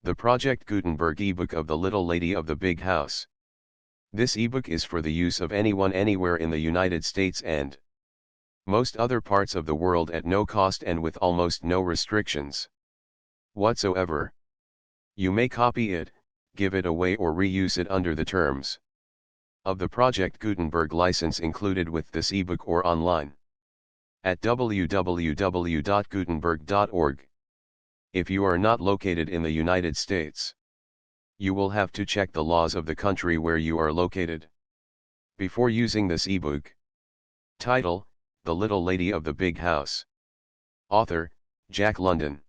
The Project Gutenberg ebook of The Little Lady of the Big House. This ebook is for the use of anyone anywhere in the United States and most other parts of the world at no cost and with almost no restrictions whatsoever. You may copy it, give it away or reuse it under the terms of the Project Gutenberg license included with this ebook or online at www.gutenberg.org. If you are not located in the United States, you will have to check the laws of the country where you are located before using this ebook. Title: The Little Lady of the Big House. Author: Jack London.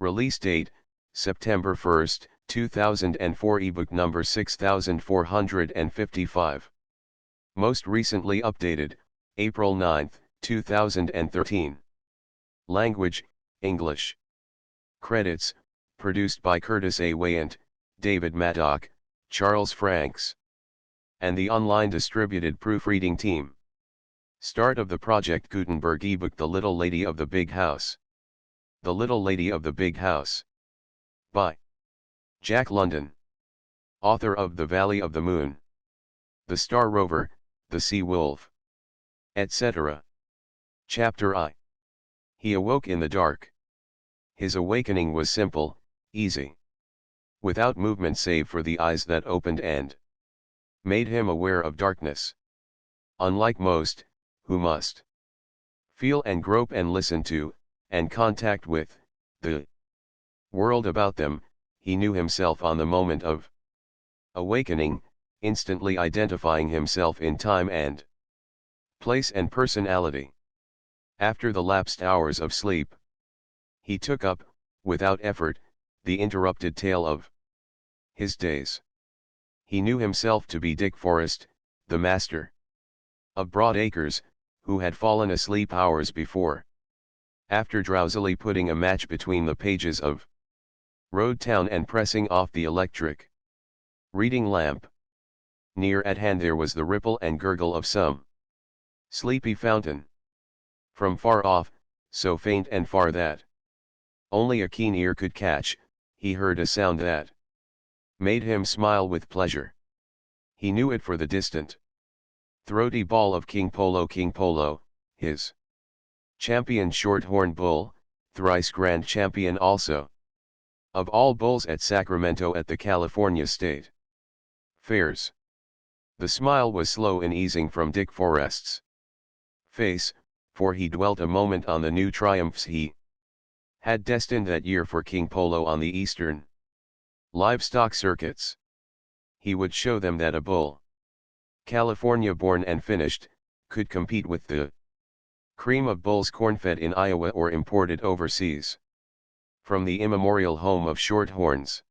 Release date: September 1, 2004. Ebook number 6455. Most recently updated, April 9, 2013. Language: English. Credits: produced by Curtis A. Wayant, David Maddock, Charles Franks, and the online distributed proofreading team. Start of the Project Gutenberg ebook The Little Lady of the Big House. The Little Lady of the Big House. By Jack London. Author of The Valley of the Moon, The Star Rover, The Sea Wolf, etc. Chapter I. He awoke in the dark. His awakening was simple, easy. Without movement save for the eyes that opened and made him aware of darkness. Unlike most, who must feel and grope and listen to, and contact with, the world about them, he knew himself on the moment of awakening, instantly identifying himself in time and place and personality. After the lapsed hours of sleep, he took up, without effort, the interrupted tale of his days. He knew himself to be Dick Forrest, the master of Broad Acres, who had fallen asleep hours before. After drowsily putting a match between the pages of Road Town and pressing off the electric reading lamp. Near at hand there was the ripple and gurgle of some sleepy fountain. From far off, so faint and far that only a keen ear could catch, he heard a sound that made him smile with pleasure. He knew it for the distant throaty bawl of King Polo, his champion short-horn bull, thrice grand champion also of all bulls at Sacramento at the California State Fairs. The smile was slow in easing from Dick Forrest's face, for he dwelt a moment on the new triumphs he had destined that year for King Polo on the eastern livestock circuits. He would show them that a bull, California born and finished, could compete with the cream of bulls corn-fed in Iowa or imported overseas from the immemorial home of Shorthorns.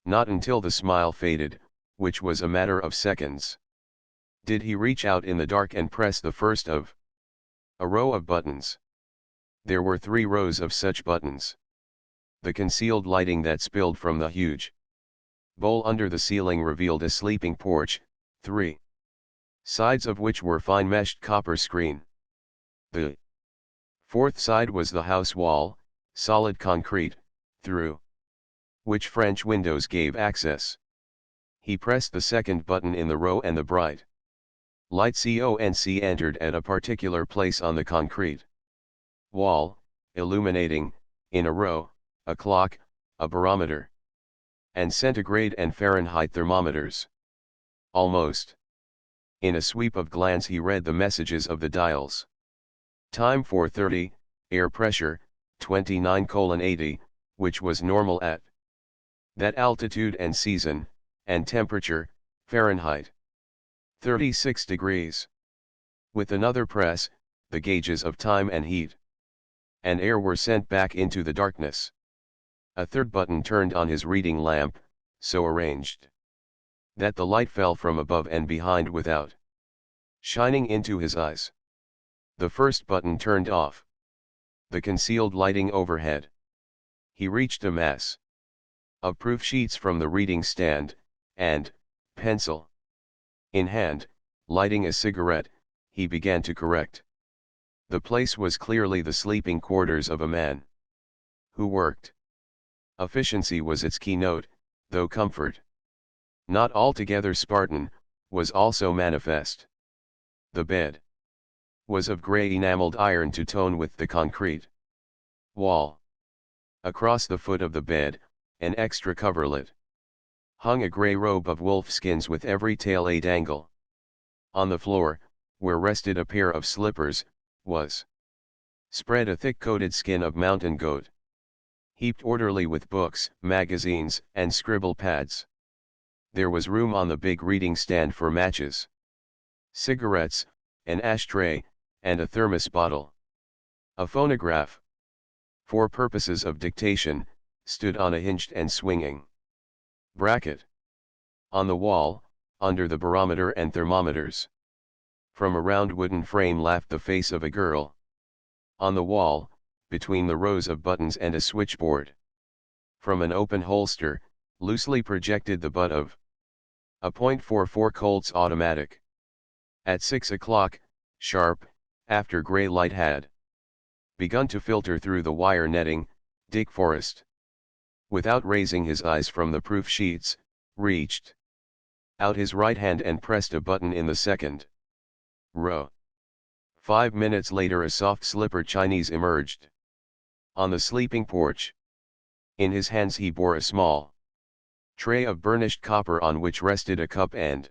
Not until the smile faded, which was a matter of seconds, did he reach out in the dark and press the first of a row of buttons. There were 3 rows of such buttons. The concealed lighting that spilled from the huge bowl under the ceiling revealed a sleeping porch, 3 sides of which were fine meshed copper screen. The 4th side was the house wall, solid concrete, through which French windows gave access. He pressed the second button in the row and the bright light CONC entered at a particular place on the concrete wall, illuminating, in a row, a clock, a barometer, and centigrade and Fahrenheit thermometers. Almost in a sweep of glance he read the messages of the dials. Time 4:30, air pressure, 29:80, which was normal at that altitude and season, and temperature, Fahrenheit, 36 degrees. With another press, the gauges of time and heat and air were sent back into the darkness. A third button turned on his reading lamp, so arranged that the light fell from above and behind without shining into his eyes. The first button turned off the concealed lighting overhead. He reached a mass of proof sheets from the reading stand, and, pencil in hand, lighting a cigarette, he began to correct. The place was clearly the sleeping quarters of a man who worked Efficiency was its keynote, though comfort, not altogether Spartan, was also manifest. The bed was of gray enameled iron to tone with the concrete wall. Across the foot of the bed, an extra coverlet, hung a gray robe of wolf skins with every tail at angle. On the floor, where rested a pair of slippers, was spread a thick-coated skin of mountain goat, heaped orderly with books, magazines, and scribble pads. There was room on the big reading stand for matches, cigarettes, an ashtray, and a thermos bottle. A phonograph, for purposes of dictation, stood on a hinged and swinging bracket. On the wall, under the barometer and thermometers. From a round wooden frame laughed the face of a girl. On the wall, between the rows of buttons and a switchboard. From an open holster, loosely projected the butt of a .44 Colt's automatic. At 6 o'clock, sharp, after gray light had begun to filter through the wire netting, Dick Forrest, without raising his eyes from the proof sheets, reached out his right hand and pressed a button in the second row. 5 minutes later a soft-slippered Chinese emerged on the sleeping porch. In his hands he bore a small tray of burnished copper on which rested a cup and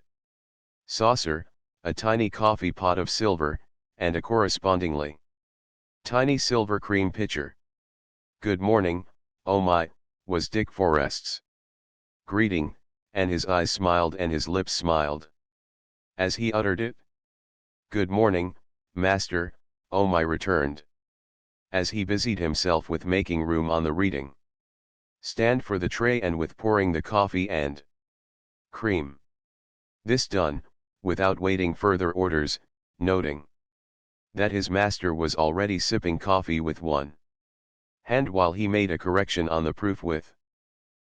saucer, a tiny coffee pot of silver, and a correspondingly tiny silver cream pitcher. "Good morning, oh my," was Dick Forrest's greeting, and his eyes smiled and his lips smiled as he uttered it. "Good morning, master," oh my returned, as he busied himself with making room on the reading stand for the tray and with pouring the coffee and cream. This done, without waiting further orders, noting that his master was already sipping coffee with one hand while he made a correction on the proof with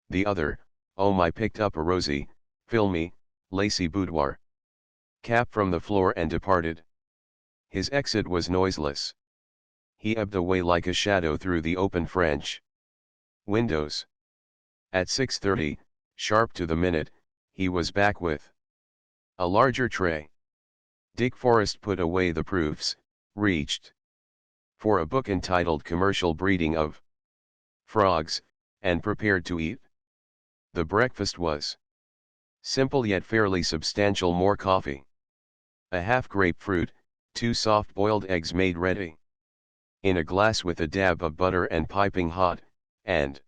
the other, oh my picked up a rosy, filmy, lacy boudoir cap from the floor and departed. His exit was noiseless. He ebbed away like a shadow through the open French windows. At 6:30, sharp to the minute, he was back with a larger tray. Dick Forrest put away the proofs, reached for a book entitled Commercial Breeding of Frogs, and prepared to eat. The breakfast was simple yet fairly substantial: more coffee, a half grapefruit, 2 soft-boiled eggs made ready in a glass with a dab of butter and piping hot, and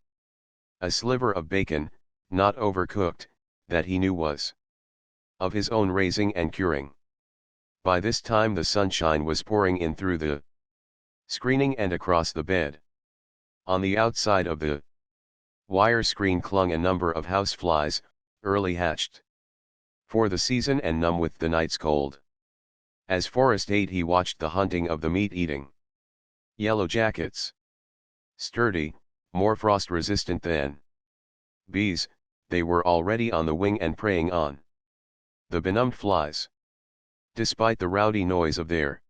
a sliver of bacon, not overcooked, that he knew was of his own raising and curing. By this time the sunshine was pouring in through the screening and across the bed. On the outside of the wire screen clung a number of houseflies, early hatched for the season and numb with the night's cold. As Forrest ate he watched the hunting of the meat-eating yellow jackets. Sturdy, more frost-resistant than bees, they were already on the wing and preying on the benumbed flies. Despite the rowdy noise of their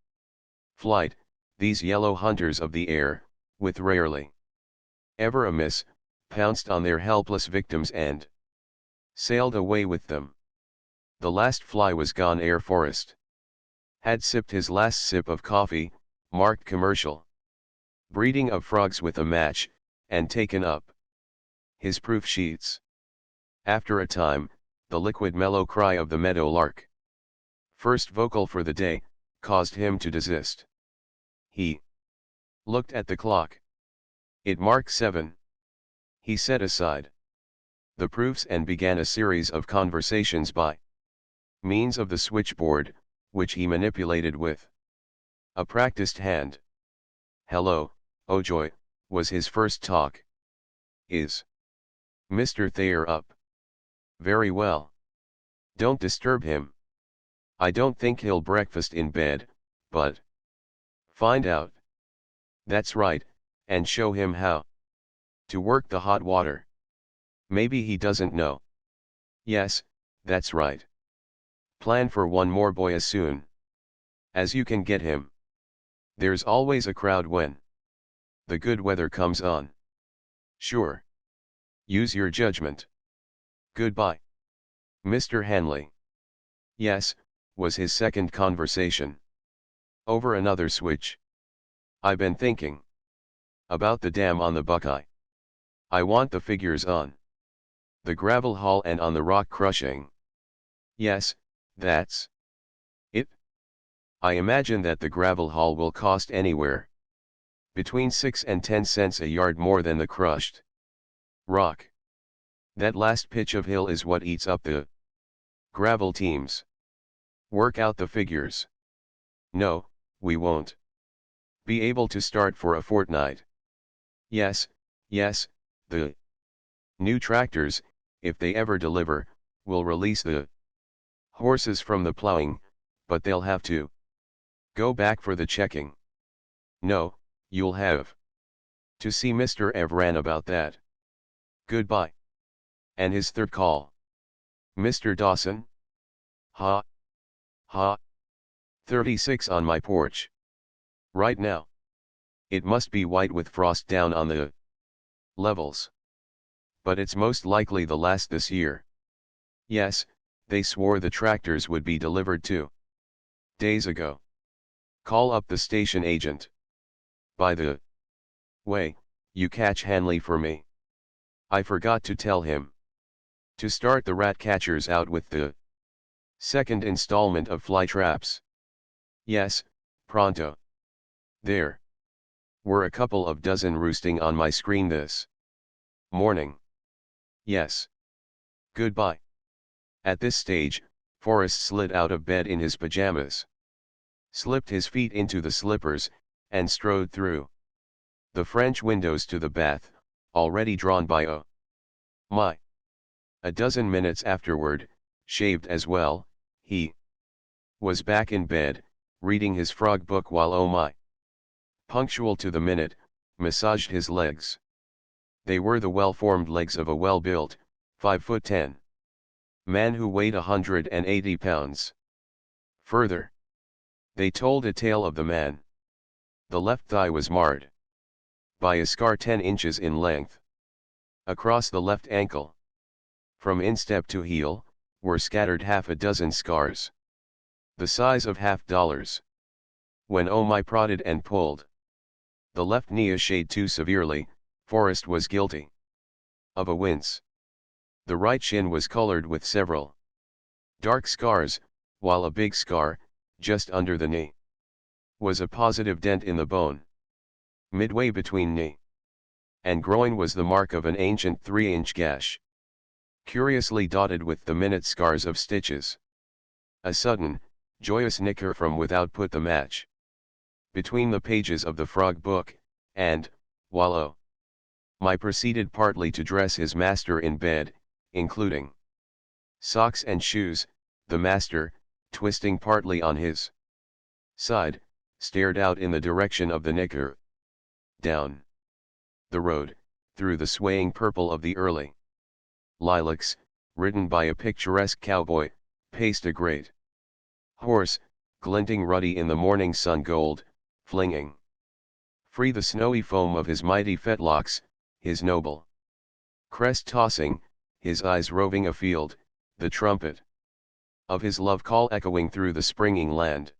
flight, these yellow hunters of the air, with rarely ever a miss, pounced on their helpless victims and sailed away with them. The last fly was gone ere Forrest had sipped his last sip of coffee, marked Commercial Breeding of Frogs with a match, and taken up his proof sheets. After a time, the liquid mellow cry of the meadow lark, first vocal for the day, caused him to desist. He looked at the clock. It marked 7. He set aside the proofs and began a series of conversations by means of the switchboard, which he manipulated with a practiced hand. "Hello, Ojoy," was his first talk. "Is Mr. Thayer up?" "Very well. Don't disturb him. I don't think he'll breakfast in bed, but find out." "That's right, and show him how to work the hot water. Maybe he doesn't know." "Yes, that's right. Plan for one more boy as soon as you can get him. There's always a crowd when the good weather comes on." "Sure. Use your judgment. Goodbye. Mr. Hanley. Yes, was his second conversation. Over another switch. I been thinking. About the dam on the Buckeye. I want the figures on the gravel haul and on the rock crushing. Yes, that's it. I imagine that the gravel haul will cost anywhere between 6 and 10 cents a yard more than the crushed rock. That last pitch of hill is what eats up the gravel teams. Work out the figures. No, we won't be able to start for a fortnight. Yes, the new tractors, if they ever deliver, will release the horses from the plowing, but they'll have to go back for the checking. No, you'll have to see Mr. Evran about that. Goodbye. And his third call. Mr. Dawson? Ha. 36 on my porch. Right now. It must be white with frost down on the levels. But it's most likely the last this year. Yes, they swore the tractors would be delivered 2 days ago. Call up the station agent. By the way, you catch Hanley for me. I forgot to tell him to start the rat catchers out with the second installment of fly traps. Yes, pronto. There were a couple of dozen roosting on my screen this morning. Yes. Goodbye. At this stage, Forrest slid out of bed in his pajamas, slipped his feet into the slippers, and strode through the French windows to the bath, already drawn by my. A dozen minutes afterward, shaved as well, he was back in bed, reading his frog book while my. Punctual to the minute, massaged his legs. They were the well-formed legs of a well-built, 5'10" man who weighed 180 pounds. Further, they told a tale of the man. The left thigh was marred by a scar 10 inches in length. Across the left ankle, from instep to heel, were scattered half a dozen scars, the size of $50. When my prodded and pulled the left knee a shade too severely, Forrest was guilty of a wince. The right shin was colored with several dark scars, while a big scar, just under the knee, was a positive dent in the bone. Midway between knee and groin was the mark of an ancient 3-inch gash, curiously dotted with the minute scars of stitches. A sudden, joyous nicker from without put the match between the pages of the frog book, and, while my proceeded partly to dress his master in bed, including socks and shoes, the master, twisting partly on his side, stared out in the direction of the nicker. Down the road, through the swaying purple of the early lilacs, ridden by a picturesque cowboy, paced a great horse, glinting ruddy in the morning sun gold, flinging free the snowy foam of his mighty fetlocks, his noble crest tossing, his eyes roving afield, the trumpet of his love call echoing through the springing land.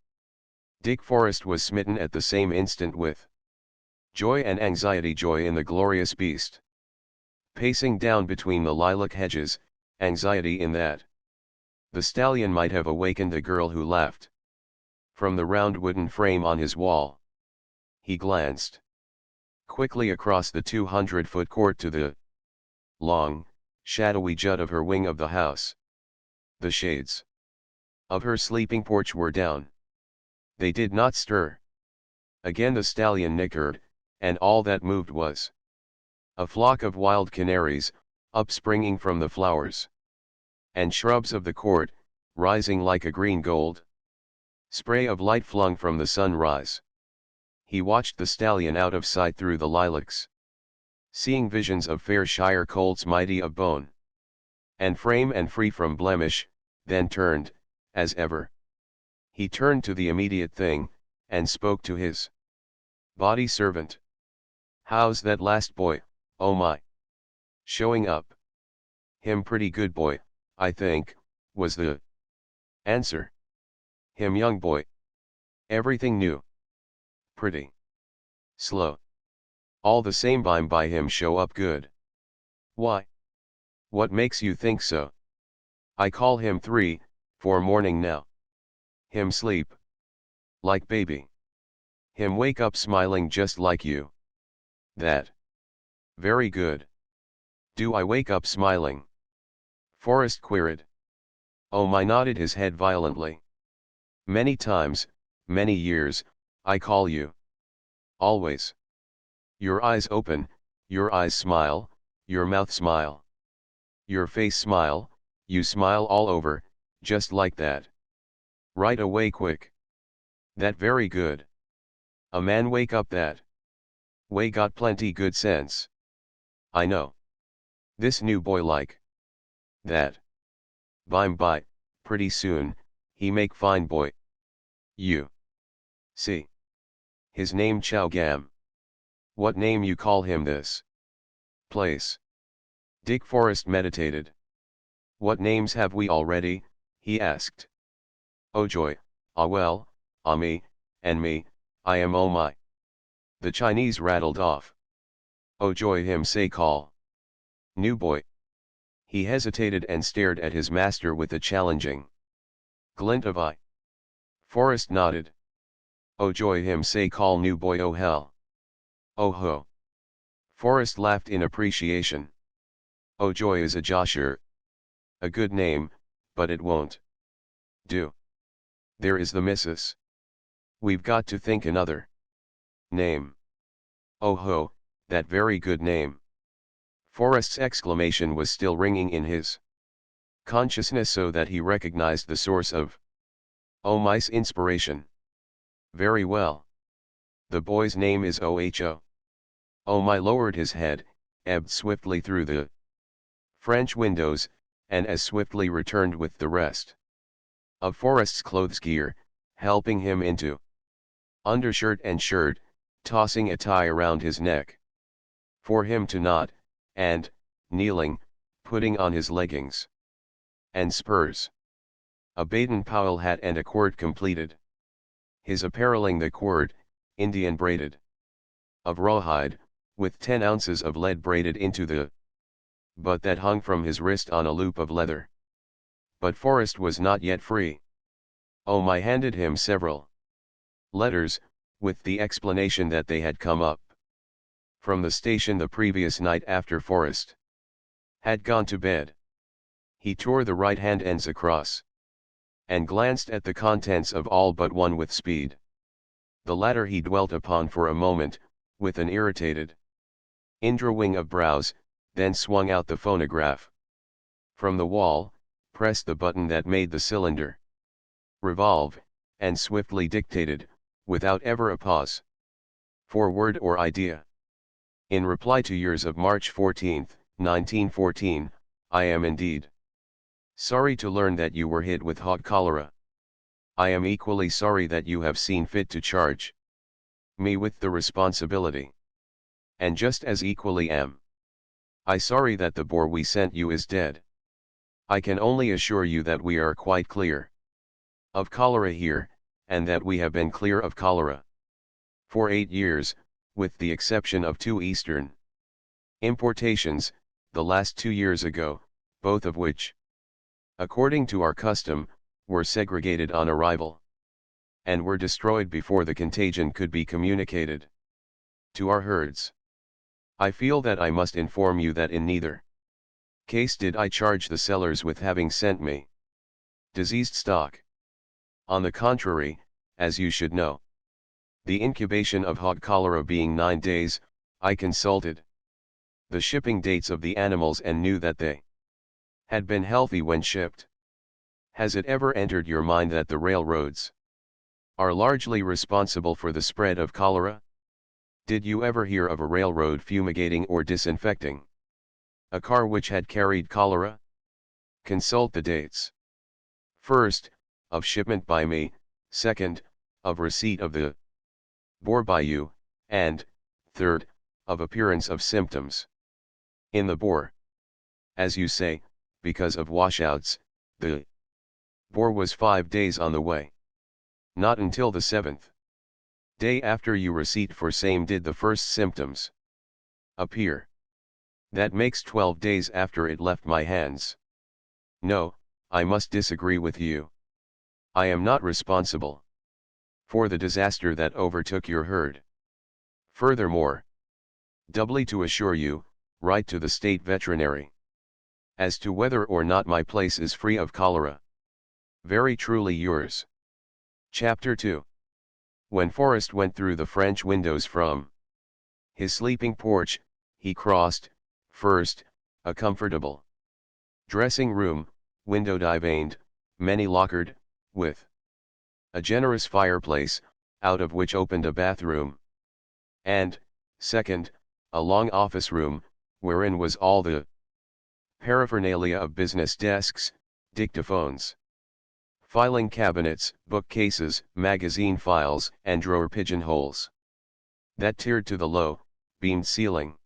Dick Forrest was smitten at the same instant with joy and anxiety. Joy in the glorious beast pacing down between the lilac hedges, anxiety in that the stallion might have awakened a girl who laughed from the round wooden frame on his wall. He glanced quickly across the 200-foot court to the long, shadowy jut of her wing of the house. The shades of her sleeping porch were down. They did not stir. Again the stallion nickered, and all that moved was a flock of wild canaries, upspringing from the flowers and shrubs of the court, rising like a green gold spray of light flung from the sunrise. He watched the stallion out of sight through the lilacs, seeing visions of fair Shire colts mighty of bone and frame and free from blemish, then turned, as ever. He turned to the immediate thing, and spoke to his body servant. "How's that last boy, oh my?" Showing up. Him pretty good boy, I think, was the answer. Him young boy. Everything new. Pretty. Slow. All the same by him show up good. Why? What makes you think so? I call him 3, 4 morning now. Him sleep. Like baby. Him wake up smiling just like you. That. Very good. Do I wake up smiling? Forrest queried. Oh my nodded his head violently. Many times, many years, I call you. Always. Your eyes open, your eyes smile, your mouth smile. Your face smile, you smile all over, just like that. Right away quick. That very good. A man wake up that way got plenty good sense. I know. This new boy like that. By, pretty soon, he make fine boy. You see. His name Chow Gam. What name you call him this place? Dick Forrest meditated. What names have we already? He asked. Oh joy, ah well, ah me, and me, I am oh my. The Chinese rattled off. Oh joy him say call. New boy. He hesitated and stared at his master with a challenging glint of eye. Forrest nodded. Oh joy him say call new boy oh hell. Oh ho. Forrest laughed in appreciation. Oh joy is a Josher. A good name, but it won't do. There is the missus. We've got to think another name. Oh ho, that very good name. Forrest's exclamation was still ringing in his consciousness so that he recognized the source of Oh my's inspiration. Very well. The boy's name is Oho. Oh my lowered his head, ebbed swiftly through the French windows, and as swiftly returned with the rest of Forrest's clothes gear, helping him into undershirt and shirt, tossing a tie around his neck for him to knot, and, kneeling, putting on his leggings and spurs. A Baden-Powell hat and a quirt completed his appareling. The quirt, Indian braided of rawhide, with 10 ounces of lead braided into the butt that hung from his wrist on a loop of leather. But Forrest was not yet free. Oh my handed him several letters, with the explanation that they had come up from the station the previous night after Forrest had gone to bed. He tore the right hand ends across and glanced at the contents of all but one with speed. The latter he dwelt upon for a moment, with an irritated indrawing of brows, then swung out the phonograph from the wall, pressed the button that made the cylinder revolve, and swiftly dictated, without ever a pause for word or idea. In reply to yours of March 14, 1914, I am indeed sorry to learn that you were hit with hot cholera. I am equally sorry that you have seen fit to charge me with the responsibility. And just as equally am I sorry that the boar we sent you is dead. I can only assure you that we are quite clear of cholera here, and that we have been clear of cholera for 8 years, with the exception of 2 Eastern importations, the last 2 years ago, both of which, according to our custom, were segregated on arrival, and were destroyed before the contagion could be communicated to our herds. I feel that I must inform you that in neither case did I charge the sellers with having sent me diseased stock. On the contrary, as you should know, the incubation of hog cholera being 9 days, I consulted the shipping dates of the animals and knew that they had been healthy when shipped. Has it ever entered your mind that the railroads are largely responsible for the spread of cholera? Did you ever hear of a railroad fumigating or disinfecting a car which had carried cholera? Consult the dates. First, of shipment by me, second, of receipt of the boar by you, and, third, of appearance of symptoms in the boar. As you say, because of washouts, the bore was 5 days on the way. Not until the 7th day after your receipt for same did the first symptoms appear. That makes 12 days after it left my hands. No, I must disagree with you. I am not responsible for the disaster that overtook your herd. Furthermore, doubly to assure you, write to the state veterinary as to whether or not my place is free of cholera. Very truly yours. Chapter 2. When Forrest went through the French windows from his sleeping porch, he crossed, first, a comfortable dressing room, window-divaned, many-lockered, with a generous fireplace, out of which opened a bathroom. And, second, a long office room, wherein was all the paraphernalia of business desks, dictaphones, filing cabinets, bookcases, magazine files, and drawer pigeonholes that tiered to the low, beamed ceiling.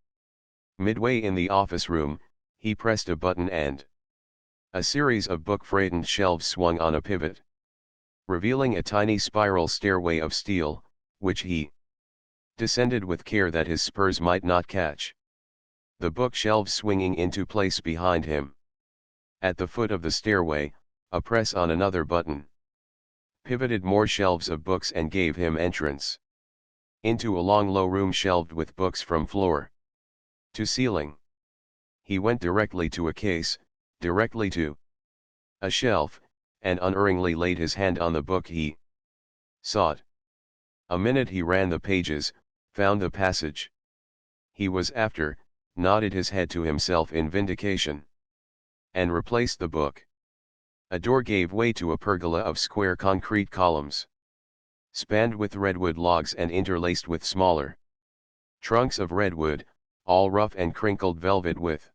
Midway in the office room, he pressed a button and a series of book-freighted shelves swung on a pivot, revealing a tiny spiral stairway of steel, which he descended with care that his spurs might not catch, the bookshelves swinging into place behind him. At the foot of the stairway, a press on another button pivoted more shelves of books and gave him entrance into a long low room shelved with books from floor to ceiling. He went directly to a case, directly to a shelf, and unerringly laid his hand on the book he sought. A minute he ran the pages, found the passage he was after, nodded his head to himself in vindication, and replaced the book. A door gave way to a pergola of square concrete columns, spanned with redwood logs and interlaced with smaller trunks of redwood, all rough and crinkled velvet with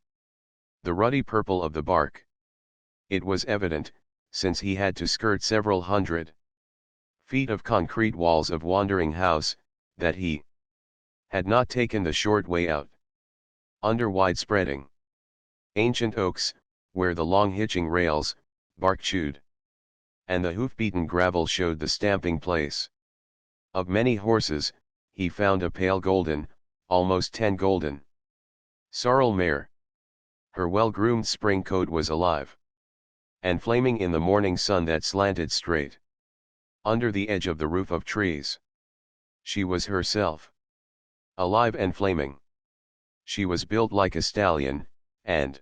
the ruddy purple of the bark. It was evident, since he had to skirt several hundred feet of concrete walls of Wandering House, that he had not taken the short way out under wide-spreading ancient oaks, where the long hitching rails, bark chewed, and the hoof-beaten gravel showed the stamping place of many horses. He found a pale golden, almost 10 golden, sorrel mare. Her well-groomed spring coat was alive and flaming in the morning sun that slanted straight under the edge of the roof of trees. She was herself alive and flaming. She was built like a stallion, and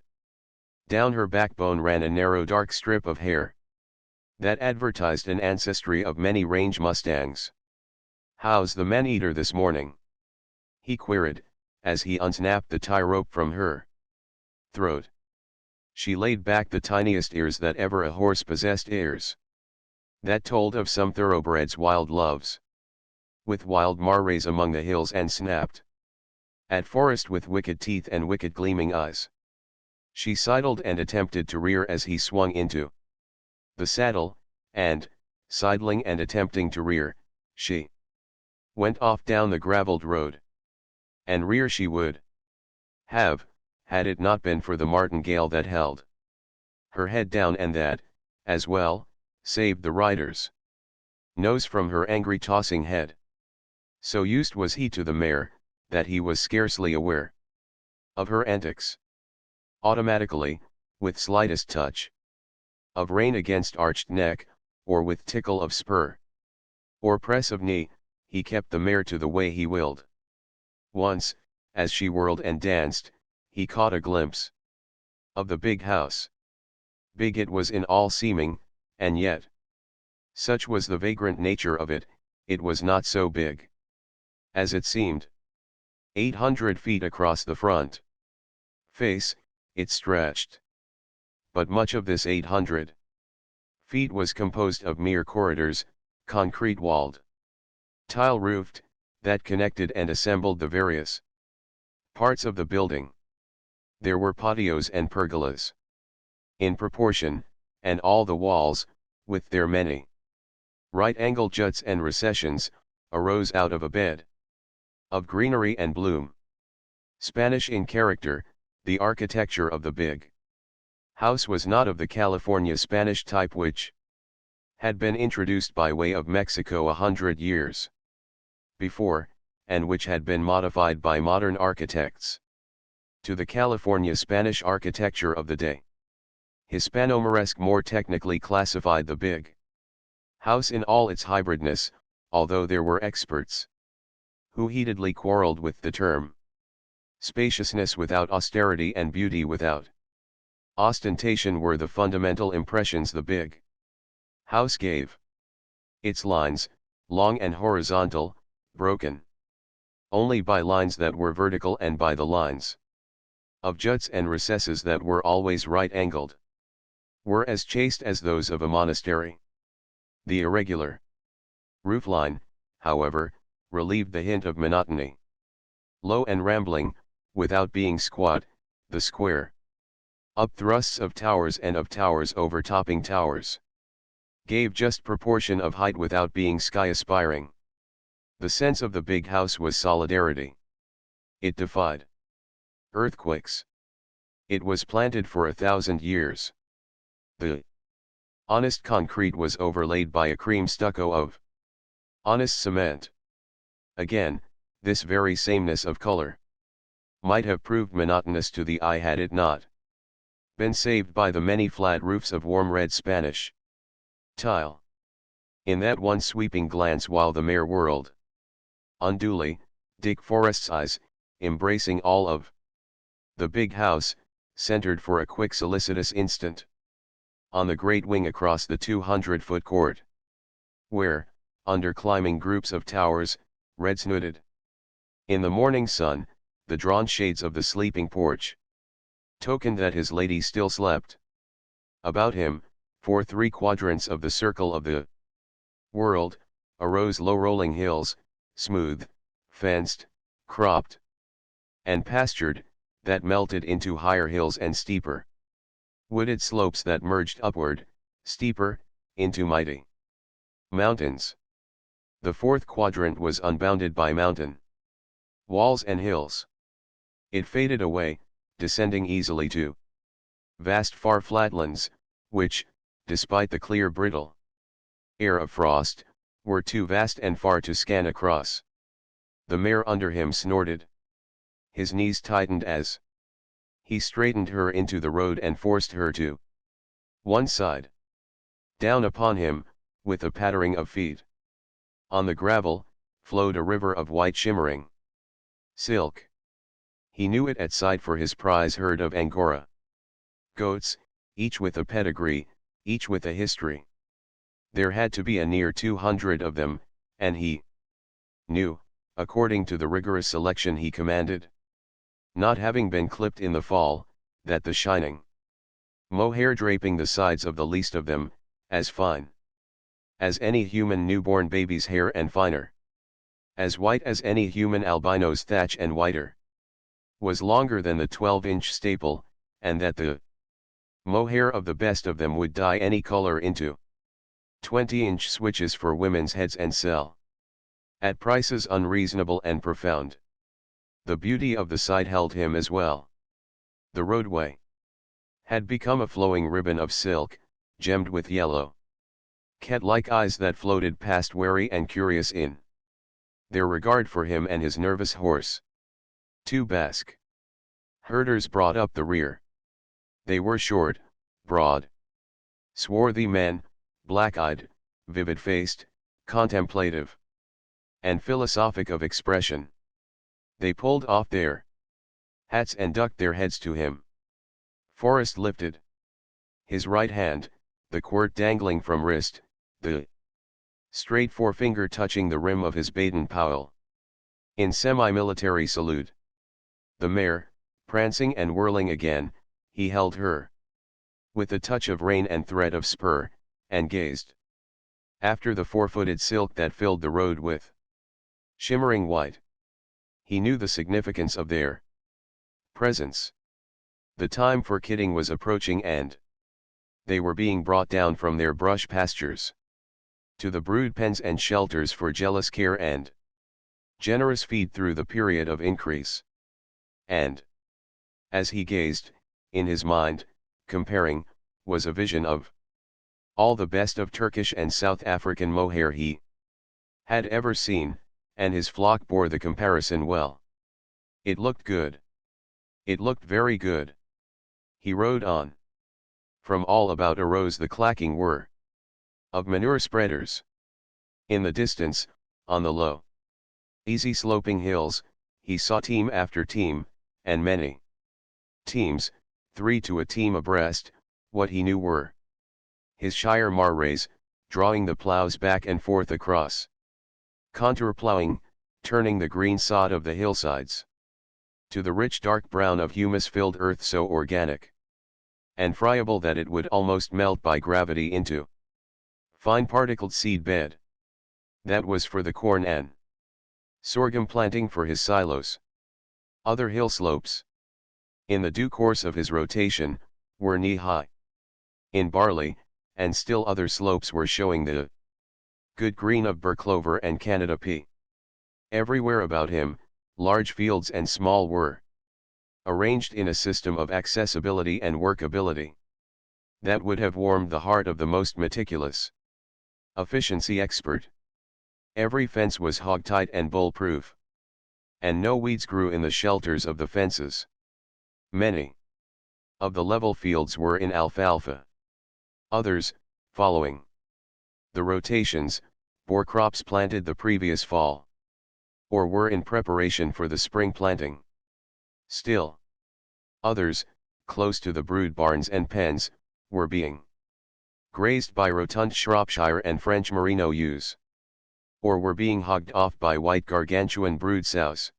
down her backbone ran a narrow dark strip of hair that advertised an ancestry of many range mustangs. "How's the man-eater this morning?" he queried, as he unsnapped the tie rope from her throat. She laid back the tiniest ears that ever a horse possessed, ears that told of some thoroughbred's wild loves with wild mares among the hills, and snapped at Forrest with wicked teeth and wicked gleaming eyes. She sidled and attempted to rear as he swung into the saddle, and, sidling and attempting to rear, she went off down the graveled road. And rear she would have, had it not been for the martingale that held her head down, and that, as well, saved the rider's nose from her angry tossing head. So used was he to the mare, that he was scarcely aware of her antics. Automatically, with slightest touch of rein against arched neck, or with tickle of spur or press of knee, he kept the mare to the way he willed. Once, as she whirled and danced, he caught a glimpse of the big house. Big it was in all seeming, and yet, such was the vagrant nature of it, it was not so big as it seemed. 800 feet across the front face, it stretched. But much of this 800 feet was composed of mere corridors, concrete-walled, tile-roofed, that connected and assembled the various parts of the building. There were patios and pergolas in proportion, and all the walls, with their many right-angled juts and recessions, arose out of a bed of greenery and bloom. Spanish in character, the architecture of the big House was not of the California Spanish type which had been introduced by way of Mexico 100 years before, and which had been modified by modern architects to the California Spanish architecture of the day. Hispano-Moresque more technically classified the big house in all its hybridness, although there were experts who heatedly quarreled with the term. Spaciousness without austerity and beauty without ostentation were the fundamental impressions the big house gave. Its lines, long and horizontal, broken only by lines that were vertical and by the lines of juts and recesses that were always right-angled, were as chaste as those of a monastery. The irregular roofline, however, relieved the hint of monotony. Low and rambling, without being squat, the square up-thrusts of towers and of towers overtopping towers gave just proportion of height without being sky-aspiring. The sense of the big house was solidarity. It defied earthquakes. It was planted for 1,000 years. The honest concrete was overlaid by a cream stucco of honest cement. Again, this very sameness of color might have proved monotonous to the eye had it not been saved by the many flat roofs of warm red Spanish tile. In that one sweeping glance while the mare whirled unduly, Dick Forrest's eyes, embracing all of the big house, centered for a quick solicitous instant on the great wing across the 200-foot court, where, under climbing groups of towers, red-snooted in the morning sun, the drawn shades of the sleeping porch tokened that his lady still slept. About him, for 3 quadrants of the circle of the world, arose low rolling hills, smooth, fenced, cropped, and pastured, that melted into higher hills and steeper wooded slopes that merged upward, steeper, into mighty mountains. The 4th quadrant was unbounded by mountain walls and hills. It faded away, descending easily to vast far flatlands, which, despite the clear brittle air of frost, were too vast and far to scan across. The mare under him snorted. His knees tightened as he straightened her into the road and forced her to one side. Down upon him, with a pattering of feet on the gravel, flowed a river of white shimmering silk. He knew it at sight for his prize herd of Angora goats, each with a pedigree, each with a history. There had to be a near 200 of them, and he knew, according to the rigorous selection he commanded, not having been clipped in the fall, that the shining mohair draping the sides of the least of them, as fine as any human newborn baby's hair and finer, as white as any human albino's thatch and whiter, was longer than the 12-inch staple, and that the mohair of the best of them would dye any color into 20-inch switches for women's heads and sell at prices unreasonable and profound. The beauty of the sight held him as well. The roadway had become a flowing ribbon of silk, gemmed with yellow cat-like eyes that floated past wary and curious in their regard for him and his nervous horse. 2 Basque herders brought up the rear. They were short, broad, swarthy men, black-eyed, vivid-faced, contemplative, and philosophic of expression. They pulled off their hats and ducked their heads to him. Forrest lifted his right hand, the quirt dangling from wrist, the straight forefinger touching the rim of his Baden Powell, in semi-military salute. The mare, prancing and whirling again, he held her with a touch of rein and thread of spur, and gazed after the 4-footed silk that filled the road with shimmering white. He knew the significance of their presence. The time for kidding was approaching and they were being brought down from their brush pastures to the brood pens and shelters for jealous care and generous feed through the period of increase. And as he gazed, in his mind, comparing, was a vision of all the best of Turkish and South African mohair he had ever seen, and his flock bore the comparison well. It looked good. It looked very good. He rode on. From all about arose the clacking whir of manure spreaders. In the distance, on the low, easy sloping hills, he saw team after team, and many teams, 3 to a team abreast, what he knew were his Shire Marrays, drawing the ploughs back and forth across contour ploughing, turning the green sod of the hillsides to the rich dark brown of humus-filled earth so organic and friable that it would almost melt by gravity into fine particled seed bed. That was for the corn and sorghum planting for his silos. Other hill slopes, in the due course of his rotation, were knee-high in barley, and still other slopes were showing the good green of bur clover and Canada pea. Everywhere about him, large fields and small were arranged in a system of accessibility and workability that would have warmed the heart of the most meticulous efficiency expert. Every fence was hog-tight and bull-proof, and no weeds grew in the shelters of the fences. Many of the level fields were in alfalfa. Others, following the rotations, bore crops planted the previous fall, or were in preparation for the spring planting. Still others, close to the brood barns and pens, were being grazed by rotund Shropshire and French merino ewes, or were being hogged off by white gargantuan brood sows.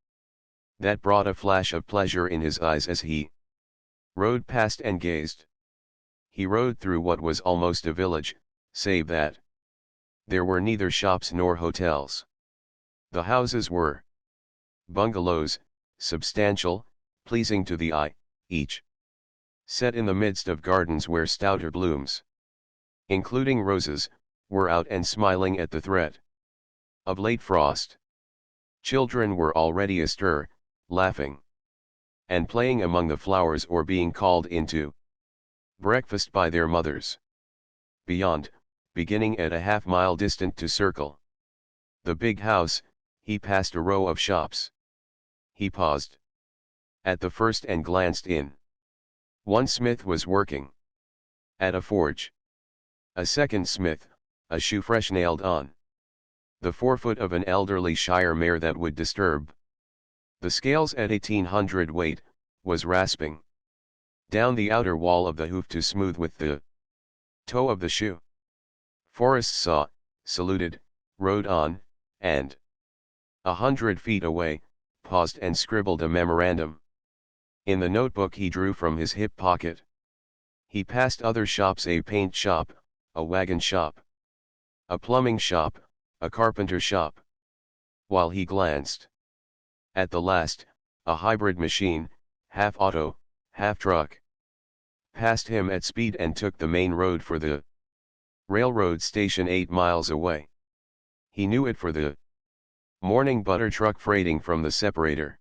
That brought a flash of pleasure in his eyes as he rode past and gazed. He rode through what was almost a village, save that there were neither shops nor hotels. The houses were bungalows, substantial, pleasing to the eye, each set in the midst of gardens where stouter blooms, including roses, were out and smiling at the threat of late frost. Children were already astir, laughing and playing among the flowers or being called into breakfast by their mothers. Beyond, beginning at a half-mile distant to circle the big house, he passed a row of shops. He paused at the first and glanced in. One smith was working at a forge. A second smith, a shoe fresh nailed on the forefoot of an elderly Shire mare that would disturb the scales at 1800 weight, was rasping down the outer wall of the hoof to smooth with the toe of the shoe. Forrest saw, saluted, rode on, and 100 feet away, paused and scribbled a memorandum in the notebook he drew from his hip pocket. He passed other shops, a paint shop, a wagon shop, a plumbing shop, a carpenter shop. While he glanced at the last, a hybrid machine, half auto, half truck, passed him at speed and took the main road for the railroad station 8 miles away. He knew it for the morning butter truck freighting from the separator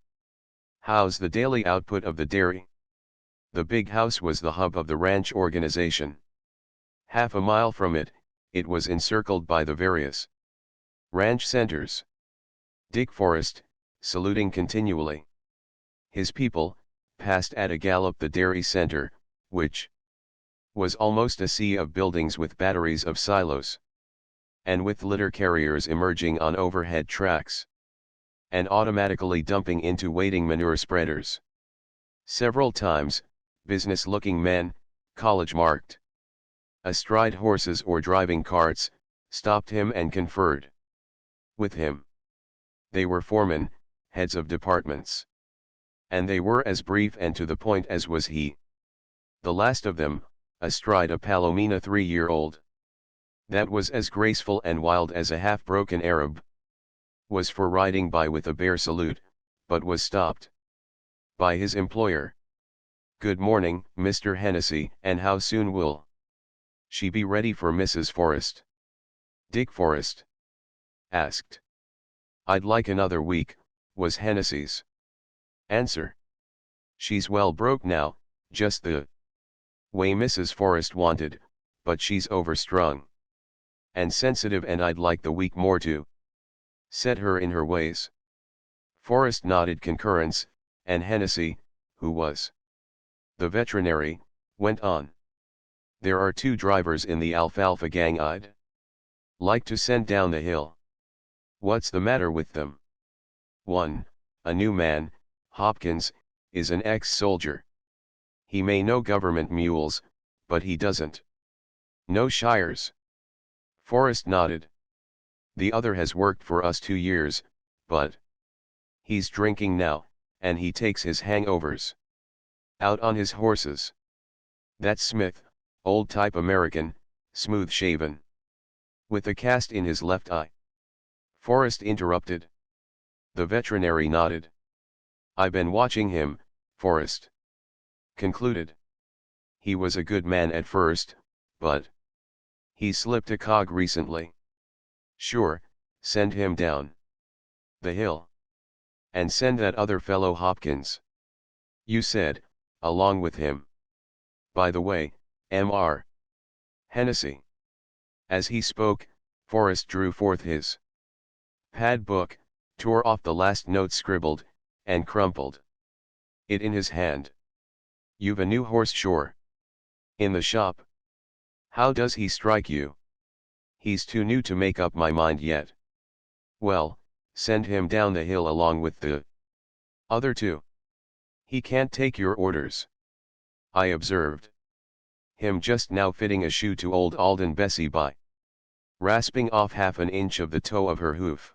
house the daily output of the dairy. The big house was the hub of the ranch organization. Half a mile from it, it was encircled by the various ranch centers. Dick Forrest, saluting continually his people, passed at a gallop the dairy center, which was almost a sea of buildings with batteries of silos, and with litter carriers emerging on overhead tracks, and automatically dumping into waiting manure spreaders. Several times, business-looking men, college-marked, astride horses or driving carts, stopped him and conferred with him. They were foremen, heads of departments, and they were as brief and to the point as was he. The last of them, astride a Palomina 3-year-old, that was as graceful and wild as a half-broken Arab, was for riding by with a bare salute, but was stopped by his employer. "Good morning, Mr. Hennessy, and how soon will she be ready for Mrs. Forrest?" Dick Forrest asked. "I'd like another week," was Hennessy's answer. "She's well broke now, just the Way Mrs. Forrest wanted, but she's overstrung. And sensitive, and I'd like the week more to set her in her ways. Forrest nodded concurrence, and Hennessy, who was the veterinary, went on. There are 2 drivers in the alfalfa gang I'd like to send down the hill. What's the matter with them? One, a new man, Hopkins, is an ex-soldier. He may know government mules, but he doesn't know shires. Forrest nodded. The other has worked for us 2 years, but he's drinking now, and he takes his hangovers out on his horses. That's Smith, old-type American, smooth-shaven, with a cast in his left eye. Forrest interrupted. The veterinary nodded. I've been watching him, Forrest concluded. He was a good man at first, but he slipped a cog recently. Sure, send him down the hill. And send that other fellow Hopkins. You said, along with him. By the way, Mr. Hennessy. As he spoke, Forrest drew forth his pad book, tore off the last note scribbled, and crumpled it in his hand. You've a new horse, sure? In the shop? How does he strike you? He's too new to make up my mind yet. Well, send him down the hill along with the other 2. He can't take your orders. I observed him just now fitting a shoe to old Alden Bessie by rasping off half an inch of the toe of her hoof.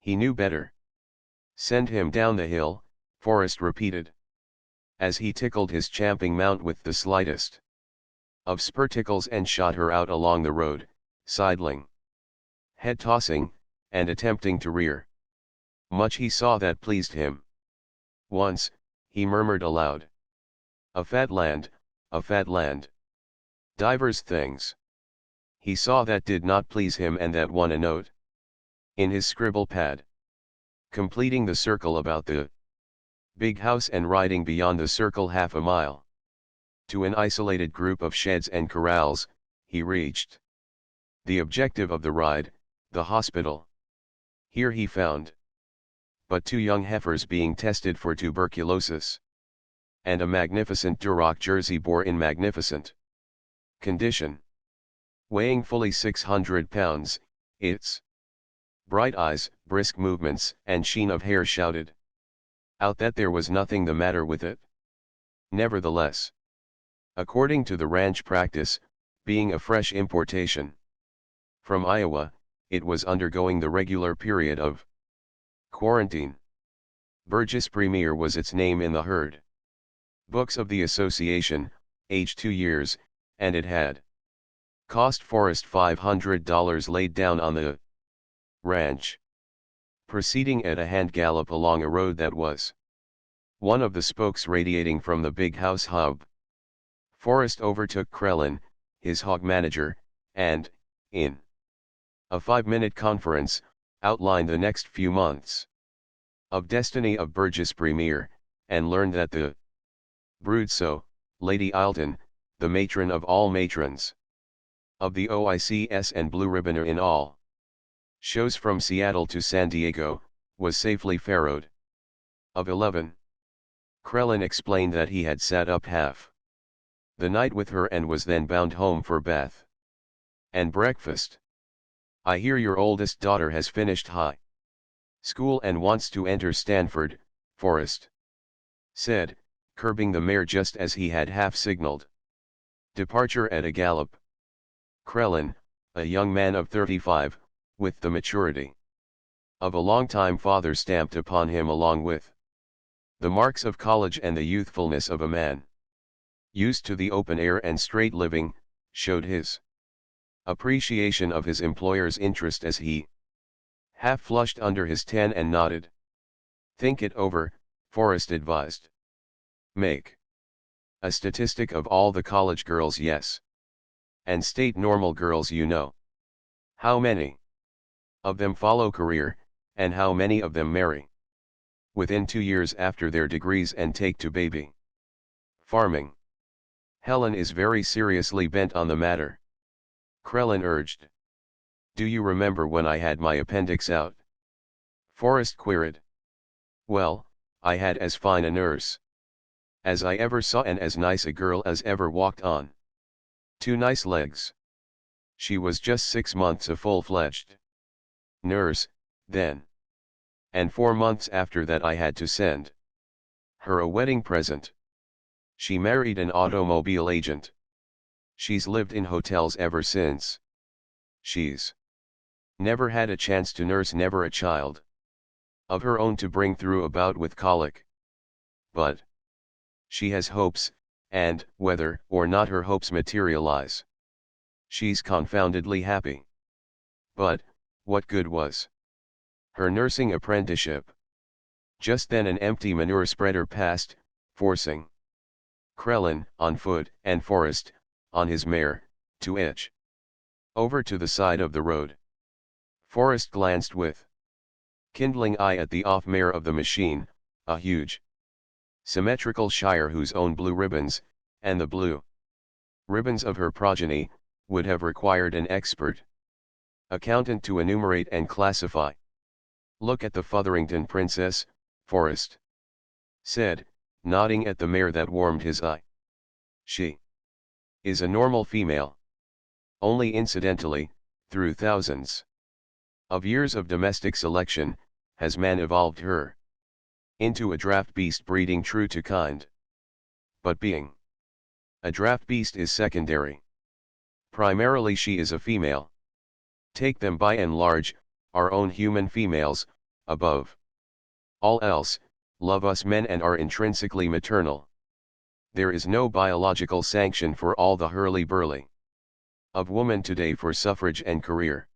He knew better. Send him down the hill, Forrest repeated, as he tickled his champing mount with the slightest of spurticles and shot her out along the road, sidling, head tossing, and attempting to rear. Much he saw that pleased him. Once, he murmured aloud, a fat land, a fat land. Divers things he saw that did not please him, and that won a note in his scribble pad. Completing the circle about the big house and riding beyond the circle half a mile to an isolated group of sheds and corrals, he reached the objective of the ride, the hospital. Here he found but 2 young heifers being tested for tuberculosis, and a magnificent Duroc Jersey boar in magnificent condition. Weighing fully 600 pounds, its bright eyes, brisk movements, and sheen of hair shouted out that there was nothing the matter with it. Nevertheless, according to the ranch practice, being a fresh importation from Iowa, it was undergoing the regular period of quarantine. Burgess Premier was its name in the herd books of the association, age 2 years, and it had cost Forrest $500 laid down on the ranch. Proceeding at a hand gallop along a road that was one of the spokes radiating from the big house hub, Forrest overtook Krellin, his hog manager, and, in a 5-minute conference, outlined the next few months of destiny of Burgess Premier, and learned that the broodso, Lady Ilton, the matron of all matrons of the OICS and Blue Ribboner in all shows from Seattle to San Diego, was safely farrowed. Of 11. Krellin explained that he had sat up half the night with her and was then bound home for bath and breakfast. I hear your oldest daughter has finished high school and wants to enter Stanford, Forrest said, curbing the mare just as he had half signaled departure at a gallop. Krellin, a young man of 35, with the maturity of a long-time father stamped upon him along with the marks of college and the youthfulness of a man used to the open air and straight living, showed his appreciation of his employer's interest as he half flushed under his tan and nodded. Think it over, Forrest advised. Make a statistic of all the college girls, yes. And state normal girls, you know. How many of them follow career, and how many of them marry within 2 years after their degrees and take to baby farming? Helen is very seriously bent on the matter. Krellin urged. Do you remember when I had my appendix out? Forrest queried. Well, I had as fine a nurse as I ever saw and as nice a girl as ever walked on 2 nice legs. She was just 6 months a full-fledged nurse, then. And 4 months after that I had to send her a wedding present. She married an automobile agent. She's lived in hotels ever since. She's never had a chance to nurse, never a child of her own to bring through a bout with colic. But she has hopes, and, whether or not her hopes materialize, she's confoundedly happy. But, what good was her nursing apprenticeship? Just then an empty manure spreader passed, forcing Krellin, on foot, and Forrest, on his mare, to edge over to the side of the road. Forrest glanced with kindling eye at the off-mare of the machine, a huge, symmetrical Shire whose own blue ribbons, and the blue ribbons of her progeny, would have required an expert accountant to enumerate and classify. Look at the Fotherington Princess, Forrest said, nodding at the mare that warmed his eye. She is a normal female. Only incidentally, through thousands of years of domestic selection, has man evolved her into a draft beast breeding true to kind. But being a draft beast is secondary. Primarily she is a female. Take them by and large, our own human females, above all else, love us men and are intrinsically maternal. There is no biological sanction for all the hurly-burly of woman today for suffrage and career.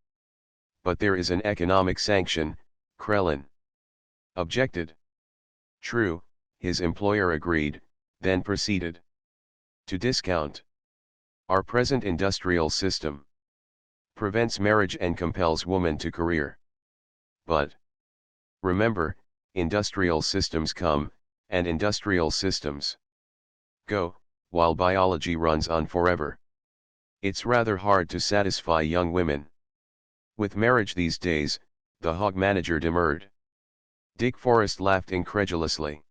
But there is an economic sanction, Krellin objected. True, his employer agreed, then proceeded to discount. Our present industrial system prevents marriage and compels woman to career. But remember, industrial systems come, and industrial systems go, while biology runs on forever. It's rather hard to satisfy young women with marriage these days, the hog manager demurred. Dick Forrest laughed incredulously.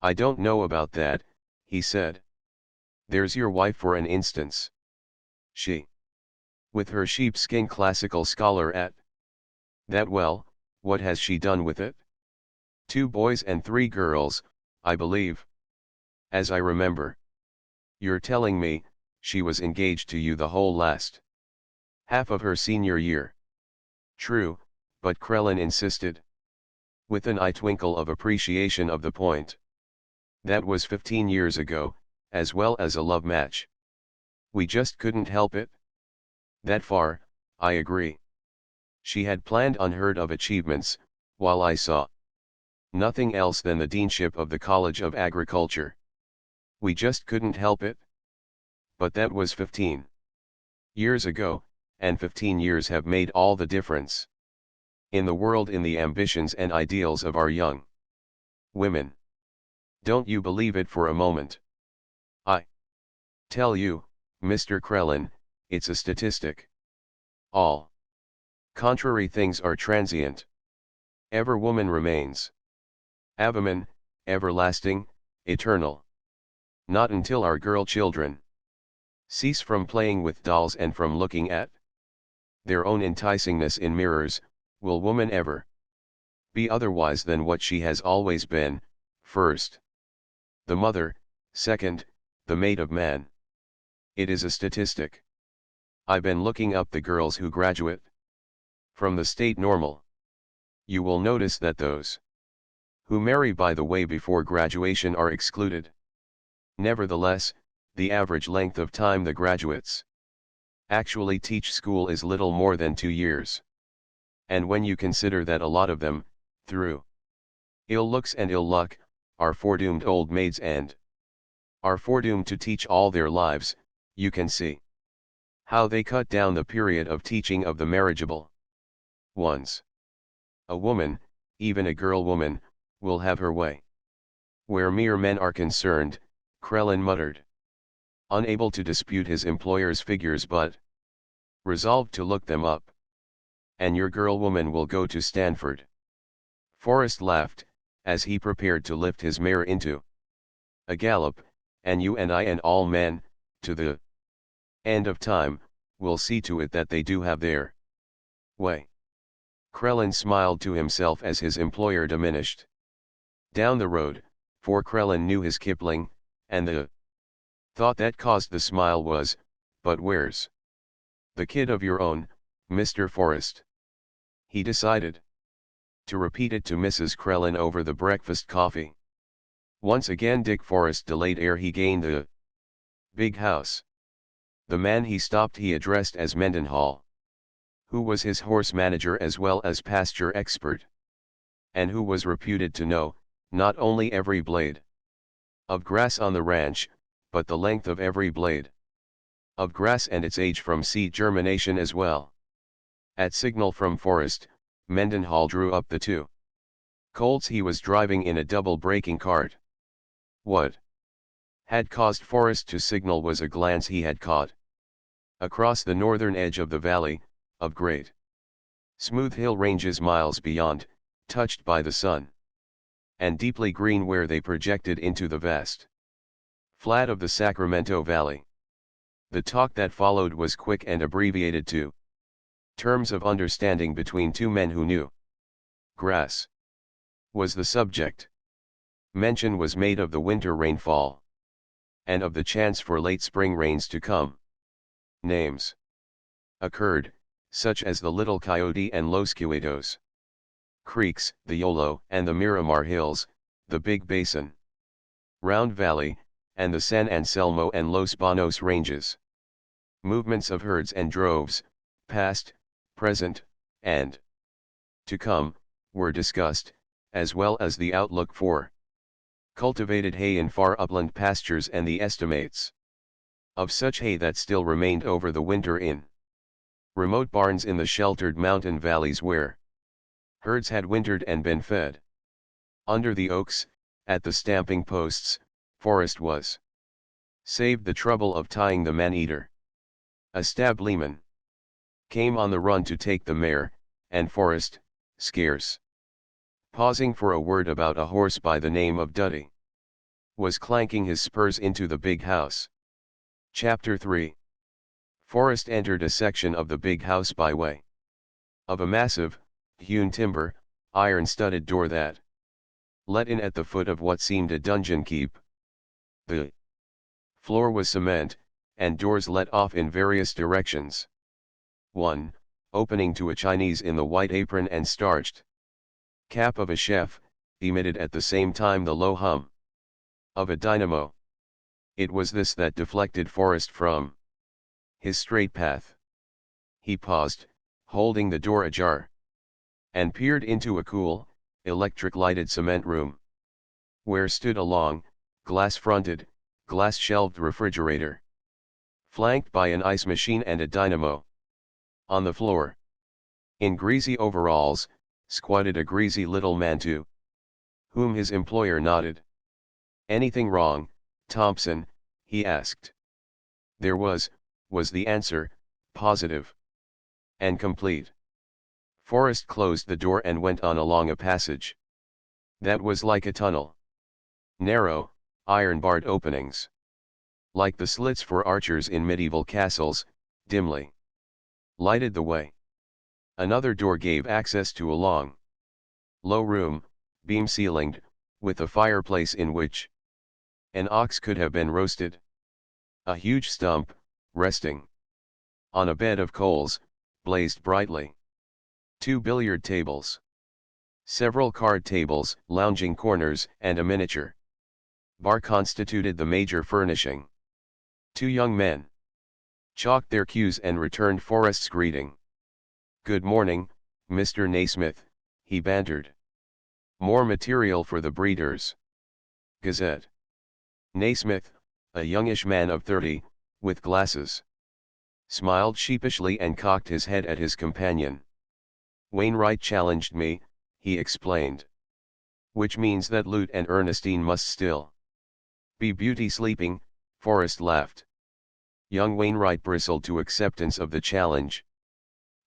I don't know about that, he said. There's your wife for an instance. She, with her sheepskin classical scholar at that, well, what has she done with it? 2 boys and 3 girls, I believe. As I remember. You're telling me, she was engaged to you the whole last half of her senior year. True, but Krellin insisted, with an eye twinkle of appreciation of the point. That was 15 years ago, as well as a love match. We just couldn't help it. That far, I agree. She had planned unheard of achievements, while I saw nothing else than the deanship of the College of Agriculture. We just couldn't help it. But that was 15 years ago, and 15 years have made all the difference in the world in the ambitions and ideals of our young women. Don't you believe it for a moment. I tell you, Mr. Krellin, it's a statistic. All contrary things are transient. Ever woman remains. Avaman, everlasting, eternal. Not until our girl children cease from playing with dolls and from looking at their own enticingness in mirrors, will woman ever be otherwise than what she has always been, first, the mother, second, the mate of man. It is a statistic. I've been looking up the girls who graduate from the state normal. You will notice that those who marry by the way before graduation are excluded. Nevertheless, the average length of time the graduates actually teach school is little more than 2 years. And when you consider that a lot of them, through ill looks and ill luck, are foredoomed old maids and are foredoomed to teach all their lives, you can see how they cut down the period of teaching of the marriageable ones. A woman, even a girl woman, will have her way. Where mere men are concerned, Krellin muttered. unable to dispute his employer's figures but resolved to look them up. And your girl woman will go to Stanford. Forrest laughed, as he prepared to lift his mare into a gallop, and you and I and all men, to the end of time, will see to it that they do have their way. Krellin smiled to himself as his employer diminished down the road, for Krellin knew his Kipling, and the thought that caused the smile was, but where's the kid of your own, Mr. Forrest? He decided to repeat it to Mrs. Krellin over the breakfast coffee. Once again Dick Forrest delayed ere he gained the big house. The man he stopped he addressed as Mendenhall, who was his horse manager as well as pasture expert, and who was reputed to know, not only every blade of grass on the ranch, but the length of every blade of grass and its age from seed germination as well. At signal from Forrest, Mendenhall drew up the two colts he was driving in a double breaking cart. What had caused Forrest to signal was a glance he had caught across the northern edge of the valley, of great smooth hill ranges miles beyond, touched by the sun, and deeply green where they projected into the vast flat of the Sacramento Valley. The talk that followed was quick and abbreviated to terms of understanding between two men who knew grass was the subject. Mention was made of the winter rainfall, and of the chance for late spring rains to come. Names occurred, such as the Little Coyote and Los Cuetos Creeks, the Yolo and the Miramar Hills, the Big Basin, Round Valley, and the San Anselmo and Los Banos ranges. Movements of herds and droves, past, present, and to come, were discussed, as well as the outlook for cultivated hay in far upland pastures and the estimates of such hay that still remained over the winter in remote barns in the sheltered mountain valleys where herds had wintered and been fed. Under the oaks, at the stamping posts, Forrest was saved the trouble of tying the man-eater. A stableman came on the run to take the mare, and Forrest, scarce pausing for a word about a horse by the name of Duddy, was clanking his spurs into the big house. Chapter 3. Forrest entered a section of the big house by way of a massive, hewn timber, iron-studded door that let in at the foot of what seemed a dungeon keep. The floor was cement, and doors let off in various directions. One, opening to a Chinese in the white apron and starched cap of a chef, emitted at the same time the low hum of a dynamo. It was this that deflected Forrest from his straight path. He paused, holding the door ajar, and peered into a cool, electric-lighted cement room, where stood a long, glass-fronted, glass-shelved refrigerator, flanked by an ice machine and a dynamo. On the floor, in greasy overalls, squatted a greasy little man to whom his employer nodded. "Anything wrong, Thompson?" he asked. There was the answer, positive and complete. Forrest closed the door and went on along a passage that was like a tunnel. Narrow, iron-barred openings, like the slits for archers in medieval castles, dimly lighted the way. Another door gave access to a long, low room, beam-ceilinged, with a fireplace in which an ox could have been roasted. A huge stump, resting on a bed of coals, blazed brightly. 2 billiard tables, several card tables, lounging corners, and a miniature bar constituted the major furnishing. 2 young men chalked their cues and returned Forrest's greeting. "Good morning, Mr. Naismith," he bantered. "More material for the Breeders' Gazette." Naismith, a youngish man of 30, with glasses, smiled sheepishly and cocked his head at his companion. "Wainwright challenged me," he explained. "Which means that Lute and Ernestine must still be beauty sleeping," Forrest laughed. Young Wainwright bristled to acceptance of the challenge.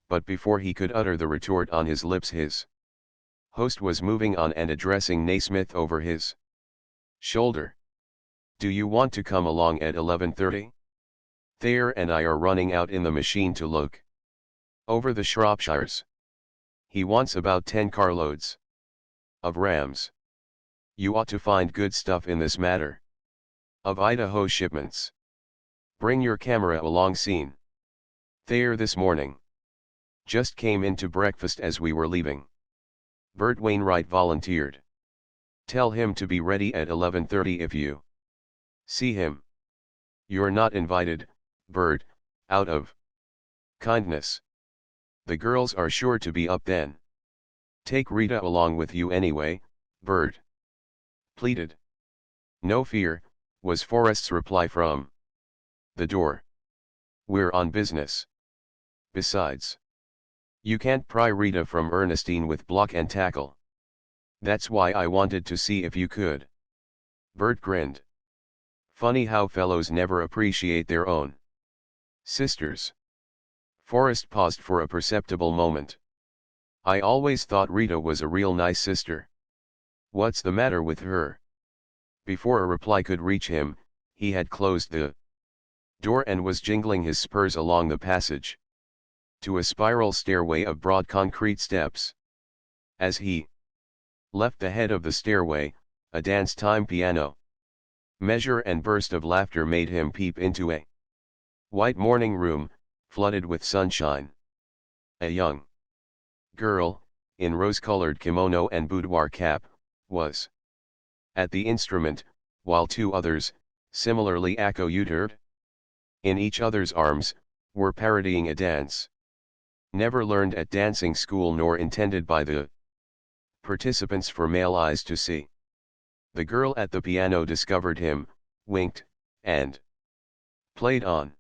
But before he could utter the retort on his lips, his host was moving on and addressing Naismith over his shoulder. "Do you want to come along at 11:30? Thayer and I are running out in the machine to look over the Shropshires. He wants about 10 carloads of rams. You ought to find good stuff in this matter of Idaho shipments. Bring your camera along. Scene. Thayer this morning. Just came in to breakfast as we were leaving." Bert Wainwright volunteered. "Tell him to be ready at 11:30 if you see him." "You're not invited, Bert, out of kindness. The girls are sure to be up then." "Take Rita along with you anyway, Bert," pleaded. "No fear," was Forrest's reply from the door. "We're on business. Besides, you can't pry Rita from Ernestine with block and tackle. That's why I wanted to see if you could." Bert grinned. "Funny how fellows never appreciate their own sisters." Forrest paused for a perceptible moment. "I always thought Rita was a real nice sister. What's the matter with her?" Before a reply could reach him, he had closed the door and was jingling his spurs along the passage to a spiral stairway of broad concrete steps. As he left the head of the stairway, a dance-time piano measure and burst of laughter made him peep into a white morning room, flooded with sunshine. A young girl, in rose-colored kimono and boudoir cap, was at the instrument, while two others, similarly accoutred in each other's arms, were parodying a dance never learned at dancing school nor intended by the participants for male eyes to see. The girl at the piano discovered him, winked, and played on.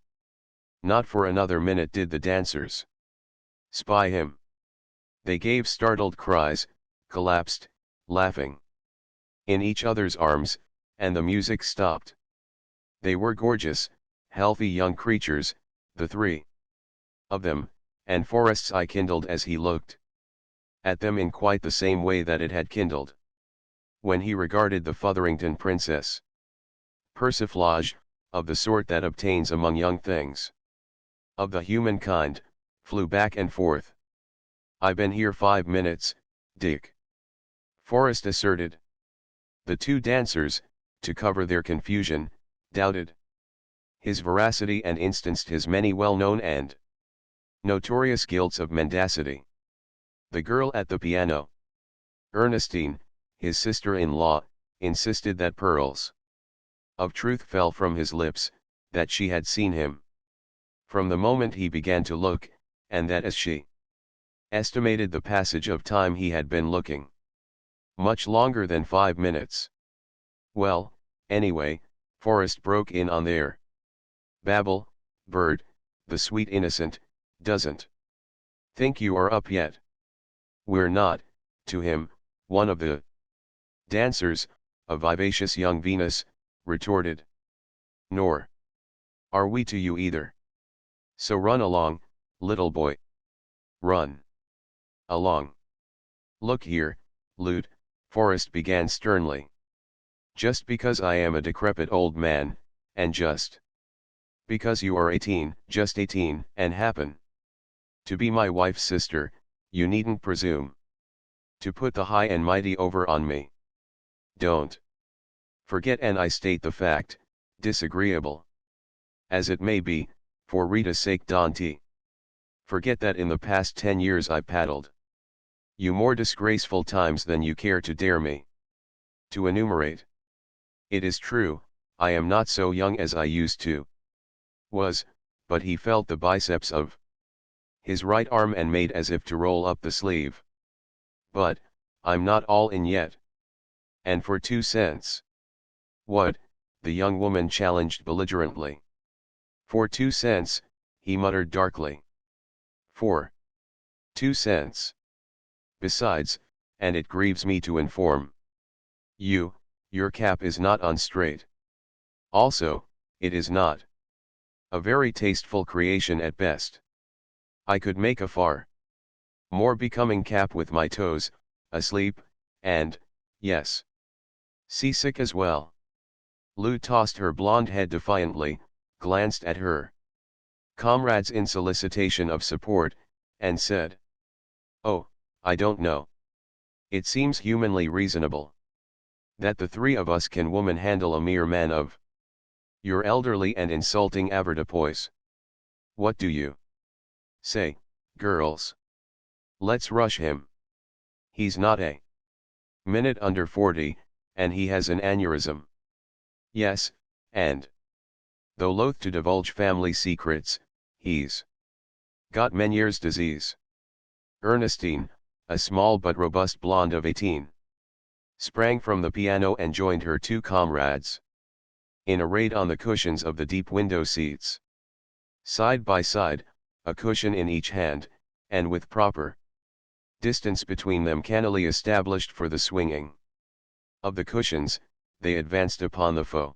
Not for another minute did the dancers spy him. They gave startled cries, collapsed, laughing in each other's arms, and the music stopped. They were gorgeous, healthy young creatures, the three of them, and Forrest's eye kindled as he looked at them in quite the same way that it had kindled when he regarded the Fotherington princess. Persiflage, of the sort that obtains among young things of the human kind, flew back and forth. "I been here 5 minutes, Dick," Forrest asserted. The two dancers, to cover their confusion, doubted his veracity and instanced his many well-known and notorious guilts of mendacity. The girl at the piano, Ernestine, his sister-in-law, insisted that pearls of truth fell from his lips, that she had seen him from the moment he began to look, and that as she estimated the passage of time he had been looking much longer than 5 minutes. "Well, anyway," Forrest broke in on their babble, "Bert, the sweet innocent, doesn't think you are up yet." "We're not," to him, one of the dancers, a vivacious young Venus, retorted. "Nor are we to you either. So run along, little boy. Run along." "Look here, Lute," Forrest began sternly. "Just because I am a decrepit old man, and just because you are 18, just 18, and happen to be my wife's sister, you needn't presume to put the high and mighty over on me. Don't forget, and I state the fact, disagreeable as it may be, for Rita's sake, Dante, forget that in the past 10 years I paddled you more disgraceful times than you care to dare me to enumerate. It is true, I am not so young as I used to was," but he felt the biceps of his right arm and made as if to roll up the sleeve. "But, I'm not all in yet. And for 2 cents. "What?" the young woman challenged belligerently. "For 2 cents, he muttered darkly. "For 2 cents. Besides, and it grieves me to inform you, your cap is not on straight. Also, it is not A very tasteful creation at best. I could make a far more becoming cap with my toes, asleep, and, yes, seasick as well. Lou tossed her blonde head defiantly, glanced at her comrades in solicitation of support, and said, "Oh, I don't know. It seems humanly reasonable that the three of us can woman handle a mere man of your elderly and insulting avoirdupois. What do you say, girls? Let's rush him. He's not a minute under 40, and he has an aneurysm. Yes, and, though loath to divulge family secrets, he's got Meniere's disease." Ernestine, a small but robust blonde of 18, sprang from the piano and joined her two comrades in a raid on the cushions of the deep window seats. Side by side, a cushion in each hand, and with proper distance between them cannily established for the swinging of the cushions, they advanced upon the foe.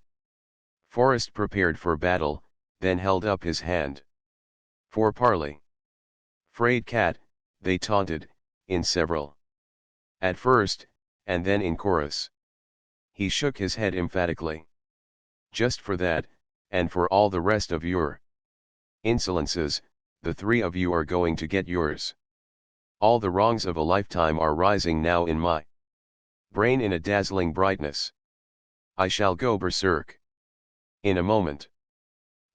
Forrest prepared for battle, then held up his hand for parley. "Fraid cat," they taunted, in several at first, and then in chorus. He shook his head emphatically. "Just for that, and for all the rest of your insolences, the three of you are going to get yours. All the wrongs of a lifetime are rising now in my brain in a dazzling brightness. I shall go berserk in a moment.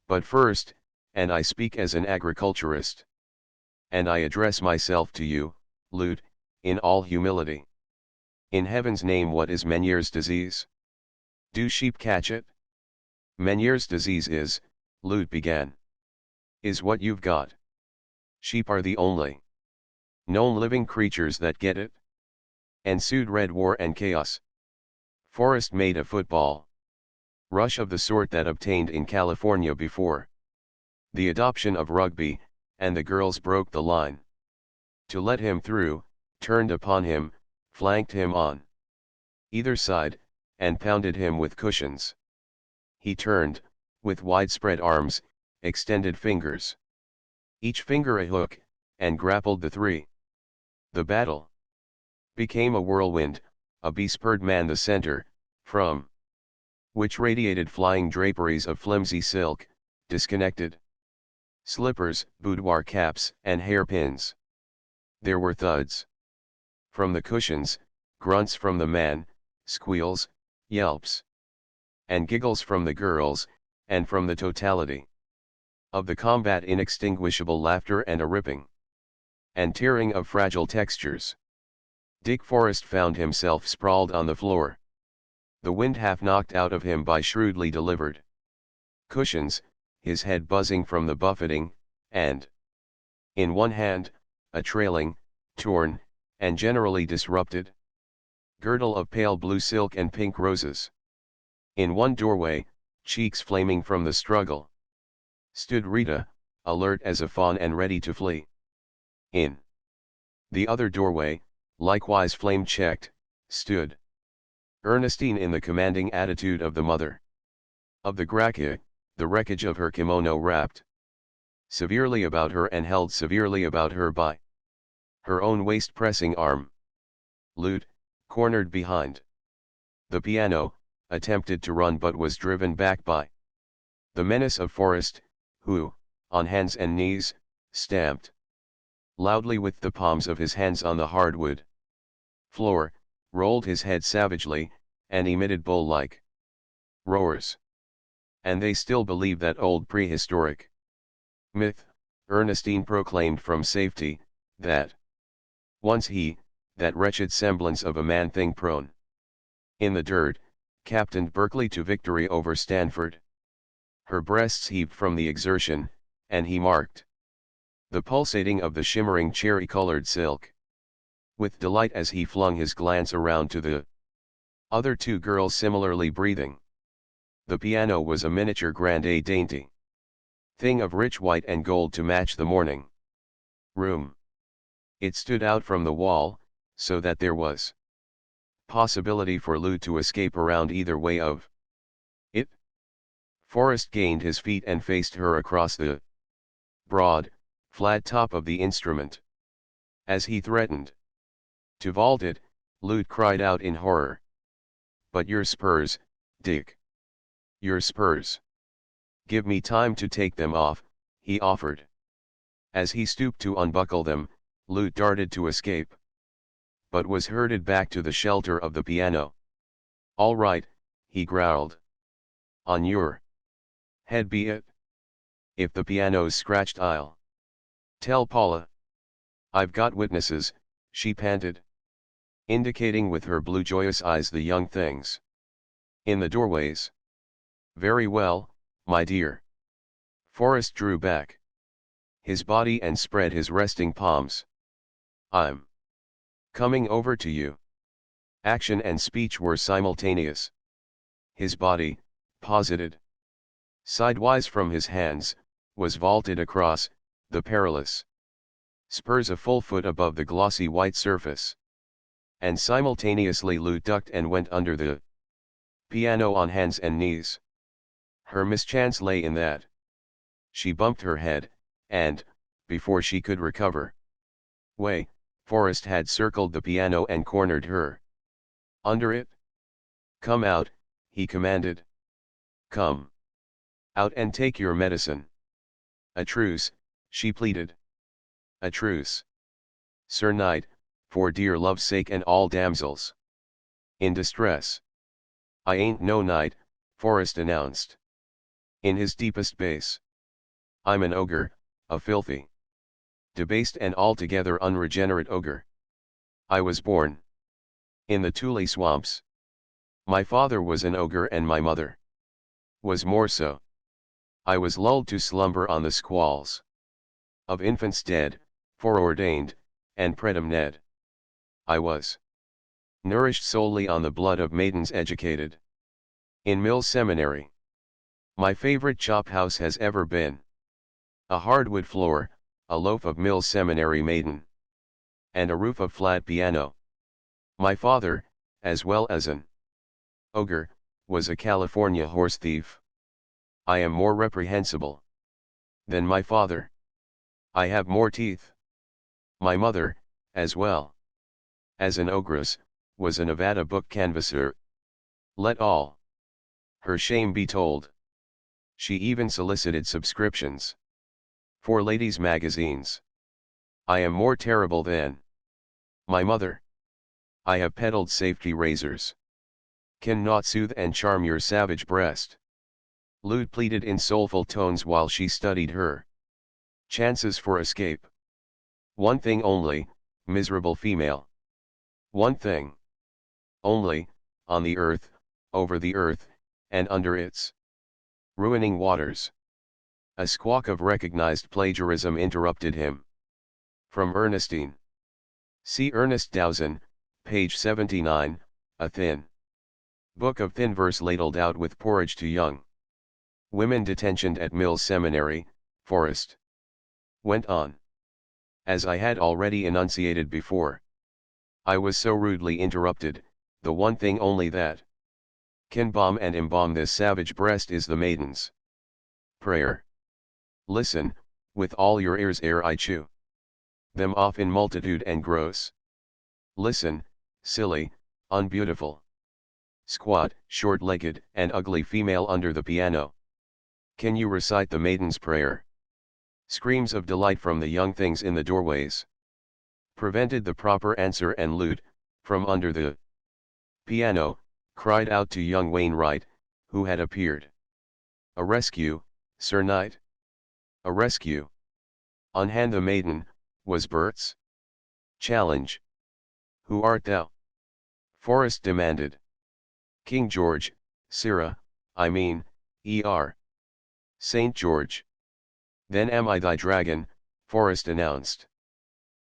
But first, and I speak as an agriculturist, and I address myself to you, Lute, in all humility. In heaven's name, what is Meniere's disease? Do sheep catch it?" "Meniere's disease is," Lute began, "is what you've got. Sheep are the only known living creatures that get it." Ensued red war and chaos. Forrest made a football rush of the sort that obtained in California before the adoption of rugby, and the girls broke the line to let him through, turned upon him, flanked him on either side, and pounded him with cushions. He turned, with widespread arms, extended fingers, each finger a hook, and grappled the three. The battle became a whirlwind, a bespurred man the center, from which radiated flying draperies of flimsy silk, disconnected slippers, boudoir caps, and hairpins. There were thuds from the cushions, grunts from the man, squeals, yelps, and giggles from the girls, and from the totality of the combat inextinguishable laughter and a ripping and tearing of fragile textures. Dick Forrest found himself sprawled on the floor, the wind half knocked out of him by shrewdly delivered cushions, his head buzzing from the buffeting, and in one hand, a trailing, torn, and generally disrupted girdle of pale blue silk and pink roses. In one doorway, cheeks flaming from the struggle, stood Rita, alert as a fawn and ready to flee. In the other doorway, likewise flame-checked, stood Ernestine in the commanding attitude of the mother of the Gracia, the wreckage of her kimono wrapped severely about her and held severely about her by her own waist-pressing arm. Lute, cornered behind the piano, attempted to run but was driven back by the menace of Forrest, who, on hands and knees, stamped loudly with the palms of his hands on the hardwood floor, rolled his head savagely, and emitted bull-like roars. "And they still believe that old prehistoric myth," Ernestine proclaimed from safety, "that once he, that wretched semblance of a man thing prone in the dirt, captained Berkeley to victory over Stanford." Her breasts heaved from the exertion, and he marked the pulsating of the shimmering cherry-colored silk with delight as he flung his glance around to the other two girls similarly breathing. The piano was a miniature grande dainty thing of rich white and gold to match the morning room. It stood out from the wall, so that there was possibility for Lou to escape around either way of it. Forrest gained his feet and faced her across the broad, flat top of the instrument. As he threatened to vault it, Lute cried out in horror. "But your spurs, Dick. Your spurs. Give me time to take them off," he offered. As he stooped to unbuckle them, Lute darted to escape, but was herded back to the shelter of the piano. "All right," he growled. "On your head be it. If the piano's scratched, I'll tell Paula. I've got witnesses," she panted, indicating with her blue joyous eyes the young things in the doorways. "Very well, my dear." Forrest drew back his body and spread his resting palms. "I'm coming over to you." Action and speech were simultaneous. His body, posited sidewise from his hands, was vaulted across the perilous spurs a full foot above the glossy white surface. And simultaneously Lute ducked and went under the piano on hands and knees. Her mischance lay in that she bumped her head, and, before she could recover Forrest had circled the piano and cornered her under it. "Come out," he commanded. "Come out and take your medicine." "A truce," she pleaded. "A truce, Sir Knight, for dear love's sake and all damsels in distress." "I ain't no knight," Forrest announced in his deepest bass. "I'm an ogre, a filthy, debased and altogether unregenerate ogre. I was born in the Thule swamps. My father was an ogre and my mother was more so. I was lulled to slumber on the squalls of infants dead, foreordained, and predomned. I was nourished solely on the blood of maidens educated in Mills Seminary. My favorite chop house has ever been a hardwood floor, a loaf of Mills Seminary maiden, and a roof of flat piano. My father, as well as an ogre, was a California horse thief. I am more reprehensible than my father. I have more teeth. My mother, as well as an ogress, was a Nevada book canvasser. Let all her shame be told. She even solicited subscriptions for ladies' magazines. I am more terrible than my mother. I have peddled safety razors. Can not soothe and charm your savage breast." Lute pleaded in soulful tones while she studied her chances for escape. "One thing only, miserable female. One thing only, on the earth, over the earth, and under its ruining waters." A squawk of recognized plagiarism interrupted him. From Ernestine. See Ernest Dowson, page 79, a thin book of thin verse ladled out with porridge to young women detentioned at Mills Seminary. Forrest went on. "As I had already enunciated before, I was so rudely interrupted. The one thing only that can balm and embalm this savage breast is the maiden's prayer. Listen, with all your ears ere I chew them off in multitude and gross. Listen, silly, unbeautiful, squat, short-legged, and ugly female under the piano. Can you recite the maiden's prayer?" Screams of delight from the young things in the doorways prevented the proper answer, and Lute, from under the piano, cried out to young Wainwright, who had appeared. "A rescue, Sir Knight. A rescue." "Unhand the maiden," was Bert's challenge. "Who art thou?" Forrest demanded. "King George, sirrah, I mean, St. George." "Then am I thy dragon," Forrest announced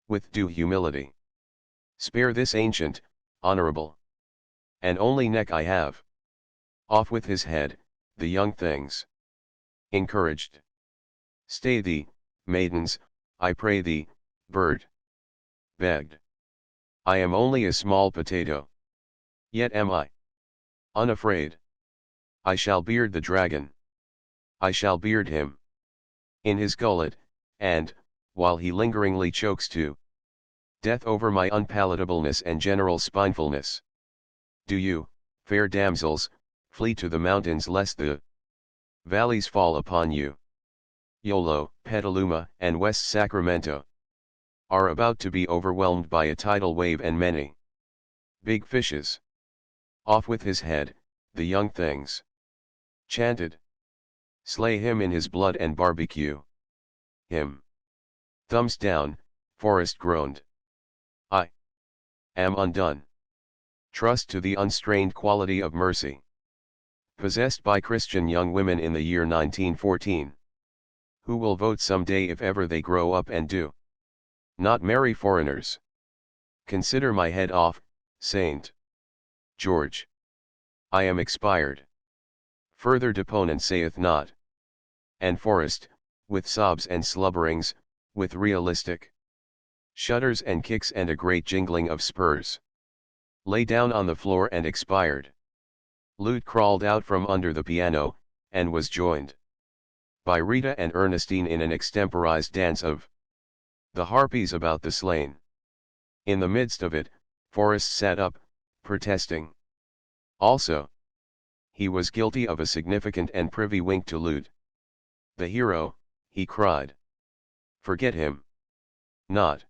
with due humility. "Spare this ancient, honorable, and only neck I have." Off with his head, the young things encouraged. "Stay thee, maidens, I pray thee," Bert begged. "I am only a small potato. Yet am I unafraid. I shall beard the dragon." I shall beard him in his gullet, and, while he lingeringly chokes to death over my unpalatableness and general spinefulness, do you, fair damsels, flee to the mountains lest the valleys fall upon you. Yolo, Petaluma, and West Sacramento are about to be overwhelmed by a tidal wave and many big fishes. Off with his head, the young things chanted. Slay him in his blood and barbecue him. Thumbs down, Forrest groaned. I am undone. Trust to the unstrained quality of mercy possessed by Christian young women in the year 1914. Who will vote someday if ever they grow up and do not marry foreigners. Consider my head off, Saint George. I am expired. Further deponent saith not. And Forrest, with sobs and slubberings, with realistic shudders and kicks and a great jingling of spurs, lay down on the floor and expired. Lute crawled out from under the piano, and was joined by Rita and Ernestine in an extemporized dance of the harpies about the slain. In the midst of it, Forrest sat up, protesting. Also, he was guilty of a significant and privy wink to Lute. The hero, he cried. Forget him. Not.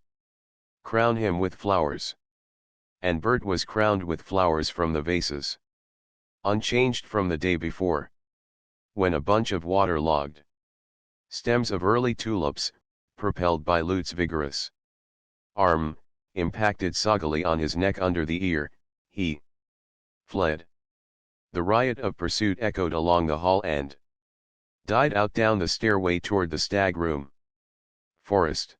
Crown him with flowers. And Bert was crowned with flowers from the vases, unchanged from the day before, when a bunch of waterlogged stems of early tulips, propelled by Lute's vigorous arm, impacted soggily on his neck under the ear, he fled. The riot of pursuit echoed along the hall and died out down the stairway toward the stag room. Forrest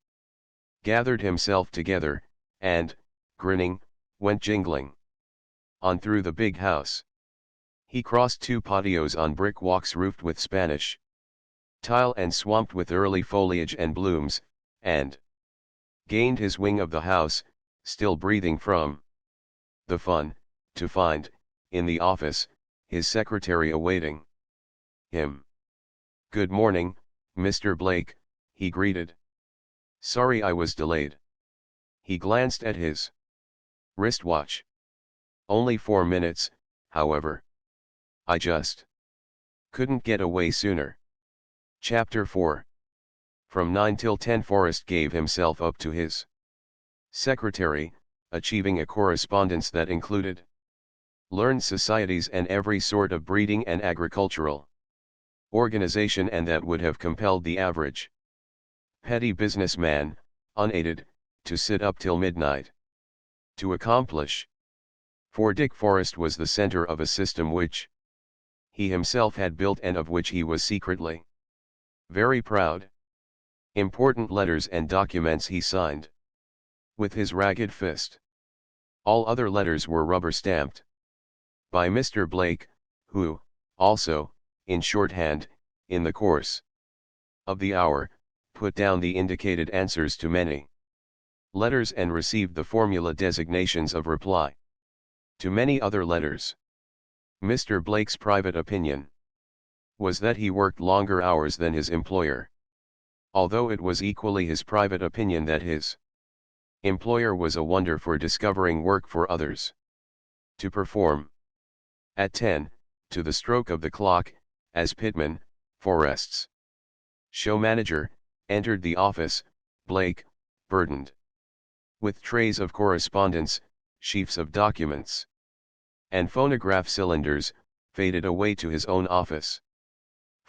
gathered himself together, and, grinning, went jingling on through the big house. He crossed two patios on brick walks roofed with Spanish tile and swamped with early foliage and blooms, and gained his wing of the house, still breathing from the fun, to find, in the office, his secretary awaiting him. Good morning, Mr. Blake, he greeted. Sorry I was delayed. He glanced at his wristwatch. Only 4 minutes, however. I just couldn't get away sooner. Chapter 4. From 9 till 10 Forrest gave himself up to his secretary, achieving a correspondence that included learned societies and every sort of breeding and agricultural organization, and that would have compelled the average petty businessman, unaided, to sit up till midnight to accomplish. For Dick Forrest was the center of a system which he himself had built and of which he was secretly very proud. Important letters and documents he signed with his ragged fist. All other letters were rubber-stamped by Mr. Blake, who, also, in shorthand, in the course of the hour, put down the indicated answers to many letters and received the formula designations of reply to many other letters. Mr. Blake's private opinion was that he worked longer hours than his employer, although it was equally his private opinion that his employer was a wonder for discovering work for others to perform. At 10, to the stroke of the clock, as Pittman, Forrest's show manager, entered the office, Blake, burdened with trays of correspondence, sheafs of documents, and phonograph cylinders, faded away to his own office.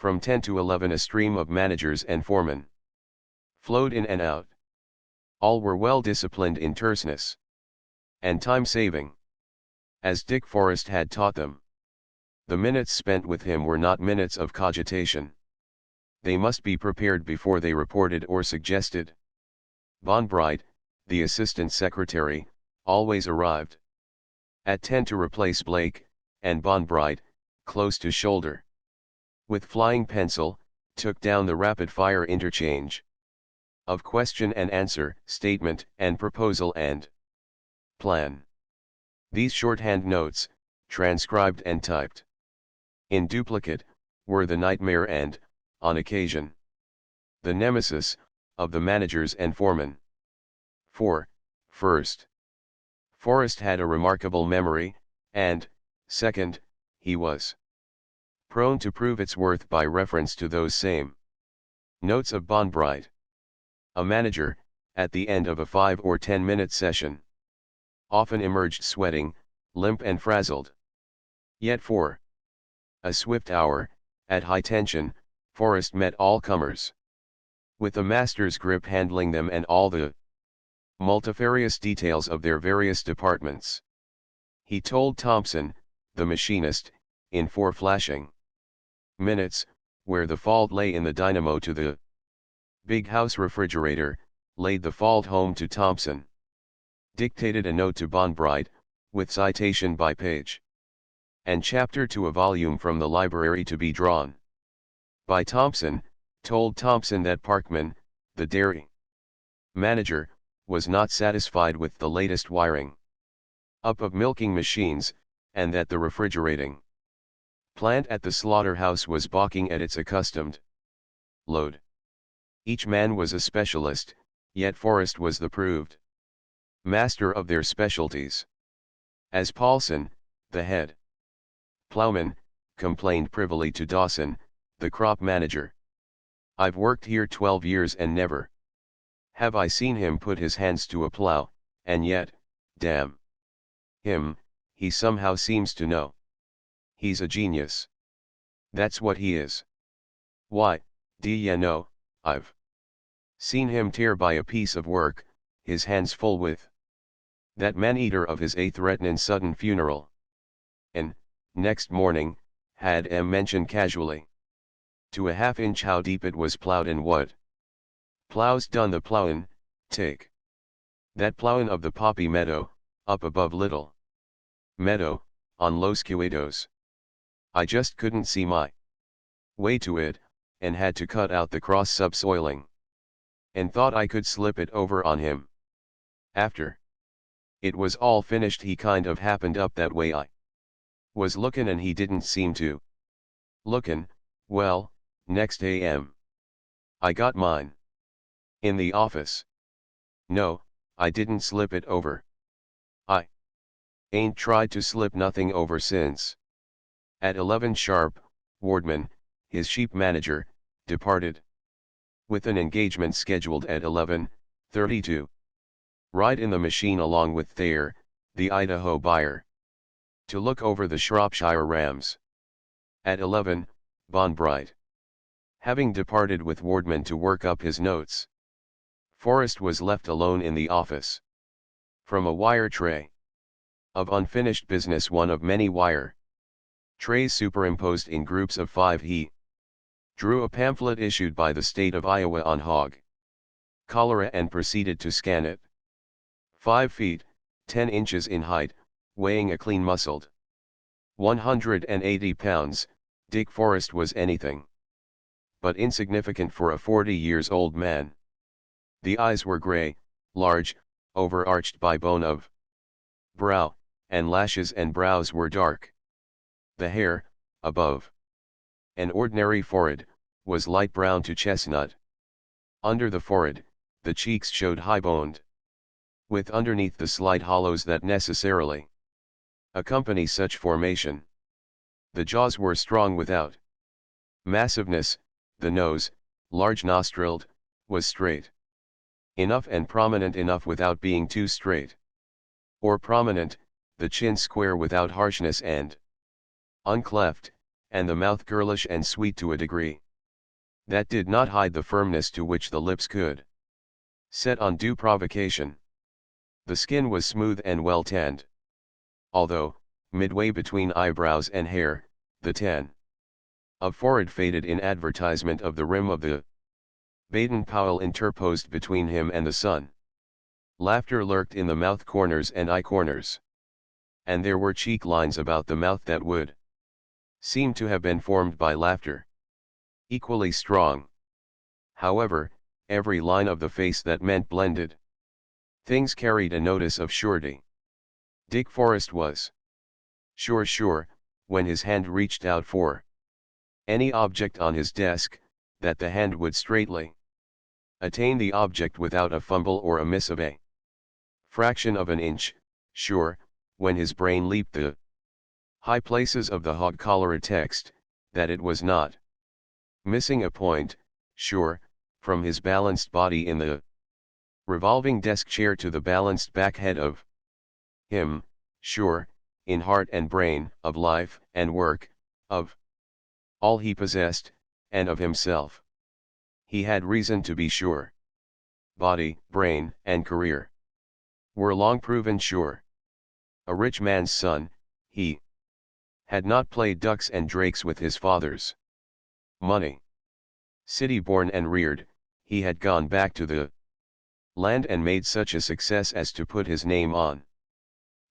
From 10 to 11 a stream of managers and foremen flowed in and out. All were well disciplined in terseness and time-saving, as Dick Forrest had taught them. The minutes spent with him were not minutes of cogitation. They must be prepared before they reported or suggested. Bonbright, the assistant secretary, always arrived at 10 to replace Blake, and Bonbright, close to shoulder, with flying pencil, took down the rapid-fire interchange of question and answer, statement and proposal and plan. These shorthand notes, transcribed and typed in duplicate, were the nightmare and, on occasion. The nemesis, of the managers and foremen. 4. First, Forrest had a remarkable memory, and, second, he was prone to prove its worth by reference to those same notes of Bonbright. A manager, at the end of a 5 or 10-minute session, often emerged sweating, limp and frazzled. Yet for a swift hour, at high tension, Forrest met all comers with a master's grip, handling them and all the multifarious details of their various departments. He told Thompson, the machinist, in 4 flashing minutes, where the fault lay in the dynamo to the big house refrigerator, laid the fault home to Thompson, dictated a note to Bonbright, with citation by page and chapter to a volume from the library to be drawn by Thompson, told Thompson that Parkman, the dairy manager, was not satisfied with the latest wiring up of milking machines, and that the refrigerating plant at the slaughterhouse was balking at its accustomed load. Each man was a specialist, yet Forrest was the proved master of their specialties. As Paulson, the head plowman, complained privily to Dawson, the crop manager, "I've worked here 12 years and never have I seen him put his hands to a plow, and yet, damn him, he somehow seems to know. He's a genius. That's what he is. Why, d'ye know, I've seen him tear by a piece of work, his hands full with that man-eater of his threatenin' sudden funeral. And, next morning, had mentioned casually to a half-inch how deep it was plowed and what plows done the plowin', take that plowin' of the poppy meadow, up above Little Meadow, on Los Cuetos. I just couldn't see my way to it, and had to cut out the cross subsoiling. And thought I could slip it over on him. After it was all finished, he kind of happened up that way. I was lookin' and he didn't seem to lookin'. Well, next AM, I got mine in the office. No, I didn't slip it over. I ain't tried to slip nothing over since. At 11 sharp, Wardman, his sheep manager, departed with an engagement scheduled at 11:32. Ride in the machine along with Thayer, the Idaho buyer, to look over the Shropshire rams. At 11, Bonbright, having departed with Wardman to work up his notes, Forrest was left alone in the office. From a wire tray of unfinished business, one of many wire trays superimposed in groups of 5, he drew a pamphlet issued by the state of Iowa on hog cholera and proceeded to scan it. 5 feet, 10 inches in height, weighing a clean muscled 180 pounds, Dick Forrest was anything but insignificant for a 40-years-old man. The eyes were gray, large, overarched by bone of brow, and lashes and brows were dark. The hair, above an ordinary forehead, was light brown to chestnut. Under the forehead, the cheeks showed high-boned, with underneath the slight hollows that necessarily accompany such formation. The jaws were strong without massiveness. The nose, large nostriled, was straight enough and prominent enough without being too straight or prominent, the chin square without harshness and uncleft, and the mouth girlish and sweet to a degree that did not hide the firmness to which the lips could set on due provocation. The skin was smooth and well tanned, although, midway between eyebrows and hair, the tan of forehead faded in advertisement of the rim of the Baden-Powell interposed between him and the sun. Laughter lurked in the mouth corners and eye corners, and there were cheek lines about the mouth that would seem to have been formed by laughter. Equally strong, however, every line of the face that meant blended things carried a notice of surety. Dick Forrest was sure, when his hand reached out for any object on his desk, that the hand would straightly attain the object without a fumble or a miss of a fraction of an inch, sure, when his brain leaped the high places of the hog cholera text, that it was not missing a point, sure, from his balanced body in the revolving desk chair to the balanced back head of him, sure, in heart and brain, of life and work, of all he possessed, and of himself. He had reason to be sure. Body, brain, and career were long proven sure. A rich man's son, he had not played ducks and drakes with his father's money. City-born and reared, he had gone back to the land and made such a success as to put his name on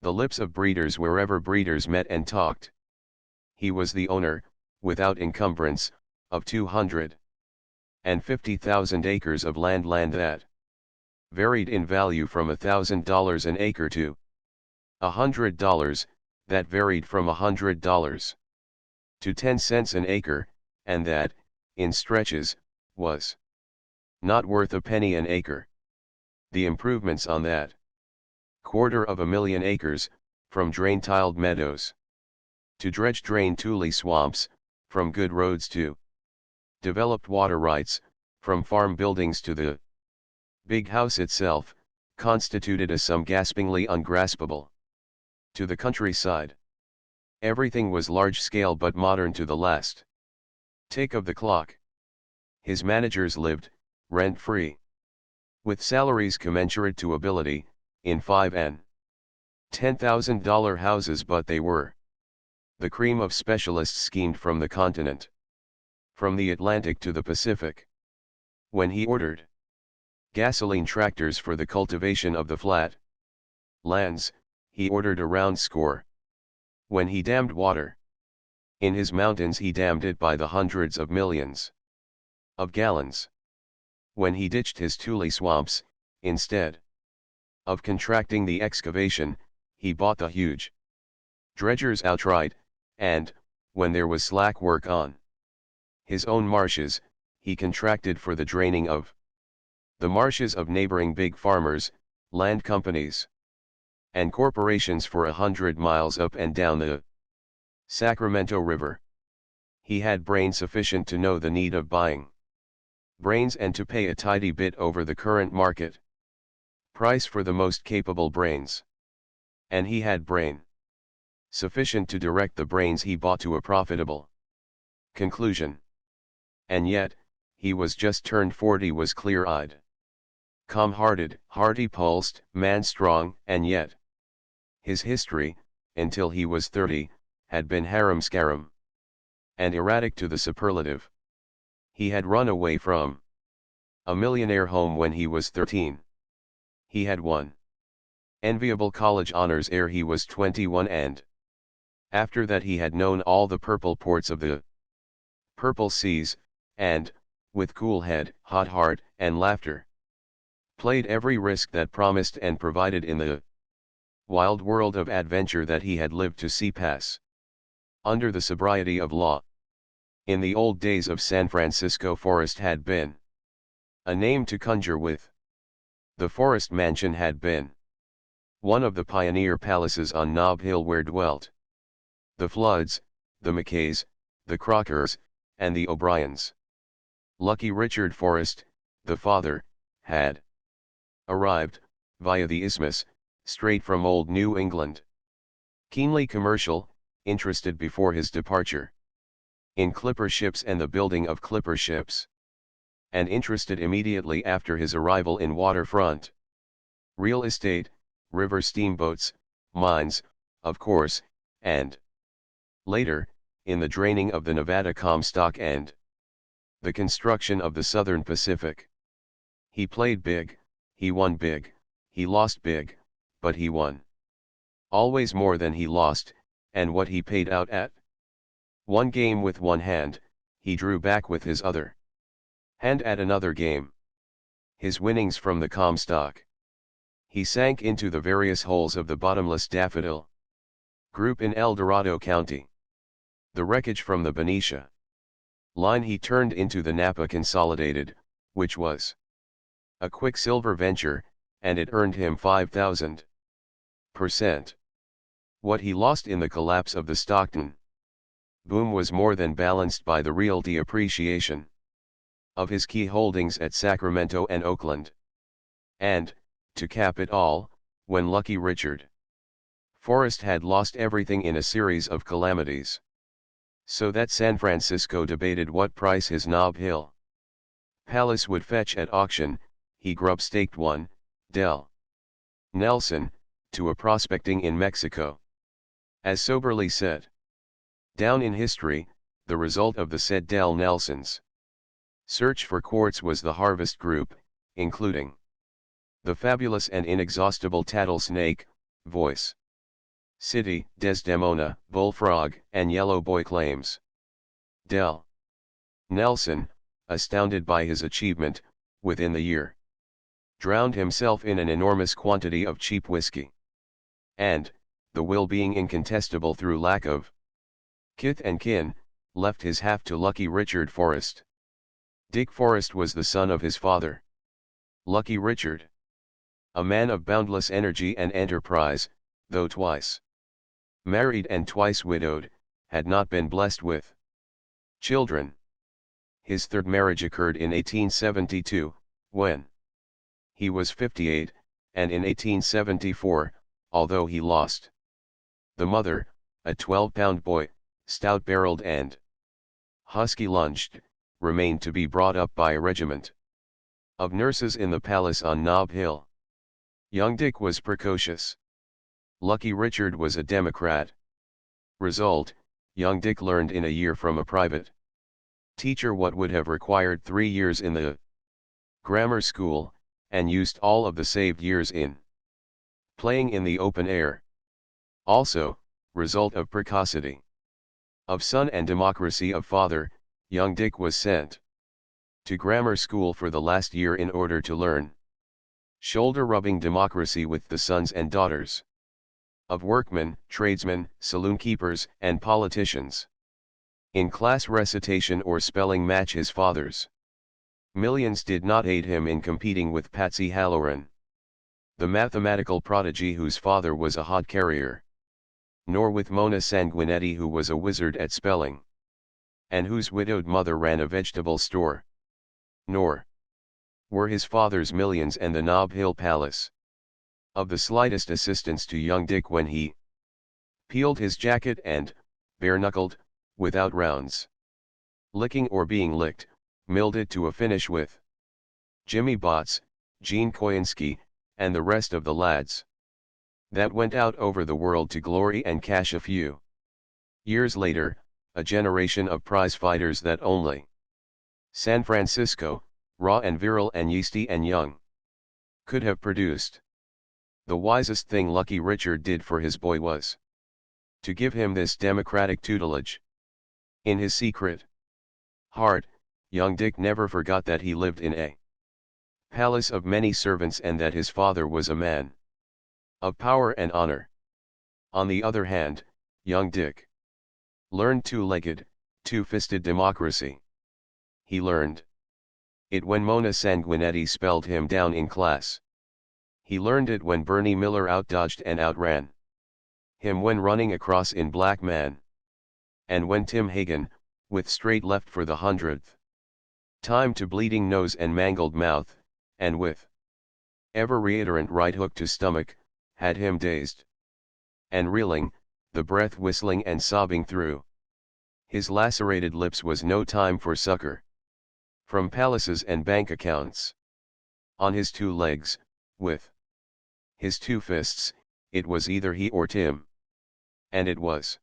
the lips of breeders wherever breeders met and talked. He was the owner, without encumbrance, of 250,000 acres of land that varied in value from $1,000 an acre to $100, that varied from $100 to 10 cents an acre, and that, in stretches, was not worth a penny an acre. The improvements on that 250,000 acres, from drain-tiled meadows to dredge-drain tule swamps, from good roads to developed water rights, from farm buildings to the big house itself, constituted a sum gaspingly ungraspable to the countryside. Everything was large-scale but modern to the last tick of the clock. His managers lived, rent-free, with salaries commensurate to ability, in $5,000 and $10,000 houses, but they were the cream of specialists schemed from the continent, from the Atlantic to the Pacific. When he ordered gasoline tractors for the cultivation of the flat lands, he ordered a round score. When he dammed water in his mountains, he dammed it by the hundreds of millions of gallons. When he ditched his tule swamps, instead of contracting the excavation, he bought the huge dredgers outright, and, when there was slack work on his own marshes, he contracted for the draining of the marshes of neighboring big farmers, land companies, and corporations for 100 miles up and down the Sacramento River. He had brain sufficient to know the need of buying brains and to pay a tidy bit over the current market price for the most capable brains. And he had brain sufficient to direct the brains he bought to a profitable conclusion. And yet, he was just turned 40, was clear-eyed, calm-hearted, hearty-pulsed, man-strong, and yet his history, until he was 30, had been harum-scarum and erratic to the superlative. He had run away from a millionaire home when he was 13. He had won enviable college honors ere he was 21, and after that he had known all the purple ports of the purple seas, and, with cool head, hot heart, and laughter, played every risk that promised and provided in the wild world of adventure that he had lived to see pass under the sobriety of law. In the old days of San Francisco, Forrest had been a name to conjure with. The Forrest Mansion had been one of the pioneer palaces on Nob Hill where dwelt the Floods, the Mackays, the Crockers, and the O'Briens. Lucky Richard Forrest, the father, had arrived, via the Isthmus, straight from old New England. Keenly commercial, interested before his departure in clipper ships and the building of clipper ships, and interested immediately after his arrival in waterfront real estate, river steamboats, mines, of course, and later, in the draining of the Nevada Comstock and the construction of the Southern Pacific. He played big, he won big, he lost big, but he won always more than he lost, and what he paid out at one game with one hand, he drew back with his other hand at another game. His winnings from the Comstock he sank into the various holes of the bottomless Daffodil Group in El Dorado County. The wreckage from the Benicia line he turned into the Napa Consolidated, which was a Quicksilver venture, and it earned him 5,000%. What he lost in the collapse of the Stockton boom was more than balanced by the realty appreciation of his key holdings at Sacramento and Oakland. And, to cap it all, when Lucky Richard Forrest had lost everything in a series of calamities, so that San Francisco debated what price his Nob Hill palace would fetch at auction, he grub-staked one, Del Nelson, to a prospecting in Mexico. As soberly said down in history, the result of the said Del Nelson's search for quartz was the Harvest Group, including the fabulous and inexhaustible Tattlesnake, Voice City, Desdemona, Bullfrog, and Yellow Boy claims. Del Nelson, astounded by his achievement, within the year, drowned himself in an enormous quantity of cheap whiskey. And, the will being incontestable through lack of kith and kin, left his half to Lucky Richard Forrest. Dick Forrest was the son of his father, Lucky Richard, a man of boundless energy and enterprise, though twice married and twice widowed, had not been blessed with children. His third marriage occurred in 1872, when he was 58, and in 1874, although he lost the mother, a 12-pound boy, stout-barreled and husky-lunged, remained to be brought up by a regiment of nurses in the palace on Nob Hill. Young Dick was precocious. Lucky Richard was a Democrat. Result, young Dick learned in a year from a private teacher what would have required 3 years in the grammar school, and used all of the saved years in playing in the open air. Also, result of precocity of son and democracy of father, young Dick was sent to grammar school for the last year in order to learn shoulder-rubbing democracy with the sons and daughters of workmen, tradesmen, saloon-keepers, and politicians. In class recitation or spelling match his father's millions did not aid him in competing with Patsy Halloran, the mathematical prodigy whose father was a hod carrier, nor with Mona Sanguinetti, who was a wizard at spelling, and whose widowed mother ran a vegetable store. Nor were his father's millions and the Nob Hill Palace of the slightest assistance to young Dick when he peeled his jacket and, bare-knuckled, without rounds, licking or being licked, milled it to a finish with Jimmy Botts, Gene Koinski, and the rest of the lads that went out over the world to glory and cash a few years later, a generation of prize fighters that only San Francisco, raw and virile and yeasty and young, could have produced. The wisest thing Lucky Richard did for his boy was to give him this democratic tutelage. In his secret heart, young Dick never forgot that he lived in a palace of many servants and that his father was a man of power and honor. On the other hand, young Dick learned two-legged, two-fisted democracy. He learned it when Mona Sanguinetti spelled him down in class. He learned it when Bernie Miller outdodged and outran him when running across in Black Man. And when Tim Hagen, with straight left for the 100th time to bleeding nose and mangled mouth, and with ever reiterant right hook to stomach, had him dazed and reeling, the breath whistling and sobbing through his lacerated lips was no time for succor from palaces and bank accounts. On his 2 legs, with his 2 fists, it was either he or Tim. And it was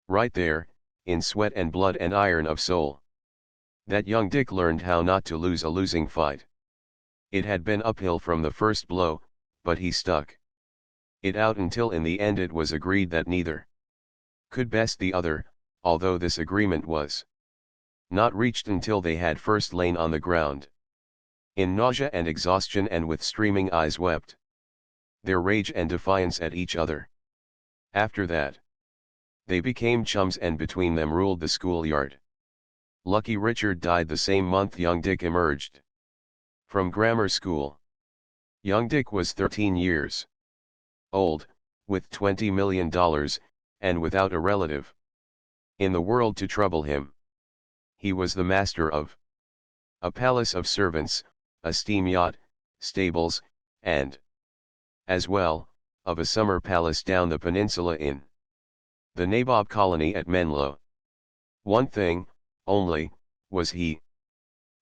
right there, in sweat and blood and iron of soul, that young Dick learned how not to lose a losing fight. It had been uphill from the first blow, but he stuck it out until in the end it was agreed that neither could best the other, although this agreement was not reached until they had first lain on the ground, in nausea and exhaustion and with streaming eyes wept their rage and defiance at each other. After that, they became chums and between them ruled the schoolyard. Lucky Richard died the same month young Dick emerged from grammar school. Young Dick was 13 years old, with $20 million, and without a relative in the world to trouble him. He was the master of a palace of servants, a steam yacht, stables, and, as well, of a summer palace down the peninsula in the Nabob colony at Menlo. One thing, only, was he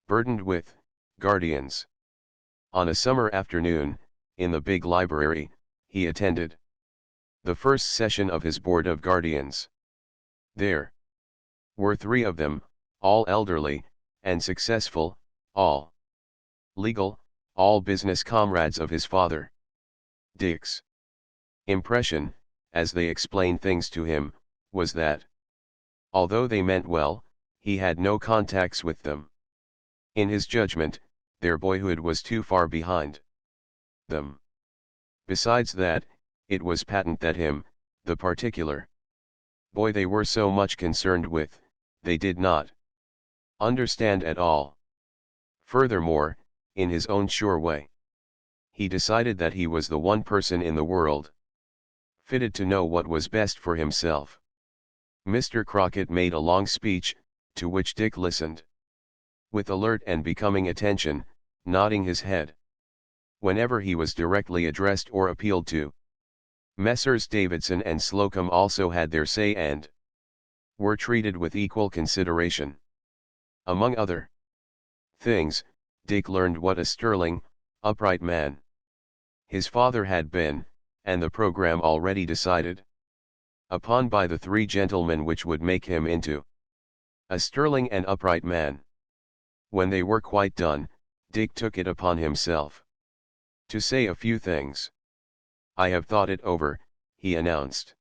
burdened with guardians. On a summer afternoon, in the big library, he attended the first session of his board of guardians. There were 3 of them, all elderly, and successful, all legal, all business comrades of his father. Dick's impression, as they explained things to him, was that, although they meant well, he had no contacts with them. In his judgment, their boyhood was too far behind them. Besides that, it was patent that him, the particular boy they were so much concerned with, they did not understand at all. Furthermore, in his own sure way, he decided that he was the one person in the world fitted to know what was best for himself. Mr. Crockett made a long speech, to which Dick listened with alert and becoming attention, nodding his head whenever he was directly addressed or appealed to. Messrs. Davidson and Slocum also had their say and were treated with equal consideration. Among other things, Dick learned what a sterling, upright man his father had been, and the program already decided upon by the 3 gentlemen which would make him into a sterling and upright man. When they were quite done, Dick took it upon himself to say a few things. "I have thought it over," he announced.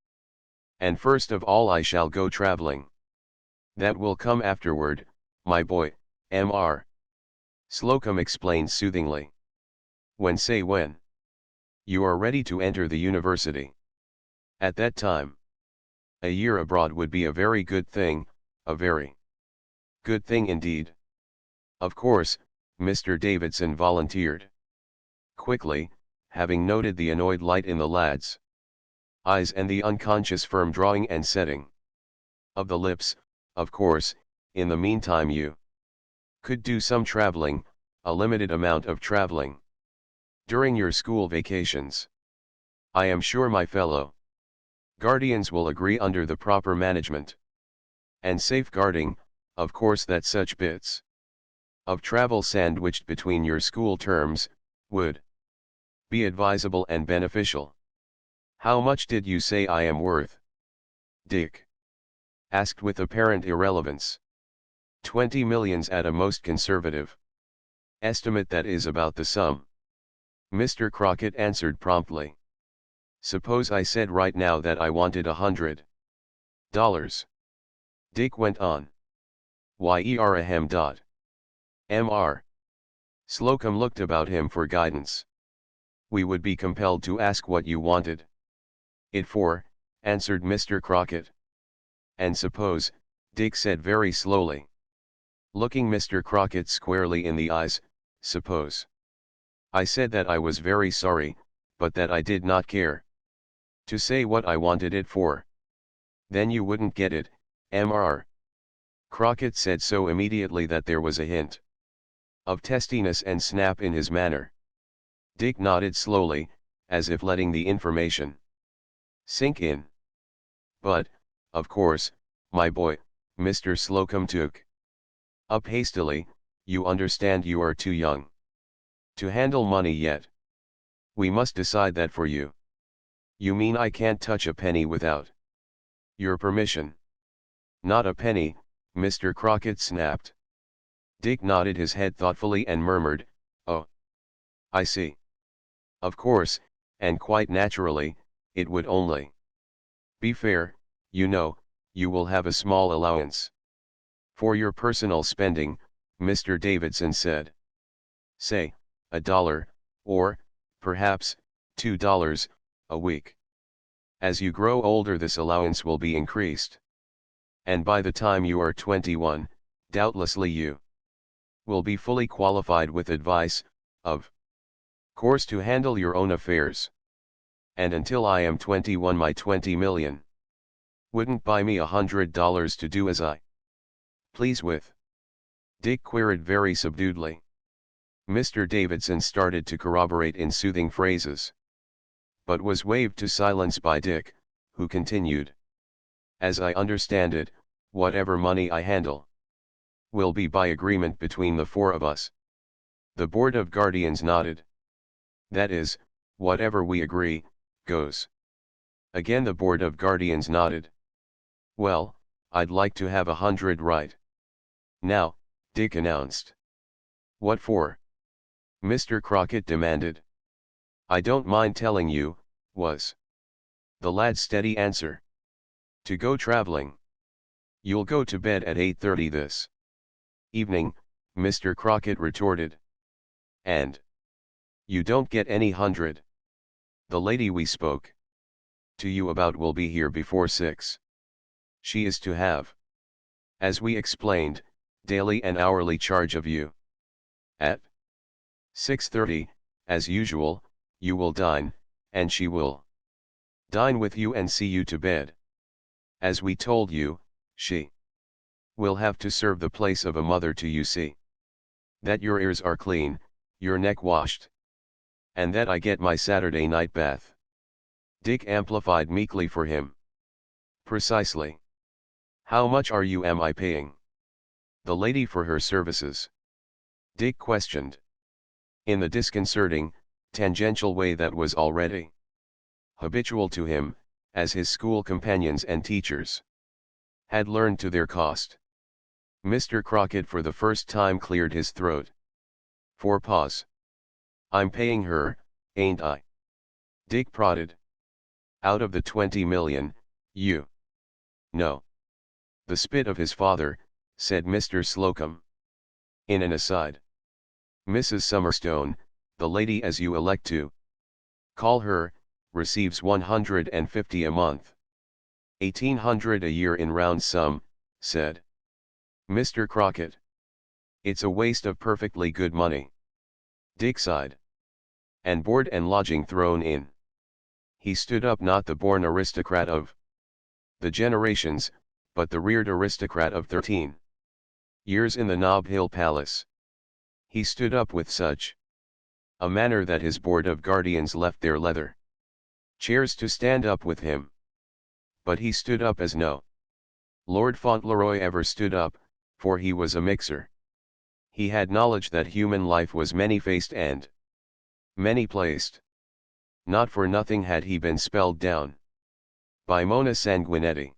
"And first of all I shall go traveling. That will come afterward, my boy, Mr. Slocum explained soothingly. "When say when you are ready to enter the university. At that time. A year abroad would be a very good thing, a very good thing indeed." "Of course," Mr. Davidson volunteered quickly, having noted the annoyed light in the lad's eyes and the unconscious firm drawing and setting of the lips. "Of course, in the meantime you could do some traveling, a limited amount of traveling, during your school vacations. I am sure my fellow guardians will agree under the proper management and safeguarding, of course, that such bits of travel sandwiched between your school terms would be advisable and beneficial." "How much did you say I am worth?" Dick asked with apparent irrelevance. "20 millions at a most conservative estimate, that is about the sum," Mr. Crockett answered promptly. "Suppose I said right now that I wanted $100. Dick went on. Mr. Slocum looked about him for guidance. "We would be compelled to ask what you wanted it for," answered Mr. Crockett. "And suppose," Dick said very slowly, looking Mr. Crockett squarely in the eyes, "suppose I said that I was very sorry, but that I did not care to say what I wanted it for. Then you wouldn't get it, Mr. Crockett said so immediately that there was a hint of testiness and snap in his manner. Dick nodded slowly, as if letting the information sink in. "But, of course, my boy," Mr. Slocum took up hastily, "you understand you are too young to handle money yet. We must decide that for you." "You mean I can't touch a penny without your permission?" "Not a penny," Mr. Crockett snapped. Dick nodded his head thoughtfully and murmured, "Oh, I see. Of course, and quite naturally, it would only be fair, you know, you will have a small allowance for your personal spending," Mr. Davidson said. "Say, $1, or, perhaps, $2, a week. As you grow older this allowance will be increased. And by the time you are 21, Doubtlessly you will be fully qualified with advice, of course, to handle your own affairs. And until I am 21, my 20 million wouldn't buy me $100 to do as I please with. Dick queried very subduedly. Mr. Davidson started to corroborate in soothing phrases, but was waved to silence by Dick, who continued. As I understand it, whatever money I handle will be by agreement between the four of us. The Board of Guardians nodded. That is, whatever we agree, goes. Again the Board of Guardians nodded. Well, I'd like to have 100 right now, Dick announced. What for? Mr. Crockett demanded. I don't mind telling you, was the lad's steady answer. To go traveling. You'll go to bed at 8:30 this evening, Mr. Crockett retorted. And you don't get any 100. The lady we spoke to you about will be here before 6. She is to have, as we explained, daily and hourly charge of you. At 6:30, as usual, you will dine, and she will dine with you and see you to bed. As we told you, she will have to serve the place of a mother to you, see that your ears are clean, your neck washed, and that I get my Saturday night bath. Dick amplified meekly for him. Precisely. How much am I paying the lady for her services? Dick questioned, in the disconcerting, tangential way that was already habitual to him, as his school companions and teachers had learned to their cost. Mr. Crockett for the first time cleared his throat. For pause. I'm paying her, ain't I? Dick prodded. Out of the 20 million, you know. The spit of his father, said Mr. Slocum. In an aside. Mrs. Summerstone, the lady as you elect to call her, receives 150 a month. 1,800 a year in round sum, said Mr. Crockett. It's a waste of perfectly good money. Dick sighed. And board and lodging thrown in. He stood up, not the born aristocrat of the generations, but the reared aristocrat of 13 years in the Nob Hill Palace. He stood up with such a manner that his Board of Guardians left their leather chairs to stand up with him. But he stood up as no Lord Fauntleroy ever stood up, for he was a mixer. He had knowledge that human life was many-faced and many-placed. Not for nothing had he been spelled down by Mona Sanguinetti.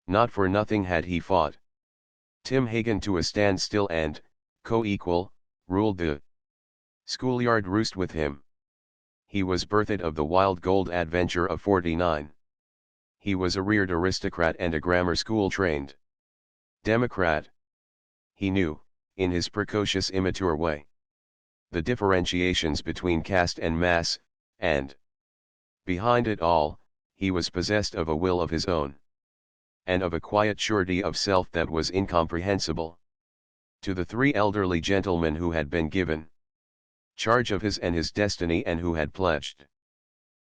Not for nothing had he fought Tim Hagen to a standstill and, co-equal, ruled the schoolyard roost with him. He was birthed of the wild gold adventure of '49. He was a reared aristocrat and a grammar school trained Democrat. He knew, in his precocious immature way, the differentiations between caste and mass, and behind it all, he was possessed of a will of his own, and of a quiet surety of self that was incomprehensible to the three elderly gentlemen who had been given charge of his and his destiny, and who had pledged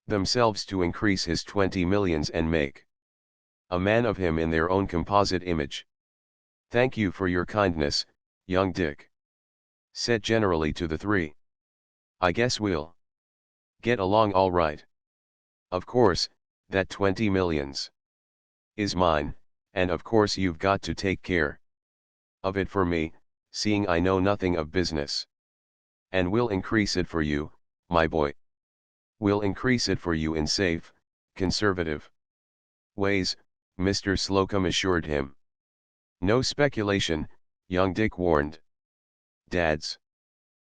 themselves to increase his 20 millions and make a man of him in their own composite image. Thank you for your kindness, young Dick, said generally to the three. I guess we'll get along all right. Of course, that 20 millions is mine, and of course you've got to take care of it for me, seeing I know nothing of business. And we'll increase it for you, my boy. We'll increase it for you in safe, conservative ways, Mr. Slocum assured him. No speculation, young Dick warned. Dad's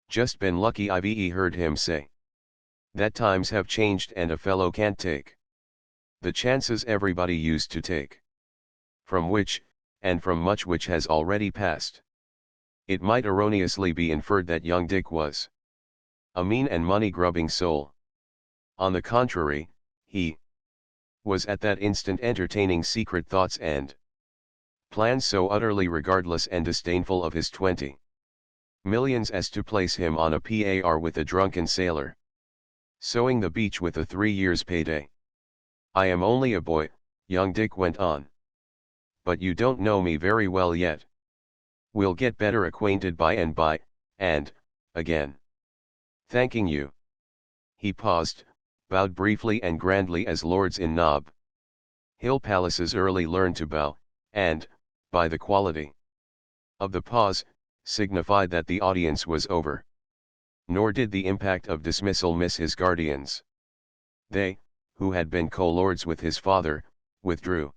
just been lucky, I've heard him say that times have changed and a fellow can't take the chances everybody used to take. From which, and from much which has already passed, it might erroneously be inferred that young Dick was a mean and money-grubbing soul. On the contrary, he was at that instant entertaining secret thoughts and Plans so utterly regardless and disdainful of his 20 millions as to place him on a par with a drunken sailor, sowing the beach with a 3 years payday. I am only a boy, young Dick went on. But you don't know me very well yet. We'll get better acquainted by and by, and, again. Thanking you. He paused, bowed briefly and grandly as lords in Nob Hill palaces early learned to bow, and, by the quality of the pause, signified that the audience was over. Nor did the impact of dismissal miss his guardians. They, who had been co-lords with his father, withdrew,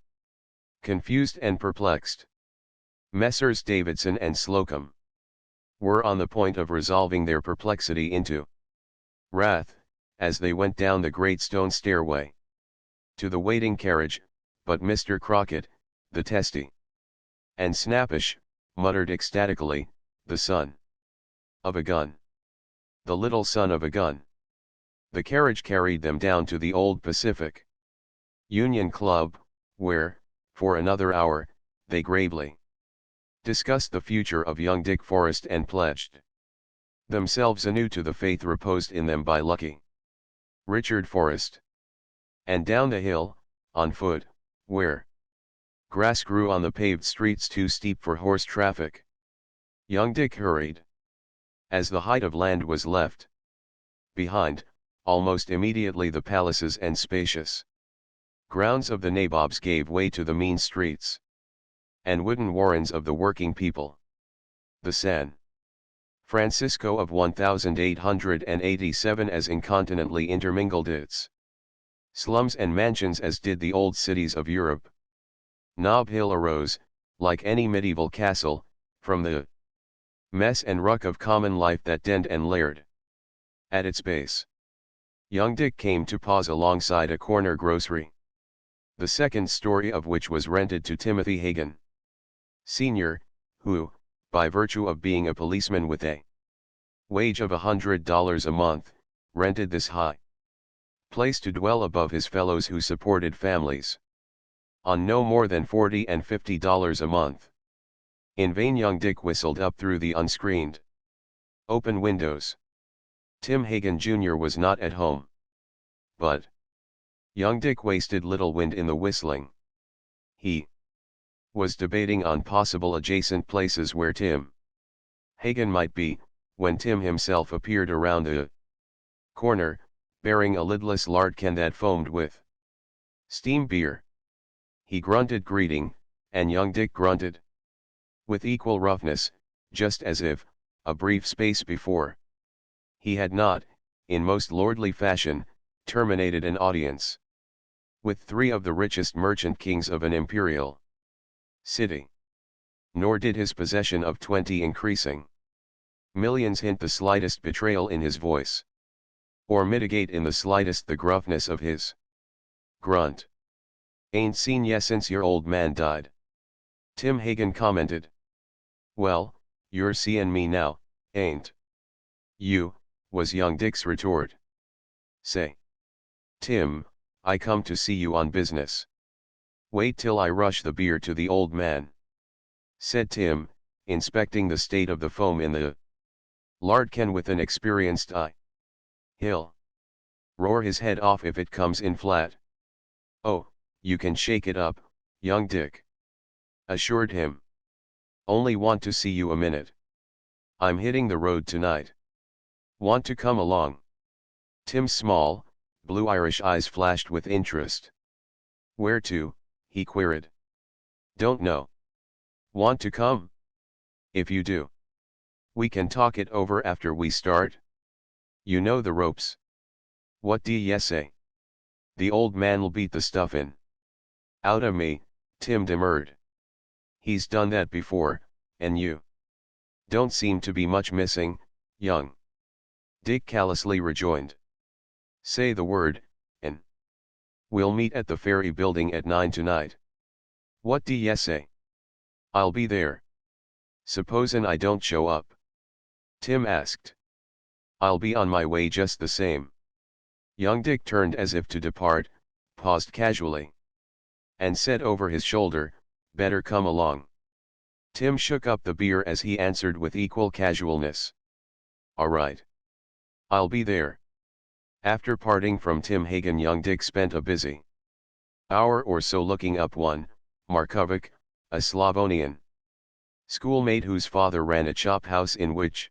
confused and perplexed. Messrs. Davidson and Slocum were on the point of resolving their perplexity into wrath, as they went down the great stone stairway to the waiting carriage, but Mr. Crockett, the testy and snappish, muttered ecstatically, "The son of a gun. The little son of a gun." The carriage carried them down to the old Pacific Union Club, where, for another hour, they gravely discussed the future of young Dick Forrest and pledged themselves anew to the faith reposed in them by lucky Richard Forrest. And down the hill, on foot, where grass grew on the paved streets too steep for horse traffic, young Dick hurried. As the height of land was left behind, almost immediately the palaces and spacious grounds of the nabobs gave way to the mean streets and wooden warrens of the working people. The San Francisco of 1887 as incontinently intermingled its slums and mansions as did the old cities of Europe. Nob Hill arose, like any medieval castle, from the mess and ruck of common life that denned and laired at its base. Young Dick came to pause alongside a corner grocery, the second story of which was rented to Timothy Hagan, Sr., who, by virtue of being a policeman with a wage of $100 a month, rented this high place to dwell above his fellows who supported families on no more than $40 and $50 a month. In vain young Dick whistled up through the unscreened open windows. Tim Hagan Jr. was not at home. But young Dick wasted little wind in the whistling. He was debating on possible adjacent places where Tim Hagan might be, when Tim himself appeared around the corner, bearing a lidless lard can that foamed with steam beer. He grunted greeting, and young Dick grunted with equal roughness, just as if, a brief space before, he had not, in most lordly fashion, terminated an audience with 3 of the richest merchant kings of an imperial city. Nor did his possession of 20 increasing millions hint the slightest betrayal in his voice, or mitigate in the slightest the gruffness of his grunt. "Ain't seen ya since your old man died," Tim Hagan commented. "Well, you're seein' me now, ain't you?" was young Dick's retort. "Say, Tim, I come to see you on business." "Wait till I rush the beer to the old man," said Tim, inspecting the state of the foam in the lard can with an experienced eye. "He'll roar his head off if it comes in flat." "Oh, you can shake it up," young Dick assured him. "Only want to see you a minute. I'm hitting the road tonight. Want to come along?" Tim's small, blue Irish eyes flashed with interest. "Where to?" he queried. "Don't know." "Want to come? If you do, we can talk it over after we start. You know the ropes. What do ye say? The old man'll beat the stuffin' out of me," Tim demurred. "He's done that before, and you don't seem to be much missing, young Dick callously rejoined. "Say the word, and we'll meet at the Ferry Building at 9 tonight. What do ye say?" "I'll be there." "Supposin' I don't show up?" Tim asked. "I'll be on my way just the same." Young Dick turned as if to depart, paused casually, and said over his shoulder, better come along. Tim shook up the beer as he answered with equal casualness. Alright. I'll be there. After parting from Tim Hagen, young Dick spent a busy hour or so looking up one, Markovic, a Slavonian schoolmate whose father ran a chop house in which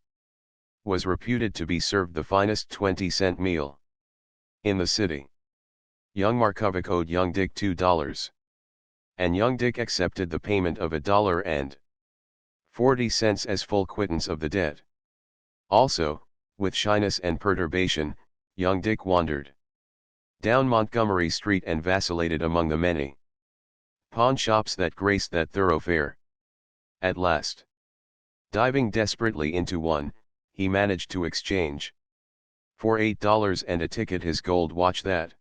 was reputed to be served the finest 20-cent meal in the city. Young Markovic owed young Dick $2, and young Dick accepted the payment of $1.40 as full quittance of the debt. Also, with shyness and perturbation, young Dick wandered down Montgomery Street and vacillated among the many pawn shops that graced that thoroughfare. At last, diving desperately into one, he managed to exchange for $8 and a ticket his gold watch that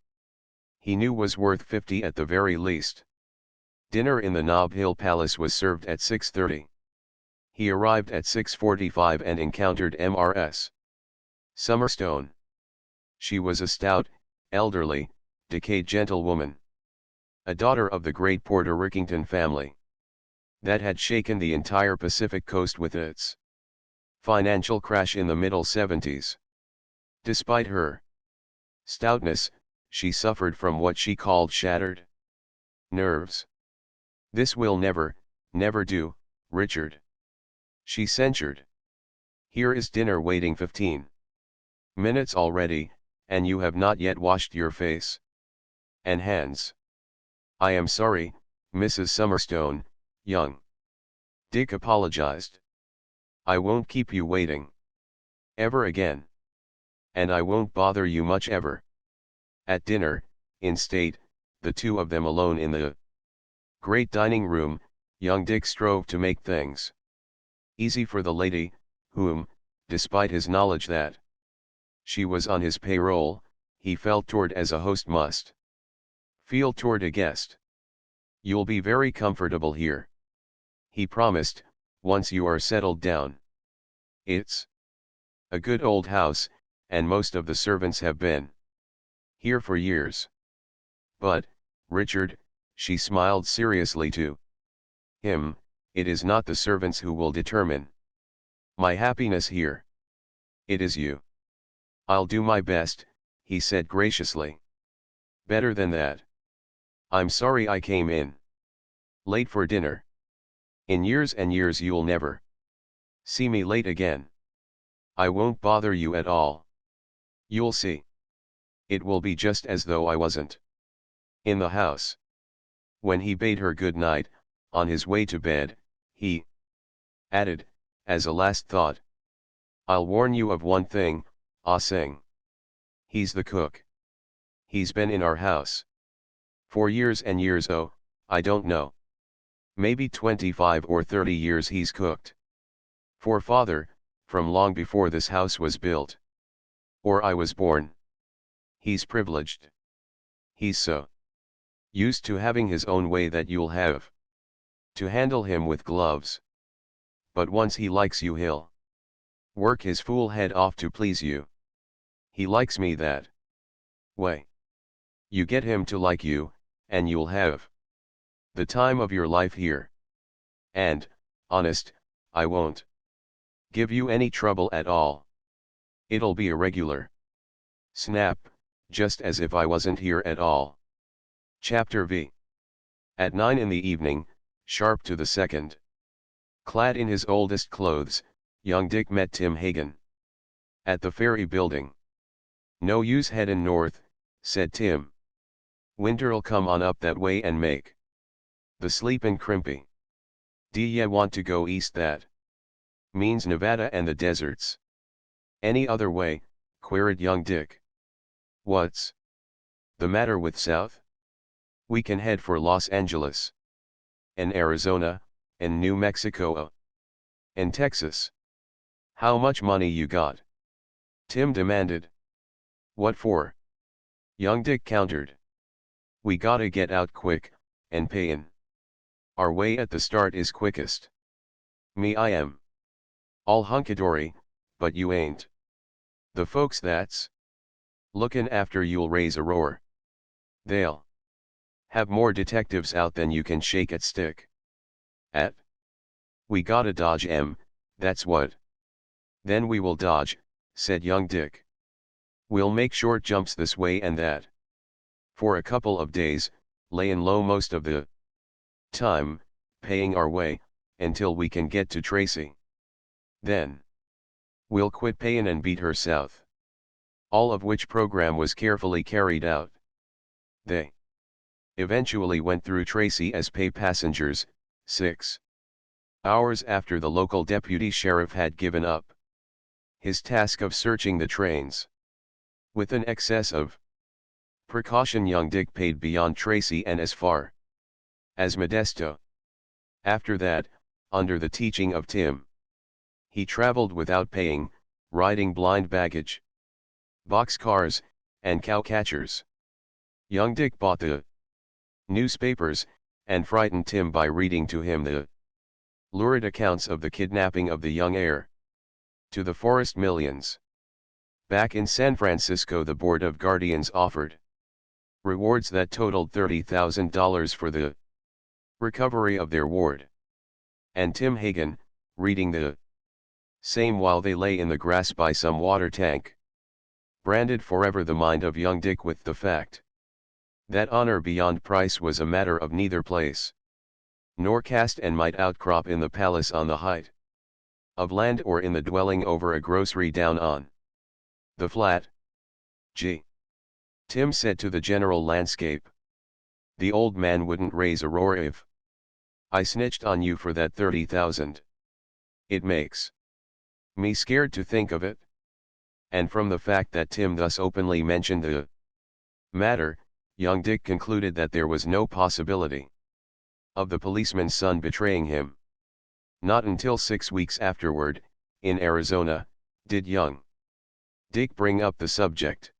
he knew was worth $50 at the very least. Dinner in the Nob Hill Palace was served at 6:30. He arrived at 6:45 and encountered Mrs. Summerstone. She was a stout, elderly, decayed gentlewoman, a daughter of the great Porter Rickington family that had shaken the entire Pacific coast with its financial crash in the middle 70s. Despite her stoutness, she suffered from what she called shattered nerves. "This will never do, Richard," she censured. "Here is dinner waiting 15 minutes already, and you have not yet washed your face and hands." "I am sorry, Mrs. Summerstone," young Dick apologized. "I won't keep you waiting ever again. And I won't bother you much ever." At dinner, in state, the two of them alone in the great dining room, young Dick strove to make things easy for the lady, whom, despite his knowledge that she was on his payroll, he felt toward as a host must feel toward a guest. "You'll be very comfortable here," he promised, "once you are settled down. It's a good old house, and most of the servants have been here for years. But, Richard," she smiled seriously to him, "it is not the servants who will determine my happiness here. It is you." "I'll do my best," he said graciously. "Better than that. I'm sorry I came in late for dinner. In years and years you'll never see me late again. I won't bother you at all. You'll see. It will be just as though I wasn't in the house." When he bade her good night, on his way to bed, he added, as a last thought, "I'll warn you of one thing, Ah Sing. He's the cook. He's been in our house for years and years. Oh, I don't know. Maybe 25 or 30 years he's cooked for father, from long before this house was built. Or I was born. He's privileged. He's so used to having his own way that you'll have to handle him with gloves. But once he likes you he'll work his fool head off to please you. He likes me that way. You get him to like you, and you'll have the time of your life here. And, honest, I won't give you any trouble at all. It'll be a regular snap, just as if I wasn't here at all." Chapter V. At 9 in the evening, sharp to the second, clad in his oldest clothes, young Dick met Tim Hagen at the ferry building. "No use headin' north," said Tim. "Winter'll come on up that way and make the sleepin' crimpy. D'ye want to go east? That means Nevada and the deserts." "Any other way?" queried young Dick. "What's the matter with south? We can head for Los Angeles, and Arizona, and New Mexico, and Texas." "How much money you got?" Tim demanded. "What for?" young Dick countered. "We gotta get out quick, and payin' our way at the start is quickest. Me, I am all hunkadory, but you ain't. The folks that's lookin' after you'll raise a roar. They'll have more detectives out than you can shake at stick." At. We gotta dodge 'em, that's what. Then we will dodge, said young Dick. We'll make short jumps this way and that. For a couple of days, layin' low most of the time, paying our way, until we can get to Tracy. Then we'll quit payin' and beat her south. All of which program was carefully carried out. They eventually went through Tracy as pay passengers, 6 hours after the local deputy sheriff had given up his task of searching the trains. With an excess of precaution, young Dick paid beyond Tracy and as far as Modesto. After that, under the teaching of Tim, he traveled without paying, riding blind baggage, boxcars, and cowcatchers. Young Dick bought the newspapers, and frightened Tim by reading to him the lurid accounts of the kidnapping of the young heir to the Forrest millions. Back in San Francisco, the Board of Guardians offered rewards that totaled $30,000 for the recovery of their ward. And Tim Hagen, reading the same while they lay in the grass by some water tank, branded forever the mind of young Dick with the fact that honor beyond price was a matter of neither place nor caste, and might outcrop in the palace on the height of land or in the dwelling over a grocery down on the flat. Gee, Tim said to the general landscape, the old man wouldn't raise a roar if I snitched on you for that 30,000. It makes me scared to think of it. And from the fact that Tim thus openly mentioned the matter, young Dick concluded that there was no possibility of the policeman's son betraying him. Not until 6 weeks afterward, in Arizona, did young Dick bring up the subject.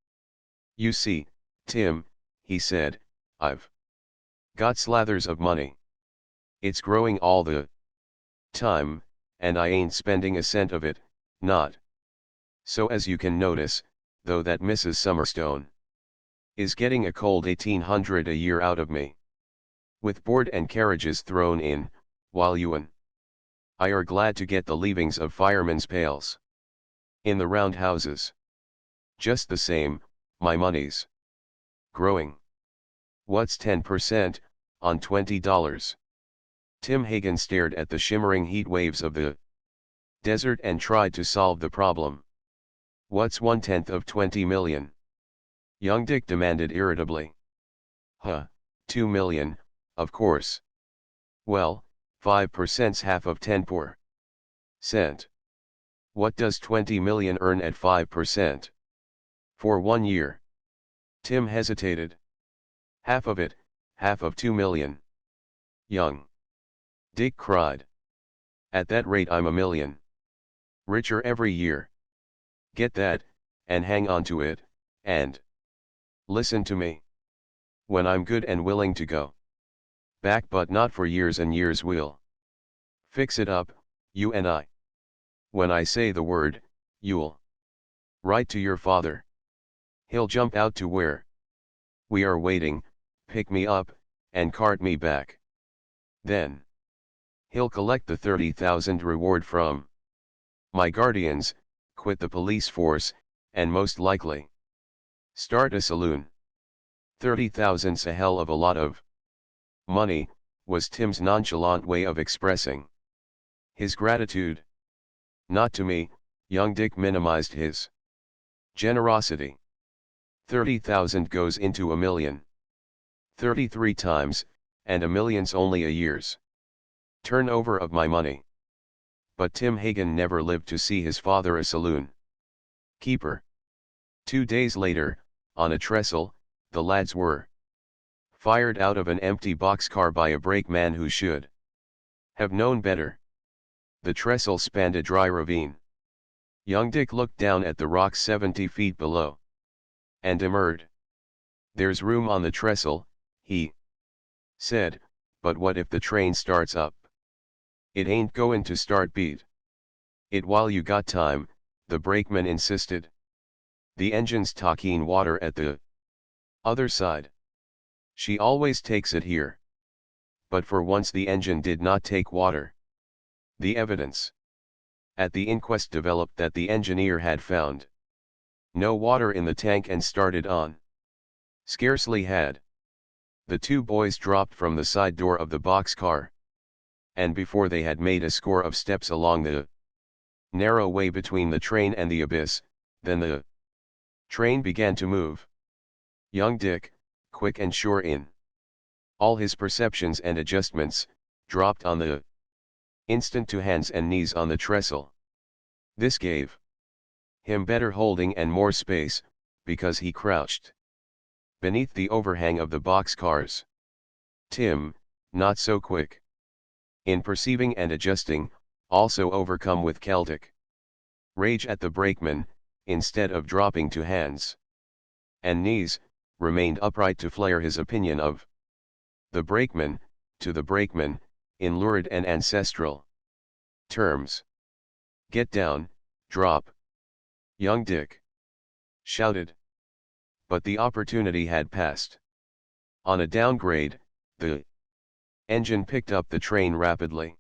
You see, Tim, he said, I've got slathers of money. It's growing all the time, and I ain't spending a cent of it, not. So as you can notice, though, that Mrs. Summerstone is getting a cold $1,800 a year out of me, with board and carriages thrown in, while you and I are glad to get the leavings of firemen's pails in the roundhouses. Just the same, my money's growing. What's 10% on $20? Tim Hagen stared at the shimmering heat waves of the desert and tried to solve the problem. What's 1/10 of 20 million? Young Dick demanded irritably. 2 million, of course. Well, 5%'s half of 10%. What does 20 million earn at 5%? For 1 year. Tim hesitated. Half of it, half of 2 million. Young Dick cried. At that rate I'm $1 million richer every year. Get that, and hang on to it, and listen to me. When I'm good and willing to go back, but not for years and years, we'll fix it up, you and I. When I say the word, you'll write to your father. He'll jump out to where we are waiting, pick me up, and cart me back. Then he'll collect the 30,000 reward from my guardians, quit the police force, and most likely start a saloon. 30,000's a hell of a lot of money, was Tim's nonchalant way of expressing his gratitude. Not to me, young Dick minimized his generosity. 30,000 goes into $1 million 33 times, and $1 million's only a year's turnover of my money. But Tim Hagen never lived to see his father a saloon keeper. 2 days later, on a trestle, the lads were fired out of an empty boxcar by a brakeman who should have known better. The trestle spanned a dry ravine. Young Dick looked down at the rocks 70 feet below and demurred. There's room on the trestle, he said, but what if the train starts up? It ain't goin' to start, beat it while you got time, the brakeman insisted. The engine's talking water at the other side. She always takes it here. But for once the engine did not take water. The evidence at the inquest developed that the engineer had found no water in the tank and started on. Scarcely had the two boys dropped from the side door of the boxcar, and before they had made a score of steps along the narrow way between the train and the abyss, then the train began to move. Young Dick, quick and sure in all his perceptions and adjustments, dropped on the instant to hands and knees on the trestle. This gave him better holding and more space, because he crouched beneath the overhang of the boxcars. Tim, not so quick in perceiving and adjusting, also overcome with Celtic rage at the brakeman, instead of dropping to hands and knees, remained upright to flare his opinion of the brakeman, to the brakeman, in lurid and ancestral terms. "Get down, drop!" young Dick shouted. But the opportunity had passed. On a downgrade, the engine picked up the train rapidly.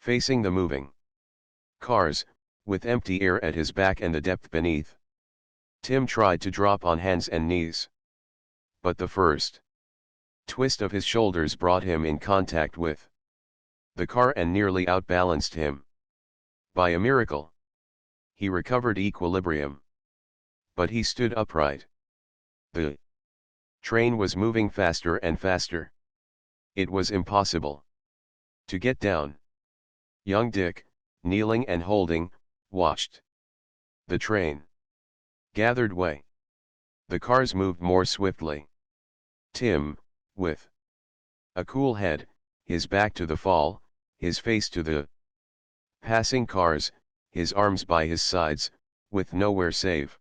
Facing the moving cars, with empty air at his back and the depth beneath, Tim tried to drop on hands and knees. But the first twist of his shoulders brought him in contact with the car and nearly outbalanced him. By a miracle, he recovered equilibrium. But he stood upright. The train was moving faster and faster. It was impossible to get down. Young Dick, kneeling and holding, watched the train gathered way. The cars moved more swiftly. Tim, with a cool head, his back to the fall, his face to the passing cars, his arms by his sides, with nowhere save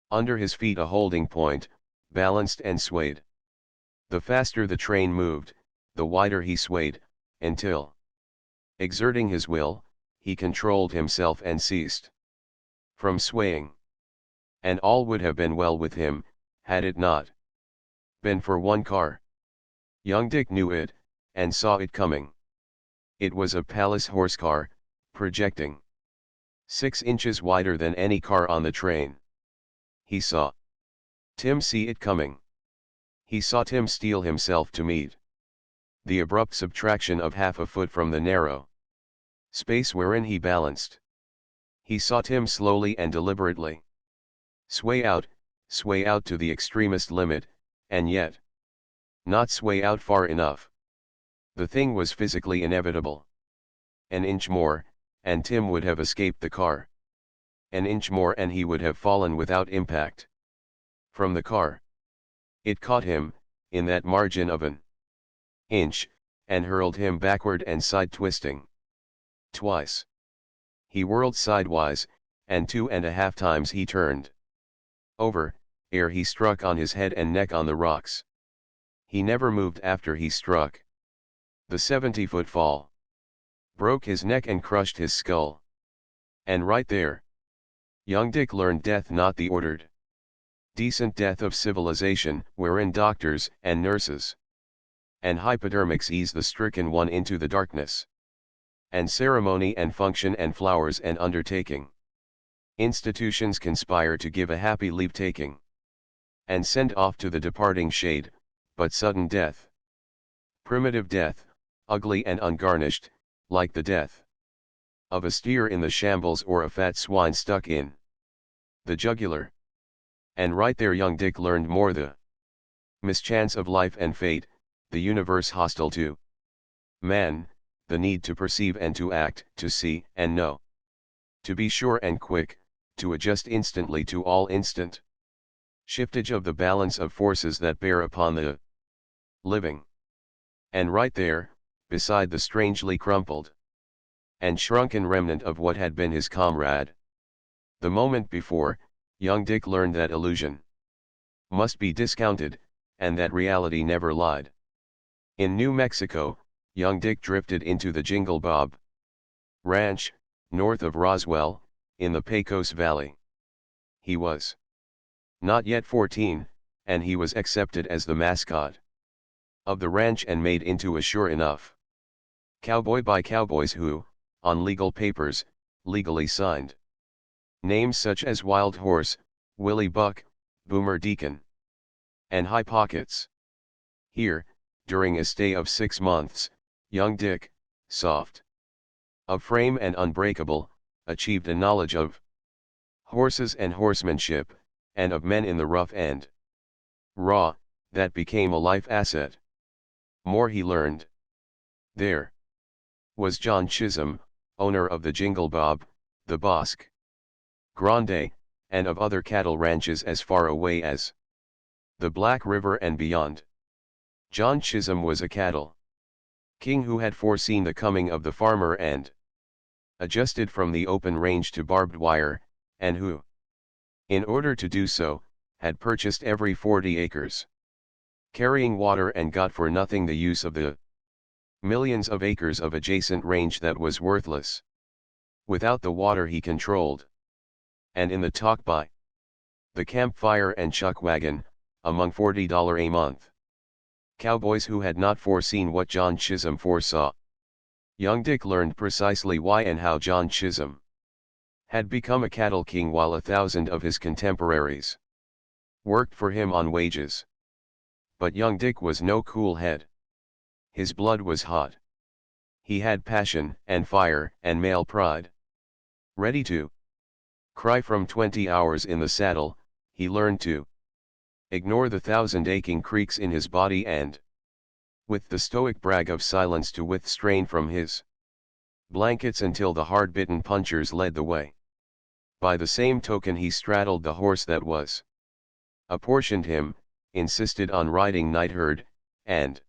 under his feet a holding point, balanced and swayed. The faster the train moved, the wider he swayed, until, exerting his will, he controlled himself and ceased from swaying. And all would have been well with him, had it not been for one car. Young Dick knew it, and saw it coming. It was a Palace horse car, projecting 6 inches wider than any car on the train. He saw Tim see it coming. He saw Tim steel himself to meet the abrupt subtraction of half a foot from the narrow space wherein he balanced. He saw Tim slowly and deliberately sway out to the extremist limit, and yet not sway out far enough. The thing was physically inevitable. An inch more, and Tim would have escaped the car. An inch more and he would have fallen without impact from the car. It caught him, in that margin of an inch, and hurled him backward and side-twisting. Twice he whirled sidewise, and 2.5 times he turned over, ere he struck on his head and neck on the rocks. He never moved after he struck. The 70-foot fall broke his neck and crushed his skull. And right there, young Dick learned death, not the ordered, decent death of civilization, wherein doctors and nurses and hypodermics ease the stricken one into the darkness, and ceremony and function and flowers and undertaking institutions conspire to give a happy leave-taking, and send off to the departing shade, but sudden death. Primitive death, ugly and ungarnished, like the death of a steer in the shambles or a fat swine stuck in the jugular. And right there young Dick learned more: the mischance of life and fate, the universe hostile to man, the need to perceive and to act, to see and know, to be sure and quick, to adjust instantly to all instant shiftage of the balance of forces that bear upon the living. And right there, beside the strangely crumpled and shrunken remnant of what had been his comrade the moment before, young Dick learned that illusion must be discounted, and that reality never lied. In New Mexico, young Dick drifted into the Jingle Bob Ranch, north of Roswell, in the Pecos Valley. He was not yet 14, and he was accepted as the mascot of the ranch and made into a sure enough cowboy by cowboys who, on legal papers, legally signed names such as Wild Horse, Willie Buck, Boomer Deacon, and High Pockets. Here, during a stay of 6 months, young Dick, soft of frame and unbreakable, achieved a knowledge of horses and horsemanship, and of men in the rough and raw, that became a life asset. More he learned. There was John Chisholm, owner of the Jingle Bob, the Bosque Grande, and of other cattle ranches as far away as the Black River and beyond. John Chisholm was a cattle king who had foreseen the coming of the farmer and adjusted from the open range to barbed wire, and who, in order to do so, had purchased every 40 acres, carrying water, and got for nothing the use of the millions of acres of adjacent range that was worthless. Without the water he controlled. And in the talk by the campfire and chuck wagon, among $40 a month cowboys who had not foreseen what John Chisholm foresaw, young Dick learned precisely why and how John Chisholm had become a cattle king while 1,000 of his contemporaries worked for him on wages. But young Dick was no cool head. His blood was hot. He had passion and fire and male pride. Ready to cry from 20 hours in the saddle, he learned to ignore the 1,000 aching creaks in his body and, with the stoic brag of silence, to withstrain from his blankets until the hard-bitten punchers led the way. By the same token he straddled the horse that was apportioned him, insisted on riding night herd, and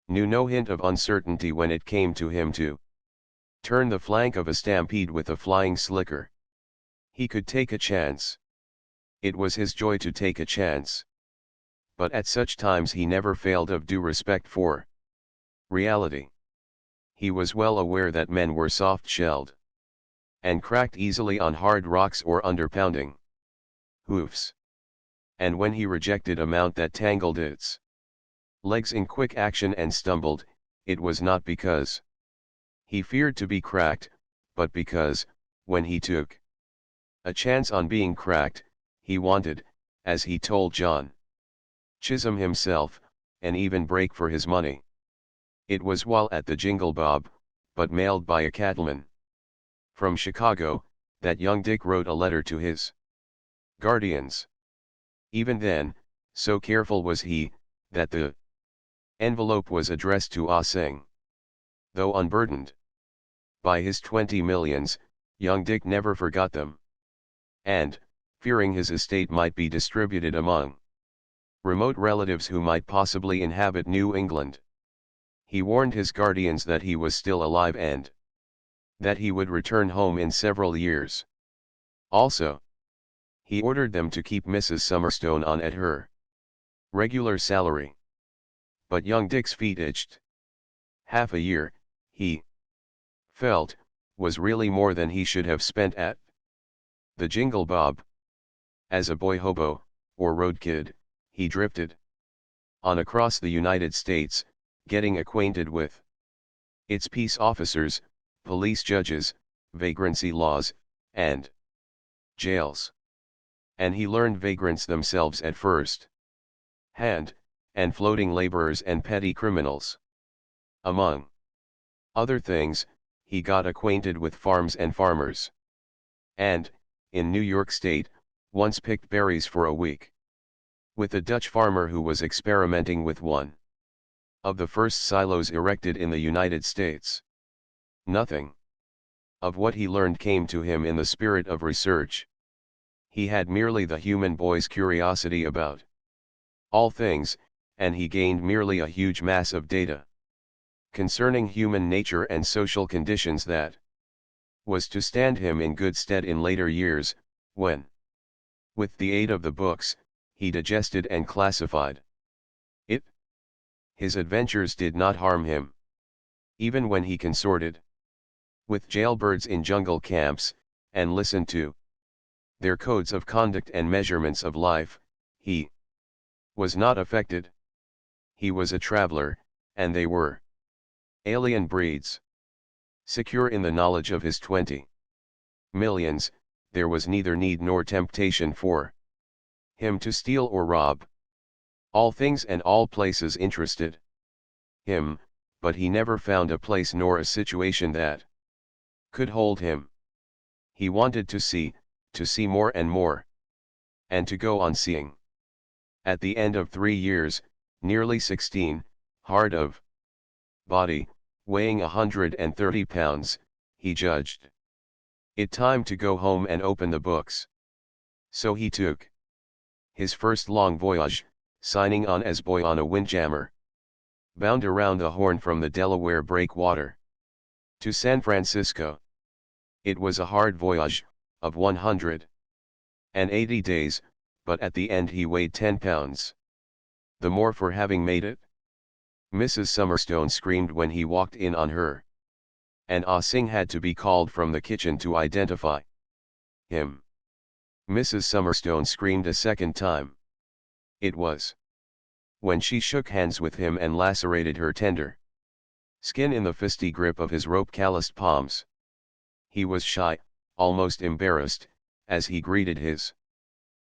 knew no hint of uncertainty when it came to him to turn the flank of a stampede with a flying slicker. He could take a chance. It was his joy to take a chance. But at such times he never failed of due respect for reality. He was well aware that men were soft-shelled and cracked easily on hard rocks or under pounding hoofs. And when he rejected a mount that tangled its legs in quick action and stumbled, it was not because he feared to be cracked, but because, when he took a chance on being cracked, he wanted, as he told John Chisholm himself, an even break for his money. It was while at the Jingle Bob, but mailed by a cattleman from Chicago, that young Dick wrote a letter to his guardians. Even then, so careful was he, that the envelope was addressed to Ah Sing. Though unburdened by his 20 millions, young Dick never forgot them. And, fearing his estate might be distributed among remote relatives who might possibly inhabit New England, he warned his guardians that he was still alive and that he would return home in several years. Also, he ordered them to keep Mrs. Summerstone on at her regular salary. But young Dick's feet itched. Half a year, he felt, was really more than he should have spent at the Jingle Bob. As a boy hobo, or road kid, he drifted on across the United States, getting acquainted with its peace officers, police judges, vagrancy laws, and jails. And he learned vagrants themselves at first hand, and floating laborers and petty criminals. Among other things, he got acquainted with farms and farmers. And, in New York State, once picked berries for a week with a Dutch farmer who was experimenting with one of the first silos erected in the United States. Nothing of what he learned came to him in the spirit of research. He had merely the human boy's curiosity about all things, and he gained merely a huge mass of data concerning human nature and social conditions that was to stand him in good stead in later years, when, with the aid of the books, he digested and classified it. His adventures did not harm him. Even when he consorted with jailbirds in jungle camps, and listened to their codes of conduct and measurements of life, he was not affected. he was a traveler, and they were alien breeds. Secure in the knowledge of his 20 millions, there was neither need nor temptation for him to steal or rob. All things and all places interested him, but he never found a place nor a situation that could hold him. He wanted to see more and more, and to go on seeing. At the end of 3 years, nearly 16, hard of body, weighing 130 pounds, he judged it time to go home and open the books. So he took his first long voyage, signing on as boy on a windjammer, bound around the Horn from the Delaware breakwater to San Francisco. It was a hard voyage, of 180 days, but at the end he weighed 10 pounds. The more for having made it. Mrs. Summerstone screamed when he walked in on her, and Ah Sing had to be called from the kitchen to identify him. Mrs. Summerstone screamed a second time. It was when she shook hands with him and lacerated her tender skin in the fisty grip of his rope-calloused palms. He was shy, almost embarrassed, as he greeted his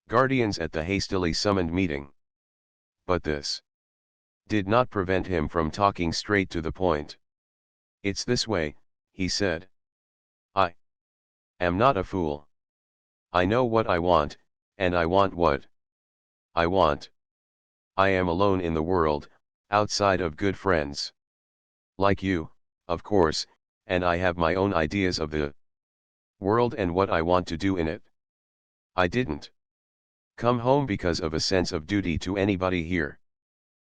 guardians at the hastily summoned meeting. But this did not prevent him from talking straight to the point. "It's this way," he said. "I am not a fool. I know what I want, and I want what I want. I am alone in the world, outside of good friends. Like you, of course, and I have my own ideas of the world and what I want to do in it. I didn't come home because of a sense of duty to anybody here.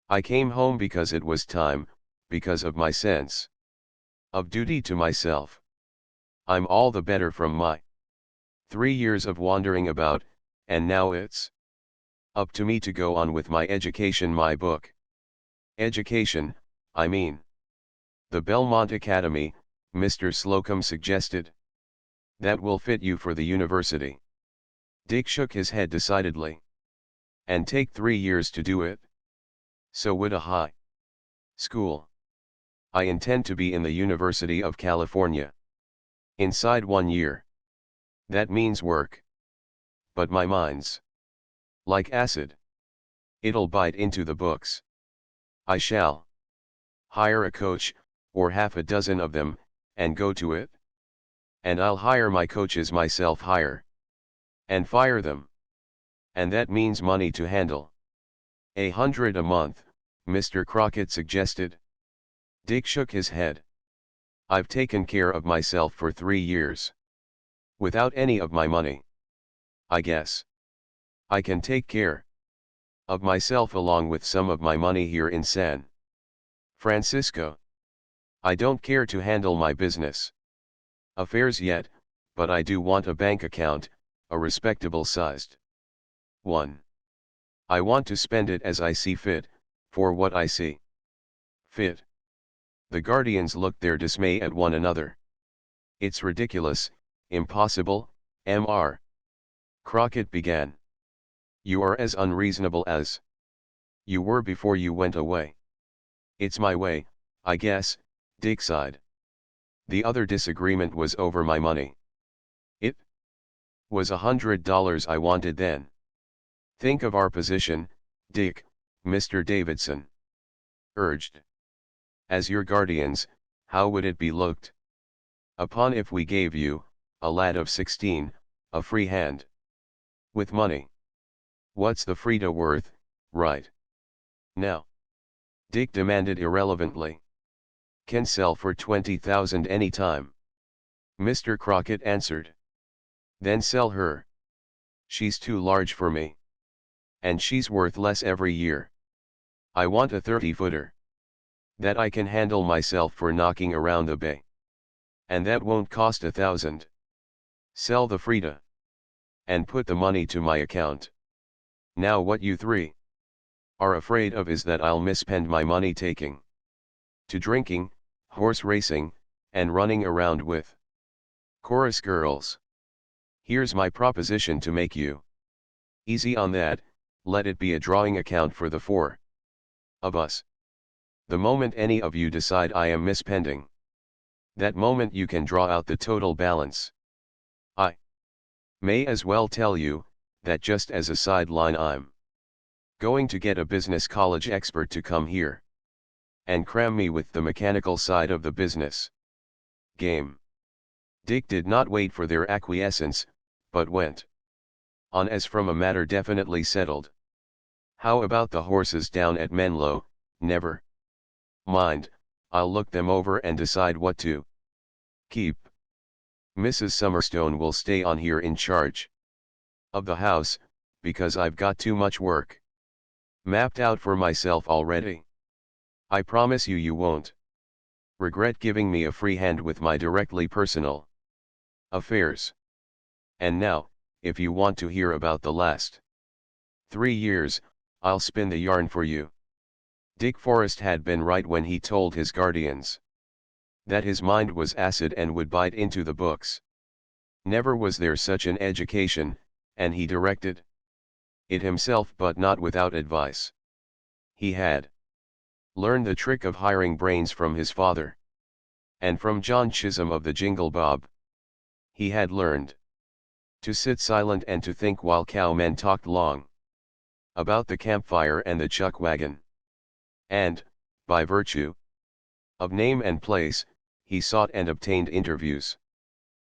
I came home because it was time, because of my sense of duty to myself. I'm all the better from my 3 years of wandering about, and now it's up to me to go on with my education, my book. Education, I mean. The Belmont Academy, Mr. Slocum suggested. That will fit you for the university." Dick shook his head decidedly. "And take 3 years to do it? So would a high school. I intend to be in the University of California inside 1 year. That means work. But my mind's like acid. It'll bite into the books. I shall hire a coach, or half a dozen of them, and go to it. And I'll hire my coaches myself, hire and fire them. And that means money to handle." $100 a month, Mr. Crockett suggested. Dick shook his head. "I've taken care of myself for 3 years. Without any of my money. I guess I can take care of myself along with some of my money here in San Francisco. I don't care to handle my business affairs yet, but I do want a bank account, a respectable sized one. I want to spend it as I see fit, for what I see fit." The guardians looked their dismay at one another. "It's ridiculous, impossible, Mr. Crockett began. "You are as unreasonable as you were before you went away." "It's my way, I guess," Dick sighed. "The other disagreement was over my money. It was $100 I wanted then. Think of our position, Dick," Mr. Davidson urged. "As your guardians, how would it be looked upon if we gave you, a lad of 16, a free hand with money? What's the Frida worth, right now?" Dick demanded irrelevantly. "Can sell for 20,000 any time," Mr. Crockett answered. "Then sell her. She's too large for me. And she's worth less every year. I want a 30-footer. That I can handle myself for knocking around the bay. And that won't cost 1,000. Sell the Frida. And put the money to my account. Now what you three are afraid of is that I'll misspend my money taking to drinking, horse racing, and running around with chorus girls. Here's my proposition to make you easy on that. Let it be a drawing account for the 4 Of us. The moment any of you decide I am mispending, that moment you can draw out the total balance. I may as well tell you, that just as a sideline I'm going to get a business college expert to come here and cram me with the mechanical side of the business game. Dick did not wait for their acquiescence, but went on as from a matter definitely settled. How about the horses down at Menlo? Never mind, I'll look them over and decide what to keep. Mrs. Summerstone will stay on here in charge of the house, because I've got too much work mapped out for myself already. I promise you you won't regret giving me a free hand with my directly personal affairs. And now, if you want to hear about the last 3 years, I'll spin the yarn for you. Dick Forrest had been right when he told his guardians that his mind was acid and would bite into the books. Never was there such an education, and he directed it himself, but not without advice. He had learned the trick of hiring brains from his father, and from John Chisholm of the Jingle Bob. He had learned to sit silent and to think while cowmen talked long about the campfire and the chuck wagon. And, by virtue of name and place, he sought and obtained interviews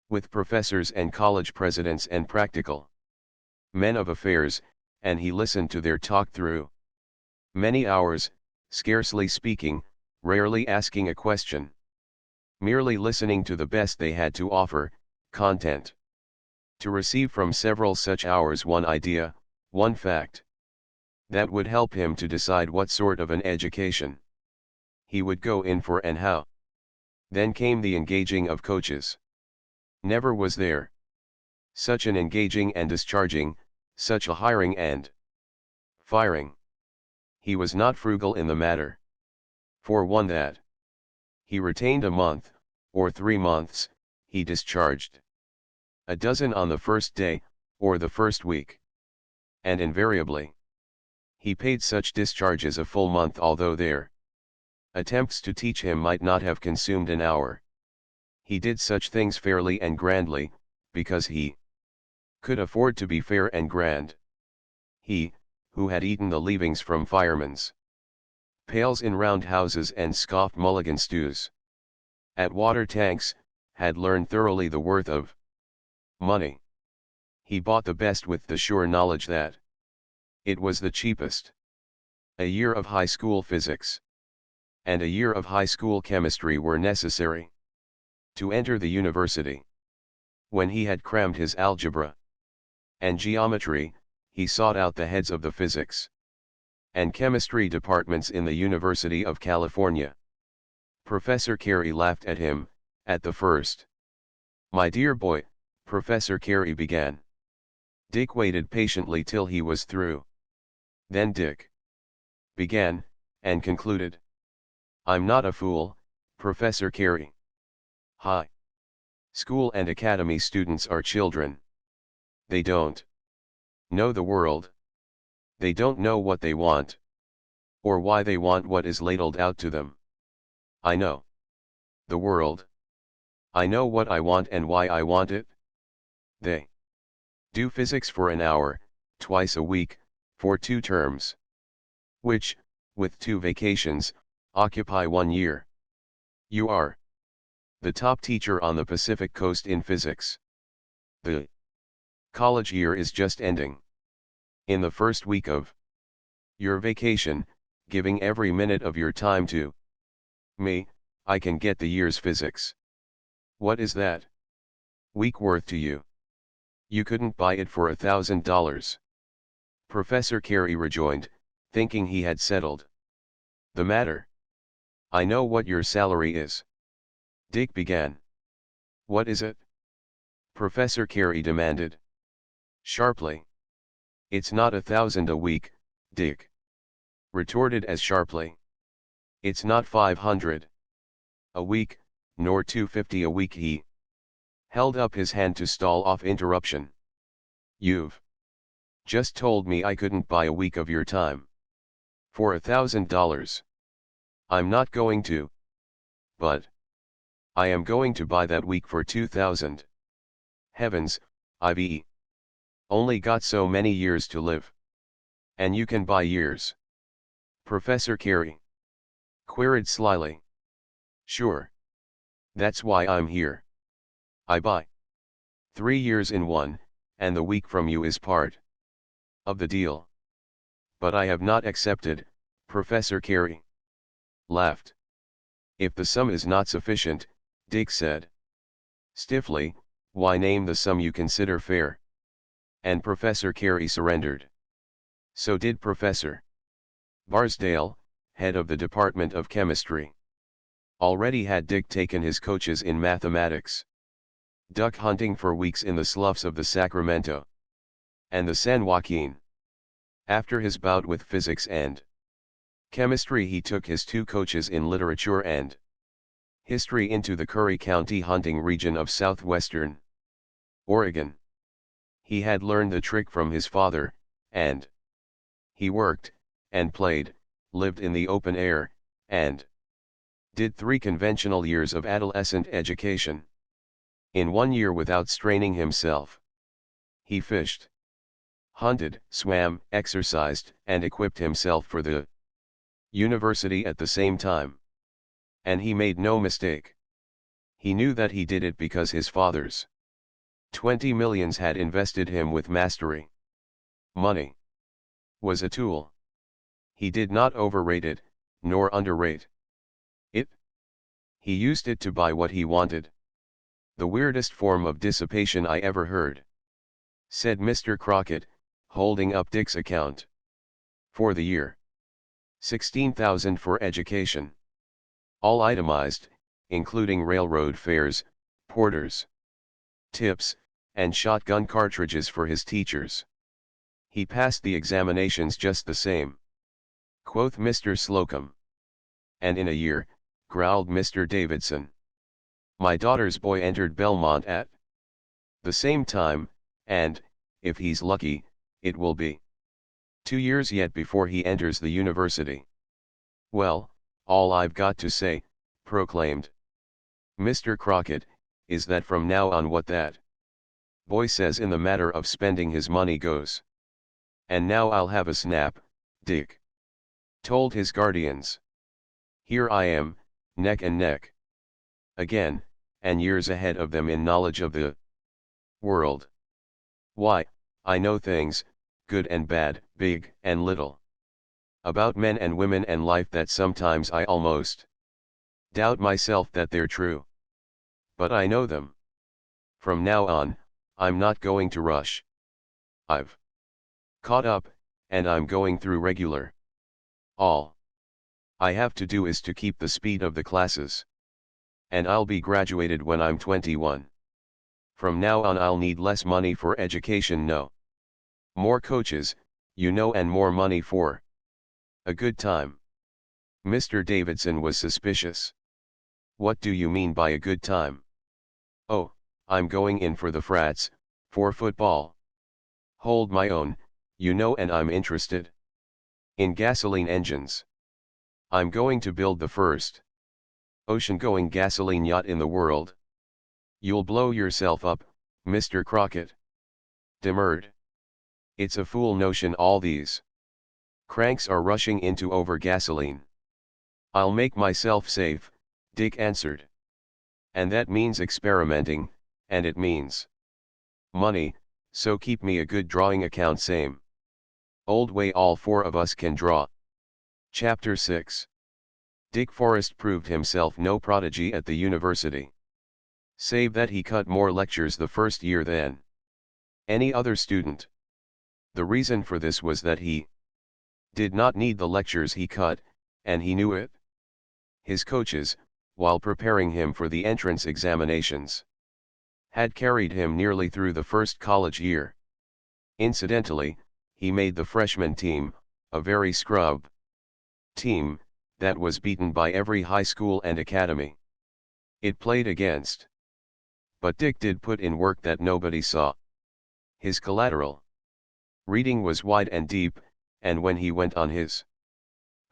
with professors and college presidents and practical men of affairs, and he listened to their talk through many hours, scarcely speaking, rarely asking a question, merely listening to the best they had to offer, content to receive from several such hours one idea, one fact, that would help him to decide what sort of an education he would go in for and how. Then came the engaging of coaches. Never was there such an engaging and discharging, such a hiring and firing. He was not frugal in the matter. For one that he retained a month, or 3 months, he discharged a dozen on the first day, or the first week. And invariably, he paid such discharges a full month, although their attempts to teach him might not have consumed an hour. He did such things fairly and grandly, because he could afford to be fair and grand. He, who had eaten the leavings from firemen's pails in roundhouses and scoffed mulligan stews at water tanks, had learned thoroughly the worth of money. He bought the best with the sure knowledge that it was the cheapest. A year of high school physics and a year of high school chemistry were necessary to enter the university. When he had crammed his algebra and geometry, he sought out the heads of the physics and chemistry departments in the University of California. Professor Carey laughed at him, at the first. "My dear boy," Professor Carey began. Dick waited patiently till he was through. Then Dick began, and concluded. "I'm not a fool, Professor Carey. High school and academy students are children. They don't know the world. They don't know what they want, or why they want what is ladled out to them. I know the world. I know what I want and why I want it. They do physics for an hour, twice a week, for 2 terms. Which, with 2 vacations, occupy 1 year. You are the top teacher on the Pacific Coast in physics. The college year is just ending. In the first week of your vacation, giving every minute of your time to me, I can get the year's physics. What is that week worth to you? You couldn't buy it for $1,000. Professor Carey rejoined, thinking he had settled the matter. I know what your salary is. Dick began. What is it? Professor Carey demanded sharply. It's not 1,000 a week, Dick retorted as sharply. It's not 500 a week, nor 250 a week. He held up his hand to stall off interruption. You've just told me I couldn't buy a week of your time For $1,000. I'm not going to. But I am going to buy that week for 2,000. Heavens, I've only got so many years to live. And you can buy years. Professor Carey queried slyly. Sure. That's why I'm here. I buy 3 years in one, and the week from you is part of the deal. But I have not accepted, Professor Carey laughed. If the sum is not sufficient, Dick said stiffly, why name the sum you consider fair? And Professor Carey surrendered. So did Professor Barsdale, head of the Department of Chemistry. Already had Dick taken his coaches in mathematics, duck hunting for weeks in the sloughs of the Sacramento and the San Joaquin. After his bout with physics and chemistry, he took his 2 coaches in literature and history into the Curry County hunting region of southwestern Oregon. He had learned the trick from his father, and he worked, and played, lived in the open air, and did 3 conventional years of adolescent education. In 1 year without straining himself. He fished, hunted, swam, exercised, and equipped himself for the university at the same time. And he made no mistake. He knew that he did it because his father's 20 millions had invested him with mastery. Money was a tool. He did not overrate it, nor underrate it. He used it to buy what he wanted. The weirdest form of dissipation I ever heard, said Mr. Crockett, holding up Dick's account. For the year. 16,000 for education. All itemized, including railroad fares, porters, tips, and shotgun cartridges for his teachers. He passed the examinations just the same, quoth Mr. Slocum. And in a year, growled Mr. Davidson. My daughter's boy entered Belmont at the same time, and, if he's lucky, it will be 2 years yet before he enters the university. Well, all I've got to say, proclaimed Mr. Crockett, is that from now on what that boy says in the matter of spending his money goes. And now I'll have a snap, Dick told his guardians. Here I am, neck and neck again, and years ahead of them in knowledge of the world. Why, I know things, good and bad, big and little, about men and women and life that sometimes I almost doubt myself that they're true. But I know them. From now on, I'm not going to rush. I've caught up, and I'm going through regular. All I have to do is to keep the speed of the classes. And I'll be graduated when I'm 21. From now on I'll need less money for education, no more coaches, you know, and more money for a good time. Mr. Davidson was suspicious. What do you mean by a good time? Oh, I'm going in for the frats, for football. Hold my own, you know, and I'm interested in gasoline engines. I'm going to build the first ocean-going gasoline yacht in the world. You'll blow yourself up, Mr. Crockett demurred. It's a fool notion all these cranks are rushing into over gasoline. I'll make myself safe, Dick answered. And that means experimenting, and it means money, so keep me a good drawing account, same old way all 4 of us can draw. Chapter 6. Dick Forrest proved himself no prodigy at the university. Save that he cut more lectures the first year than any other student. The reason for this was that he did not need the lectures he cut, and he knew it. His coaches, while preparing him for the entrance examinations, had carried him nearly through the first college year. Incidentally, he made the freshman team, a very scrub team, that was beaten by every high school and academy it played against. But Dick did put in work that nobody saw. His collateral reading was wide and deep, and when he went on his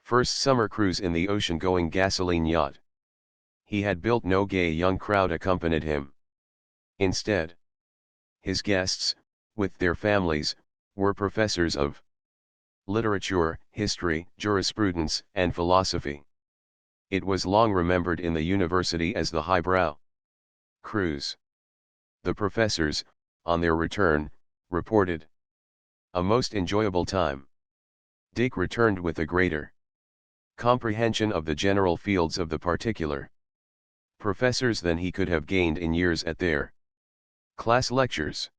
First summer cruise in the ocean-going gasoline yacht. He had built no gay young crowd accompanied him. Instead, his guests, with their families, were professors of literature, history, jurisprudence, and philosophy. It was long remembered in the university as the highbrow cruise. The professors, on their return, reported a most enjoyable time. Dick returned with a greater comprehension of the general fields of the particular professors than he could have gained in years at their class lectures.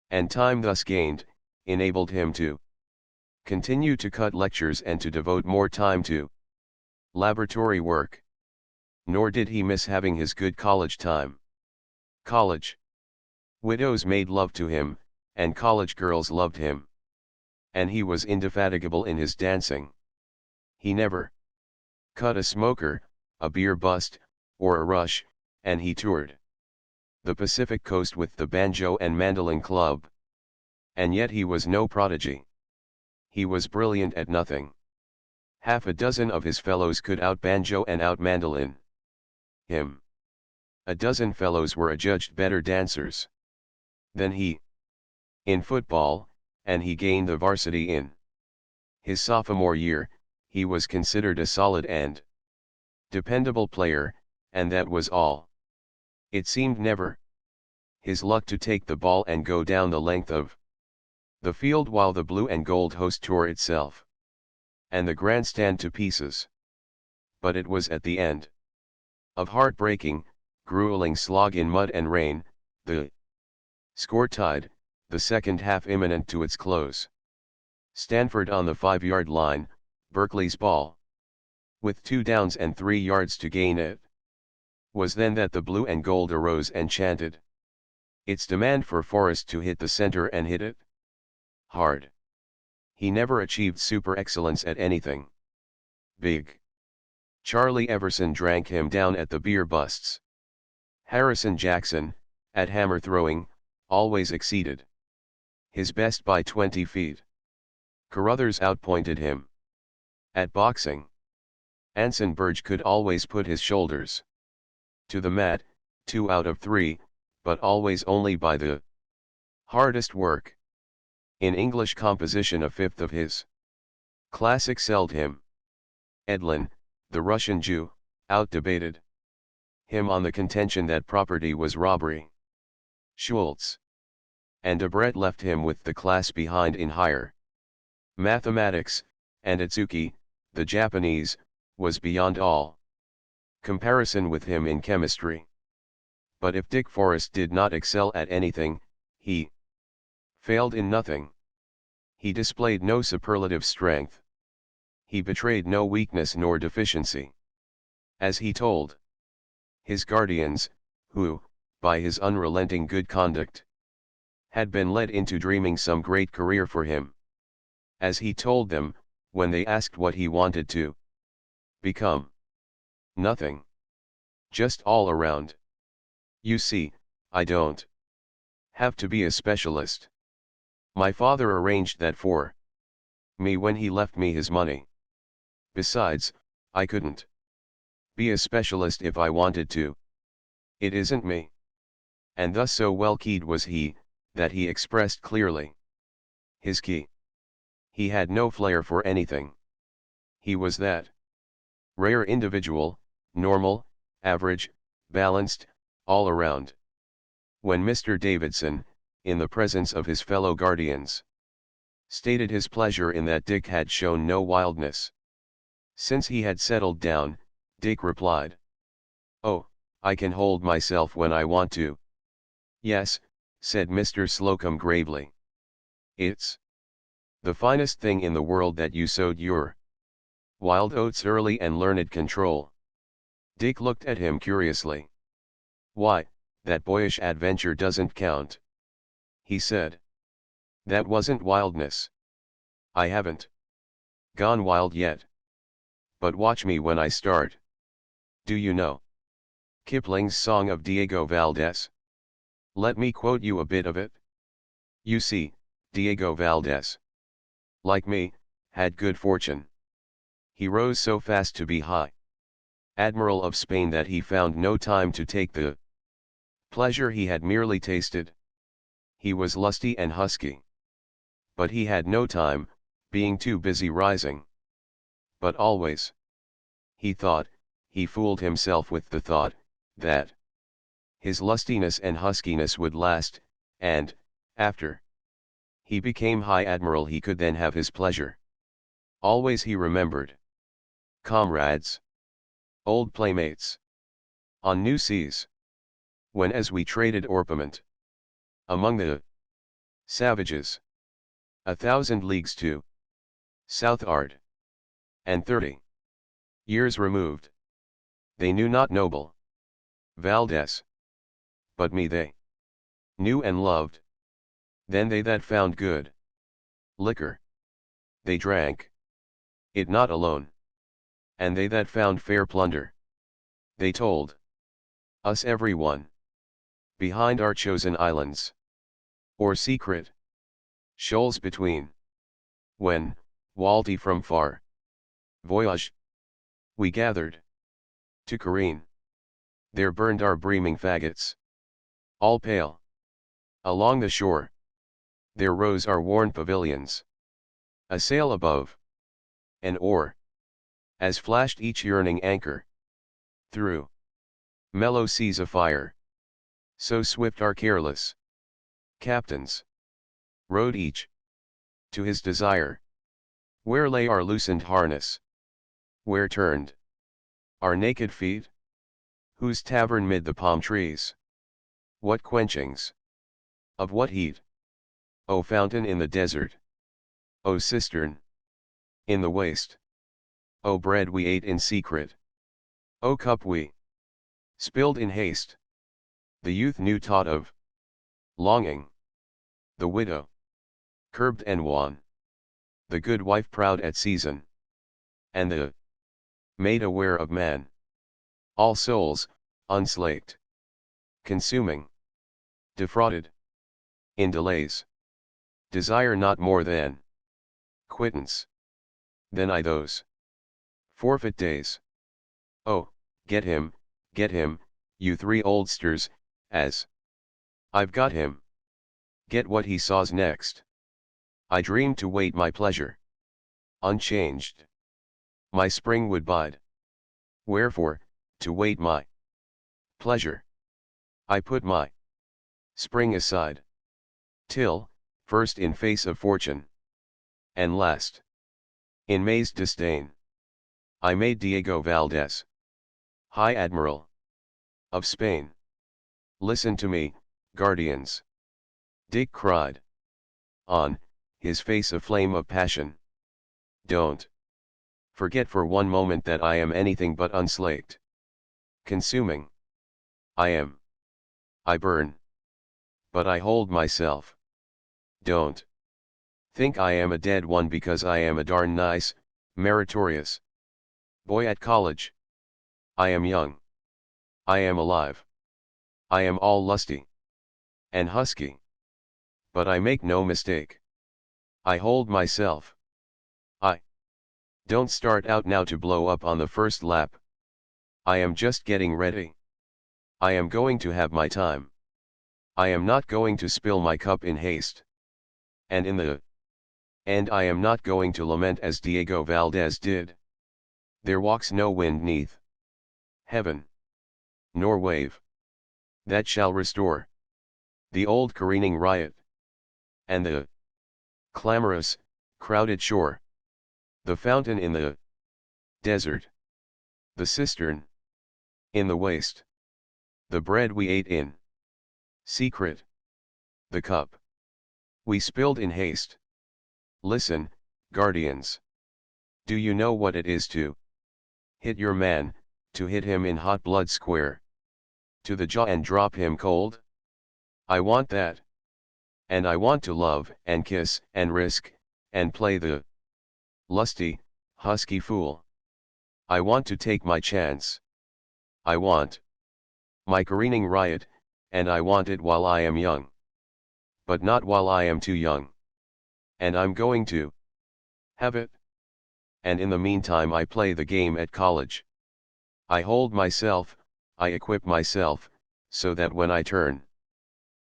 And time thus gained, enabled him to continue to cut lectures and to devote more time to laboratory work. Nor did he miss having his good college time. College widows made love to him, and college girls loved him. And he was indefatigable in his dancing. He never cut a smoker, a beer bust, or a rush, and he toured the Pacific Coast with the Banjo and Mandolin Club. And yet he was no prodigy. He was brilliant at nothing. Half a dozen of his fellows could out-banjo and out-mandolin him. A dozen fellows were adjudged better dancers than he in football, and he gained the varsity in his sophomore year. He was considered a solid and dependable player, and that was all. It seemed never his luck to take the ball and go down the length of the field while the blue and gold host tore itself and the grandstand to pieces. But it was at the end of heartbreaking, grueling slog in mud and rain, the score tied, the second half imminent to its close. Stanford on the 5-yard line, Berkeley's ball, with 2 downs and 3 yards to gain it, was then that the blue and gold arose and chanted its demand for Forrest to hit the center and hit it hard. He never achieved super excellence at anything big. Charlie Everson drank him down at the beer busts. Harrison Jackson, at hammer throwing, always exceeded his best by 20 feet. Carruthers outpointed him at boxing. Anson Burge could always put his shoulders to the mat, 2 out of 3, but always only by the hardest work. In English composition a fifth of his class excelled him. Edlin, the Russian Jew, out-debated him on the contention that property was robbery. Schultz and Debret left him with the class behind in higher mathematics, and Atsuki, the Japanese, was beyond all comparison with him in chemistry. But if Dick Forrest did not excel at anything, he failed in nothing. He displayed no superlative strength. He betrayed no weakness nor deficiency. As he told his guardians, who, by his unrelenting good conduct, had been led into dreaming some great career for him. As he told them, when they asked what he wanted to become. Nothing. Just all around. You see, I don't have to be a specialist. My father arranged that for me when he left me his money. Besides, I couldn't be a specialist if I wanted to. It isn't me. And thus so well keyed was he, that he expressed clearly his key. He had no flair for anything. He was that rare individual, normal, average, balanced, all around. When Mr. Davidson, in the presence of his fellow guardians, stated his pleasure in that Dick had shown no wildness since he had settled down, Dick replied, "Oh, I can hold myself when I want to." "Yes," said Mr. Slocum gravely. "It's the finest thing in the world that you sowed your wild oats early and learned control." Dick looked at him curiously. "Why, that boyish adventure doesn't count," he said. "That wasn't wildness. I haven't gone wild yet. But watch me when I start. Do you know Kipling's Song of Diego Valdez? Let me quote you a bit of it. You see, Diego Valdez, like me, had good fortune. He rose so fast to be high Admiral of Spain that he found no time to take the pleasure he had merely tasted. He was lusty and husky. But he had no time, being too busy rising. But always, he thought, he fooled himself with the thought, that his lustiness and huskiness would last, and, after he became High Admiral he could then have his pleasure. Always he remembered comrades, old playmates, on new seas, when as we traded orpiment among the savages, 1,000 leagues to southward, and 30 years removed, they knew not noble Valdez, but me they knew and loved. Then they that found good liquor, they drank it not alone, and they that found fair plunder, they told us every one behind our chosen islands, or secret shoals between, when, walty from far voyage, we gathered to careen. There burned our breaming faggots, all pale, along the shore. There rose our worn pavilions, a sail above, an oar, as flashed each yearning anchor, through mellow seas afire. So swift our careless captains rode each to his desire. Where lay our loosened harness? Where turned our naked feet? Whose tavern mid the palm trees? What quenchings? Of what heat? O fountain in the desert! O cistern in the waste! O bread we ate in secret! O cup we spilled in haste! The youth knew taught of longing, the widow curbed and wan, the good wife proud at season, and the maid aware of man. All souls, unslaked, consuming, defrauded, in delays, desire not more than quittance. Then I those forfeit days. Oh, get him, you three oldsters, as I've got him. Get what he saws next. I dreamed to wait my pleasure unchanged. My spring would bide. Wherefore, to wait my pleasure, I put my spring aside, till, first in face of fortune, and last in mazed disdain, I made Diego Valdez High Admiral of Spain. Listen to me, guardians, Dick cried, on his face a flame of passion. Don't forget for one moment that I am anything but unslaked. Consuming. I burn. But I hold myself. Don't think I am a dead one because I am a darn nice, meritorious boy at college. I am young. I am alive. I am all lusty and husky. But I make no mistake. I hold myself. I don't start out now to blow up on the first lap. I am just getting ready. I am going to have my time. I am not going to spill my cup in haste. And in the end I am not going to lament as Diego Valdez did. There walks no wind neath heaven, nor wave, that shall restore the old careening riot, and the clamorous, crowded shore, the fountain in the desert, the cistern in the waste, the bread we ate in secret, the cup we spilled in haste. Listen, guardians. Do you know what it is to hit your man, to hit him in hot blood square to the jaw and drop him cold? I want that. And I want to love and kiss and risk and play the lusty, husky fool. I want to take my chance. I want my careening riot, and I want it while I am young. But not while I am too young. And I'm going to have it. and in the meantime I play the game at college. I hold myself, I equip myself, so that when I turn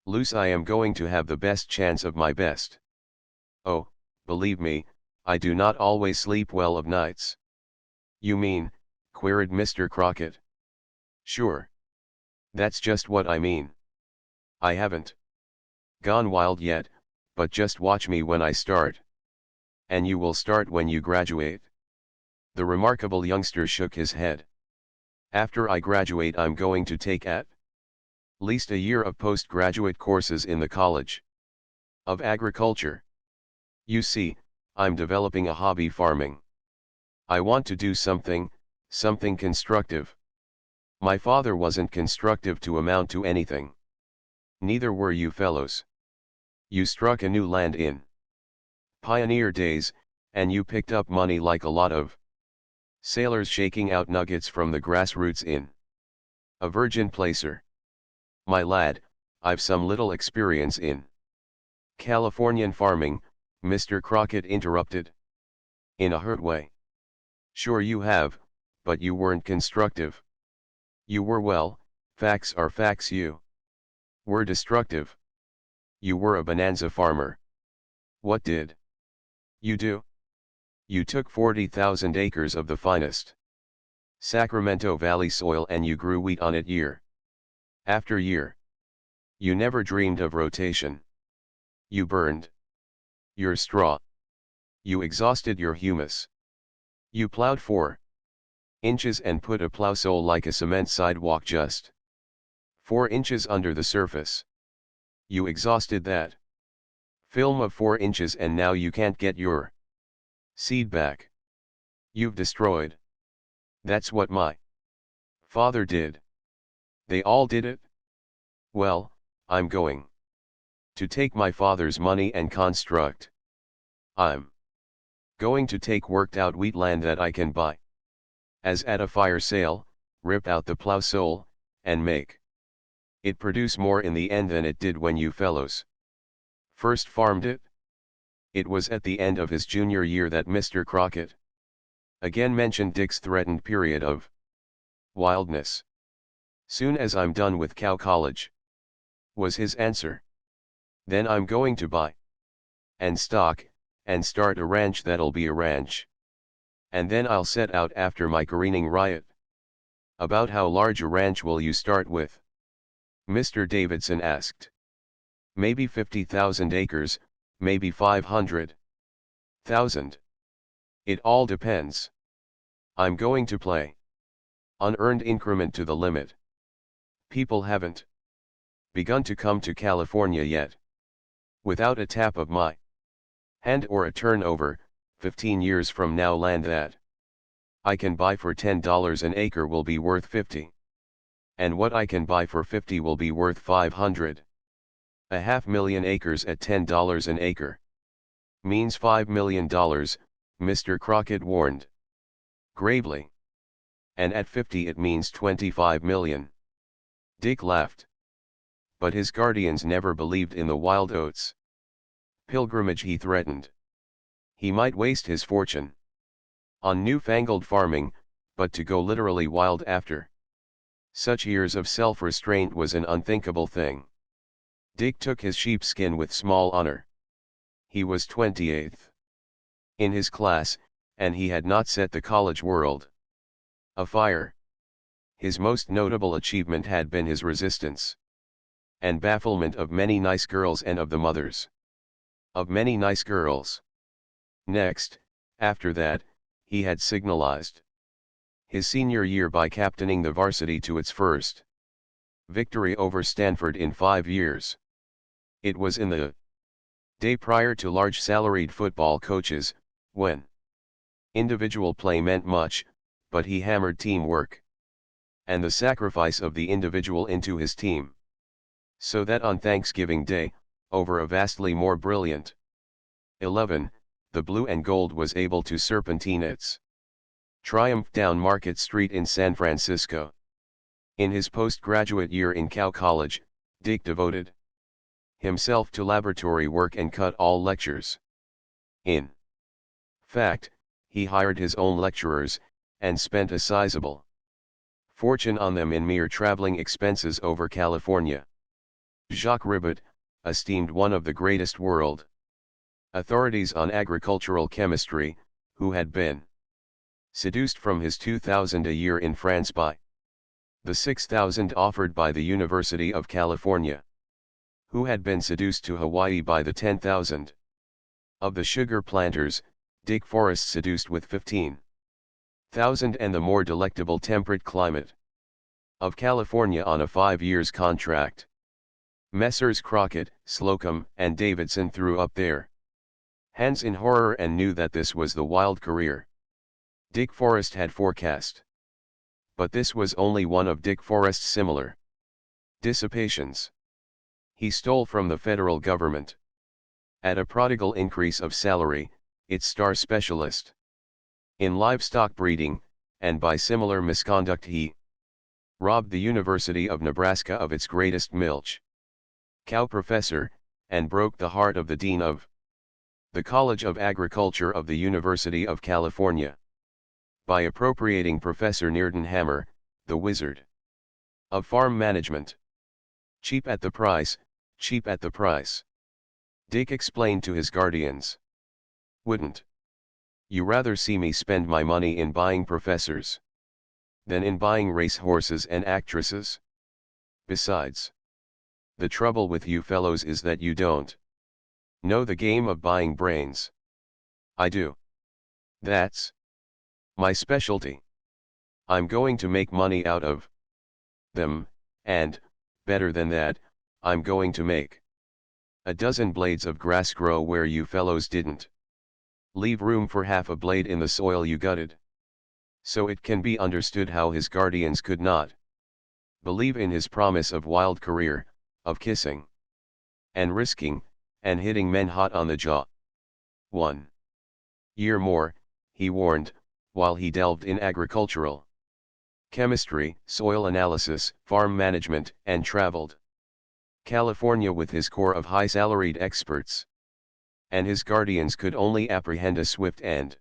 loose I am going to have the best chance of my best. Oh, believe me, I do not always sleep well of nights. You mean, queried Mr. Crockett. Sure. That's just what I mean. I haven't gone wild yet, but just watch me when I start. And you will start when you graduate. The remarkable youngster shook his head. After I graduate I'm going to take at least a year of postgraduate courses in the College of Agriculture. You see, I'm developing a hobby farming. I want to do something constructive. My father wasn't constructive to amount to anything. Neither were you fellows. You struck a new land in pioneer days, and you picked up money like a lot of sailors shaking out nuggets from the grassroots in a virgin placer. My lad, I've some little experience in Californian farming, Mr. Crockett interrupted. In a hurt way. Sure you have, but you weren't constructive. You were, well, facts are facts, you were destructive. You were a bonanza farmer. What did you do? You took 40,000 acres of the finest Sacramento Valley soil and you grew wheat on it year after year. You never dreamed of rotation. You burned your straw. You exhausted your humus. You plowed 4 inches and put a plow sole like a cement sidewalk just 4 inches under the surface. You exhausted that film of 4 inches and now you can't get your seed back. You've destroyed. That's what my father did. They all did it. Well, I'm going to take my father's money and construct. I'm going to take worked out wheat land that I can buy as at a fire sale, rip out the plow sole, and make it produce more in the end than it did when you fellows first farmed it. It was at the end of his junior year that Mr. Crockett again mentioned Dick's threatened period of wildness. Soon as I'm done with Cow College, was his answer. Then I'm going to buy and stock, and start a ranch that'll be a ranch. And then I'll set out after my careening riot. About how large a ranch will you start with? Mr. Davidson asked. Maybe 50,000 acres, maybe 500,000. It all depends. I'm going to play unearned increment to the limit. People haven't begun to come to California yet. Without a tap of my hand or a turnover, 15 years from now land that I can buy for $10 an acre will be worth 50. And what I can buy for 50 will be worth 500. A $500,000 acres at $10 an acre means $5 million, Mr. Crockett warned gravely. And at 50 it means 25 million. Dick laughed. But his guardians never believed in the wild oats pilgrimage he threatened. He might waste his fortune on newfangled farming, but to go literally wild after such years of self-restraint was an unthinkable thing. Dick took his sheepskin with small honor. He was 28th in his class, and he had not set the college world afire. His most notable achievement had been his resistance and bafflement of many nice girls and of the mothers of many nice girls. Next, after that, he had signalized his senior year by captaining the varsity to its first victory over Stanford in 5 years. It was in the day prior to large salaried football coaches, when individual play meant much, but he hammered teamwork and the sacrifice of the individual into his team. So that on Thanksgiving Day, over a vastly more brilliant 11, the blue and gold was able to serpentine its triumph down Market Street in San Francisco. In his postgraduate year in Cow College, Dick devoted himself to laboratory work and cut all lectures. In fact, he hired his own lecturers, and spent a sizable fortune on them in mere traveling expenses over California. Jacques Ribot, esteemed one of the greatest world authorities on agricultural chemistry, who had been seduced from his 2,000 a year in France by the 6,000 offered by the University of California, who had been seduced to Hawaii by the 10,000 of the sugar planters, Dick Forrest seduced with 15,000 and the more delectable temperate climate of California on a 5 years contract. Messrs. Crockett, Slocum, and Davidson threw up their hands in horror and knew that this was the wild career Dick Forrest had forecast. But this was only one of Dick Forrest's similar dissipations. He stole from the federal government, at a prodigal increase of salary, its star specialist in livestock breeding, and by similar misconduct he robbed the University of Nebraska of its greatest milch cow professor, and broke the heart of the dean of the College of Agriculture of the University of California, by appropriating Professor Neardenhammer, the wizard of farm management. Cheap at the price, cheap at the price. Dick explained to his guardians. Wouldn't you rather see me spend my money in buying professors than in buying race horses and actresses? Besides, the trouble with you fellows is that you don't know the game of buying brains. I do. That's my specialty. I'm going to make money out of them, and, better than that, I'm going to make a dozen blades of grass grow where you fellows didn't leave room for half a blade in the soil you gutted. So it can be understood how his guardians could not believe in his promise of wild career, of kissing and risking, and hitting men hot on the jaw. 1 year more, he warned, while he delved in agricultural chemistry, soil analysis, farm management, and traveled California with his corps of high-salaried experts. And his guardians could only apprehend a swift and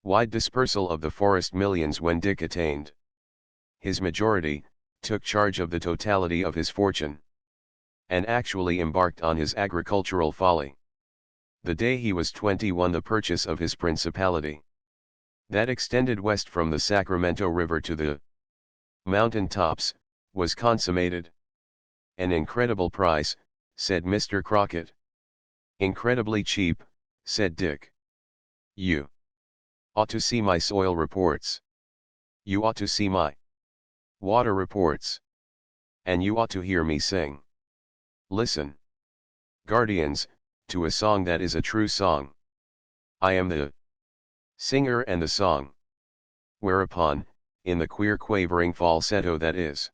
wide dispersal of the forest millions when Dick attained his majority, took charge of the totality of his fortune, and actually embarked on his agricultural folly. The day he was 21, the purchase of his principality, that extended west from the Sacramento River to the mountain tops, was consummated. An incredible price, said Mr. Crockett. Incredibly cheap, said Dick. You ought to see my soil reports. You ought to see my water reports. And you ought to hear me sing. Listen, guardians, to a song that is a true song. I am the singer and the song. Whereupon, in the queer quavering falsetto that is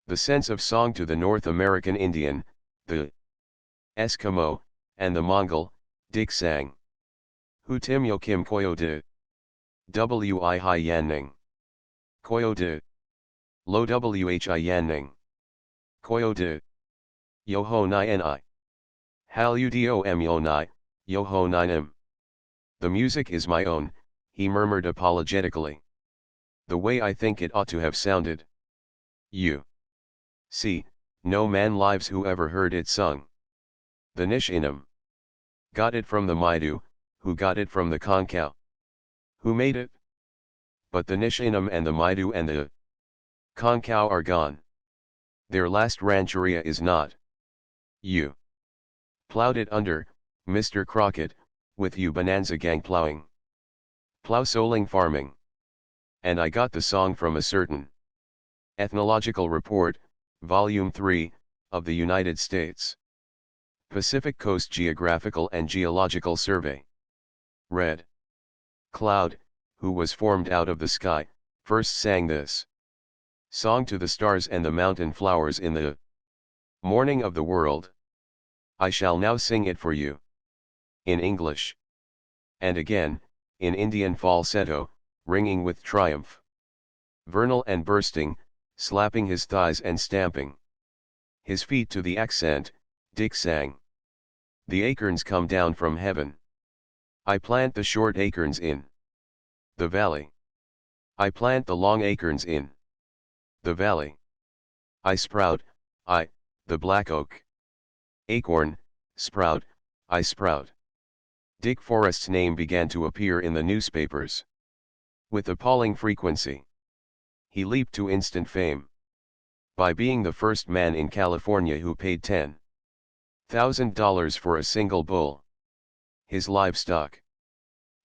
the sense of song to the North American Indian, the Eskimo, and the Mongol, Dick sang. Hu Tim Yo Kim Koyo De Wi Hi Yan Ning. Koyo De Lo Whi Yan Ning. Koyo De Yo Ho Ni Ni. Hal Udom Yo Ni, Yo Ho Ni Nim. The music is my own, he murmured apologetically. The way I think it ought to have sounded. You see, no man lives who ever heard it sung. The Nishinam got it from the Maidu, who got it from the Concow. Who made it? But the Nishinam and the Maidu and the Concow are gone. Their last rancheria is not. You plowed it under, Mr. Crockett, with you Bonanza gang plowing. Plow soling farming. And I got the song from a certain Ethnological Report, Volume 3, of the United States Pacific Coast Geographical and Geological Survey. Red Cloud, who was formed out of the sky, first sang this song to the stars and the mountain flowers in the morning of the world. I shall now sing it for you. In English. And again, in Indian falsetto, ringing with triumph. Vernal and bursting, slapping his thighs and stamping his feet to the accent, Dick sang. The acorns come down from heaven. I plant the short acorns in The valley. I plant the long acorns in the valley. I sprout, the black oak. Acorn, sprout, I sprout. Dick Forrest's name began to appear in the newspapers with appalling frequency. He leaped to instant fame by being the first man in California who paid $10,000 for a single bull. His livestock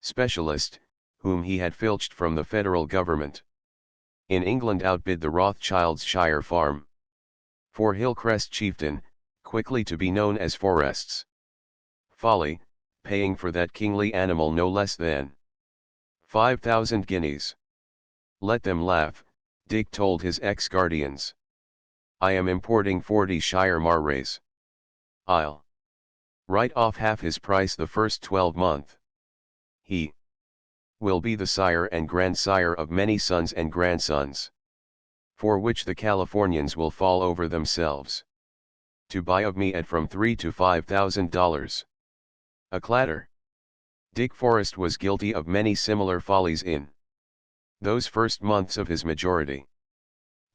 specialist, whom he had filched from the federal government in England, outbid the Rothschild's Shire farm for Hillcrest chieftain, quickly to be known as Forrest's Folly, paying for that kingly animal no less than 5,000 guineas. Let them laugh, Dick told his ex-guardians. I am importing 40 Shire Marrays. I'll write off half his price the first 12 months. He will be the sire and grandsire of many sons and grandsons, for which the Californians will fall over themselves to buy of me at from $3,000 to $5,000. A clatter. Dick Forrest was guilty of many similar follies in those first months of his majority.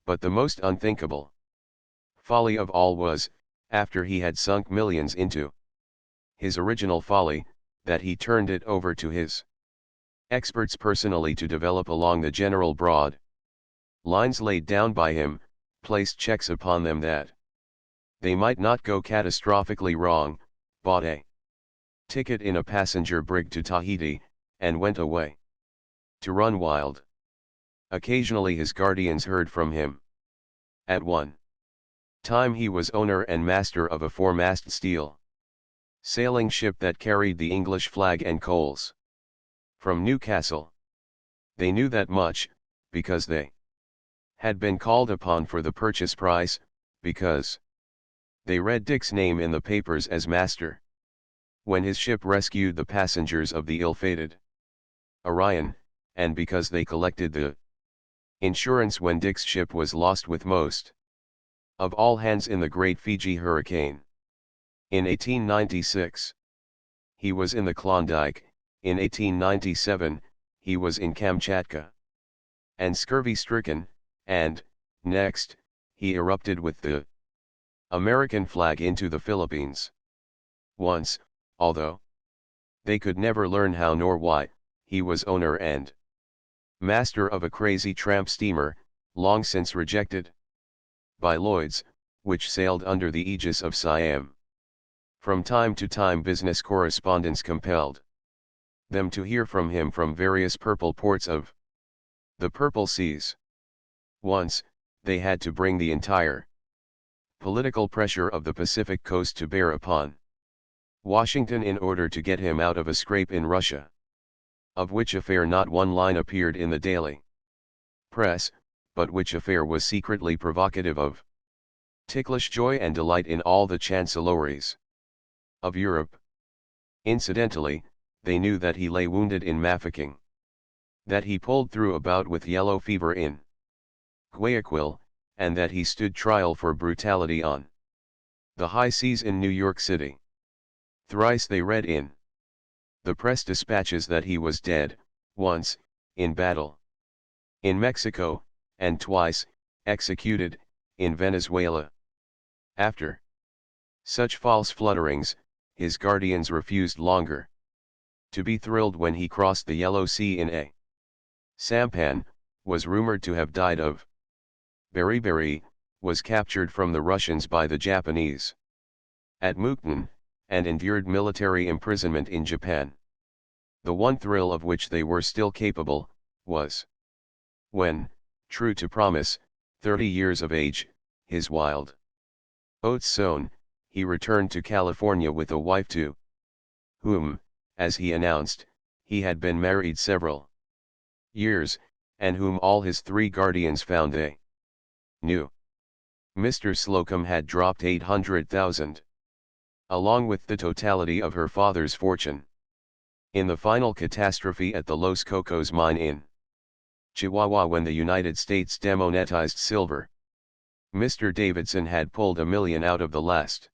But the most unthinkable folly of all was, after he had sunk millions into his original folly, that he turned it over to his experts personally to develop along the general broad lines laid down by him, placed checks upon them that they might not go catastrophically wrong, bought a ticket in a passenger brig to Tahiti, and went away to run wild. Occasionally his guardians heard from him. At one time he was owner and master of a four-mast steel sailing ship that carried the English flag and coals from Newcastle. They knew that much, because they had been called upon for the purchase price, because they read Dick's name in the papers as master when his ship rescued the passengers of the ill-fated Orion, and because they collected the insurance when Dick's ship was lost with most of all hands in the Great Fiji Hurricane. In 1896, he was in the Klondike. In 1897, he was in Kamchatka and scurvy-stricken, and, next, he erupted with the American flag into the Philippines. Once, although they could never learn how nor why, he was owner and master of a crazy tramp steamer, long since rejected by Lloyd's, which sailed under the aegis of Siam. From time to time business correspondents compelled them to hear from him from various purple ports of the Purple Seas. Once, they had to bring the entire political pressure of the Pacific coast to bear upon Washington in order to get him out of a scrape in Russia, of which affair not one line appeared in the daily press, but which affair was secretly provocative of ticklish joy and delight in all the chancellories of Europe. Incidentally, they knew that he lay wounded in Mafeking, that he pulled through a bout with yellow fever in Guayaquil, and that he stood trial for brutality on the high seas in New York City. Thrice they read in the press dispatches that he was dead, once, in battle in Mexico, and twice, executed, in Venezuela. After such false flutterings, his guardians refused longer to be thrilled when he crossed the Yellow Sea in a sampan, was rumored to have died of beriberi, was captured from the Russians by the Japanese at Mukden, and endured military imprisonment in Japan. The one thrill of which they were still capable, was when, true to promise, 30 years of age, his wild oats sown, he returned to California with a wife to whom, as he announced, he had been married several years, and whom all his three guardians found they knew. Mr. Slocum had dropped $800,000, along with the totality of her father's fortune, in the final catastrophe at the Los Cocos mine in Chihuahua when the United States demonetized silver. Mr. Davidson had pulled $1 million out of the last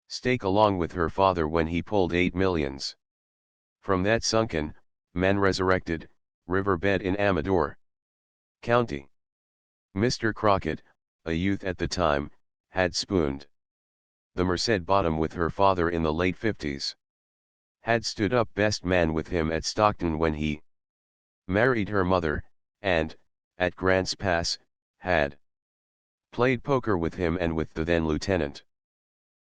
stake along with her father when he pulled $8 million from that sunken, man-resurrected, riverbed in Amador County. Mr. Crockett, a youth at the time, had spooned the Merced bottom with her father in the late 50s. Had stood up best man with him at Stockton when he married her mother, and, at Grant's Pass, had played poker with him and with the then Lieutenant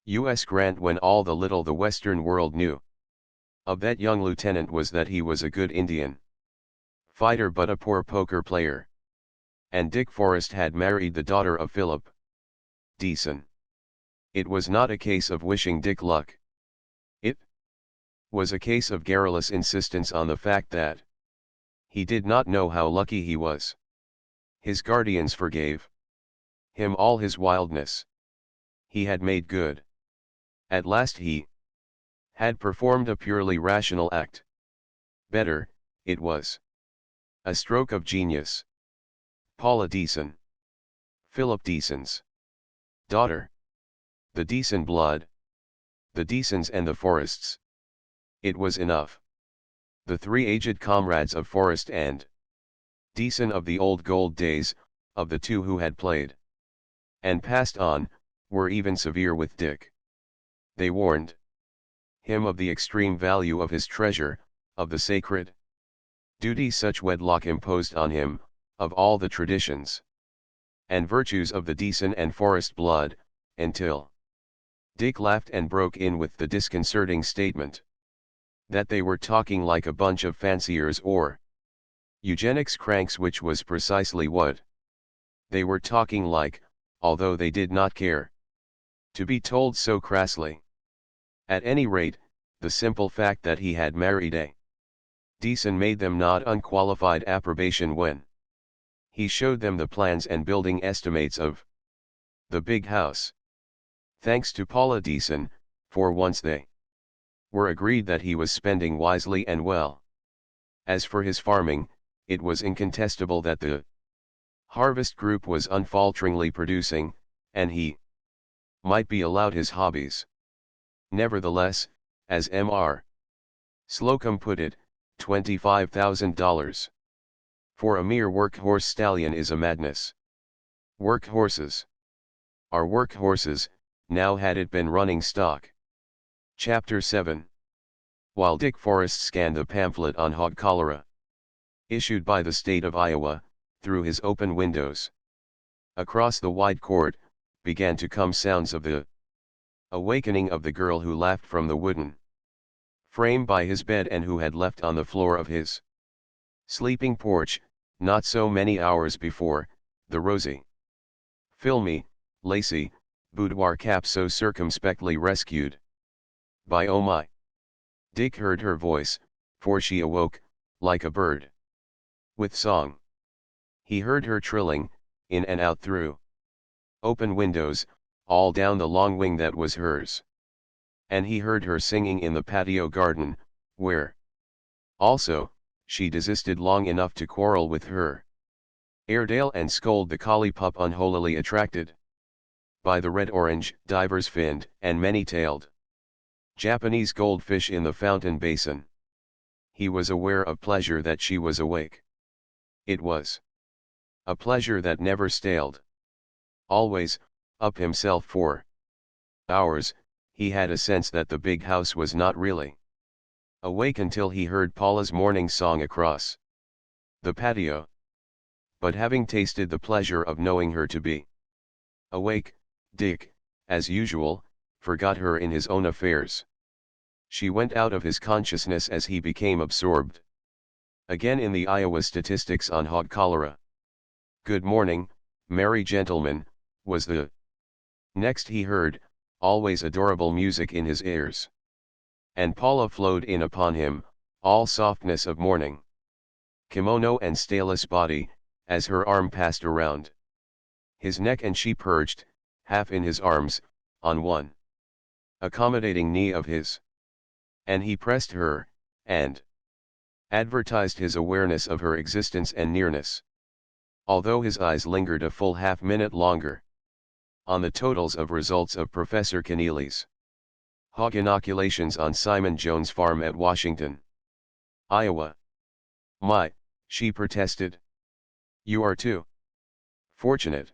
U.S. Grant when all the little the Western world knew of that young lieutenant was that he was a good Indian fighter but a poor poker player. And Dick Forrest had married the daughter of Philip Deason. It was not a case of wishing Dick luck. It was a case of garrulous insistence on the fact that he did not know how lucky he was. His guardians forgave him all his wildness. He had made good. At last he had performed a purely rational act. Better, it was a stroke of genius. Paula Deason, Philip Deason's daughter. The Deason blood. The Deasons and the Forrests. It was enough. The three aged comrades of Forrest and Deason of the old gold days, of the two who had played and passed on, were even severe with Dick. They warned him of the extreme value of his treasure, of the sacred duty such wedlock imposed on him, of all the traditions and virtues of the Deason and Forrest blood, until Dick laughed and broke in with the disconcerting statement that they were talking like a bunch of fanciers or eugenics cranks, which was precisely what they were talking like, although they did not care to be told so crassly. At any rate, the simple fact that he had married a Deason made them nod unqualified approbation when he showed them the plans and building estimates of the big house. Thanks to Paula Deason, for once they were agreed that he was spending wisely and well. As for his farming, it was incontestable that the Harvest Group was unfalteringly producing, and he might be allowed his hobbies. Nevertheless, as M.R. Slocum put it, $25,000 for a mere workhorse stallion is a madness. Workhorses are workhorses, now had it been running stock. Chapter 7. While Dick Forrest scanned the pamphlet on hog cholera issued by the state of Iowa, through his open windows, across the wide court, began to come sounds of the awakening of the girl who laughed from the wooden frame by his bed and who had left on the floor of his sleeping porch, not so many hours before, the rosy, filmy, lacy, boudoir cap so circumspectly rescued by oh my. Dick heard her voice, for she awoke, like a bird with song. He heard her trilling, in and out through open windows, all down the long wing that was hers. And he heard her singing in the patio garden, where also she desisted long enough to quarrel with her Airedale and scold the collie pup unholily attracted by the red-orange, divers-finned, and many-tailed Japanese goldfish in the fountain basin. He was aware of pleasure that she was awake. It was a pleasure that never staled. Always, up himself for hours, he had a sense that the big house was not really awake until he heard Paula's morning song across the patio. But having tasted the pleasure of knowing her to be awake, Dick, as usual, forgot her in his own affairs. She went out of his consciousness as he became absorbed again in the Iowa statistics on hog cholera. "Good morning, merry gentlemen," was the next he heard, always adorable music in his ears. And Paula flowed in upon him, all softness of morning kimono and staleless body, as her arm passed around his neck and she perched, half in his arms, on one accommodating knee of his. And he pressed her, and advertised his awareness of her existence and nearness. Although his eyes lingered a full half-minute longer on the totals of results of Professor Keneally's hog inoculations on Simon Jones Farm at Washington, Iowa. "My, She protested. You are too fortunate.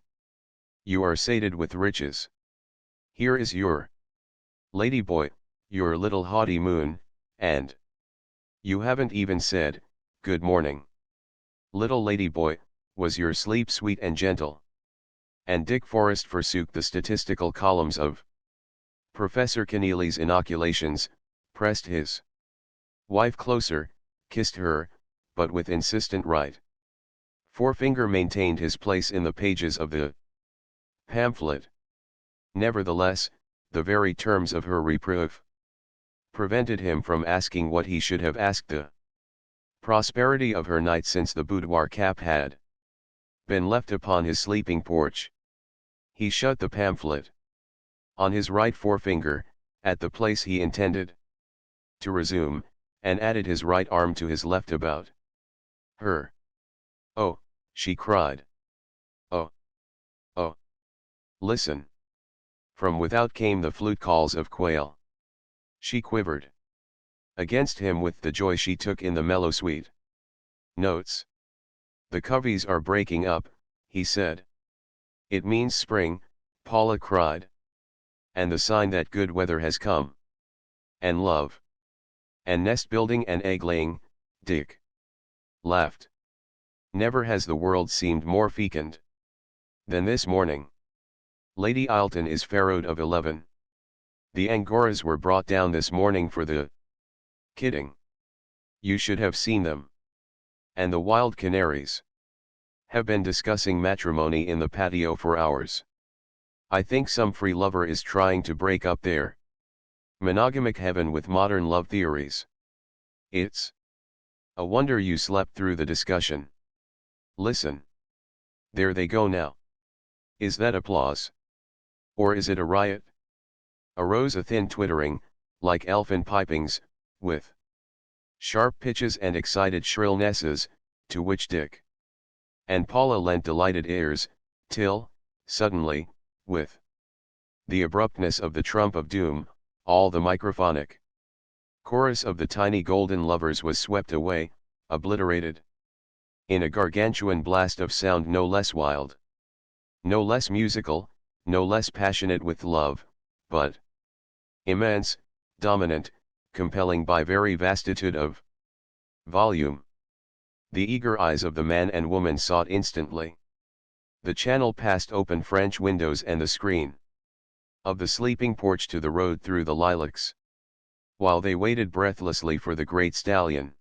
You are sated with riches. Here is your ladyboy, your little haughty moon, and you haven't even said, good morning. Little ladyboy, was your sleep sweet and gentle? And Dick Forrest forsook the statistical columns of Professor Keneally's inoculations, pressed his wife closer, kissed her, but with insistent right forefinger maintained his place in the pages of the pamphlet. Nevertheless, the very terms of her reproof prevented him from asking what he should have asked. The prosperity of her night since the boudoir cap had been left upon his sleeping porch. He shut the pamphlet on his right forefinger, at the place he intended to resume, and added his right arm to his left about her. Oh, she cried. Oh, oh. Listen. From without came the flute calls of quail. She quivered against him with the joy she took in the mellow sweet notes. The coveys are breaking up, he said. It means spring, Paula cried. And the sign that good weather has come. And love. And nest building and egg laying, Dick laughed. Never has the world seemed more fecund than this morning. Lady Ilton is pharaoh of 11. The Angoras were brought down this morning for the kidding. You should have seen them. And the wild canaries have been discussing matrimony in the patio for hours. I think some free lover is trying to break up their monogamic heaven with modern love theories. It's a wonder you slept through the discussion. Listen. There they go now. Is that applause? Or is it a riot? Arose a thin twittering, like elfin pipings, with sharp pitches and excited shrillnesses, to which Dick and Paula lent delighted ears, till, suddenly, with the abruptness of the trump of doom, all the microphonic chorus of the tiny golden lovers was swept away, obliterated in a gargantuan blast of sound no less wild, no less musical, no less passionate with love, but immense, dominant, compelling by very vastitude of volume. The eager eyes of the man and woman sought instantly the channel past open French windows and the screen of the sleeping porch to the road through the lilacs, while they waited breathlessly for the great stallion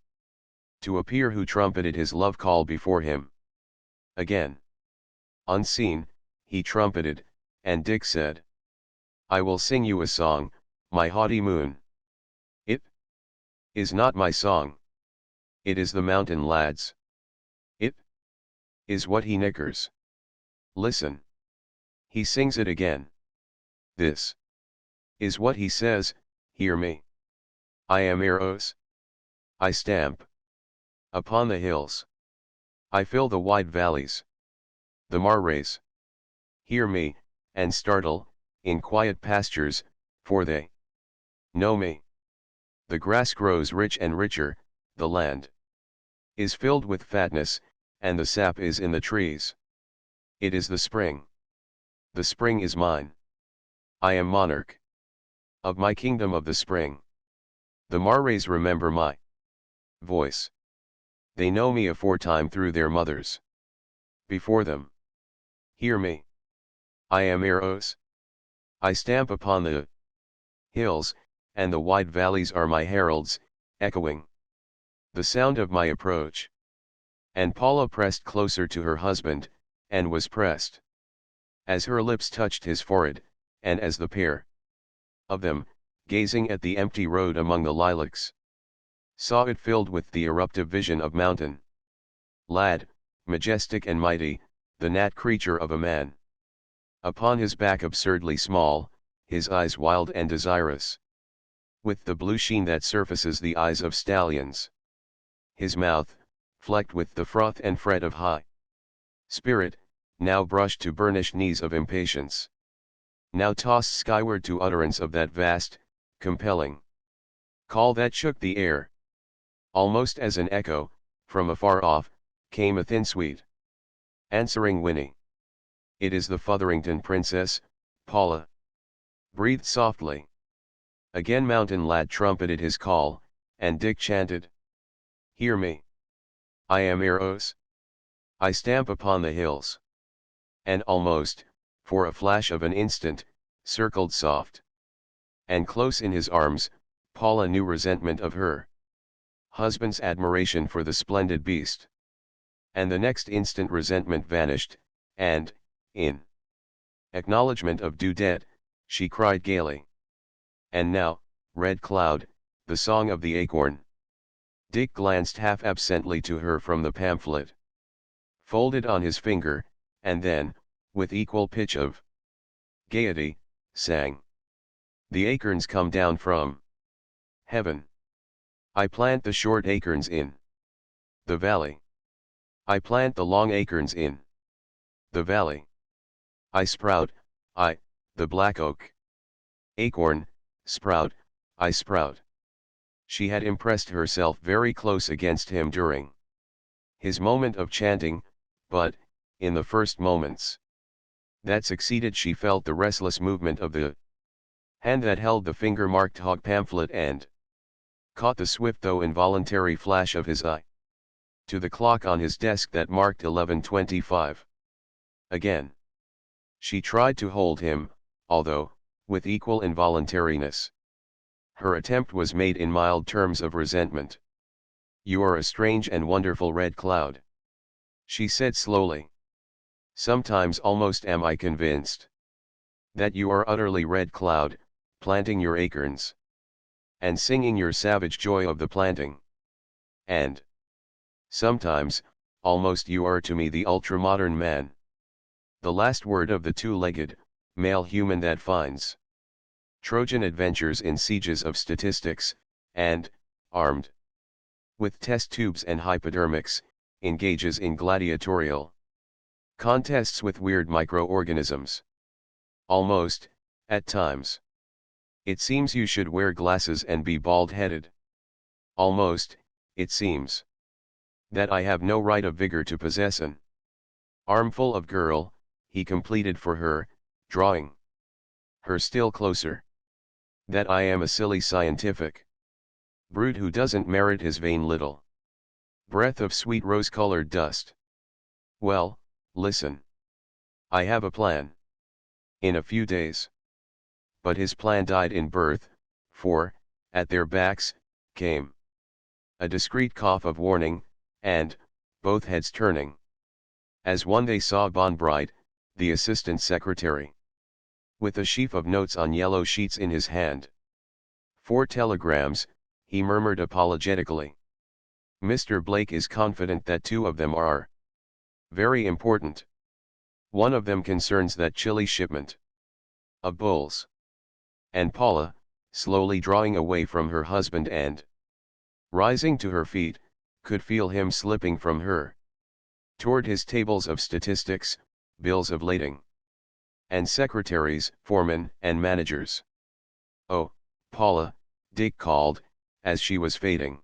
to appear who trumpeted his love call before him. Again, unseen, he trumpeted, and Dick said, I will sing you a song, my haughty moon. It is not my song. It is the mountain lad's. It is what he knickers. Listen. He sings it again. This is what he says, hear me. I am Eros. I stamp upon the hills. I fill the wide valleys. The Marais hear me, and startle, in quiet pastures, for they know me. The grass grows rich and richer, the land is filled with fatness, and the sap is in the trees. It is the spring. The spring is mine. I am monarch of my kingdom of the spring. The Marais remember my voice. They know me aforetime through their mothers. Before them. Hear me. I am Eros. I stamp upon the hills, and the wide valleys are my heralds, echoing the sound of my approach. And Paula pressed closer to her husband, and was pressed as her lips touched his forehead, and as the pair of them, gazing at the empty road among the lilacs, saw it filled with the eruptive vision of mountain lad, majestic and mighty, the gnat creature of a man. Upon his back absurdly small, his eyes wild and desirous, with the blue sheen that surfaces the eyes of stallions. His mouth, flecked with the froth and fret of high spirit, now brushed to burnished knees of impatience, now tossed skyward to utterance of that vast, compelling call that shook the air. Almost as an echo, from afar off, came a thin sweet, answering whinny. "It is the Fotherington Princess, Paula." Breathed softly. Again Mountain Lad trumpeted his call, and Dick chanted, "Hear me. I am Eros. I stamp upon the hills." And almost, for a flash of an instant, circled soft. And close in his arms, Paula knew resentment of her husband's admiration for the splendid beast. And the next instant resentment vanished, and, in acknowledgement of due debt, she cried gaily, "And now, Red Cloud, the song of the acorn." Dick glanced half absently to her from the pamphlet, folded on his finger, and then, with equal pitch of gaiety, sang, "The acorns come down from heaven. I plant the short acorns in the valley. I plant the long acorns in the valley. I sprout, the black oak. Acorn, sprout, I sprout." She had impressed herself very close against him during his moment of chanting, but, in the first moments that succeeded, she felt the restless movement of the hand that held the finger-marked hog pamphlet and caught the swift though involuntary flash of his eye to the clock on his desk that marked 11:25. Again she tried to hold him, although, with equal involuntariness, her attempt was made in mild terms of resentment. "You are a strange and wonderful Red Cloud," she said slowly. "Sometimes almost am I convinced that you are utterly Red Cloud, planting your acorns, and singing your savage joy of the planting. And sometimes, almost you are to me the ultramodern man, the last word of the two-legged, male human that finds Trojan adventures in sieges of statistics, and, armed with test tubes and hypodermics, engages in gladiatorial contests with weird microorganisms. Almost, at times, it seems you should wear glasses and be bald-headed. Almost, it seems that I have no right of vigor to possess an armful of girl," he completed for her, drawing her still closer. "That I am a silly scientific brute who doesn't merit his vain little breath of sweet rose-colored dust. Well, listen. I have a plan. In a few days." But his plan died in birth, for, at their backs, came a discreet cough of warning, and, both heads turning, as one they saw Bonbright, the assistant secretary, with a sheaf of notes on yellow sheets in his hand. "4 telegrams, he murmured apologetically. "Mr. Blake is confident that 2 of them are very important. One of them concerns that Chile shipment of bulls." And Paula, slowly drawing away from her husband and rising to her feet, could feel him slipping from her toward his tables of statistics, bills of lading, and secretaries, foremen, and managers. "Oh, Paula," Dick called, as she was fading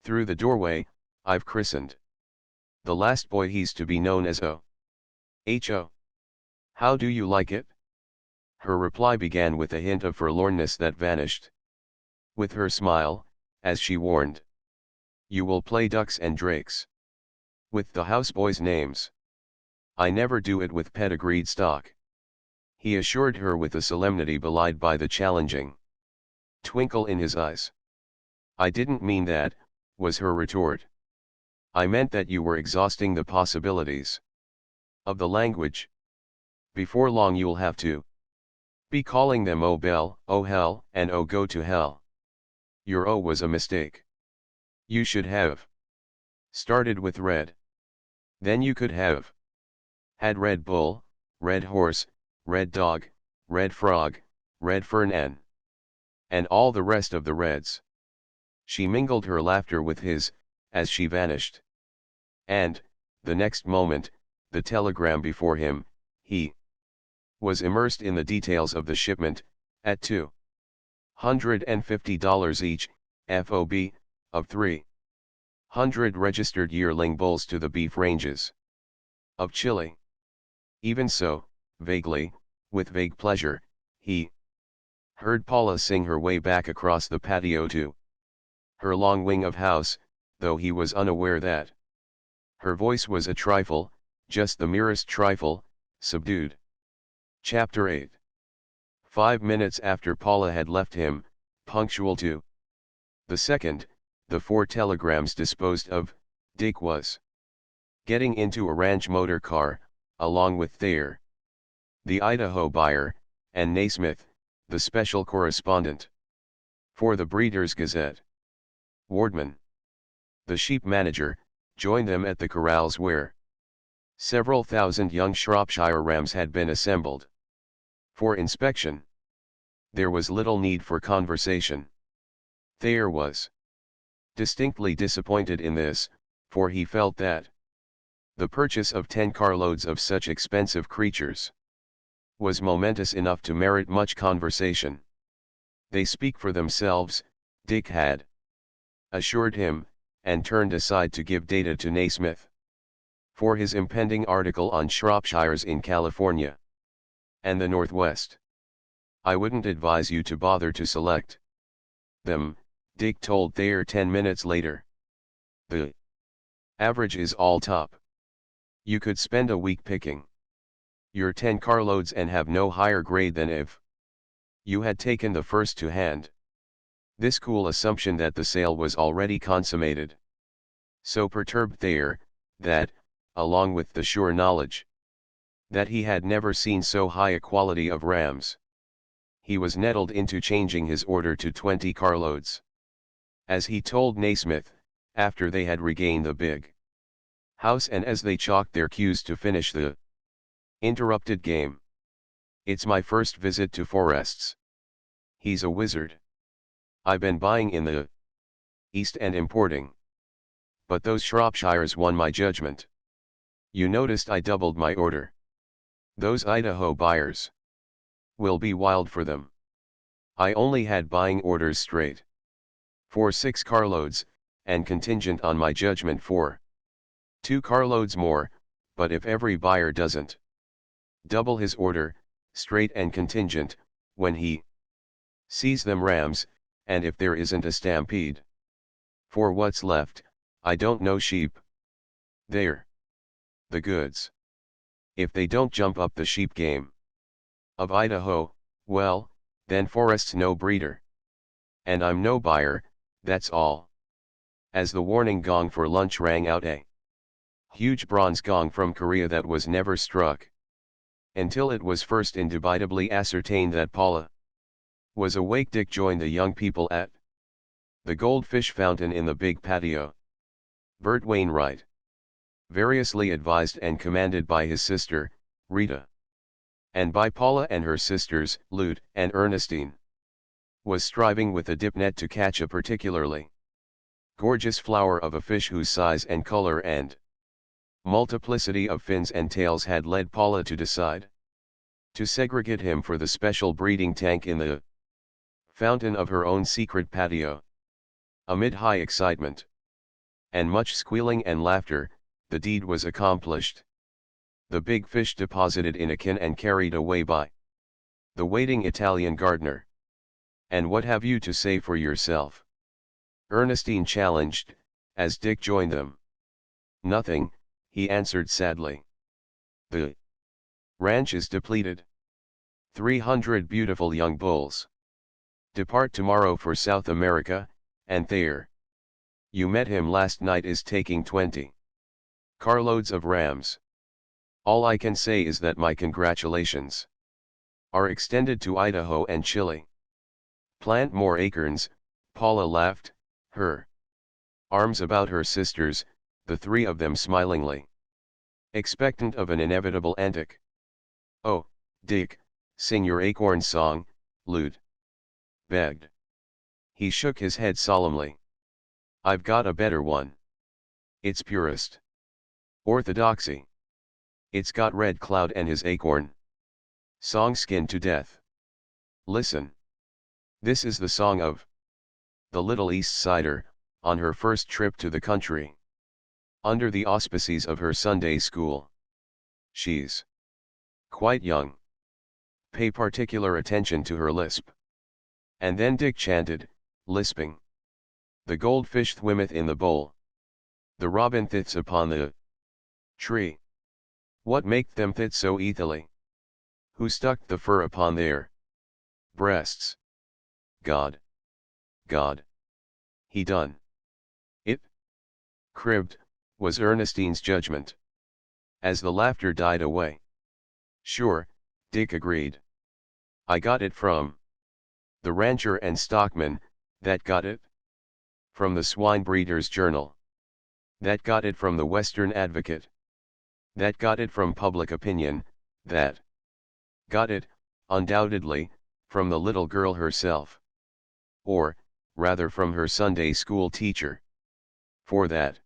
through the doorway, "I've christened the last boy. He's to be known as O.H.O. How do you like it?" Her reply began with a hint of forlornness that vanished with her smile, as she warned, "You will play ducks and drakes with the houseboys' names. I never do it with pedigreed stock," he assured her with a solemnity belied by the challenging twinkle in his eyes. "I didn't mean that," was her retort. "I meant that you were exhausting the possibilities of the language. Before long you'll have to be calling them oh bell, oh hell, and oh go to hell. Your O was a mistake. You should have started with red. Then you could have had red bull, red horse, red dog, red frog, red fern and all the rest of the reds." She mingled her laughter with his, as she vanished. And, the next moment, the telegram before him, he was immersed in the details of the shipment, at $250 each, FOB, of 3 100 registered yearling bulls to the beef ranges of Chile. Even so, vaguely, with vague pleasure, he heard Paula sing her way back across the patio to her long wing of house, though he was unaware that her voice was a trifle, just the merest trifle, subdued. Chapter 8. 5 minutes after Paula had left him, punctual to the second, the 4 telegrams disposed of, Dick was getting into a ranch motor car, along with Thayer, the Idaho buyer, and Naismith, the special correspondent for the Breeders' Gazette. Wardman, the sheep manager, joined them at the corrals where several thousand young Shropshire rams had been assembled for inspection. There was little need for conversation. Thayer was distinctly disappointed in this, for he felt that the purchase of 10 carloads of such expensive creatures was momentous enough to merit much conversation. They speak for themselves, Dick had assured him, and turned aside to give data to Naismith for his impending article on Shropshires in California and the Northwest. I wouldn't advise you to bother to select them, Dick told Thayer 10 minutes later. The average is all top. You could spend a week picking your 10 carloads and have no higher grade than if you had taken the first to hand. This cool assumption that the sale was already consummated so perturbed Thayer, that, along with the sure knowledge that he had never seen so high a quality of rams, he was nettled into changing his order to 20 carloads. As he told Naismith, after they had regained the big house and as they chalked their cues to finish the interrupted game. It's my first visit to Forests. He's a wizard. I been buying in the East and importing. But those Shropshires won my judgment. You noticed I doubled my order. Those Idaho buyers will be wild for them. I only had buying orders straight for 6 carloads, and contingent on my judgment for 2 carloads more, but if every buyer doesn't double his order, straight and contingent, when he sees them rams, and if there isn't a stampede for what's left, I don't know sheep. They're the goods. If they don't jump up the sheep game of Idaho, well, then Forest's no breeder. And I'm no buyer, that's all. As the warning gong for lunch rang out, a huge bronze gong from Korea that was never struck until it was first indubitably ascertained that Paula was awake. Dick joined the young people at the goldfish fountain in the big patio. Bert Wainwright, variously advised and commanded by his sister, Rita, and by Paula and her sisters, Lute and Ernestine, was striving with a dip net to catch a particularly gorgeous flower of a fish whose size and color and multiplicity of fins and tails had led Paula to decide to segregate him for the special breeding tank in the fountain of her own secret patio. Amid high excitement and much squealing and laughter, the deed was accomplished. The big fish deposited in a can and carried away by the waiting Italian gardener. And what have you to say for yourself? Ernestine challenged, as Dick joined them. Nothing, he answered sadly. The ranch is depleted. 300 beautiful young bulls depart tomorrow for South America, and Thayer, you met him last night, is taking 20 carloads of rams. All I can say is that my congratulations are extended to Idaho and Chile. Plant more acorns, Paula laughed, her arms about her sisters, the 3 of them smilingly expectant of an inevitable antic. Oh, Dick, sing your acorn song, Lute begged. He shook his head solemnly. I've got a better one. It's purest orthodoxy. It's got Red Cloud and his acorn song skinned to death. Listen. This is the song of the Little East Sider, on her first trip to the country. Under the auspices of her Sunday school. She's quite young. Pay particular attention to her lisp. And then Dick chanted, lisping. The goldfish swimmeth in the bowl. The robin thits upon the tree. What maketh them thit so easily? Who stuck the fur upon their breasts? God. God. He done it. Cribbed, was Ernestine's judgment. As the laughter died away. Sure, Dick agreed. I got it from the rancher and stockman, that got it from the Swine Breeders' Journal. That got it from the Western Advocate. That got it from Public Opinion, that got it, undoubtedly, from the little girl herself. Or, rather from her Sunday school teacher. For that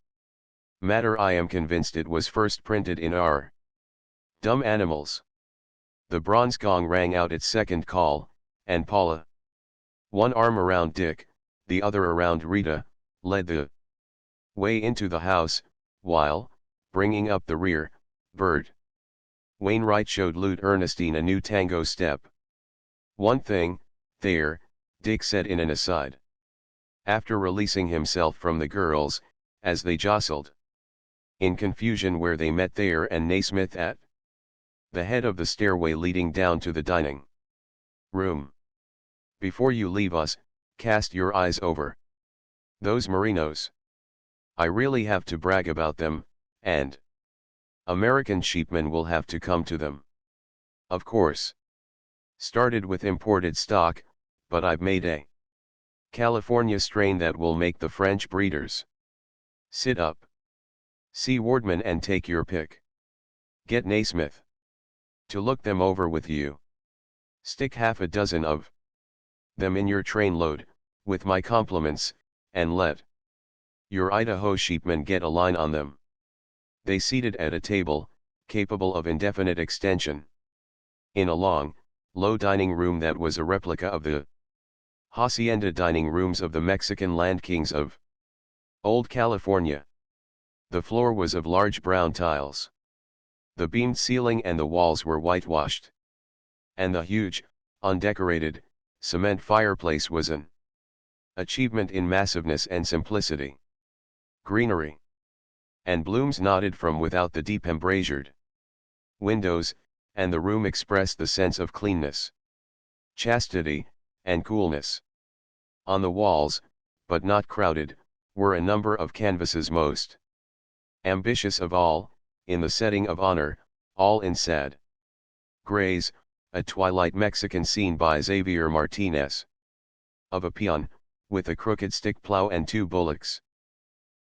matter I am convinced it was first printed in our Dumb Animals. The bronze gong rang out its second call, and Paula, one arm around Dick, the other around Rita, led the way into the house, while, bringing up the rear, Bert Wainwright showed Lute Ernestine a new tango step. One thing, there, Dick said in an aside. After releasing himself from the girls, as they jostled in confusion where they met Thayer and Naismith at the head of the stairway leading down to the dining room. Before you leave us, cast your eyes over those merinos. I really have to brag about them, and American sheepmen will have to come to them. Of course. Started with imported stock, but I've made a California strain that will make the French breeders sit up. See Wardman and take your pick. Get Naismith to look them over with you. Stick half a dozen of them in your train load, with my compliments, and let your Idaho sheepmen get a line on them. They seated at a table, capable of indefinite extension. In a long, low dining room that was a replica of the hacienda dining rooms of the Mexican land kings of old California. The floor was of large brown tiles. The beamed ceiling and the walls were whitewashed. And the huge, undecorated, cement fireplace was an achievement in massiveness and simplicity. Greenery and blooms nodded from without the deep embrasured windows, and the room expressed the sense of cleanness, chastity, and coolness. On the walls, but not crowded, were a number of canvases most ambitious of all, in the setting of honor, all in sad grays, a twilight Mexican scene by Xavier Martinez. Of a peon, with a crooked stick plow and two bullocks,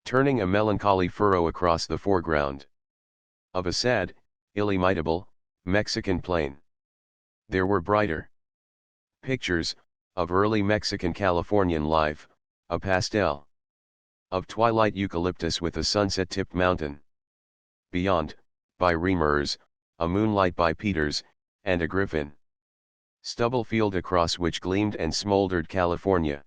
turning a melancholy furrow across the foreground. Of a sad, illimitable, Mexican plain. There were brighter pictures, of early Mexican Californian life, a pastel of twilight eucalyptus with a sunset-tipped mountain. Beyond, by Reimers, a moonlight by Peters, and a griffin stubble field across which gleamed and smoldered California.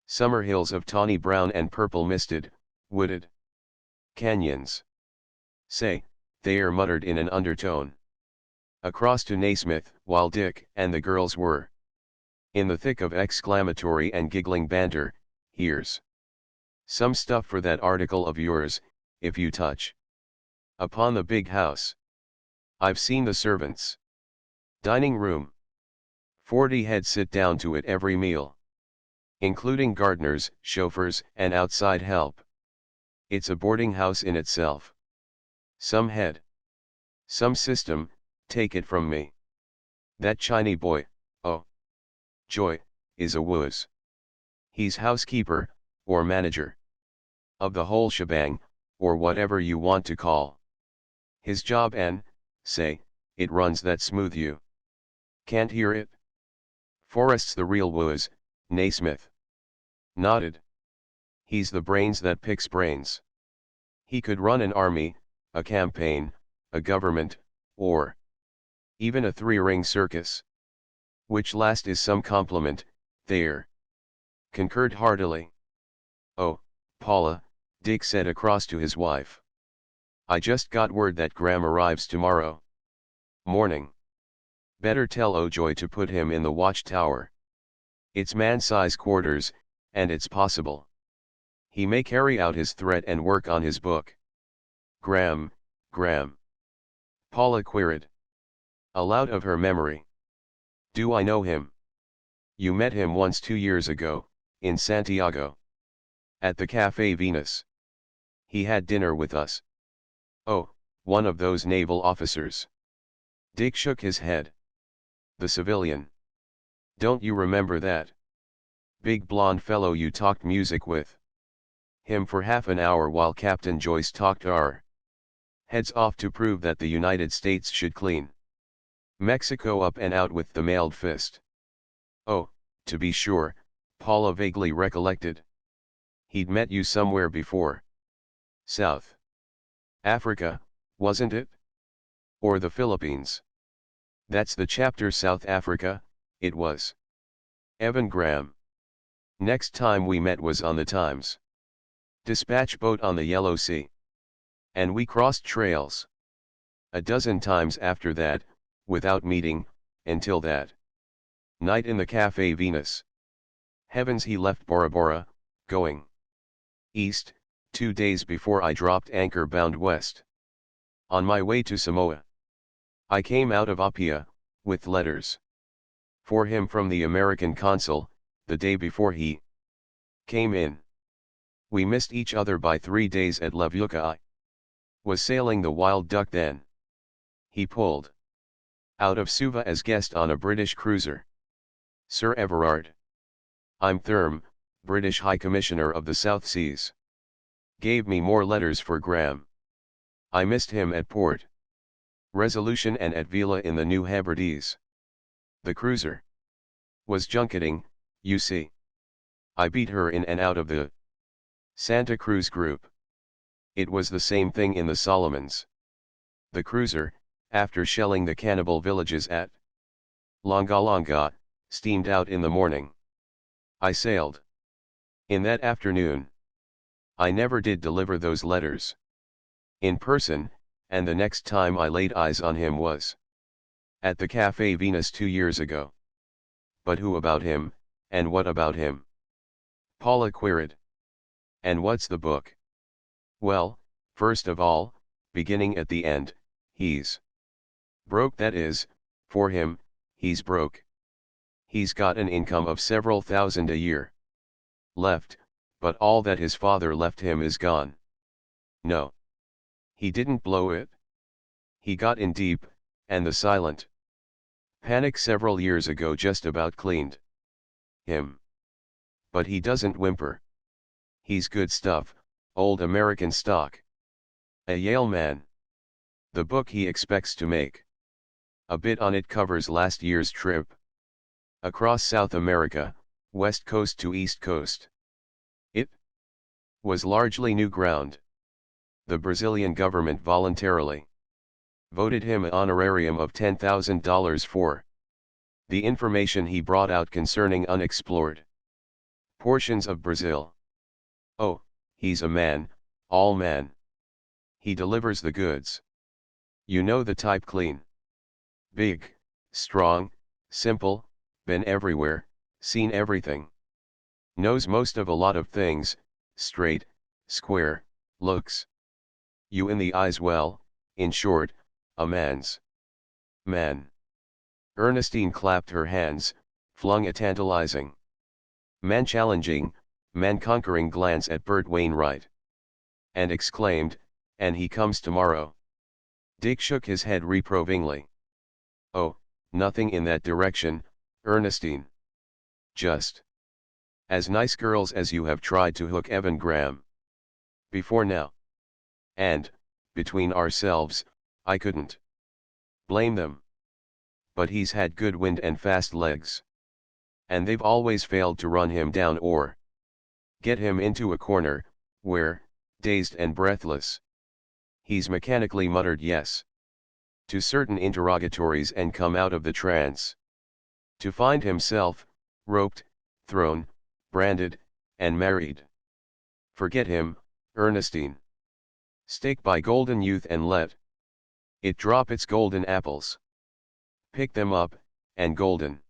Summer hills of tawny brown and purple misted, wooded canyons. Say, Thayer muttered in an undertone. Across to Naismith, while Dick and the girls were in the thick of exclamatory and giggling banter, here's some stuff for that article of yours, if you touch upon the big house. I've seen the servants' dining room. 40 heads sit down to it every meal, including gardeners, chauffeurs, and outside help. It's a boarding house in itself. Some head, some system, take it from me. That Chinese boy, oh joy, is a woos. He's housekeeper, or manager of the whole shebang, or whatever you want to call his job, and, say, it runs that smooth you can't hear it. Forrest's the real woos, Naismith nodded. He's the brains that picks brains. He could run an army, a campaign, a government, or even a three-ring circus. Which last is some compliment, Thayer concurred heartily. Oh, Paula, Dick said across to his wife. I just got word that Graham arrives tomorrow morning. Better tell Ojoy to put him in the watchtower. It's man-size quarters, and it's possible he may carry out his threat and work on his book. Graham, Paula queried. Aloud of her memory. Do I know him? You met him once 2 years ago, in Santiago. At the Café Venus. He had dinner with us. Oh, one of those naval officers. Dick shook his head. The civilian. Don't you remember that? Big blonde fellow you talked music with. Him for half an hour while Captain Joyce talked our heads off to prove that the United States should clean Mexico up and out with the mailed fist. Oh, to be sure, Paula vaguely recollected. He'd met you somewhere before. South Africa, wasn't it? Or the Philippines? That's the chapter. South Africa, it was. Evan Graham. Next time we met was on the Times Dispatch boat on the Yellow Sea. And we crossed trails a dozen times after that, without meeting, until that night in the Café Venus. Heavens, he left Bora Bora, going east, 2 days before I dropped anchor bound west. On my way to Samoa. I came out of Apia, with letters for him from the American consul, the day before he came in. We missed each other by 3 days at Levuka. I was sailing the Wild Duck then. He pulled out of Suva as guest on a British cruiser. Sir Everard. I'm Thurm, British High Commissioner of the South Seas. Gave me more letters for Graham. I missed him at Port Resolution and at Vila in the New Hebrides. The cruiser was junketing, you see. I beat her in and out of the Santa Cruz group. It was the same thing in the Solomons. The cruiser, after shelling the cannibal villages at Longa, steamed out in the morning. I sailed in that afternoon. I never did deliver those letters in person, and the next time I laid eyes on him was at the Café Venus 2 years ago. But who about him, and what about him? Paula queried. And what's the book? Well, first of all, beginning at the end, he's broke. That is, for him, he's broke. He's got an income of several thousand a year left, but all that his father left him is gone. No. He didn't blow it. He got in deep, and the silent panic several years ago just about cleaned him. But he doesn't whimper. He's good stuff, old American stock. A Yale man. The book he expects to make a bit on it covers last year's trip across South America, west coast to east coast. It was largely new ground. The Brazilian government voluntarily voted him an honorarium of $10,000 for the information he brought out concerning unexplored portions of Brazil. Oh, he's a man, all man. He delivers the goods. You know the type: clean, big, strong, simple, been everywhere, seen everything. Knows most of a lot of things, straight, square, looks you in the eyes well, in short, a man's man. Ernestine clapped her hands, flung a tantalizing, man-challenging, man-conquering glance at Bert Wainwright, and exclaimed, and he comes tomorrow. Dick shook his head reprovingly. Oh, nothing in that direction, Ernestine. Just as nice girls as you have tried to hook Evan Graham before now. And, between ourselves, I couldn't blame them. But he's had good wind and fast legs. And they've always failed to run him down or get him into a corner, where, dazed and breathless, he's mechanically muttered yes to certain interrogatories and come out of the trance to find himself roped, thrown, branded, and married. Forget him, Ernestine. Stick by golden youth and let it drop its golden apples. Pick them up, and golden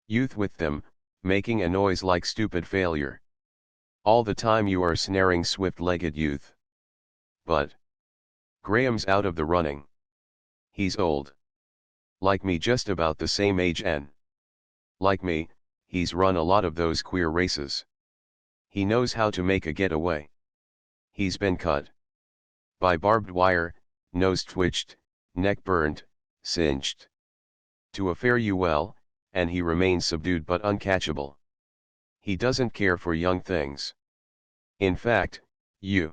youth with them, making a noise like stupid failure. All the time you are snaring swift-legged youth. But Graham's out of the running. He's old. Like me, just about the same age, and like me, he's run a lot of those queer races. He knows how to make a getaway. He's been cut by barbed wire, nose twitched, neck burned, singed. To a fare you well, and he remains subdued but uncatchable. He doesn't care for young things. In fact, you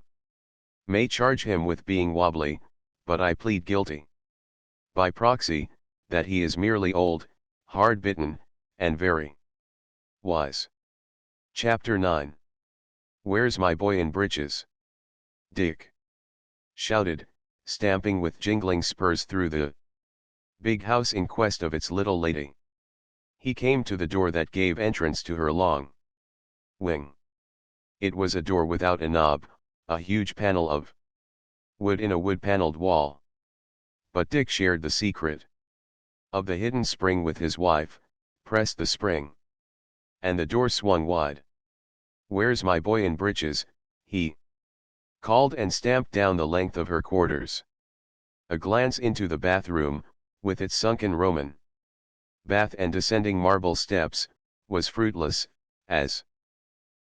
may charge him with being wobbly, but I plead guilty. By proxy, that he is merely old, hard-bitten, and very wise. Chapter 9. Where's my boy in breeches? Dick shouted, stamping with jingling spurs through the big house in quest of its little lady. He came to the door that gave entrance to her long wing. It was a door without a knob, a huge panel of wood in a wood-paneled wall. But Dick shared the secret of the hidden spring with his wife, pressed the spring, and the door swung wide. Where's my boy in breeches? He called and stamped down the length of her quarters. A glance into the bathroom, with its sunken Roman bath and descending marble steps, was fruitless, as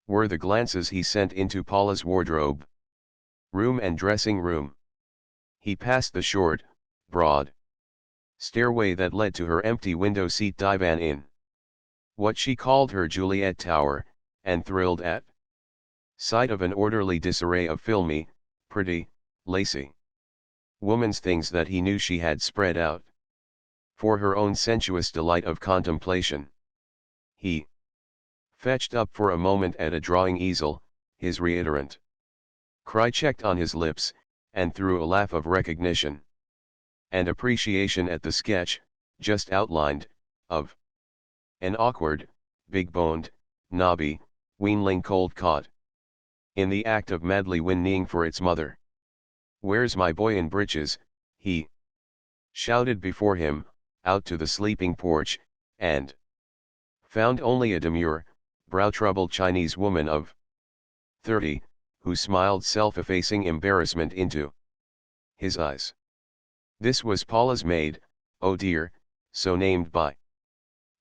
were the glances he sent into Paula's wardrobe room and dressing room. He passed the short, broad stairway that led to her empty window seat divan in what she called her Juliet Tower, and thrilled at sight of an orderly disarray of filmy, pretty, lacy woman's things that he knew she had spread out for her own sensuous delight of contemplation. He fetched up for a moment at a drawing easel, his reiterant cry checked on his lips, and threw a laugh of recognition and appreciation at the sketch, just outlined, of an awkward, big-boned, knobby, weanling cold caught in the act of madly whinnying for its mother. Where's my boy in breeches? He shouted before him, out to the sleeping porch, and found only a demure, brow-troubled Chinese woman of 30, who smiled self-effacing embarrassment into his eyes. This was Paula's maid, oh dear, so named by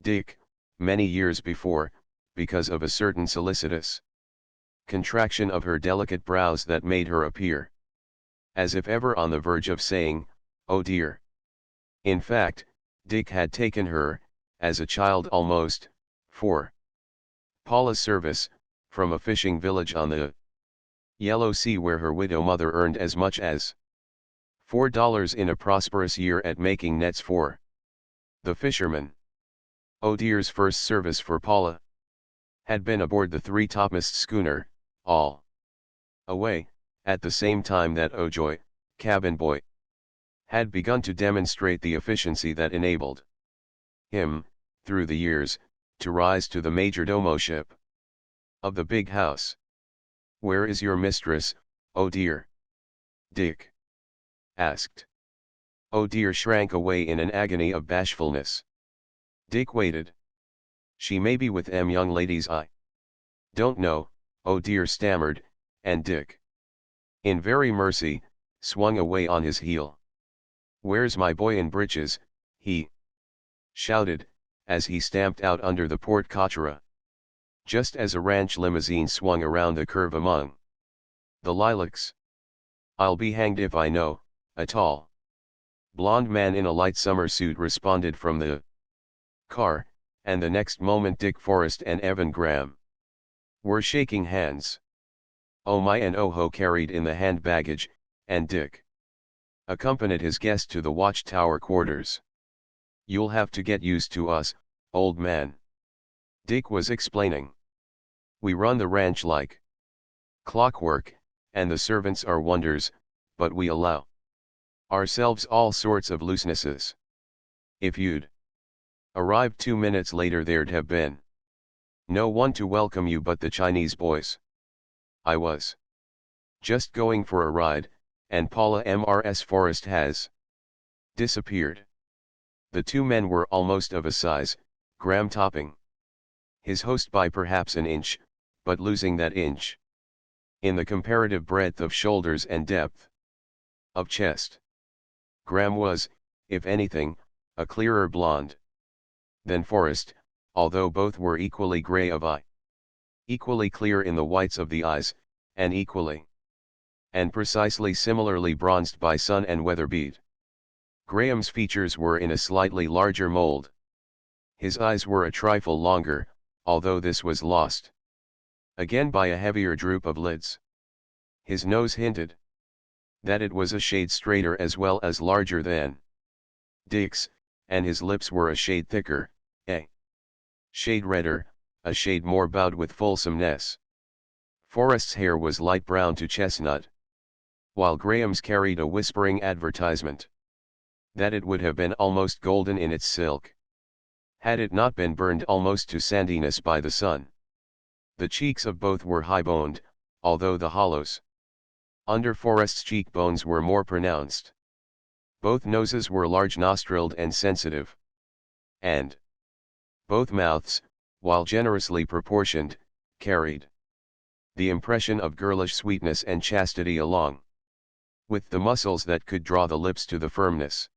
Dick, many years before, because of a certain solicitous contraction of her delicate brows that made her appear as if ever on the verge of saying, oh dear. In fact, Dick had taken her, as a child almost, for Paula's service, from a fishing village on the Yellow Sea where her widow mother earned as much as $4 in a prosperous year at making nets for the fishermen. Oh dear's first service for Paula had been aboard the three-topmast schooner, all away, at the same time that Ojoy, cabin boy, had begun to demonstrate the efficiency that enabled him, through the years, to rise to the majordomoship of the big house. Where is your mistress, oh dear? Dick asked. Oh dear shrank away in an agony of bashfulness. Dick waited. She may be with them young ladies, I don't know, oh dear stammered, and Dick, in very mercy, swung away on his heel. Where's my boy in breeches? He shouted, as he stamped out under the port cotchera. Just as a ranch limousine swung around the curve among the lilacs. I'll be hanged if I know, a tall, blond man in a light summer suit responded from the car, and the next moment Dick Forrest and Evan Graham were shaking hands. Oh my and Oho carried in the hand baggage, and Dick accompanied his guest to the watchtower quarters. You'll have to get used to us, old man, Dick was explaining. We run the ranch like clockwork, and the servants are wonders, but we allow ourselves all sorts of loosenesses. If you'd arrived 2 minutes later there'd have been no one to welcome you but the Chinese boys. I was just going for a ride, and Paula Mrs. Forrest has disappeared. The two men were almost of a size, Graham topping his host by perhaps an inch, but losing that inch in the comparative breadth of shoulders and depth of chest. Graham was, if anything, a clearer blonde than Forrest, although both were equally grey of eye, equally clear in the whites of the eyes, and equally and precisely similarly bronzed by sun and weather beat. Graham's features were in a slightly larger mold. His eyes were a trifle longer, although this was lost again by a heavier droop of lids. His nose hinted that it was a shade straighter as well as larger than Dick's, and his lips were a shade thicker, a shade redder, a shade more bowed with fulsomeness. Forrest's hair was light brown to chestnut, while Graham's carried a whispering advertisement that it would have been almost golden in its silk had it not been burned almost to sandiness by the sun. The cheeks of both were high-boned, although the hollows under Forrest's cheekbones were more pronounced. Both noses were large-nostrilled and sensitive, and both mouths, while generously proportioned, carried the impression of girlish sweetness and chastity along with the muscles that could draw the lips to the firmness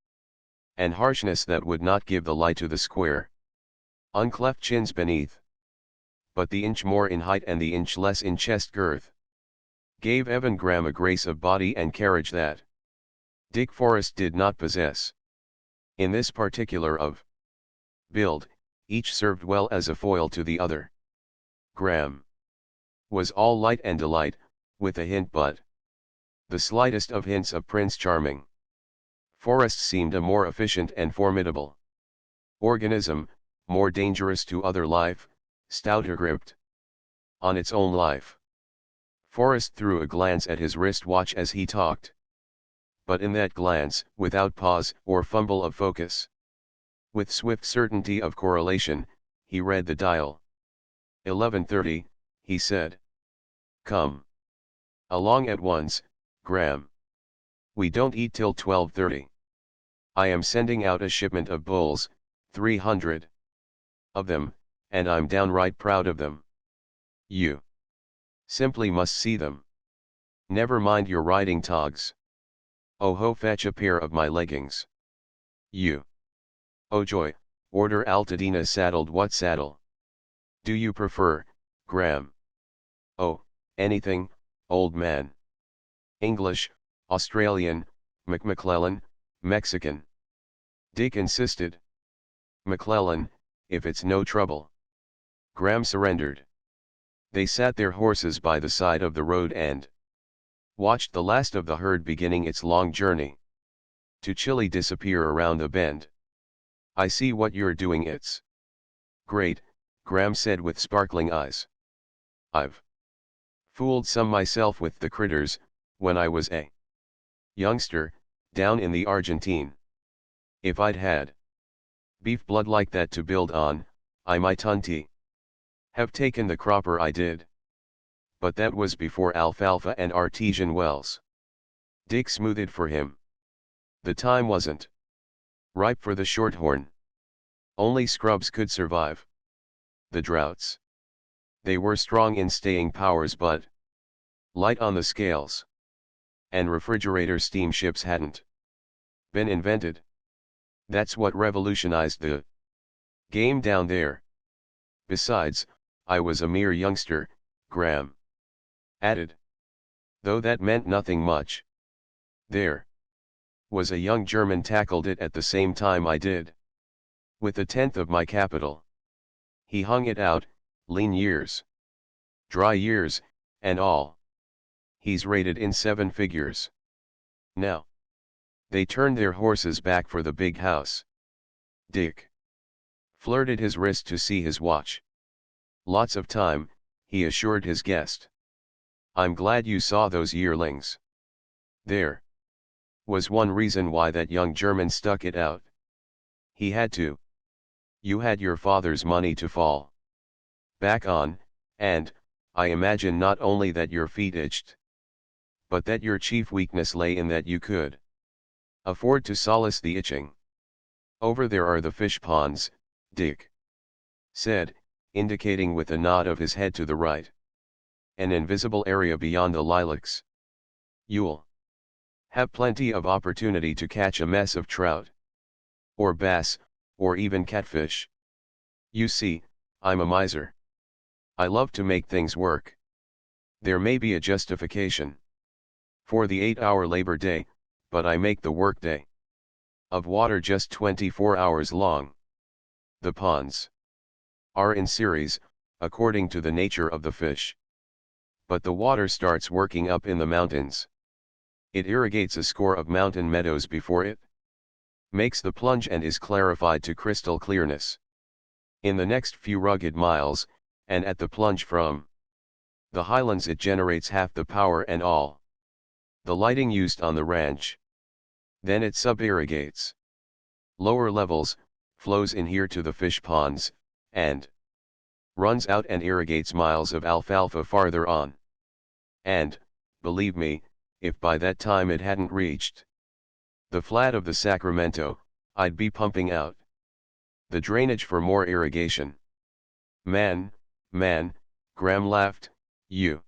and harshness that would not give the lie to the square, uncleft chins beneath. But the inch more in height and the inch less in chest girth gave Evan Graham a grace of body and carriage that Dick Forrest did not possess. In this particular of build, each served well as a foil to the other. Graham was all light and delight, with a hint but the slightest of hints of Prince Charming. Forrest seemed a more efficient and formidable organism, more dangerous to other life, stouter gripped on its own life. Forrest threw a glance at his wrist-watch as he talked. But in that glance, without pause or fumble of focus, with swift certainty of correlation, he read the dial. 11:30, he said. Come along at once, Graham. We don't eat till 12:30. I am sending out a shipment of bulls, 300 of them, and I'm downright proud of them. You simply must see them. Never mind your riding togs. Oh ho, fetch a pair of my leggings. You. Oh joy, order Altadena saddled. What saddle do you prefer, Graham? Oh, anything, old man. English, Australian, McClellan, Mexican. Dick insisted. McClellan, if it's no trouble. Graham surrendered. They sat their horses by the side of the road and watched the last of the herd beginning its long journey to Chile disappear around the bend. I see what you're doing. It's great, Graham said with sparkling eyes. I've fooled some myself with the critters, when I was a youngster, down in the Argentine. If I'd had beef blood like that to build on, I might have taken the cropper I did. But that was before alfalfa and artesian wells. Dick smoothed for him. The time wasn't ripe for the shorthorn. Only scrubs could survive the droughts. They were strong in staying powers but light on the scales. And refrigerator steamships hadn't been invented. That's what revolutionized the game down there. Besides, I was a mere youngster, Graham added. Though that meant nothing much. There was a young German tackled it at the same time I did. With a tenth of my capital. He hung it out, lean years, dry years, and all. He's rated in 7 figures. Now they turned their horses back for the big house. Dick flirted his wrist to see his watch. Lots of time, he assured his guest. I'm glad you saw those yearlings. There was one reason why that young German stuck it out. He had to. You had your father's money to fall back on, and, I imagine not only that your feet itched, but that your chief weakness lay in that you could afford to solace the itching. Over there are the fish ponds, Dick said, indicating with a nod of his head to the right. An invisible area beyond the lilacs. You'll have plenty of opportunity to catch a mess of trout, or bass, or even catfish. You see, I'm a miser. I love to make things work. There may be a justification for the 8-hour labor day, but I make the workday of water just 24 hours long. The ponds are in series, according to the nature of the fish. But the water starts working up in the mountains. It irrigates a score of mountain meadows before it makes the plunge and is clarified to crystal clearness in the next few rugged miles, and at the plunge from the highlands it generates half the power and all the lighting used on the ranch. Then it sub-irrigates lower levels, flows in here to the fish ponds, and runs out and irrigates miles of alfalfa farther on. And, believe me, if by that time it hadn't reached the flat of the Sacramento, I'd be pumping out the drainage for more irrigation. Man, Graham laughed, you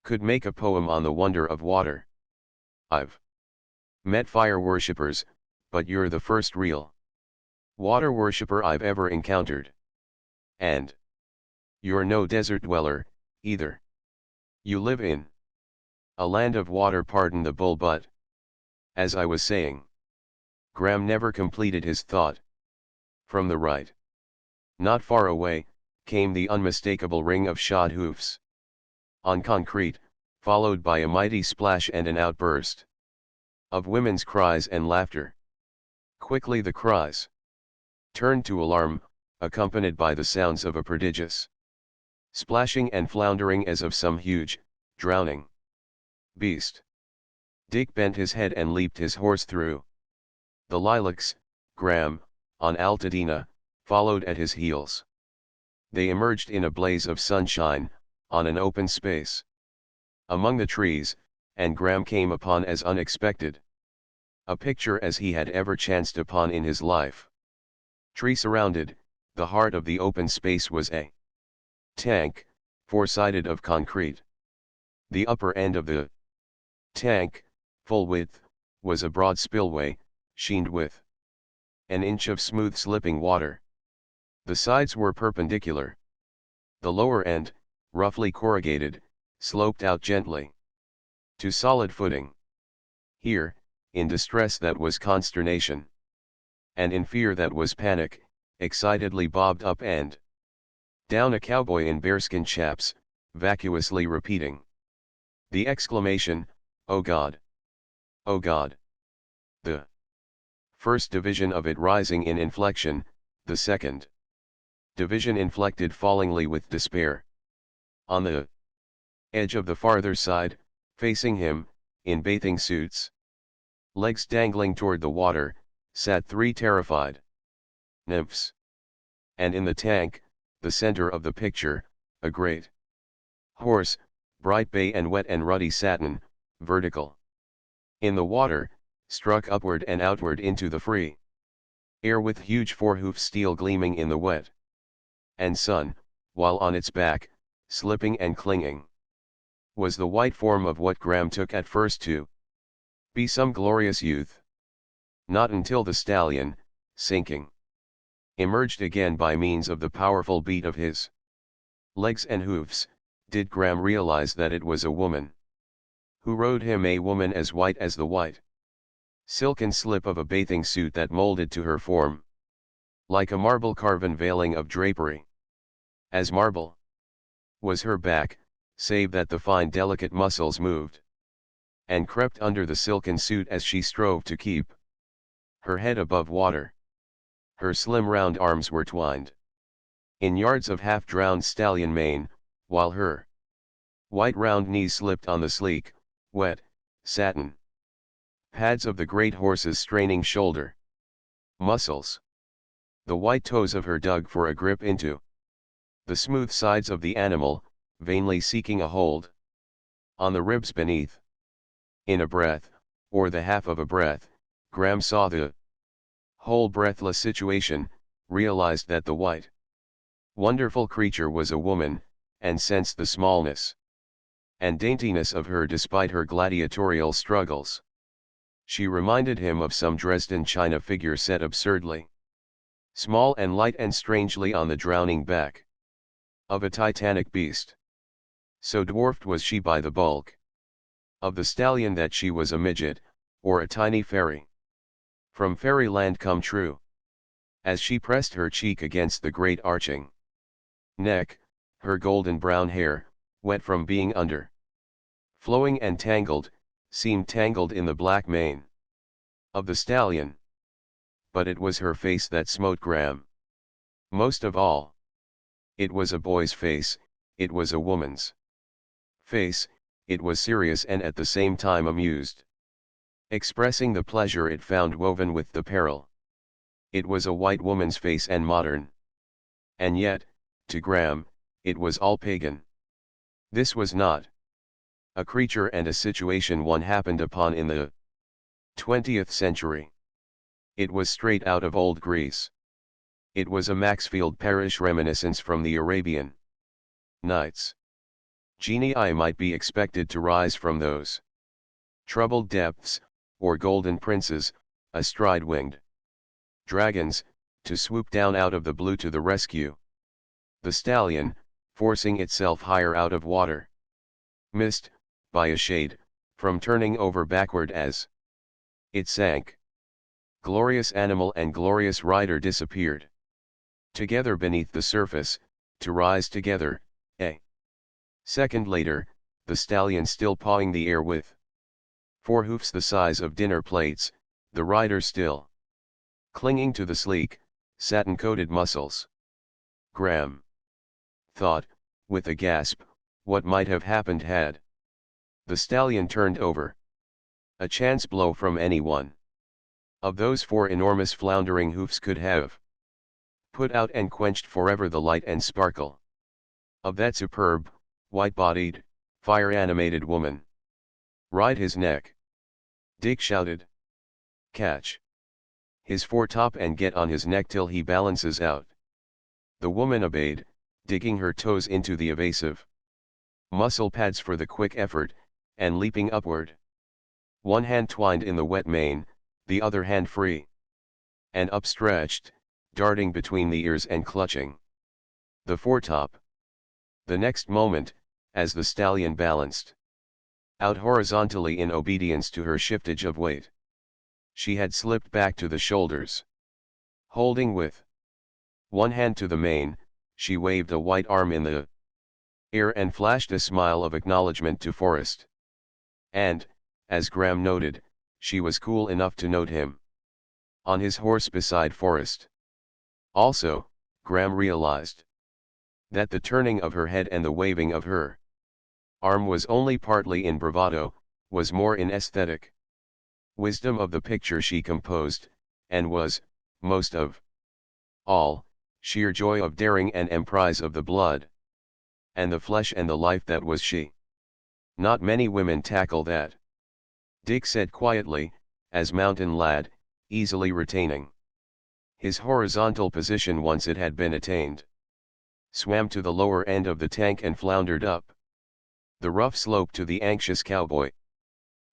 could make a poem on the wonder of water. I've met fire worshippers, but you're the first real water worshipper I've ever encountered. And you're no desert dweller, either. You live in a land of water, pardon the bull, but as I was saying. Graham never completed his thought. From the right, not far away, came the unmistakable ring of shod hoofs on concrete, followed by a mighty splash and an outburst of women's cries and laughter. Quickly the cries turned to alarm, accompanied by the sounds of a prodigious splashing and floundering as of some huge, drowning beast. Dick bent his head and leaped his horse through the lilacs. Graham, on Altadena, followed at his heels. They emerged in a blaze of sunshine, on an open space among the trees, and Graham came upon as unexpected a picture as he had ever chanced upon in his life. Tree surrounded, the heart of the open space was a tank, four-sided of concrete. The upper end of the tank, full width, was a broad spillway, sheened with an inch of smooth slipping water. The sides were perpendicular. The lower end, roughly corrugated, sloped out gently to solid footing. Here, in distress that was consternation, and in fear that was panic, excitedly bobbed up and down a cowboy in bearskin chaps, vacuously repeating the exclamation, "Oh God! Oh God!" The first division of it rising in inflection, the second division inflected fallingly with despair. On the edge of the farther side, facing him, in bathing suits, legs dangling toward the water, sat three terrified nymphs. And in the tank, the center of the picture, a great horse, bright bay and wet and ruddy satin, vertical in the water, struck upward and outward into the free air with huge forehoof steel gleaming in the wet and sun, while on its back, slipping and clinging, was the white form of what Graham took at first to be some glorious youth. Not until the stallion, sinking, emerged again by means of the powerful beat of his legs and hoofs, did Graham realize that it was a woman who rode him, a woman as white as the white silken slip of a bathing suit that molded to her form like a marble-carven veiling of drapery. As marble was her back, save that the fine delicate muscles moved and crept under the silken suit as she strove to keep her head above water. Her slim round arms were twined in yards of half-drowned stallion mane, while her white round knees slipped on the sleek, wet, satin pads of the great horse's straining shoulder muscles. The white toes of her dug for a grip into the smooth sides of the animal, vainly seeking a hold on the ribs beneath. In a breath, or the half of a breath, Graham saw the whole breathless situation, realized that the white, wonderful creature was a woman, and sensed the smallness and daintiness of her despite her gladiatorial struggles. She reminded him of some Dresden china figure set absurdly small and light and strangely on the drowning back of a titanic beast. So dwarfed was she by the bulk of the stallion that she was a midget, or a tiny fairy from fairyland come true. As she pressed her cheek against the great arching neck, her golden brown hair, wet from being under flowing and tangled, seemed tangled in the black mane of the stallion. But it was her face that smote Graham most of all. It was a boy's face, it was a woman's face, it was serious and at the same time amused, expressing the pleasure it found woven with the peril. It was a white woman's face and modern. And yet, to Graham, it was all pagan. This was not a creature and a situation one happened upon in the 20th century. It was straight out of old Greece. It was a Maxfield Parrish reminiscence from the Arabian Nights. Genii might be expected to rise from those troubled depths, or golden princes, astride winged dragons, to swoop down out of the blue to the rescue. The stallion, forcing itself higher out of water, missed, by a shade, from turning over backward as it sank. Glorious animal and glorious rider disappeared together beneath the surface, to rise together, a second later, the stallion still pawing the air with four hoofs the size of dinner plates, the rider still clinging to the sleek, satin-coated muscles. Graham thought, with a gasp, what might have happened had the stallion turned over. A chance blow from any one of those four enormous floundering hoofs could have put out and quenched forever the light and sparkle of that superb, white-bodied, fire-animated woman. Ride his neck, Dick shouted. Catch his foretop and get on his neck till he balances out. The woman obeyed, digging her toes into the evasive muscle pads for the quick effort, and leaping upward. One hand twined in the wet mane, the other hand free and upstretched, darting between the ears and clutching the foretop. The next moment, as the stallion balanced out horizontally in obedience to her shiftage of weight, she had slipped back to the shoulders. Holding with one hand to the mane, she waved a white arm in the air and flashed a smile of acknowledgement to Forrest. And, as Graham noted, she was cool enough to note him on his horse beside Forrest. Also, Graham realized that the turning of her head and the waving of her arm was only partly in bravado, was more in aesthetic wisdom of the picture she composed, and was, most of all, sheer joy of daring and emprise of the blood and the flesh and the life that was she. Not many women tackle that, Dick said quietly, as Mountain Lad, easily retaining his horizontal position once it had been attained, swam to the lower end of the tank and floundered up the rough slope to the anxious cowboy.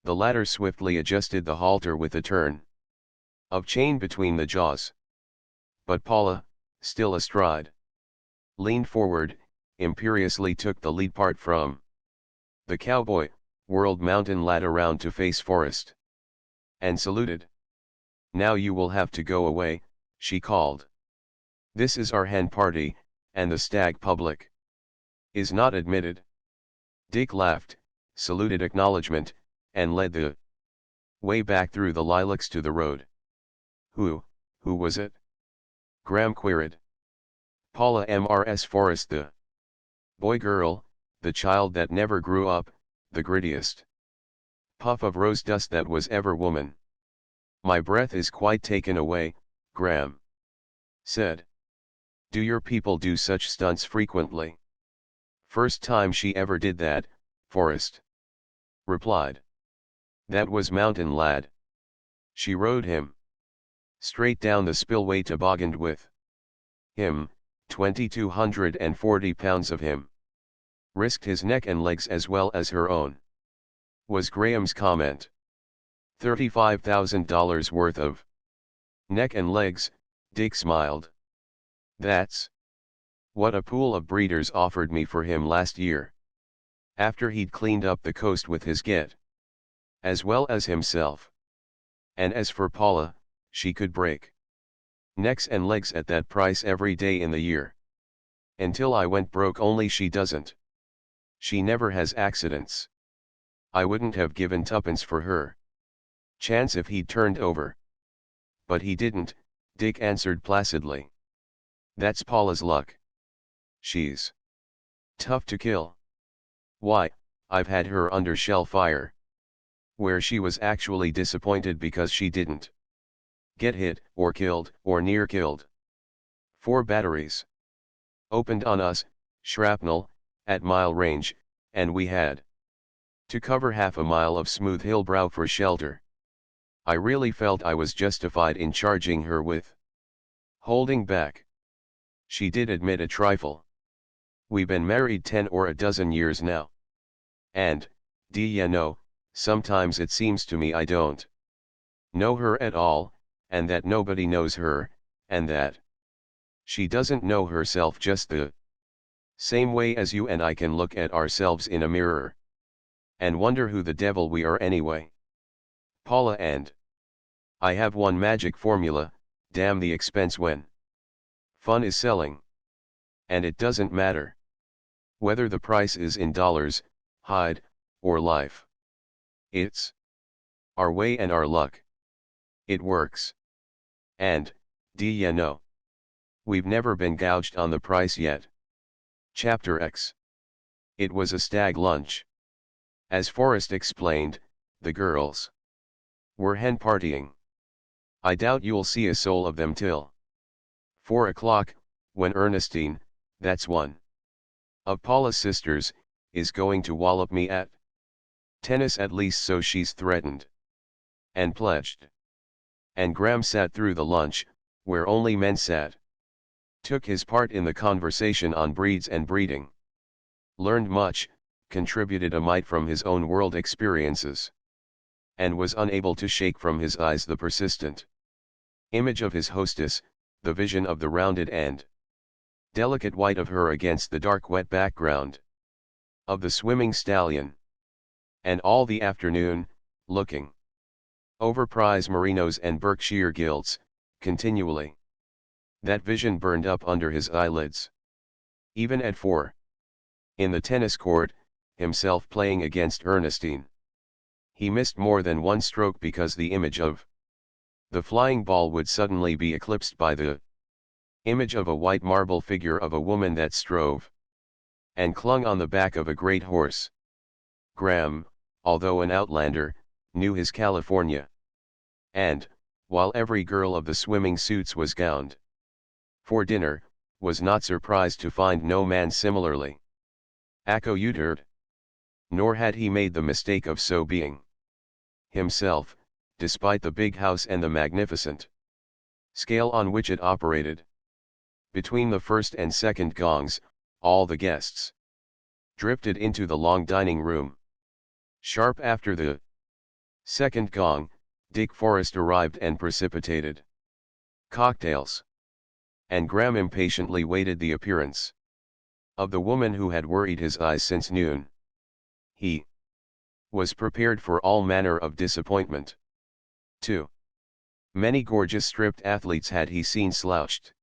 The latter swiftly adjusted the halter with a turn of chain between the jaws. But Paula, still astride, leaned forward, imperiously took the lead part from the cowboy, whirled Mountain Lad around to face Forrest, and saluted. Now you will have to go away, she called. This is our hen party, and the stag public is not admitted. Dick laughed, saluted acknowledgement, and led the way back through the lilacs to the road. Who was it? Graham queried. Paula Mrs. Forrest, the boy-girl, the child that never grew up, the grittiest puff of rose dust that was ever woman. My breath is quite taken away, Graham said. Do your people do such stunts frequently? First time she ever did that, Forrest replied. That was Mountain Lad. She rode him straight down the spillway tobogganed with him, 2,240 pounds of him. Risked his neck and legs as well as her own, was Graham's comment. $35,000 worth of neck and legs, Dick smiled. That's what a pool of breeders offered me for him last year. After he'd cleaned up the coast with his get. As well as himself. And as for Paula, she could break necks and legs at that price every day in the year. Until I went broke, only she doesn't. She never has accidents. I wouldn't have given tuppence for her. Chance if he'd turned over. But he didn't, Dick answered placidly. That's Paula's luck. She's tough to kill. Why, I've had her under shell fire. Where she was actually disappointed because she didn't get hit, or killed, or near killed. 4 batteries opened on us, shrapnel, at mile range, and we had to cover half a mile of smooth hill brow for shelter. I really felt I was justified in charging her with holding back. She did admit a trifle. We been married 10 or a dozen years now. And, d'ye know, sometimes it seems to me I don't know her at all, and that nobody knows her, and that she doesn't know herself just the same way as you and I can look at ourselves in a mirror and wonder who the devil we are anyway. Paula and I have one magic formula, damn the expense when fun is selling. And it doesn't matter whether the price is in dollars, hide, or life. It's our way and our luck. It works. And, d'ye know, we've never been gouged on the price yet. Chapter X. It was a stag lunch. As Forrest explained, the girls were hen partying. I doubt you'll see a soul of them till 4 o'clock, when Ernestine, that's one of Paula's sisters, is going to wallop me at tennis, at least so she's threatened and pledged. And Graham sat through the lunch, where only men sat. Took his part in the conversation on breeds and breeding. Learned much, contributed a mite from his own world experiences. And was unable to shake from his eyes the persistent image of his hostess, the vision of the rounded and delicate white of her against the dark wet background of the swimming stallion. And all the afternoon, looking over prize merinos and Berkshire gilts, continually. That vision burned up under his eyelids. Even at 4. In the tennis court, himself playing against Ernestine. He missed more than one stroke because the image of the flying ball would suddenly be eclipsed by the image of a white marble figure of a woman that strove and clung on the back of a great horse. Graham, although an outlander, knew his California. And, while every girl of the swimming suits was gowned for dinner, was not surprised to find no man similarly accoutred. Nor had he made the mistake of so being himself, despite the big house and the magnificent scale on which it operated. Between the first and second gongs, all the guests drifted into the long dining room. Sharp after the second gong, Dick Forrest arrived and precipitated cocktails. And Graham impatiently waited the appearance of the woman who had worried his eyes since noon. He was prepared for all manner of disappointment. Too many gorgeous stripped athletes had he seen slouched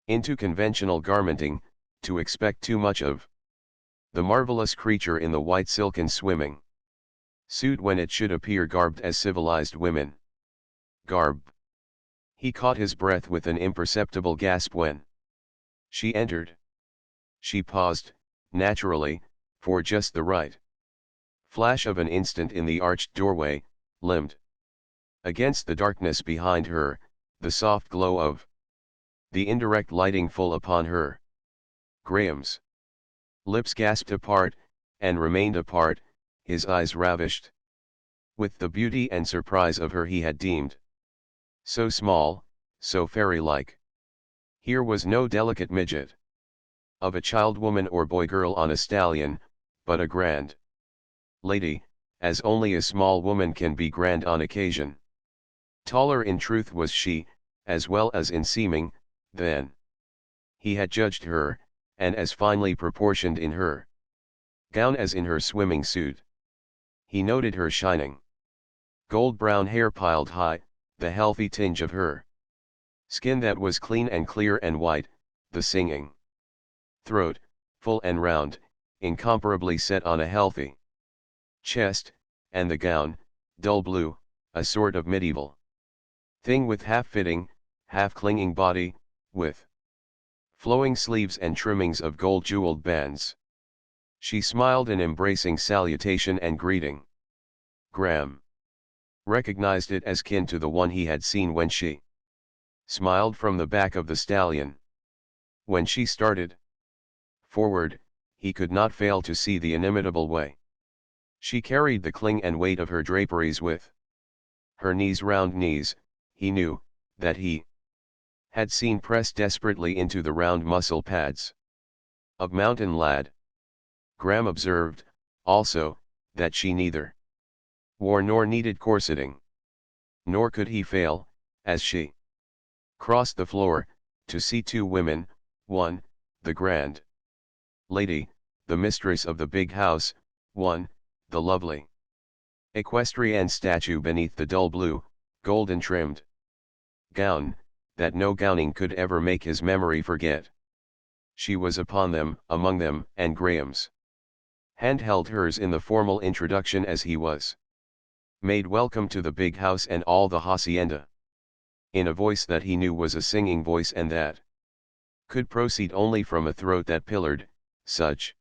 into conventional garmenting, to expect too much of the marvelous creature in the white silken swimming suit when it should appear garbed as civilized women garb. He caught his breath with an imperceptible gasp when she entered. She paused, naturally, for just the right flash of an instant in the arched doorway, limned against the darkness behind her, the soft glow of the indirect lighting full upon her. Graham's Lips gasped apart, and remained apart, his eyes ravished with the beauty and surprise of her he had deemed so small, so fairy-like. Here was no delicate midget of a child woman or boy girl on a stallion, but a grand lady, as only a small woman can be grand on occasion. Taller in truth was she, as well as in seeming, than he had judged her, and as finely proportioned in her gown as in her swimming suit. He noted her shining gold brown hair piled high, the healthy tinge of her skin that was clean and clear and white, the singing throat, full and round, incomparably set on a healthy chest, and the gown, dull blue, a sort of medieval thing with half-fitting, half-clinging body, with flowing sleeves and trimmings of gold-jeweled bands. She smiled an embracing salutation and greeting. Graham recognized it as kin to the one he had seen when she smiled from the back of the stallion. When she started forward, he could not fail to see the inimitable way she carried the cling and weight of her draperies with her knees round knees. He knew that he had seen pressed desperately into the round muscle pads of mountain lad. Graham observed, also, that she neither wore nor needed corseting. Nor could he fail, as she crossed the floor, to see two women, one, the grand lady, the mistress of the big house, one, the lovely equestrian statue beneath the dull blue, golden trimmed gown, that no gowning could ever make his memory forget. She was upon them, among them, and Graham's hand held hers in the formal introduction as he was made welcome to the big house and all the hacienda, in a voice that he knew was a singing voice and that could proceed only from a throat that pillared, such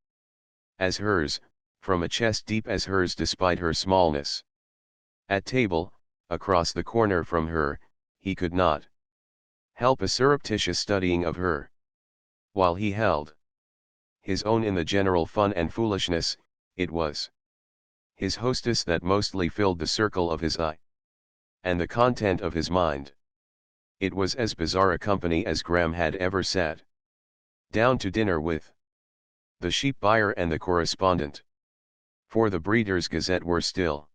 as hers, from a chest deep as hers despite her smallness. At table, across the corner from her, he could not help a surreptitious studying of her. While he held his own in the general fun and foolishness, it was his hostess that mostly filled the circle of his eye and the content of his mind. It was as bizarre a company as Graham had ever sat down to dinner with. The sheep buyer and the correspondent for the Breeders' Gazette were still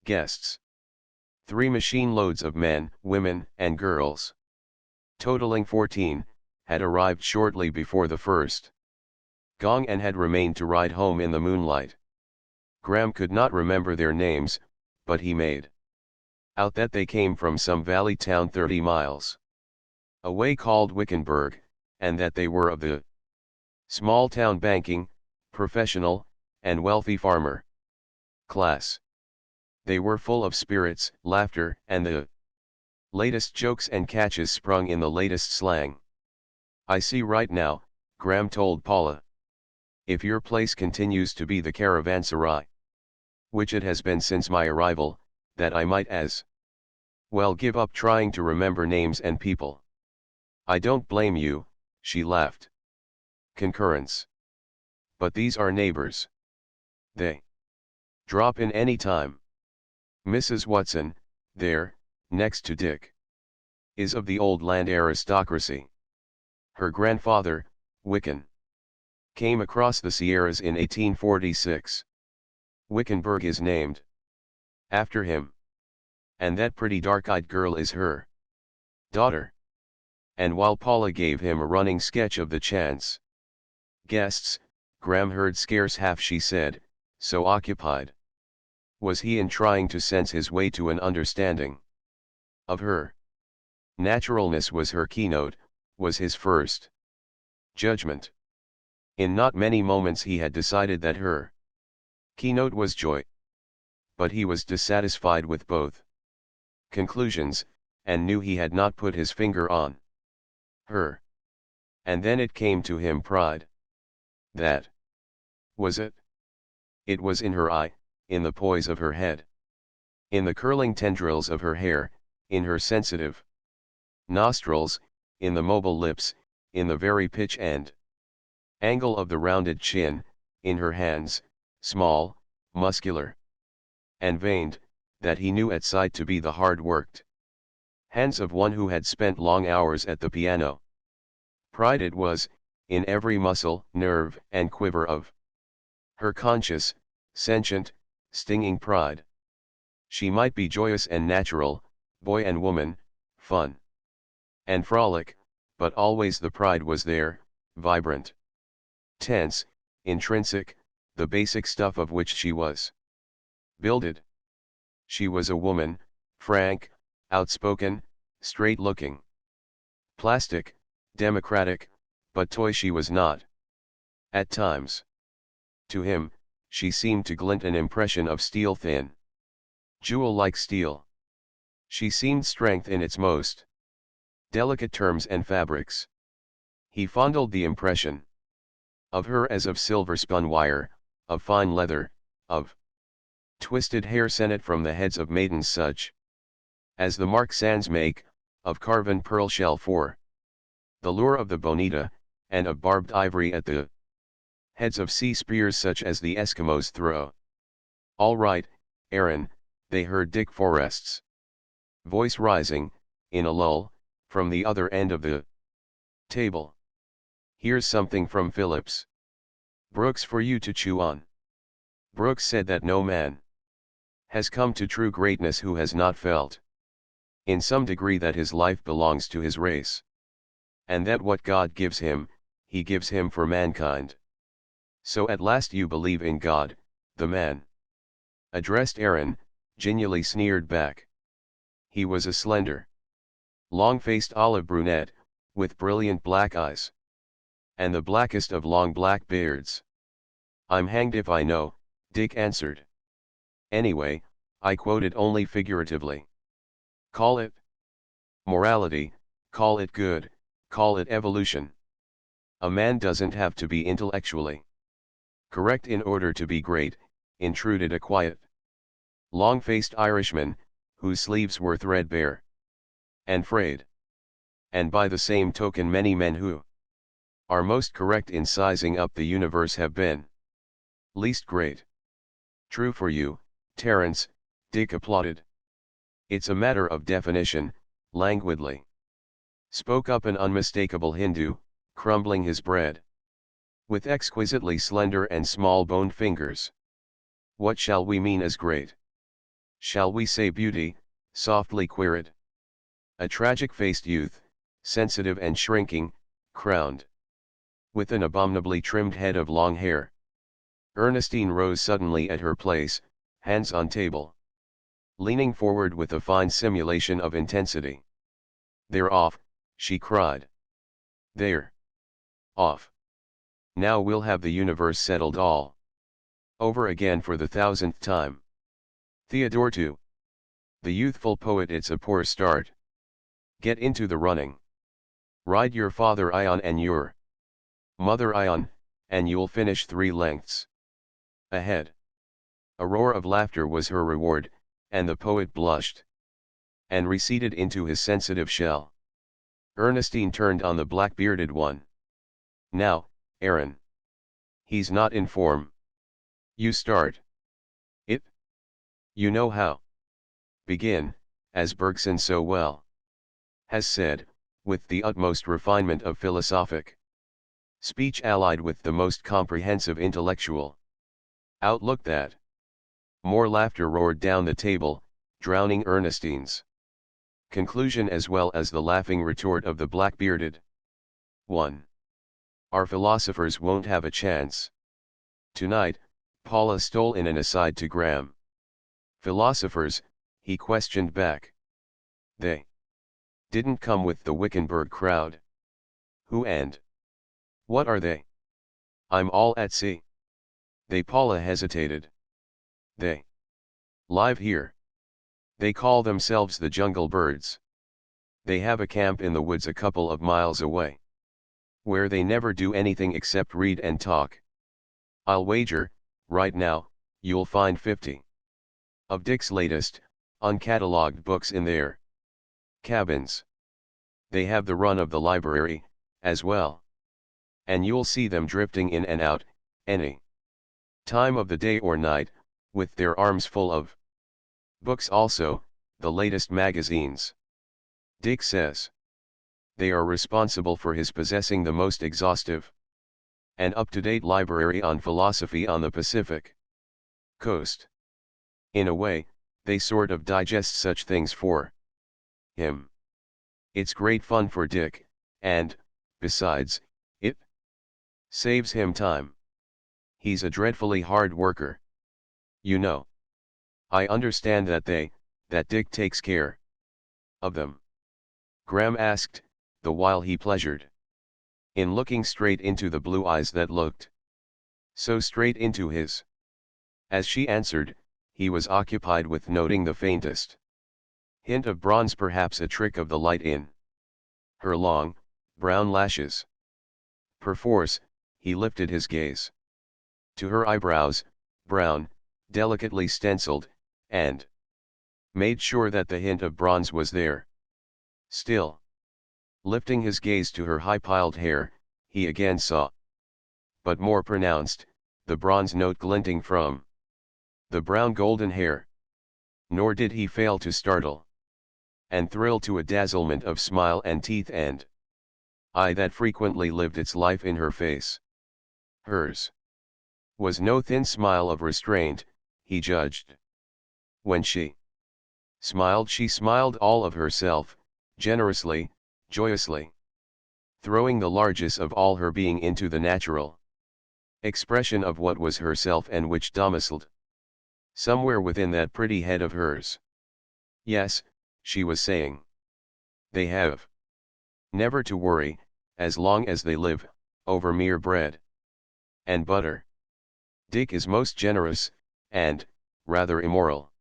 guests. 3 machine loads of men, women, and girls, totaling 14, had arrived shortly before the first gong and had remained to ride home in the moonlight. Graham could not remember their names, but he made out that they came from some valley town 30 miles away called Wickenburg, and that they were of the small town banking, professional, and wealthy farmer class. They were full of spirits, laughter, and the latest jokes and catches sprung in the latest slang. "I see right now," Graham told Paula. "If your place continues to be the caravanserai, which it has been since my arrival, that I might as well give up trying to remember names and people." "I don't blame you," she laughed. Concurrence. "But these are neighbors. They drop in any time. Mrs. Watson, there, next to Dick, is of the old land aristocracy. Her grandfather, Wicken, came across the Sierras in 1846. Wickenburg is named after him. And that pretty dark-eyed girl is her daughter." And while Paula gave him a running sketch of the chance guests, Graham heard scarce half she said, so occupied was he in trying to sense his way to an understanding of her. Naturalness was her keynote, was his first judgment. In not many moments he had decided that her keynote was joy. But he was dissatisfied with both conclusions, and knew he had not put his finger on her. And then it came to him: pride. That was it. It was in her eye, in the poise of her head, in the curling tendrils of her hair, in her sensitive nostrils, in the mobile lips, in the very pitch and Angle of the rounded chin, in her hands, small, muscular, and veined, that he knew at sight to be the hard-worked hands of one who had spent long hours at the piano. Pride it was, in every muscle, nerve, and quiver of her conscious, sentient, stinging pride. She might be joyous and natural, boy and woman, fun and frolic, but always the pride was there, vibrant, tense, intrinsic, the basic stuff of which she was builded. She was a woman, frank, outspoken, straight-looking, plastic, democratic, but toy she was not. At times, to him, she seemed to glint an impression of steel thin, jewel-like steel. She seemed strength in its most delicate terms and fabrics. He fondled the impression of her as of silver-spun wire, of fine leather, of twisted hair sent from the heads of maidens such as the Marxans make, of carven pearl shell for the lure of the bonita, and of barbed ivory at the heads of sea spears such as the Eskimos throw. "All right, Aaron," they heard Dick Forrest's voice rising, in a lull, from the other end of the table. "Here's something from Phillips Brooks for you to chew on." Brooks said that no man has come to true greatness who has not felt, in some degree, that his life belongs to his race, and that what God gives him, he gives him for mankind. "So at last you believe in God," the man addressed Aaron, genially sneered back. He was a slender, long-faced olive brunette, with brilliant black eyes, and the blackest of long black beards. "I'm hanged if I know," Dick answered. "Anyway, I quoted only figuratively. Call it morality, call it good, call it evolution. A man doesn't have to be intellectually correct in order to be great," intruded a quiet, long-faced Irishman, whose sleeves were threadbare and frayed. "And by the same token many men who are most correct in sizing up the universe have been least great." "True for you, Terence," Dick applauded. "It's a matter of definition," languidly spoke up an unmistakable Hindu, crumbling his bread with exquisitely slender and small-boned fingers. "What shall we mean as great? Shall we say beauty?" softly queried a tragic-faced youth, sensitive and shrinking, crowned with an abominably trimmed head of long hair. Ernestine rose suddenly at her place, hands on table, leaning forward with a fine simulation of intensity. "They're off," she cried. "They're off. Now we'll have the universe settled all over again for the 1000th time. Theodore too. The youthful poet, it's a poor start. Get into the running. Ride your father Ion and your mother Ion, and you'll finish 3 lengths ahead." A roar of laughter was her reward, and the poet blushed and receded into his sensitive shell. Ernestine turned on the black-bearded one. "Now, Aaron. He's not in form. You start it. You know how. Begin, as Bergson so well has said, with the utmost refinement of philosophic speech allied with the most comprehensive intellectual outlook that." More laughter roared down the table, drowning Ernestine's conclusion as well as the laughing retort of the black-bearded one. "Our philosophers won't have a chance tonight," Paula stole in an aside to Graham. "Philosophers?" he questioned back. "They didn't come with the Wickenburg crowd." "Who and what are they?" "I'm all at sea." "They?" Paula hesitated. "They live here. They call themselves the Jungle Birds. They have a camp in the woods a couple of miles away, where they never do anything except read and talk. I'll wager, right now, you'll find 50 of Dick's latest, uncatalogued books in their cabins. They have the run of the library, as well." And you'll see them drifting in and out, any time of the day or night, with their arms full of books, also, the latest magazines. Dick says they are responsible for his possessing the most exhaustive and up-to-date library on philosophy on the Pacific Coast. In a way, they sort of digest such things for him. It's great fun for Dick, and, besides, it saves him time. He's a dreadfully hard worker. You know. I understand that Dick takes care of them. Graham asked, the while he pleasured in looking straight into the blue eyes that looked so straight into his. As she answered, he was occupied with noting the faintest hint of bronze, perhaps a trick of the light in her long, brown lashes. Perforce, he lifted his gaze to her eyebrows, brown, delicately stenciled, and made sure that the hint of bronze was there. Still, lifting his gaze to her high-piled hair, he again saw, but more pronounced, the bronze note glinting from the brown golden hair. Nor did he fail to startle and thrill to a dazzlement of smile and teeth and eye that frequently lived its life in her face. Hers was no thin smile of restraint, he judged. When she smiled all of herself, generously, joyously, throwing the largesse of all her being into the natural expression of what was herself and which domiciled somewhere within that pretty head of hers. Yes, she was saying, they have never to worry, as long as they live, over mere bread and butter. Dick is most generous, and, rather immoral,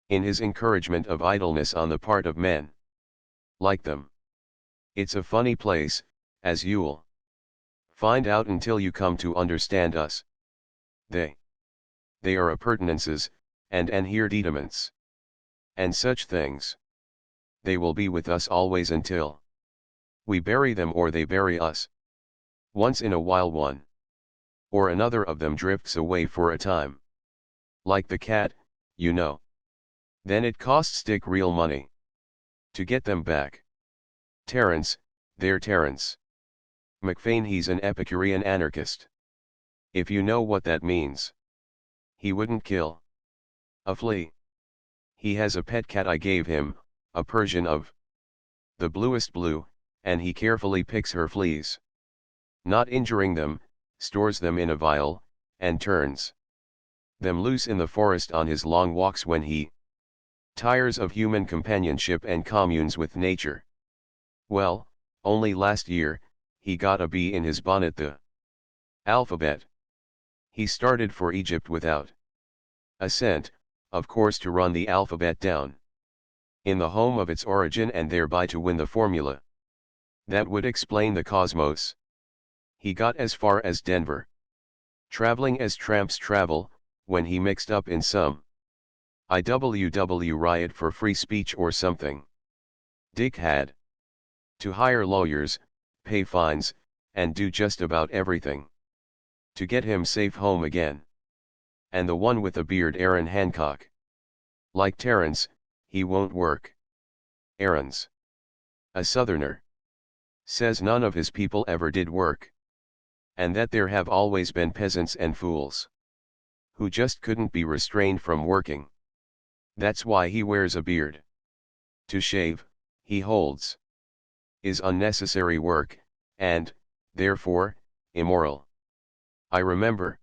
in his encouragement of idleness on the part of men like them. It's a funny place, as you'll find out until you come to understand us. They are appurtenances, and enhereditments, and such things. They will be with us always until we bury them or they bury us. Once in a while one or another of them drifts away for a time. Like the cat, you know. Then it costs Dick real money to get them back. Terence, they're Terence McFane, he's an Epicurean anarchist. If you know what that means. He wouldn't kill a flea. He has a pet cat I gave him, a Persian of the bluest blue, and he carefully picks her fleas, not injuring them, stores them in a vial, and turns them loose in the forest on his long walks when he tires of human companionship and communes with nature. Well, only last year, he got a B in his bonnet, the alphabet. He started for Egypt without a cent, of course, to run the alphabet down in the home of its origin and thereby to win the formula that would explain the cosmos. He got as far as Denver, traveling as tramps travel, when he mixed up in some IWW riot for free speech or something. Dick had to hire lawyers, pay fines, and do just about everything to get him safe home again. And the one with the beard, Aaron Hancock. Like Terence, he won't work. Aaron's a Southerner. Says none of his people ever did work. And that there have always been peasants and fools who just couldn't be restrained from working. That's why he wears a beard. To shave, he holds, is unnecessary work, and, therefore, immoral. I remember,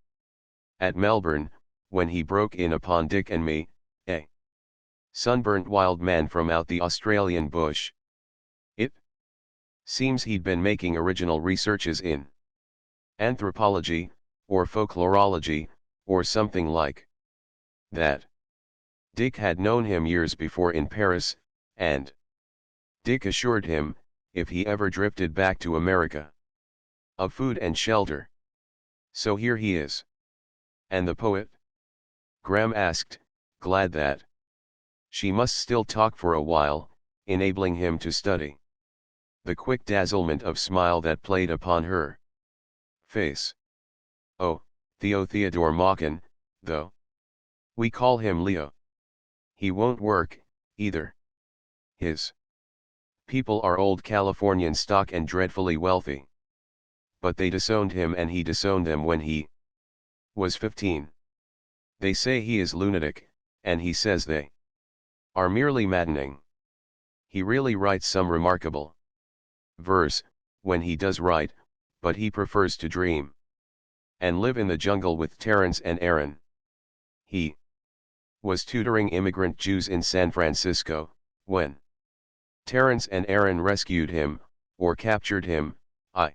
at Melbourne, when he broke in upon Dick and me, a sunburnt wild man from out the Australian bush. It seems he'd been making original researches in anthropology, or folklorology, or something like that. Dick had known him years before in Paris, and Dick assured him, if he ever drifted back to America, of food and shelter. So here he is. And the poet? Graham asked, glad that she must still talk for a while, enabling him to study the quick dazzlement of smile that played upon her face. Oh, Theo Theodore Machen, though. We call him Leo. He won't work, either. His people are old Californian stock and dreadfully wealthy. But they disowned him and he disowned them when he was 15. They say he is lunatic, and he says they are merely maddening. He really writes some remarkable verse, when he does write, but he prefers to dream and live in the jungle with Terence and Aaron. He was tutoring immigrant Jews in San Francisco, when Terence and Aaron rescued him, or captured him, I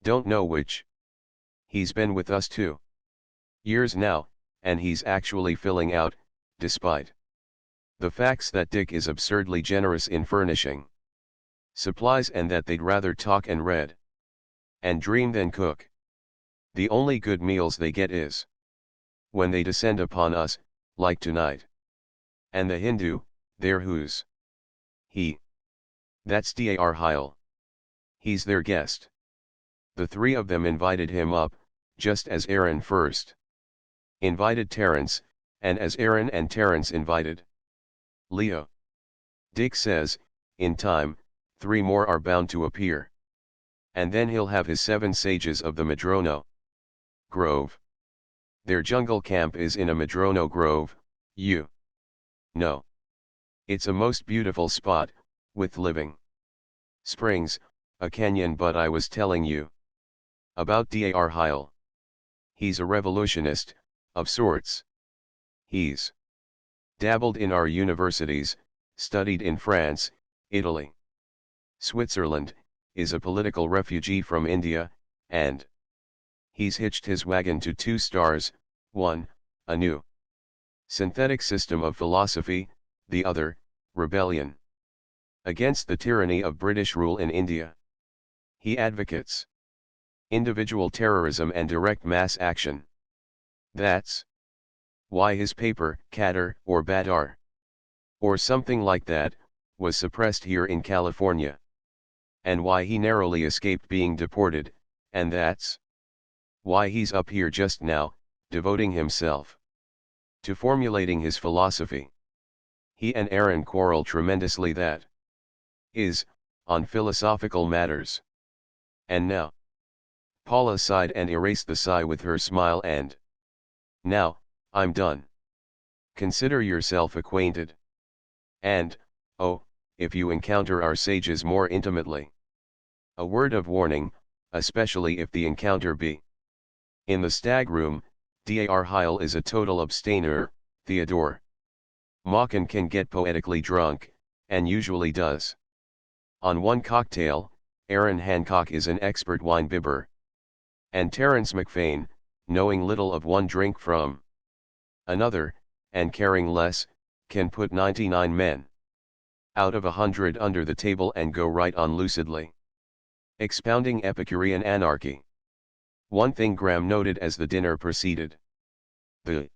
don't know which. He's been with us 2 years now, and he's actually filling out, despite the facts that Dick is absurdly generous in furnishing supplies and that they'd rather talk and read and dream than cook. The only good meals they get is when they descend upon us, like tonight. And the Hindu, they're who's he? That's Dar Heil. He's their guest. The 3 of them invited him up, just as Aaron first invited Terence, and as Aaron and Terence invited Leo. Dick says, in time, 3 more are bound to appear. And then he'll have his 7 sages of the Madrono Grove. Their jungle camp is in a Madrono Grove, you know. It's a most beautiful spot, with living springs, a canyon, but I was telling you about Dar Heil. He's a revolutionist, of sorts. He's dabbled in our universities, studied in France, Italy, Switzerland, is a political refugee from India, and he's hitched his wagon to 2 stars, one, a new synthetic system of philosophy, the other, rebellion against the tyranny of British rule in India. He advocates individual terrorism and direct mass action. That's why his paper, Kadar, or Badar, or something like that, was suppressed here in California. And why he narrowly escaped being deported, and that's why he's up here just now, devoting himself to formulating his philosophy. He and Aaron quarrel tremendously, that is, on philosophical matters. And now, Paula sighed and erased the sigh with her smile, and now, I'm done. Consider yourself acquainted. And, oh, if you encounter our sages more intimately, a word of warning, especially if the encounter be in the stag room. Dar Heil is a total abstainer. Theodore Machen can get poetically drunk, and usually does. On one cocktail, Aaron Hancock is an expert wine bibber. And Terence McFain, knowing little of one drink from another, and caring less, can put 99 men out of 100 under the table and go right on lucidly expounding Epicurean anarchy. One thing Graham noted as the dinner proceeded. The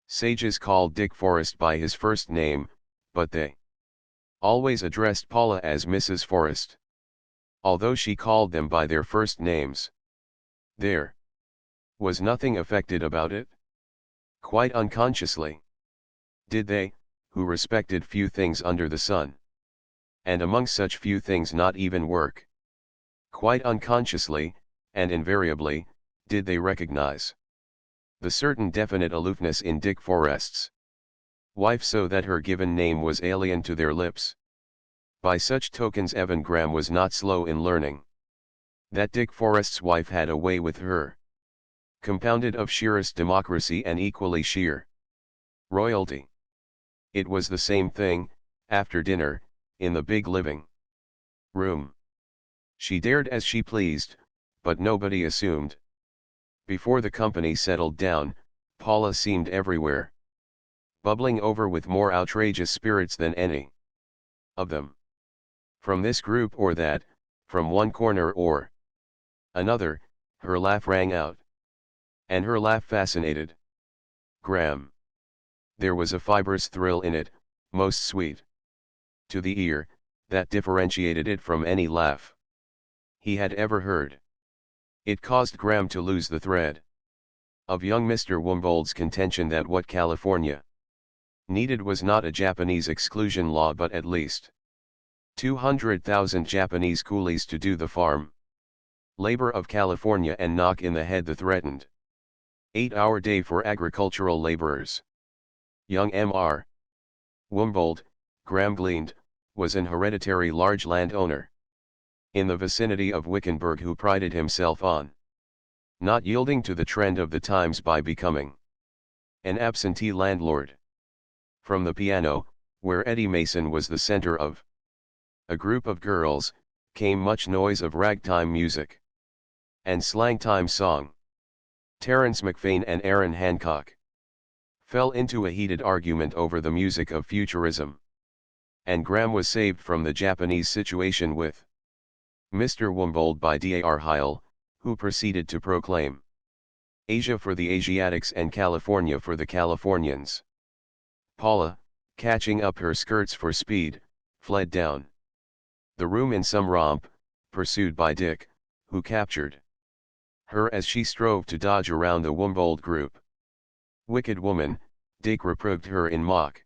sages called Dick Forrest by his first name, but they always addressed Paula as Mrs. Forrest, although she called them by their first names. There was nothing affected about it. Quite unconsciously did they, who respected few things under the sun, and among such few things not even work, quite unconsciously, and invariably, did they recognize the certain definite aloofness in Dick Forrest's wife, so that her given name was alien to their lips. By such tokens Evan Graham was not slow in learning that Dick Forrest's wife had a way with her, compounded of sheerest democracy and equally sheer royalty. It was the same thing, after dinner, in the big living room. She dared as she pleased, but nobody assumed. Before the company settled down, Paula seemed everywhere, bubbling over with more outrageous spirits than any of them. From this group or that, from one corner or another, her laugh rang out. And her laugh fascinated Graham. There was a fibrous thrill in it, most sweet to the ear, that differentiated it from any laugh he had ever heard. It caused Graham to lose the thread of young Mr. Wumbold's contention that what California needed was not a Japanese exclusion law but at least 200,000 Japanese coolies to do the farm labor of California and knock in the head the threatened 8-hour day for agricultural laborers. Young Mr. Wumbold, Graham gleaned, was an hereditary large landowner in the vicinity of Wickenburg who prided himself on not yielding to the trend of the times by becoming an absentee landlord. From the piano, where Eddie Mason was the center of a group of girls, came much noise of ragtime music and slang-time song. Terence McFain and Aaron Hancock fell into a heated argument over the music of futurism, and Graham was saved from the Japanese situation with Mr. Wumbold by Dar Heil, who proceeded to proclaim Asia for the Asiatics and California for the Californians. Paula, catching up her skirts for speed, fled down the room in some romp, pursued by Dick, who captured her as she strove to dodge around the Wumbold group. Wicked woman, Dick reproved her in mock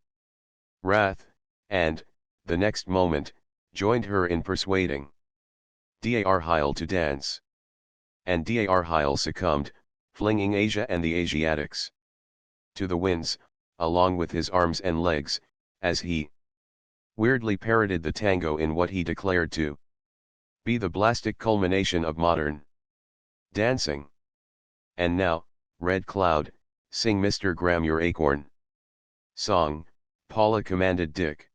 wrath, and, the next moment, joined her in persuading Dar Heil to dance. And Dar Heil succumbed, flinging Asia and the Asiatics to the winds, along with his arms and legs, as he weirdly parroted the tango in what he declared to be the blastic culmination of modern dancing. And now, Red Cloud, sing Mr. Graham your acorn song, Paula commanded Dick.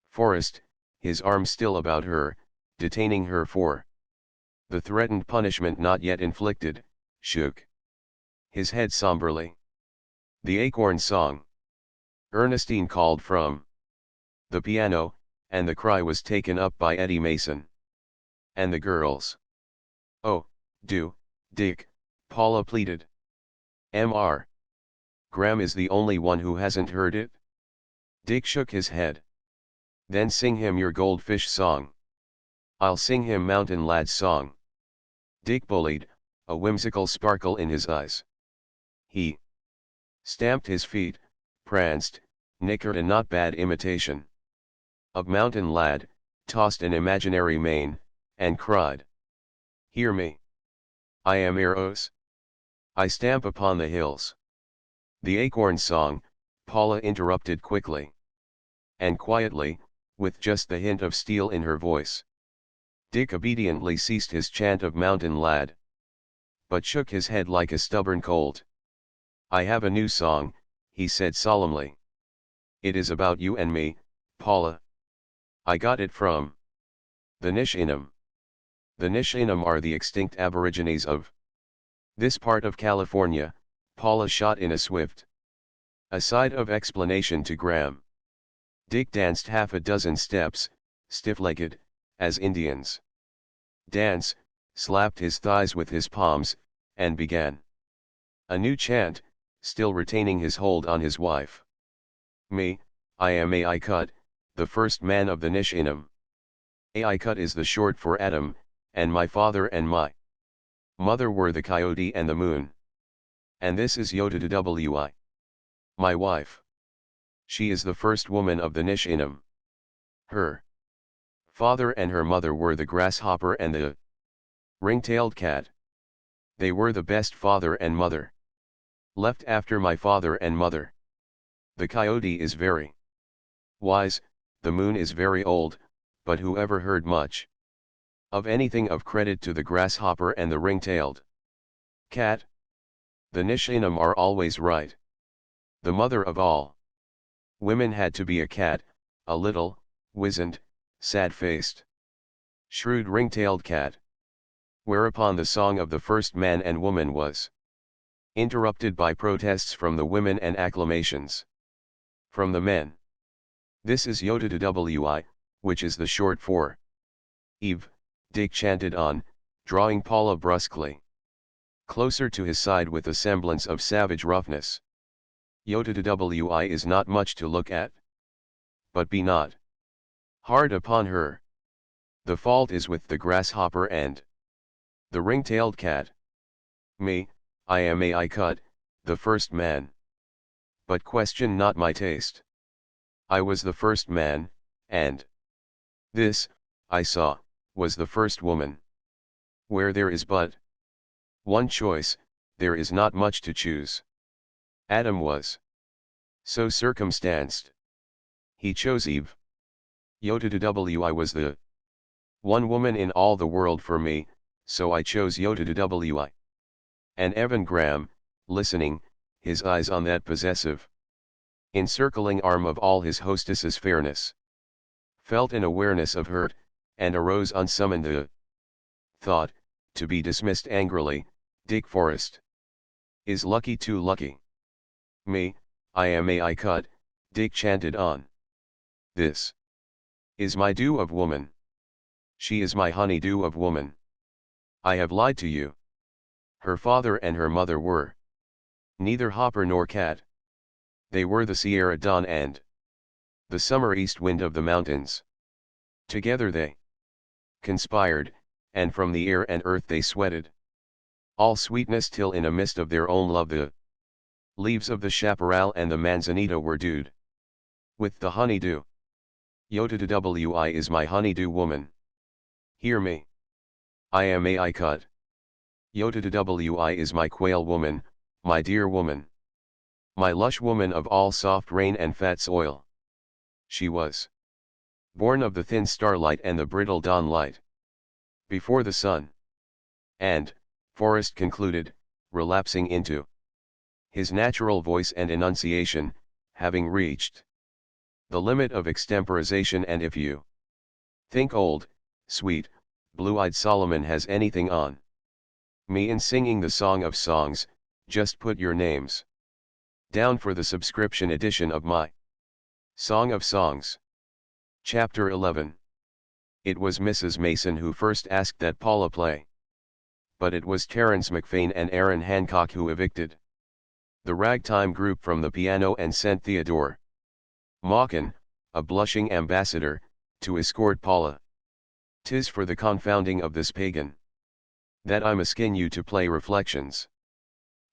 Forrest, his arm still about her, detaining her for the threatened punishment not yet inflicted, shook his head somberly. The acorn song, Ernestine called from the piano, and the cry was taken up by Eddie Mason and the girls. Oh, do, Dick, Paula pleaded. Mr. Graham is the only one who hasn't heard it. Dick shook his head. Then sing him your goldfish song. I'll sing him Mountain Lad's song. Dick bullied, a whimsical sparkle in his eyes. He stamped his feet, pranced, nickered a not bad imitation of Mountain Lad, tossed an imaginary mane, and cried, Hear me. I am Eros. I stamp upon the hills. The acorn song, Paula interrupted quickly and quietly, with just the hint of steel in her voice. Dick obediently ceased his chant of Mountain Lad, but shook his head like a stubborn colt. I have a new song, he said solemnly. It is about you and me, Paula. I got it from the Nishinam. The Nishinam are the extinct aborigines of this part of California, Paula shot in a swift aside of explanation to Graham. Dick danced half a dozen steps, stiff-legged, as Indians dance, slapped his thighs with his palms, and began a new chant, still retaining his hold on his wife. Me, I am Aikut, the first man of the Nishinam. Aikut is the short for Adam, and my father and my mother were the coyote and the moon. And this is Yotadawi, my wife. She is the first woman of the Nishinam. Her father and her mother were the grasshopper and the ring-tailed cat. They were the best father and mother left after my father and mother. The coyote is very wise, the moon is very old, but who ever heard much of anything of credit to the grasshopper and the ring-tailed cat? The Nishinam are always right. The mother of all women had to be a cat, a little, wizened, sad-faced, shrewd ring-tailed cat. Whereupon the song of the first man and woman was interrupted by protests from the women and acclamations from the men. This is Yotadawi, which is the short for Eve, Dick chanted on, drawing Paula brusquely closer to his side with a semblance of savage roughness. Yotadawi is not much to look at. But be not hard upon her. The fault is with the grasshopper and The ring-tailed cat. Me, I am I cut, the first man. But question not my taste. I was the first man, and this, I saw, was the first woman. Where there is but one choice, there is not much to choose. Adam was so circumstanced. He chose Eve. Yotw was the one woman in all the world for me, so I chose Yotw. And Evan Graham, listening, his eyes on that possessive, encircling arm of all his hostess's fairness, felt an awareness of hurt, and arose unsummoned the thought, to be dismissed angrily, Dick Forrest is lucky too lucky. Me, I am I cut, Dick chanted on. This is my dew of woman. She is my honey dew of woman. I have lied to you. Her father and her mother were neither hopper nor cat. They were the Sierra dawn and the summer east wind of the mountains. Together they conspired, and from the air and earth they sweated all sweetness till in a mist of their own love the leaves of the chaparral and the manzanita were dewed with the honey-dew. Yotw is my honey-dew woman. Hear me. I am I cut. Yotw is my quail woman, my dear woman. My lush woman of all soft rain and fat soil. She was born of the thin starlight and the brittle dawn light. Before the sun. And, Forrest concluded, relapsing into his natural voice and enunciation, having reached the limit of extemporization, and if you think old, sweet, blue-eyed Solomon has anything on me in singing the Song of Songs, just put your names down for the subscription edition of my Song of Songs. Chapter 11. It was Mrs. Mason who first asked that Paula play. But it was Terence McFain and Aaron Hancock who evicted the ragtime group from the piano and sent Theodore Mawkin, a blushing ambassador, to escort Paula. "'Tis for the confounding of this pagan that I'm asking you to play Reflections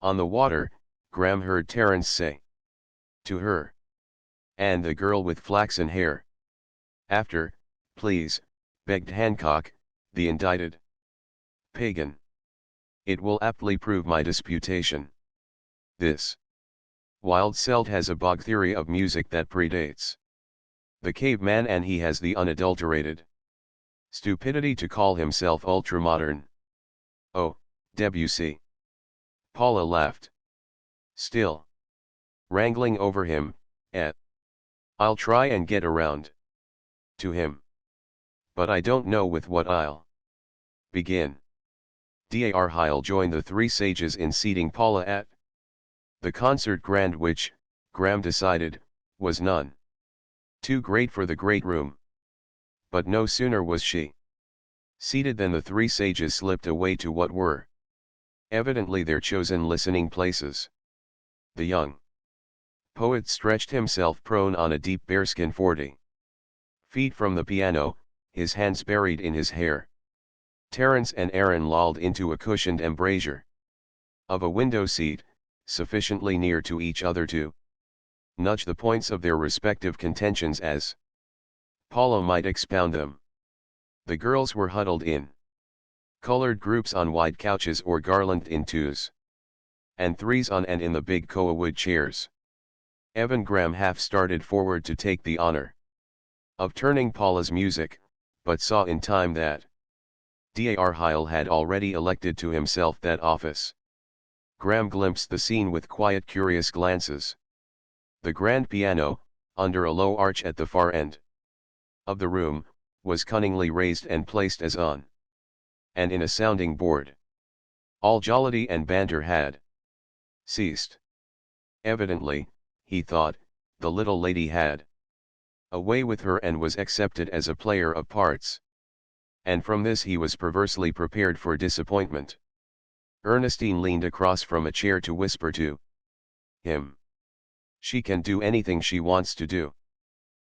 on the Water," Graham heard Terence say to her. "And the girl with flaxen hair after, please," begged Hancock, the indicted pagan. "It will aptly prove my disputation. This wild Celt has a bog theory of music that predates the caveman, and he has the unadulterated stupidity to call himself ultramodern. Oh, Debussy." Paula laughed. "Still wrangling over him, eh? I'll try and get around to him. But I don't know with what I'll begin." Dar Heil joined the three sages in seating Paula at the concert grand, which, Graham decided, was none too great for the great room. But no sooner was she seated than the three sages slipped away to what were evidently their chosen listening places. The young poet stretched himself prone on a deep bearskin 40 feet from the piano, his hands buried in his hair. Terence and Aaron lolled into a cushioned embrasure of a window seat, sufficiently near to each other to nudge the points of their respective contentions as Paula might expound them. The girls were huddled in colored groups on wide couches or garlanded in twos and threes on and in the big koa wood chairs. Evan Graham half started forward to take the honor of turning Paula's music, but saw in time that Dar Heil had already elected to himself that office. Graham glimpsed the scene with quiet, curious glances. The grand piano, under a low arch at the far end of the room, was cunningly raised and placed as on and in a sounding board. All jollity and banter had ceased. Evidently, he thought, the little lady had a way with her and was accepted as a player of parts. And from this he was perversely prepared for disappointment. Ernestine leaned across from a chair to whisper to him. "She can do anything she wants to do.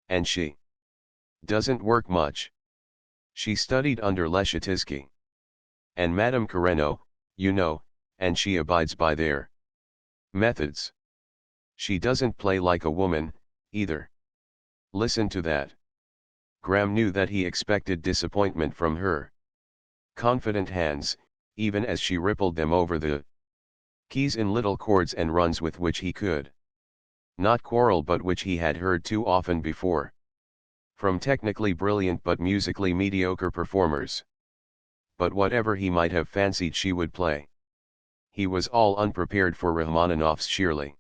And she doesn't work much. She studied under Leschetizky. And Madame Carreno, you know, and she abides by their methods. She doesn't play like a woman, either. Listen to that. Graham knew that he expected disappointment from her confident hands, even as she rippled them over the keys in little chords and runs with which he could not quarrel, but which he had heard too often before from technically brilliant but musically mediocre performers. But whatever he might have fancied she would play, he was all unprepared for Rachmaninoff's sheerly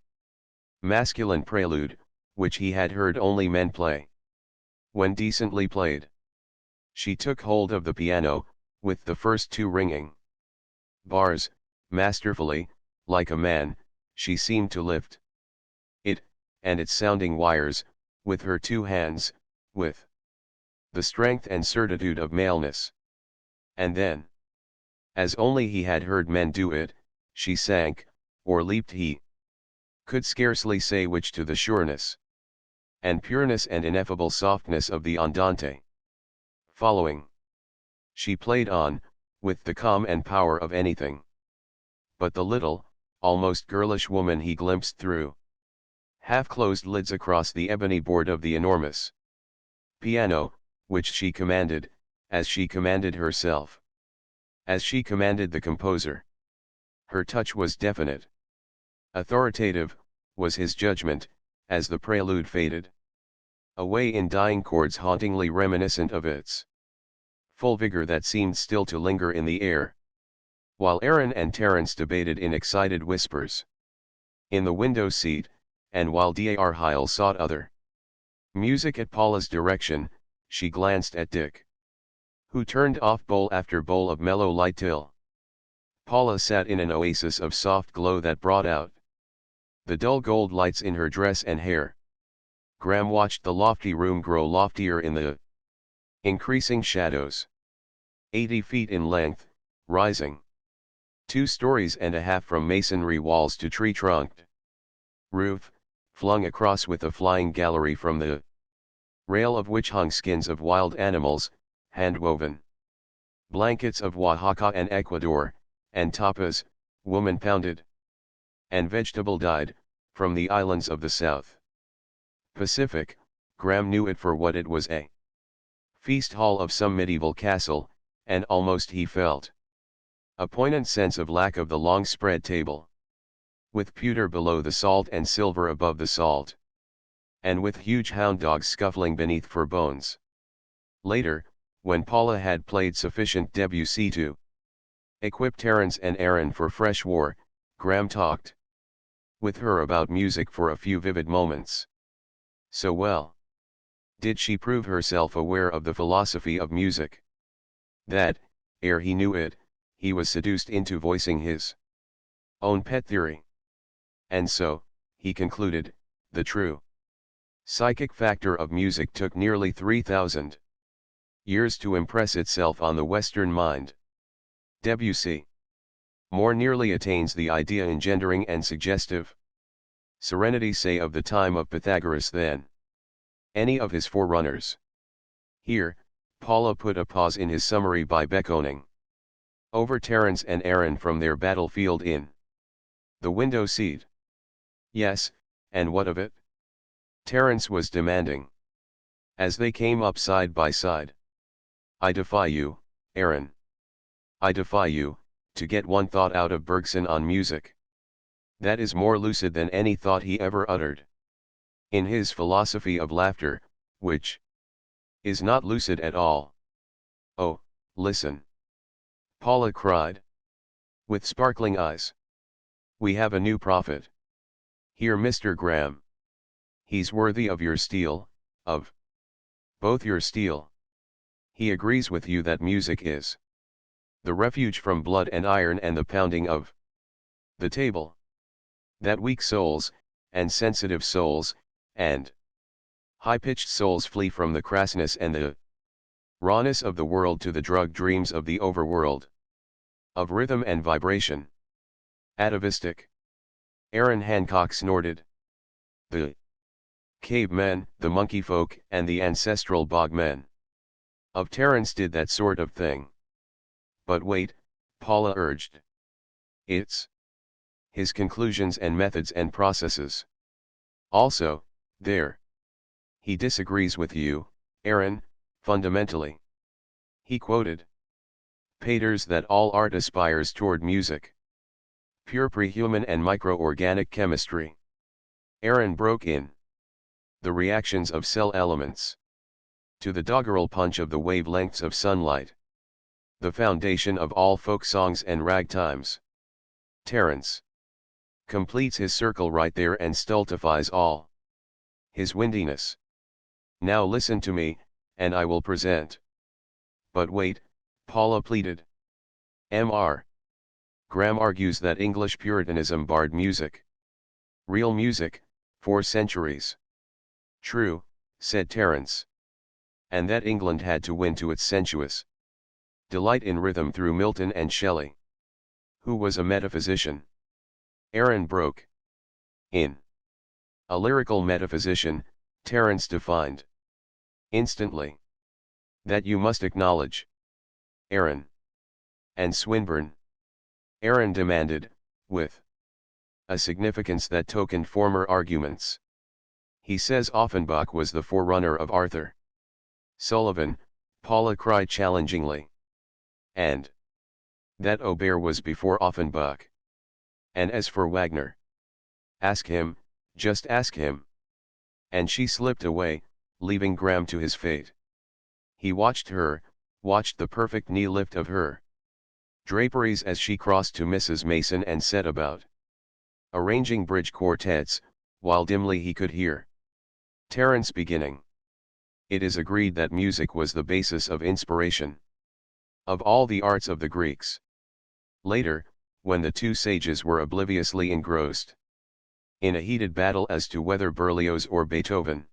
masculine prelude, which he had heard only men play when decently played. She took hold of the piano, with the first two ringing bars, masterfully, like a man, she seemed to lift it, and its sounding wires, with her two hands, with the strength and certitude of maleness. And then, as only he had heard men do it, she sank, or leaped, he could scarcely say which, to the sureness and pureness and ineffable softness of the andante following. She played on, with the calm and power of anything but the little, almost girlish woman he glimpsed through half-closed lids across the ebony board of the enormous piano, which she commanded, as she commanded herself, as she commanded the composer. Her touch was definite. Authoritative, was his judgment, as the prelude faded away in dying chords hauntingly reminiscent of its full vigor that seemed still to linger in the air, while Aaron and Terence debated in excited whispers in the window seat, and while Dar Heil sought other music at Paula's direction. She glanced at Dick, who turned off bowl after bowl of mellow light till Paula sat in an oasis of soft glow that brought out the dull gold lights in her dress and hair. Graham watched the lofty room grow loftier in the increasing shadows. 80 feet in length, rising 2 stories and a half from masonry walls to tree-trunked roof, flung across with a flying gallery from the rail of which hung skins of wild animals, hand-woven blankets of Oaxaca and Ecuador, and tapas, woman-pounded and vegetable-dyed, from the islands of the South Pacific. Graham knew it for what it was, a feast hall of some medieval castle, and almost he felt a poignant sense of lack of the long spread table, with pewter below the salt and silver above the salt, and with huge hound dogs scuffling beneath for bones. Later, when Paula had played sufficient Debussy to equip Terence and Aaron for fresh war, Graham talked with her about music for a few vivid moments. So well did she prove herself aware of the philosophy of music, that, ere he knew it, he was seduced into voicing his own pet theory. And so, he concluded, the true psychic factor of music took nearly 3,000 years to impress itself on the Western mind. Debussy more nearly attains the idea engendering and suggestive serenity, say, of the time of Pythagoras than any of his forerunners. Here, Paula put a pause in his summary by beckoning over Terence and Aaron from their battlefield in the window seat. Yes, and what of it? Terence was demanding, as they came up side by side. I defy you, Aaron. I defy you, to get one thought out of Bergson on music that is more lucid than any thought he ever uttered. In his philosophy of laughter, which is not lucid at all. Oh, listen! Paula cried, with sparkling eyes. We have a new prophet. Here, Mr. Graham. He's worthy of your steel, of both your steel. He agrees with you that music is the refuge from blood and iron and the pounding of the table. That weak souls, and sensitive souls, and high-pitched souls flee from the crassness and the rawness of the world to the drug dreams of the overworld, of rhythm and vibration. Atavistic. Aaron Hancock snorted. The cavemen, the monkey folk, and the ancestral bog men of Terence did that sort of thing. But wait, Paula urged. It's his conclusions and methods and processes. Also, there. He disagrees with you, Aaron, fundamentally. He quoted Pater's that all art aspires toward music. Pure prehuman and microorganic chemistry. Aaron broke in. The reactions of cell elements. To the doggerel punch of the wavelengths of sunlight. The foundation of all folk songs and ragtimes. Terence completes his circle right there and stultifies all. His windiness. Now listen to me, and I will present. But wait, Paula pleaded. Mr. Graham argues that English Puritanism barred music. Real music, for centuries. True, said Terence. And that England had to win to its sensuous delight in rhythm through Milton and Shelley. Who was a metaphysician? Aaron broke in. A lyrical metaphysician, Terence defined. Instantly. That you must acknowledge. Aaron. And Swinburne. Aaron demanded, with a significance that tokened former arguments. He says Offenbach was the forerunner of Arthur Sullivan, Paula cried challengingly. And that Auber was before Offenbach. And as for Wagner, ask him, just ask him. And she slipped away, leaving Graham to his fate. He watched her, watched the perfect knee lift of her draperies as she crossed to Mrs. Mason and set about arranging bridge quartets, while dimly he could hear Terence beginning. It is agreed that music was the basis of inspiration of all the arts of the Greeks. Later, when the two sages were obliviously engrossed in a heated battle as to whether Berlioz or Beethoven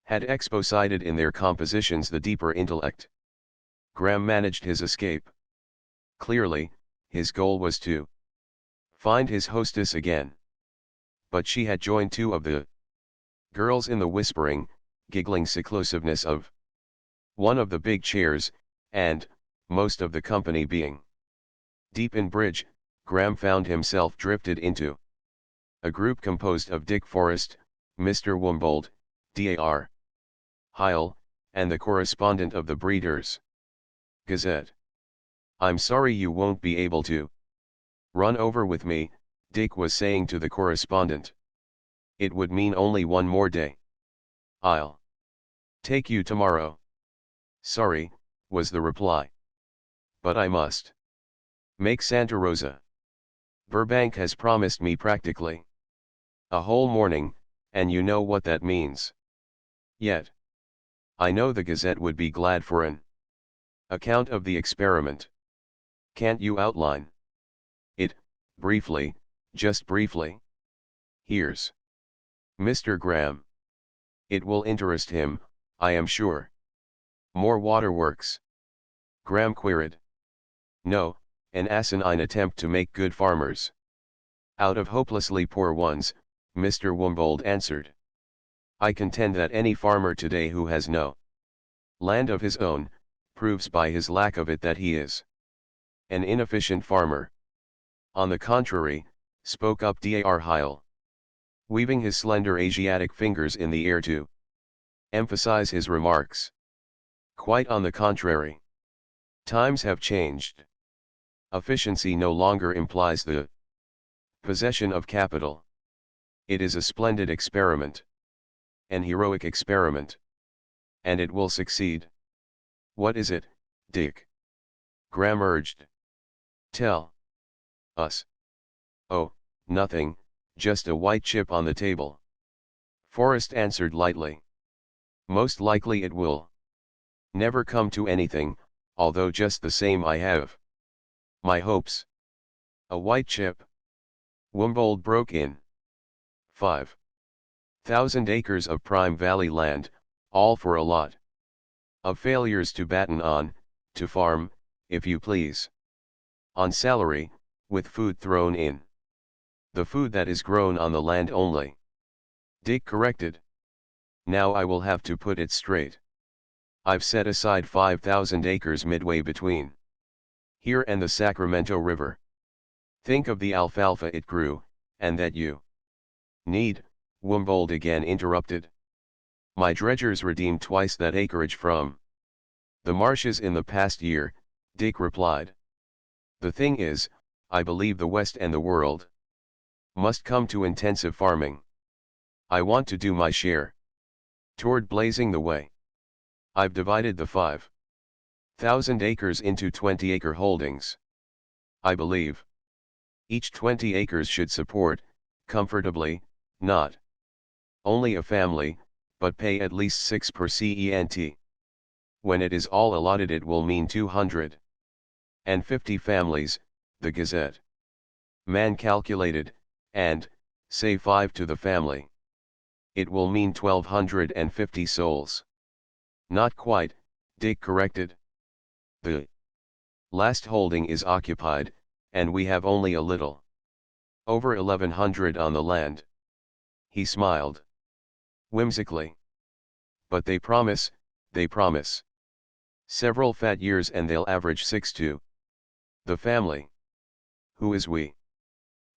had exposited in their compositions the deeper intellect, Graham managed his escape. Clearly, his goal was to find his hostess again. But she had joined two of the girls in the whispering, giggling seclusiveness of one of the big chairs, and, most of the company being deep in bridge, Graham found himself drifted into a group composed of Dick Forrest, Mr. Wumbold, Dar Heil, and the correspondent of the Breeders' Gazette. I'm sorry you won't be able to run over with me, Dick was saying to the correspondent. It would mean only one more day. I'll take you tomorrow. Sorry, was the reply. But I must make Santa Rosa. Burbank has promised me practically a whole morning, and you know what that means. Yet, I know the Gazette would be glad for an account of the experiment. Can't you outline it, briefly, just briefly? Here's Mr. Graham. It will interest him, I am sure. More waterworks? Graham queried. No, an asinine attempt to make good farmers out of hopelessly poor ones, Mr. Wumbold answered. I contend that any farmer today who has no land of his own, proves by his lack of it that he is an inefficient farmer. On the contrary, spoke up Dar Heil, weaving his slender Asiatic fingers in the air to emphasize his remarks. Quite on the contrary. Times have changed. Efficiency no longer implies the possession of capital. It is a splendid experiment. An heroic experiment. And it will succeed. What is it, Dick? Graham urged. Tell us. Oh, nothing, just a white chip on the table. Forrest answered lightly. Most likely it will never come to anything, although just the same I have my hopes. A white chip? Wumbold broke in. 5,000 acres of prime valley land, all for a lot of failures to batten on, to farm, if you please. On salary, with food thrown in. The food that is grown on the land only. Dick corrected. Now I will have to put it straight. I've set aside 5,000 acres midway between Here and the Sacramento River. Think of the alfalfa it grew, and that you need, Wumbold again interrupted. My dredgers redeemed twice that acreage from the marshes in the past year, Dick replied. The thing is, I believe the West and the world must come to intensive farming. I want to do my share toward blazing the way. I've divided the 5,000 acres into 20-acre holdings. I believe each 20 acres should support, comfortably, not only a family, but pay at least 6 per cent. When it is all allotted it will mean 250 families, the Gazette man calculated, and, say 5 to the family. It will mean 1,250 souls. Not quite, Dick corrected. The last holding is occupied, and we have only a little over 1,100 on the land. He smiled whimsically. But they promise. Several fat years and they'll average 6 to the family. Who is we?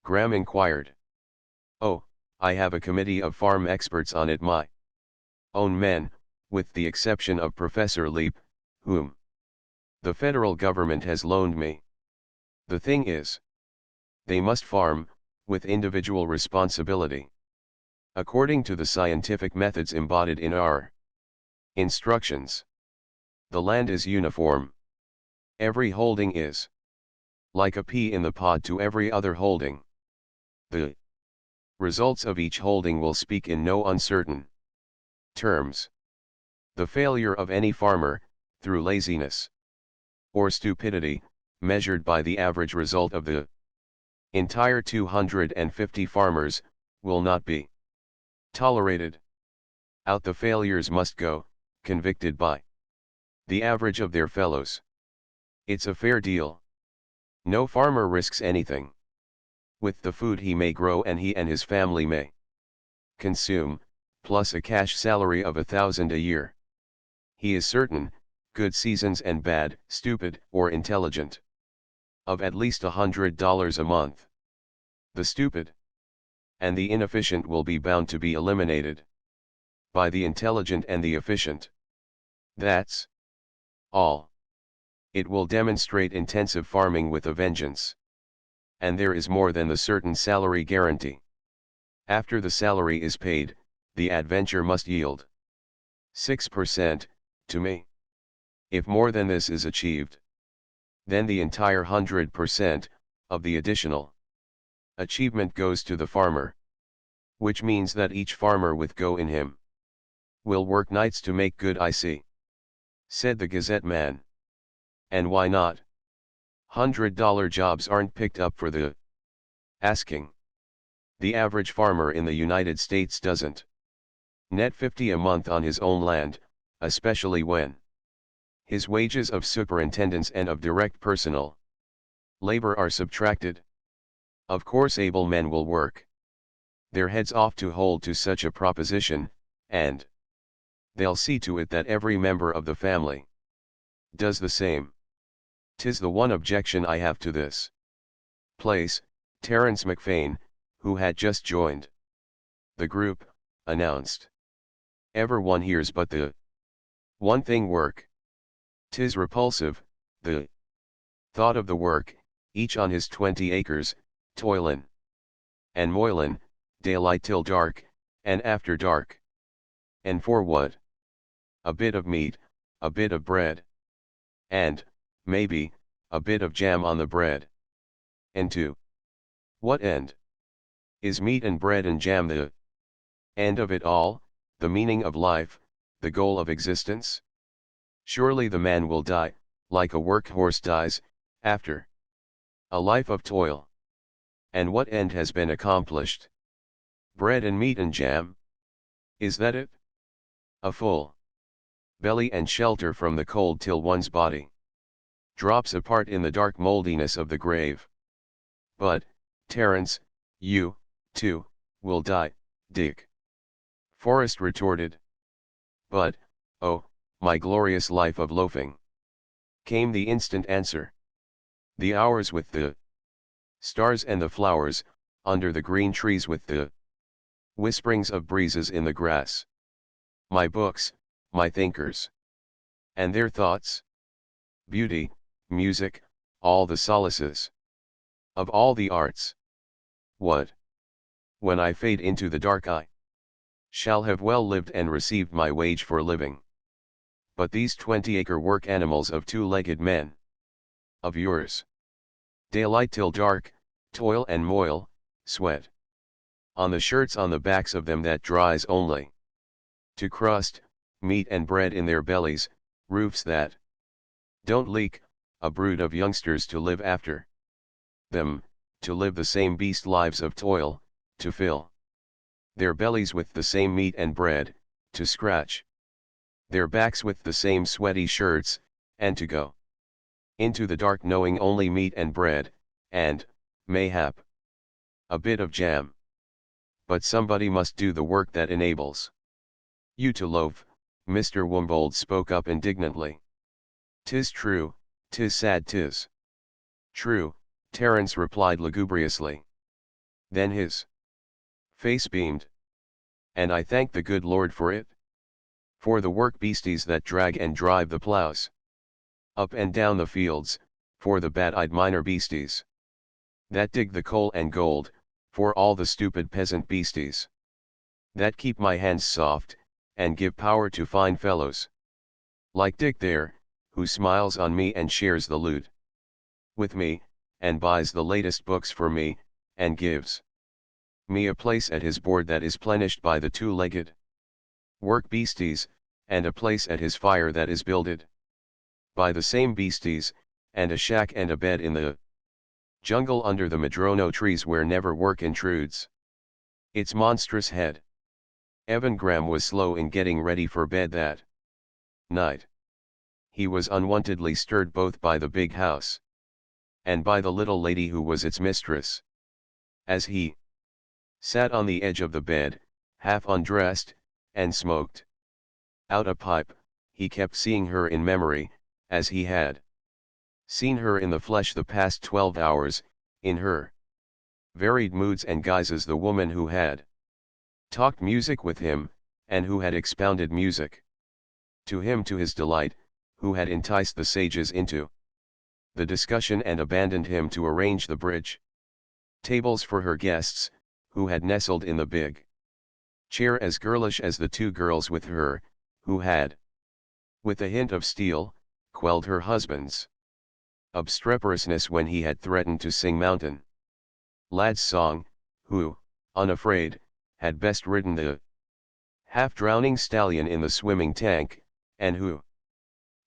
Graham inquired. Oh, I have a committee of farm experts on it, my own men, with the exception of Professor Leap, whom the federal government has loaned me. The thing is, they must farm, with individual responsibility. According to the scientific methods embodied in our instructions. The land is uniform. Every holding is like a pea in the pod to every other holding. The results of each holding will speak in no uncertain terms. The failure of any farmer, through laziness or stupidity, measured by the average result of the entire 250 farmers, will not be tolerated. Out the failures must go, convicted by the average of their fellows. It's a fair deal. No farmer risks anything. With the food he may grow and he and his family may consume, plus a cash salary of $1,000 a year. He is certain, good seasons and bad, stupid or intelligent, of at least $100 a month. The stupid and the inefficient will be bound to be eliminated by the intelligent and the efficient. That's all. It will demonstrate intensive farming with a vengeance. And there is more than the certain salary guarantee. After the salary is paid, the adventure must yield 6% to me. If more than this is achieved, then the entire 100% of the additional achievement goes to the farmer. Which means that each farmer with go in him will work nights to make good, I see, said the Gazette man. And why not? $100 jobs aren't picked up for the asking. The average farmer in the United States doesn't net $50 a month on his own land, especially when his wages of superintendence and of direct personal labor are subtracted. Of course able men will work their heads off to hold to such a proposition, and they'll see to it that every member of the family does the same. 'Tis the one objection I have to this place. Terence McFain, who had just joined the group, announced. Everyone hears but the one thing work. 'Tis repulsive, the thought of the work, each on his 20 acres, toilin' and moilin', daylight till dark, and after dark. And for what? A bit of meat, a bit of bread. And, maybe, a bit of jam on the bread. And to what end? Is meat and bread and jam the end of it all, the meaning of life, the goal of existence? Surely the man will die, like a workhorse dies, after a life of toil. And what end has been accomplished? Bread and meat and jam? Is that it? A full belly and shelter from the cold till one's body drops apart in the dark moldiness of the grave. But, Terence, you, too, will die, Dick Forrest retorted. But, oh, my glorious life of loafing, came the instant answer. The hours with the stars and the flowers, under the green trees with the whisperings of breezes in the grass. My books, my thinkers. And their thoughts? Beauty, music, all the solaces. Of all the arts. What? When I fade into the dark I shall have well lived and received my wage for living. But these 20-acre work animals of two-legged men. Of yours. Daylight till dark, toil and moil, sweat. On the shirts on the backs of them that dries only. To crust, meat and bread in their bellies, roofs that don't leak, a brood of youngsters to live after them, to live the same beast lives of toil, to fill their bellies with the same meat and bread, to scratch their backs with the same sweaty shirts, and to go into the dark knowing only meat and bread, and, mayhap, a bit of jam. But somebody must do the work that enables you to loaf, Mr. Wumbold spoke up indignantly. 'Tis true, 'tis sad 'tis. True, Terence replied lugubriously. Then his face beamed. And I thank the good Lord for it. For the work beasties that drag and drive the plows up and down the fields, for the bad-eyed minor beasties that dig the coal and gold, for all the stupid peasant beasties that keep my hands soft, and give power to fine fellows like Dick there, who smiles on me and shares the loot with me, and buys the latest books for me, and gives me a place at his board that is plenished by the two-legged work beasties, and a place at his fire that is builded by the same beasties, and a shack and a bed in the jungle under the madrono trees where never work intrudes its monstrous head. Evan Graham was slow in getting ready for bed that night. He was unwontedly stirred both by the big house and by the little lady who was its mistress. As he sat on the edge of the bed, half undressed, and smoked out a pipe, he kept seeing her in memory, as he had seen her in the flesh the past 12 hours, in her varied moods and guises, the woman who had talked music with him, and who had expounded music to him to his delight, who had enticed the sages into the discussion and abandoned him to arrange the bridge tables for her guests, who had nestled in the big chair as girlish as the two girls with her, who had, with a hint of steel, quelled her husband's obstreperousness when he had threatened to sing Mountain Lad's song, who, unafraid, had best ridden the half-drowning stallion in the swimming tank, and who,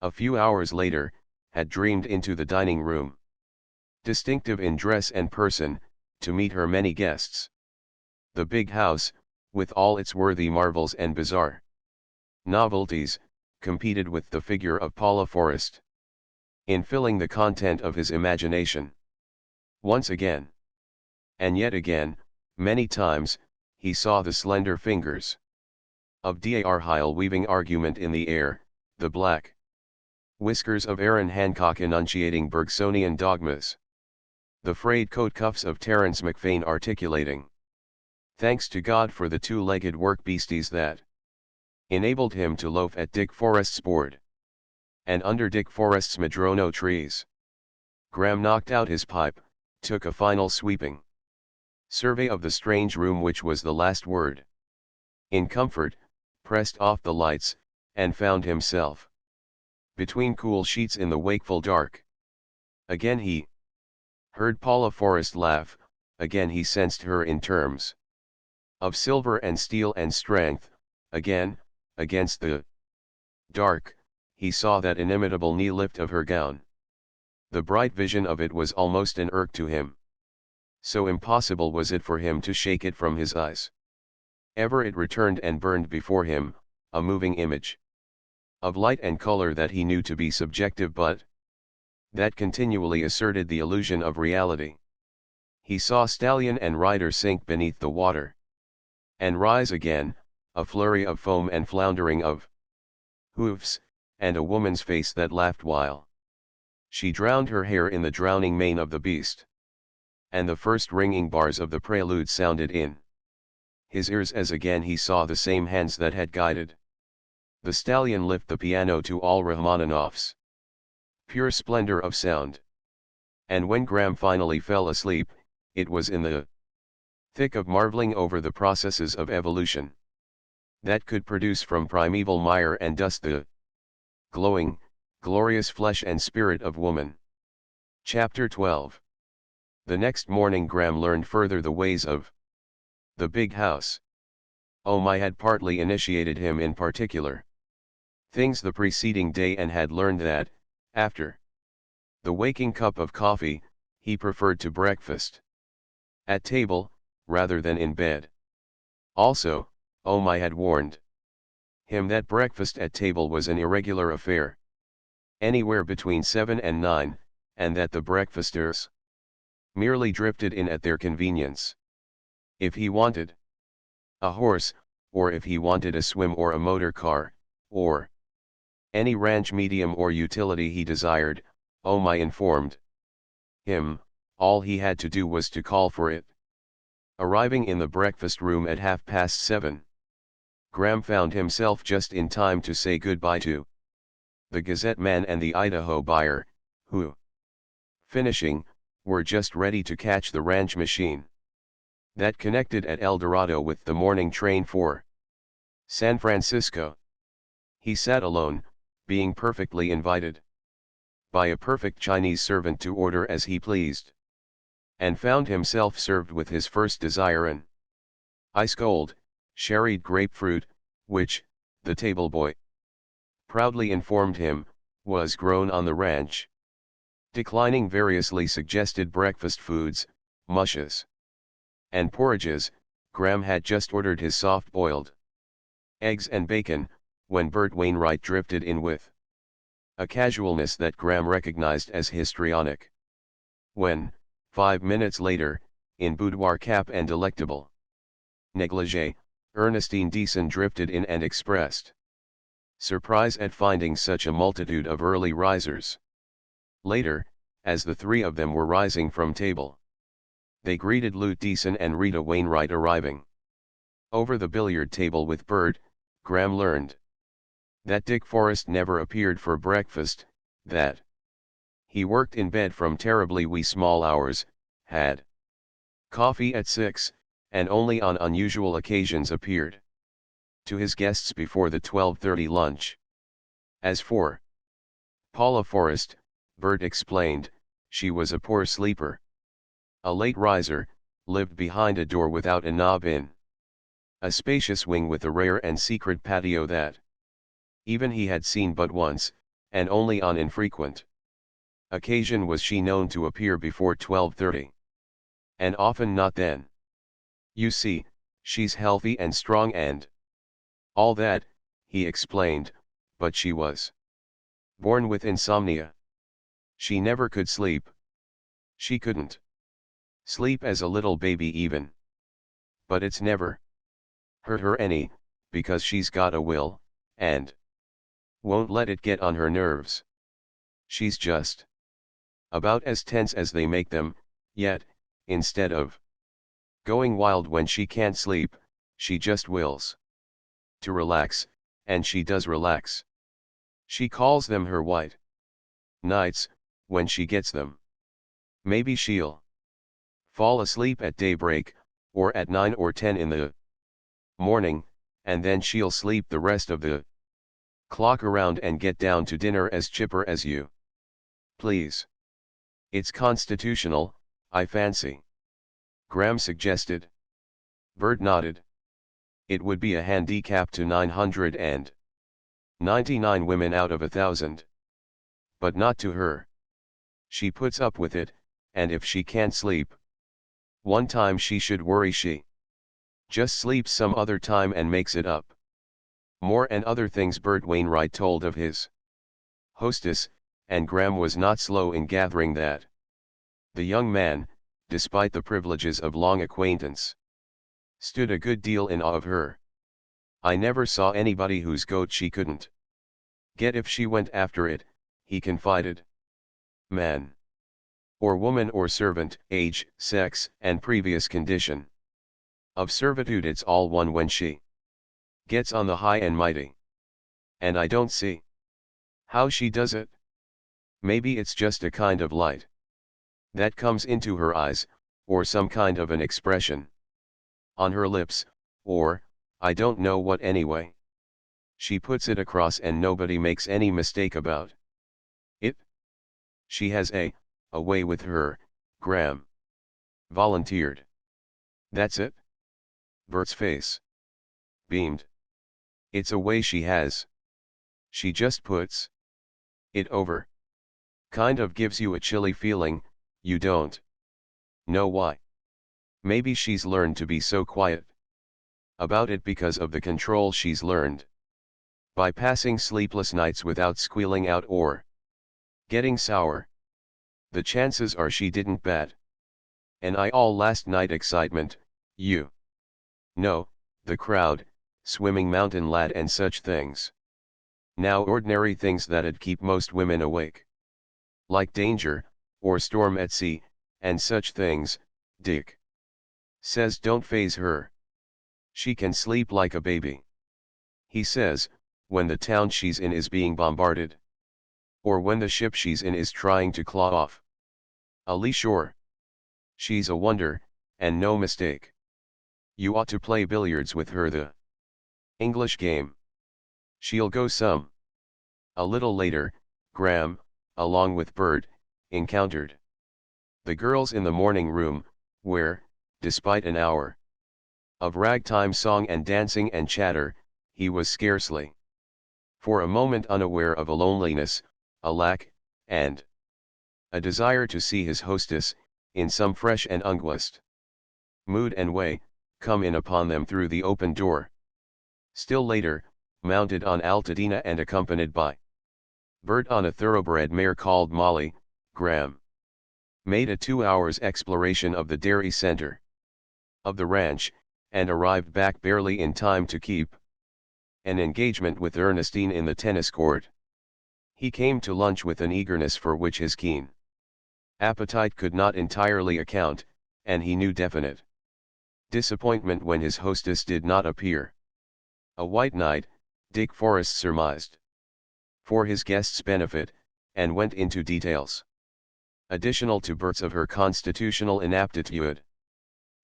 a few hours later, had dreamed into the dining room, distinctive in dress and person, to meet her many guests. The big house, with all its worthy marvels and bizarre novelties, competed with the figure of Paula Forrest in filling the content of his imagination. Once again, and yet again, many times, he saw the slender fingers of Dar Heil weaving argument in the air, the black whiskers of Aaron Hancock enunciating Bergsonian dogmas, the frayed coat cuffs of Terence McFain articulating thanks to God for the two-legged work beasties that enabled him to loaf at Dick Forrest's board and under Dick Forrest's madrono trees. Graham knocked out his pipe, took a final sweeping survey of the strange room which was the last word in comfort, pressed off the lights, and found himself between cool sheets in the wakeful dark. Again he heard Paula Forrest laugh, again he sensed her in terms of silver and steel and strength, again, against the dark, he saw that inimitable knee lift of her gown. The bright vision of it was almost an irk to him. So impossible was it for him to shake it from his eyes. Ever it returned and burned before him, a moving image of light and color that he knew to be subjective but that continually asserted the illusion of reality. He saw stallion and rider sink beneath the water and rise again, a flurry of foam and floundering of hoofs, and a woman's face that laughed while She drowned her hair in the drowning mane of the beast. And the first ringing bars of the prelude sounded in his ears as again he saw the same hands that had guided the stallion lift the piano to all Rachmaninoff's pure splendor of sound. And when Graham finally fell asleep, it was in the thick of marveling over the processes of evolution that could produce from primeval mire and dust the glowing, glorious flesh and spirit of woman. Chapter 12. The next morning Graham learned further the ways of the big house. Oh my had partly initiated him in particular things the preceding day and had learned that, after the waking cup of coffee, he preferred to breakfast at table, rather than in bed. Also, oh my had warned him that breakfast at table was an irregular affair, anywhere between 7 and 9, and that the breakfasters merely drifted in at their convenience. If he wanted a horse, or if he wanted a swim or a motor car, or any ranch medium or utility he desired, oh my informed him, all he had to do was to call for it. Arriving in the breakfast room at 7:30, Graham found himself just in time to say goodbye to the Gazette man and the Idaho buyer, who, finishing, were just ready to catch the ranch machine that connected at El Dorado with the morning train for San Francisco. He sat alone, being perfectly invited by a perfect Chinese servant to order as he pleased, and found himself served with his first desire, an ice-cold, sherried grapefruit, which, the table boy proudly informed him, was grown on the ranch. Declining variously suggested breakfast foods, mushes and porridges, Graham had just ordered his soft-boiled eggs and bacon, when Bert Wainwright drifted in with a casualness that Graham recognized as histrionic. When, 5 minutes later, in boudoir cap and delectable negligee, Ernestine Deason drifted in and expressed surprise at finding such a multitude of early risers. Later, as the three of them were rising from table, they greeted Lute Deason and Rita Wainwright arriving. Over the billiard table with Bert, Graham learned that Dick Forrest never appeared for breakfast, that he worked in bed from terribly wee small hours, had coffee at 6, and only on unusual occasions appeared to his guests before the 12:30 lunch. As for Paula Forrest, Bert explained, she was a poor sleeper, a late riser, lived behind a door without a knob in a spacious wing with a rare and secret patio that even he had seen but once, and only on infrequent occasion was she known to appear before 12:30. And often not then. You see, she's healthy and strong and all that, he explained, but she was born with insomnia. She never could sleep. She couldn't sleep as a little baby even. But it's never hurt her any, because she's got a will, and won't let it get on her nerves. She's just about as tense as they make them, yet, instead of going wild when she can't sleep, she just wills to relax, and she does relax. She calls them her white nights, when she gets them. Maybe she'll fall asleep at daybreak, or at 9 or 10 in the morning, and then she'll sleep the rest of the clock around and get down to dinner as chipper as you please. It's constitutional, I fancy, Graham suggested. Bert nodded. It would be a handicap to 999 women out of 1,000. But not to her. She puts up with it, and if she can't sleep one time she should worry she just sleeps some other time and makes it up. More and other things Bert Wainwright told of his hostess, and Graham was not slow in gathering that the young man, despite the privileges of long acquaintance, stood a good deal in awe of her. I never saw anybody whose goat she couldn't get if she went after it, he confided. man, or woman or servant, age, sex, and previous condition. Of servitude it's all one when she gets on the high and mighty. And I don't see how she does it. Maybe it's just a kind of light that comes into her eyes, or some kind of an expression on her lips, or, I don't know what anyway. She puts it across and nobody makes any mistake about it. She has a way with her, Graham volunteered. That's it? Bert's face beamed. It's a way she has. She just puts it over. Kind of gives you a chilly feeling, you don't know why. Maybe she's learned to be so quiet about it because of the control she's learned by passing sleepless nights without squealing out or getting sour. The chances are she didn't bat an eye all last night. Excitement, you know, the crowd, swimming, mountain lad and such things. Now ordinary things that'd keep most women awake. Like danger, or storm at sea, and such things, Dick says don't faze her. She can sleep like a baby. He says, when the town she's in is being bombarded. Or when the ship she's in is trying to claw off a lee shore. She's a wonder, and no mistake. You ought to play billiards with her, the English game. She'll go some. A little later, Graham, along with Bert, encountered the girls in the morning room, where, despite an hour of ragtime song and dancing and chatter, he was scarcely for a moment unaware of a loneliness, a lack, and a desire to see his hostess, in some fresh and unguist mood and way, come in upon them through the open door. Still later, mounted on Altadena and accompanied by Bert on a thoroughbred mare called Molly, Graham made a 2 hours exploration of the dairy center of the ranch, and arrived back barely in time to keep an engagement with Ernestine in the tennis court. He came to lunch with an eagerness for which his keen appetite could not entirely account, and he knew definite disappointment when his hostess did not appear. A white night, Dick Forrest surmised, for his guest's benefit, and went into details additional to Bert's of her constitutional inaptitude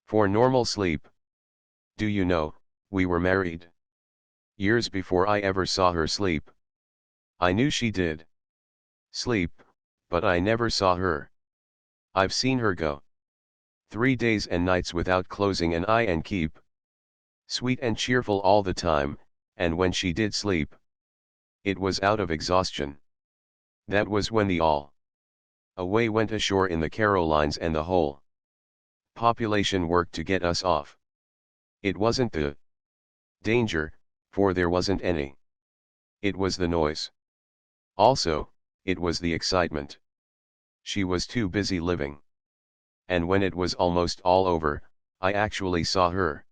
for normal sleep. Do you know, we were married years before I ever saw her sleep. I knew she did sleep, but I never saw her. I've seen her go 3 days and nights without closing an eye and keep sweet and cheerful all the time, and when she did sleep, it was out of exhaustion. That was when the all away went ashore in the Carolines and the whole population worked to get us off. It wasn't the danger, for there wasn't any. It was the noise. Also, it was the excitement. She was too busy living. And when it was almost all over, I actually saw her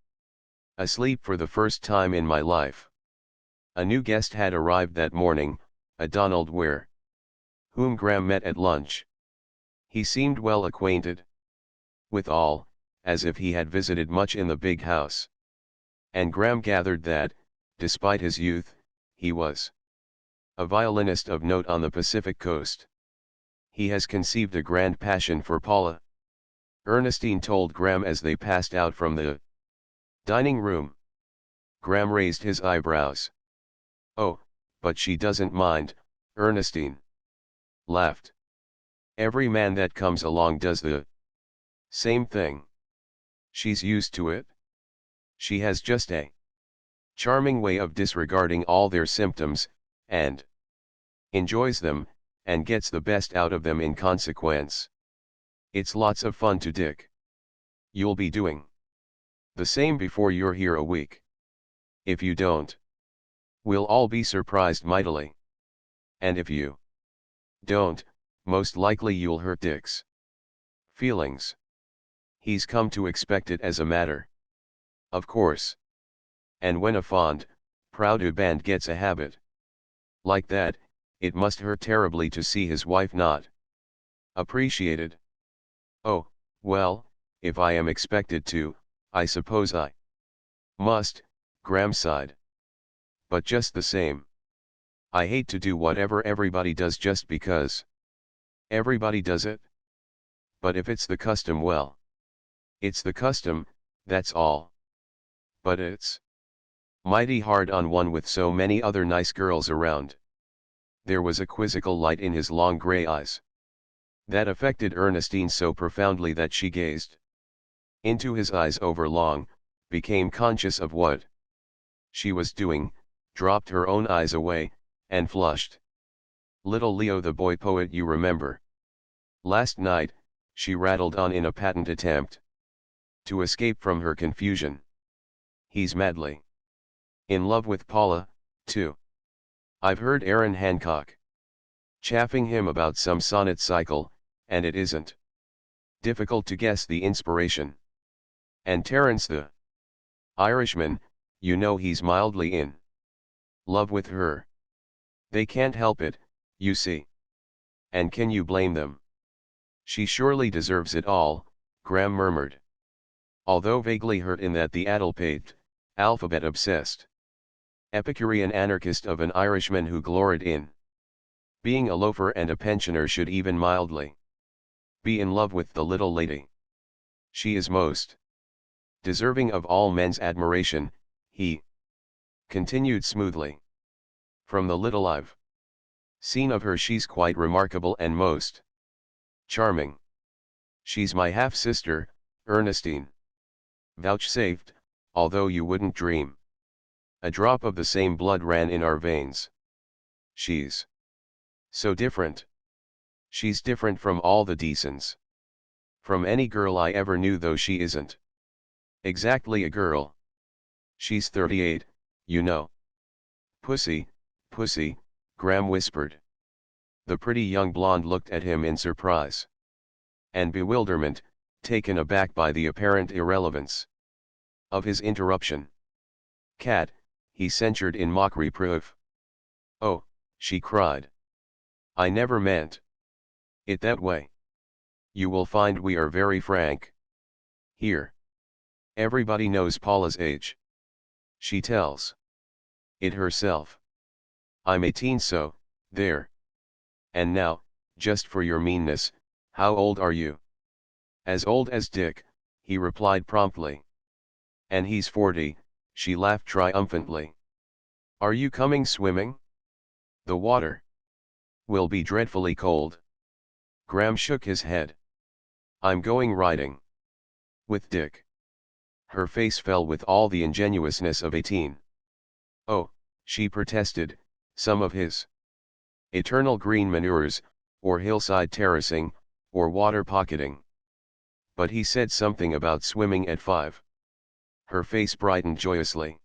asleep for the first time in my life. A new guest had arrived that morning, a Donald Ware, whom Graham met at lunch. He seemed well acquainted with all, as if he had visited much in the big house. And Graham gathered that, despite his youth, he was a violinist of note on the Pacific coast. He has conceived a grand passion for Paula, Ernestine told Graham as they passed out from the dining room. Graham raised his eyebrows. Oh, but she doesn't mind, Ernestine laughed. Every man that comes along does the same thing. She's used to it. She has just a charming way of disregarding all their symptoms, and enjoys them, and gets the best out of them in consequence. It's lots of fun to Dick. You'll be doing the same before you're here a week. If you don't, we'll all be surprised mightily. And if you don't, most likely you'll hurt Dick's feelings. He's come to expect it as a matter of course. And when a fond, proud husband gets a habit like that, it must hurt terribly to see his wife not Appreciated. Oh, well, if I am expected to, I suppose I must, Graham sighed. But just the same, I hate to do whatever everybody does just because everybody does it. But if it's the custom, well, it's the custom, that's all. But it's mighty hard on one with so many other nice girls around. There was a quizzical light in his long grey eyes that affected Ernestine so profoundly that she gazed into his eyes overlong, became conscious of what she was doing, dropped her own eyes away, and flushed. Little Leo, the boy poet you remember. Last night, she rattled on in a patent attempt to escape from her confusion. He's madly in love with Paula, too. I've heard Aaron Hancock chaffing him about some sonnet cycle, and it isn't difficult to guess the inspiration. And Terence the Irishman, you know he's mildly in love with her. They can't help it, you see. And can you blame them? She surely deserves it all, Graham murmured. Although vaguely hurt in that the addle-pated, alphabet-obsessed Epicurean anarchist of an Irishman who gloried in being a loafer and a pensioner should even mildly be in love with the little lady. She is most deserving of all men's admiration, he continued smoothly. From the little I've seen of her, she's quite remarkable and most charming. She's my half-sister, Ernestine vouchsafed, although you wouldn't dream. A drop of the same blood ran in our veins. She's so different. She's different from all the Deasons. From any girl I ever knew, though she isn't exactly a girl. She's 38, you know. Pussy, pussy, Graham whispered. The pretty young blonde looked at him in surprise and bewilderment, taken aback by the apparent irrelevance of his interruption. Cat, he censured in mock reproof. Oh, she cried. I never meant it that way. You will find we are very frank here. Everybody knows Paula's age. She tells it herself. I'm 18, so, there. And now, just for your meanness, how old are you? As old as Dick, he replied promptly. And he's 40, she laughed triumphantly. Are you coming swimming? The water will be dreadfully cold. Graham shook his head. I'm going riding with Dick. Her face fell with all the ingenuousness of 18. Oh, she protested, some of his eternal green manures, or hillside terracing, or water pocketing. But he said something about swimming at 5. Her face brightened joyously.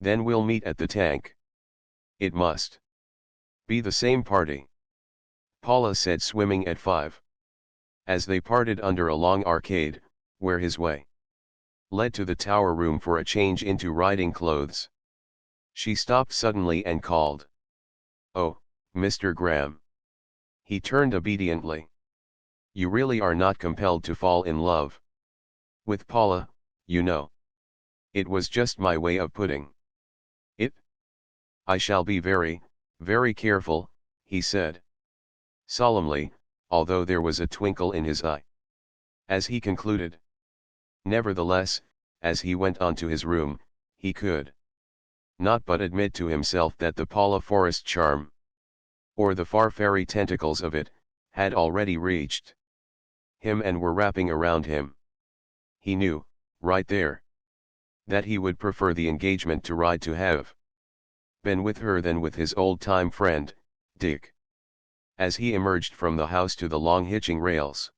Then we'll meet at the tank. It must be the same party. Paula said, swimming at 5. As they parted under a long arcade, where his way led to the tower room for a change into riding clothes, she stopped suddenly and called. Oh, Mr. Graham. He turned obediently. You really are not compelled to fall in love with Paula, you know. It was just my way of putting it. I shall be very, very careful, he said solemnly, although there was a twinkle in his eye as he concluded. Nevertheless, as he went on to his room, he could not but admit to himself that the Paula Forrest charm, or the far fairy tentacles of it, had already reached him and were wrapping around him. He knew, right there, that he would prefer the engagement to ride to have been with her than with his old-time friend, Dick. As he emerged from the house to the long hitching rails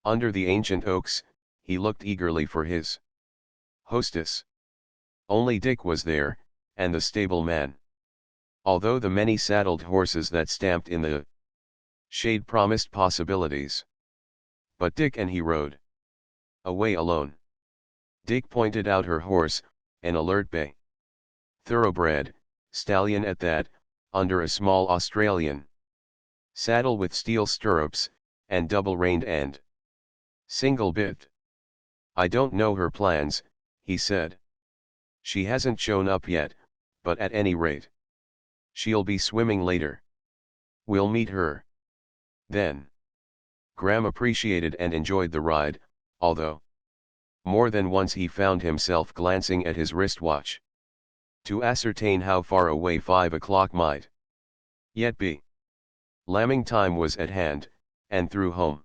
under the ancient oaks, he looked eagerly for his hostess. Only Dick was there, and the stableman. Although the many saddled horses that stamped in the shade promised possibilities. But Dick and he rode away alone. Dick pointed out her horse, an alert bay thoroughbred, stallion at that, under a small Australian saddle with steel stirrups, and double-reined and single-bit. I don't know her plans, he said. She hasn't shown up yet, but at any rate, she'll be swimming later. We'll meet her then. Graham appreciated and enjoyed the ride, although more than once he found himself glancing at his wristwatch to ascertain how far away 5 o'clock might yet be. Lambing time was at hand, and through home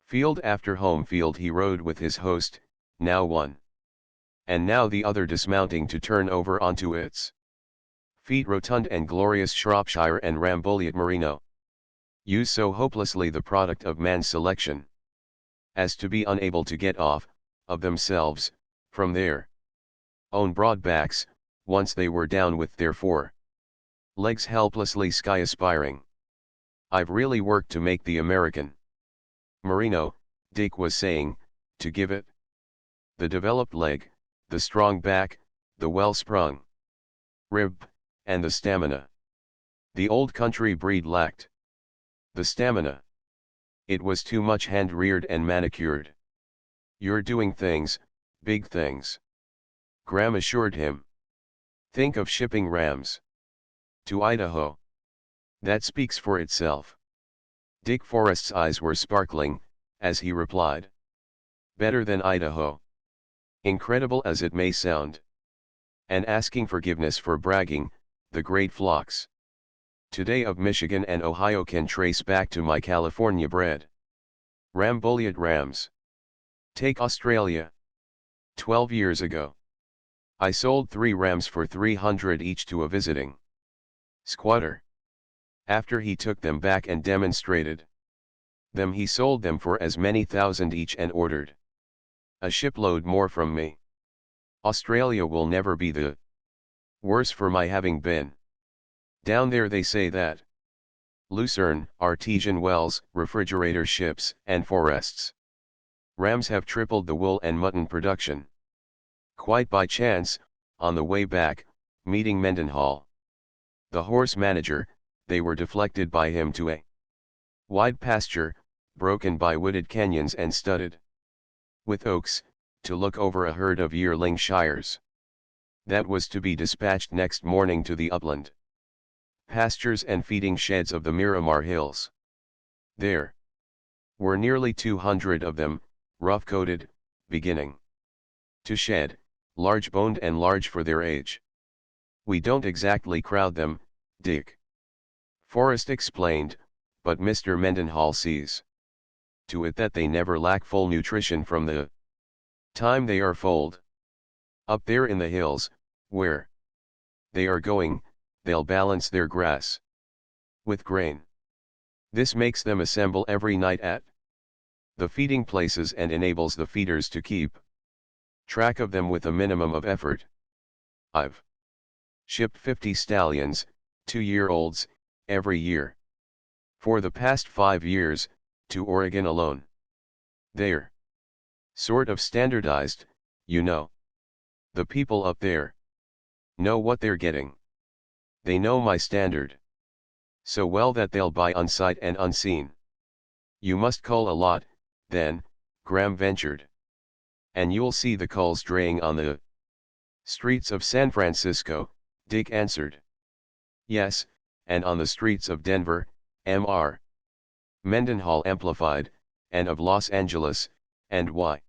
field after home field he rode with his host, now one, and now the other dismounting to turn over onto its feet rotund and glorious Shropshire and Ramboliot Merino, used so hopelessly the product of man's selection, as to be unable to get off, of themselves, from their own broad backs, once they were down with their 4 legs helplessly sky-aspiring. I've really worked to make the American Merino, Dick was saying, to give it the developed leg, the strong back, the well-sprung rib, and the stamina the old country breed lacked. The stamina. It was too much hand-reared and manicured. You're doing things, big things, Graham assured him. Think of shipping rams to Idaho. That speaks for itself. Dick Forrest's eyes were sparkling, as he replied. Better than Idaho. Incredible as it may sound. And asking forgiveness for bragging, the great flocks today of Michigan and Ohio can trace back to my California bred Ramboliot rams. Take Australia. 12 years ago, I sold 3 rams for $300 each to a visiting squatter. After he took them back and demonstrated them, he sold them for as many thousand each and ordered a shipload more from me. Australia will never be the worse for my having been down there. They say that Lucerne, artesian wells, refrigerator ships, and forests rams have tripled the wool and mutton production. Quite by chance, on the way back, meeting Mendenhall, the horse manager, they were deflected by him to a wide pasture, broken by wooded canyons and studded with oaks, to look over a herd of yearling shires that was to be dispatched next morning to the upland pastures and feeding sheds of the Miramar Hills. There were nearly 200 of them, rough-coated, beginning to shed, large-boned and large for their age. We don't exactly crowd them, Dick Forrest explained, but Mr. Mendenhall sees to it that they never lack full nutrition from the time they are foaled. Up there in the hills, where they are going, they'll balance their grass with grain. This makes them assemble every night at the feeding places and enables the feeders to keep track of them with a minimum of effort. I've shipped 50 stallions, 2-year-olds, every year for the past 5 years, to Oregon alone. They're sort of standardized, you know. The people up there know what they're getting. They know my standard so well that they'll buy unsight and unseen. You must cull a lot, then, Graham ventured. And you'll see the culls straying on the streets of San Francisco, Dick answered. Yes, and on the streets of Denver, Mr. Mendenhall amplified, and of Los Angeles, and why?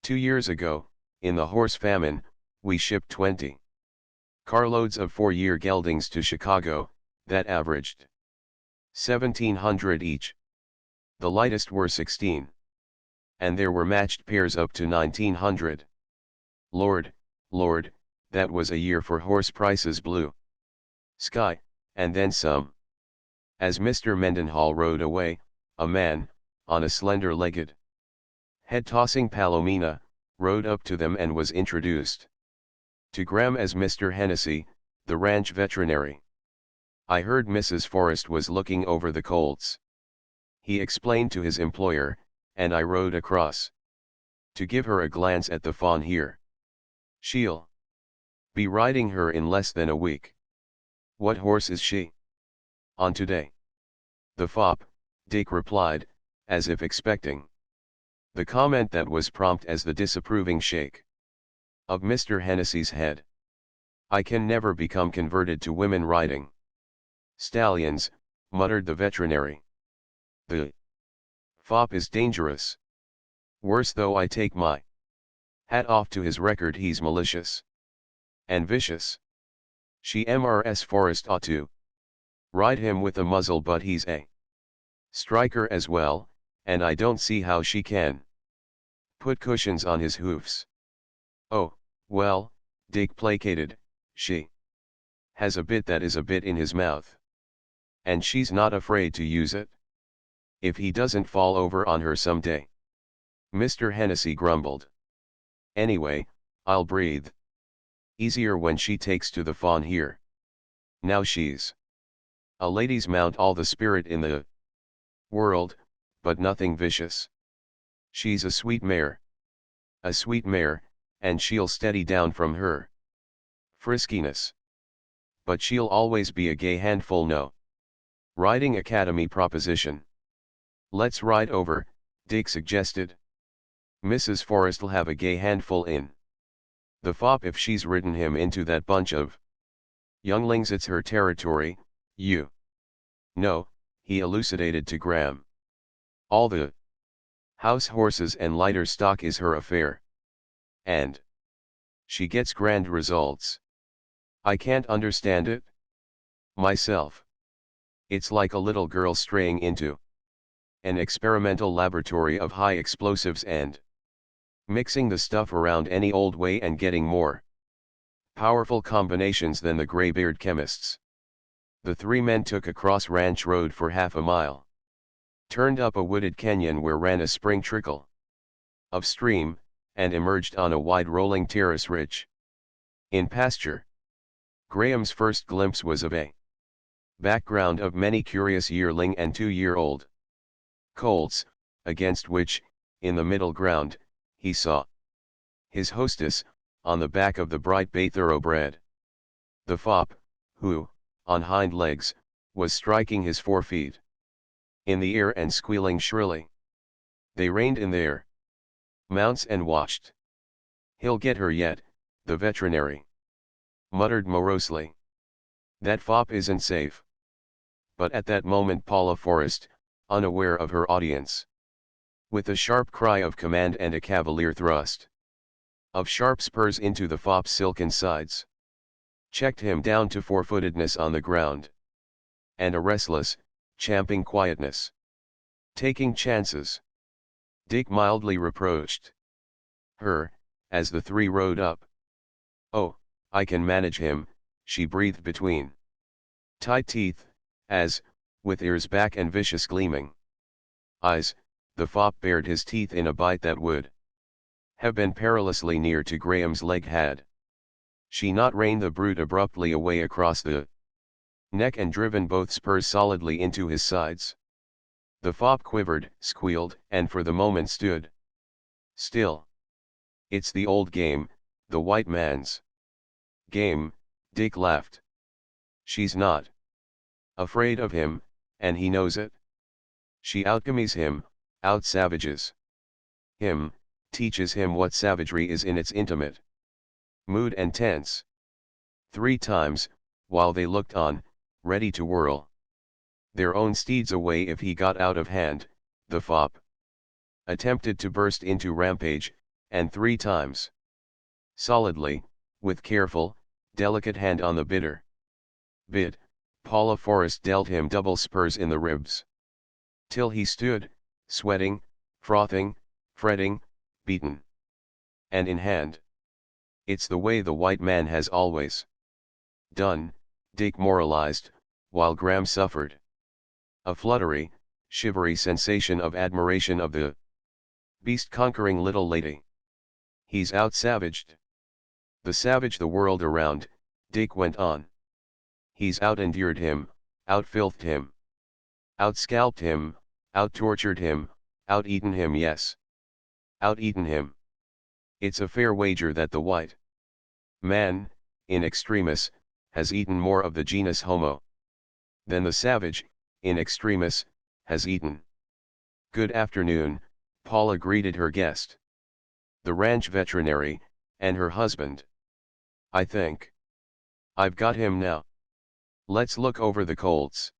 2 years ago, in the horse famine, we shipped 20 carloads of 4-year geldings to Chicago, that averaged 1,700 each. The lightest were 16. And there were matched pairs up to 1,900. Lord, Lord, that was a year for horse prices blue sky, and then some. As Mr. Mendenhall rode away, a man, on a slender-legged, head-tossing Palomina, rode up to them and was introduced to Graham as Mr. Hennessy, the ranch veterinary. I heard Mrs. Forrest was looking over the colts, he explained to his employer, and I rode across to give her a glance at the fawn here. She'll be riding her in less than a week. What horse is she on today? The fop, Dick replied, as if expecting the comment that was prompt as the disapproving shake of Mr. Hennessy's head. "I can never become converted to women riding stallions," muttered the veterinary. "The fop is dangerous. Worse, though I take my hat off to his record, he's malicious and vicious. She Mrs. Forrest ought to ride him with a muzzle, but he's a striker as well, and I don't see how she can put cushions on his hoofs." "Oh, well," Dick placated, "she has a bit that is a bit in his mouth. And she's not afraid to use it. If he doesn't fall over on her some day," Mr. Hennessy grumbled. "Anyway, I'll breathe easier when she takes to the fawn here. Now she's a lady's mount, all the spirit in the world, but nothing vicious. She's a sweet mare. A sweet mare, and she'll steady down from her friskiness. But she'll always be a gay handful. No riding academy proposition." "Let's ride over," Dick suggested. "Mrs. Forrest'll have a gay handful in the fop if she's ridden him into that bunch of younglings. It's her territory, you know," he elucidated to Graham. "All the house horses and lighter stock is her affair. And she gets grand results. I can't understand it myself. It's like a little girl straying into an experimental laboratory of high explosives and mixing the stuff around any old way and getting more powerful combinations than the graybeard chemists." The three men took across Ranch Road for half a mile, turned up a wooded canyon where ran a spring trickle of stream, and emerged on a wide rolling terrace rich in pasture. Graham's first glimpse was of a background of many curious yearling and 2-year-old colts, against which, in the middle ground, he saw his hostess, on the back of the bright bay thoroughbred. The fop, who, on hind legs, was striking his forefeet in the air and squealing shrilly. They reined in their mounts and watched. "He'll get her yet," the veterinary muttered morosely. "That fop isn't safe." But at that moment Paula Forrest, unaware of her audience, with a sharp cry of command and a cavalier thrust of sharp spurs into the fop's silken sides, checked him down to four-footedness on the ground, and a restless, champing quietness. "Taking chances," Dick mildly reproached her, as the three rode up. "Oh, I can manage him," she breathed between tight teeth, as, with ears back and vicious gleaming eyes, the fop bared his teeth in a bite that would have been perilously near to Graham's leg had she not reined the brute abruptly away across the neck and driven both spurs solidly into his sides. The fop quivered, squealed, and for the moment stood still. "It's the old game, the white man's game," Dick laughed. "She's not afraid of him, and he knows it. She outgames him, out-savages him, teaches him what savagery is in its intimate mood and tense." 3 times, while they looked on, ready to whirl their own steeds away if he got out of hand, the fop attempted to burst into rampage, and 3 times, solidly, with careful, delicate hand on the bit, Paula Forrest dealt him double spurs in the ribs, till he stood, sweating, frothing, fretting, beaten and in hand. "It's the way the white man has always done," Dick moralized, while Graham suffered a fluttery, shivery sensation of admiration of the beast-conquering little lady. "He's out-savaged the savage the world around," Dick went on. "He's out-endured him, out-filthed him, out-scalped him, out-tortured him, out-eaten him, yes, out-eaten him. It's a fair wager that the white man, in extremis, has eaten more of the genus Homo than the savage, in extremis, has eaten." Good afternoon, Paula greeted her guest. The ranch veterinary, and her husband. I think I've got him now. Let's look over the colts.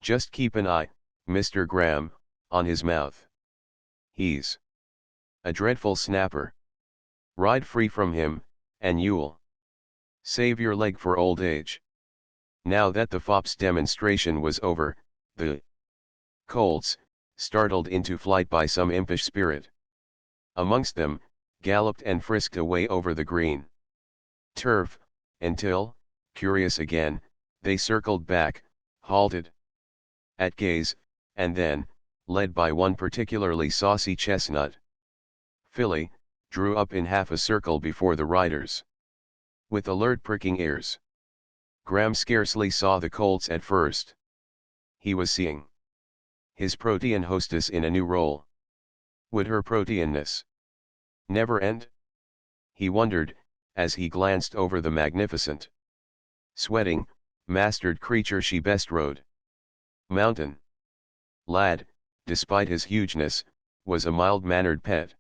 Just keep an eye, Mr. Graham, on his mouth. He's a dreadful snapper. Ride free from him, and you'll save your leg for old age. Now that the fop's demonstration was over, the colts, startled into flight by some impish spirit amongst them, galloped and frisked away over the green turf, until, curious again, they circled back, halted at gaze, and then, led by one particularly saucy chestnut filly, drew up in half a circle before the riders. With alert pricking ears, Graham scarcely saw the colts at first. He was seeing his protean hostess in a new role. Would her proteanness never end? He wondered, as he glanced over the magnificent, sweating, mastered creature she best rode. Mountain Lad, despite his hugeness, was a mild-mannered pet.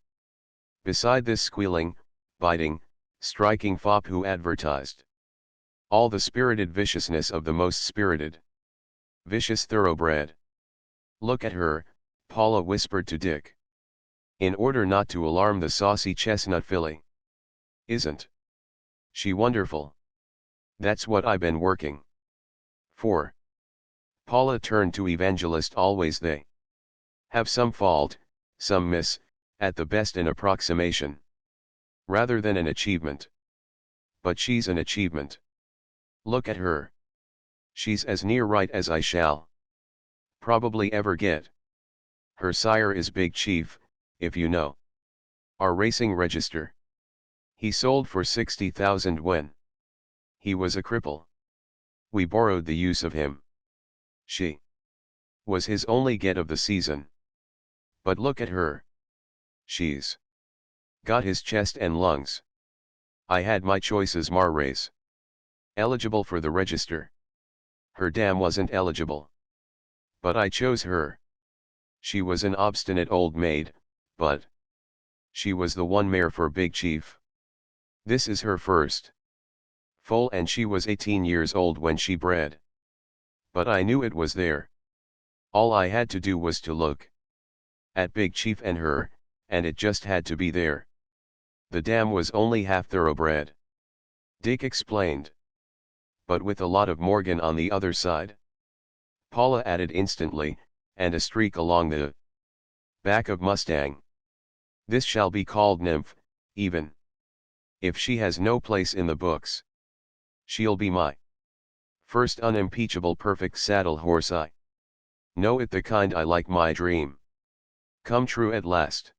Beside this squealing, biting, striking fop who advertised all the spirited viciousness of the most spirited, vicious thoroughbred. Look at her, Paula whispered to Dick, in order not to alarm the saucy chestnut filly. Isn't she wonderful? That's what I been working for. Paula turned to Evangelist. Always they have some fault, some miss, at the best an approximation, rather than an achievement. But she's an achievement. Look at her. She's as near right as I shall probably ever get. Her sire is Big Chief, if you know our racing register. He sold for 60,000 when he was a cripple. We borrowed the use of him. She was his only get of the season. But look at her. She's got his chest and lungs. I had my choices. Marrays eligible for the register. Her dam wasn't eligible. But I chose her. She was an obstinate old maid, but she was the one mare for Big Chief. This is her first foal, and she was 18 years old when she bred. But I knew it was there. All I had to do was to look at Big Chief and her, and it just had to be there. The dam was only half thoroughbred, Dick explained. But with a lot of Morgan on the other side, Paula added instantly, and a streak along the back of Mustang. This shall be called Nymph, even if she has no place in the books. She'll be my first unimpeachable perfect saddle horse. I know it, the kind I like, my dream come true at last.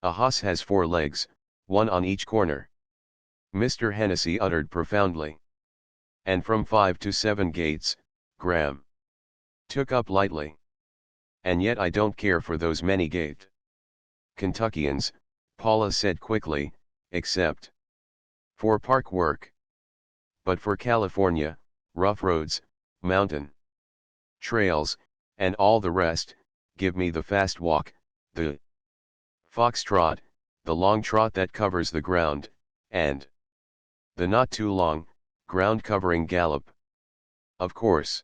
A hoss has 4 legs, one on each corner, Mr. Hennessy uttered profoundly. And from 5 to 7 gates, Graham took up lightly. And yet I don't care for those many gate Kentuckians, Paula said quickly, except for park work. But for California, rough roads, mountain trails, and all the rest, give me the fast walk, the foxtrot, the long trot that covers the ground, and the not too long, ground covering gallop. Of course,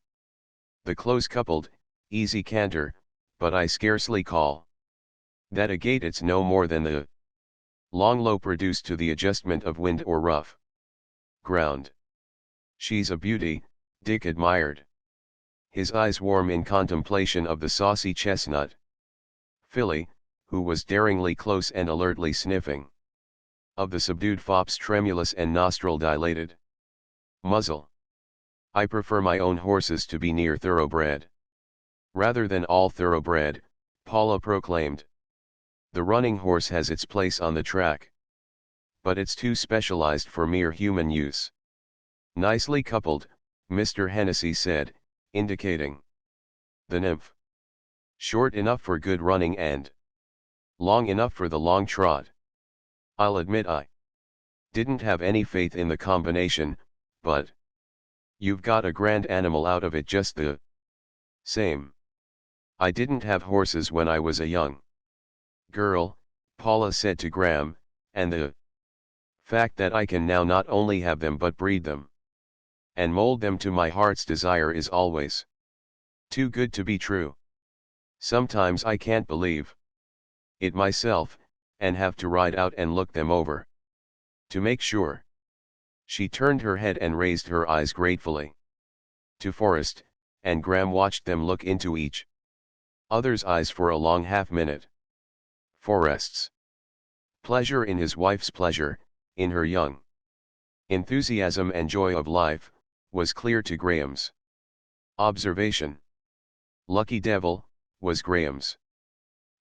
the close coupled, easy canter, but I scarcely call that a gait. It's no more than the long lope reduced to the adjustment of wind or rough ground. She's a beauty, Dick admired, his eyes warm in contemplation of the saucy chestnut filly, who was daringly close and alertly sniffing of the subdued fop's tremulous and nostril-dilated muzzle. I prefer my own horses to be near thoroughbred rather than all thoroughbred, Paula proclaimed. The running horse has its place on the track, but it's too specialized for mere human use. Nicely coupled, Mr. Hennessy said, indicating the nymph. Short enough for good running and long enough for the long trot. I'll admit I didn't have any faith in the combination, but you've got a grand animal out of it just the same. I didn't have horses when I was a young girl, Paula said to Graham, and the fact that I can now not only have them but breed them and mold them to my heart's desire is always too good to be true. Sometimes I can't believe it myself, and have to ride out and look them over to make sure. She turned her head and raised her eyes gratefully to Forrest, and Graham watched them look into each other's eyes for a long half-minute. Forrest's pleasure in his wife's pleasure, in her young enthusiasm and joy of life, was clear to Graham's observation. Lucky devil, was Graham's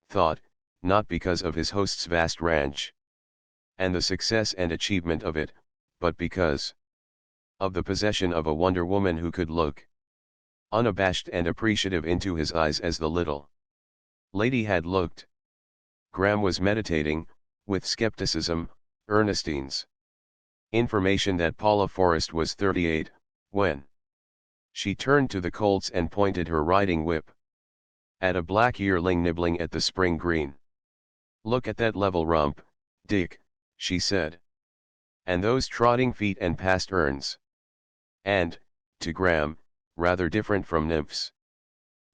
thought, not because of his host's vast ranch and the success and achievement of it, but because of the possession of a Wonder Woman who could look unabashed and appreciative into his eyes as the little lady had looked. Graham was meditating, with skepticism, Ernestine's information that Paula Forrest was 38, when she turned to the colts and pointed her riding whip at a black yearling nibbling at the spring green. "Look at that level rump, Dick," she said. "And those trotting feet and pasterns. And, to Graham, rather different from nymphs.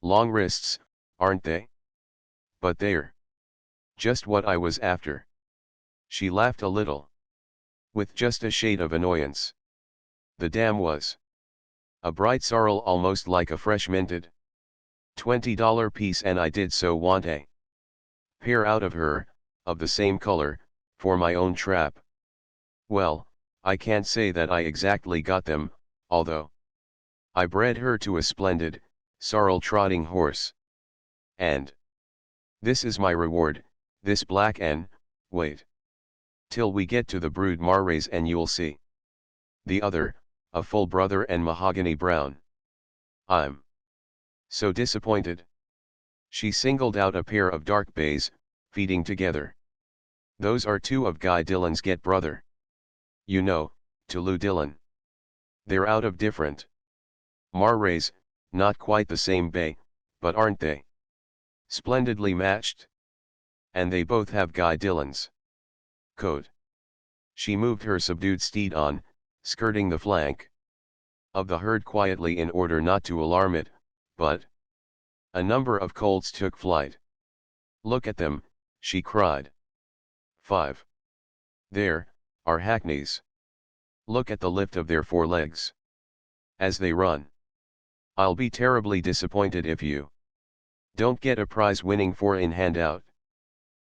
Long wrists, aren't they? But they're just what I was after." She laughed a little, with just a shade of annoyance. The dam was a bright sorrel almost like a fresh minted $20 piece, and I did so want a pair out of her, of the same color, for my own trap. Well, I can't say that I exactly got them, although I bred her to a splendid, sorrel trotting horse. And this is my reward, this black N, wait till we get to the brood Marrays and you'll see. The other, a full brother and mahogany brown. I'm so disappointed. She singled out a pair of dark bays, feeding together. Those are two of Guy Dillon's get brother. You know, to Lou Dillon. They're out of different Marrays, not quite the same bay, but aren't they splendidly matched? And they both have Guy Dillon's coat. She moved her subdued steed on, skirting the flank of the herd quietly in order not to alarm it, but a number of colts took flight. "Look at them," she cried. 5. There, are hackneys. Look at the lift of their forelegs as they run. I'll be terribly disappointed if you don't get a prize-winning four-in-hand out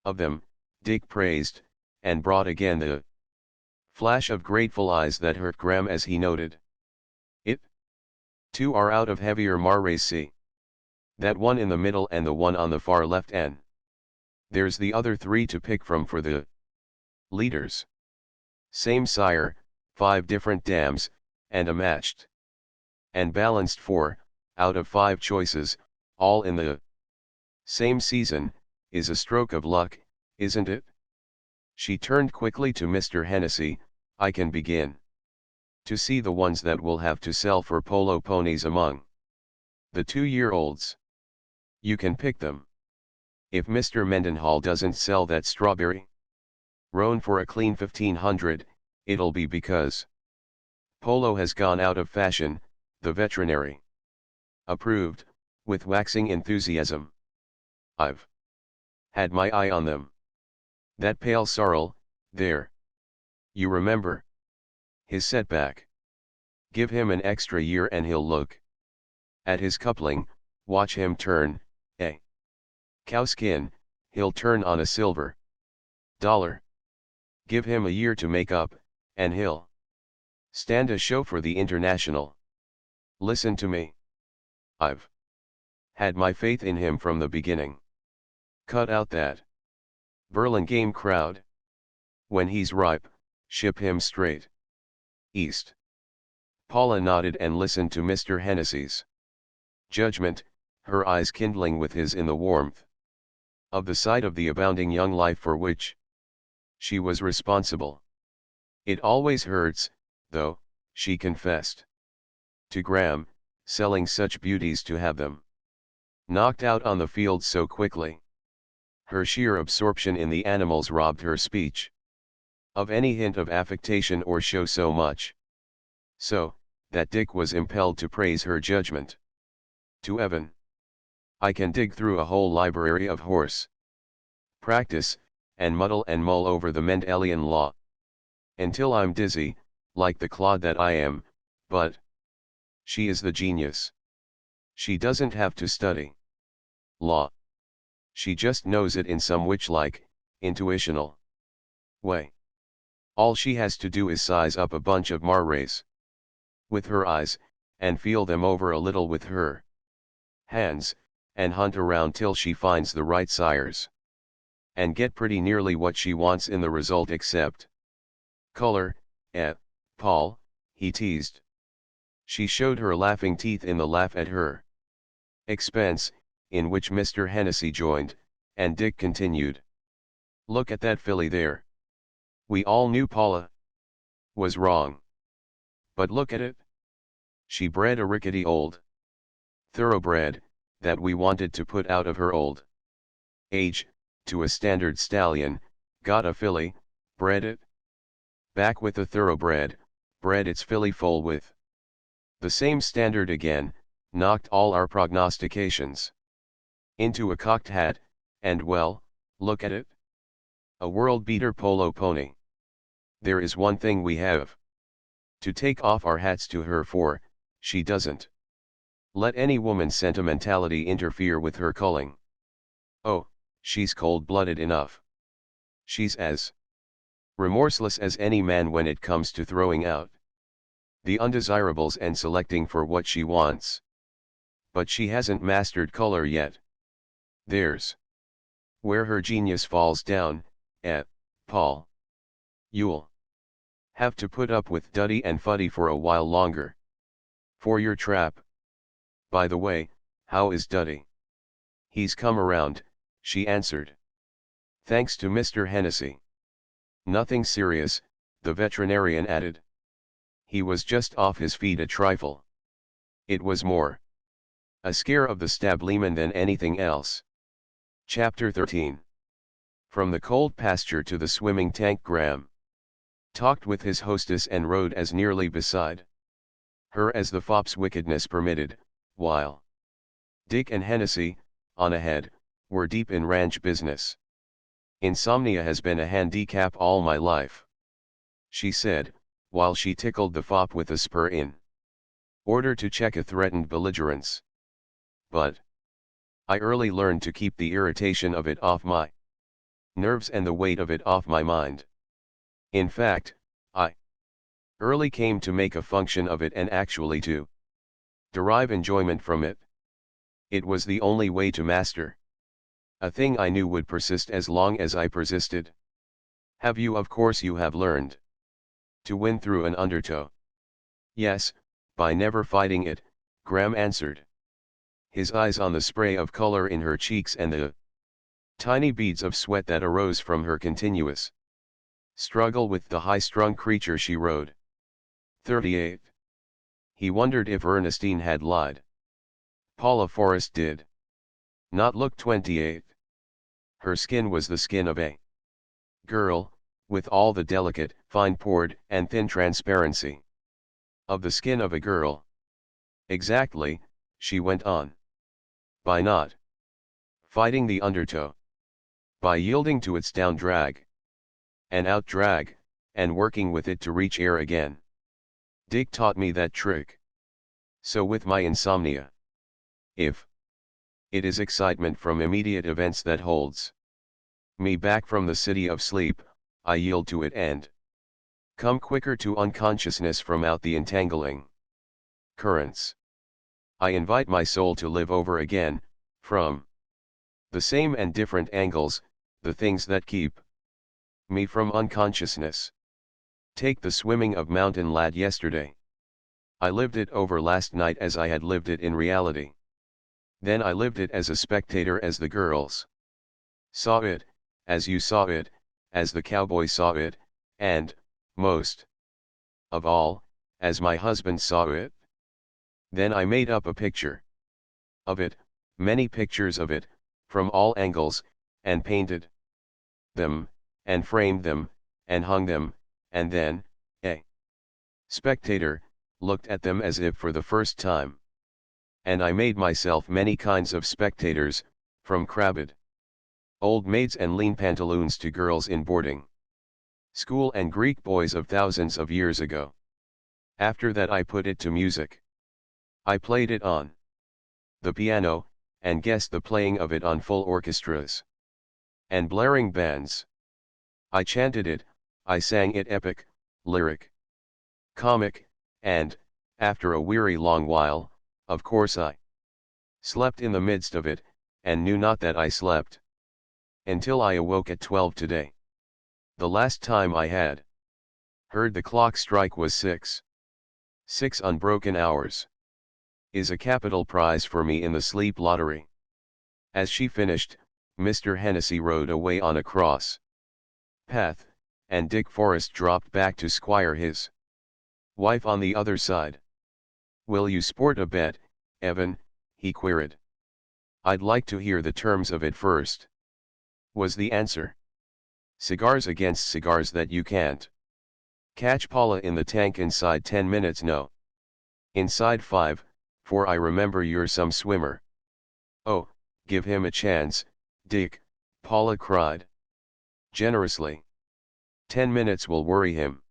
of them," Dick praised, and brought again the flash of grateful eyes that hurt Graham as he noted it. "Two are out of heavier Marrays, see? That one in the middle and the one on the far left, and there's the other three to pick from for the leaders. Same sire, 5 different dams, and a matched and balanced 4, out of 5 choices, all in the same season, is a stroke of luck, isn't it?" She turned quickly to Mr. Hennessy. "I can begin to see the ones that will have to sell for polo ponies among the 2-year-olds. You can pick them. If Mr. Mendenhall doesn't sell that strawberry roan for a clean 1,500, it'll be because polo has gone out of fashion," the veterinary approved, with waxing enthusiasm. "I've had my eye on them. That pale sorrel, there. You remember his setback. Give him an extra year and he'll look at his coupling, watch him turn a cowskin, he'll turn on a silver dollar. Give him a year to make up, and he'll stand a show for the International. Listen to me. I've had my faith in him from the beginning. Cut out that Burlingame crowd. When he's ripe, ship him straight east." Paula nodded and listened to Mr. Hennessy's judgment, her eyes kindling with his in the warmth of the sight of the abounding young life for which she was responsible. "It always hurts, though," she confessed to Graham, "selling such beauties to have them Knocked out on the field so quickly. Her sheer absorption in the animals robbed her speech of any hint of affectation or show so much. So, that Dick was impelled to praise her judgment. To Evan. I can dig through a whole library of horse practice, and mull over the Mendelian law. Until I'm dizzy, like the clod that I am, but she is the genius. She doesn't have to study law. She just knows it in some witch-like, intuitional way. All she has to do is size up a bunch of marrays with her eyes, and feel them over a little with her hands, and hunt around till she finds the right sires. And get pretty nearly what she wants in the result except color. Paul, he teased. She showed her laughing teeth in the laugh at her expense, in which Mr. Hennessy joined, and Dick continued. Look at that filly there. We all knew Paula was wrong. But look at it. She bred a rickety old thoroughbred, that we wanted to put out of her old age, to a standard stallion, got a filly, bred it back with a thoroughbred, bred its filly foal with the same standard again, knocked all our prognostications into a cocked hat, and well, look at it. A world-beater polo pony. There is one thing we have to take off our hats to her for, she doesn't let any woman's sentimentality interfere with her culling. Oh, she's cold-blooded enough. She's as remorseless as any man when it comes to throwing out the undesirables and selecting for what she wants. But she hasn't mastered color yet. There's where her genius falls down, Paul. You'll have to put up with Duddy and Fuddy for a while longer. For your trap. By the way, how is Duddy? He's come around, she answered. Thanks to Mr. Hennessy. Nothing serious, the veterinarian added. He was just off his feet a trifle. It was more a scare of the stableman than anything else. Chapter 13. From the cold pasture to the swimming tank. Graham talked with his hostess and rode as nearly beside her as the fop's wickedness permitted, while Dick and Hennessy, on ahead, were deep in ranch business. Insomnia has been a handicap all my life, she said, while she tickled the fop with a spur in order to check a threatened belligerence. But I early learned to keep the irritation of it off my nerves and the weight of it off my mind. In fact, I early came to make a function of it and actually to derive enjoyment from it. It was the only way to master a thing I knew would persist as long as I persisted. Have you? Of course you have learned to win through an undertow. Yes, by never fighting it, Graham answered, his eyes on the spray of color in her cheeks and the tiny beads of sweat that arose from her continuous struggle with the high-strung creature she rode. 38. He wondered if Ernestine had lied. Paula Forrest did not look 28. Her skin was the skin of a girl, with all the delicate, fine-pored, and thin transparency of the skin of a girl. Exactly, she went on. By not fighting the undertow. By yielding to its down drag, and out drag, and working with it to reach air again. Dick taught me that trick. So with my insomnia. If it is excitement from immediate events that holds me back from the city of sleep, I yield to it and come quicker to unconsciousness from out the entangling currents. I invite my soul to live over again, from the same and different angles, the things that keep me from unconsciousness. Take the swimming of Mountain Lad yesterday. I lived it over last night as I had lived it in reality. Then I lived it as a spectator, as the girls saw it, as you saw it, as the cowboy saw it, and, most of all, as my husband saw it. Then I made up a picture of it, many pictures of it, from all angles, and painted them, and framed them, and hung them, and then, a spectator, looked at them as if for the first time. And I made myself many kinds of spectators, from crabbed old maids and lean pantaloons to girls in boarding school and Greek boys of thousands of years ago. After that I put it to music. I played it on the piano, and guessed the playing of it on full orchestras and blaring bands. I chanted it, I sang it epic, lyric, comic, and, after a weary long while, of course I slept in the midst of it, and knew not that I slept. Until I awoke at 12 today. The last time I had heard the clock strike was 6. 6 unbroken hours. Is a capital prize for me in the sleep lottery. As she finished, Mr. Hennessy rode away on a cross path, and Dick Forrest dropped back to squire his wife on the other side. "Will you sport a bet, Evan?" he queried. "I'd like to hear the terms of it first," was the answer. "Cigars against cigars that you can't catch Paula in the tank inside 10 minutes. No. Inside 5, for I remember you're some swimmer." "Oh, give him a chance, Dick," Paula cried generously. 10 minutes will worry him."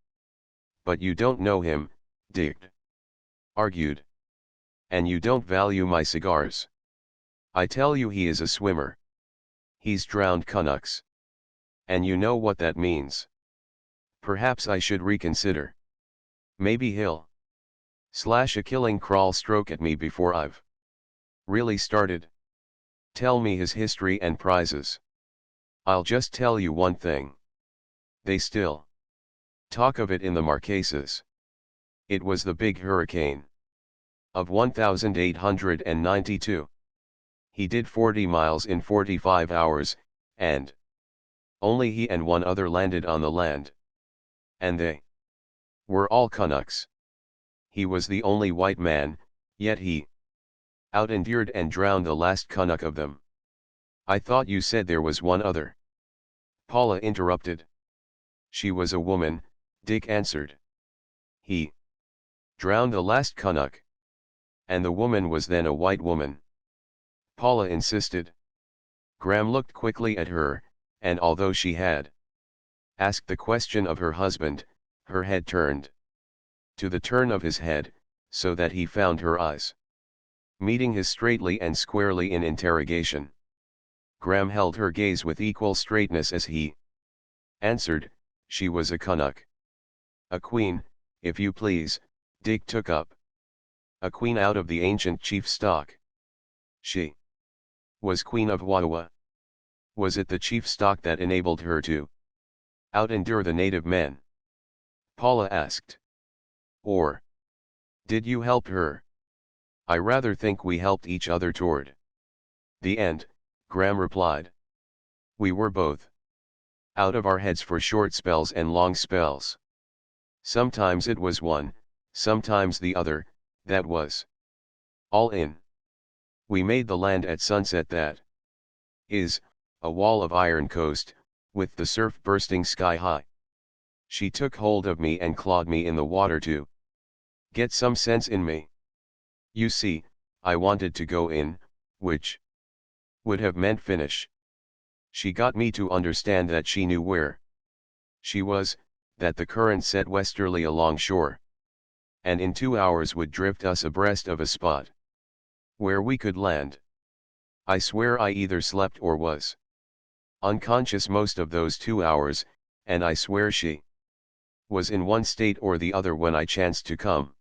"But you don't know him," Dick argued. "And you don't value my cigars. I tell you he is a swimmer. He's drowned Canucks. And you know what that means. Perhaps I should reconsider. Maybe he'll slash a killing crawl stroke at me before I've really started. Tell me his history and prizes. I'll just tell you one thing. They still talk of it in the Marquesas. It was the big hurricane of 1892. He did 40 miles in 45 hours, and only he and one other landed on the land. And they were all Canucks. He was the only white man, yet he out-endured and drowned the last Canuck of them." "I thought you said there was one other," Paula interrupted. "She was a woman," Dick answered. "He drowned the last Canuck. And the woman was then a white woman," Paula insisted. Graham looked quickly at her, and although she had asked the question of her husband, her head turned to the turn of his head, so that he found her eyes meeting his straightly and squarely in interrogation. Graham held her gaze with equal straightness as he answered, "She was a Canuck." "A queen, if you please," Dick took up. "A queen out of the ancient chief stock. She was Queen of Wawa. Was it the chief stock that enabled her to out-endure the native men?" Paula asked. "Or did you help her?" "I rather think we helped each other toward the end," Graham replied. "We were both out of our heads for short spells and long spells. Sometimes it was one, sometimes the other, that was all in. We made the land at sunset that is, a wall of iron coast, with the surf bursting sky high. She took hold of me and clawed me in the water to get some sense in me. You see, I wanted to go in, which would have meant finish. She got me to understand that she knew where she was, that the current set westerly along shore, and in 2 hours would drift us abreast of a spot where we could land. I swear I either slept or was unconscious most of those 2 hours, and I swear she was in one state or the other when I chanced to come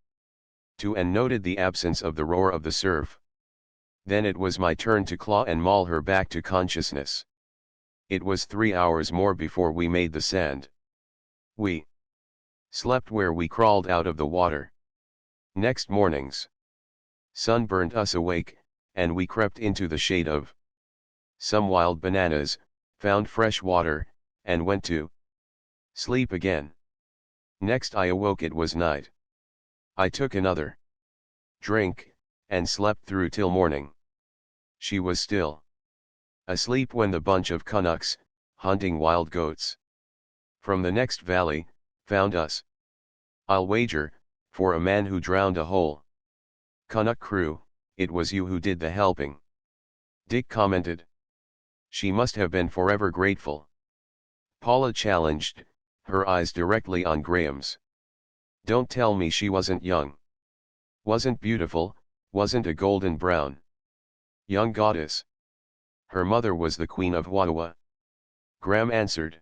to and noted the absence of the roar of the surf. Then it was my turn to claw and maul her back to consciousness. It was 3 hours more before we made the sand. We slept where we crawled out of the water. Next morning's sun burnt us awake, and we crept into the shade of some wild bananas, found fresh water, and went to sleep again. Next I awoke, it was night. I took another drink, and slept through till morning. She was still asleep when the bunch of Canucks, hunting wild goats from the next valley, found us. I'll wager, for a man who drowned a whole Canuck crew, it was you who did the helping. Dick commented. She must have been forever grateful. Paula challenged, her eyes directly on Graham's. Don't tell me she wasn't young. Wasn't beautiful, wasn't a golden brown young goddess. Her mother was the Queen of Wawa. Graham answered.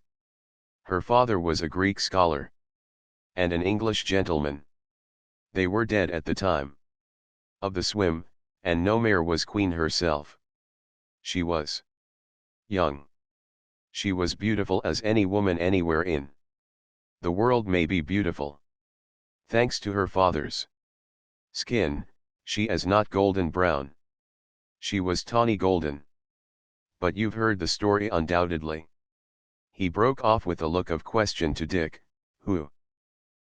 Her father was a Greek scholar. And an English gentleman. They were dead at the time of the swim, and no mare was queen herself. She was young. She was beautiful as any woman anywhere in the world may be beautiful. Thanks to her father's skin, she is not golden brown. She was tawny golden. But you've heard the story undoubtedly. He broke off with a look of question to Dick, who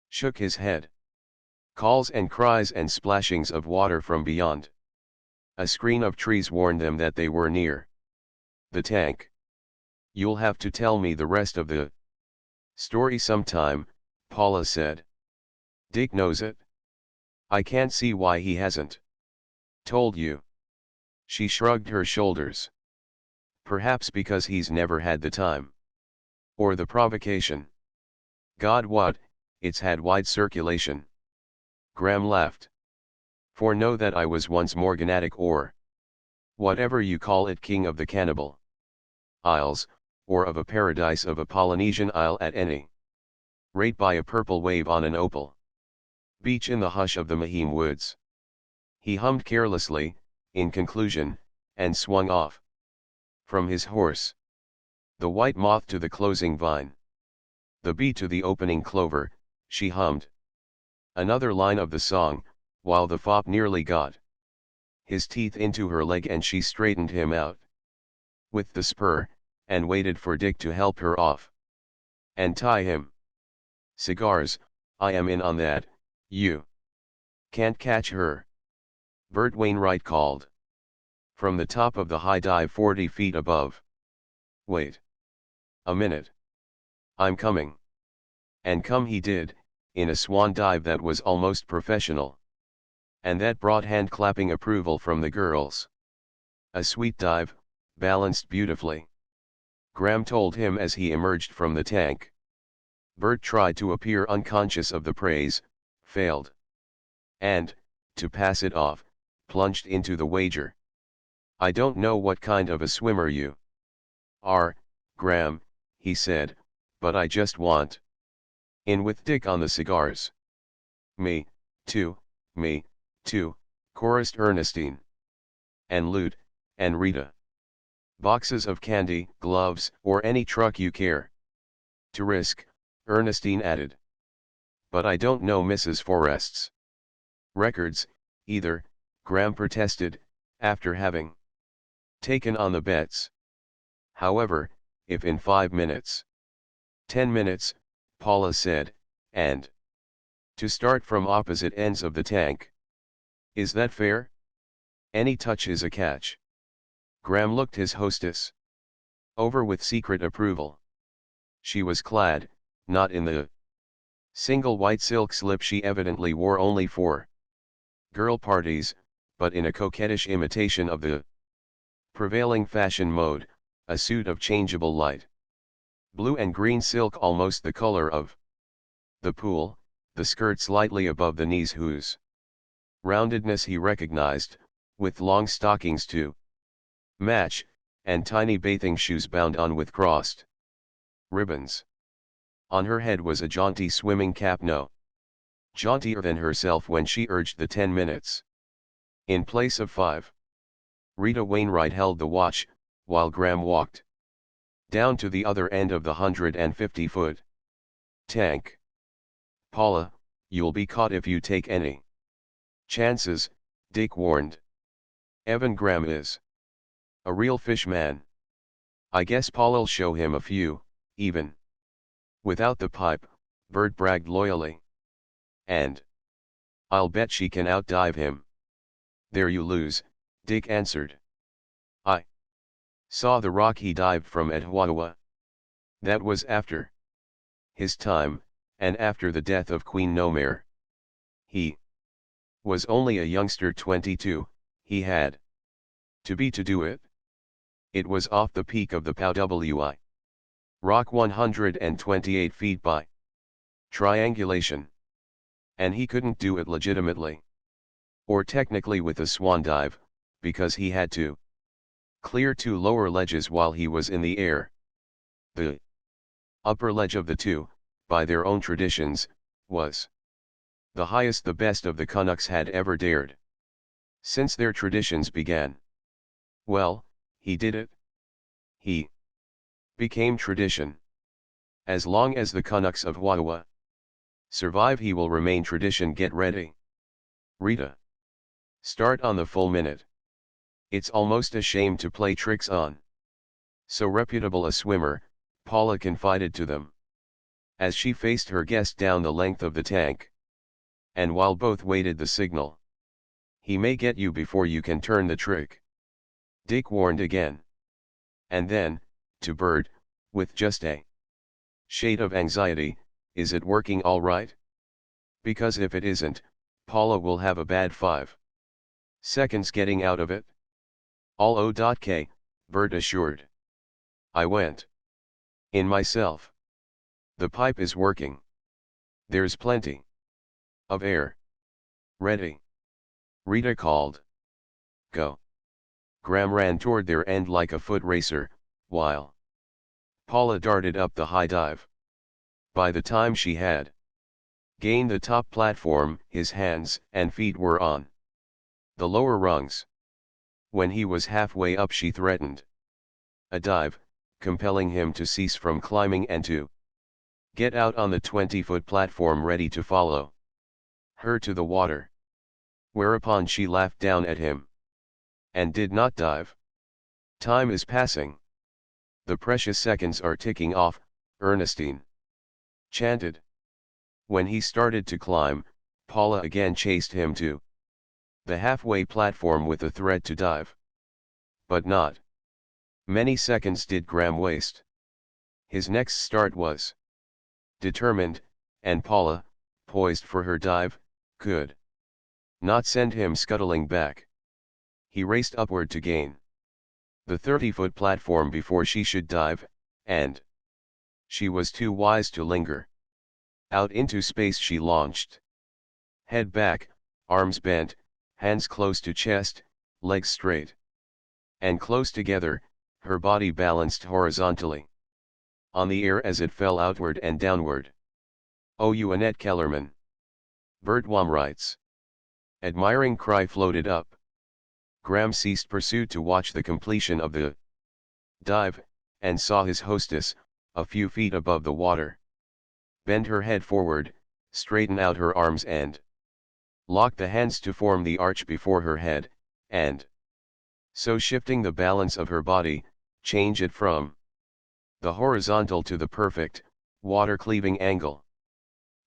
shook his head. Calls and cries and splashings of water from beyond. A screen of trees warned them that they were near the tank. You'll have to tell me the rest of the story sometime, Paula said. Dick knows it. I can't see why he hasn't told you. She shrugged her shoulders. Perhaps because he's never had the time. Or the provocation. God, what, it's had wide circulation. Graham laughed. For know that I was once morganatic or whatever you call it, king of the cannibal isles, or of a paradise of a Polynesian isle at any rate by a purple wave on an opal beach in the hush of the Mahim woods. He hummed carelessly, in conclusion, and swung off from his horse. The white moth to the closing vine. The bee to the opening clover, she hummed another line of the song, while the fop nearly got his teeth into her leg and she straightened him out with the spur, and waited for Dick to help her off and tie him. Cigars, I am in on that, you can't catch her, Bert Wainwright called from the top of the high dive 40 feet above. Wait a minute. I'm coming. And come he did, in a swan dive that was almost professional. And that brought hand-clapping approval from the girls. A sweet dive, balanced beautifully. Graham told him as he emerged from the tank. Bert tried to appear unconscious of the praise, failed. And, to pass it off, plunged into the wager. I don't know what kind of a swimmer you are, Graham, he said, but I just want in with Dick on the cigars. Me, too, chorused Ernestine. And Lute, and Rita. Boxes of candy, gloves, or any truck you care to risk, Ernestine added. But I don't know Mrs. Forrest's records, either, Graham protested, after having taken on the bets. However, if in 5 minutes, 10 minutes, Paula said, and to start from opposite ends of the tank. Is that fair? Any touch is a catch. Graham looked his hostess over with secret approval. She was clad, not in the single white silk slip she evidently wore only for girl parties, but in a coquettish imitation of the prevailing fashion mode, a suit of changeable light blue and green silk almost the color of the pool, the skirt slightly above the knees whose roundedness he recognized, with long stockings to match, and tiny bathing shoes bound on with crossed ribbons. On her head was a jaunty swimming cap, no jauntier than herself when she urged the 10 minutes in place of 5. Rita Wainwright held the watch, while Graham walked down to the other end of the 150-foot tank. Paula, you'll be caught if you take any chances, Dick warned. Evan Graham is a real fish man. I guess Paula'll show him a few, even without the pipe, Bert bragged loyally. And I'll bet she can outdive him. There you lose, Dick answered. Saw the rock he dived from at Huaua. That was after his time, and after the death of Queen Nomare. He was only a youngster 22, he had to do it. It was off the peak of the Pao-Wi. Rock 128 feet by triangulation. And he couldn't do it legitimately. Or technically with a swan dive, because he had to clear 2 lower ledges while he was in the air. The upper ledge of the 2, by their own traditions, was the highest the best of the Canucks had ever dared. Since their traditions began. Well, he did it. He became tradition. As long as the Canucks of Huaua survive, he will remain tradition. Get ready. Rita. Start on the full minute. It's almost a shame to play tricks on so reputable a swimmer, Paula confided to them, as she faced her guest down the length of the tank. And while both waited the signal, he may get you before you can turn the trick, Dick warned again. And then, to Bert, with just a shade of anxiety, is it working all right? Because if it isn't, Paula will have a bad 5 seconds getting out of it. All O.K, Bert assured. I went in myself. The pipe is working. There's plenty of air. Ready? Rita called. Go. Graham ran toward their end like a foot racer, while Paula darted up the high dive. By the time she had gained the top platform, his hands and feet were on the lower rungs. When he was halfway up, she threatened a dive, compelling him to cease from climbing and to get out on the 20-foot platform ready to follow her to the water. Whereupon she laughed down at him and did not dive. Time is passing. The precious seconds are ticking off, Ernestine chanted. When he started to climb, Paula again chased him to the halfway platform with a threat to dive. But not many seconds did Graham waste. His next start was determined, and Paula, poised for her dive, could not send him scuttling back. He raced upward to gain the 30-foot platform before she should dive, and she was too wise to linger. Out into space she launched. Head back, arms bent, hands close to chest, legs straight and close together, her body balanced horizontally on the air as it fell outward and downward. Oh, you Annette Kellerman. Bert Wam writes. Admiring cry floated up. Graham ceased pursuit to watch the completion of the dive, and saw his hostess, a few feet above the water, bend her head forward, straighten out her arms and lock the hands to form the arch before her head, and so shifting the balance of her body, change it from the horizontal to the perfect, water-cleaving angle.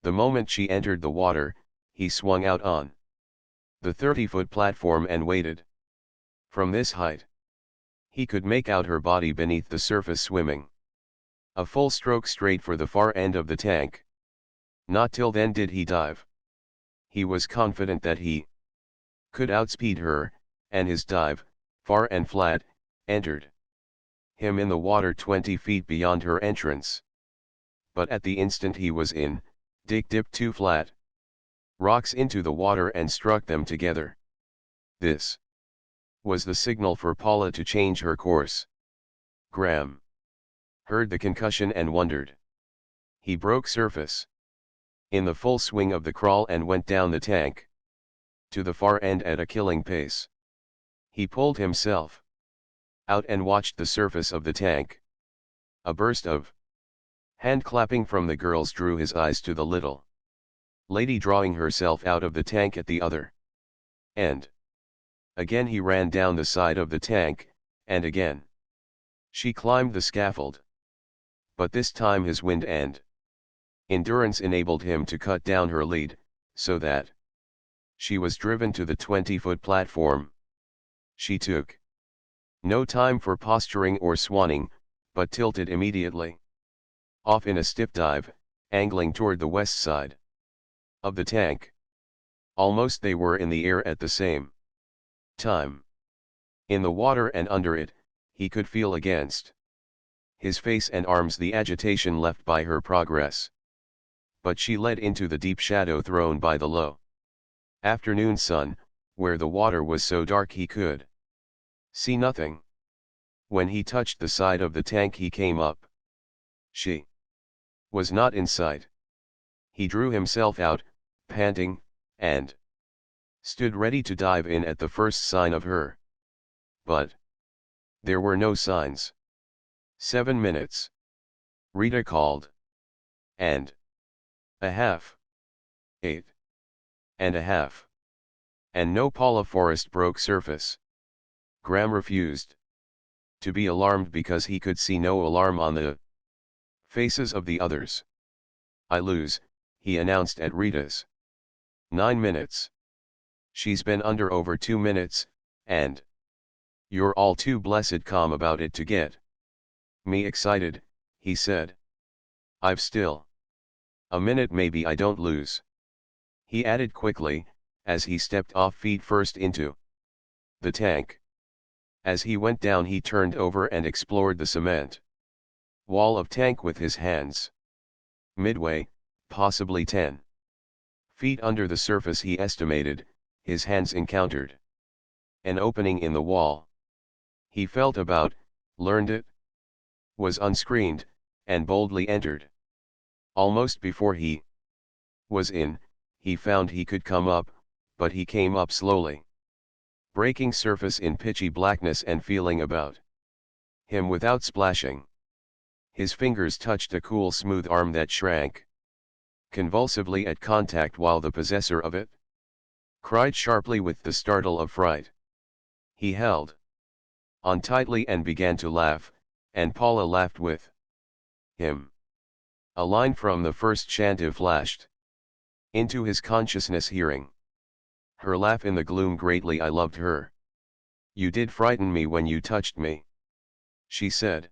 The moment she entered the water, he swung out on the 30-foot platform and waited. From this height, he could make out her body beneath the surface swimming a full stroke straight for the far end of the tank. Not till then did he dive. He was confident that he could outspeed her, and his dive, far and flat, entered him in the water 20 feet beyond her entrance. But at the instant he was in, Dick dipped 2 flat rocks into the water and struck them together. This was the signal for Paula to change her course. Graham heard the concussion and wondered. He broke surface in the full swing of the crawl and went down the tank to the far end at a killing pace. He pulled himself out and watched the surface of the tank. A burst of hand clapping from the girls drew his eyes to the little lady drawing herself out of the tank at the other end. Again he ran down the side of the tank, and again she climbed the scaffold. But this time his wind and endurance enabled him to cut down her lead, so that she was driven to the 20-foot platform. She took No time for posturing or swanning, but tilted immediately. Off in a stiff dive, angling toward the west side of the tank. Almost they were in the air at the same time. In the water and under it, he could feel against his face and arms the agitation left by her progress. But she led into the deep shadow thrown by the low afternoon sun, where the water was so dark he could see nothing. When he touched the side of the tank he came up. She was not in sight. He drew himself out, panting, and stood ready to dive in at the first sign of her. But there were no signs. 7 minutes. Rita called. And a half. 8. And a half. And no Paula Forrest broke surface. Graham refused to be alarmed because he could see no alarm on the faces of the others. I lose, he announced at Rita's. 9 minutes. She's been under over 2 minutes, and you're all too blessed calm about it to get me excited, he said. I've still a minute, maybe I don't lose. He added quickly, as he stepped off feet first into the tank. As he went down he turned over and explored the cement wall of tank with his hands. Midway, possibly 10 feet under the surface he estimated, his hands encountered an opening in the wall. He felt about, learned it was unscreened, and boldly entered. Almost before he was in, he found he could come up, but he came up slowly, breaking surface in pitchy blackness and feeling about him without splashing. His fingers touched a cool smooth arm that shrank convulsively at contact while the possessor of it cried sharply with the startle of fright. He held on tightly and began to laugh, and Paula laughed with him. A line from the first chantive flashed into his consciousness, hearing her laugh in the gloom greatly. I loved her. You did frighten me when you touched me, she said.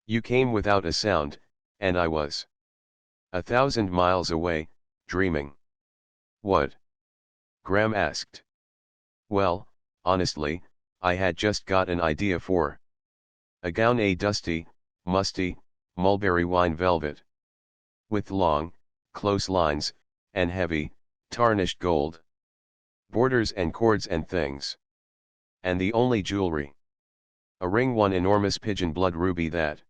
You came without a sound, and I was 1,000 miles away, dreaming. What? Graham asked. Well, honestly, I had just got an idea for a gown, a dusty, musty, mulberry wine velvet, with long, close lines, and heavy, tarnished gold borders and cords and things. And the only jewelry, a ring, one enormous pigeon blood ruby that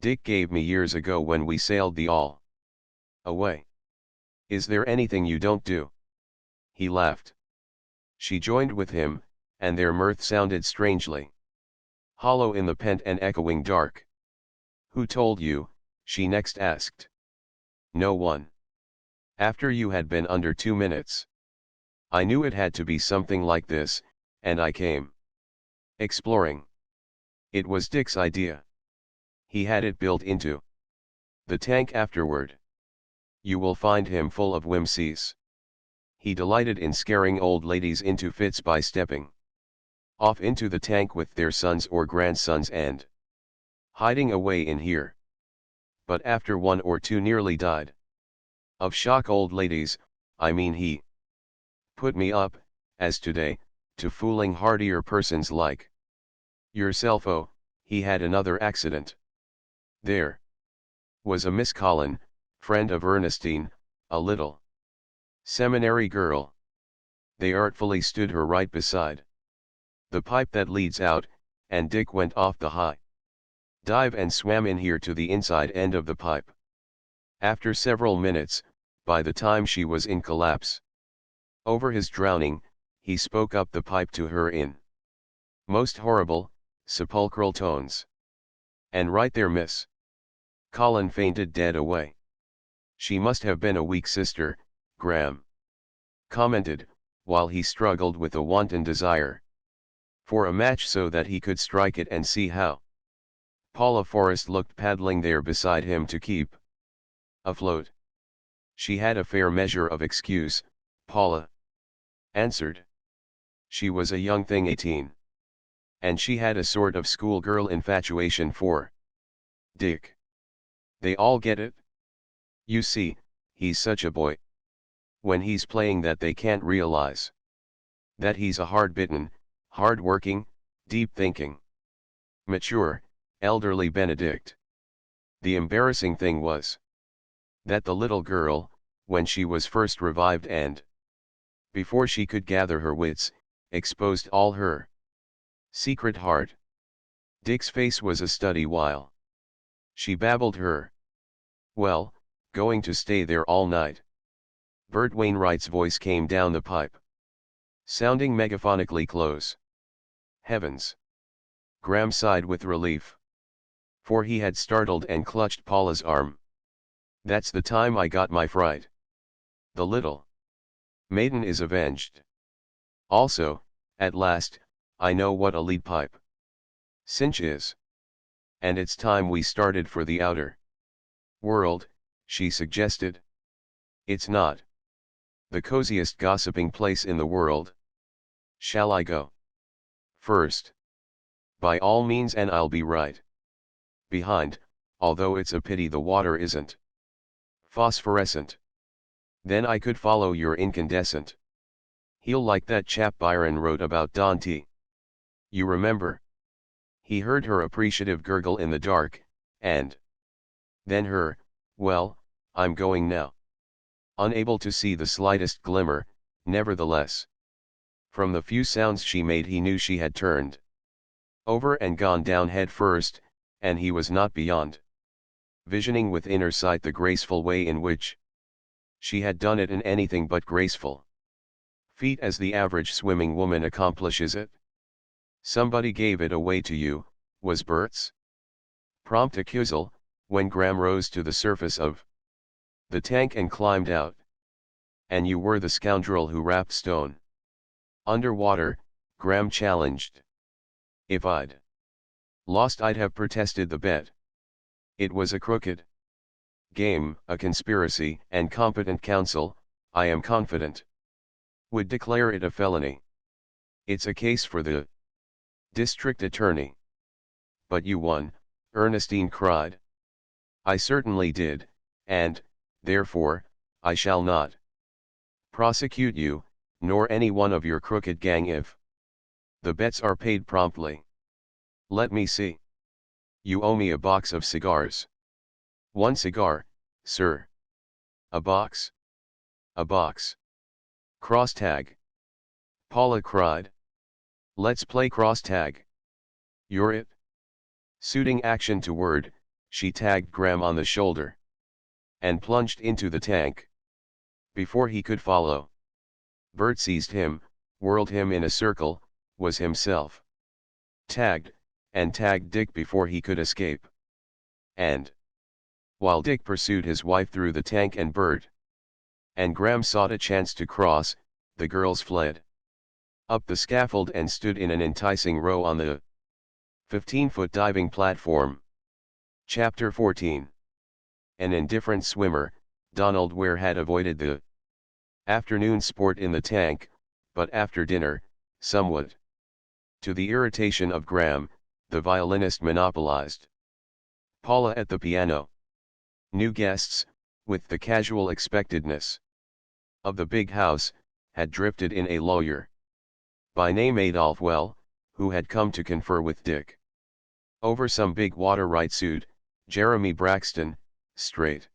Dick gave me years ago when we sailed the All away. Is there anything you don't do? He laughed. She joined with him, and their mirth sounded strangely hollow in the pent and echoing dark. Who told you? She next asked. No one. After you had been under 2 minutes. I knew it had to be something like this, and I came exploring. It was Dick's idea. He had it built into the tank afterward. You will find him full of whimsies. He delighted in scaring old ladies into fits by stepping off into the tank with their sons or grandsons and hiding away in here. But after 1 or 2 nearly died of shock, old ladies, I mean, he put me up, as today, to fooling hardier persons like yourself. Oh, he had another accident. There was a Miss Collin, friend of Ernestine, a little seminary girl. They artfully stood her right beside the pipe that leads out, and Dick went off the high dive and swam in here to the inside end of the pipe. After several minutes, by the time she was in collapse over his drowning, he spoke up the pipe to her in most horrible, sepulchral tones. And right there Miss Collin fainted dead away. She must have been a weak sister, Graham commented, while he struggled with a wanton desire for a match so that he could strike it and see how Paula Forrest looked paddling there beside him to keep afloat. She had a fair measure of excuse, Paula answered. She was a young thing, 18. and she had a sort of schoolgirl infatuation for Dick. They all get it? You see, he's such a boy. When he's playing that they can't realize that he's a hard-bitten, hard-working, deep-thinking, mature, elderly Benedict. The embarrassing thing was that the little girl, when she was first revived and, before she could gather her wits, exposed all her secret heart. Dick's face was a study while she babbled her. Well, going to stay there all night. Bert Wainwright's voice came down the pipe, sounding megaphonically close. Heavens! Graham sighed with relief, for he had startled and clutched Paula's arm. That's the time I got my fright. The little maiden is avenged. Also, at last, I know what a lead pipe cinch is. And it's time we started for the outer world, she suggested. It's not the coziest gossiping place in the world. Shall I go first? By all means, and I'll be right behind, although it's a pity the water isn't phosphorescent. Then I could follow your incandescent heel like that chap Byron wrote about Dante. You remember? He heard her appreciative gurgle in the dark, and then her, well, I'm going now. Unable to see the slightest glimmer, nevertheless. From the few sounds she made he knew she had turned over and gone down head first, and he was not beyond visioning with inner sight the graceful way in which she had done it in anything but graceful feet as the average swimming woman accomplishes it. Somebody gave it away to you, was Bert's prompt accusal, when Graham rose to the surface of the tank and climbed out. And you were the scoundrel who wrapped Stone underwater, Graham challenged. If I'd lost, I'd have protested the bet. It was a crooked game, a conspiracy, and competent counsel, I am confident, would declare it a felony. It's a case for the district attorney. But you won, Ernestine cried. I certainly did, and, therefore, I shall not prosecute you, nor any one of your crooked gang if the bets are paid promptly. Let me see. You owe me a box of cigars. One cigar, sir. A box? A box. Cross tag. Paula cried. Let's play cross tag. You're it? Suiting action to word, she tagged Graham on the shoulder and plunged into the tank. Before he could follow, Bert seized him, whirled him in a circle, was himself tagged, and tagged Dick before he could escape. And while Dick pursued his wife through the tank and Bert and Graham sought a chance to cross, the girls fled up the scaffold and stood in an enticing row on the 15-foot diving platform. Chapter 14. An indifferent swimmer, Donald Ware had avoided the afternoon sport in the tank, but after dinner, somewhat to the irritation of Graham, the violinist monopolized Paula at the piano. New guests, with the casual expectedness of the big house, had drifted in. A lawyer by name Adolph Well, who had come to confer with Dick over some big water right suit, Jeremy Braxton, straight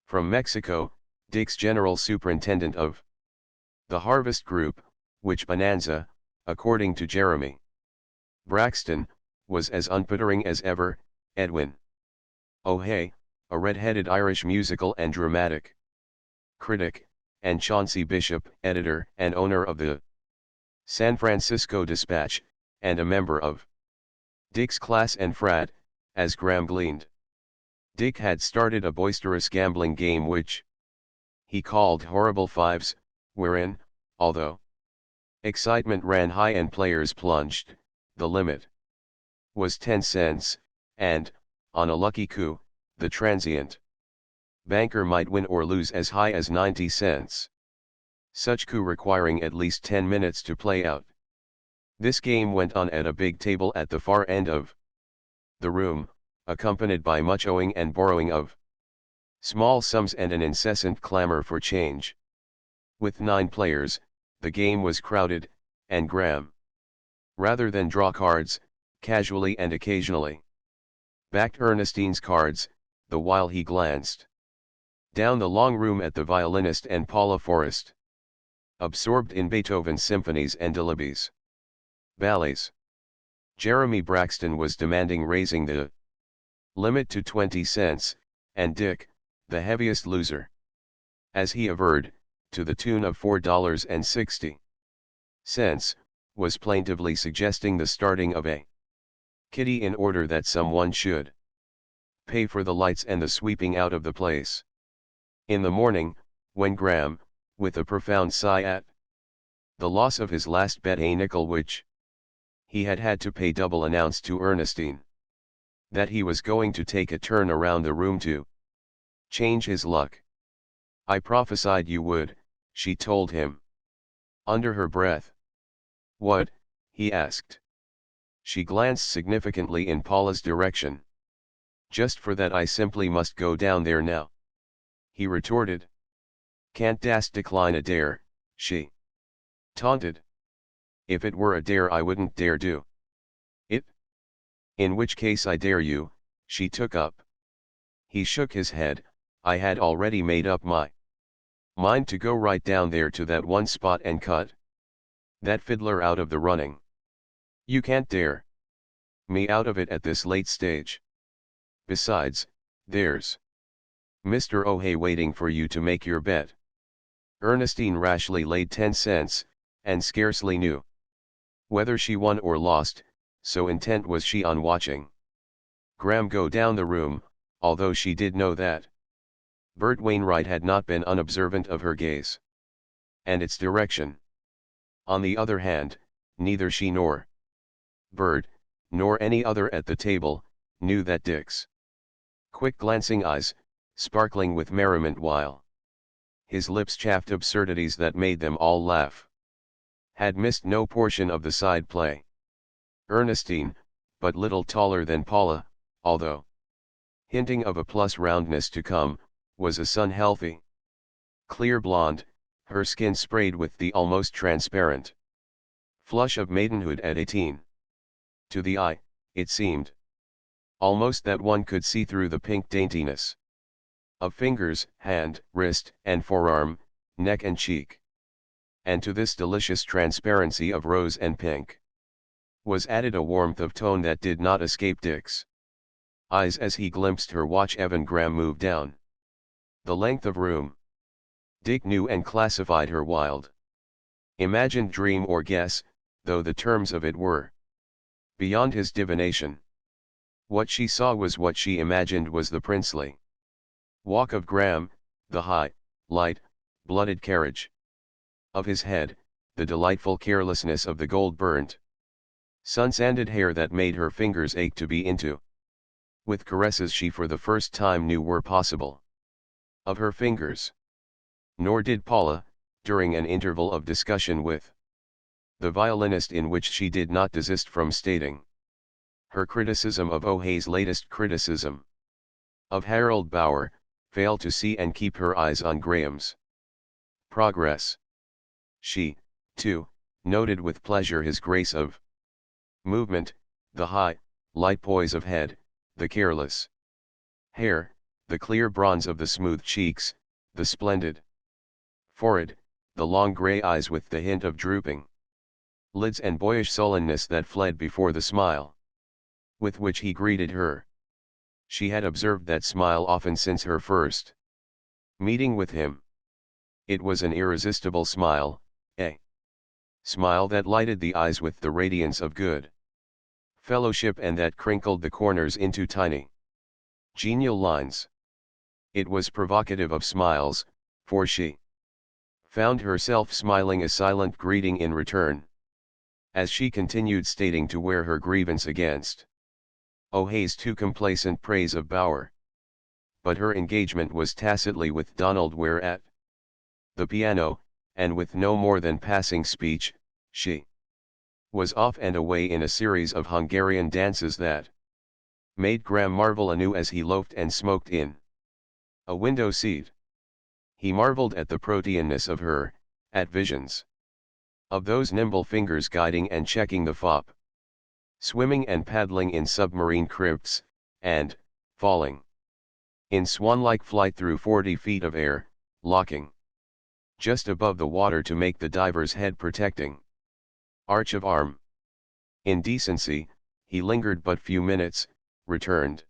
from Mexico, Dick's general superintendent of the Harvest Group, which bonanza, according to Jeremy Braxton, was as unpattering as ever. Edwin O'Hay, a red-headed Irish musical and dramatic critic, and Chauncey Bishop, editor and owner of the San Francisco Dispatch, and a member of Dick's class and frat, as Graham gleaned. Dick had started a boisterous gambling game which he called Horrible Fives, wherein, although excitement ran high and players plunged, the limit was 10 cents, and, on a lucky coup, the transient banker might win or lose as high as 90 cents. Such coup requiring at least 10 minutes to play out. This game went on at a big table at the far end of the room, accompanied by much owing and borrowing of small sums and an incessant clamor for change. With 9 players, the game was crowded, and Graham, rather than draw cards, casually and occasionally backed Ernestine's cards, the while he glanced down the long room at the violinist and Paula Forrest, absorbed in Beethoven's symphonies and Delibes' ballets. Jeremy Braxton was demanding raising the limit to 20 cents, and Dick, the heaviest loser, as he averred, to the tune of $4.60, was plaintively suggesting the starting of a kitty in order that someone should pay for the lights and the sweeping out of the place. In the morning, when Graham, with a profound sigh at the loss of his last bet, a nickel which he had had to pay double, announced to Ernestine that he was going to take a turn around the room to change his luck. "I prophesied you would," she told him under her breath. "What?" he asked. She glanced significantly in Paula's direction. "Just for that I simply must go down there now," he retorted. "Can't dast decline a dare," she taunted. "If it were a dare I wouldn't dare do it." "In which case I dare you," she took up. He shook his head. "I had already made up my mind to go right down there to that one spot and cut that fiddler out of the running. You can't dare me out of it at this late stage. Besides, there's Mr. O'Hay waiting for you to make your bet." Ernestine rashly laid 10 cents, and scarcely knew whether she won or lost, so intent was she on watching Graham go down the room, although she did know that Bert Wainwright had not been unobservant of her gaze and its direction. On the other hand, neither she nor Bert, nor any other at the table, knew that Dick's quick glancing eyes, sparkling with merriment while his lips chaffed absurdities that made them all laugh, had missed no portion of the side play. Ernestine, but little taller than Paula, although hinting of a plus roundness to come, was a sun-healthy, clear blonde, her skin sprayed with the almost transparent flush of maidenhood at 18. To the eye, it seemed almost that one could see through the pink daintiness of fingers, hand, wrist, and forearm, neck and cheek. And to this delicious transparency of rose and pink was added a warmth of tone that did not escape Dick's eyes as he glimpsed her watch. Evan Graham moved down the length of room. Dick knew and classified her wild, imagined dream or guess, though the terms of it were beyond his divination. What she saw was what she imagined was the princely walk of Graham, the high, light, blooded carriage of his head, the delightful carelessness of the gold-burnt, sun-sanded hair that made her fingers ache to be into, with caresses she for the first time knew were possible. Of her fingers. Nor did Paula, during an interval of discussion with the violinist in which she did not desist from stating her criticism of O'Hay's latest criticism of Harold Bauer, fail to see and keep her eyes on Graham's progress. She, too, noted with pleasure his grace of movement, the high, light poise of head, the careless hair, the clear bronze of the smooth cheeks, the splendid forehead, the long gray eyes with the hint of drooping lids and boyish sullenness that fled before the smile with which he greeted her. She had observed that smile often since her first meeting with him. It was an irresistible smile, a smile that lighted the eyes with the radiance of good fellowship and that crinkled the corners into tiny, genial lines. It was provocative of smiles, for she found herself smiling a silent greeting in return, as she continued stating to Ware her grievance against O'Hay's too complacent praise of Bauer. But her engagement was tacitly with Donald Ware at the piano, and with no more than passing speech, she was off and away in a series of Hungarian dances that made Graham marvel anew as he loafed and smoked in a window seat. He marveled at the proteanness of her, at visions of those nimble fingers guiding and checking the fop, swimming and paddling in submarine crypts, and falling in swan-like flight through 40 feet of air, locking just above the water to make the diver's head protecting arch of arm. In decency, he lingered but few minutes, returned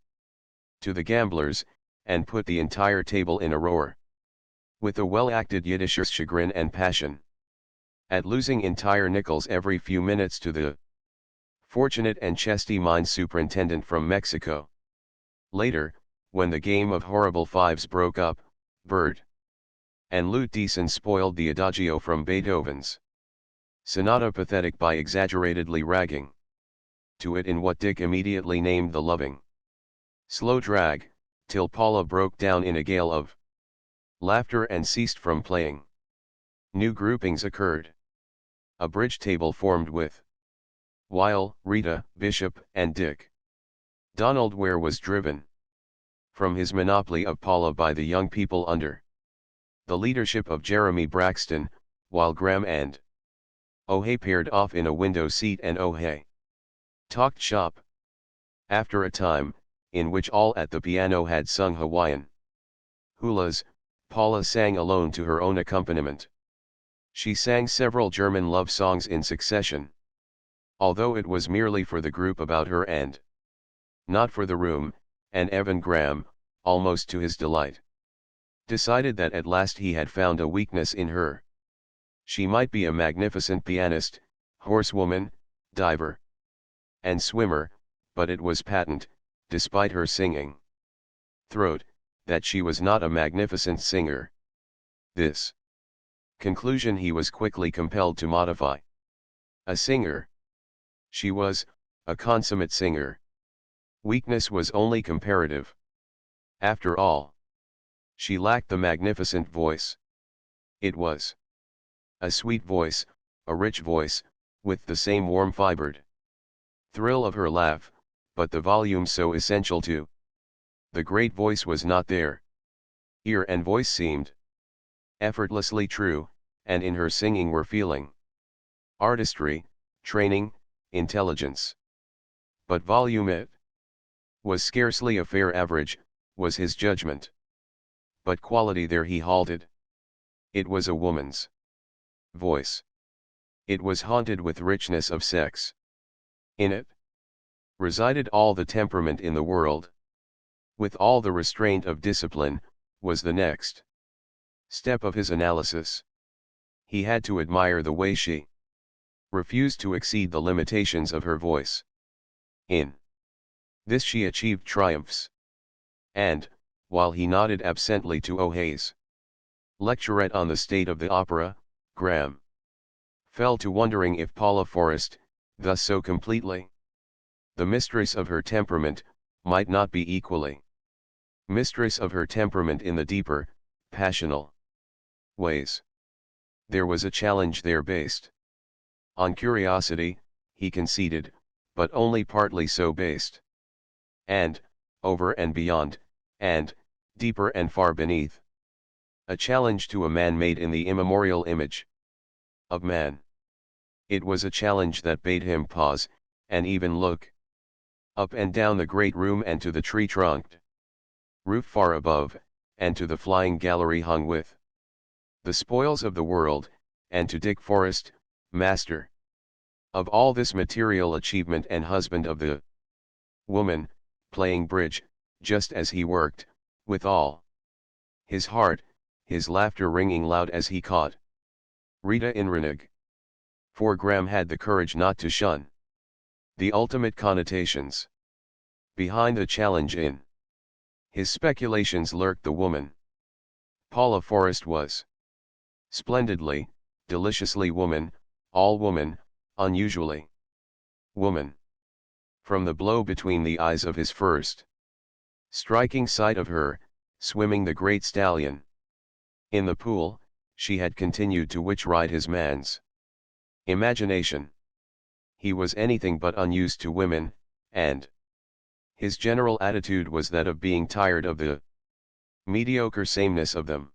to the gamblers, and put the entire table in a roar, with a well-acted Yiddisher's chagrin and passion, at losing entire nickels every few minutes to the fortunate and chesty mine superintendent from Mexico. Later, when the game of horrible fives broke up, Bert and Lute Deason spoiled the adagio from Beethoven's sonata, pathetic by exaggeratedly ragging to it in what Dick immediately named the loving slow drag, till Paula broke down in a gale of laughter and ceased from playing. New groupings occurred. A bridge table formed with Weil, Rita, Bishop, and Dick. Donald Ware was driven from his monopoly of Paula by the young people under the leadership of Jeremy Braxton, while Graham and O'Hay paired off in a window seat and O'Hay talked shop. After a time, in which all at the piano had sung Hawaiian hulas, Paula sang alone to her own accompaniment. She sang several German love songs in succession, although it was merely for the group about her and not for the room, and Evan Graham, almost to his delight, decided that at last he had found a weakness in her. She might be a magnificent pianist, horsewoman, diver, and swimmer, but it was patent, despite her singing throat, that she was not a magnificent singer. This conclusion he was quickly compelled to modify. A singer. She was a consummate singer. Weakness was only comparative. After all, she lacked the magnificent voice. It was a sweet voice, a rich voice, with the same warm-fibered thrill of her laugh, but the volume so essential to the great voice was not there. Ear and voice seemed effortlessly true, and in her singing were feeling, artistry, training, intelligence. But volume, it was scarcely a fair average, was his judgment. But quality, there he halted. It was a woman's voice. It was haunted with richness of sex. In it resided all the temperament in the world. With all the restraint of discipline, was the next step of his analysis. He had to admire the way she refused to exceed the limitations of her voice. In this she achieved triumphs. And, while he nodded absently to O'Hay's lecturette on the state of the opera, Graham fell to wondering if Paula Forrest, thus so completely the mistress of her temperament, might not be equally mistress of her temperament in the deeper, passional ways. There was a challenge there based on curiosity, he conceded, but only partly so based. And, over and beyond, and, deeper and far beneath. A challenge to a man made in the immemorial image of man. It was a challenge that bade him pause, and even look up and down the great room and to the tree-trunked roof far above, and to the flying gallery hung with the spoils of the world, and to Dick Forrest, master of all this material achievement and husband of the woman, playing bridge, just as he worked, with all his heart, his laughter ringing loud as he caught Rita in renege. For Graham had the courage not to shun the ultimate connotations. Behind the challenge in his speculations lurked the woman. Paula Forrest was splendidly, deliciously woman, all woman, unusually woman. From the blow between the eyes of his first striking sight of her, swimming the great stallion in the pool, she had continued to witch ride his man's imagination. He was anything but unused to women, and his general attitude was that of being tired of the mediocre sameness of them.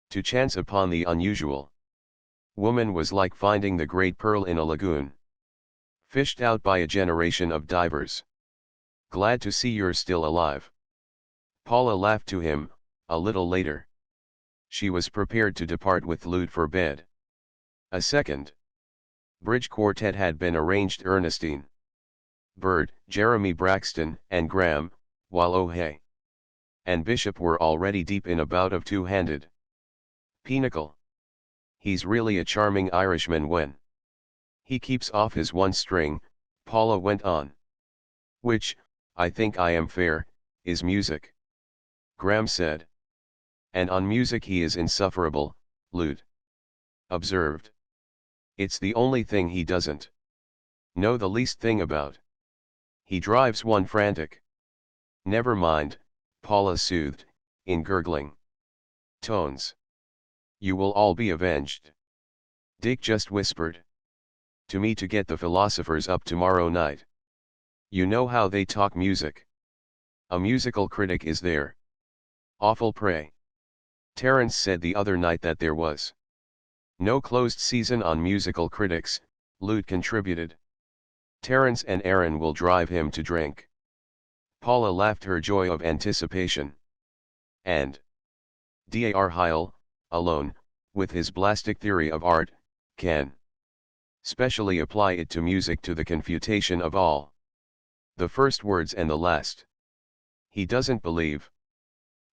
To chance upon the unusual woman was like finding the great pearl in a lagoon, fished out by a generation of divers. Glad to see you're still alive. Paula laughed to him, a little later. She was prepared to depart with Lud for bed. A second bridge quartet had been arranged: Ernestine, Bird, Jeremy Braxton, and Graham, while O'Hay and Bishop were already deep in a bout of two-handed pinochle. He's really a charming Irishman when he keeps off his one string, Paula went on. Which, I think I am fair, is music, Graham said. And on music he is insufferable, Lud observed. It's the only thing he doesn't know the least thing about. He drives one frantic. Never mind, Paula soothed, in gurgling tones. You will all be avenged. Dick just whispered to me to get the philosophers up tomorrow night. You know how they talk music. A musical critic is there. Awful prey. Terence said the other night that there was no closed season on musical critics, Lud contributed. Terence and Aaron will drive him to drink. Paula laughed her joy of anticipation. And Dar Heil, alone, with his blastic theory of art, can specially apply it to music to the confutation of all the first words and the last. He doesn't believe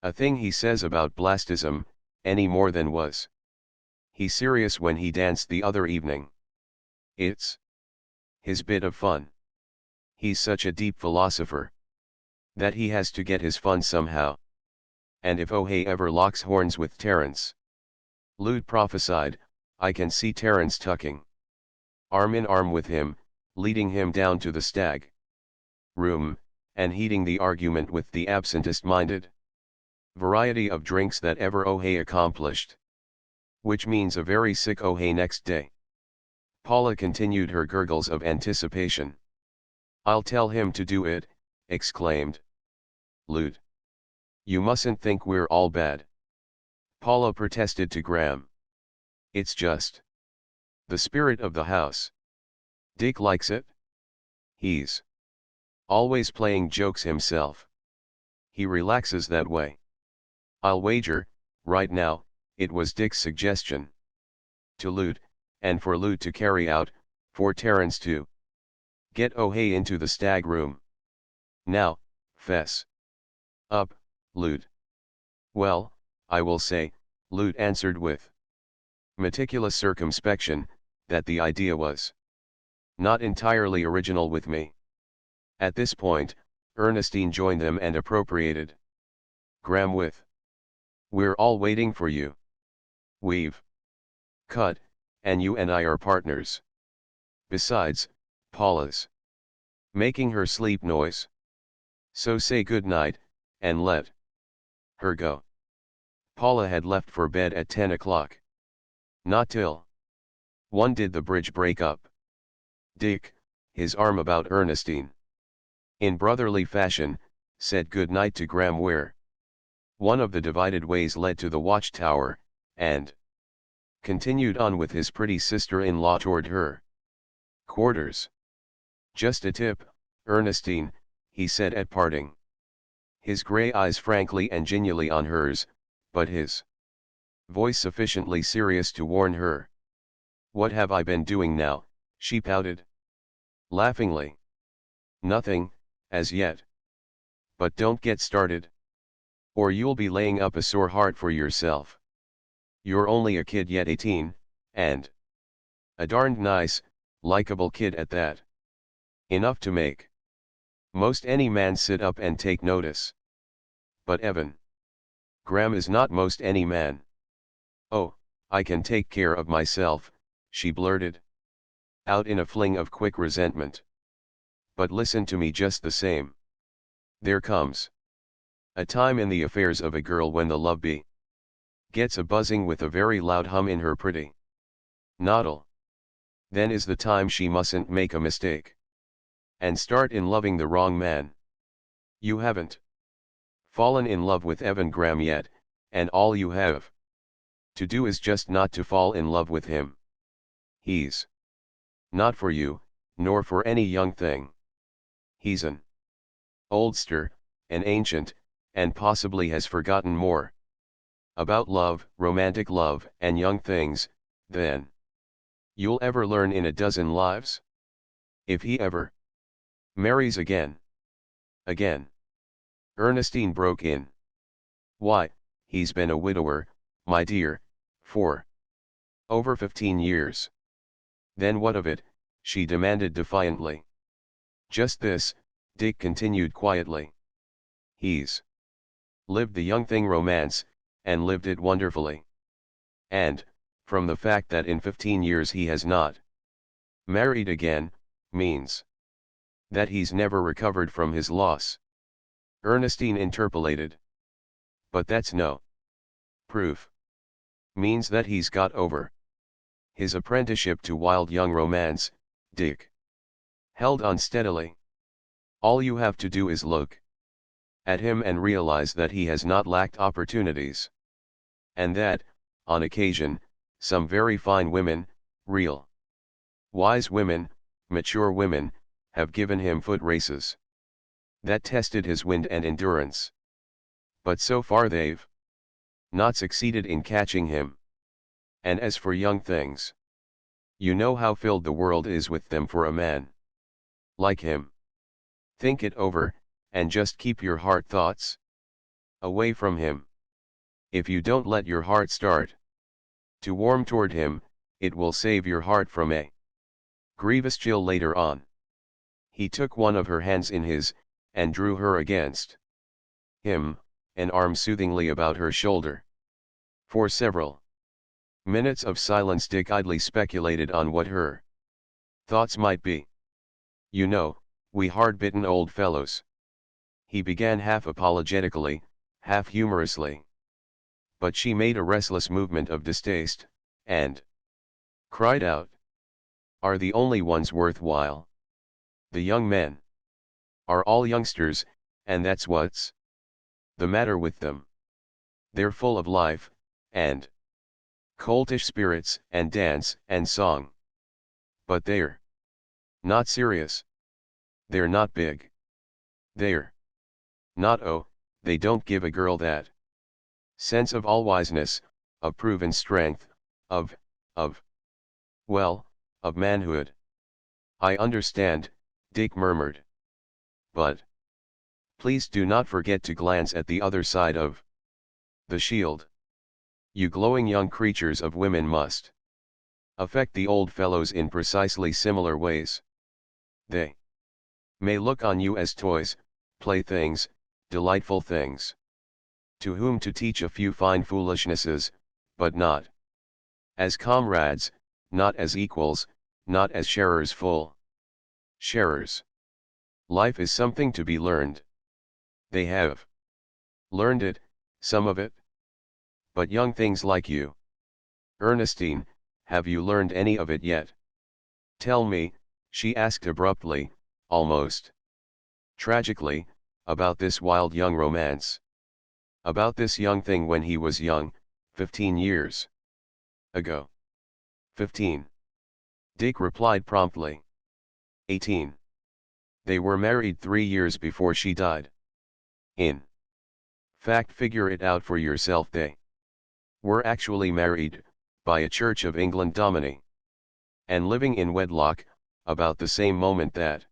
a thing he says about blastism, any more than was he serious when he danced the other evening. It's his bit of fun. He's such a deep philosopher that he has to get his fun somehow. And if O'Hay ever locks horns with Terence, Lud prophesied, I can see Terence tucking arm in arm with him, leading him down to the stag room, and heating the argument with the absentest-minded variety of drinks that ever O'Hay accomplished. Which means a very sick O'Hay next day. Paula continued her gurgles of anticipation. I'll tell him to do it, exclaimed Lud. You mustn't think we're all bad, Paula protested to Graham. It's just the spirit of the house. Dick likes it. He's always playing jokes himself. He relaxes that way. I'll wager, right now, it was Dick's suggestion to Lud, and for Lud to carry out, for Terence to get O'Hay into the stag room. Now, fess up, Lud. Well, I will say, Lud answered with meticulous circumspection, that the idea was not entirely original with me. At this point, Ernestine joined them and appropriated Graham with, we're all waiting for you. We've cut, and you and I are partners. Besides, Paula's making her sleep noise. So say good night, and let her go. Paula had left for bed at 10 o'clock. Not till 1 did the bridge break up. Dick, his arm about Ernestine, in brotherly fashion, said good night to Graham where one of the divided ways led to the watchtower, and continued on with his pretty sister-in-law toward her quarters. Just a tip, Ernestine, he said at parting, his grey eyes frankly and genially on hers, but his voice sufficiently serious to warn her. What have I been doing now? She pouted laughingly. Nothing, as yet. But don't get started, or you'll be laying up a sore heart for yourself. You're only a kid yet 18, and a darned nice, likable kid at that. Enough to make most any man sit up and take notice. But Evan Graham is not most any man. Oh, I can take care of myself, she blurted out in a fling of quick resentment. But listen to me just the same. There comes a time in the affairs of a girl when the love bee gets a buzzing with a very loud hum in her pretty noddle. then is the time she mustn't make a mistake. And start in loving the wrong man. You haven't fallen in love with Evan Graham yet, and all you have to do is just not to fall in love with him. He's not for you, nor for any young thing. He's an oldster, an ancient, and possibly has forgotten more about love, romantic love, and young things, than you'll ever learn in a dozen lives. If he ever marries again. Again. Ernestine broke in. Why, he's been a widower, my dear, for over 15 years. Then what of it? She demanded defiantly. Just this, Dick continued quietly. He's lived the young thing romance, and lived it wonderfully. And, from the fact that in 15 years he has not married again, means that he's never recovered from his loss. Ernestine interpolated. But that's no proof. Means that he's got over his apprenticeship to wild young romance, Dick held unsteadily. All you have to do is look at him and realize that he has not lacked opportunities. And that, on occasion, some very fine women, real wise women, mature women, have given him foot races that tested his wind and endurance. But so far they've not succeeded in catching him. And as for young things, you know how filled the world is with them for a man like him. Think it over, and just keep your heart thoughts away from him. If you don't let your heart start to warm toward him, it will save your heart from a grievous chill later on. He took one of her hands in his, and drew her against him, an arm soothingly about her shoulder. For several minutes of silence Dick idly speculated on what her thoughts might be. You know, we hard-bitten old fellows, he began half apologetically, half humorously. But she made a restless movement of distaste, and cried out, are the only ones worthwhile. The young men are all youngsters, and that's what's the matter with them. They're full of life, and coltish spirits, and dance, and song. But they're not serious. They're not big. They're not, oh, they don't give a girl that sense of all-wiseness, of proven strength, of manhood. I understand, Dick murmured. But please do not forget to glance at the other side of the shield. You glowing young creatures of women must affect the old fellows in precisely similar ways. They may look on you as toys, playthings, delightful things, to whom to teach a few fine foolishnesses, but not as comrades, not as equals, not as sharers full sharers. Life is something to be learned. They have learned it, some of it. But young things like you, Ernestine, have you learned any of it yet? Tell me, she asked abruptly, almost tragically, about this wild young romance. About this young thing when he was young, 15 years ago. 15. Dick replied promptly. 18. They were married 3 years before she died. In fact, figure it out for yourself, they were actually married, by a Church of England dominie, and living in wedlock, about the same moment that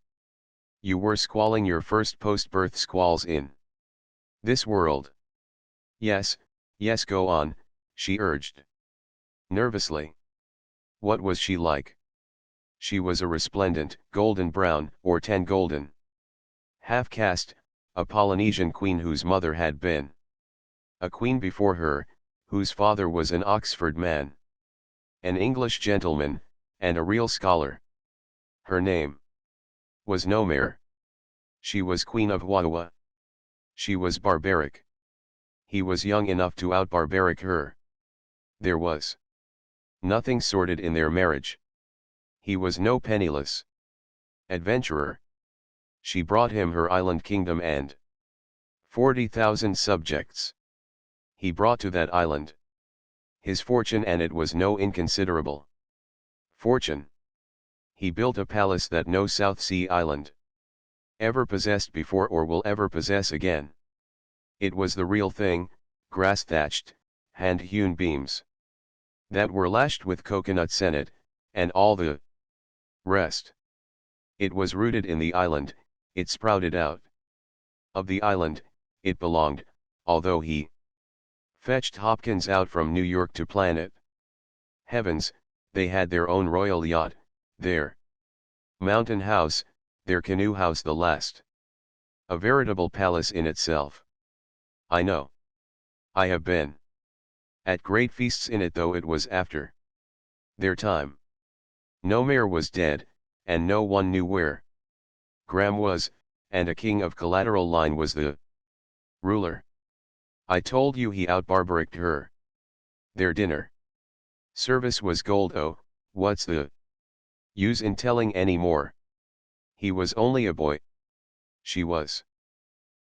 you were squalling your first post-birth squalls in this world. Yes, yes, go on, she urged nervously. What was she like? She was a resplendent, golden brown, or tan golden half-caste, a Polynesian queen whose mother had been a queen before her, whose father was an Oxford man, an English gentleman, and a real scholar. Her name was Nomare. She was Queen of Wawa. She was barbaric. He was young enough to out-barbaric her. There was nothing sordid in their marriage. He was no penniless adventurer. She brought him her island kingdom and 40,000 subjects. He brought to that island his fortune, and it was no inconsiderable fortune. He built a palace that no South Sea island ever possessed before or will ever possess again. It was the real thing, grass-thatched, hand-hewn beams that were lashed with coconut senet, and all the rest. It was rooted in the island, it sprouted out of the island, it belonged, although he fetched Hopkins out from New York to plan it. Heavens, they had their own royal yacht, their mountain house, their canoe house, the last. A veritable palace in itself. I know. I have been at great feasts in it, though it was after their time. No mayor was dead, and no one knew where Graham was, and a king of collateral line was the ruler. I told you he outbarbaricked her. Their dinner service was gold. Oh, what's the use in telling any more? He was only a boy. She was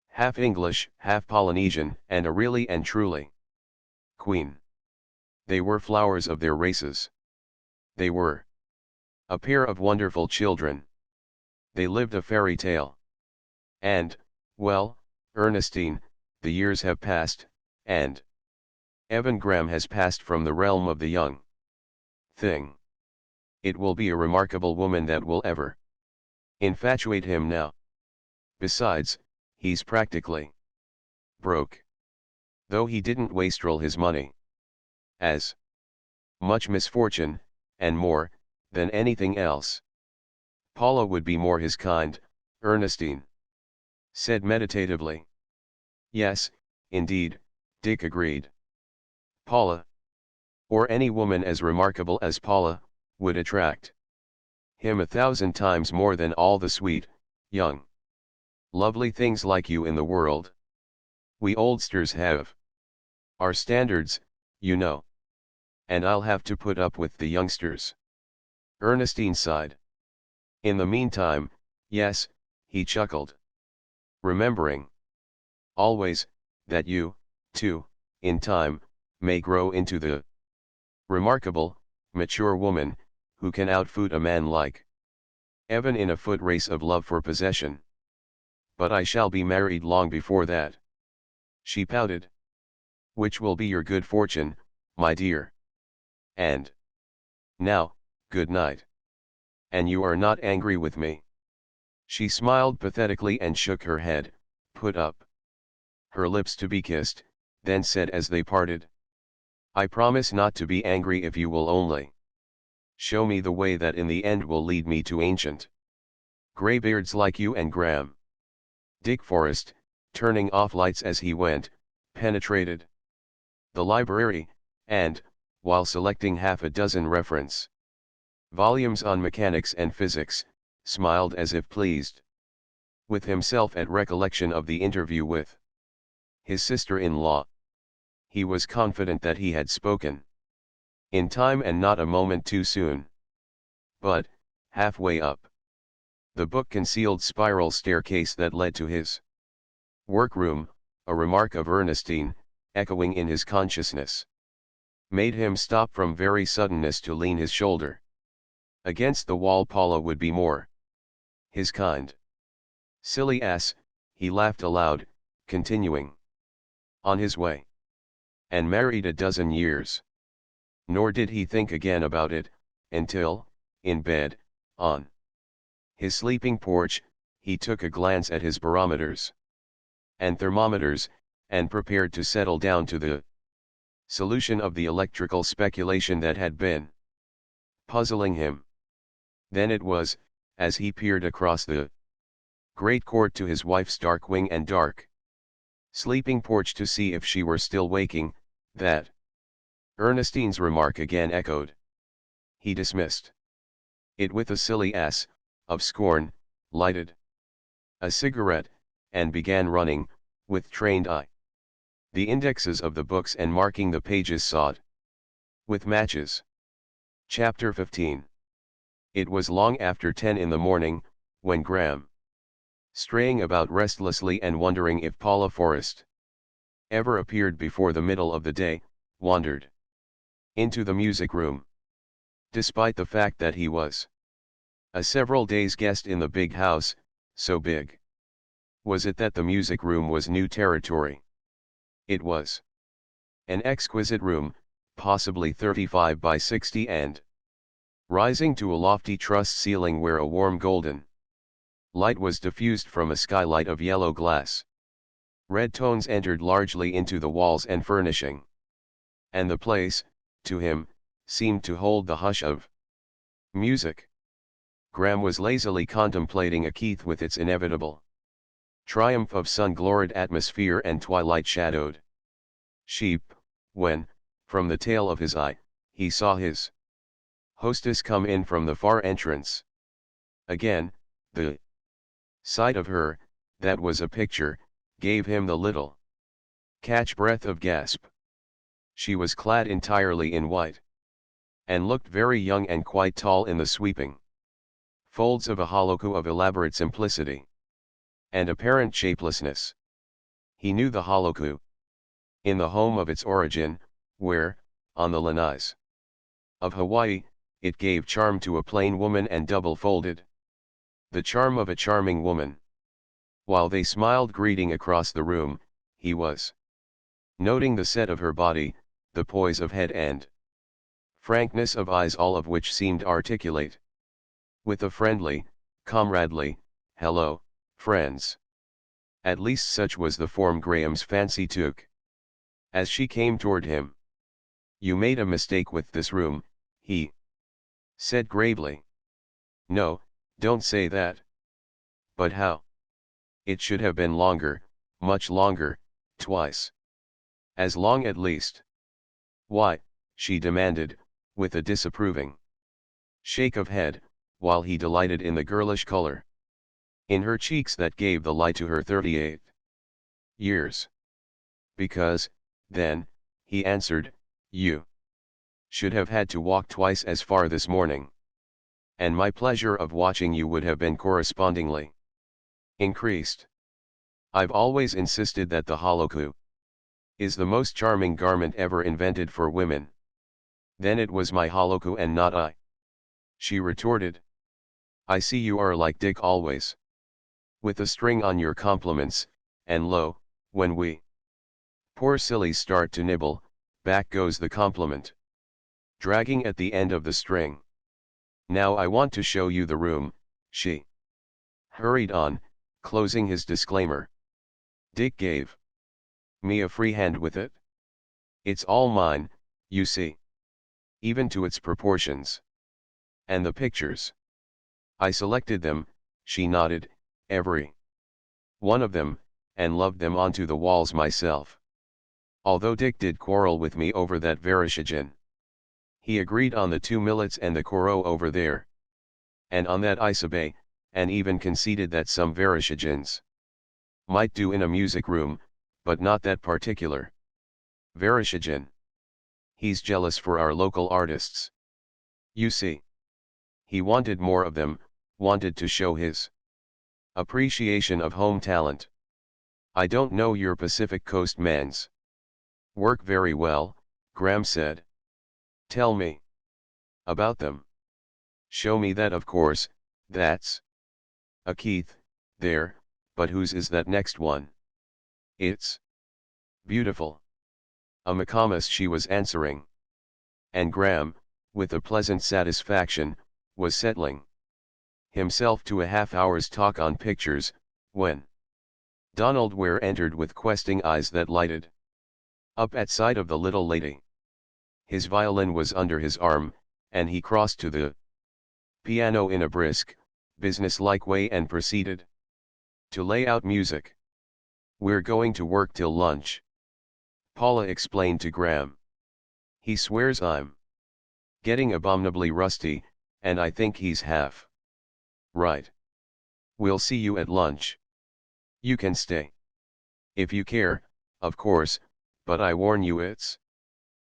half English, half Polynesian, and a really and truly queen. They were flowers of their races. They were a pair of wonderful children. They lived a fairy tale. And, well, Ernestine, the years have passed, and Evan Graham has passed from the realm of the young thing. It will be a remarkable woman that will ever infatuate him now. Besides, he's practically broke. Though he didn't wastrel his money. As much misfortune, and more, than anything else. Paula would be more his kind, Ernestine said meditatively. Yes, indeed, Dick agreed. Paula, or any woman as remarkable as Paula, would attract him 1,000 times more than all the sweet, young, lovely things like you in the world. We oldsters have our standards, you know. And I'll have to put up with the youngsters. Ernestine sighed. In the meantime, yes, he chuckled. Remembering always, that you, too, in time, may grow into the remarkable, mature woman, who can outfoot a man like Evan in a foot race of love for possession. But I shall be married long before that. She pouted. Which will be your good fortune, my dear. And now, good night. And you are not angry with me? She smiled pathetically and shook her head, put up her lips to be kissed, then said as they parted, I promise not to be angry if you will only show me the way that in the end will lead me to ancient graybeards like you and Graham. Dick Forrest, turning off lights as he went, penetrated the library, and, while selecting half a dozen reference volumes on mechanics and physics, smiled as if pleased with himself at recollection of the interview with his sister-in-law. He was confident that he had spoken in time and not a moment too soon. But, halfway up the book-concealed spiral staircase that led to his workroom, a remark of Ernestine, echoing in his consciousness, made him stop from very suddenness to lean his shoulder against the wall. Paula would be more his kind. Silly ass, he laughed aloud, continuing on his way. And married a dozen years. Nor did he think again about it, until, in bed, on his sleeping porch, he took a glance at his barometers and thermometers, and prepared to settle down to the solution of the electrical speculation that had been puzzling him. Then it was, as he peered across the great court to his wife's dark wing and dark sleeping porch to see if she were still waking, that Ernestine's remark again echoed. He dismissed it with a silly ass of scorn, lighted a cigarette, and began running, with trained eye, the indexes of the books and marking the pages sought with matches. Chapter 15. It was long after 10 in the morning, when Graham, straying about restlessly and wondering if Paula Forrest ever appeared before the middle of the day, wandered into the music room. Despite the fact that he was a several days guest in the big house, so big was it that the music room was new territory. It was an exquisite room, possibly 35 by 60 and rising to a lofty truss ceiling where a warm golden light was diffused from a skylight of yellow glass. Red tones entered largely into the walls and furnishing. And the place, to him, seemed to hold the hush of music. Graham was lazily contemplating a Keith with its inevitable triumph of sun-gloried atmosphere and twilight-shadowed sheep, when, from the tail of his eye, he saw his hostess come in from the far entrance. Again, the sight of her, that was a picture, gave him the little catch breath of gasp. She was clad entirely in white, and looked very young and quite tall in the sweeping folds of a holoku of elaborate simplicity and apparent shapelessness. He knew the holoku in the home of its origin, where, on the lanais of Hawaii, it gave charm to a plain woman and double-folded the charm of a charming woman. While they smiled greeting across the room, he was noting the set of her body, the poise of head and frankness of eyes, all of which seemed articulate with a friendly, comradely, "Hello, friends." At least such was the form Graham's fancy took as she came toward him. "You made a mistake with this room," he said gravely. "No, don't say that." "But how? It should have been longer, much longer, twice as long at least." "Why?" she demanded, with a disapproving shake of head, while he delighted in the girlish color in her cheeks that gave the lie to her 38 years. "Because, then," he answered, "you should have had to walk twice as far this morning. And my pleasure of watching you would have been correspondingly increased. I've always insisted that the holoku is the most charming garment ever invented for women." "Then it was my holoku and not I," she retorted. "I see you are like Dick always, with a string on your compliments, and lo, when we poor sillies start to nibble, back goes the compliment, dragging at the end of the string. Now I want to show you the room," she hurried on, closing his disclaimer. "Dick gave me a free hand with it. It's all mine, you see. Even to its proportions. And the pictures. I selected them," she nodded, "every one of them, and loved them onto the walls myself. Although Dick did quarrel with me over that Vereshchagin. He agreed on the 2 millets and the Koro over there. And on that Isabe, and even conceded that some Vereshchagins might do in a music room, but not that particular Vereshchagin. He's jealous for our local artists. You see. He wanted more of them, wanted to show his appreciation of home talent. I don't know your Pacific Coast men's work very well," Graham said. "Tell me about them. Show me that, of course. That's a Keith, there, but whose is that next one?" "It's beautiful." A McComas, she was answering. And Graham, with a pleasant satisfaction, was settling himself to a half-hour's talk on pictures, when Donald Ware entered with questing eyes that lighted up at sight of the little lady. His violin was under his arm, and he crossed to the piano in a brisk, business-like way and proceeded to lay out music. "We're going to work till lunch," Paula explained to Graham. "He swears I'm getting abominably rusty, and I think he's half right. We'll see you at lunch. You can stay if you care, of course, but I warn you it's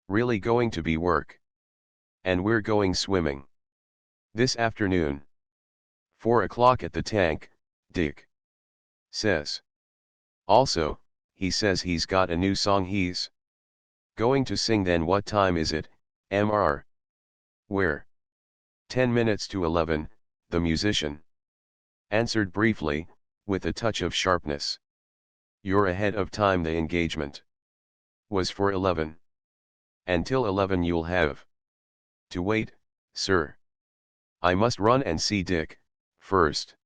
really going to be work. And we're going swimming." This afternoon. 4 o'clock at the tank, Dick says. Also, he says he's got a new song he's going to sing. Then what time is it, Mr. Where? 10 minutes to 11, the musician answered briefly, with a touch of sharpness. You're ahead of time. The engagement was for 11. Until 11 you'll have to wait, sir. I must run and see Dick, first.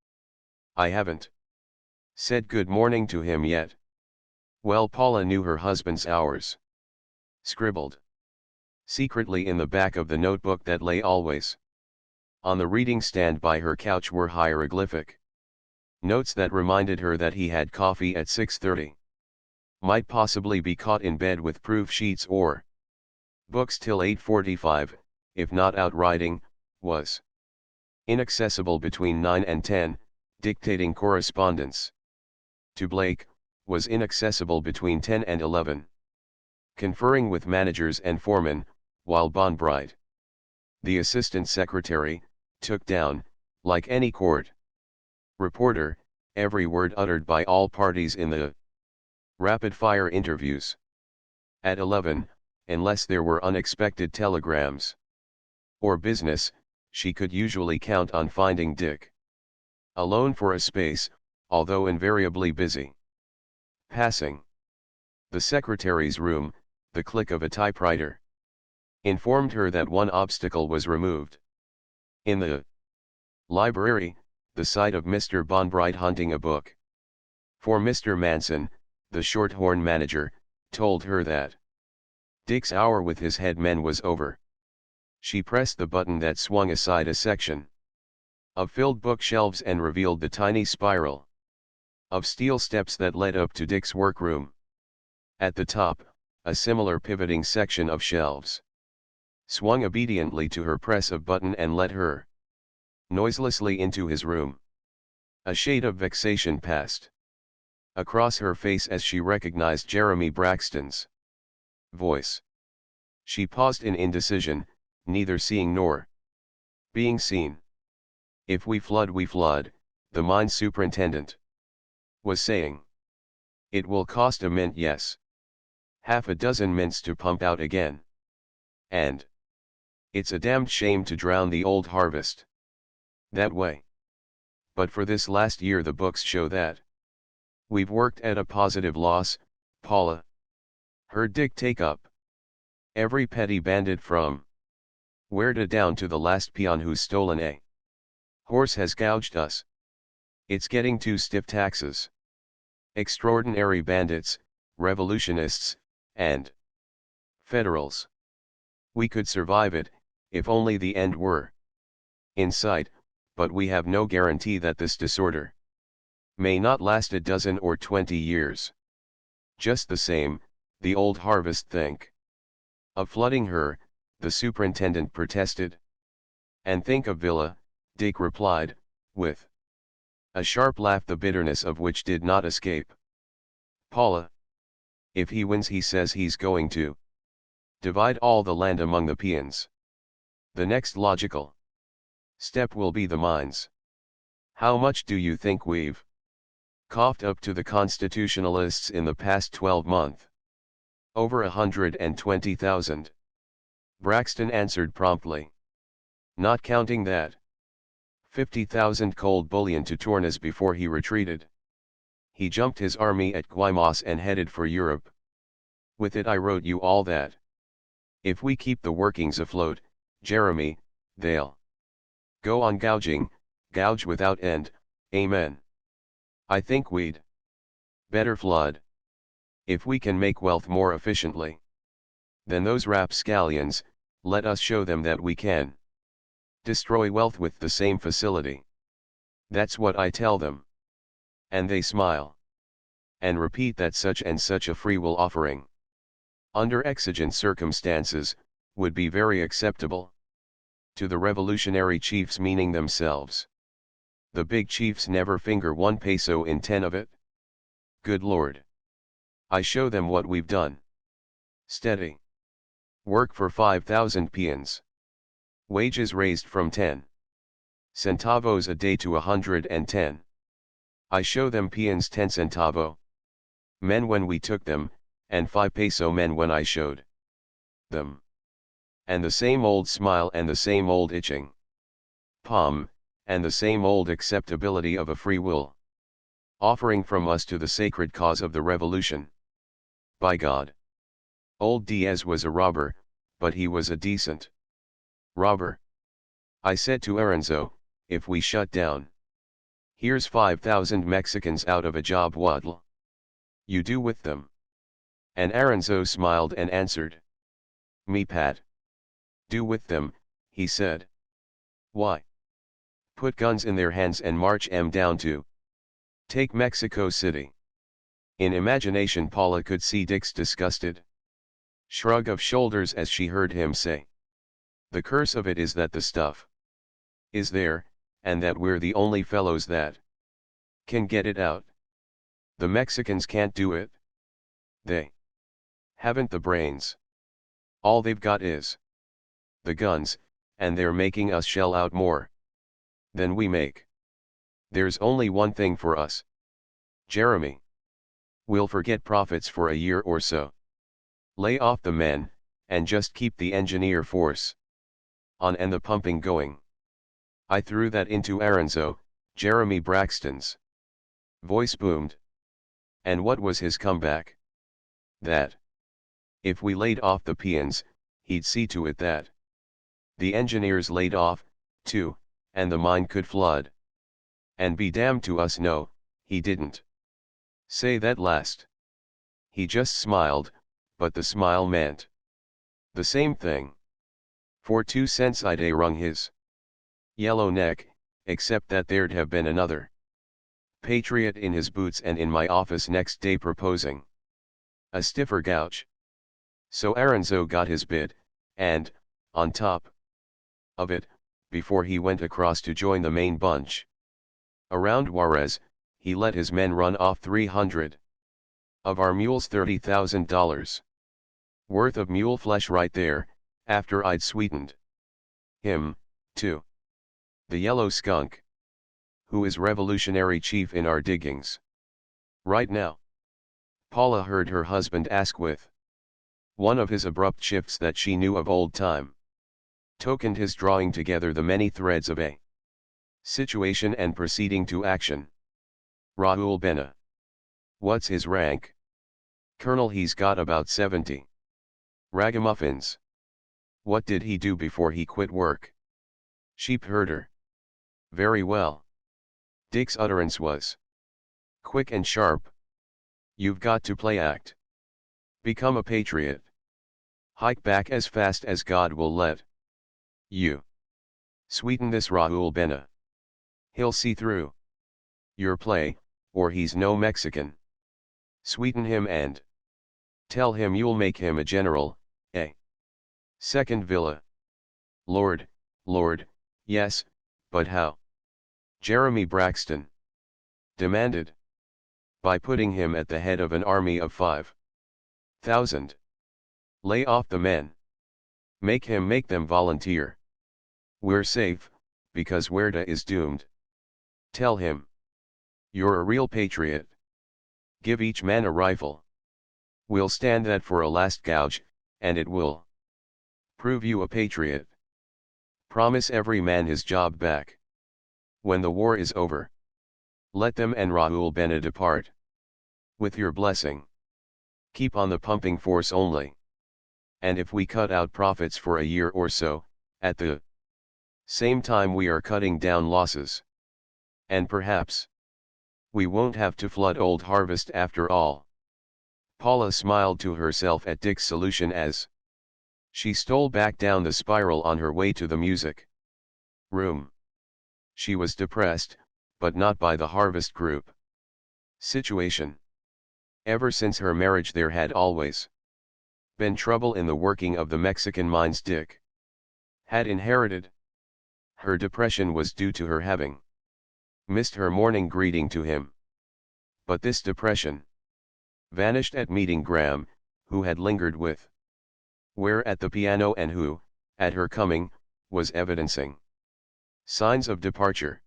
I haven't said good morning to him yet. Well, Paula knew her husband's hours. Scribbled secretly in the back of the notebook that lay always on the reading stand by her couch were hieroglyphic notes that reminded her that he had coffee at 6:30. Might possibly be caught in bed with proof sheets or books till 8:45, if not out riding, was inaccessible between 9 and 10, dictating correspondence to Blake, was inaccessible between 10 and 11. Conferring with managers and foremen, while Bonbright, the assistant secretary, took down, like any court reporter, every word uttered by all parties in the rapid-fire interviews. At 11, unless there were unexpected telegrams or business, she could usually count on finding Dick alone for a space, although invariably busy. Passing the secretary's room, the click of a typewriter informed her that one obstacle was removed. In the library, the sight of Mr. Bonbright hunting a book for Mr. Manson, the Shorthorn manager, told her that Dick's hour with his head men was over. She pressed the button that swung aside a section of filled bookshelves and revealed the tiny spiral of steel steps that led up to Dick's workroom. At the top, a similar pivoting section of shelves swung obediently to her press of button and led her noiselessly into his room. A shade of vexation passed across her face as she recognized Jeremy Braxton's voice. She paused in indecision, neither seeing nor being seen. If we flood, we flood, the mine superintendent was saying. It will cost a mint, yes. Half a dozen mints to pump out again. And it's a damned shame to drown the old harvest that way. But for this last year the books show that we've worked at a positive loss, Paula heard Dick take up. Every petty bandit from Werda down to the last peon who's stolen a horse has gouged us. It's getting too stiff. Taxes. Extraordinary bandits, revolutionists, and federals. We could survive it, if only the end were in sight, but we have no guarantee that this disorder may not last a dozen or 20 years. Just the same, the old harvest think of flooding her, the superintendent protested. And think of Villa, Dick replied, with a sharp laugh, the bitterness of which did not escape Paula. If he wins, he says he's going to divide all the land among the peons. The next logical step will be the mines. How much do you think we've coughed up to the constitutionalists in the past 12 months? Over 120,000. Braxton answered promptly. Not counting that 50,000 cold bullion to Tornes before he retreated. He jumped his army at Guaymas and headed for Europe. With it I wrote you all that. If we keep the workings afloat, Jeremy, they'll go on gouging, gouge without end, amen. I think we'd better flood. If we can make wealth more efficiently than those rapscallions, let us show them that we can destroy wealth with the same facility. That's what I tell them. And they smile and repeat that such and such a free will offering, under exigent circumstances, would be very acceptable to the revolutionary chiefs, meaning themselves. The big chiefs never finger 1 peso in 10 of it. Good Lord. I show them what we've done. Steady work for 5,000 peons. Wages raised from 10 Centavos a day to 110. I show them peons 10 centavo. Men when we took them, and 5 peso men when I showed them. And the same old smile and the same old itching palm, and the same old acceptability of a free will. Offering from us to the sacred cause of the revolution. By God. Old Diaz was a robber, but he was a decent robber. I said to Aranzo, if we shut down, here's 5,000 Mexicans out of a job, what'll you do with them? And Aranzo smiled and answered. Me Pat. Do with them, he said. Why? Put guns in their hands and march 'em down to take Mexico City. In imagination Paula could see Dick's disgusted shrug of shoulders as she heard him say. The curse of it is that the stuff is there, and that we're the only fellows that can get it out. The Mexicans can't do it. They haven't the brains. All they've got is the guns, and they're making us shell out more than we make. There's only one thing for us, Jeremy. We'll forget profits for a year or so. Lay off the men, and just keep the engineer force on and the pumping going. I threw that into Aranzo, Jeremy Braxton's voice boomed. And what was his comeback? That if we laid off the peons, he'd see to it that the engineers laid off, too, and the mine could flood. And be damned to us, no, he didn't say that last. He just smiled, but the smile meant the same thing. For 2 cents I'd wrung his yellow neck, except that there'd have been another patriot in his boots and in my office next day proposing a stiffer gouge. So Aranzo got his bid, and, on top of it, before he went across to join the main bunch around Juarez, he let his men run off 300 of our mules, $30,000 worth of mule flesh right there, after I'd sweetened him, too. The yellow skunk, who is revolutionary chief in our diggings right now. Paula heard her husband ask with one of his abrupt shifts that she knew of old time. Tokened his drawing together the many threads of a situation and proceeding to action. Raul Bena. What's his rank? Colonel. He's got about 70 ragamuffins. What did he do before he quit work? Sheep herder. Very well. Dick's utterance was quick and sharp. You've got to play act. Become a patriot. Hike back as fast as God will let you. Sweeten this Raul Bena. He'll see through your play, or he's no Mexican. Sweeten him and tell him you'll make him a general, a second Villa. Lord, Lord, yes, but how? Jeremy Braxton demanded. By putting him at the head of an army of 5,000. Lay off the men. Make them volunteer. We're safe, because Huerta is doomed. Tell him you're a real patriot. Give each man a rifle. We'll stand that for a last gouge, and it will prove you a patriot. Promise every man his job back. When the war is over, let them and Raul Bena depart with your blessing. Keep on the pumping force only. And if we cut out profits for a year or so, at the same time we are cutting down losses. And perhaps we won't have to flood Old Harvest after all. Paula smiled to herself at Dick's solution as she stole back down the spiral on her way to the music room. She was depressed, but not by the Harvest Group situation. Ever since her marriage there had always been trouble in the working of the Mexican mines Dick had inherited. Her depression was due to her having missed her morning greeting to him. But this depression vanished at meeting Graham, who had lingered with Ware at the piano and who, at her coming, was evidencing Signs of departure.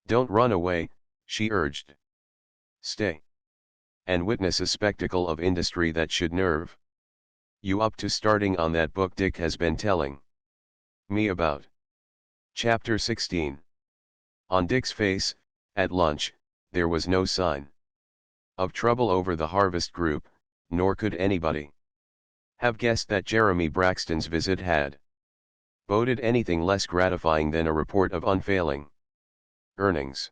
Don't run away, she urged. Stay. And witness a spectacle of industry that should nerve you up to starting on that book Dick has been telling me about. Chapter 16. On Dick's face, at lunch, there was no sign of trouble over the Harvest Group, nor could anybody have guessed that Jeremy Braxton's visit had boded anything less gratifying than a report of unfailing earnings.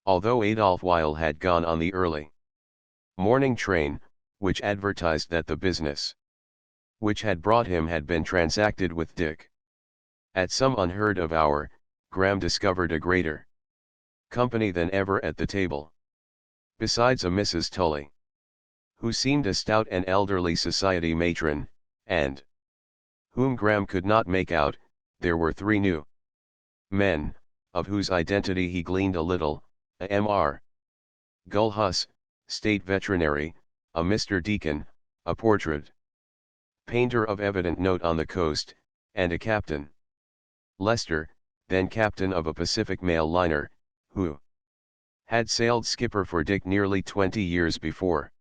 Although Adolf Weil had gone on the early morning train, which advertised that the business which had brought him had been transacted with Dick at some unheard of hour, Graham discovered a greater company than ever at the table. Besides a Mrs. Tully, who seemed a stout and elderly society matron, and whom Graham could not make out, there were three new men, of whose identity he gleaned a little: a Mr. Gullhuss, state veterinary, a Mr. Deacon, a portrait painter of evident note on the coast, and a Captain Lester, then captain of a Pacific mail liner, who had sailed skipper for Dick nearly 20 years before,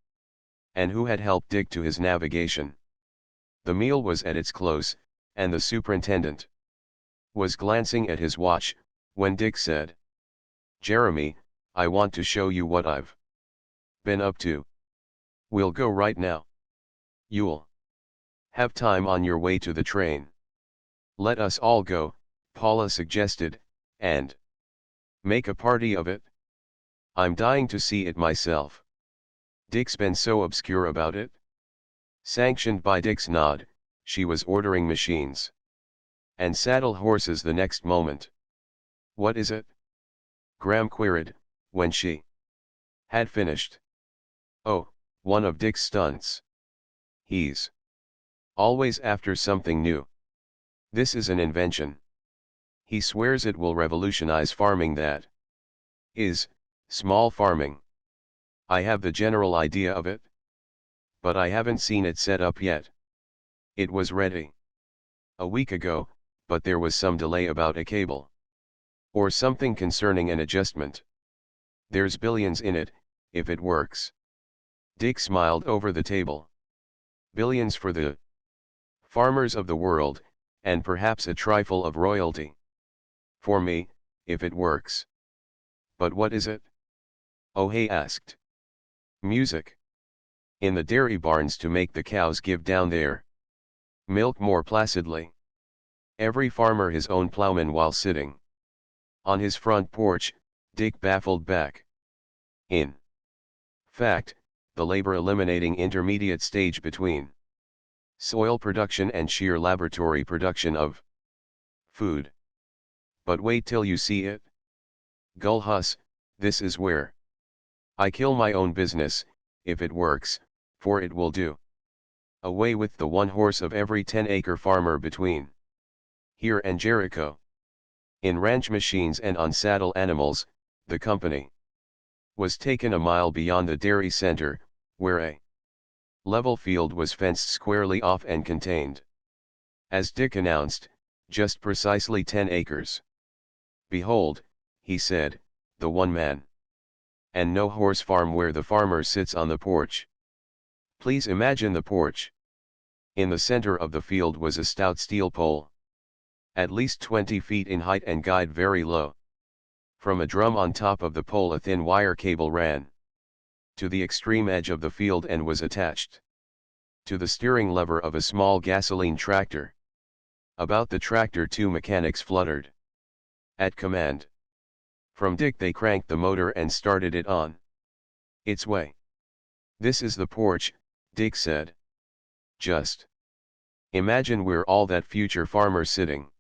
and who had helped Dick to his navigation. The meal was at its close, and the superintendent was glancing at his watch, when Dick said, "Jeremy, I want to show you what I've been up to. We'll go right now. You'll have time on your way to the train." "Let us all go," Paula suggested, "and make a party of it. I'm dying to see it myself. Dick's been so obscure about it." Sanctioned by Dick's nod, she was ordering machines and saddle horses the next moment. "What is it?" Graham queried, when she had finished. "Oh, one of Dick's stunts. He's always after something new. This is an invention. He swears it will revolutionize farming, that is, small farming. I have the general idea of it, but I haven't seen it set up yet. It was ready a week ago, but there was some delay about a cable or something concerning an adjustment. There's billions in it, if it works." Dick smiled over the table. "Billions for the farmers of the world, and perhaps a trifle of royalty for me, if it works." "But what is it?" O'Hay asked. "Music. In the dairy barns, to make the cows give down their milk more placidly. Every farmer his own plowman while sitting on his front porch," Dick baffled back. "In fact, the labor-eliminating intermediate stage between soil production and sheer laboratory production of food. But wait till you see it. Gullhuss, this is where I kill my own business, if it works, for it will do away with the one horse of every 10-acre farmer between here and Jericho. In ranch machines and on saddle animals, the company was taken a mile beyond the dairy center, where a level field was fenced squarely off and contained, as Dick announced, just precisely 10 acres. Behold, he said, the one-man and no horse farm where the farmer sits on the porch. Please imagine the porch. In the center of the field was a stout steel pole, at least 20 feet in height and guyed very low. From a drum on top of the pole a thin wire cable ran to the extreme edge of the field and was attached to the steering lever of a small gasoline tractor. About the tractor 2 mechanics fluttered at command. From Dick they cranked the motor and started it on its way. "This is the porch," Dick said. "Just imagine we're all that future farmer sitting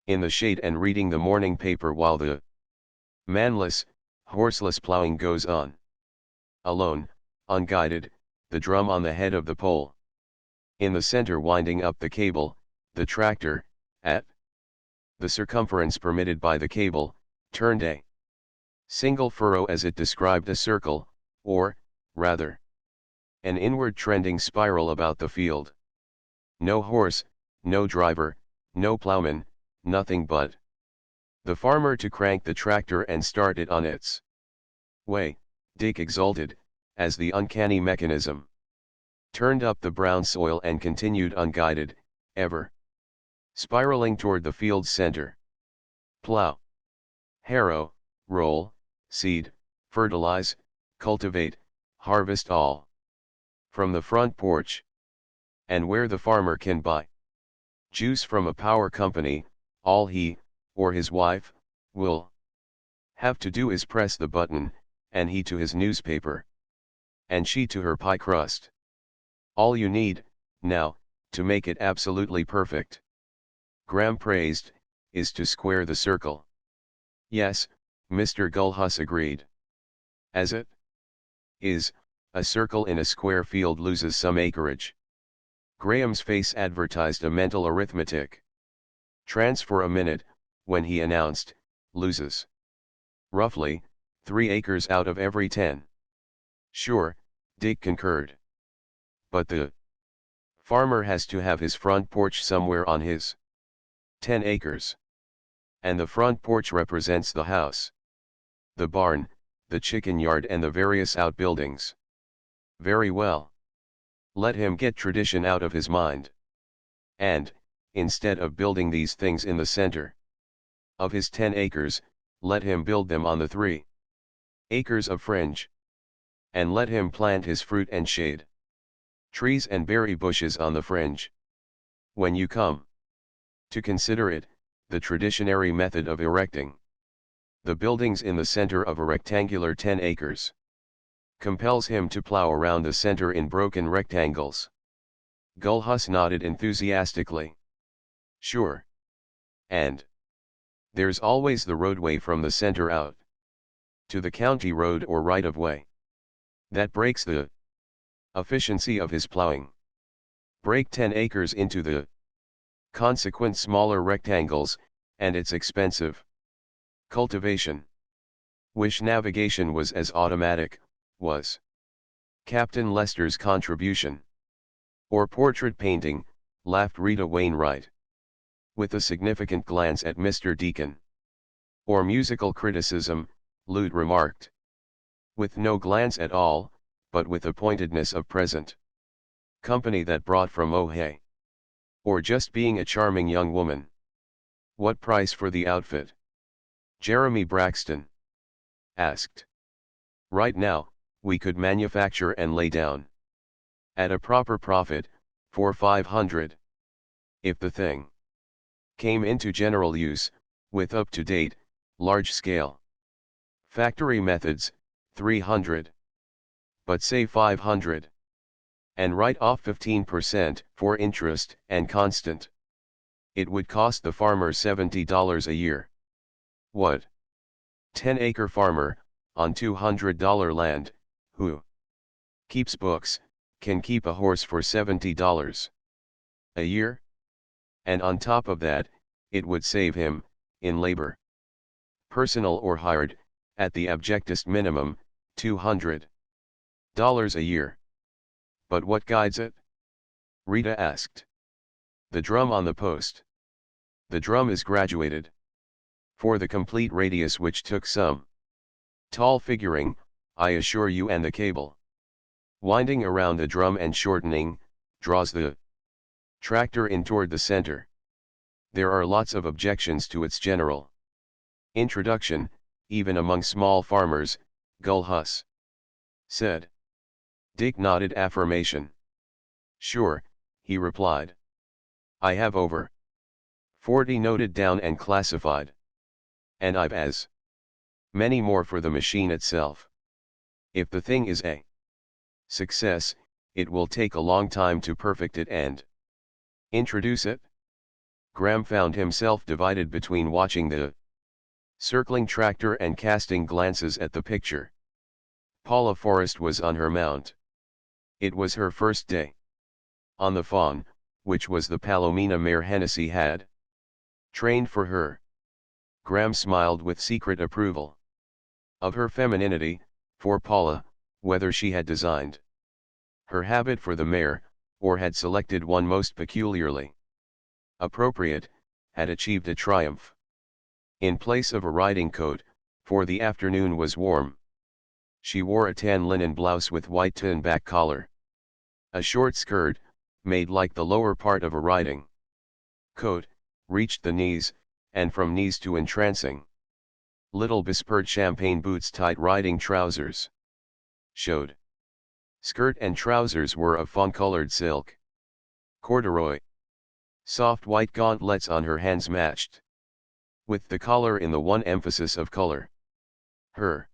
in the shade and reading the morning paper while the manless, horseless plowing goes on. Alone, unguided, the drum on the head of the pole. In the center winding up the cable, the tractor, at the circumference permitted by the cable, turned a single furrow as it described a circle, or, rather, an inward trending spiral about the field. No horse, no driver, no plowman, nothing but The farmer to crank the tractor and start it on its way, Dick exulted, as the uncanny mechanism turned up the brown soil and continued unguided, ever spiraling toward the field's center. Plow, harrow, roll, seed, fertilize, cultivate, harvest all from the front porch. And where the farmer can buy juice from a power company, all he, or his wife, will have to do is press the button, and he to his newspaper, and she to her pie crust. All you need, now, to make it absolutely perfect, Graham praised, is to square the circle. Yes, Mr. Gullhuss agreed. As it is, a circle in a square field loses some acreage. Graham's face advertised a mental arithmetic. Transfer a minute, when he announced, loses roughly 3 acres out of every 10. Sure, Dick concurred. But the farmer has to have his front porch somewhere on his 10 acres. And the front porch represents the house, the barn, the chicken yard and the various outbuildings. Very well. Let him get tradition out of his mind. And, instead of building these things in the center of his 10 acres, let him build them on the 3 acres of fringe. And let him plant his fruit and shade trees and berry bushes on the fringe. When you come to consider it, the traditionary method of erecting the buildings in the center of a rectangular 10 acres compels him to plow around the center in broken rectangles. Gullhuss nodded enthusiastically. Sure. And there's always the roadway from the center out to the county road or right-of-way. That breaks the efficiency of his plowing. Break 10 acres into the consequent smaller rectangles, and it's expensive. Cultivation. Wish navigation was as automatic, was Captain Lester's contribution. Or portrait painting, laughed Rita Wainwright, with a significant glance at Mr. Deacon. Or musical criticism, Lute remarked. With no glance at all, but with a pointedness of present company that brought from oh hey. Or just being a charming young woman. What price for the outfit? Jeremy Braxton asked. Right now, we could manufacture and lay down at a proper profit, for $500. If the thing came into general use, with up-to-date, large-scale factory methods, $300. But say $500. And write off 15% for interest and constant. It would cost the farmer $70 a year. What? 10-acre farmer, on $200 land, who keeps books, can keep a horse for $70 a year? And on top of that, it would save him, in labor, personal or hired, at the abjectest minimum, $200 a year. But what guides it? Rita asked. The drum on the post. The drum is graduated. For the complete radius, which took some tall figuring, I assure you, and the cable winding around the drum and shortening, draws the tractor in toward the center. There are lots of objections to its general introduction, even among small farmers, Gullhuss said. Dick nodded affirmation. Sure, he replied. I have over 40 noted down and classified. And I've as many more for the machine itself. If the thing is a success, it will take a long time to perfect it and introduce it. Graham found himself divided between watching the circling tractor and casting glances at the picture. Paula Forrest was on her mount. It was her first day on the fawn, which was the Palomina mare Hennessy had trained for her. Graham smiled with secret approval of her femininity, for Paula, whether she had designed her habit for the mare, or had selected one most peculiarly appropriate, had achieved a triumph. in place of a riding coat, for the afternoon was warm. She wore a tan linen blouse with white turn-back collar. A short skirt, made like the lower part of a riding coat, reached the knees, and from knees to entrancing. Little bespurred champagne boots, tight riding trousers showed. Skirt and trousers were of fawn-colored silk. Corduroy. Soft white gauntlets on her hands matched with the collar in the one emphasis of color. Her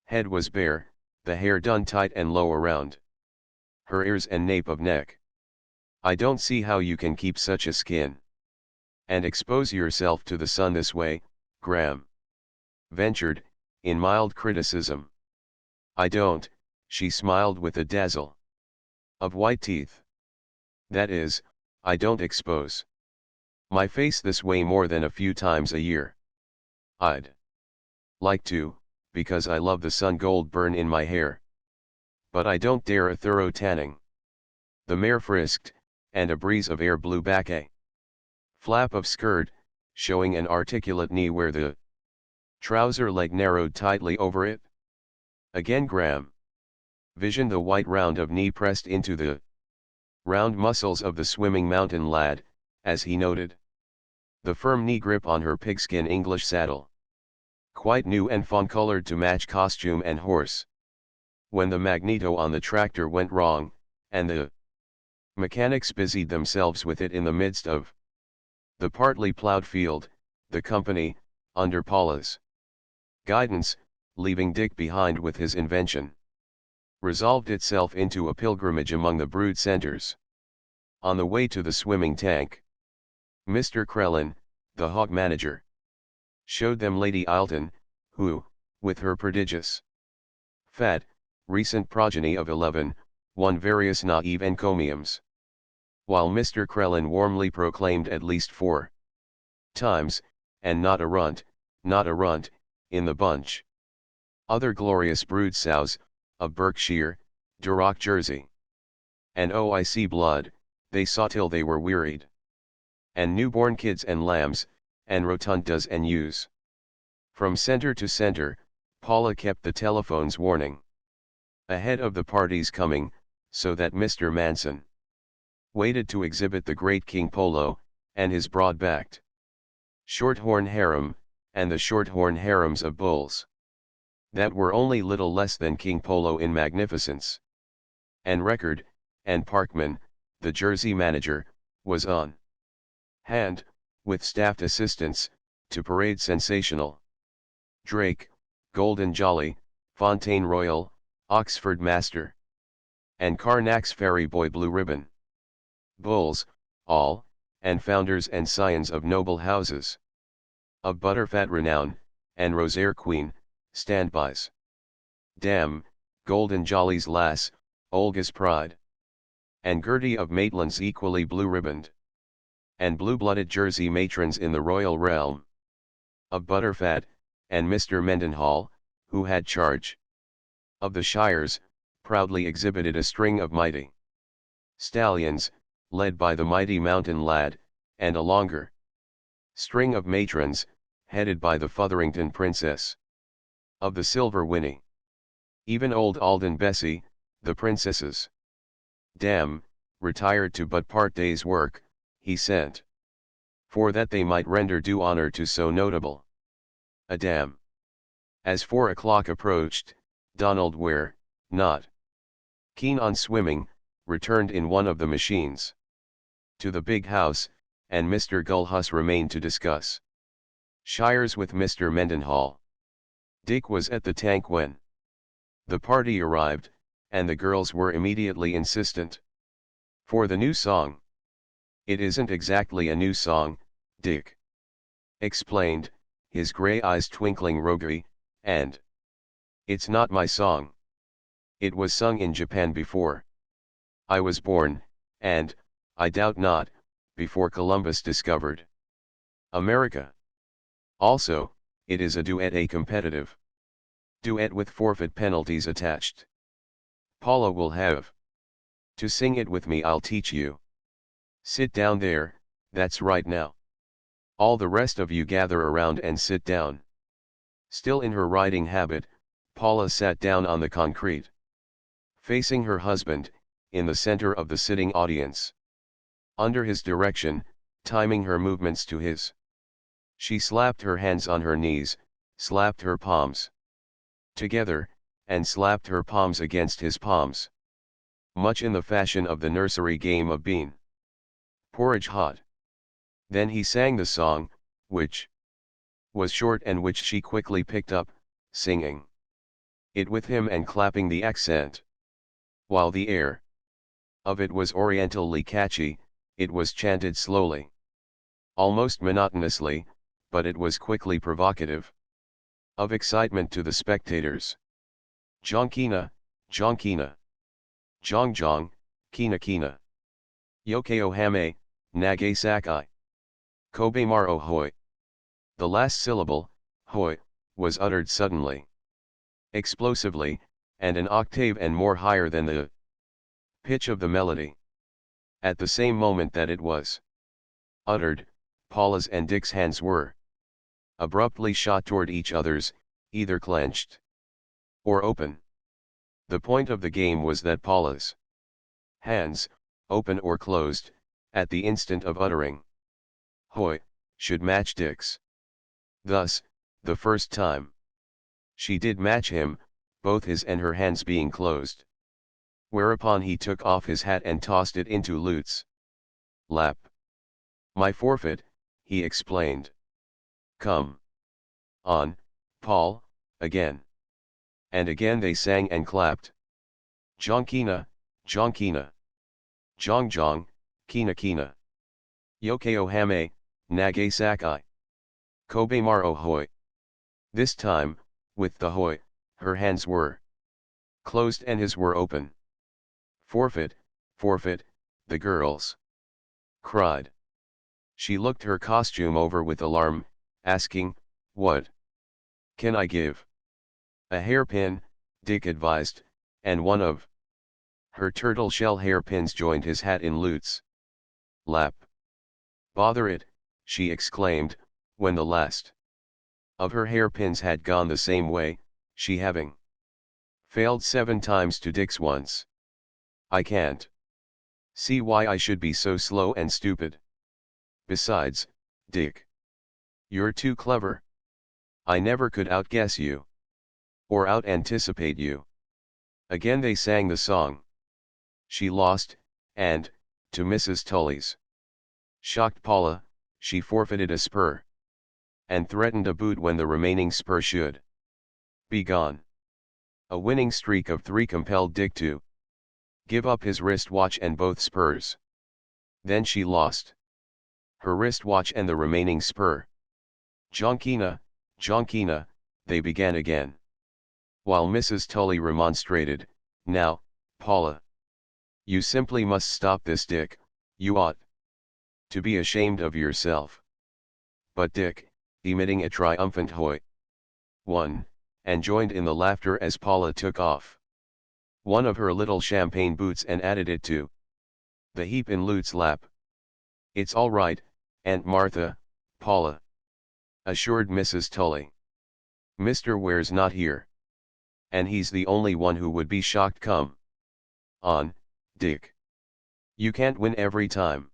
head was bare, the hair done tight and low around her ears and nape of neck. I don't see how you can keep such a skin and expose yourself to the sun this way, Graham ventured, in mild criticism. I don't, she smiled with a dazzle of white teeth. That is, I don't expose my face this way more than a few times a year. I'd like to, because I love the sun gold burn in my hair. But I don't dare a thorough tanning. The mare frisked, and a breeze of air blew back a flap of skirt, showing an articulate knee where the trouser leg narrowed tightly over it. Again Graham visioned the white round of knee pressed into the round muscles of the swimming mountain lad, as he noted the firm knee grip on her pigskin English saddle. Quite new and fawn-colored to match costume and horse. When the magneto on the tractor went wrong, and the mechanics busied themselves with it in the midst of the partly plowed field, the company, under Paula's guidance, leaving Dick behind with his invention, resolved itself into a pilgrimage among the brood centers. On the way to the swimming tank, Mr. Krellin, the hog manager, showed them Lady Ilton, who, with her prodigious fat, recent progeny of 11, won various naive encomiums. While Mr. Krellin warmly proclaimed at least 4 times, and not a runt, in the bunch. Other glorious brood sows, of Berkshire, Duroc Jersey, and OIC blood, they saw till they were wearied. And newborn kids and lambs, and rotundas and ewes. From center to center, Paula kept the telephones warning ahead of the party's coming, so that Mr. Manson waited to exhibit the great King Polo, and his broad-backed shorthorn harem, and the shorthorn harems of bulls that were only little less than King Polo in magnificence. And Record, and Parkman, the Jersey manager, was on hand, with staffed assistants, to parade sensational Drake, Golden Jolly, Fontaine Royal, Oxford Master, and Carnack's Ferry Boy Blue Ribbon. Bulls, all, and founders and scions of noble houses of Butterfat renown, and Rosaire Queen, standbys. Damn, Golden Jolly's lass, Olga's pride. And Gertie of Maitland's equally blue-ribboned and blue-blooded Jersey matrons in the royal realm of Butterfat, and Mr. Mendenhall, who had charge of the shires, proudly exhibited a string of mighty stallions, led by the mighty mountain lad, and a longer string of matrons, headed by the Fotherington princess of the Silver Whinny. Even old Alden Bessie, the princess's dam, retired to but part day's work, he sent for that they might render due honor to so notable a dam. As 4 o'clock approached, Donald Ware, not keen on swimming, returned in one of the machines to the big house, and Mr. Gullhuss remained to discuss shires with Mr. Mendenhall. Dick was at the tank when the party arrived, and the girls were immediately insistent for the new song. It isn't exactly a new song, Dick explained, his grey eyes twinkling roguery, and it's not my song. It was sung in Japan before I was born, and, I doubt not, before Columbus discovered America. Also, it is a duet, a competitive duet with forfeit penalties attached. Paula will have to sing it with me. I'll teach you. Sit down there, that's right now. All the rest of you gather around and sit down. Still in her riding habit, Paula sat down on the concrete, facing her husband, in the center of the sitting audience. Under his direction, timing her movements to his. She slapped her hands on her knees, slapped her palms together, and slapped her palms against his palms. Much in the fashion of the nursery game of bean porridge hot. Then he sang the song, which was short and which she quickly picked up, singing it with him and clapping the accent. While the air of it was orientally catchy, it was chanted slowly, almost monotonously, but it was quickly provocative of excitement to the spectators. Jonkina, Jonkina. Jong Jong, Kina Kina. Yokeo Hame, Nage Sakai. Kobe Maro Hoi. The last syllable, hoi, was uttered suddenly, explosively, and an octave and more higher than the pitch of the melody. At the same moment that it was uttered, Paula's and Dick's hands were abruptly shot toward each other's, either clenched or open. The point of the game was that Paula's hands, open or closed, at the instant of uttering hoi, should match Dick's. Thus, the first time she did match him, both his and her hands being closed. Whereupon he took off his hat and tossed it into Lute's lap. My forfeit, he explained. Come on, Paul, again. And again they sang and clapped. Jonkina, Jonkina. Jong Jong, Kina Kina. Yokeo Hame, Nage Sakai. Kobe Maro Hoi. This time, with the hoi, her hands were closed and his were open. Forfeit, forfeit, the girls cried. She looked her costume over with alarm, asking, what can I give? A hairpin, Dick advised, and one of her turtle shell hairpins joined his hat in Lute's lap. Bother it, she exclaimed, when the last of her hairpins had gone the same way, she having failed 7 times to Dick's once. I can't see why I should be so slow and stupid. Besides, Dick, you're too clever. I never could outguess you. Or out-anticipate you. Again they sang the song. She lost, and, to Mrs. Tully's shocked Paula, she forfeited a spur. And threatened a boot when the remaining spur should be gone. A winning streak of 3 compelled Dick to give up his wristwatch and both spurs. Then she lost her wristwatch and the remaining spur. Jonkina, Jonkina, they began again. While Mrs. Tully remonstrated, now, Paula. You simply must stop this, Dick, you ought to be ashamed of yourself. But Dick, emitting a triumphant hoi, won, and joined in the laughter as Paula took off one of her little champagne boots and added it to the heap in Lute's lap. It's all right, Aunt Martha, Paula assured Mrs. Tully. Mr. Ware's not here. And he's the only one who would be shocked. Come on, Dick. You can't win every time.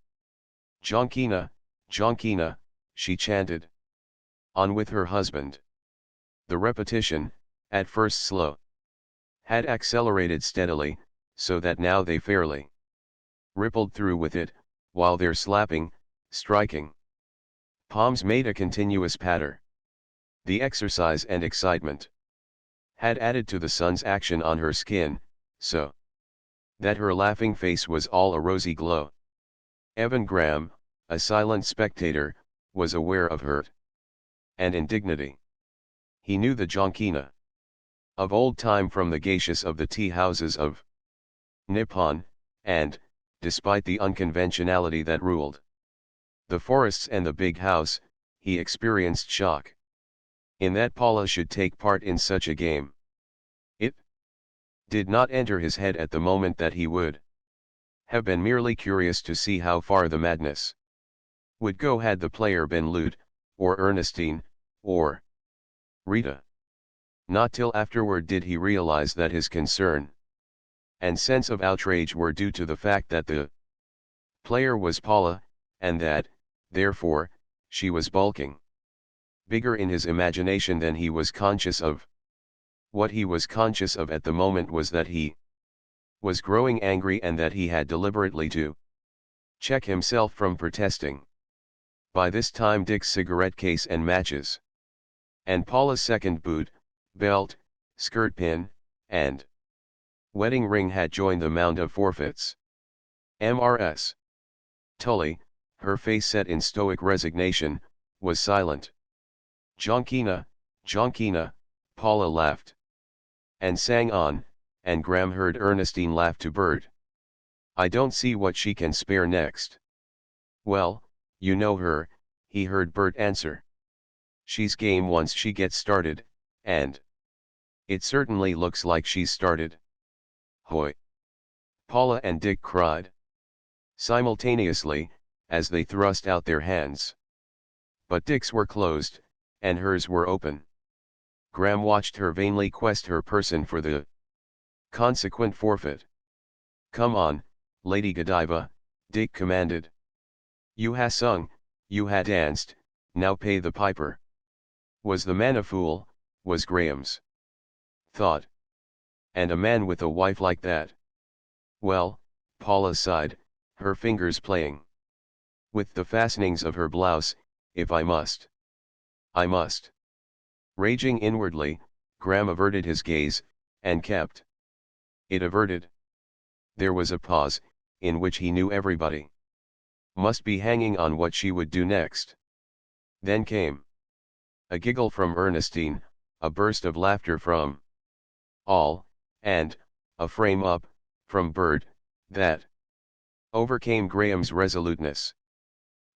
Jonkina, Jonkina, she chanted. On with her husband. The repetition, at first slow, had accelerated steadily, so that now they fairly rippled through with it, while their slapping, striking palms made a continuous patter. The exercise and excitement had added to the sun's action on her skin, so that her laughing face was all a rosy glow. Evan Graham, a silent spectator, was aware of hurt and indignity. He knew the Jonkina of old time from the geishas of the tea houses of Nippon, and, despite the unconventionality that ruled the forests and the big house, he experienced shock in that Paula should take part in such a game. It did not enter his head at the moment that he would have been merely curious to see how far the madness Would go had the player been Lute, or Ernestine, or Rita. Not till afterward did he realize that his concern and sense of outrage were due to the fact that the player was Paula, and that, therefore, she was bulking bigger in his imagination than he was conscious of. What he was conscious of at the moment was that he was growing angry and that he had deliberately to check himself from protesting. By this time Dick's cigarette case and matches, and Paula's second boot, belt, skirt pin, and wedding ring had joined the mound of forfeits. Mrs. Tully, her face set in stoic resignation, was silent. Jonkina, Jonkina, Paula laughed. And sang on, and Graham heard Ernestine laugh to Bert. I don't see what she can spare next. Well, you know her, he heard Bert answer. She's game once she gets started, and it certainly looks like she's started. Hoy! Paula and Dick cried simultaneously, as they thrust out their hands. But Dick's were closed, and hers were open. Graham watched her vainly quest her person for the consequent forfeit. Come on, Lady Godiva, Dick commanded. You ha sung, you ha danced, now pay the piper. Was the man a fool, was Graham's thought. And a man with a wife like that? Well, Paula sighed, her fingers playing with the fastenings of her blouse, if I must. I must. Raging inwardly, Graham averted his gaze, and kept it averted. There was a pause, in which he knew everybody must be hanging on what she would do next. Then came a giggle from Ernestine, a burst of laughter from all, and a frame up from Bert, that overcame Graham's resoluteness.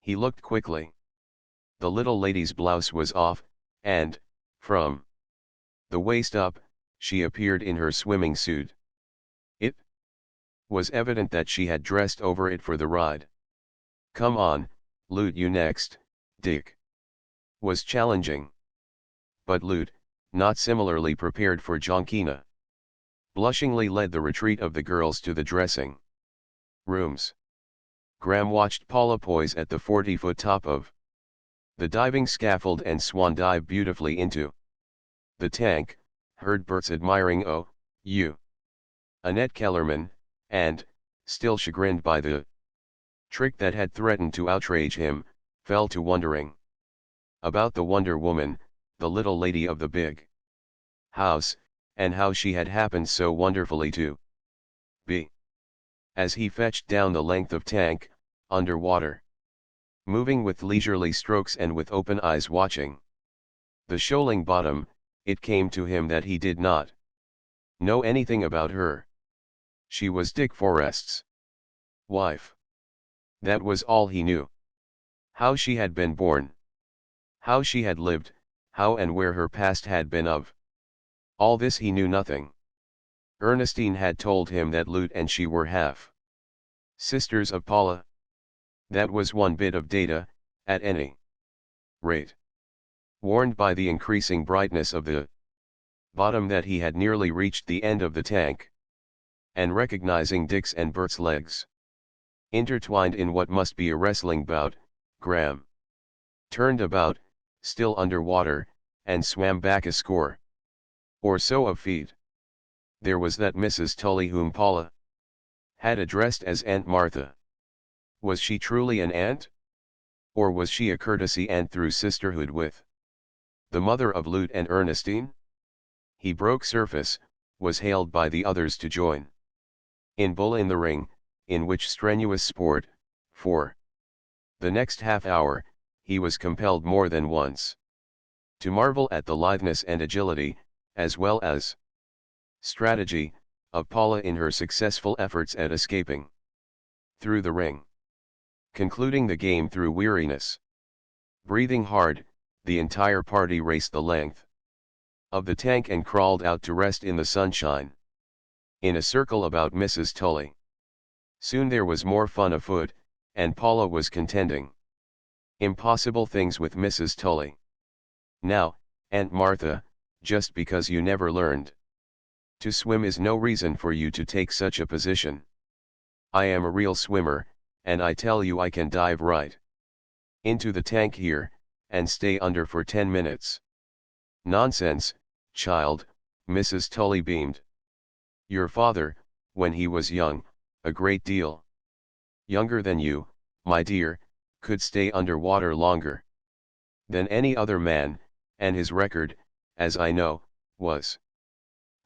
He looked quickly. The little lady's blouse was off, and, from the waist up, she appeared in her swimming suit. It was evident that she had dressed over it for the ride. Come on, Lute, you next, Dick was challenging. But Lute, not similarly prepared for Jonkina, blushingly led the retreat of the girls to the dressing rooms. Graham watched Paula poise at the 40-foot top of the diving scaffold and swan dive beautifully into the tank, heard Bert's admiring "Oh, you, Annette Kellerman," and, still chagrined by the trick that had threatened to outrage him, fell to wondering about the Wonder Woman, the little lady of the big house, and how she had happened so wonderfully to be. As he fetched down the length of tank, under water, moving with leisurely strokes and with open eyes watching the shoaling bottom, it came to him that he did not know anything about her. She was Dick Forrest's wife. That was all he knew. How she had been born, how she had lived, how and where her past had been of all this he knew nothing. Ernestine had told him that Lute and she were half sisters of Paula. That was one bit of data, at any rate. Warned by the increasing brightness of the bottom that he had nearly reached the end of the tank, and recognizing Dick's and Bert's legs intertwined in what must be a wrestling bout, Graham turned about, still under water, and swam back a score or so of feet. There was that Mrs. Tully whom Paula had addressed as Aunt Martha. Was she truly an aunt? Or was she a courtesy aunt through sisterhood with the mother of Lute and Ernestine? He broke surface, was hailed by the others to join in Bull in the Ring, in which strenuous sport, for the next half hour, he was compelled more than once to marvel at the litheness and agility, as well as strategy, of Paula in her successful efforts at escaping through the ring. Concluding the game through weariness. Breathing hard, the entire party raced the length of the tank and crawled out to rest in the sunshine, in a circle about Mrs. Tully. Soon there was more fun afoot, and Paula was contending Impossible things with Mrs. Tully. Now, Aunt Martha, just because you never learned to swim is no reason for you to take such a position. I am a real swimmer, and I tell you I can dive right into the tank here, and stay under for 10 minutes. Nonsense, child, Mrs. Tully beamed. Your father, when he was young, a great deal younger than you, my dear, could stay underwater longer than any other man, and his record, as I know, was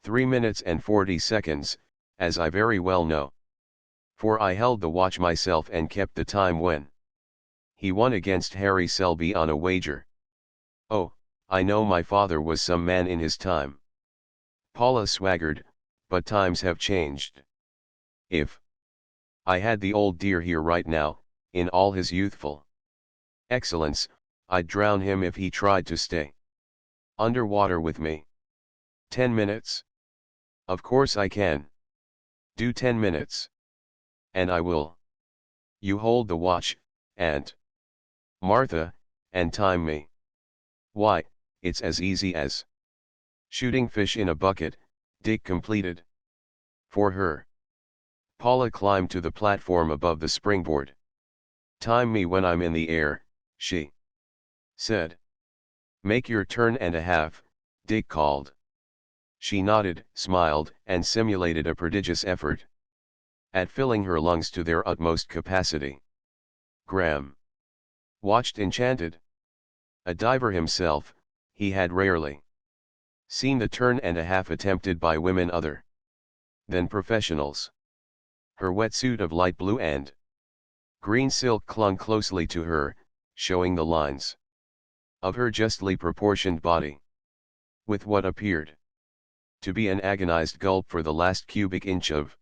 3 minutes and 40 seconds, as I very well know. For I held the watch myself and kept the time when he won against Harry Selby on a wager. Oh, I know my father was some man in his time. Paula swaggered, but times have changed. If I had the old dear here right now, in all his youthful excellence, I'd drown him if he tried to stay underwater with me. 10 minutes? Of course I can. Do 10 minutes. And I will. You hold the watch, Aunt Martha, and time me. Why, it's as easy as shooting fish in a bucket, Dick completed for her. Paula climbed to the platform above the springboard. Time me when I'm in the air, she said. Make your turn and a half, Dick called. She nodded, smiled, and simulated a prodigious effort at filling her lungs to their utmost capacity. Graham watched enchanted. A diver himself, he had rarely seen the turn and a half attempted by women other than professionals. Her wetsuit of light blue and green silk clung closely to her, showing the lines of her justly proportioned body. With what appeared to be an agonized gulp for the last cubic inch of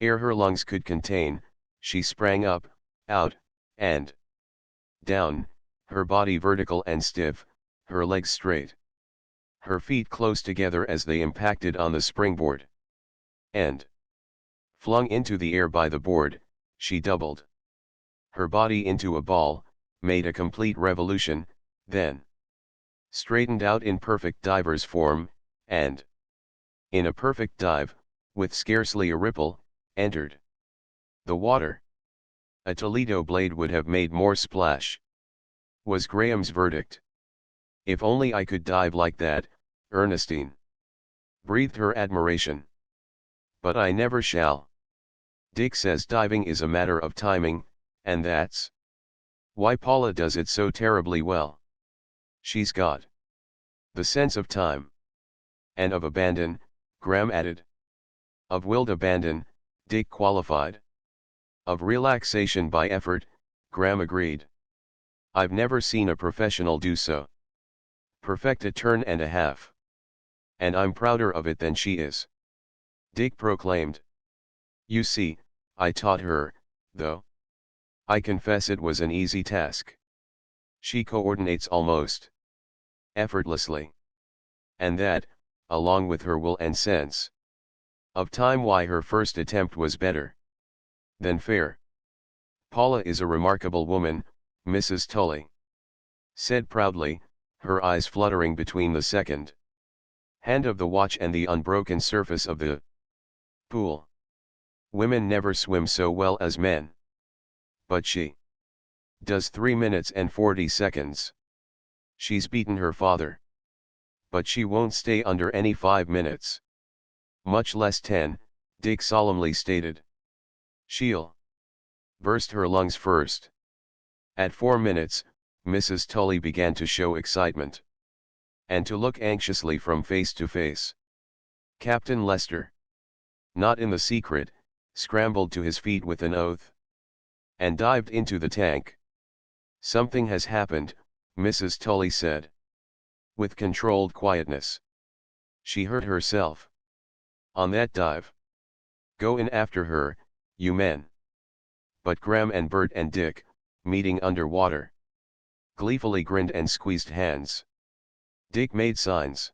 air her lungs could contain, she sprang up, out, and down, her body vertical and stiff, her legs straight, her feet close together as they impacted on the springboard. And flung into the air by the board, she doubled her body into a ball, made a complete revolution, then straightened out in perfect diver's form, and in a perfect dive, with scarcely a ripple, entered the water. A Toledo blade would have made more splash, was Graham's verdict. If only I could dive like that, Ernestine breathed her admiration. But I never shall. Dick says diving is a matter of timing, and that's why Paula does it so terribly well. She's got the sense of time. And of abandon, Graham added. Of willed abandon, Dick qualified. Of relaxation by effort, Graham agreed. I've never seen a professional do so. Perfect a turn and a half. And I'm prouder of it than she is, Dick proclaimed. You see, I taught her, though. I confess it was an easy task. She coordinates almost effortlessly. And that, along with her will and sense of time, why her first attempt was better than fair. Paula is a remarkable woman, Mrs. Tully said proudly, her eyes fluttering between the second hand of the watch and the unbroken surface of the pool. Women never swim so well as men. But she does 3 minutes and 40 seconds. She's beaten her father. But she won't stay under any 5 minutes. Much less 10, Dick solemnly stated. She'll burst her lungs first. At 4 minutes, Mrs. Tully began to show excitement and to look anxiously from face to face. Captain Lester, not in the secret, scrambled to his feet with an oath and dived into the tank. Something has happened, Mrs. Tully said with controlled quietness. She hurt herself on that dive. Go in after her, you men. But Graham and Bert and Dick, meeting underwater, gleefully grinned and squeezed hands. Dick made signs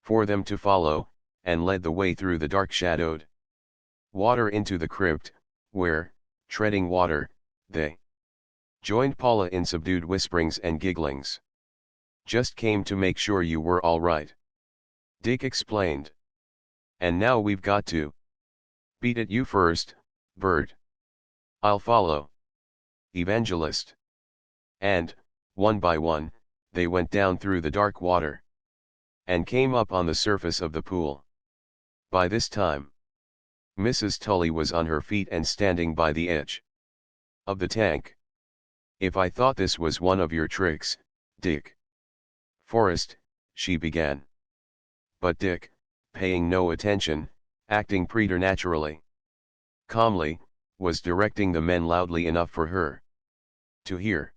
for them to follow, and led the way through the dark shadowed water into the crypt, where, treading water, they joined Paula in subdued whisperings and gigglings. Just came to make sure you were all right. Dick explained. And now we've got to beat it you first, Bert. I'll follow. Evangelist. And, one by one, they went down through the dark water. And came up on the surface of the pool. By this time, Mrs. Tully was on her feet and standing by the edge of the tank. If I thought this was one of your tricks, Dick Forrest, she began. But Dick, paying no attention, acting preternaturally calmly, was directing the men loudly enough for her to hear.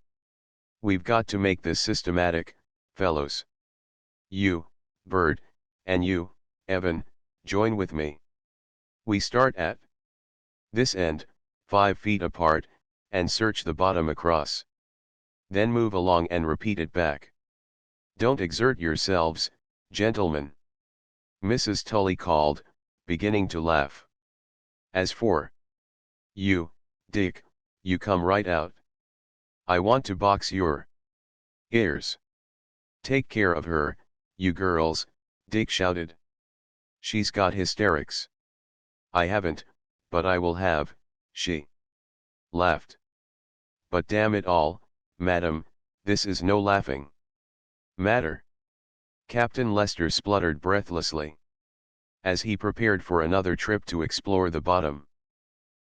We've got to make this systematic, fellows. You, Bert, and you, Evan, join with me. We start at this end, 5 feet apart, and search the bottom across. Then move along and repeat it back. Don't exert yourselves, gentlemen. Mrs. Tully called, beginning to laugh. As for you, Dick, you come right out. I want to box your ears. Take care of her, you girls, Dick shouted. She's got hysterics. I haven't, but I will have, she laughed. But damn it all, madam, this is no laughing matter. Captain Lester spluttered breathlessly, as he prepared for another trip to explore the bottom.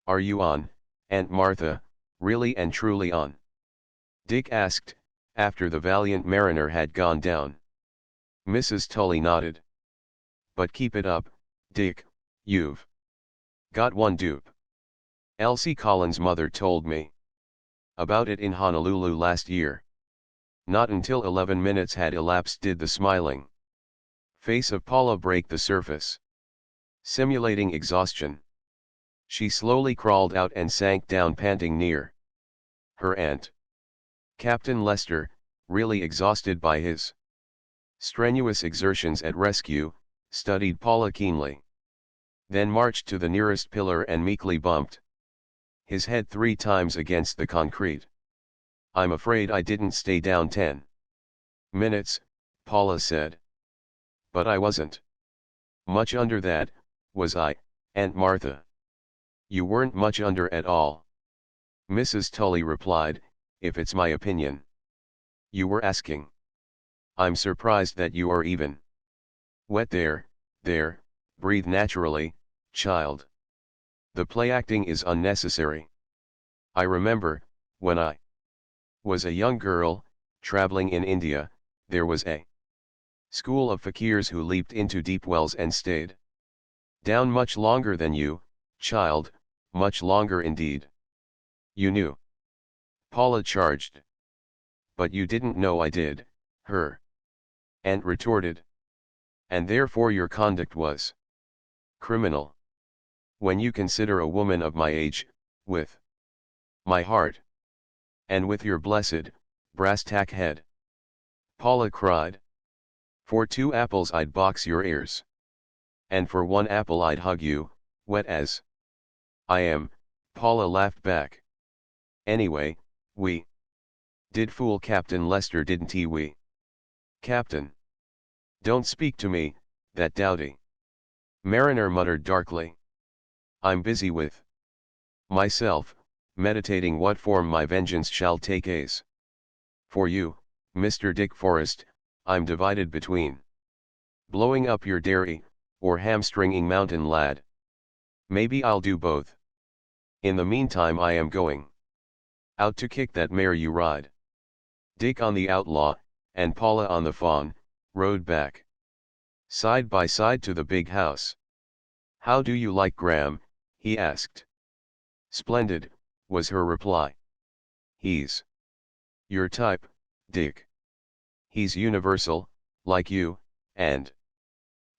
Are you on, Aunt Martha, really and truly on? Dick asked, after the valiant mariner had gone down. Mrs. Tully nodded. But keep it up, Dick, you've got one dupe. Elsie Collins' mother told me about it in Honolulu last year. Not until 11 minutes had elapsed did the smiling face of Paula break the surface. Simulating exhaustion, she slowly crawled out and sank down panting near her aunt. Captain Lester, really exhausted by his strenuous exertions at rescue, studied Paula keenly. Then marched to the nearest pillar and meekly bumped his head 3 times against the concrete. I'm afraid I didn't stay down 10 minutes, Paula said. But I wasn't much under that, was I, Aunt Martha? You weren't much under at all. Mrs. Tully replied, if it's my opinion you were asking. I'm surprised that you are even wet there, breathe naturally, child. The play acting is unnecessary. I remember, when I was a young girl, traveling in India, there was a school of fakirs who leaped into deep wells and stayed down much longer than you, child, much longer indeed. You knew. Paula charged. But you didn't know I did, her aunt retorted. And therefore your conduct was criminal. When you consider a woman of my age, with my heart, and with your blessed, brass-tack head. Paula cried. For 2 apples I'd box your ears. And for 1 apple I'd hug you, wet as I am, Paula laughed back. Anyway, we did fool Captain Lester, didn't we? Captain. Don't speak to me, that dowdy mariner muttered darkly. I'm busy with myself, meditating what form my vengeance shall take as. For you, Mr. Dick Forrest, I'm divided between blowing up your dairy, or hamstringing Mountain Lad. Maybe I'll do both. In the meantime I am going out to kick that mare you ride. Dick on the Outlaw, and Paula on the Fawn, rode back side by side to the big house. How do you like Graham? He asked. Splendid, was her reply. He's your type, Dick. He's universal, like you, and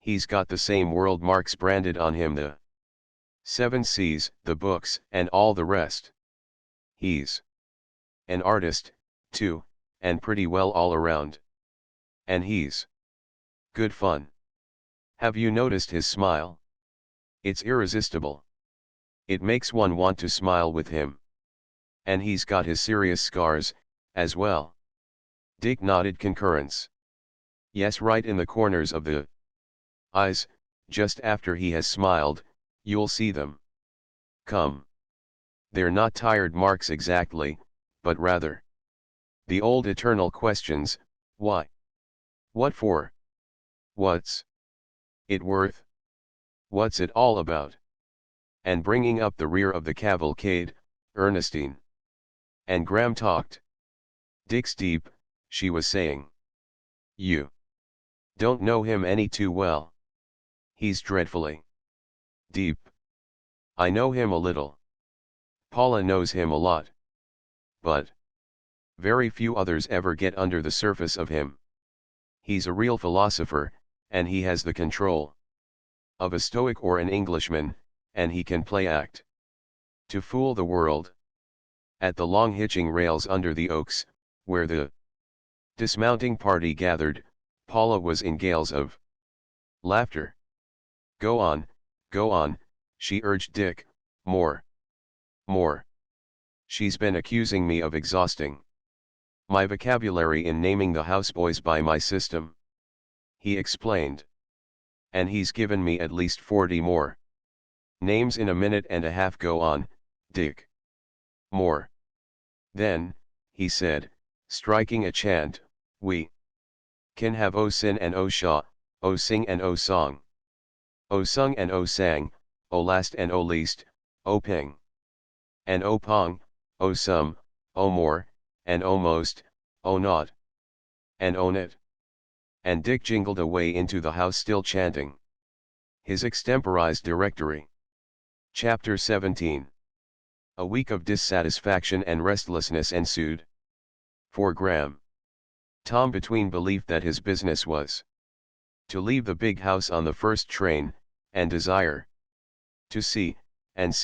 he's got the same world marks branded on him, the 7 C's, the books, and all the rest. He's an artist, too, and pretty well all around. And he's good fun. Have you noticed his smile? It's irresistible. It makes one want to smile with him. And he's got his serious scars, as well. Dick nodded concurrence. Yes, right in the corners of the eyes, just after he has smiled, you'll see them. Come. They're not tired marks exactly, but rather the old eternal questions: why? What for? What's it worth? What's it all about? And bringing up the rear of the cavalcade, Ernestine and Graham talked. Dick's deep, she was saying. You don't know him any too well. He's dreadfully deep. I know him a little. Paula knows him a lot. But very few others ever get under the surface of him. He's a real philosopher, and he has the control of a Stoic or an Englishman, and he can play act to fool the world. At the long hitching rails under the oaks, where the dismounting party gathered, Paula was in gales of laughter. Go on, she urged Dick, more. She's been accusing me of exhausting my vocabulary in naming the houseboys by my system, he explained. And he's given me at least 40 more names in a minute and a half. Go on, Dick. More. Then, he said, striking a chant, we can have O Sin and O Sha, O Sing and O Song. O Sung and O Sang, O Last and O Least, O Ping. And O Pong, O Some, O More, and O Most, O Not. And Own It. And Dick jingled away into the house still chanting his extemporized directory. Chapter 17. A week of dissatisfaction and restlessness ensued. For Graham Tom, between belief that his business was to leave the big house on the first train, and desire to see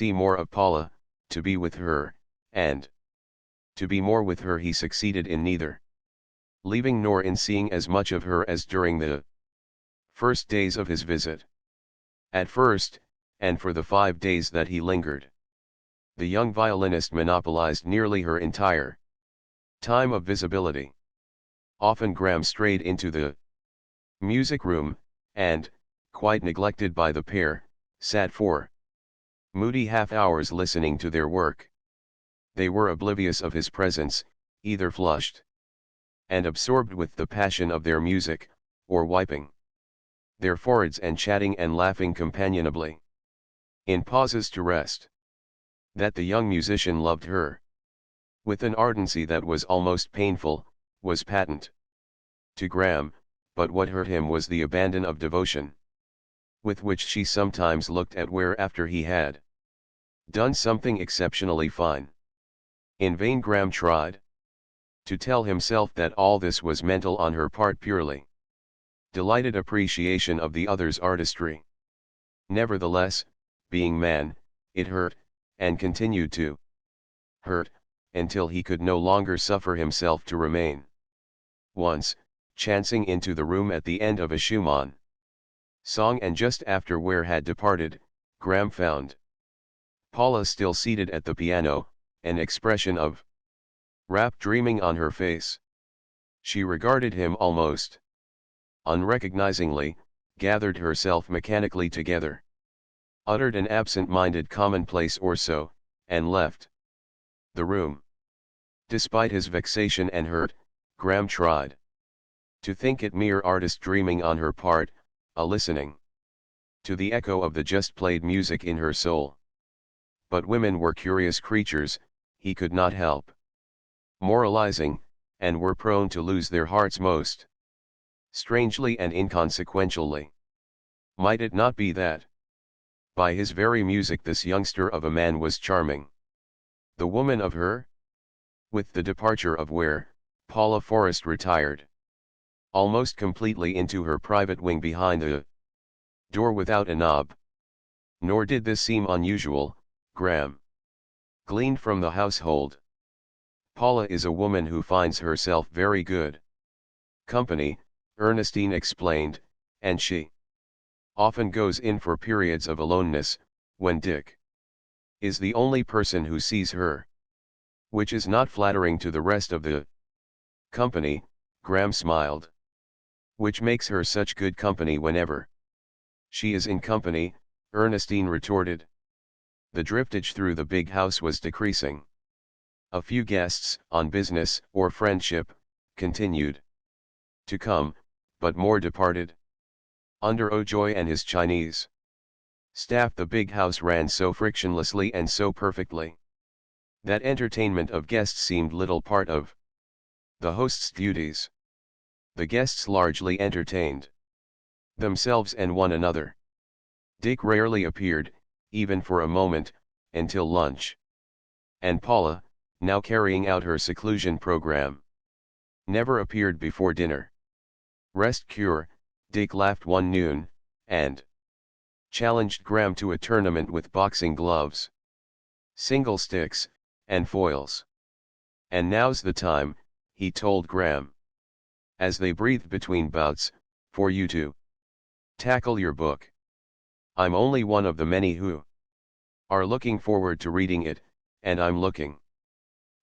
more of Paula, to be with her, and to be more with her, he succeeded in neither leaving nor in seeing as much of her as during the first days of his visit. At first, and for the 5 days that he lingered, the young violinist monopolized nearly her entire time of visibility. Often Graham strayed into the music room, and, quite neglected by the pair, sat for moody half hours listening to their work. They were oblivious of his presence, either flushed and absorbed with the passion of their music, or wiping their foreheads and chatting and laughing companionably in pauses to rest. That the young musician loved her with an ardency that was almost painful, was patent to Graham, but what hurt him was the abandon of devotion with which she sometimes looked at where after he had done something exceptionally fine. In vain Graham tried to tell himself that all this was mental on her part, purely delighted appreciation of the other's artistry. Nevertheless, being man, it hurt, and continued to hurt, until he could no longer suffer himself to remain. Once, chancing into the room at the end of a Schumann song and just after Ware had departed, Graham found Paula still seated at the piano, an expression of rapt dreaming on her face. She regarded him almost unrecognizingly, gathered herself mechanically together, uttered an absent-minded commonplace or so, and left the room. Despite his vexation and hurt, Graham tried to think it mere artist dreaming on her part, a listening to the echo of the just played music in her soul. But women were curious creatures, he could not help moralizing, and were prone to lose their hearts most strangely and inconsequentially. Might it not be that, by his very music, this youngster of a man was charming the woman of her? With the departure of Ware, Paula Forrest retired almost completely into her private wing behind a door without a knob. Nor did this seem unusual, Graham gleaned from the household. Paula is a woman who finds herself very good company, Ernestine explained, and she often goes in for periods of aloneness, when Dick is the only person who sees her. which is not flattering to the rest of the company, Graham smiled. Which makes her such good company whenever she is in company, Ernestine retorted. The driftage through the big house was decreasing. A few guests, on business or friendship, continued to come, but more departed. Under O'Joy and his Chinese staff, the big house ran so frictionlessly and so perfectly that entertainment of guests seemed little part of the host's duties. The guests largely entertained themselves and one another. Dick rarely appeared, even for a moment, until lunch. And Paula, now carrying out her seclusion program, never appeared before dinner. Rest cure, Dick laughed one noon, and challenged Graham to a tournament with boxing gloves, single sticks, and foils. And now's the time, he told Graham, as they breathed between bouts, for you to tackle your book. I'm only one of the many who are looking forward to reading it, and I'm looking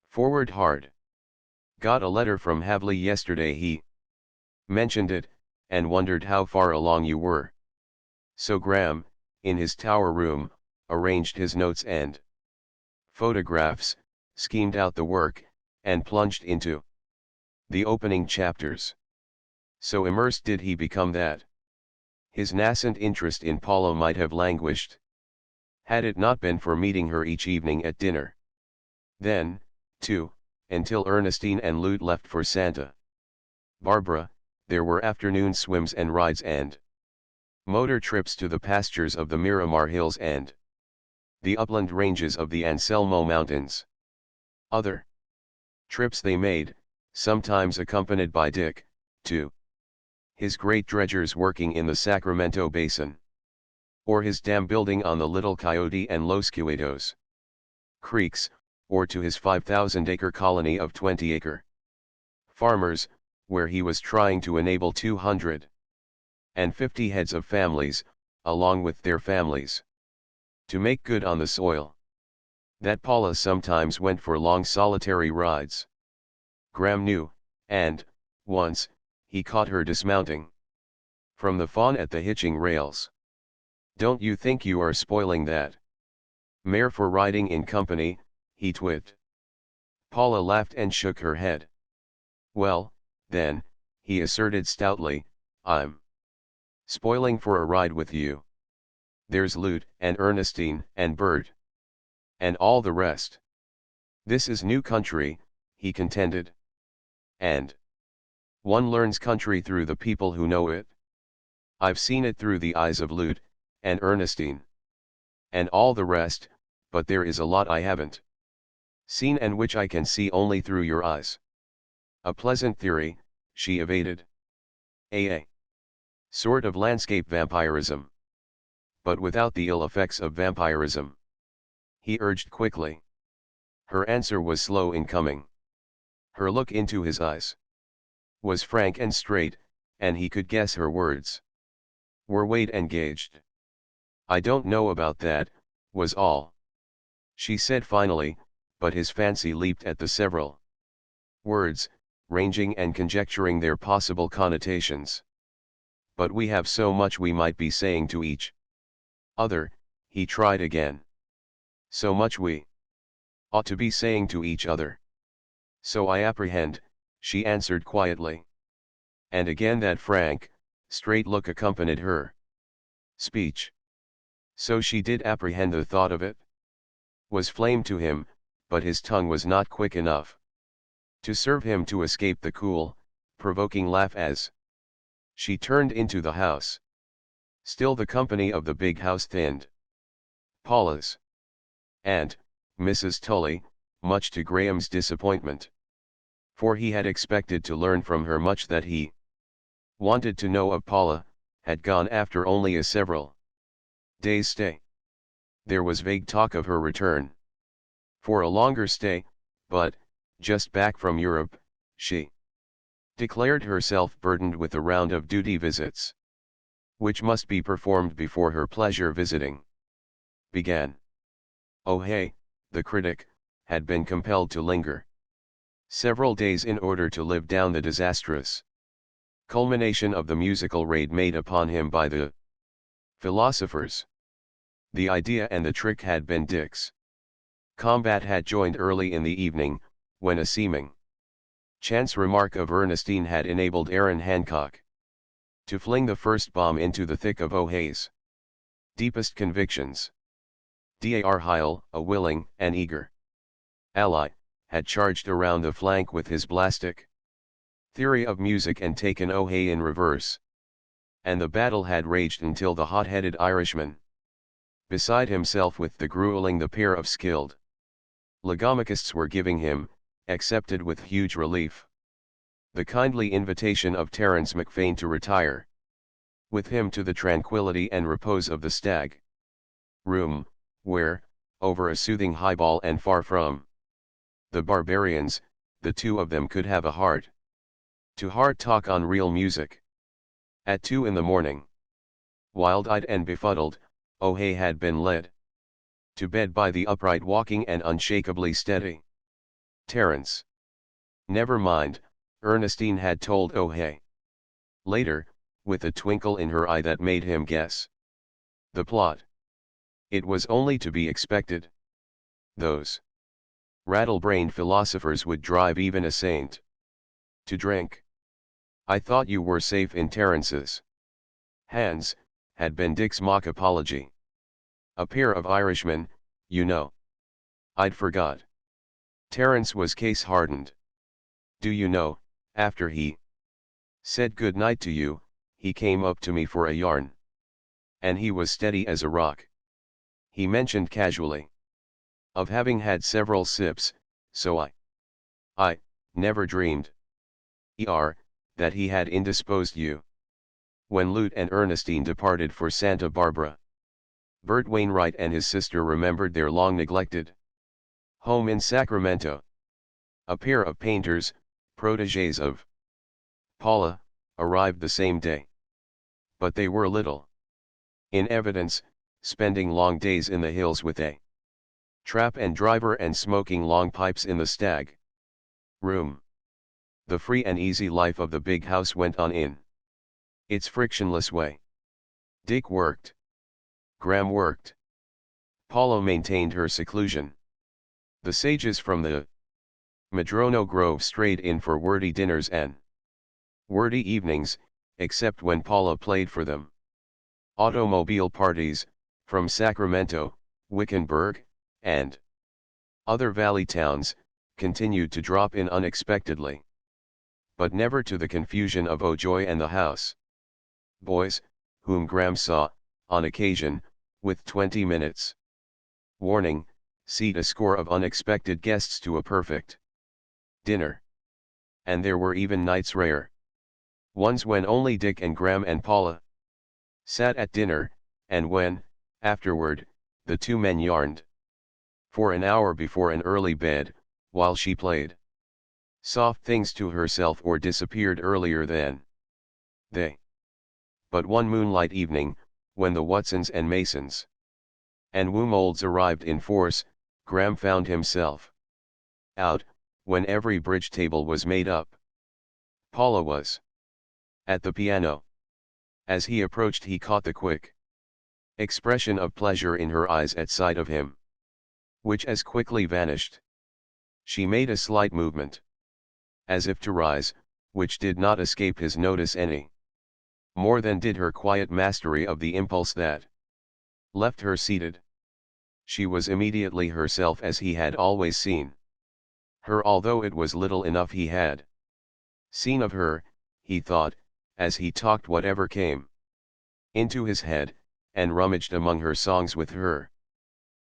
forward hard. Got a letter from Havley yesterday. He mentioned it, and wondered how far along you were. So Graham, in his tower room, arranged his notes and photographs, schemed out the work, and plunged into the opening chapters. So immersed did he become that his nascent interest in Paula might have languished, had it not been for meeting her each evening at dinner. Then, too, until Ernestine and Lute left for Santa Barbara, there were afternoon swims and rides and motor trips to the pastures of the Miramar Hills and the upland ranges of the Anselmo Mountains. Other trips they made, sometimes accompanied by Dick, to his great dredgers working in the Sacramento Basin, or his dam building on the Little Coyote and Los Cuetos creeks, or to his 5,000-acre colony of 20-acre farmers, where he was trying to enable 250 heads of families, along with their families, to make good on the soil. That Paula sometimes went for long solitary rides, Graham knew, and, once, he caught her dismounting from the fawn at the hitching rails. Don't you think you are spoiling that mare for riding in company, he twitted. Paula laughed and shook her head. Well, then, he asserted stoutly, I'm spoiling for a ride with you. There's Lute, and Ernestine, and Bert, and all the rest. This is new country, he contended. And one learns country through the people who know it. I've seen it through the eyes of Lute, and Ernestine, and all the rest, but there is a lot I haven't seen and which I can see only through your eyes. A pleasant theory, she evaded. A sort of landscape vampirism. But without the ill effects of vampirism, he urged quickly. Her answer was slow in coming. Her look into his eyes was frank and straight, and he could guess her words were weighed and gauged. I don't know about that, was all she said finally, but his fancy leaped at the several words, ranging and conjecturing their possible connotations. But we have so much we might be saying to each other, he tried again. So much we ought to be saying to each other. So I apprehend, she answered quietly. And again that frank, straight look accompanied her speech. So she did apprehend. The thought of it was flame to him, but his tongue was not quick enough to serve him to escape the cool, provoking laugh as she turned into the house. Still the company of the big house thinned. Paula's aunt, Mrs. Tully, much to Graham's disappointment, for he had expected to learn from her much that he wanted to know of Paula, had gone after only a several days' stay. There was vague talk of her return for a longer stay, but, just back from Europe, she declared herself burdened with a round of duty visits, which must be performed before her pleasure visiting began. Oh hey, the critic, had been compelled to linger several days in order to live down the disastrous culmination of the musical raid made upon him by the philosophers. The idea and the trick had been Dick's. Combat had joined early in the evening, when a seeming chance remark of Ernestine had enabled Aaron Hancock to fling the first bomb into the thick of O'Hay's deepest convictions. Dar Heil, a willing and eager ally, had charged around the flank with his blastic theory of music and taken O'Hay in reverse. And the battle had raged until the hot-headed Irishman, beside himself with the grueling the pair of skilled logomicists were giving him, accepted with huge relief the kindly invitation of Terence McFane to retire with him to the tranquility and repose of the stag room, where, over a soothing highball and far from the barbarians, the two of them could have a heart-to-heart talk on real music. At 2 in the morning, wild-eyed and befuddled, O'Hay had been led to bed by the upright walking and unshakably steady Terence. Never mind, Ernestine had told O'Hay. Later, with a twinkle in her eye that made him guess the plot. It was only to be expected. Those rattle-brained philosophers would drive even a saint to drink. "I thought you were safe in Terence's hands," had been Dick's mock apology. "A pair of Irishmen, you know. I'd forgot." Terence was case-hardened. "Do you know, after he said good night to you, he came up to me for a yarn. And he was steady as a rock. He mentioned casually of having had several sips, so I never dreamed that he had indisposed you." When Lute and Ernestine departed for Santa Barbara, Bert Wainwright and his sister remembered their long-neglected home in Sacramento. A pair of painters, protégés of Paula, arrived the same day. But they were little in evidence, spending long days in the hills with a trap and driver and smoking long pipes in the stag room. The free and easy life of the big house went on in its frictionless way. Dick worked. Graham worked. Paula maintained her seclusion. The sages from the Madrono Grove strayed in for wordy dinners and wordy evenings, except when Paula played for them. Automobile parties, from Sacramento, Wickenburg, and other valley towns, continued to drop in unexpectedly. But never to the confusion of O'Joy and the house boys, whom Graham saw, on occasion, with 20 minutes warning, seat a score of unexpected guests to a perfect dinner. And there were even nights rare ones when only Dick and Graham and Paula sat at dinner, and when, afterward, the two men yarned for an hour before an early bed, while she played soft things to herself or disappeared earlier than they. But one moonlight evening, when the Watsons and Masons and Womolds arrived in force, Graham found himself out, when every bridge table was made up. Paula was at the piano. As he approached, he caught the quick expression of pleasure in her eyes at sight of him, which as quickly vanished. She made a slight movement, as if to rise, which did not escape his notice any more than did her quiet mastery of the impulse that left her seated. She was immediately herself as he had always seen her, although it was little enough he had seen of her, he thought, as he talked whatever came into his head, and rummaged among her songs with her.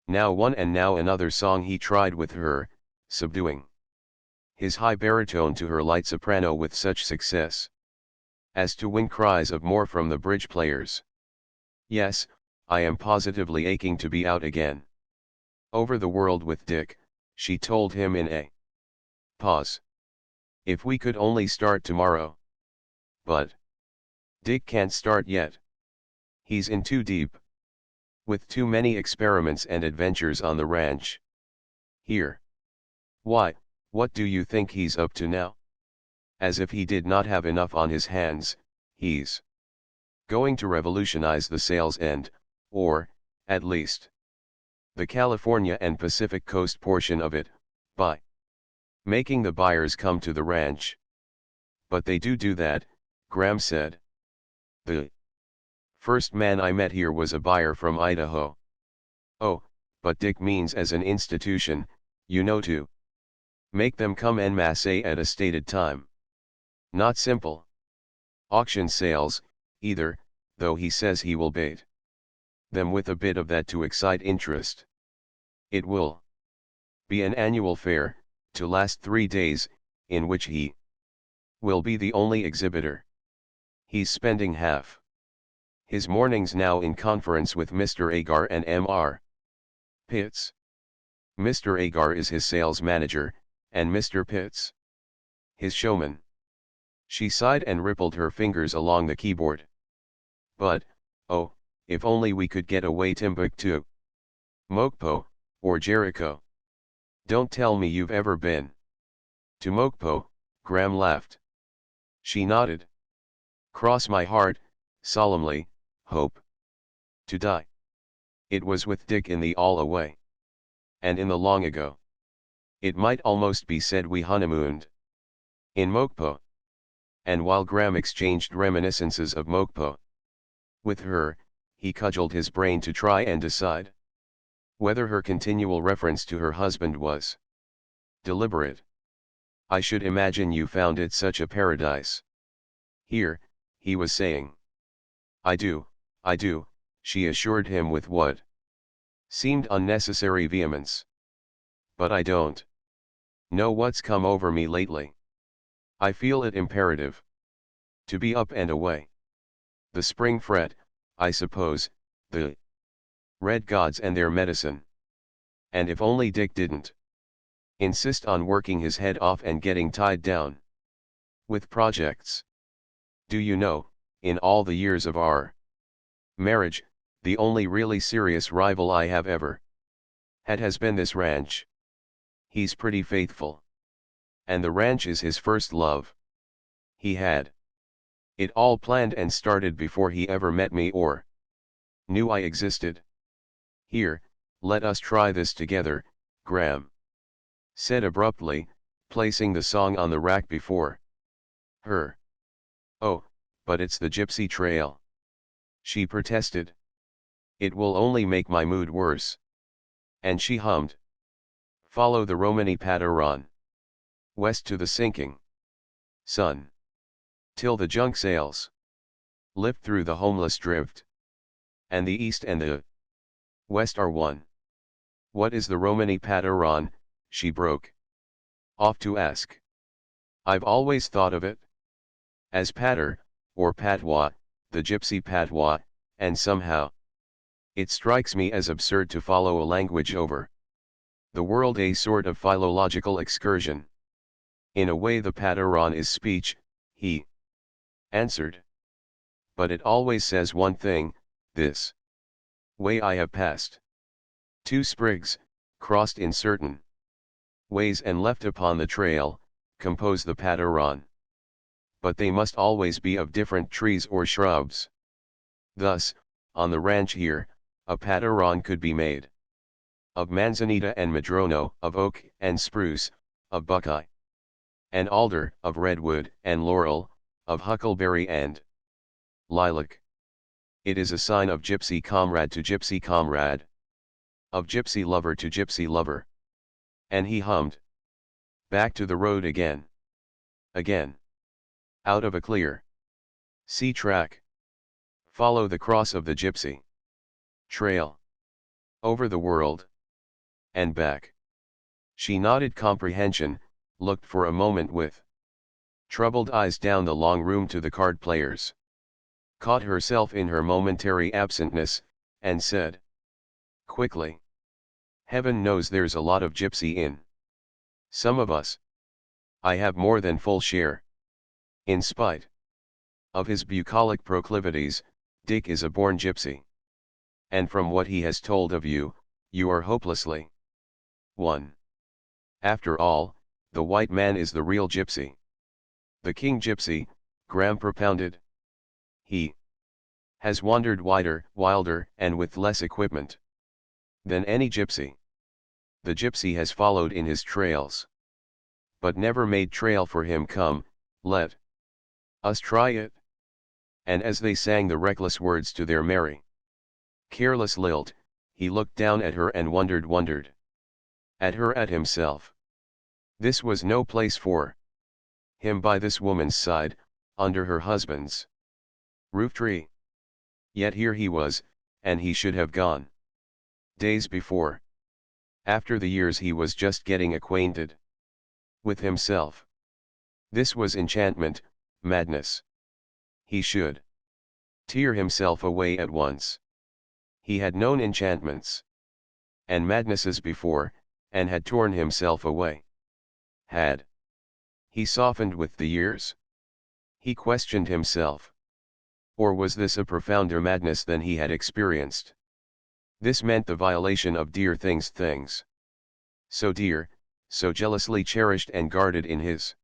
Now one and now another song he tried with her, subduing his high baritone to her light soprano with such success as to win cries of more from the bridge players. "Yes, I am positively aching to be out again over the world with Dick," she told him in a pause. "If we could only start tomorrow. But Dick can't start yet. He's in too deep, with too many experiments and adventures on the ranch. Here Why, what do you think he's up to now? As if he did not have enough on his hands, he's going to revolutionize the sales end, or, at least, the California and Pacific Coast portion of it, by making the buyers come to the ranch. But they do that, Graham said. The first man I met here was a buyer from Idaho. Oh, but Dick means as an institution, you know, to make them come en masse at a stated time. Not simple auction sales, either, though he says he will bait them with a bit of that to excite interest. It will be an annual fair, to last 3 days, in which he will be the only exhibitor. He's spending half his mornings now in conference with Mr. Agar and Mr. Pitts. Mr. Agar is his sales manager, and Mr. Pitts his showman. She sighed and rippled her fingers along the keyboard. But, oh, if only we could get away Timbuktu, Mokpo, or Jericho. Don't tell me you've ever been to Mokpo, Graham laughed. She nodded. Cross my heart, solemnly, hope to die. It was with Dick in the all away. And in the long ago. It might almost be said we honeymooned in Mokpo. And while Graham exchanged reminiscences of Mokpo with her, he cudgeled his brain to try and decide whether her continual reference to her husband was deliberate. I should imagine you found it such a paradise. Here, he was saying. I do, she assured him with what seemed unnecessary vehemence. But I don't know what's come over me lately. I feel it imperative to be up and away. The spring fret, I suppose, the red gods and their medicine. And if only Dick didn't insist on working his head off and getting tied down with projects. Do you know, in all the years of our marriage, the only really serious rival I have ever had has been this ranch. He's pretty faithful. And the ranch is his first love. He had it all planned and started before he ever met me or knew I existed. Here, let us try this together, Graham said abruptly, placing the song on the rack before her. Oh, but it's the Gypsy Trail, she protested. It will only make my mood worse. And she hummed. Follow the Romani Padaron west to the sinking sun, till the junk sails lift through the homeless drift, and the east and the west are one. What is the Romani Padaron, she broke off to ask. I've always thought of it as Patter, or Patois, the Gypsy Patois, and somehow it strikes me as absurd to follow a language over the world, a sort of philological excursion. In a way the Padaron is speech, he answered. But it always says one thing, this way I have passed 2 sprigs, crossed in certain ways and left upon the trail, compose the Padaron. But they must always be of different trees or shrubs. Thus, on the ranch here, a Padaron could be made of manzanita and madrono, of oak and spruce, of buckeye and alder, of redwood and laurel, of huckleberry and lilac. It is a sign of gypsy comrade to gypsy comrade, of gypsy lover to gypsy lover. And he hummed. Back to the road again. Again. Out of a clear sea track. Follow the cross of the gypsy trail. Over the world. And back. She nodded comprehension, looked for a moment with troubled eyes down the long room to the card players, caught herself in her momentary absentness, and said quickly, Heaven knows there's a lot of gypsy in some of us. I have more than full share. In spite of his bucolic proclivities, Dick is a born gypsy. And from what he has told of you, you are hopelessly one. After all, the white man is the real gypsy. The king gypsy, Graham propounded. He has wandered wider, wilder, and with less equipment than any gypsy. The gypsy has followed in his trails, but never made trail for him. Come, let us try it. And as they sang the reckless words to their merry, careless lilt, he looked down at her and wondered at her, at himself. This was no place for him by this woman's side, under her husband's roof tree. Yet here he was, and he should have gone days before. After the years he was just getting acquainted with himself. This was enchantment, madness. He should tear himself away at once. He had known enchantments and madnesses before, and had torn himself away. Had he softened with the years? He questioned himself. Or was this a profounder madness than he had experienced? This meant the violation of dear things, so dear, so jealously cherished and guarded in his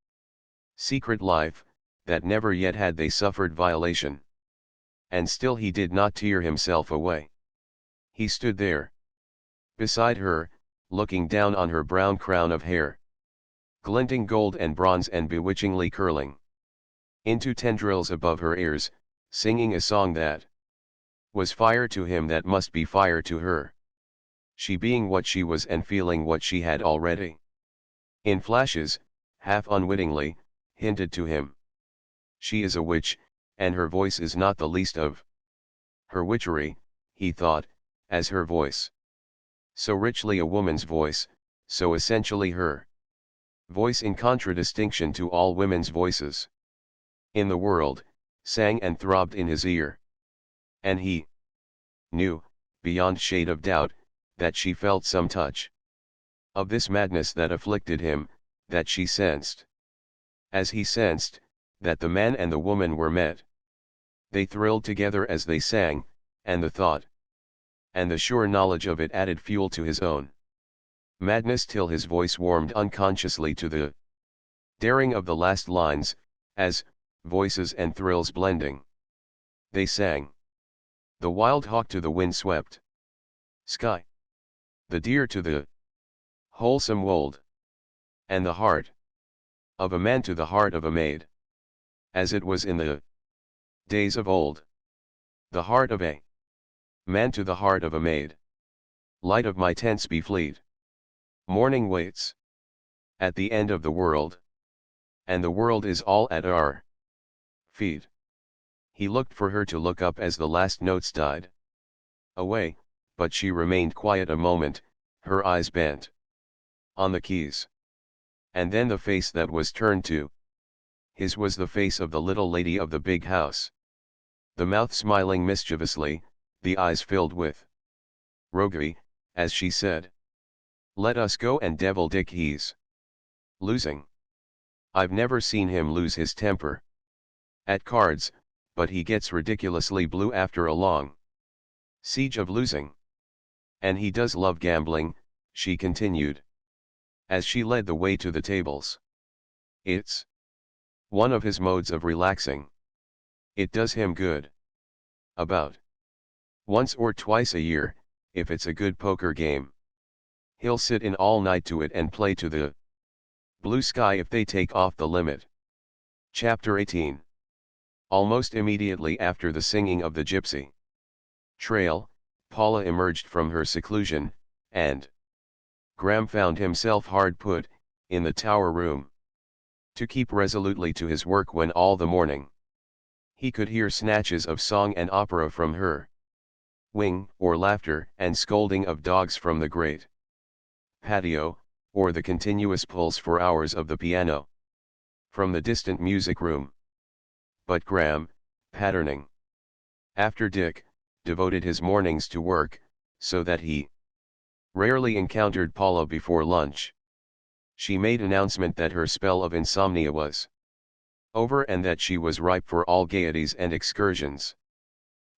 secret life, that never yet had they suffered violation. And still he did not tear himself away. He stood there, beside her, looking down on her brown crown of hair, glinting gold and bronze and bewitchingly curling into tendrils above her ears, singing a song that was fire to him, that must be fire to her. She being what she was and feeling what she had already, in flashes, half unwittingly, hinted to him. She is a witch, and her voice is not the least of her witchery, he thought, as her voice, so richly a woman's voice, so essentially her voice in contradistinction to all women's voices in the world, sang and throbbed in his ear. And he knew, beyond shade of doubt, that she felt some touch of this madness that afflicted him, that she sensed, as he sensed, that the man and the woman were met. They thrilled together as they sang, and the thought and the sure knowledge of it added fuel to his own madness, till his voice warmed unconsciously to the daring of the last lines, as, voices and thrills blending, they sang. The wild hawk to the wind-swept sky, the deer to the wholesome wold, and the heart of a man to the heart of a maid, as it was in the days of old. The heart of a man to the heart of a maid. Light of my tents be fleet. Morning waits at the end of the world, and the world is all at our feet. He looked for her to look up as the last notes died away, but she remained quiet a moment, her eyes bent on the keys. And then the face that was turned to his was the face of the little lady of the big house. The mouth smiling mischievously, the eyes filled with roguery, as she said, "Let us go and devil Dick, he's losing. I've never seen him lose his temper at cards, but he gets ridiculously blue after a long siege of losing. And he does love gambling," she continued, as she led the way to the tables. "It's one of his modes of relaxing. It does him good. About once or twice a year, if it's a good poker game, he'll sit in all night to it and play to the blue sky if they take off the limit." Chapter 18. Almost immediately after the singing of the gypsy trail, Paula emerged from her seclusion, and Graham found himself hard put, in the tower room, to keep resolutely to his work when all the morning he could hear snatches of song and opera from her wing, or laughter and scolding of dogs from the great patio, or the continuous pulse for hours of the piano from the distant music room. But Graham, patterning after Dick, devoted his mornings to work, so that he rarely encountered Paula before lunch. She made announcement that her spell of insomnia was over and that she was ripe for all gaieties and excursions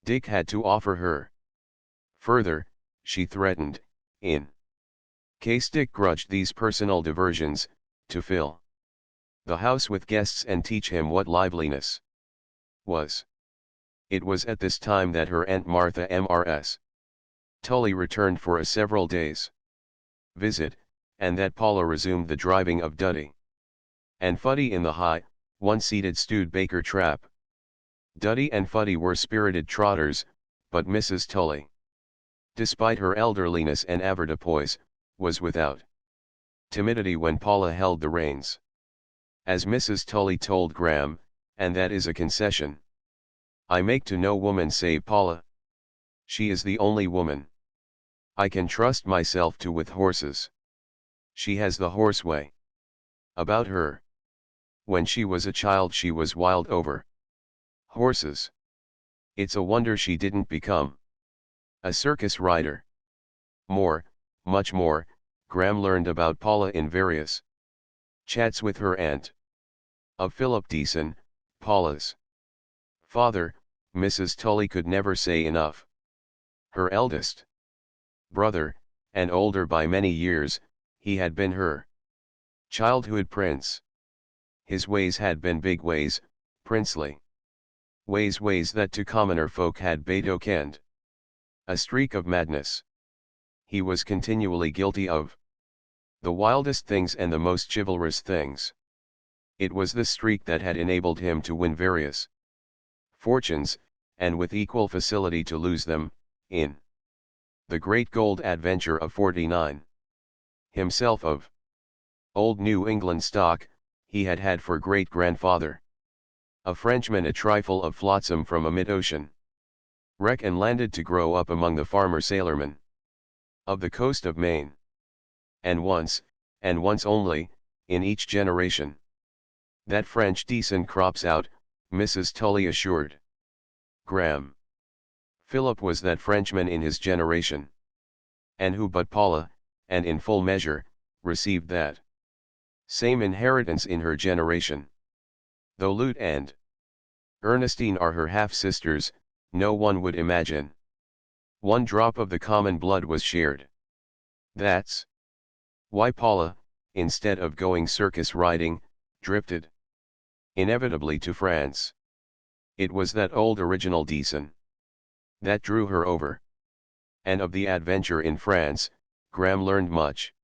Dick had to offer her. Further, she threatened, in K-Stick grudged these personal diversions, to fill the house with guests and teach him what liveliness was. It was at this time that her Aunt Martha Mrs. Tully returned for a several days' visit, and that Paula resumed the driving of Duddy and Fuddy in the high, one-seated Studebaker trap. Duddy and Fuddy were spirited trotters, but Mrs. Tully, despite her elderliness and avoirdupois, was without timidity when Paula held the reins. As Mrs. Tully told Graham, and that is a concession I make to no woman save Paula. She is the only woman I can trust myself to with horses. She has the horse way about her. When she was a child she was wild over horses. It's a wonder she didn't become a circus rider. Much more, Graham learned about Paula in various chats with her aunt. Of Philip Deason, Paula's father, Mrs. Tully could never say enough. Her eldest brother, and older by many years, he had been her childhood prince. His ways had been big ways, princely ways that to commoner folk had betokend a streak of madness. He was continually guilty of the wildest things and the most chivalrous things. It was this streak that had enabled him to win various fortunes, and with equal facility to lose them, in the great gold adventure of '49. Himself of old New England stock, he had had for great-grandfather a Frenchman a trifle of flotsam from a mid-ocean wreck and landed to grow up among the farmer sailormen of the coast of Maine. And once only, in each generation, that French Deason crops out, Mrs. Tully assured Graham. Philip was that Frenchman in his generation. And who but Paula, and in full measure, received that same inheritance in her generation. Though Lute and Ernestine are her half-sisters, no one would imagine one drop of the common blood was shared. That's why Paula, instead of going circus riding, drifted inevitably to France. It was that old original Deason that drew her over. And of the adventure in France, Graham learned much.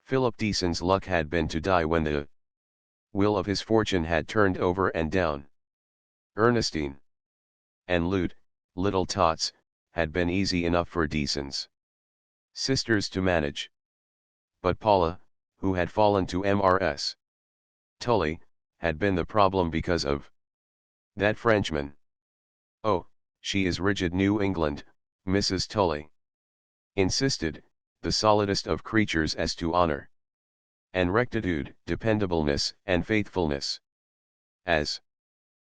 Philip Deason's luck had been to die when the wheel of his fortune had turned over and down. Ernestine and Lute, little tots, had been easy enough for Deason's sisters to manage. But Paula, who had fallen to Mrs. Tully, had been the problem because of that Frenchman. Oh, she is rigid New England, Mrs. Tully insisted, the solidest of creatures as to honor and rectitude, dependableness and faithfulness. As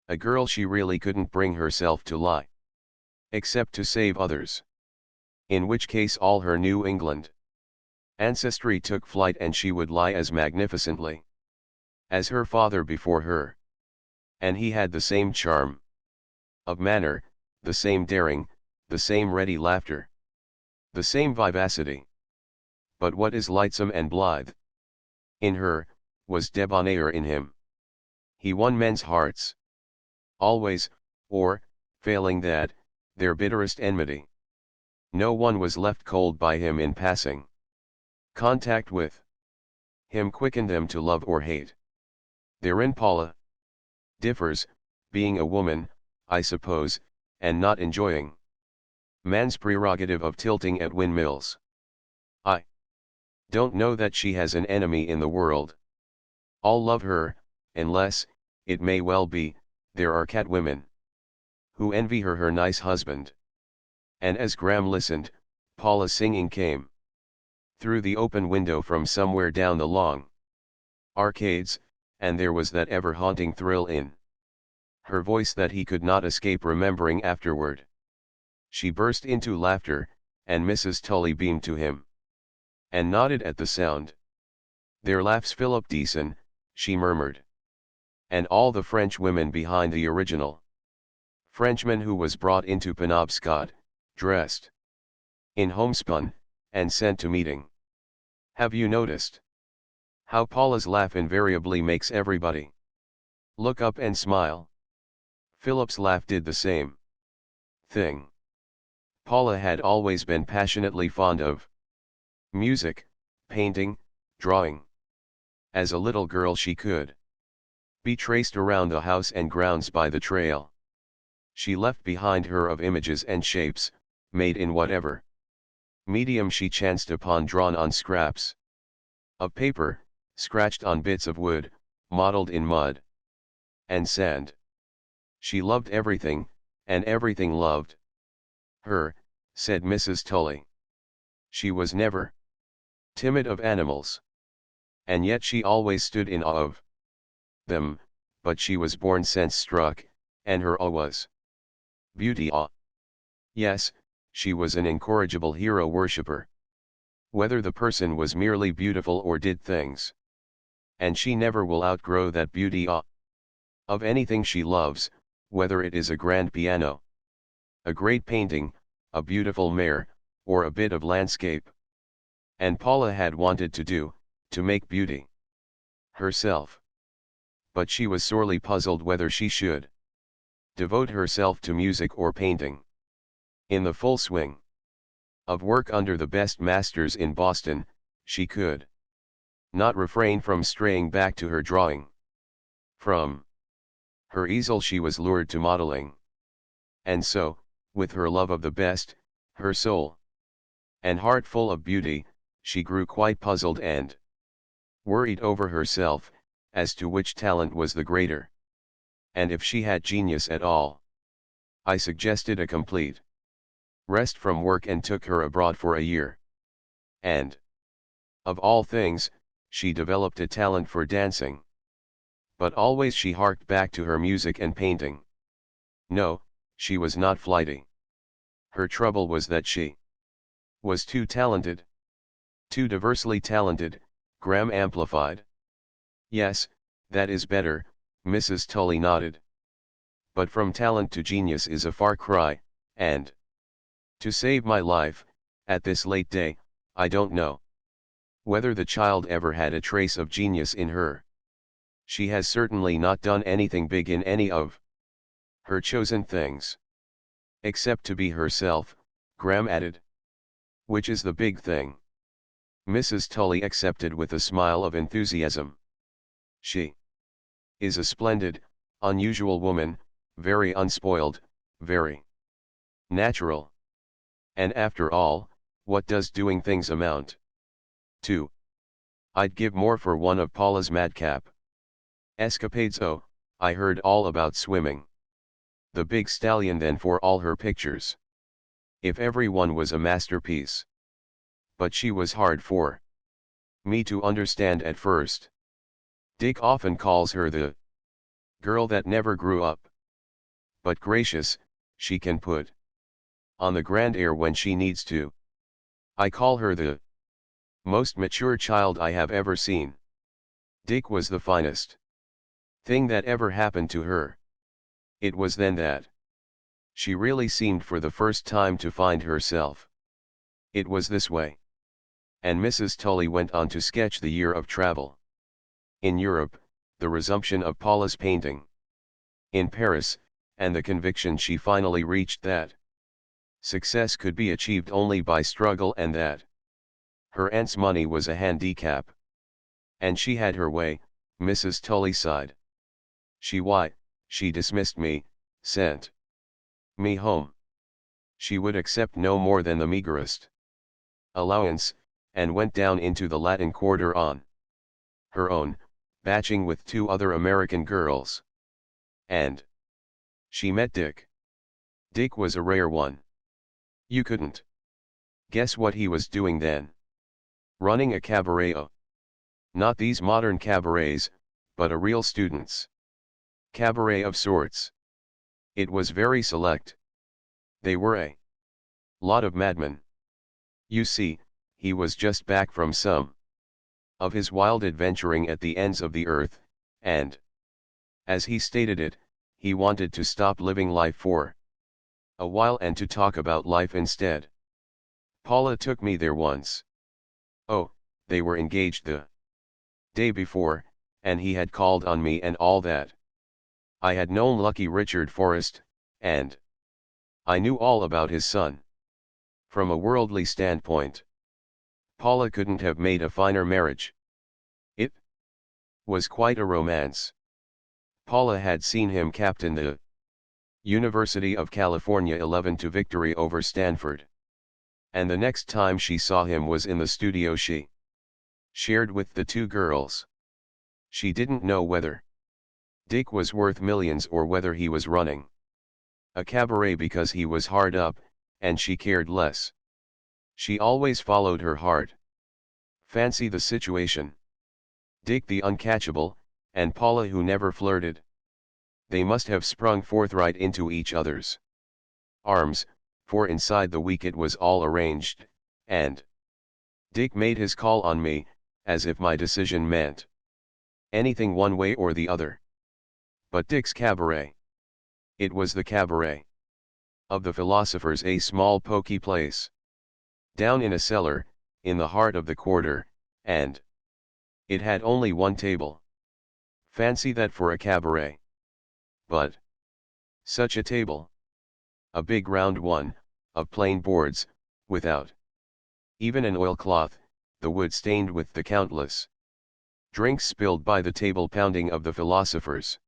a girl she really couldn't bring herself to lie, except to save others. In which case all her New England ancestry took flight and she would lie as magnificently as her father before her. And he had the same charm of manner, the same daring, the same ready laughter, the same vivacity. But what is lightsome and blithe in her, was debonair in him. He won men's hearts always, or, failing that, their bitterest enmity. No one was left cold by him in passing contact with him quickened them to love or hate. Therein Paula differs, being a woman, I suppose, and not enjoying man's prerogative of tilting at windmills. I don't know that she has an enemy in the world. All love her, unless, it may well be, there are cat women who envy her nice husband. And as Graham listened, Paula's singing came through the open window from somewhere down the long arcades, and there was that ever-haunting thrill in her voice that he could not escape remembering afterward. She burst into laughter, and Mrs. Tully beamed to him and nodded at the sound. "There laughs Philip Deason," she murmured. And all the French women behind the original Frenchman who was brought into Penobscot, dressed in homespun, and sent to meeting. Have you noticed how Paula's laugh invariably makes everybody look up and smile? Philip's laugh did the same thing. Paula had always been passionately fond of music, painting, drawing. As a little girl she could be traced around the house and grounds by the trail she left behind her of images and shapes, made in whatever medium she chanced upon, drawn on scraps of paper, scratched on bits of wood, modeled in mud and sand. She loved everything, and everything loved her, said Mrs. Tully. She was never timid of animals, and yet she always stood in awe of them, but she was born sense-struck, and her awe was beauty awe. Yes, she was an incorrigible hero worshipper. Whether the person was merely beautiful or did things. And she never will outgrow that beauty awe of anything she loves, whether it is a grand piano, a great painting, a beautiful mare, or a bit of landscape. And Paula had wanted to make beauty herself. But she was sorely puzzled whether she should devote herself to music or painting. In the full swing of work under the best masters in Boston, she could not refrain from straying back to her drawing. From her easel she was lured to modeling. And so, with her love of the best, her soul and heart full of beauty, she grew quite puzzled and worried over herself, as to which talent was the greater. And if she had genius at all. I suggested a complete rest from work and took her abroad for a year. And, of all things, she developed a talent for dancing. But always she harked back to her music and painting. No, she was not flighty. Her trouble was that she was too talented. Too diversely talented, Graham amplified. Yes, that is better, Mrs. Tully nodded. But from talent to genius is a far cry, and to save my life, at this late day, I don't know whether the child ever had a trace of genius in her. She has certainly not done anything big in any of her chosen things. Except to be herself, Graham added. Which is the big thing. Mrs. Tully accepted with a smile of enthusiasm. She is a splendid, unusual woman, very unspoiled, very natural. And after all, what does doing things amount to? I'd give more for one of Paula's madcap escapades. Oh, I heard all about swimming the big stallion than for all her pictures. If every one was a masterpiece. But she was hard for me to understand at first. Dick often calls her the girl that never grew up. But gracious, she can put on the grand air when she needs to. I call her the most mature child I have ever seen. Dick was the finest thing that ever happened to her. It was then that she really seemed for the first time to find herself. It was this way. And Mrs. Tully went on to sketch the year of travel. In Europe, the resumption of Paula's painting. In Paris, and the conviction she finally reached that success could be achieved only by struggle and that her aunt's money was a handicap. And she had her way, Mrs. Tully sighed. She dismissed me, sent me home. She would accept no more than the meagerest allowance, and went down into the Latin Quarter on her own, batching with 2 other American girls. And she met Dick. Dick was a rare one. You couldn't guess what he was doing then. Running a cabaret. Not these modern cabarets, but a real student's cabaret of sorts. It was very select. They were a lot of madmen. You see, he was just back from some of his wild adventuring at the ends of the earth, and, as he stated it, he wanted to stop living life for a while and to talk about life instead. Paula took me there once. Oh, they were engaged the day before, and he had called on me and all that. I had known Lucky Richard Forrest, and I knew all about his son. From a worldly standpoint, Paula couldn't have made a finer marriage. It was quite a romance. Paula had seen him captain the University of California 11 to victory over Stanford. And the next time she saw him was in the studio she shared with the two girls. She didn't know whether Dick was worth millions or whether he was running a cabaret because he was hard up, and she cared less. She always followed her heart. Fancy the situation. Dick the uncatchable, and Paula who never flirted. They must have sprung forthright into each other's arms, for inside the week it was all arranged, and Dick made his call on me, as if my decision meant anything one way or the other. But Dick's cabaret. It was the cabaret of the philosophers, a small poky place down in a cellar, in the heart of the quarter, and it had only one table. Fancy that for a cabaret. But such a table. A big round one, of plain boards, without even an oilcloth, the wood stained with the countless drinks spilled by the table pounding of the philosophers.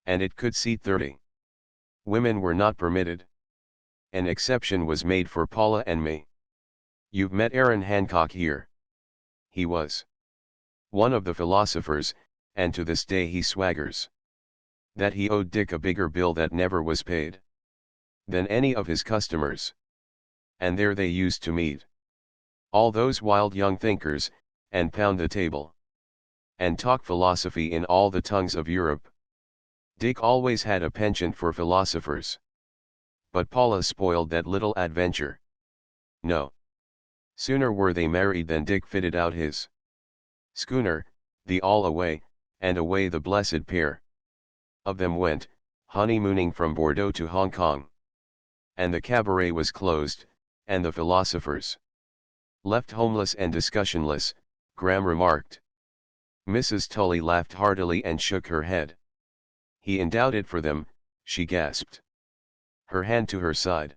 And it could seat 30. Women were not permitted. An exception was made for Paula and me. You've met Aaron Hancock here. He was one of the philosophers, and to this day he swaggers that he owed Dick a bigger bill that never was paid than any of his customers. And there they used to meet, all those wild young thinkers, and pound the table and talk philosophy in all the tongues of Europe. Dick always had a penchant for philosophers. But Paula spoiled that little adventure. No. Sooner were they married than Dick fitted out his schooner, the All Away, and away the blessed pair of them went, honeymooning from Bordeaux to Hong Kong. And the cabaret was closed, and the philosophers left homeless and discussionless, Graham remarked. Mrs. Tully laughed heartily and shook her head. He endowed it for them, she gasped, her hand to her side.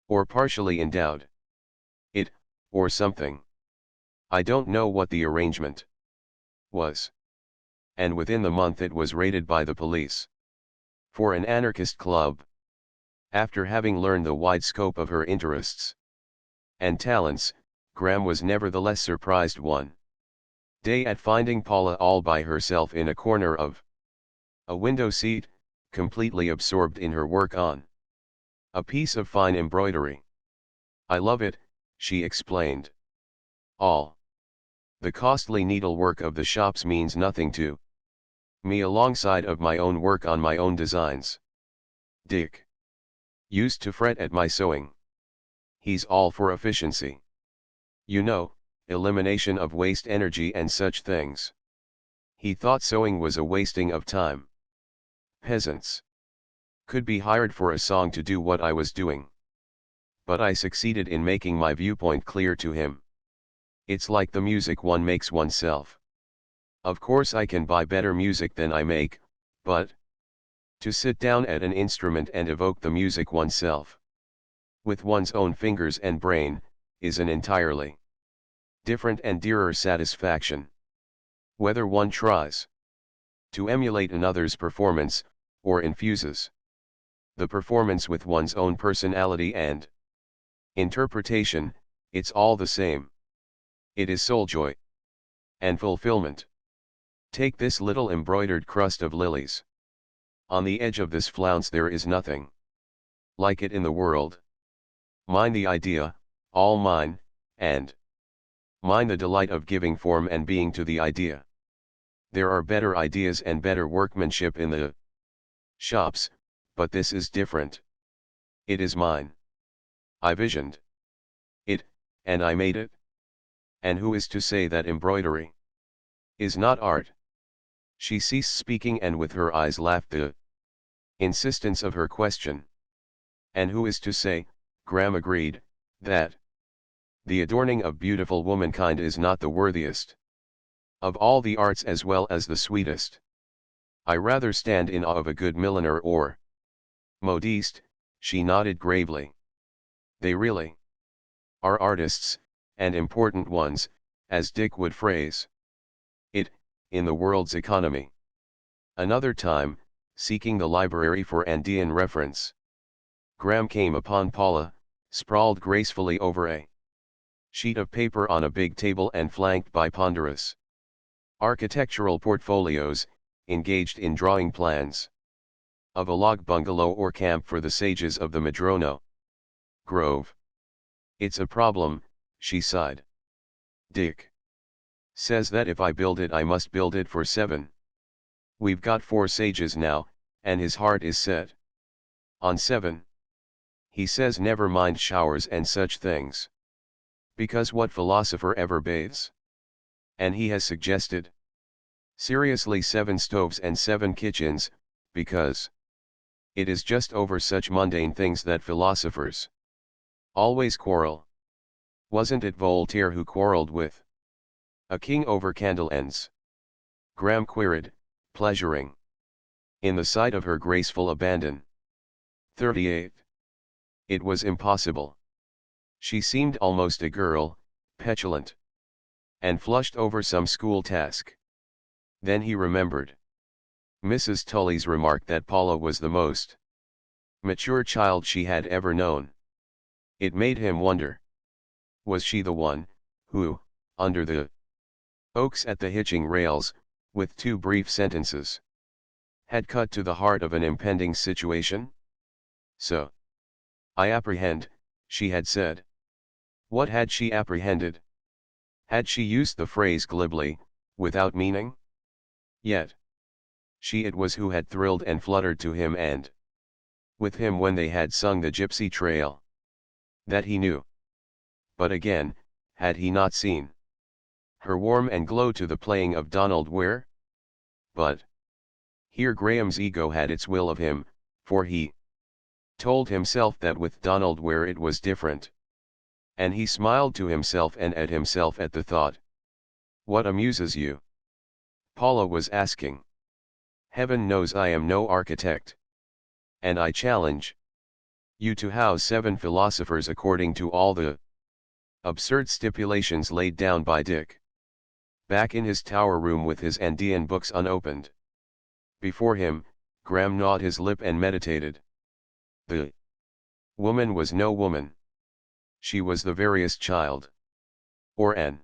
Or partially endowed. It, or something. I don't know what the arrangement was. And within the month it was raided by the police for an anarchist club. After having learned the wide scope of her interests and talents, Graham was nevertheless surprised one day at finding Paula all by herself in a corner of a window seat, completely absorbed in her work on a piece of fine embroidery. I love it, she explained. All the costly needlework of the shops means nothing to me alongside of my own work on my own designs. Dick used to fret at my sewing. He's all for efficiency. You know, elimination of waste energy and such things. He thought sewing was a wasting of time. Peasants could be hired for a song to do what I was doing. But I succeeded in making my viewpoint clear to him. It's like the music one makes oneself. Of course I can buy better music than I make, but to sit down at an instrument and evoke the music oneself, with one's own fingers and brain, is an entirely different and dearer satisfaction. Whether one tries to emulate another's performance, or infuses the performance with one's own personality and interpretation, it's all the same. It is soul joy and fulfillment. Take this little embroidered crust of lilies. On the edge of this flounce there is nothing like it in the world. Mine the idea, all mine, and mine the delight of giving form and being to the idea. There are better ideas and better workmanship in the shops, but this is different. It is mine. I visioned it, and I made it. And who is to say that embroidery is not art? She ceased speaking and with her eyes laughed the insistence of her question. And who is to say, Graham agreed, that The adorning of beautiful womankind is not the worthiest of all the arts as well as the sweetest. I rather stand in awe of a good milliner or modiste, she nodded gravely. They really are artists, and important ones, as Dick would phrase it, in the world's economy. Another time, seeking the library for Andean reference, Graham came upon Paula, sprawled gracefully over a sheet of paper on a big table and flanked by ponderous architectural portfolios, engaged in drawing plans of a log bungalow or camp for the sages of the Madrono Grove. It's a problem, she sighed. Dick says that if I build it I must build it for 7. We've got 4 sages now, and his heart is set on 7. He says never mind showers and such things. Because what philosopher ever bathes? And he has suggested seriously 7 stoves and 7 kitchens, because it is just over such mundane things that philosophers always quarrel. Wasn't it Voltaire who quarreled with a king over candle ends? Graham queried, pleasuring in the sight of her graceful abandon. 38. It was impossible. She seemed almost a girl, petulant, and flushed over some school task. Then he remembered Mrs. Tully's remark that Paula was the most mature child she had ever known. It made him wonder. Was she the one, who, under the oaks at the hitching rails, with 2 brief sentences, had cut to the heart of an impending situation? So I apprehend, she had said. What had she apprehended? Had she used the phrase glibly, without meaning? Yet she it was who had thrilled and fluttered to him and with him when they had sung the Gypsy Trail. That he knew. But again, had he not seen her warm and glow to the playing of Donald Ware? But here Graham's ego had its will of him, for he told himself that with Donald Ware it was different. And he smiled to himself and at himself at the thought. What amuses you? Paula was asking. Heaven knows I am no architect. And I challenge you to house 7 philosophers according to all the absurd stipulations laid down by Dick. Back in his tower room with his Andean books unopened before him, Graham gnawed his lip and meditated. The woman was no woman. She was the veriest child. Or an.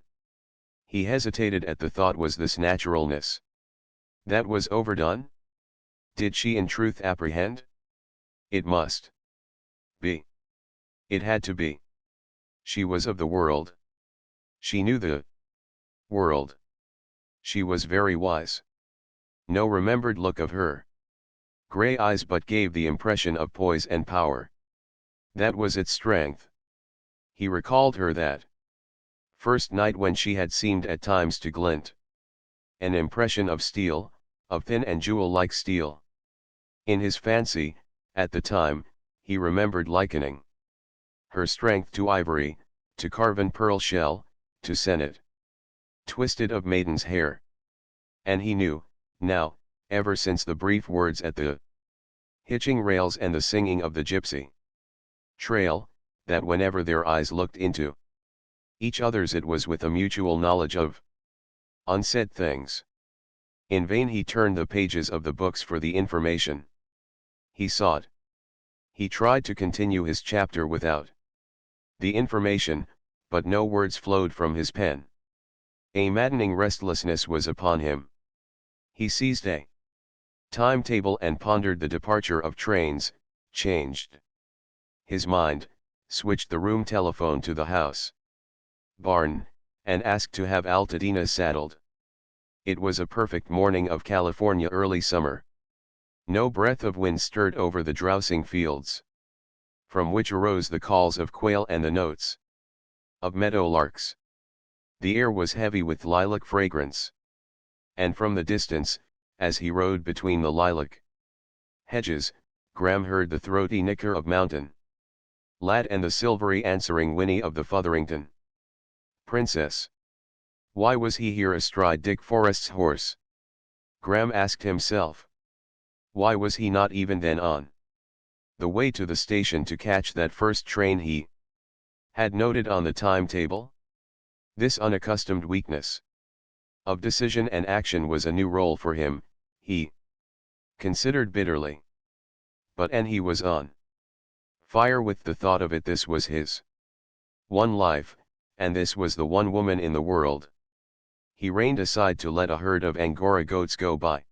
He hesitated at the thought. Was this naturalness that was overdone? Did she in truth apprehend? It must be. It had to be. She was of the world. She knew the world. She was very wise. No remembered look of her grey eyes but gave the impression of poise and power. That was its strength. He recalled her that first night when she had seemed at times to glint. An impression of steel, of thin and jewel-like steel. In his fancy, at the time, he remembered likening her strength to ivory, to carven pearl shell, to senet twisted of maiden's hair. And he knew, now, ever since the brief words at the hitching rails and the singing of the Gypsy Trail, that whenever their eyes looked into each other's it was with a mutual knowledge of unsaid things. In vain he turned the pages of the books for the information he sought. He tried to continue his chapter without the information, but no words flowed from his pen. A maddening restlessness was upon him. He seized a timetable and pondered the departure of trains, changed his mind, switched the room telephone to the house barn, and asked to have Altadena saddled. It was a perfect morning of California early summer. No breath of wind stirred over the drowsing fields, from which arose the calls of quail and the notes of meadowlarks. The air was heavy with lilac fragrance. And from the distance, as he rode between the lilac hedges, Graham heard the throaty nicker of mountain lad and the silvery answering whinny of the Fotherington. Princess. Why was he here astride Dick Forrest's horse? Graham asked himself. Why was he not even then on the way to the station to catch that first train he had noted on the timetable? This unaccustomed weakness of decision and action was a new role for him, he considered bitterly. And he was on fire with the thought of it. This was his one life, and this was the one woman in the world. He reined aside to let a herd of Angora goats go by.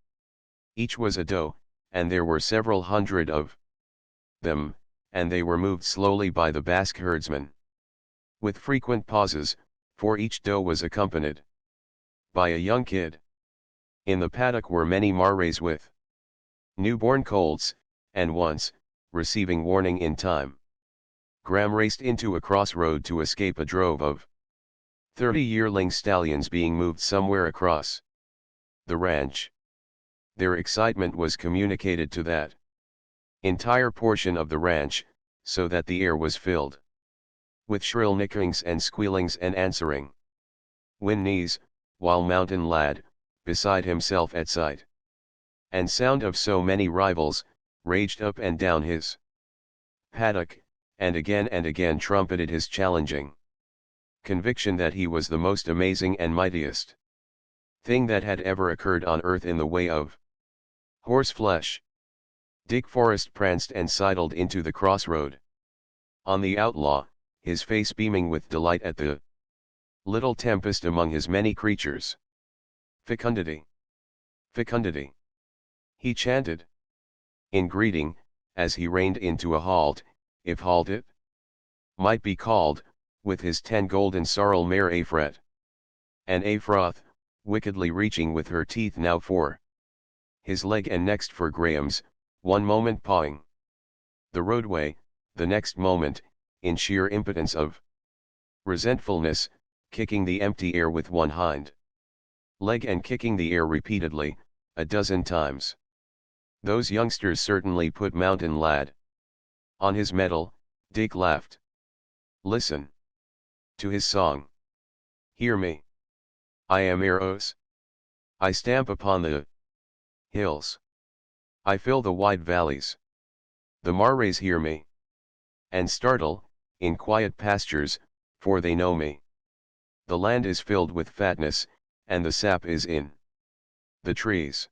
Each was a doe, and there were several hundred of them, and they were moved slowly by the Basque herdsman, with frequent pauses, for each doe was accompanied by a young kid. In the paddock were many Marais with newborn colts, and once, receiving warning in time, Graham raced into a crossroad to escape a drove of 30 yearling stallions being moved somewhere across the ranch. Their excitement was communicated to that entire portion of the ranch, so that the air was filled with shrill nickerings and squealings and answering whinnies, while Mountain Lad, beside himself at sight and sound of so many rivals, raged up and down his paddock, and again trumpeted his challenging conviction that he was the most amazing and mightiest thing that had ever occurred on earth in the way of horse flesh. Dick Forrest pranced and sidled into the crossroad on the outlaw, his face beaming with delight at the little tempest among his many creatures. Fecundity! Fecundity! He chanted in greeting, as he reined into a halt, if halt it might be called, with his 10 golden sorrel mare Afret and Afroth, wickedly reaching with her teeth now for his leg and next for Graham's, one moment pawing the roadway, the next moment, in sheer impotence of resentfulness, kicking the empty air with one hind leg and kicking the air repeatedly, a dozen times. Those youngsters certainly put Mountain Lad on his mettle. Dick laughed. Listen to his song. Hear me. I am Eros. I stamp upon the hills. I fill the wide valleys. The Marais hear me and startle, in quiet pastures, for they know me. The land is filled with fatness, and the sap is in the trees.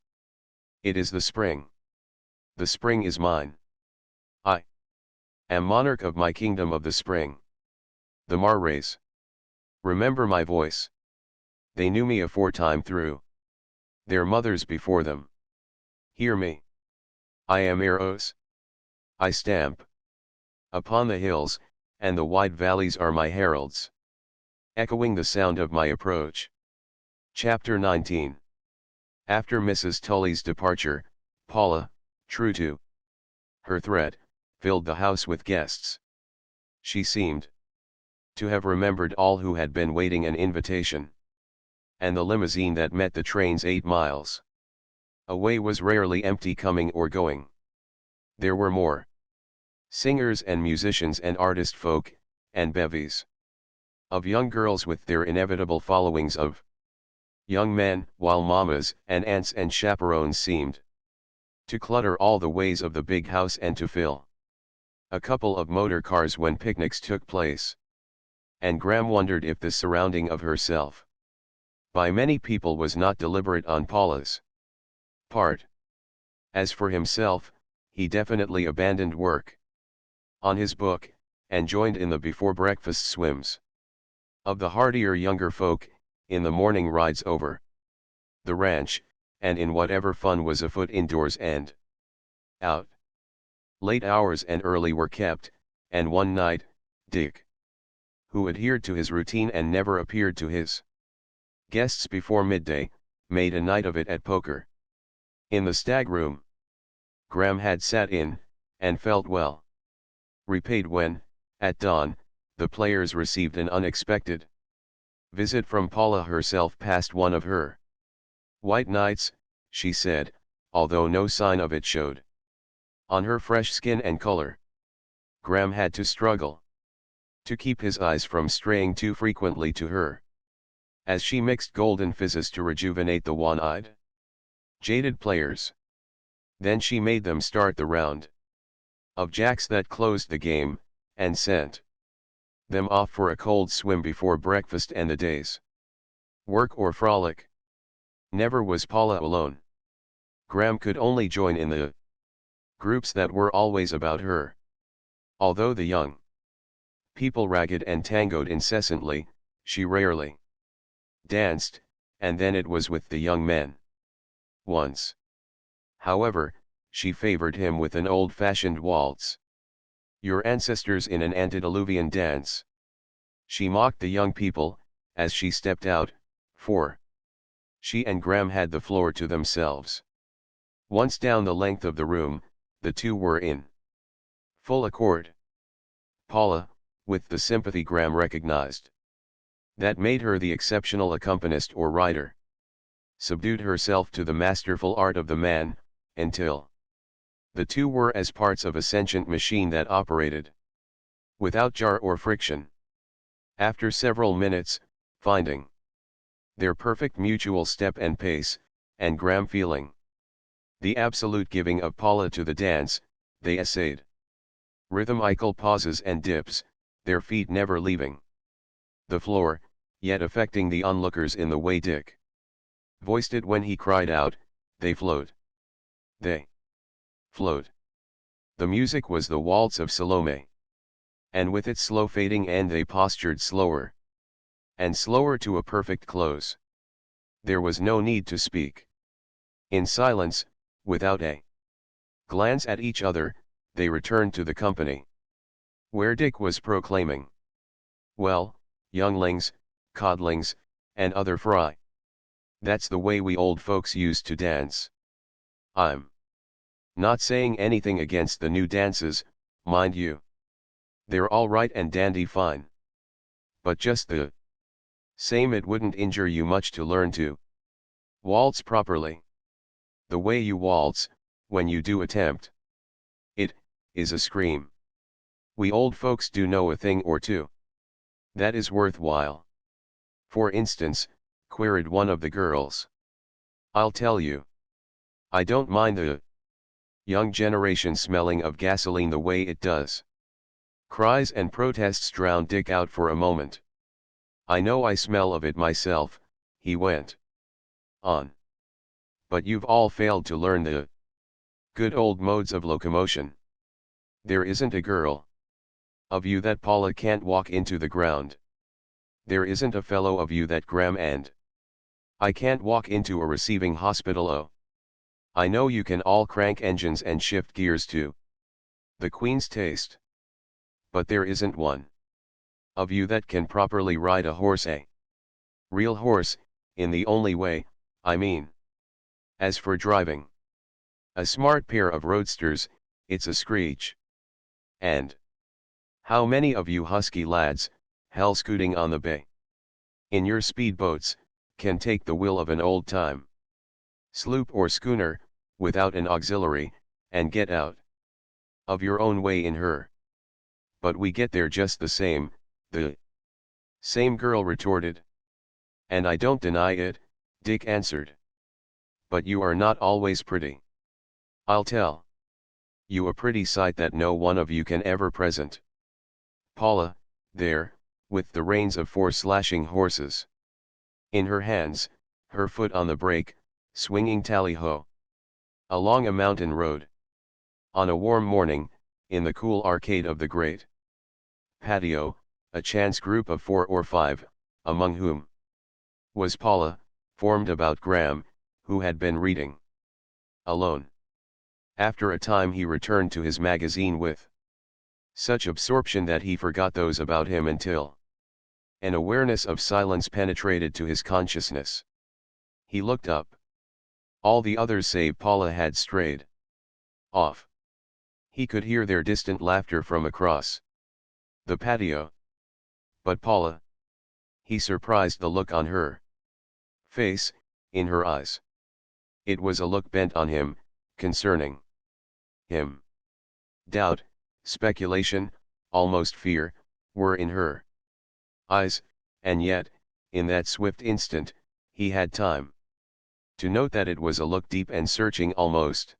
It is the spring. The spring is mine. I am monarch of my kingdom of the spring. The Marais remember my voice. They knew me aforetime through their mothers before them. Hear me. I am Eros. I stamp upon the hills, and the wide valleys are my heralds, echoing the sound of my approach. Chapter 19. After Mrs. Tully's departure, Paula, true to her threat, filled the house with guests. She seemed to have remembered all who had been waiting an invitation, and the limousine that met the trains 8 miles away was rarely empty coming or going. There were more singers and musicians and artist folk, and bevies of young girls with their inevitable followings of young men, while mamas and aunts and chaperones seemed to clutter all the ways of the big house and to fill a couple of motor cars when picnics took place. And Graham wondered if the surrounding of herself by many people was not deliberate on Paula's part. As for himself, he definitely abandoned work on his book, and joined in the before-breakfast swims of the hardier younger folk, in the morning rides over the ranch, and in whatever fun was afoot indoors and out. Late hours and early were kept, and one night, Dick, who adhered to his routine and never appeared to his guests before midday, made a night of it at poker in the stag room. Graham had sat in, and felt well repaid when, at dawn, the players received an unexpected visit from Paula herself past one of her white nights, she said, although no sign of it showed on her fresh skin and color. Graham had to struggle to keep his eyes from straying too frequently to her. As she mixed golden fizzes to rejuvenate the one-eyed, jaded players. Then she made them start the round of jacks that closed the game, and sent them off for a cold swim before breakfast and the day's work or frolic. Never was Paula alone. Graham could only join in the groups that were always about her. Although the young people ragged and tangoed incessantly, she rarely danced, and then it was with the young men. Once, however, she favored him with an old-fashioned waltz. Your ancestors in an antediluvian dance. She mocked the young people, as she stepped out, for she and Graham had the floor to themselves. Once down the length of the room, the two were in full accord. Paula, with the sympathy Graham recognized, that made her the exceptional accompanist or writer, subdued herself to the masterful art of the man, until the two were as parts of a sentient machine that operated without jar or friction. After several minutes, finding their perfect mutual step and pace, and Graham feeling the absolute giving of Paula to the dance, they essayed rhythmical pauses and dips, their feet never leaving the floor, yet affecting the onlookers in the way Dick voiced it when he cried out, "They float! They float!" The music was the waltz of Salome. And with its slow fading end they postured slower and slower to a perfect close. There was no need to speak. In silence, without a glance at each other, they returned to the company, where Dick was proclaiming, "Well, younglings, codlings, and other fry. That's the way we old folks used to dance. I'm not saying anything against the new dances, mind you. They're all right and dandy fine. But just the same, it wouldn't injure you much to learn to waltz properly. The way you waltz, when you do attempt it, is a scream. We old folks do know a thing or two that is worthwhile." "For instance," queried one of the girls. "I'll tell you. I don't mind the young generation smelling of gasoline the way it does." Cries and protests drowned Dick out for a moment. "I know I smell of it myself," he went on. "But you've all failed to learn the good old modes of locomotion. There isn't a girl of you that Paula can't walk into the ground. There isn't a fellow of you that Graham and I can't walk into a receiving hospital. Oh, I know you can all crank engines and shift gears to the Queen's taste. But there isn't one of you that can properly ride a horse, a real horse, in the only way, I mean. As for driving a smart pair of roadsters, it's a screech. And how many of you husky lads, hell scooting on the bay in your speedboats, can take the wheel of an old-time sloop or schooner, without an auxiliary, and get out of your own way in her?" "But we get there just the same," the same girl retorted. "And I don't deny it," Dick answered. "But you are not always pretty. I'll tell you a pretty sight that no one of you can ever present. Paula, there, with the reins of 4 slashing horses in her hands, her foot on the brake, swinging tally-ho along a mountain road. On a warm morning, in the cool arcade of the great patio, a chance group of 4 or 5, among whom was Paula, formed about Graham, who had been reading alone. After a time he returned to his magazine with such absorption that he forgot those about him until an awareness of silence penetrated to his consciousness. He looked up. All the others save Paula had strayed off. He could hear their distant laughter from across the patio. But Paula, he surprised the look on her face, in her eyes. It was a look bent on him, concerning him. Doubt, speculation, almost fear, were in her eyes, and yet, in that swift instant, he had time to note that it was a look deep and searching almost.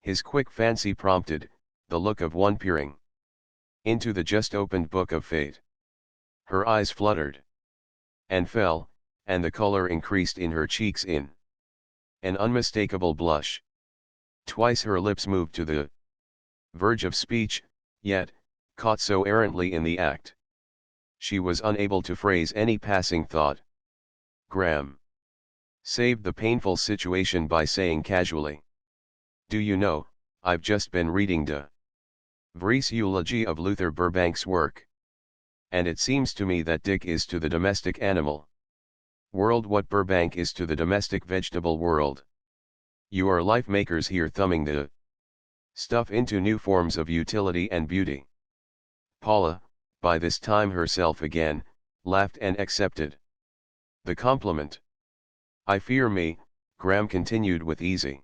His quick fancy prompted, the look of one peering into the just opened book of fate. Her eyes fluttered and fell, and the color increased in her cheeks in an unmistakable blush. Twice her lips moved to the verge of speech, yet, caught so errantly in the act, she was unable to phrase any passing thought. Graham saved the painful situation by saying casually, "Do you know, I've just been reading de Vries' eulogy of Luther Burbank's work. And it seems to me that Dick is to the domestic animal world what Burbank is to the domestic vegetable world. You are life makers here, thumbing the stuff into new forms of utility and beauty." Paula, by this time herself again, laughed and accepted the compliment. "I fear me," Graham continued with easy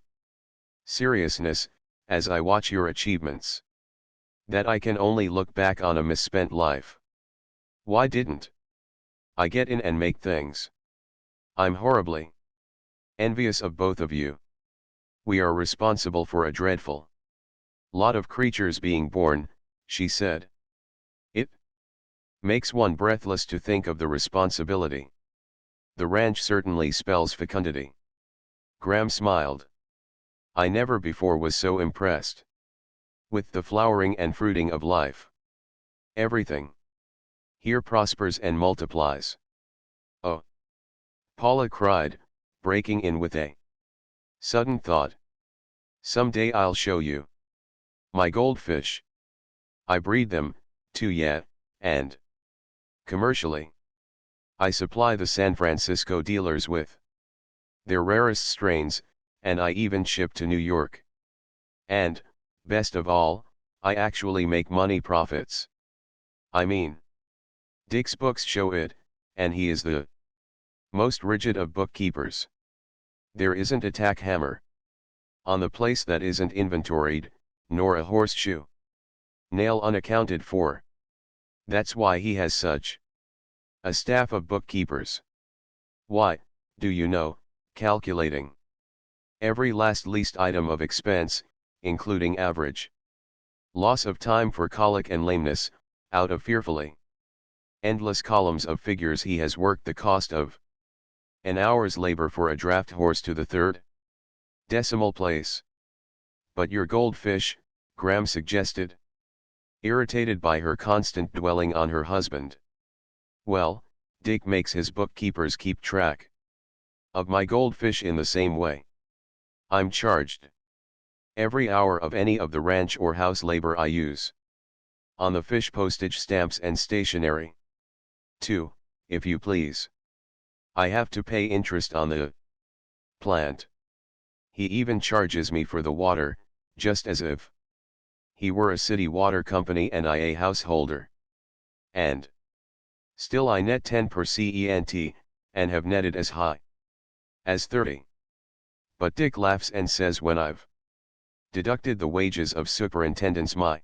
seriousness, "as I watch your achievements, that I can only look back on a misspent life. Why didn't I get in and make things? I'm horribly envious of both of you. We are responsible for a dreadful lot of creatures being born," she said. "It makes one breathless to think of the responsibility. The ranch certainly spells fecundity." Graham smiled. "I never before was so impressed with the flowering and fruiting of life. Everything here prospers and multiplies." "Oh!" Paula cried, breaking in with a sudden thought. "Some day I'll show you my goldfish. I breed them, too, yet, and commercially I supply the San Francisco dealers with their rarest strains, and I even ship to New York. And, best of all, I actually make money profits. I mean, Dick's books show it, and he is the most rigid of bookkeepers. There isn't a tack hammer on the place that isn't inventoried, nor a horseshoe nail unaccounted for. That's why he has such a staff of bookkeepers. Why, do you know, calculating every last least item of expense, including average loss of time for colic and lameness, out of fearfully endless columns of figures he has worked the cost of an hour's labor for a draft horse to the third decimal place." "But your goldfish," Graham suggested, irritated by her constant dwelling on her husband. "Well, Dick makes his bookkeepers keep track of my goldfish in the same way. I'm charged every hour of any of the ranch or house labor I use on the fish, postage stamps and stationery. Too, if you please. I have to pay interest on the plant. He even charges me for the water, just as if he were a city water company and I a householder. And still I net 10%, and have netted as high as 30. But Dick laughs and says when I've deducted the wages of superintendents, my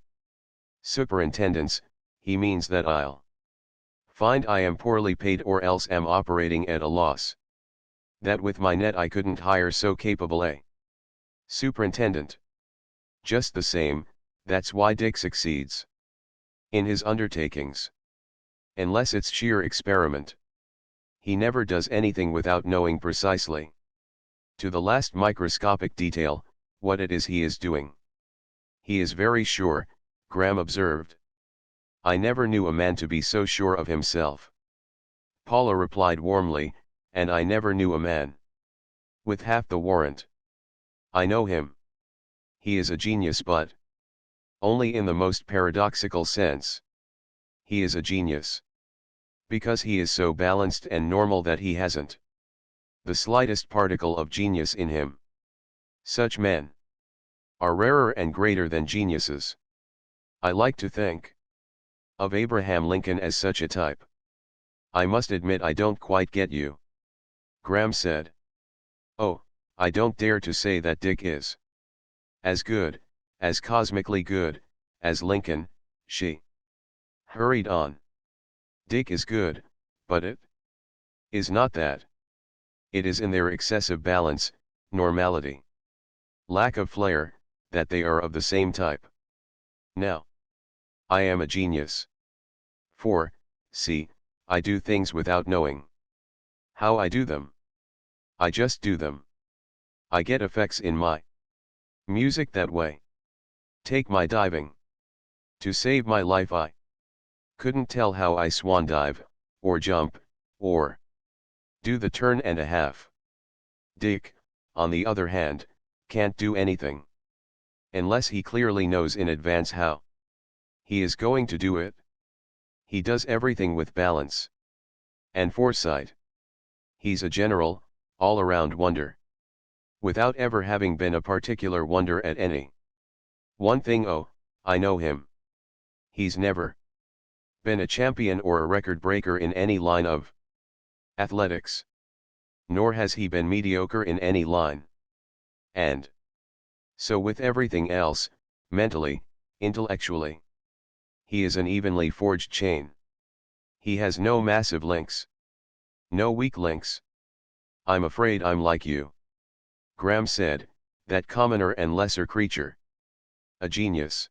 superintendents, he means that I'll find I am poorly paid or else am operating at a loss. That with my net I couldn't hire so capable a superintendent. Just the same, that's why Dick succeeds in his undertakings. Unless it's sheer experiment. He never does anything without knowing precisely, to the last microscopic detail, what it is he is doing. He is very sure," Graham observed. "I never knew a man to be so sure of himself." Paula replied warmly, "And I never knew a man with half the warrant. I know him. He is a genius, but only in the most paradoxical sense. He is a genius because he is so balanced and normal that he hasn't the slightest particle of genius in him. Such men are rarer and greater than geniuses. I like to think of Abraham Lincoln as such a type." "I must admit I don't quite get you," Graham said. "Oh, I don't dare to say that Dick is as good, as cosmically good, as Lincoln," she hurried on. Dick is good, but it is not that. It is in their excessive balance, normality, lack of flair, that they are of the same type. Now, I am a genius. For, see, I do things without knowing how I do them. I just do them. I get effects in my music that way. Take my diving. To save my life I couldn't tell how I swan dive, or jump, or do the turn and a half. Dick, on the other hand, can't do anything unless he clearly knows in advance how he is going to do it. He does everything with balance and foresight. He's a general, all-around wonder, without ever having been a particular wonder at any one thing. Oh, I know him. He's never been a champion or a record breaker in any line of athletics. Nor has he been mediocre in any line. And so with everything else, mentally, intellectually, he is an evenly forged chain. He has no massive links. No weak links. I'm afraid I'm like you, Graham said, that commoner and lesser creature. A genius.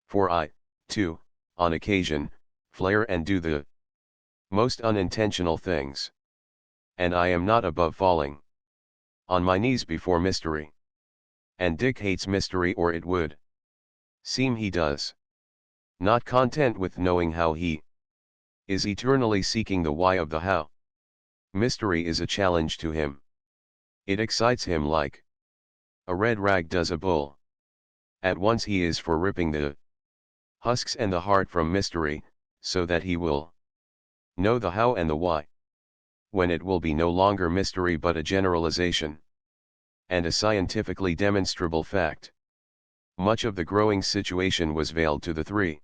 For I, too, on occasion, flare and do the most unintentional things. And I am not above falling on my knees before mystery. And Dick hates mystery, or it would seem he does. Not content with knowing how, he is eternally seeking the why of the how. Mystery is a challenge to him. It excites him like a red rag does a bull. At once he is for ripping the husks and the heart from mystery, so that he will know the how and the why, when it will be no longer mystery but a generalization and a scientifically demonstrable fact. Much of the growing situation was veiled to the three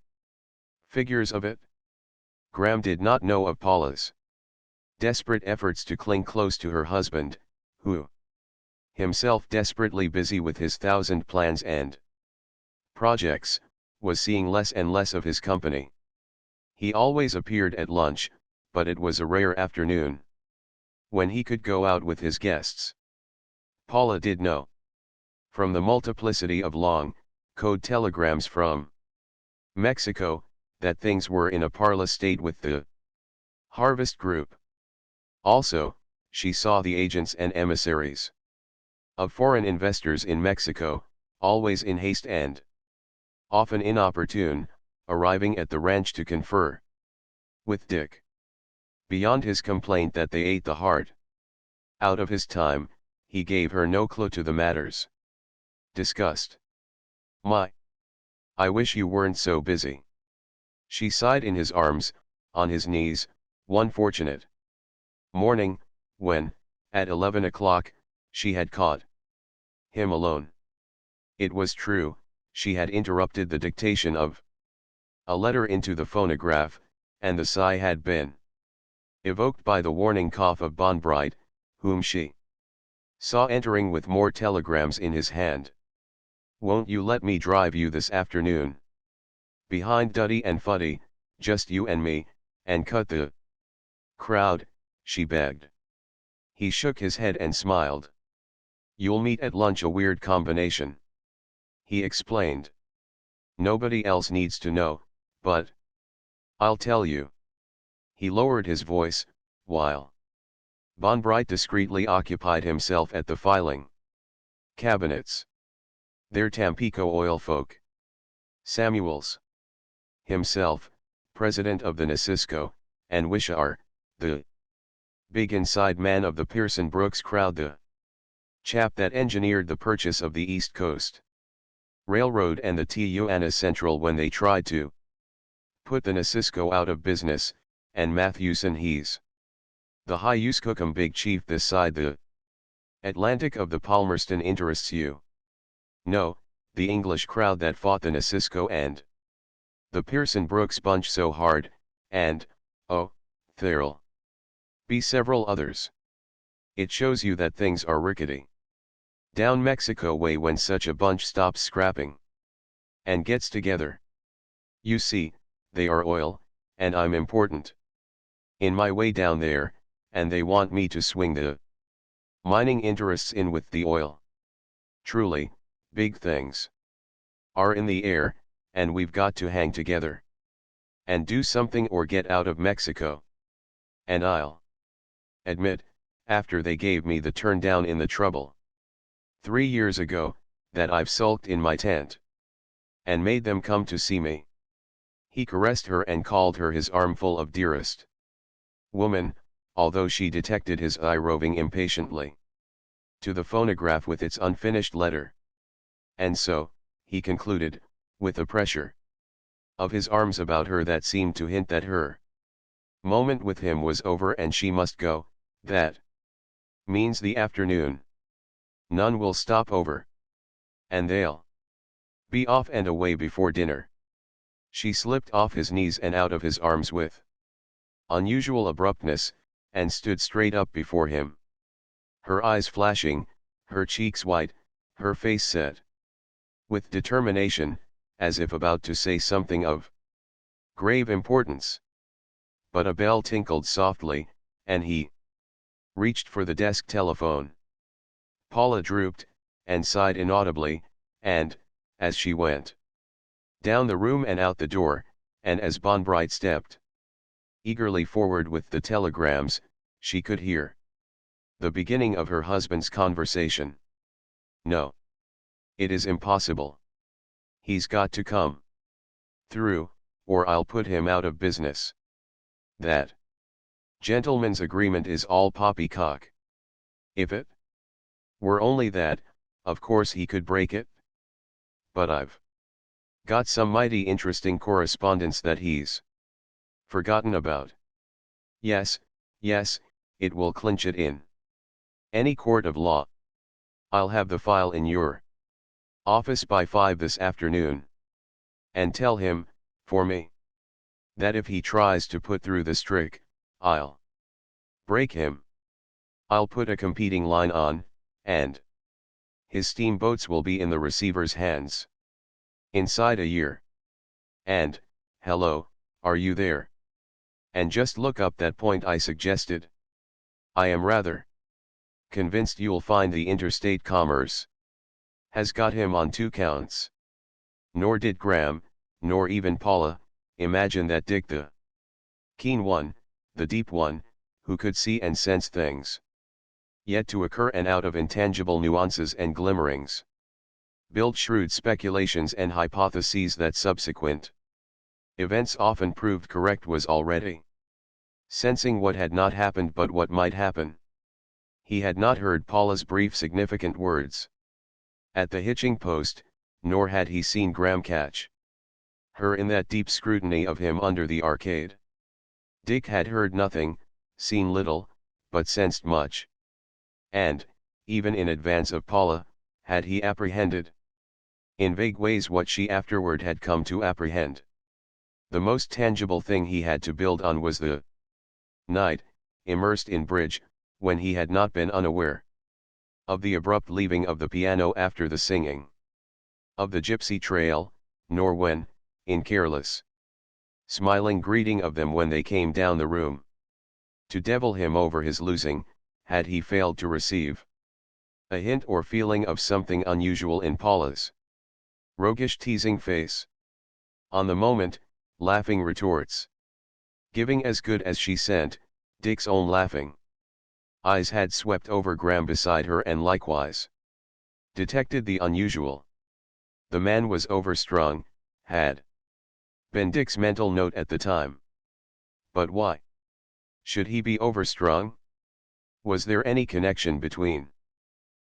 figures of it. Graham did not know of Paula's desperate efforts to cling close to her husband, who, himself desperately busy with his 1,000 plans and projects, was seeing less and less of his company. He always appeared at lunch, but it was a rare afternoon when he could go out with his guests. Paula did know, from the multiplicity of long, code telegrams from Mexico, that things were in a parlous state with the Harvest Group. Also, she saw the agents and emissaries of foreign investors in Mexico, always in haste and often inopportune, arriving at the ranch to confer with Dick. Beyond his complaint that they ate the heart out of his time, he gave her no clue to the matters discussed. I wish you weren't so busy. She sighed in his arms, on his knees, one fortunate morning, when, at 11 o'clock, she had caught him alone. It was true, she had interrupted the dictation of a letter into the phonograph, and the sigh had been evoked by the warning cough of Bonbright, whom she saw entering with more telegrams in his hand. Won't you let me drive you this afternoon? Behind Duddy and Fuddy, just you and me, and cut the crowd, she begged. He shook his head and smiled. You'll meet at lunch, a weird combination, he explained. Nobody else needs to know, but I'll tell you. He lowered his voice, while Bonbright discreetly occupied himself at the filing cabinets. They're Tampico oil folk. Samuels himself, president of the Nacisco, and Wishar, the big inside man of the Pearson Brooks crowd, the chap that engineered the purchase of the East Coast Railroad and the Tijuana Central when they tried to put the Nacisco out of business, and Mathewson, he's the Hyuskookum big chief this side the Atlantic of the Palmerston. Interests you? No, the English crowd that fought the Nacisco and the Pearson Brooks bunch so hard, and, oh, there'll be several others. It shows you that things are rickety down Mexico way when such a bunch stops scrapping and gets together. You see, they are oil, and I'm important. in my way down there, and they want me to swing the mining interests in with the oil. Truly, big things are in the air, and we've got to hang together and do something or get out of Mexico. And I'll admit, after they gave me the turn down in the Trouble 3 years ago, that I've sulked in my tent and made them come to see me. He caressed her and called her his armful of dearest woman, although she detected his eye roving impatiently to the phonograph with its unfinished letter. And so, he concluded, with a pressure of his arms about her that seemed to hint that her moment with him was over and she must go, that means the afternoon. None will stop over. And they'll be off and away before dinner. She slipped off his knees and out of his arms with unusual abruptness, and stood straight up before him. Her eyes flashing, her cheeks white, her face set with determination, as if about to say something of grave importance. But a bell tinkled softly, and he reached for the desk telephone. Paula drooped, and sighed inaudibly, and, as she went down the room and out the door, and as Bonbright stepped eagerly forward with the telegrams, she could hear the beginning of her husband's conversation. No. It is impossible. He's got to come through, or I'll put him out of business. That gentleman's agreement is all poppycock. If it were only that, of course he could break it. But I've got some mighty interesting correspondence that he's forgotten about. Yes, yes, it will clinch it in any court of law. I'll have the file in your office by 5 this afternoon. And tell him, for me, that if he tries to put through this trick, I'll break him. I'll put a competing line on, and his steamboats will be in the receiver's hands inside a year. And, hello, are you there? And just look up that point I suggested. I am rather convinced you'll find the interstate commerce has got him on 2 counts. Nor did Graham, nor even Paula, imagine that Dick, the keen one, the deep one, who could see and sense things yet to occur and out of intangible nuances and glimmerings build shrewd speculations and hypotheses that subsequent events often proved correct, was already sensing what had not happened but what might happen. He had not heard Paula's brief significant words at the hitching post, nor had he seen Graham catch her in that deep scrutiny of him under the arcade. Dick had heard nothing, seen little, but sensed much. And, even in advance of Paula, had he apprehended in vague ways what she afterward had come to apprehend. The most tangible thing he had to build on was the night, immersed in bridge, when he had not been unaware of the abrupt leaving of the piano after the singing of the gypsy trail, nor when, in careless, smiling greeting of them when they came down the room to devil him over his losing, had he failed to receive a hint or feeling of something unusual in Paula's roguish teasing face. On the moment, laughing retorts, giving as good as she sent, Dick's own laughing eyes had swept over Graham beside her and likewise detected the unusual. The man was overstrung, had been Dick's mental note at the time. But why should he be overstrung? Was there any connection between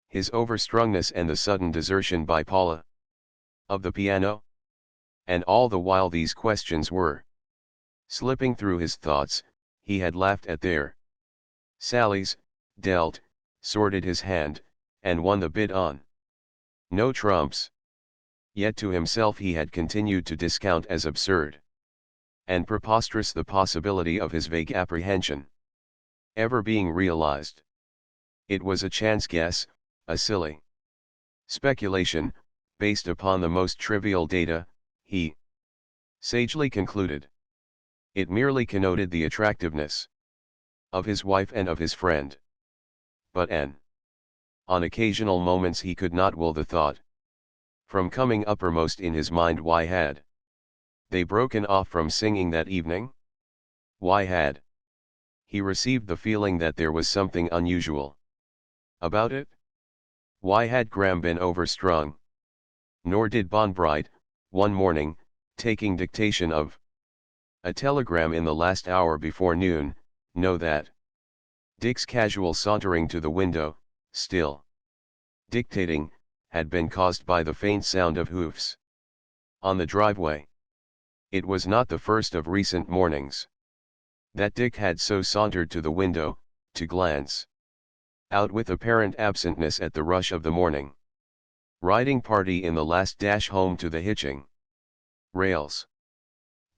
his overstrungness and the sudden desertion by Paula of the piano? And all the while these questions were slipping through his thoughts, he had laughed at their sallies, dealt, sorted his hand, and won the bid on no trumps. Yet to himself he had continued to discount as absurd and preposterous the possibility of his vague apprehension ever being realized. It was a chance guess, a silly speculation, based upon the most trivial data, he sagely concluded. It merely connoted the attractiveness of his wife and of his friend. But on occasional moments he could not will the thought from coming uppermost in his mind. Why had they broken off from singing that evening? Why had he received the feeling that there was something unusual about it? Why had Graham been overstrung? Nor did Bonbright, one morning, taking dictation of a telegram in the last hour before noon, know that Dick's casual sauntering to the window, still dictating, had been caused by the faint sound of hoofs on the driveway. It was not the first of recent mornings that Dick had so sauntered to the window, to glance out with apparent absentness at the rush of the morning riding party in the last dash home to the hitching rails.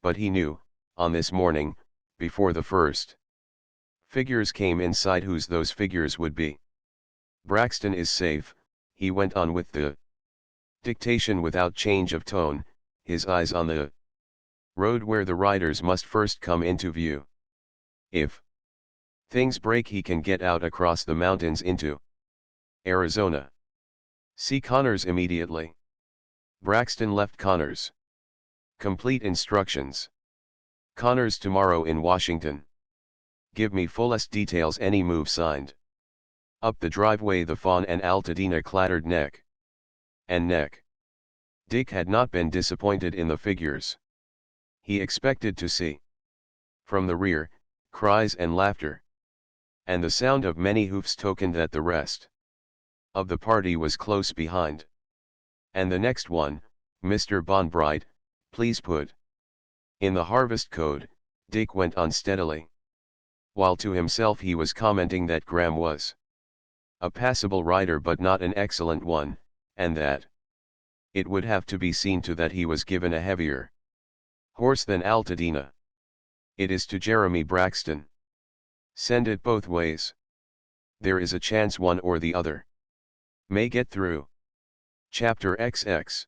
But he knew, on this morning, before the first figures came in sight, whose those figures would be. Braxton is safe, he went on with the dictation without change of tone, his eyes on the road where the riders must first come into view. If things break, he can get out across the mountains into Arizona. See Connors immediately. Braxton left Connors complete instructions. Connors tomorrow in Washington. Give me fullest details. Any move. Signed. Up the driveway the Fawn and Altadena clattered neck and neck. Dick had not been disappointed in the figures he expected to see. From the rear, cries and laughter, and the sound of many hoofs tokened that the rest of the party was close behind. And the next one, Mr. Bonbright, please put in the harvest code, Dick went on steadily, while to himself he was commenting that Graham was a passable rider but not an excellent one, and that it would have to be seen to that he was given a heavier horse than Altadena. It is to Jeremy Braxton. Send it both ways. There is a chance one or the other may get through. Chapter XX.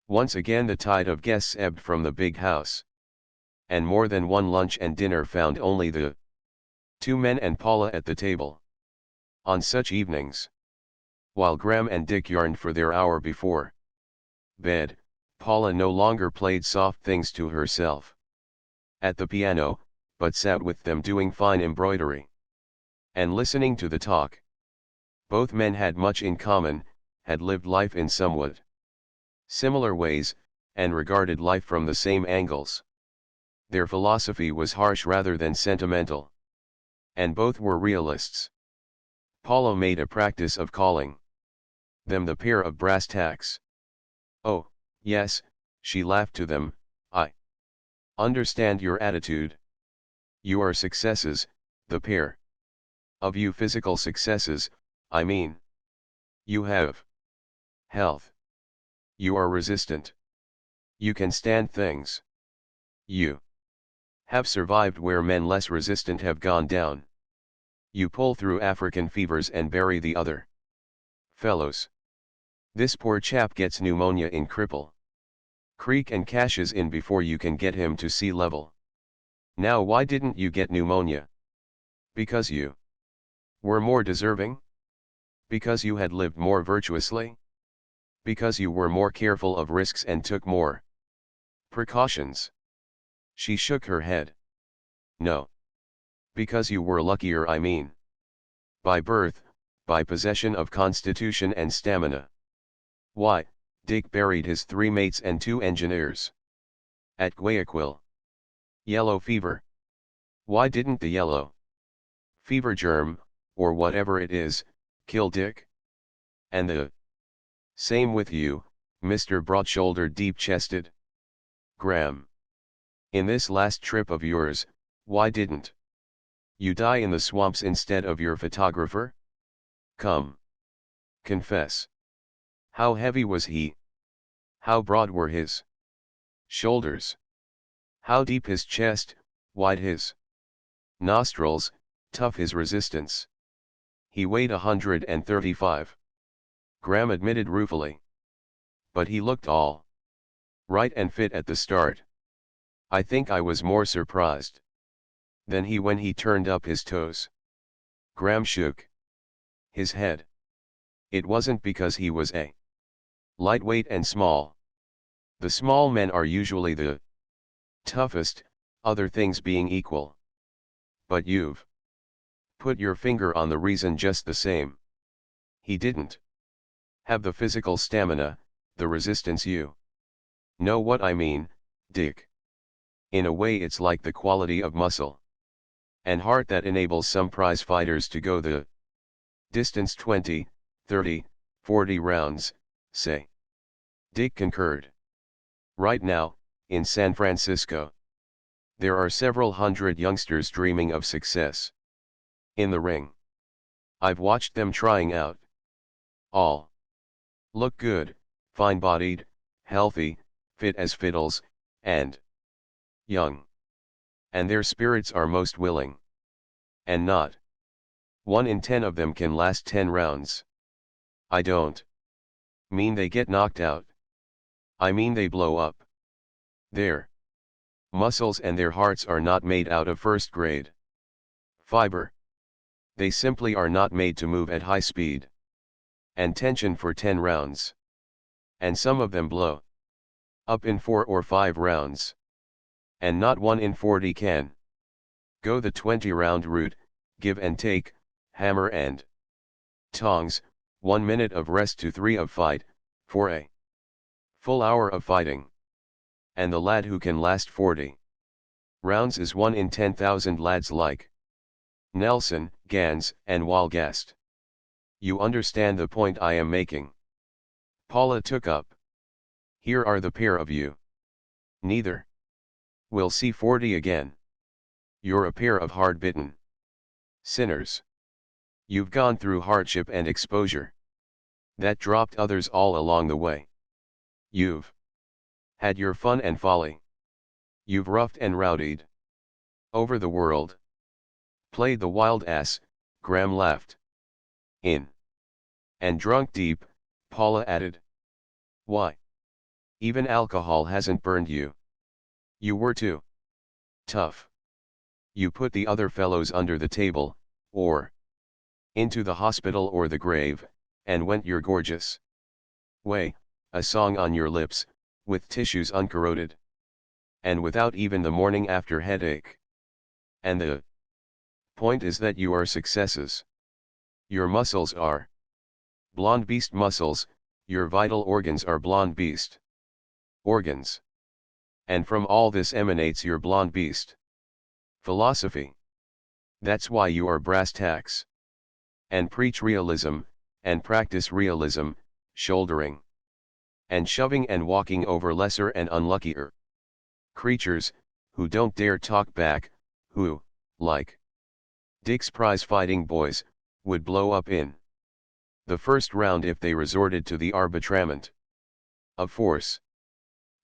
Once again the tide of guests ebbed from the big house, and more than one lunch and dinner found only the two men and Paula at the table. On such evenings, while Graham and Dick yearned for their hour before bed, Paula no longer played soft things to herself at the piano, but sat with them doing fine embroidery and listening to the talk. Both men had much in common, had lived life in somewhat similar ways, and regarded life from the same angles. Their philosophy was harsh rather than sentimental, and both were realists. Paula made a practice of calling them the pair of brass tacks. Oh, yes, she laughed to them, I understand your attitude. You are successes, the pair of you physical successes, I mean. You have health. You are resistant. You can stand things. You have survived where men less resistant have gone down. You pull through African fevers and bury the other fellows. This poor chap gets pneumonia in Cripple Creek and cashes in before you can get him to sea level. Now why didn't you get pneumonia? Because you were more deserving? Because you had lived more virtuously? Because you were more careful of risks and took more precautions? She shook her head. No. Because you were luckier, I mean. By birth, by possession of constitution and stamina. Why, Dick buried his 3 mates and 2 engineers at Guayaquil. Yellow fever. Why didn't the yellow fever germ, or whatever it is, kill Dick? And the same with you, Mr. Broad-shouldered, deep-chested Graham. In this last trip of yours, why didn't you die in the swamps instead of your photographer? Come. Confess. How heavy was he? How broad were his shoulders? How deep his chest, wide his nostrils, tough his resistance? He weighed 135. Graham admitted ruefully. But he looked all right and fit at the start. I think I was more surprised Then when he turned up his toes. Graham shook his head. It wasn't because he was a lightweight and small. The small men are usually the toughest, other things being equal. But you've put your finger on the reason just the same. He didn't have the physical stamina, the resistance. You know what I mean, Dick. In a way it's like the quality of muscle and heart that enables some prize fighters to go the distance 20, 30, 40 rounds, say. Dick concurred. Right now, in San Francisco, there are several hundred youngsters dreaming of success in the ring. I've watched them trying out. All look good, fine-bodied, healthy, fit as fiddles, and young. And their spirits are most willing. And not 1 in 10 of them can last 10 rounds. I don't mean they get knocked out. I mean they blow up. Their muscles and their hearts are not made out of first-grade fiber. They simply are not made to move at high speed and tension for 10 rounds. And some of them blow up in 4 or 5 rounds. And not 1 in 40 can go the 20-round route, give and take, hammer and tongs, 1 minute of rest to 3 of fight, for a full hour of fighting. And the lad who can last 40 rounds is 1 in 10,000 lads like Nelson, Gans, and Walgast. You understand the point I am making? Paula took up. Here are the pair of you. Neither will see 40 again. You're a pair of hard-bitten sinners. You've gone through hardship and exposure that dropped others all along the way. You've had your fun and folly. You've roughed and rowdied over the world. Played the wild ass, Graham laughed. In. And drunk deep, Paula added. Why? Even alcohol hasn't burned you. You were too tough. You put the other fellows under the table, or into the hospital or the grave, and went your gorgeous way, a song on your lips, with tissues uncorroded. And without even the morning after headache. And the point is that you are successes. Your muscles are blonde beast muscles, your vital organs are blonde beast organs. And from all this emanates your blonde beast philosophy. That's why you are brass tacks. And preach realism, and practice realism, shouldering and shoving and walking over lesser and unluckier creatures, who don't dare talk back, who, like Dick's prize-fighting boys, would blow up in the first round if they resorted to the arbitrament of force.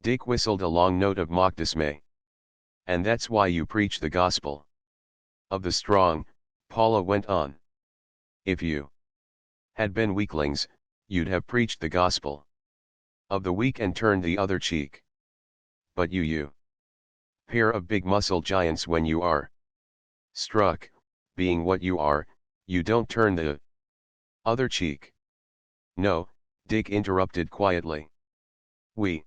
Dick whistled a long note of mock dismay. And that's why you preach the gospel of the strong, Paula went on. If you had been weaklings, you'd have preached the gospel of the weak and turned the other cheek. But you pair of big muscle giants, when you are struck, being what you are, you don't turn the other cheek. No, Dick interrupted quietly. We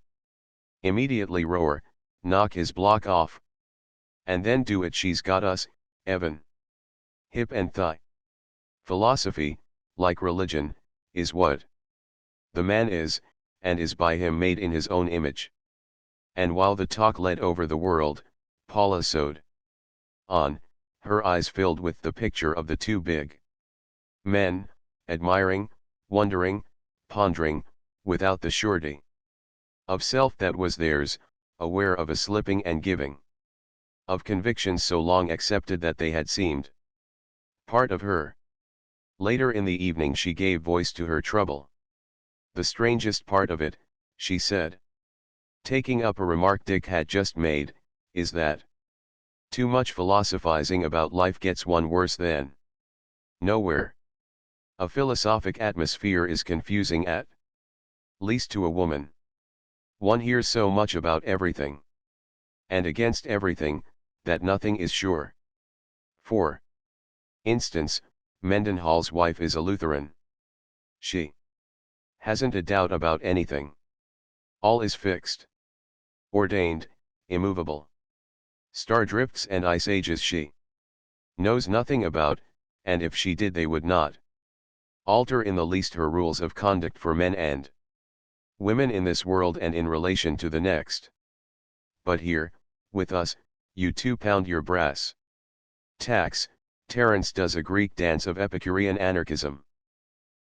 immediately roar, knock his block off. And then do it. She's got us, Evan. Hip and thigh. Philosophy, like religion, is what the man is, and is by him made in his own image. And while the talk led over the world, Paula sewed on, her eyes filled with the picture of the two big men, admiring, wondering, pondering, without the surety of self that was theirs, aware of a slipping and giving of convictions so long accepted that they had seemed part of her. Later in the evening she gave voice to her trouble. The strangest part of it, she said, taking up a remark Dick had just made, is that too much philosophizing about life gets one worse than nowhere. A philosophic atmosphere is confusing, at least to a woman. One hears so much about everything and against everything, that nothing is sure. 4. Instance, Mendenhall's wife is a Lutheran. She hasn't a doubt about anything. All is fixed. Ordained, immovable. Star drifts and ice ages she knows nothing about, and if she did they would not alter in the least her rules of conduct for men and women in this world and in relation to the next. But here, with us, you 2 pound your brass tacks. Terence does a Greek dance of Epicurean anarchism.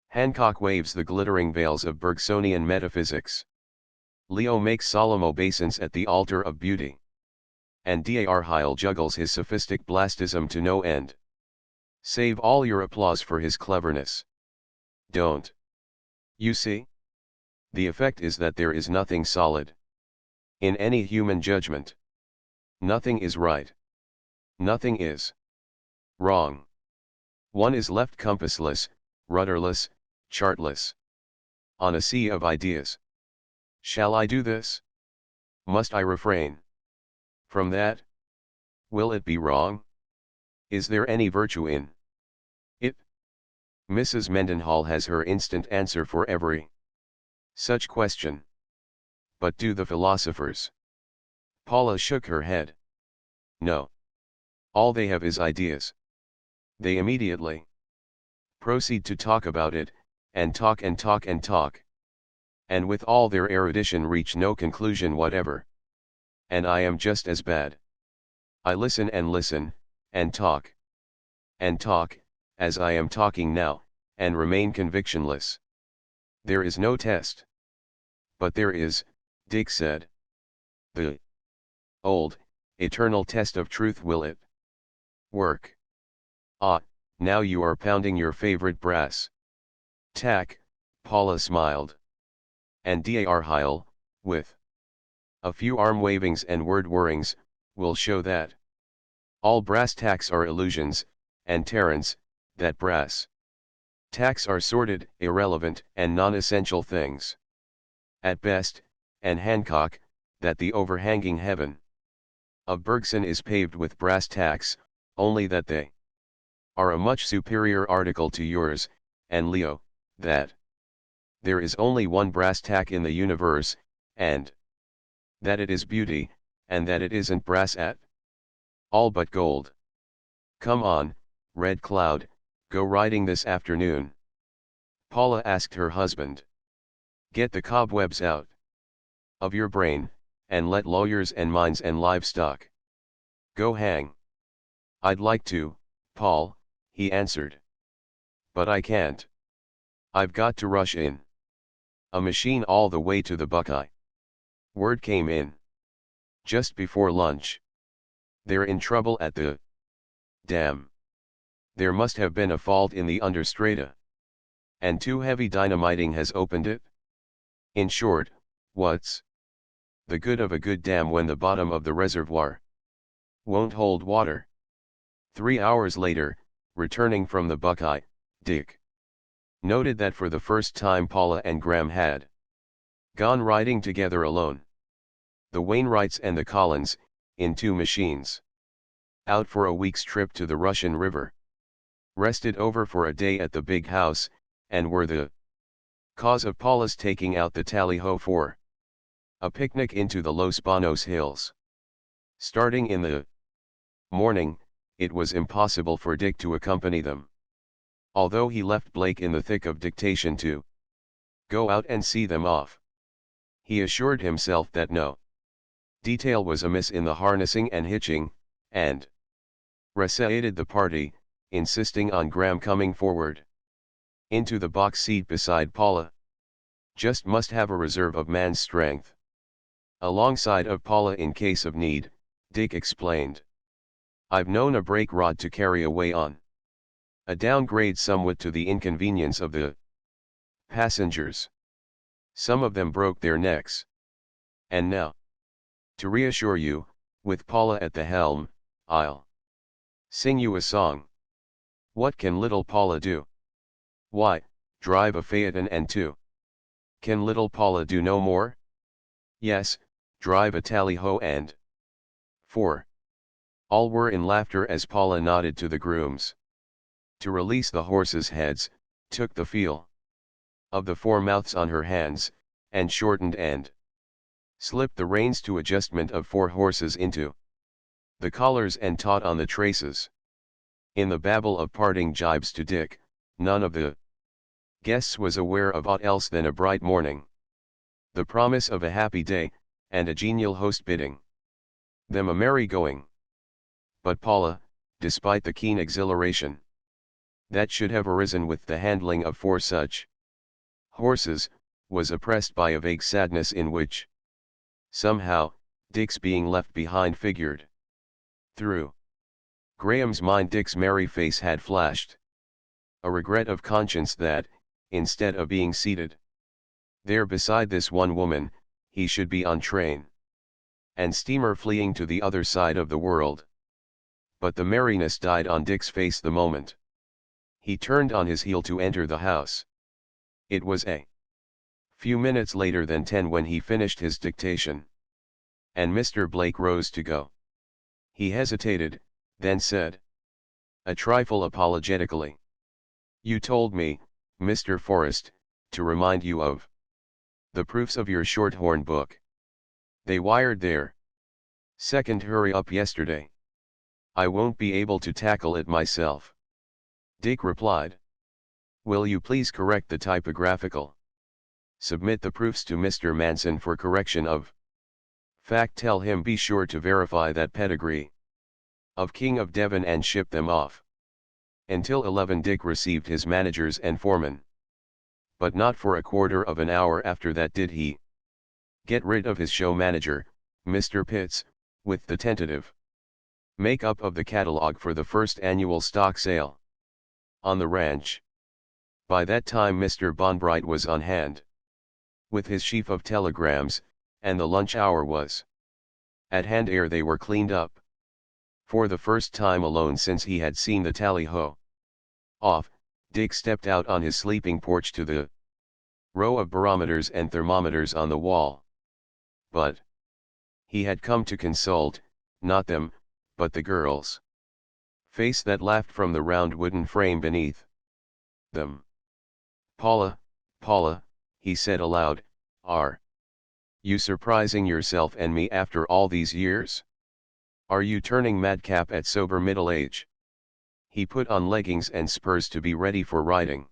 Hancock waves the glittering veils of Bergsonian metaphysics. Leo makes solemn obeisance at the altar of beauty. And Dar Heil juggles his sophistic blastism to no end. Save all your applause for his cleverness. Don't you see? The effect is that there is nothing solid in any human judgment. Nothing is right. Nothing is wrong. One is left compassless, rudderless, chartless, on a sea of ideas. Shall I do this? Must I refrain from that? Will it be wrong? Is there any virtue in it? Mrs. Mendenhall has her instant answer for every such question. But do the philosophers? Paula shook her head. No. All they have is ideas. They immediately proceed to talk about it, and talk and talk and talk. And with all their erudition reach no conclusion whatever. And I am just as bad. I listen, and talk, as I am talking now, and remain convictionless. There is no test. But there is, Dick said. The old, eternal test of truth. Will it work? Ah, now you are pounding your favorite brass tack, Paula smiled. And Dar Heil, with a few arm wavings and word whirrings, will show that all brass tacks are illusions, and Terence, that brass tacks are sordid, irrelevant, and non-essential things. At best, and Hancock, that the overhanging heaven of Bergson is paved with brass tacks, only that they are a much superior article to yours, and Leo, that there is only one brass tack in the universe, and that it is beauty, and that it isn't brass at all but gold. Come on, Red Cloud, go riding this afternoon. Paula asked her husband. Get the cobwebs out of your brain, and let lawyers and mines and livestock go hang. I'd like to, Paul, he answered. But I can't. I've got to rush in a machine all the way to the Buckeye. Word came in just before lunch. They're in trouble at the dam. There must have been a fault in the understrata. And too heavy dynamiting has opened it. In short, what's the good of a good dam when the bottom of the reservoir won't hold water? 3 hours later, returning from the Buckeye, Dick noted that for the first time Paula and Graham had gone riding together alone. The Wainwrights and the Collins, in 2 machines. Out for a week's trip to the Russian River. Rested over for a day at the big house, and were the cause of Paula's taking out the tally-ho for a picnic into the Los Banos hills. Starting in the morning, it was impossible for Dick to accompany them. Although he left Blake in the thick of dictation to go out and see them off. He assured himself that no detail was amiss in the harnessing and hitching, and recited the party, insisting on Graham coming forward into the box seat beside Paula. Just must have a reserve of man's strength alongside of Paula in case of need, Dick explained. I've known a brake rod to carry away on a downgrade somewhat to the inconvenience of the passengers. Some of them broke their necks. And now, to reassure you, with Paula at the helm, I'll sing you a song. What can little Paula do? Why, drive a Phaeton and 2. Can little Paula do no more? Yes, drive a tally-ho and 4. All were in laughter as Paula nodded to the grooms to release the horses' heads, took the feel of the foremouths on her hands, and shortened and slipped the reins to adjustment of 4 horses into the collars and taut on the traces. In the babble of parting jibes to Dick, none of the guests was aware of aught else than a bright morning, the promise of a happy day, and a genial host bidding them a merry going. But Paula, despite the keen exhilaration that should have arisen with the handling of 4 such horses, was oppressed by a vague sadness in which, somehow, Dick's being left behind figured. Through Graham's mind Dick's merry face had flashed a regret of conscience that, instead of being seated there beside this one woman, he should be on train and steamer fleeing to the other side of the world. But the merriness died on Dick's face the moment he turned on his heel to enter the house. It was a few minutes later than 10 when he finished his dictation, and Mr. Blake rose to go. He hesitated, then said, a trifle apologetically, "You told me, Mr. Forrest, to remind you of the proofs of your Shorthorn book. They wired their second hurry up yesterday. I won't be able to tackle it myself." Dick replied. "Will you please correct the typographical? Submit the proofs to Mr. Manson for correction of fact. Tell him be sure to verify that pedigree of King of Devon and ship them off." Until 11 Dick received his managers and foremen. But not for a quarter of an hour after that did he get rid of his show manager, Mr. Pitts, with the tentative make-up of the catalog for the first annual stock sale on the ranch. By that time Mr. Bonbright was on hand with his sheaf of telegrams, and the lunch hour was at hand ere they were cleaned up. For the first time alone since he had seen the tally-ho off, Dick stepped out on his sleeping porch to the row of barometers and thermometers on the wall. But he had come to consult, not them, but the girl's face that laughed from the round wooden frame beneath them. "Paula, Paula," he said aloud, "are you surprising yourself and me after all these years? Are you turning madcap at sober middle age?" He put on leggings and spurs to be ready for riding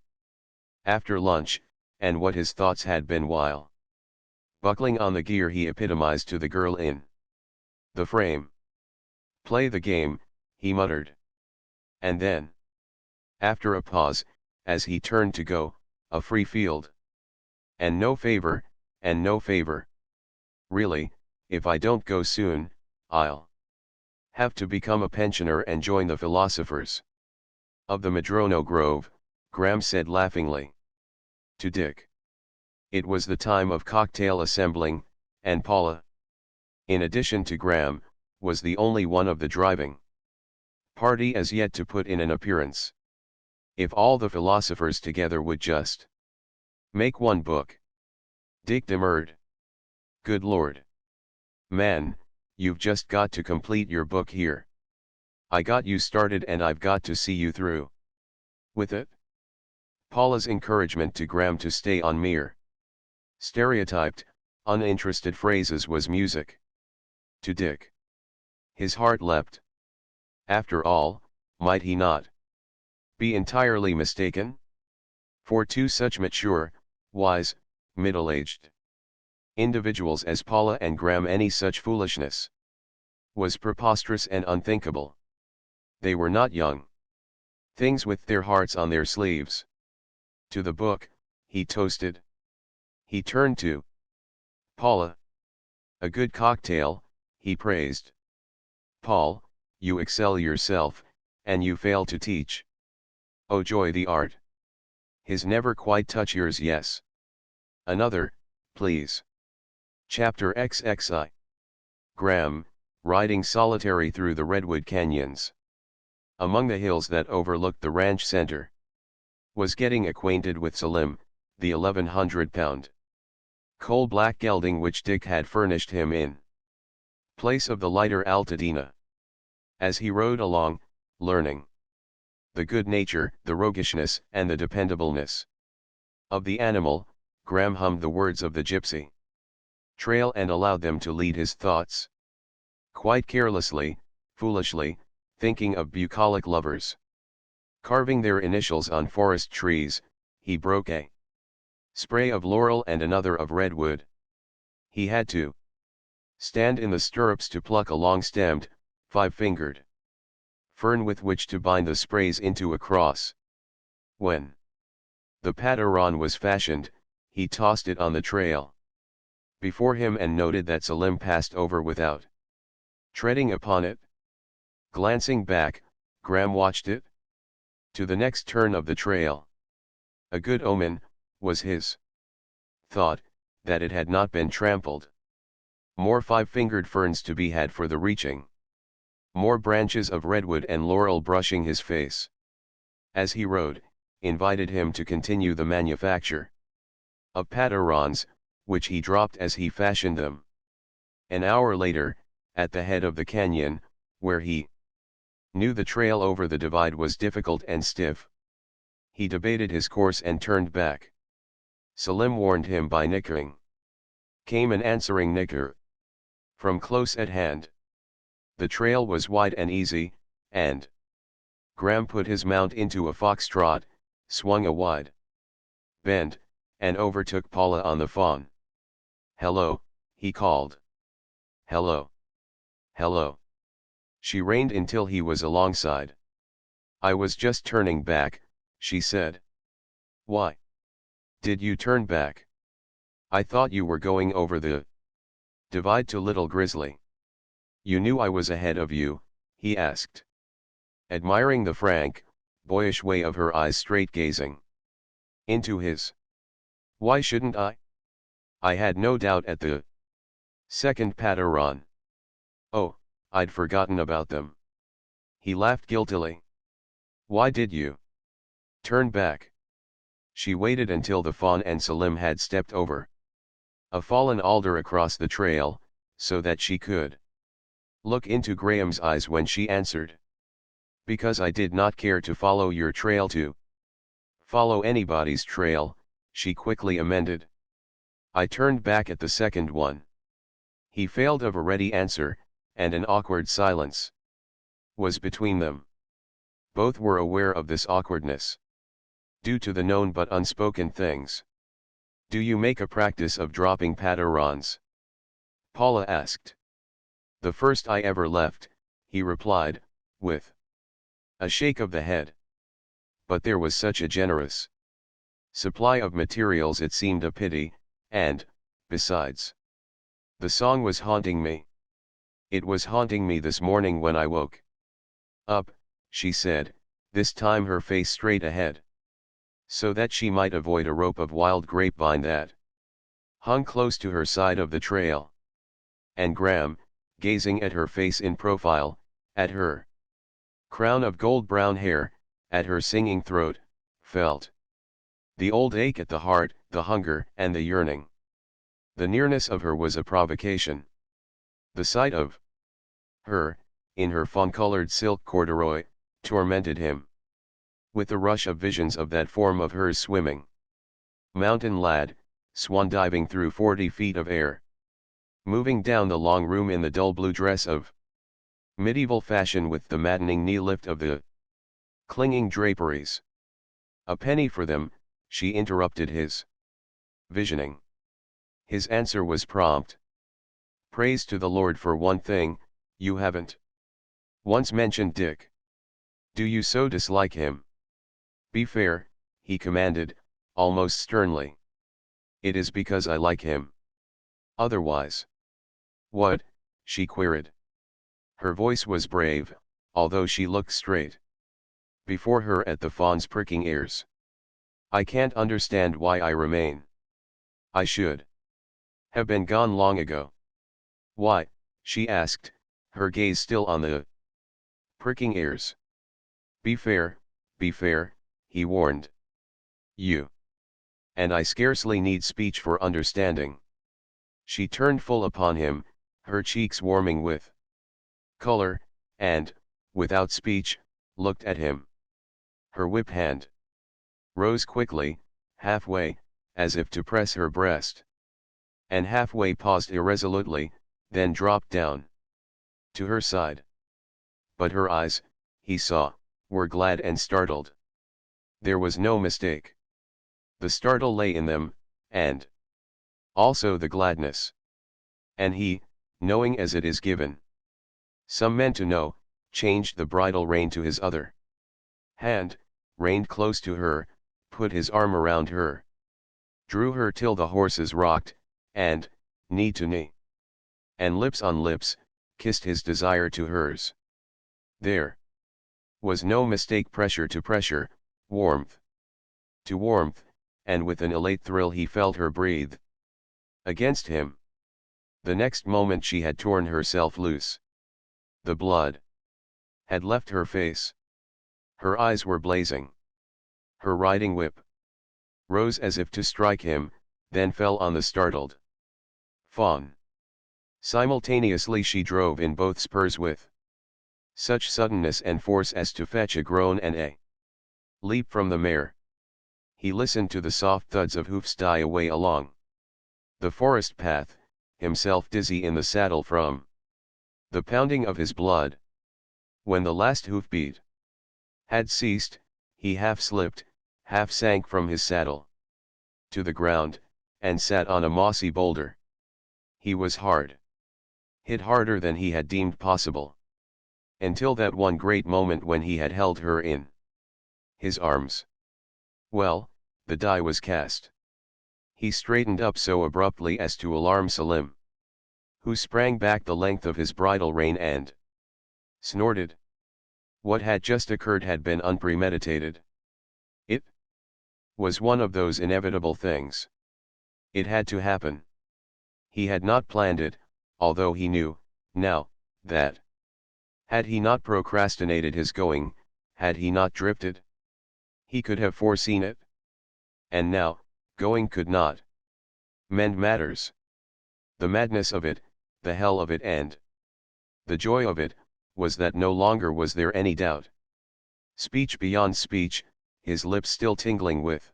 after lunch, and what his thoughts had been while buckling on the gear he epitomized to the girl in the frame. "Play the game," he muttered. And then, after a pause, as he turned to go, "A free field. And no favor, and no favor. Really, if I don't go soon, I'll have to become a pensioner and join the philosophers of the Madrono Grove," Graham said laughingly to Dick. It was the time of cocktail assembling, and Paula, in addition to Graham, was the only one of the driving party as yet to put in an appearance. If all the philosophers together would just make one book. Dick demurred. "Good Lord, man, you've just got to complete your book here. I got you started and I've got to see you through with it." Paula's encouragement to Graham to stay on mere stereotyped, uninterested phrases was music to Dick. His heart leapt. After all, might he not be entirely mistaken? For 2 such mature, wise, middle-aged individuals as Paula and Graham any such foolishness was preposterous and unthinkable. They were not young things with their hearts on their sleeves. To the book, he toasted. He turned to Paula. "A good cocktail," he praised. "Paul, you excel yourself, and you fail to teach. Oh joy, the art. His never quite touch yours. Yes. Another, please." Chapter XXI. Graham, riding solitary through the redwood canyons among the hills that overlooked the ranch center, was getting acquainted with Salim, the 1,100-pound coal black gelding which Dick had furnished him in place of the lighter Altadena. As he rode along, learning the good nature, the roguishness, and the dependableness of the animal, Graham hummed the words of the gypsy trail and allowed them to lead his thoughts. Quite carelessly, foolishly, thinking of bucolic lovers carving their initials on forest trees, he broke a spray of laurel and another of redwood. He had to stand in the stirrups to pluck a long-stemmed, five-fingered fern with which to bind the sprays into a cross. When the padawan was fashioned, he tossed it on the trail before him and noted that Salim passed over without treading upon it. Glancing back, Graham watched it to the next turn of the trail. A good omen, was his thought, that it had not been trampled. More five-fingered ferns to be had for the reaching. More branches of redwood and laurel brushing his face. As he rode, invited him to continue the manufacture of padawans, which he dropped as he fashioned them. An hour later, at the head of the canyon, where he knew the trail over the divide was difficult and stiff, he debated his course and turned back. Salim warned him by nickering. Came an answering nicker from close at hand. The trail was wide and easy, and Graham put his mount into a foxtrot, swung a wide bend, and overtook Paula on the fawn. "Hello," he called. "Hello. Hello." She reined until he was alongside. "I was just turning back," she said. "Why did you turn back? I thought you were going over the divide to Little Grizzly." "You knew I was ahead of you?" he asked, admiring the frank, boyish way of her eyes straight gazing into his. "Why shouldn't I? I had no doubt at the second padawan. Oh, I'd forgotten about them." He laughed guiltily. "Why did you turn back?" She waited until the fawn and Salim had stepped over a fallen alder across the trail, so that she could look into Graham's eyes when she answered. "Because I did not care to follow your trail to follow anybody's trail," she quickly amended. "I turned back at the second one." He failed of a ready answer, and an awkward silence was between them. Both were aware of this awkwardness, due to the known but unspoken things. "Do you make a practice of dropping padawans?" Paula asked. "The first I ever left," he replied, with a shake of the head. "But there was such a generous supply of materials it seemed a pity, and, besides, the song was haunting me. It was haunting me this morning when I woke up," she said, this time her face straight ahead, so that she might avoid a rope of wild grapevine that hung close to her side of the trail. And Graham, gazing at her face in profile, at her crown of gold-brown hair, at her singing throat, felt the old ache at the heart, the hunger and the yearning. The nearness of her was a provocation. The sight of her, in her fawn-colored silk corduroy, tormented him with the rush of visions of that form of hers swimming. Mountain lad, swan diving through 40 feet of air. Moving down the long room in the dull blue dress of medieval fashion with the maddening knee lift of the clinging draperies. "A penny for them," she interrupted his visioning. His answer was prompt. "Praise to the Lord for one thing, you haven't once mentioned Dick. Do you so dislike him?" "Be fair," he commanded, almost sternly. "It is because I like him. Otherwise." "What?" she queried. Her voice was brave, although she looked straight before her at the fawn's pricking ears. "I can't understand why I remain. I should have been gone long ago." "Why?" she asked, her gaze still on the pricking ears. Be fair," he warned. "You and I scarcely need speech for understanding." She turned full upon him, her cheeks warming with color, and, without speech, looked at him. Her whip hand rose quickly, halfway, as if to press her breast. And halfway paused irresolutely, then dropped down to her side. But her eyes, he saw, were glad and startled. There was no mistake. The startle lay in them, and also the gladness. And he, knowing as it is given some men to know, changed the bridle rein to his other hand, reined close to her, put his arm around her, drew her till the horses rocked, and, knee to knee, and lips on lips, kissed his desire to hers. There was no mistake, pressure to pressure, warmth to warmth, and with an elate thrill he felt her breathe against him. The next moment she had torn herself loose. The blood had left her face. Her eyes were blazing. Her riding whip rose as if to strike him, then fell on the startled fawn. Simultaneously she drove in both spurs with such suddenness and force as to fetch a groan and a leap from the mare. He listened to the soft thuds of hoofs die away along the forest path, himself dizzy in the saddle from the pounding of his blood. When the last hoofbeat had ceased, he half slipped, half sank from his saddle to the ground, and sat on a mossy boulder. He was hard hit, harder than he had deemed possible. Until that one great moment when he had held her in his arms. Well, the die was cast. He straightened up so abruptly as to alarm Selim, who sprang back the length of his bridle rein and snorted. What had just occurred had been unpremeditated. It was one of those inevitable things. It had to happen. He had not planned it, although he knew, now, that had he not procrastinated his going, had he not drifted, he could have foreseen it. And now, going could not mend matters. The madness of it, the hell of it, and the joy of it, was that no longer was there any doubt. Speech beyond speech, his lips still tingling with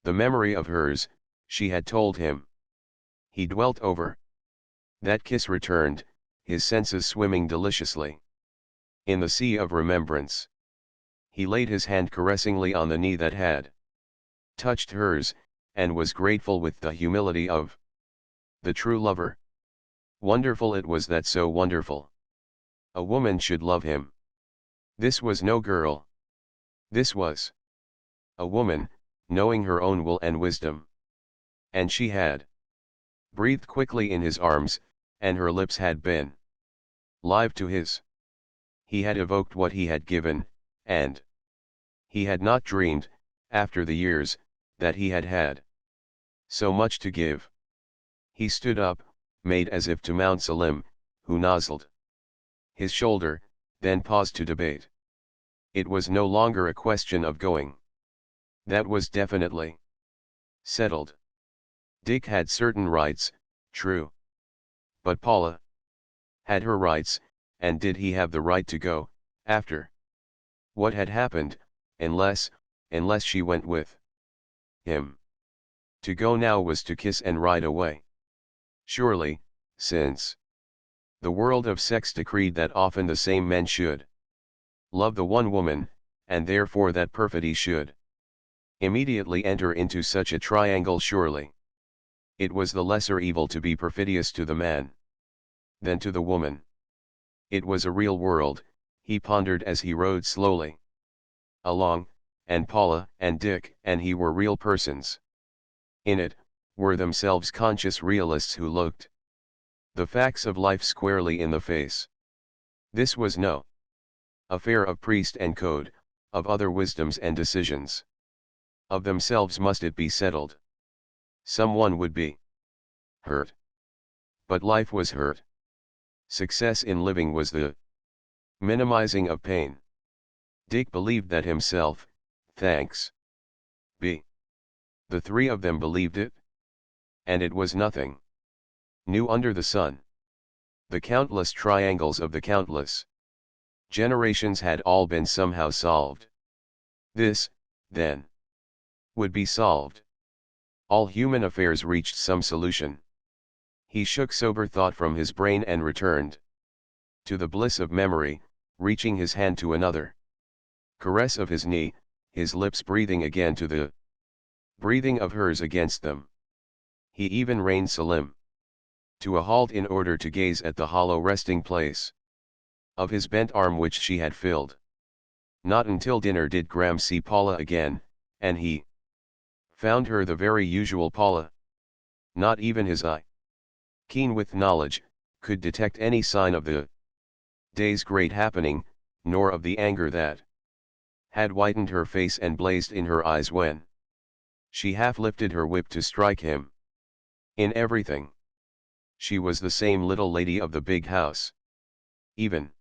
the memory of hers, she had told him. He dwelt over that kiss, returned, his senses swimming deliciously in the sea of remembrance. He laid his hand caressingly on the knee that had touched hers, and was grateful with the humility of the true lover. Wonderful it was that so wonderful a woman should love him. This was no girl. This was a woman, knowing her own will and wisdom. And she had breathed quickly in his arms, and her lips had been live to his. He had evoked what he had given, and he had not dreamed, after the years, that he had had so much to give. He stood up, made as if to mount Selim, who nozzled his shoulder, then paused to debate. It was no longer a question of going. That was definitely settled. Dick had certain rights, true. But Paula had her rights, and did he have the right to go, after what had happened, unless she went with him? To go now was to kiss and ride away. Surely, since the world of sex decreed that often the same men should love the one woman, and therefore that perfidy should immediately enter into such a triangle, surely it was the lesser evil to be perfidious to the man than to the woman. It was a real world, he pondered as he rode slowly along, and Paula and Dick and he were real persons. In it, were themselves conscious realists who looked the facts of life squarely in the face. This was no affair of priest and code, of other wisdoms and decisions. Of themselves must it be settled. Someone would be hurt. But life was hurt. Success in living was the minimizing of pain. Dick believed that himself, thanks be. The three of them believed it. And it was nothing new under the sun. The countless triangles of the countless Generations had all been somehow solved. This, then, would be solved. All human affairs reached some solution. He shook sober thought from his brain and returned to the bliss of memory, reaching his hand to another caress of his knee, his lips breathing again to the breathing of hers against them. He even reined Salim to a halt in order to gaze at the hollow resting place of his bent arm which she had filled. Not until dinner did Graham see Paula again, and he found her the very usual Paula. Not even his eye, keen with knowledge, could detect any sign of the day's great happening, nor of the anger that had whitened her face and blazed in her eyes when she half lifted her whip to strike him. In everything, she was the same little lady of the big house. Even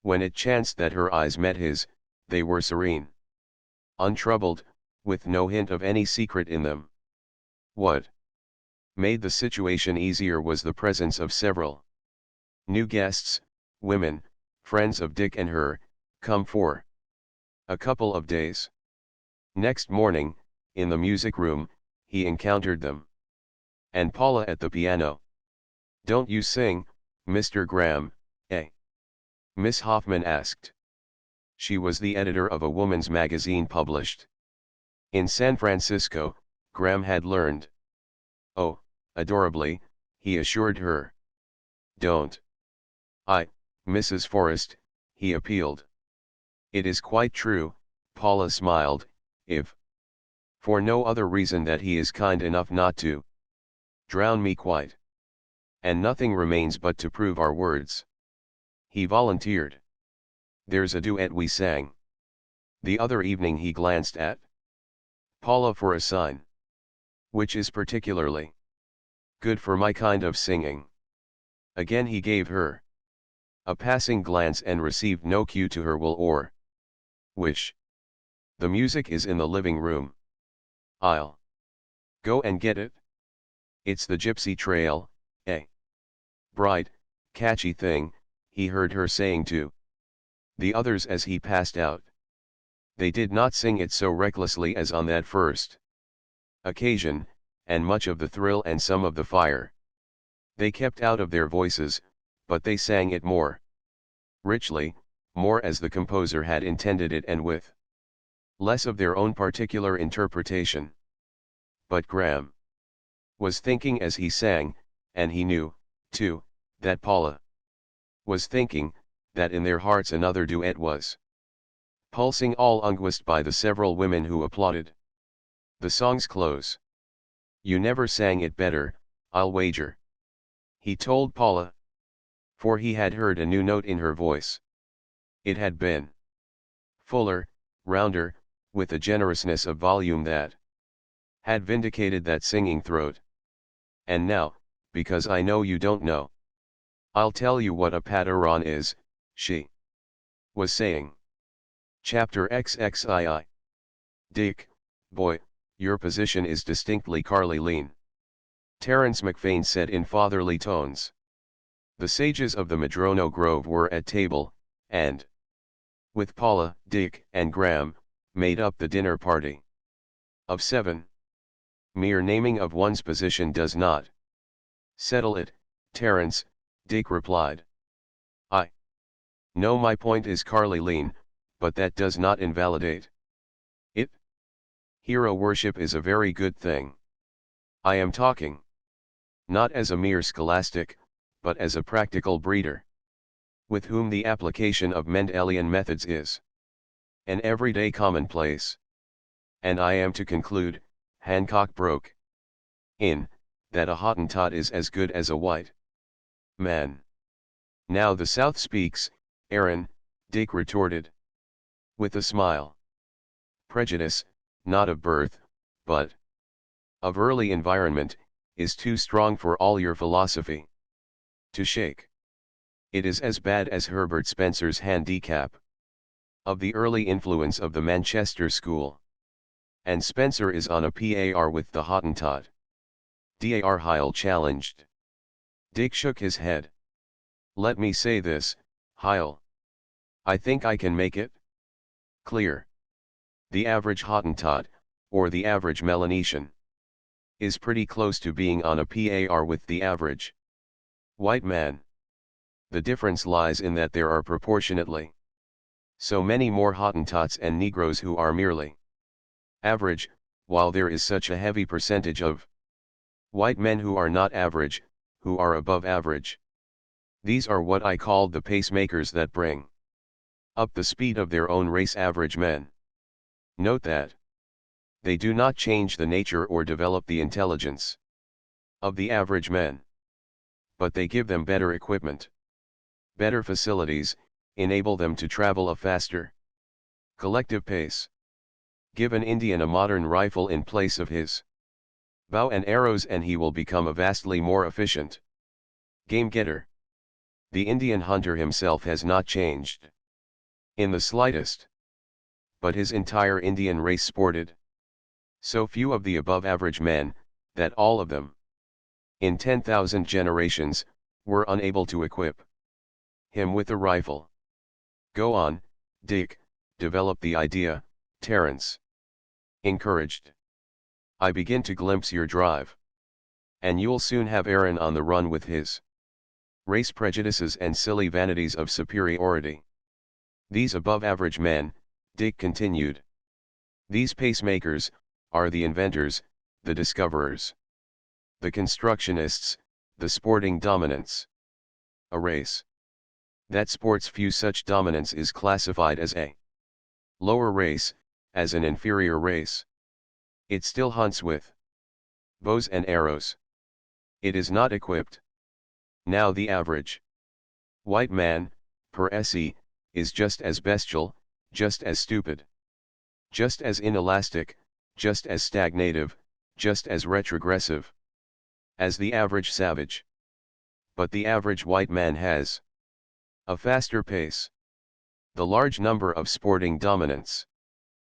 when it chanced that her eyes met his, they were serene, untroubled, with no hint of any secret in them. What made the situation easier was the presence of several new guests, women, friends of Dick and her, come for a couple of days. Next morning, in the music room, he encountered them. And Paula at the piano. "Don't you sing, Mr. Graham, eh?" Miss Hoffman asked. She was the editor of a woman's magazine published in San Francisco. Graham had learned. "Oh, adorably," he assured her. "Don't." "I, Mrs. Forrest," he appealed. "It is quite true," Paula smiled, "if for no other reason that he is kind enough not to drown me quite. And nothing remains but to prove our words." He volunteered. "There's a duet we sang the other evening." He glanced at Paula for a sign. "Which is particularly good for my kind of singing." Again he gave her a passing glance and received no cue to her will or wish. "The music is in the living room. I'll go and get it. It's the Gypsy Trail, eh?" Bright, catchy thing, he heard her saying to the others as he passed out. They did not sing it so recklessly as on that first occasion, and much of the thrill and some of the fire they kept out of their voices, but they sang it more richly, more as the composer had intended it and with less of their own particular interpretation. But Graham was thinking as he sang, and he knew, too, that Paula was thinking, that in their hearts another duet was pulsing, all unguised by the several women who applauded the song's close. "You never sang it better, I'll wager," he told Paula. For he had heard a new note in her voice. It had been fuller, rounder, with a generousness of volume that had vindicated that singing throat. "And now, because I know you don't know, I'll tell you what a patteran is," she was saying. Chapter XXII. "Dick, boy, your position is distinctly Carly Lean," Terence McFain said in fatherly tones. The sages of the Madrono Grove were at table, and, with Paula, Dick, and Graham, made up the dinner party of 7. "Mere naming of one's position does not settle it, Terence," Dick replied. "I know my point is Carly Lean, but that does not invalidate it. Hero worship is a very good thing. I am talking not as a mere scholastic, but as a practical breeder, with whom the application of Mendelian methods is an everyday commonplace. And I am to conclude," Hancock broke in, "that a Hottentot is as good as a white man." "Now the South speaks, Aaron," Dick retorted with a smile. "Prejudice, not of birth, but of early environment, is too strong for all your philosophy to shake. It is as bad as Herbert Spencer's handicap of the early influence of the Manchester school. And Spencer is on a par with the Hottentot." Dar Heil challenged. Dick shook his head. "Let me say this, Heil. I think I can make it clear. The average Hottentot, or the average Melanesian, is pretty close to being on a par with the average white man. The difference lies in that there are proportionately so many more Hottentots and Negroes who are merely average, while there is such a heavy percentage of white men who are not average, who are above average. These are what I called the pacemakers that bring up the speed of their own race average men. Note that they do not change the nature or develop the intelligence of the average men, but they give them better equipment, better facilities, enable them to travel a faster collective pace. Give an Indian a modern rifle in place of his bow and arrows and he will become a vastly more efficient game getter. The Indian hunter himself has not changed in the slightest, but his entire Indian race sported so few of the above average men, that all of them, in 10,000 generations, were unable to equip him with a rifle. Go on, Dick, develop the idea, Terence encouraged. I begin to glimpse your drive. And you'll soon have Aaron on the run with his race prejudices and silly vanities of superiority. These above average men, Dick continued. These pacemakers, are the inventors, the discoverers, the constructionists, the sporting dominants. A race that sports few such dominants is classified as a lower race, as an inferior race. It still hunts with bows and arrows. It is not equipped. Now the average white man, per se, is just as bestial, just as stupid, just as inelastic, just as stagnative, just as retrogressive as the average savage. But the average white man has a faster pace. The large number of sporting dominants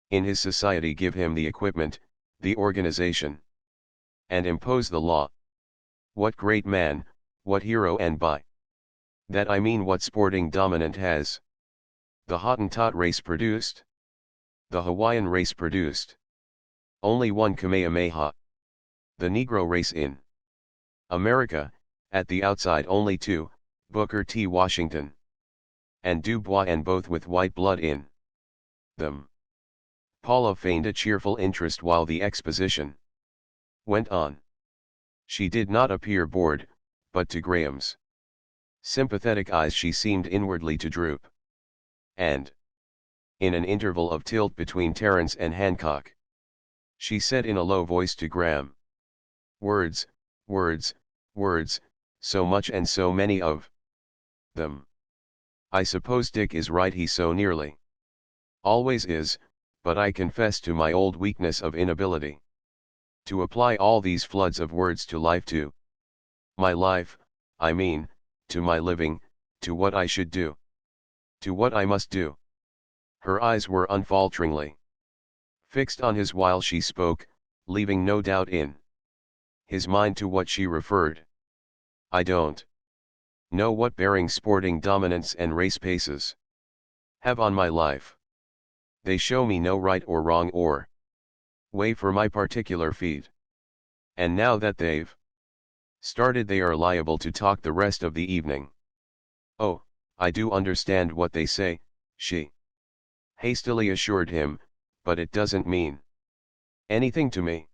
in his society give him the equipment, the organization, and impose the law. What great man, what hero, and by that I mean what sporting dominant has the Hottentot race produced? The Hawaiian race produced only one Kamehameha. The Negro race in America, at the outside only two, Booker T. Washington and Du Bois, and both with white blood in them. Paula feigned a cheerful interest while the exposition went on. She did not appear bored, but to Graham's sympathetic eyes she seemed inwardly to droop. And, in an interval of tilt between Terence and Hancock, she said in a low voice to Graham, "Words, words, words, so much and so many of them. I suppose Dick is right, he so nearly always is, but I confess to my old weakness of inability to apply all these floods of words to life, to my life, I mean, to my living, to what I should do, to what I must do." Her eyes were unfalteringly fixed on his while she spoke, leaving no doubt in his mind to what she referred. "I don't know what bearing sporting dominance and race paces have on my life. They show me no right or wrong or way for my particular feed. And now that they've started, they are liable to talk the rest of the evening." "Oh, I do understand what they say," she hastily assured him, "but it doesn't mean anything to me.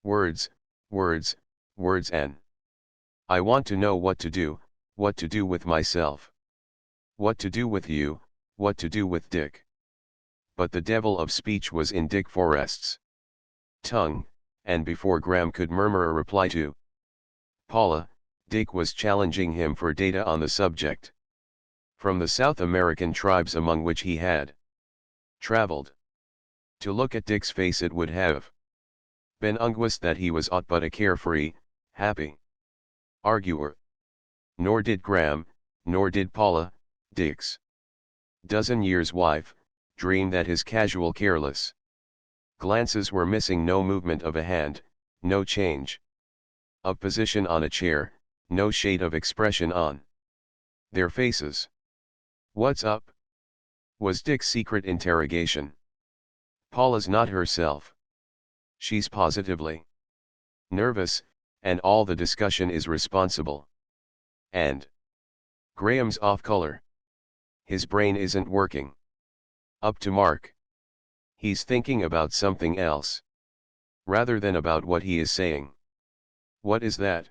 Words, words, words, and I want to know what to do with myself, what to do with you, what to do with Dick." But the devil of speech was in Dick Forrest's tongue, and before Graham could murmur a reply to Paula, Dick was challenging him for data on the subject from the South American tribes among which he had traveled. To look at Dick's face, it would have been unguous that he was aught but a carefree, happy arguer. Nor did Graham, nor did Paula, Dick's dozen years wife, dream that his casual, careless glances were missing no movement of a hand, no change of position on a chair, no shade of expression on their faces. "What's up?" Was Dick's secret interrogation. Paula's not herself. She's positively nervous, and all the discussion is responsible. And Graham's off color. His brain isn't working up to mark. He's thinking about something else, rather than about what he is saying. What is that?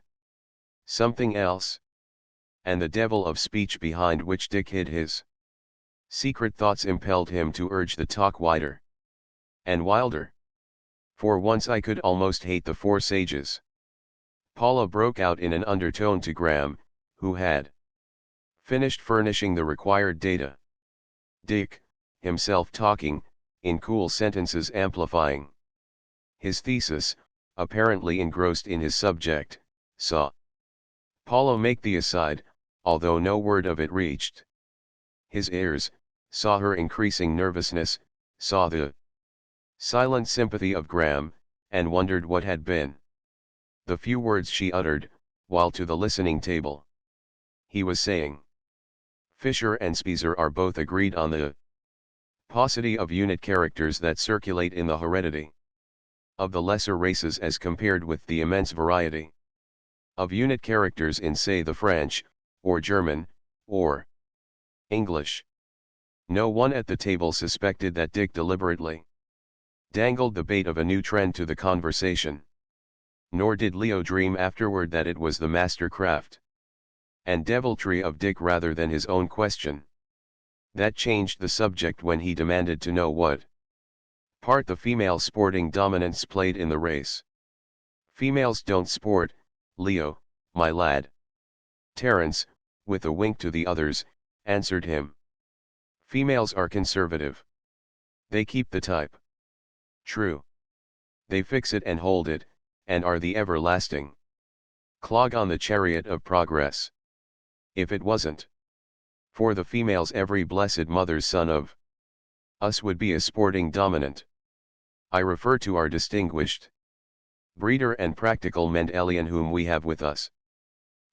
Something else? And the devil of speech behind which Dick hid his secret thoughts impelled him to urge the talk wider and wilder. For once I could almost hate the four sages. Paula broke out in an undertone to Graham, who had finished furnishing the required data. Dick, himself talking, in cool sentences amplifying his thesis, apparently engrossed in his subject, saw Paula make the aside, although no word of it reached his ears, saw her increasing nervousness, saw the silent sympathy of Graham, and wondered what had been the few words she uttered, while to the listening table he was saying. Fisher and Spieser are both agreed on the paucity of unit characters that circulate in the heredity of the lesser races as compared with the immense variety of unit characters in, say, the French, or German, or English. No one at the table suspected that Dick deliberately dangled the bait of a new trend to the conversation. Nor did Leo dream afterward that it was the mastercraft and deviltry of Dick rather than his own question that changed the subject when he demanded to know what part the female sporting dominance played in the race. Females don't sport, Leo, my lad. Terence, with a wink to the others, answered him. Females are conservative. They keep the type. True. They fix it and hold it, and are the everlasting clog on the chariot of progress. If it wasn't for the females, every blessed mother's son of us would be a sporting dominant. I refer to our distinguished breeder and practical Mendelian whom we have with us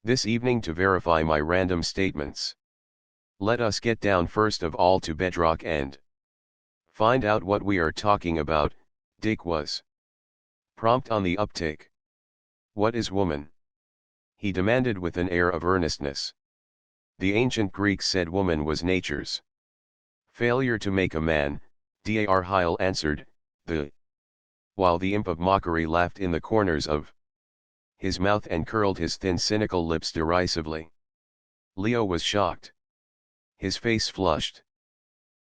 this evening to verify my random statements. Let us get down first of all to bedrock and find out what we are talking about. Dick was prompt on the uptake. What is woman? He demanded with an air of earnestness. The ancient Greeks said woman was nature's failure to make a man, Dar Heil answered, while the imp of mockery laughed in the corners of his mouth and curled his thin cynical lips derisively. Leo was shocked. His face flushed.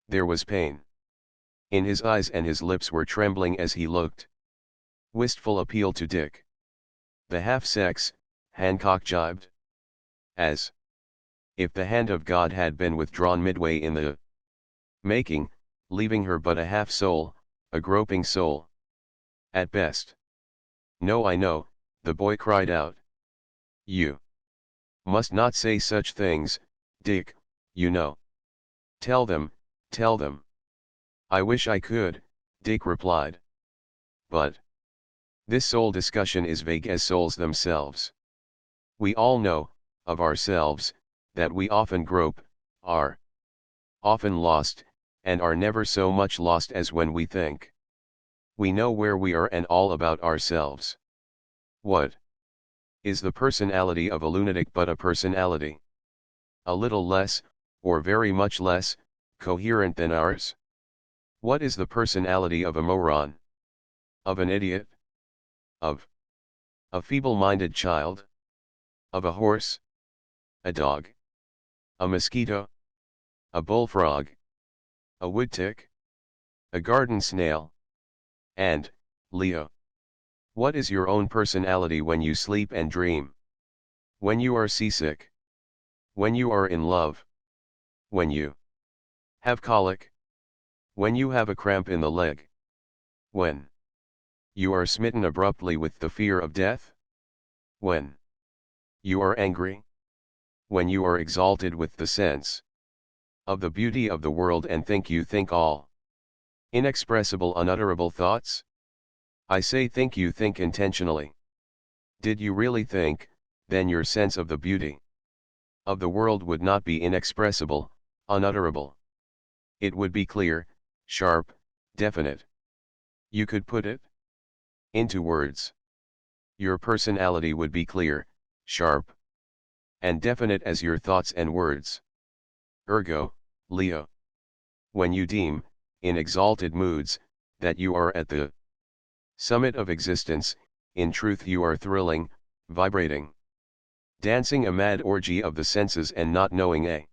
There was pain in his eyes and his lips were trembling as he looked wistful appeal to Dick. The half-sex, Hancock jibed. As if the hand of God had been withdrawn midway in the making, leaving her but a half-soul, a groping soul. At best. No, I know, the boy cried out. You must not say such things, Dick, you know. Tell them, tell them. I wish I could, Dick replied. But this soul discussion is vague as souls themselves. We all know, of ourselves, that we often grope, are often lost, and are never so much lost as when we think we know where we are and all about ourselves. What is the personality of a lunatic but a personality a little less, or very much less, coherent than ours? What is the personality of a moron? Of an idiot? Of a feeble-minded child? Of a horse? A dog? A mosquito? A bullfrog? A woodtick? A garden snail? And, Leo, what is your own personality when you sleep and dream? When you are seasick? When you are in love? When you have colic? When you have a cramp in the leg? When you are smitten abruptly with the fear of death? When you are angry? When you are exalted with the sense of the beauty of the world and think you think all inexpressible unutterable thoughts? I say think you think intentionally. Did you really think, then your sense of the beauty of the world would not be inexpressible, unutterable? It would be clear, sharp, definite. You could put it into words. Your personality would be clear, sharp, and definite as your thoughts and words. Ergo, Leo. When you deem, in exalted moods, that you are at the summit of existence, in truth you are thrilling, vibrating, dancing a mad orgy of the senses and not knowing a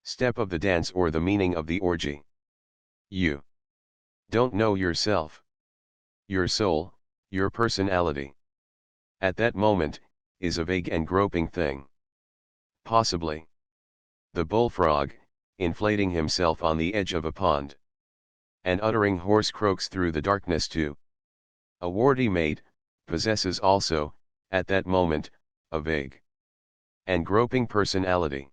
step of the dance or the meaning of the orgy. You don't know yourself. Your soul, your personality, at that moment, is a vague and groping thing. Possibly the bullfrog, inflating himself on the edge of a pond, and uttering hoarse croaks through the darkness to a warty mate, possesses also, at that moment, a vague and groping personality.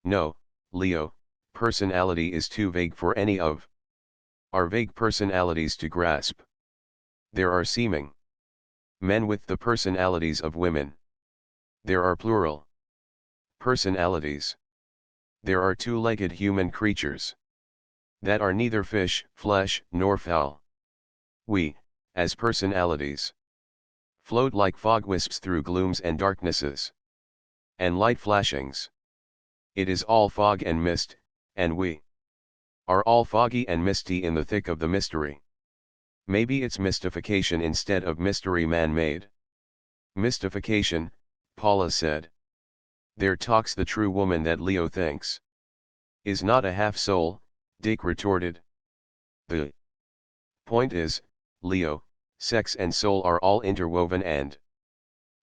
No, Leo, personality is too vague for any of our vague personalities to grasp. There are seeming men with the personalities of women. There are plural personalities. There are two-legged human creatures that are neither fish, flesh, nor fowl. We, as personalities, float like fog wisps through glooms and darknesses, and light flashings. It is all fog and mist, and we are all foggy and misty in the thick of the mystery. Maybe it's mystification instead of mystery man-made. Mystification, Paula said. There talks the true woman that Leo thinks is not a half-soul, Dick retorted. The point is, Leo, sex and soul are all interwoven and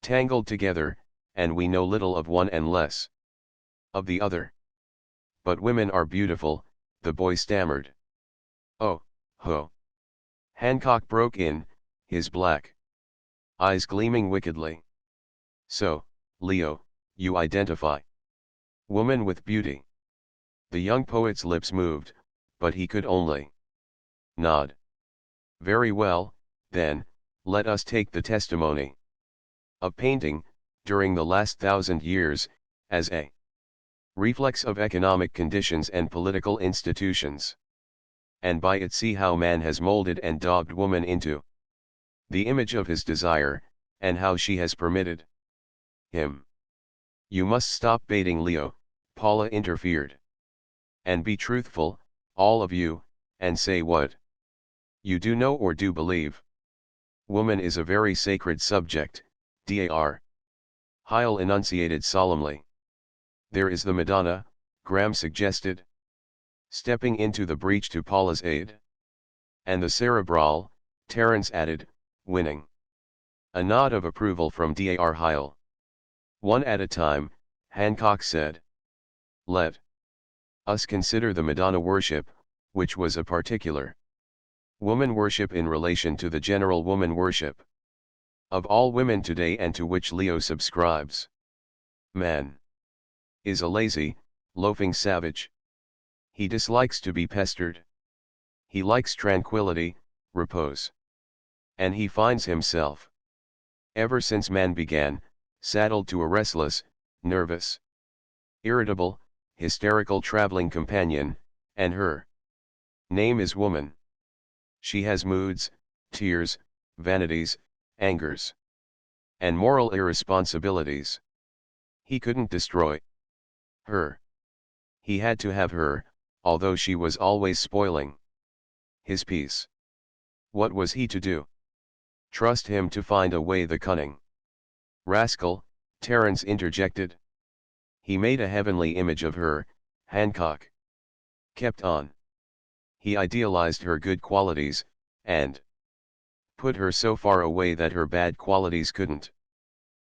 tangled together, and we know little of one and less of the other. But women are beautiful, the boy stammered. Oh, ho. Hancock broke in, his black eyes gleaming wickedly. So, Leo, you identify woman with beauty. The young poet's lips moved, but he could only nod. Very well, then, let us take the testimony of painting, during the last 1,000 years, as a reflex of economic conditions and political institutions. And by it see how man has molded and dogged woman into the image of his desire, and how she has permitted him. You must stop baiting, Leo, Paula interfered. And be truthful, all of you, and say what you do know or do believe. Woman is a very sacred subject, Dar. Heil enunciated solemnly. There is the Madonna, Graham suggested, stepping into the breach to Paula's aid. And the cerebral, Terence added, winning a nod of approval from Dar Heil. One at a time, Hancock said. Let us consider the Madonna worship, which was a particular woman worship in relation to the general woman worship of all women today, and to which Leo subscribes. Man is a lazy, loafing savage. He dislikes to be pestered. He likes tranquility, repose. And he finds himself, ever since man began, saddled to a restless, nervous, irritable, hysterical traveling companion, and her name is woman. She has moods, tears, vanities, angers, and moral irresponsibilities. He couldn't destroy her. He had to have her, although she was always spoiling his peace. What was he to do? Trust him to find a way, the cunning rascal, Terence interjected. He made a heavenly image of her, Hancock kept on. He idealized her good qualities, and put her so far away that her bad qualities couldn't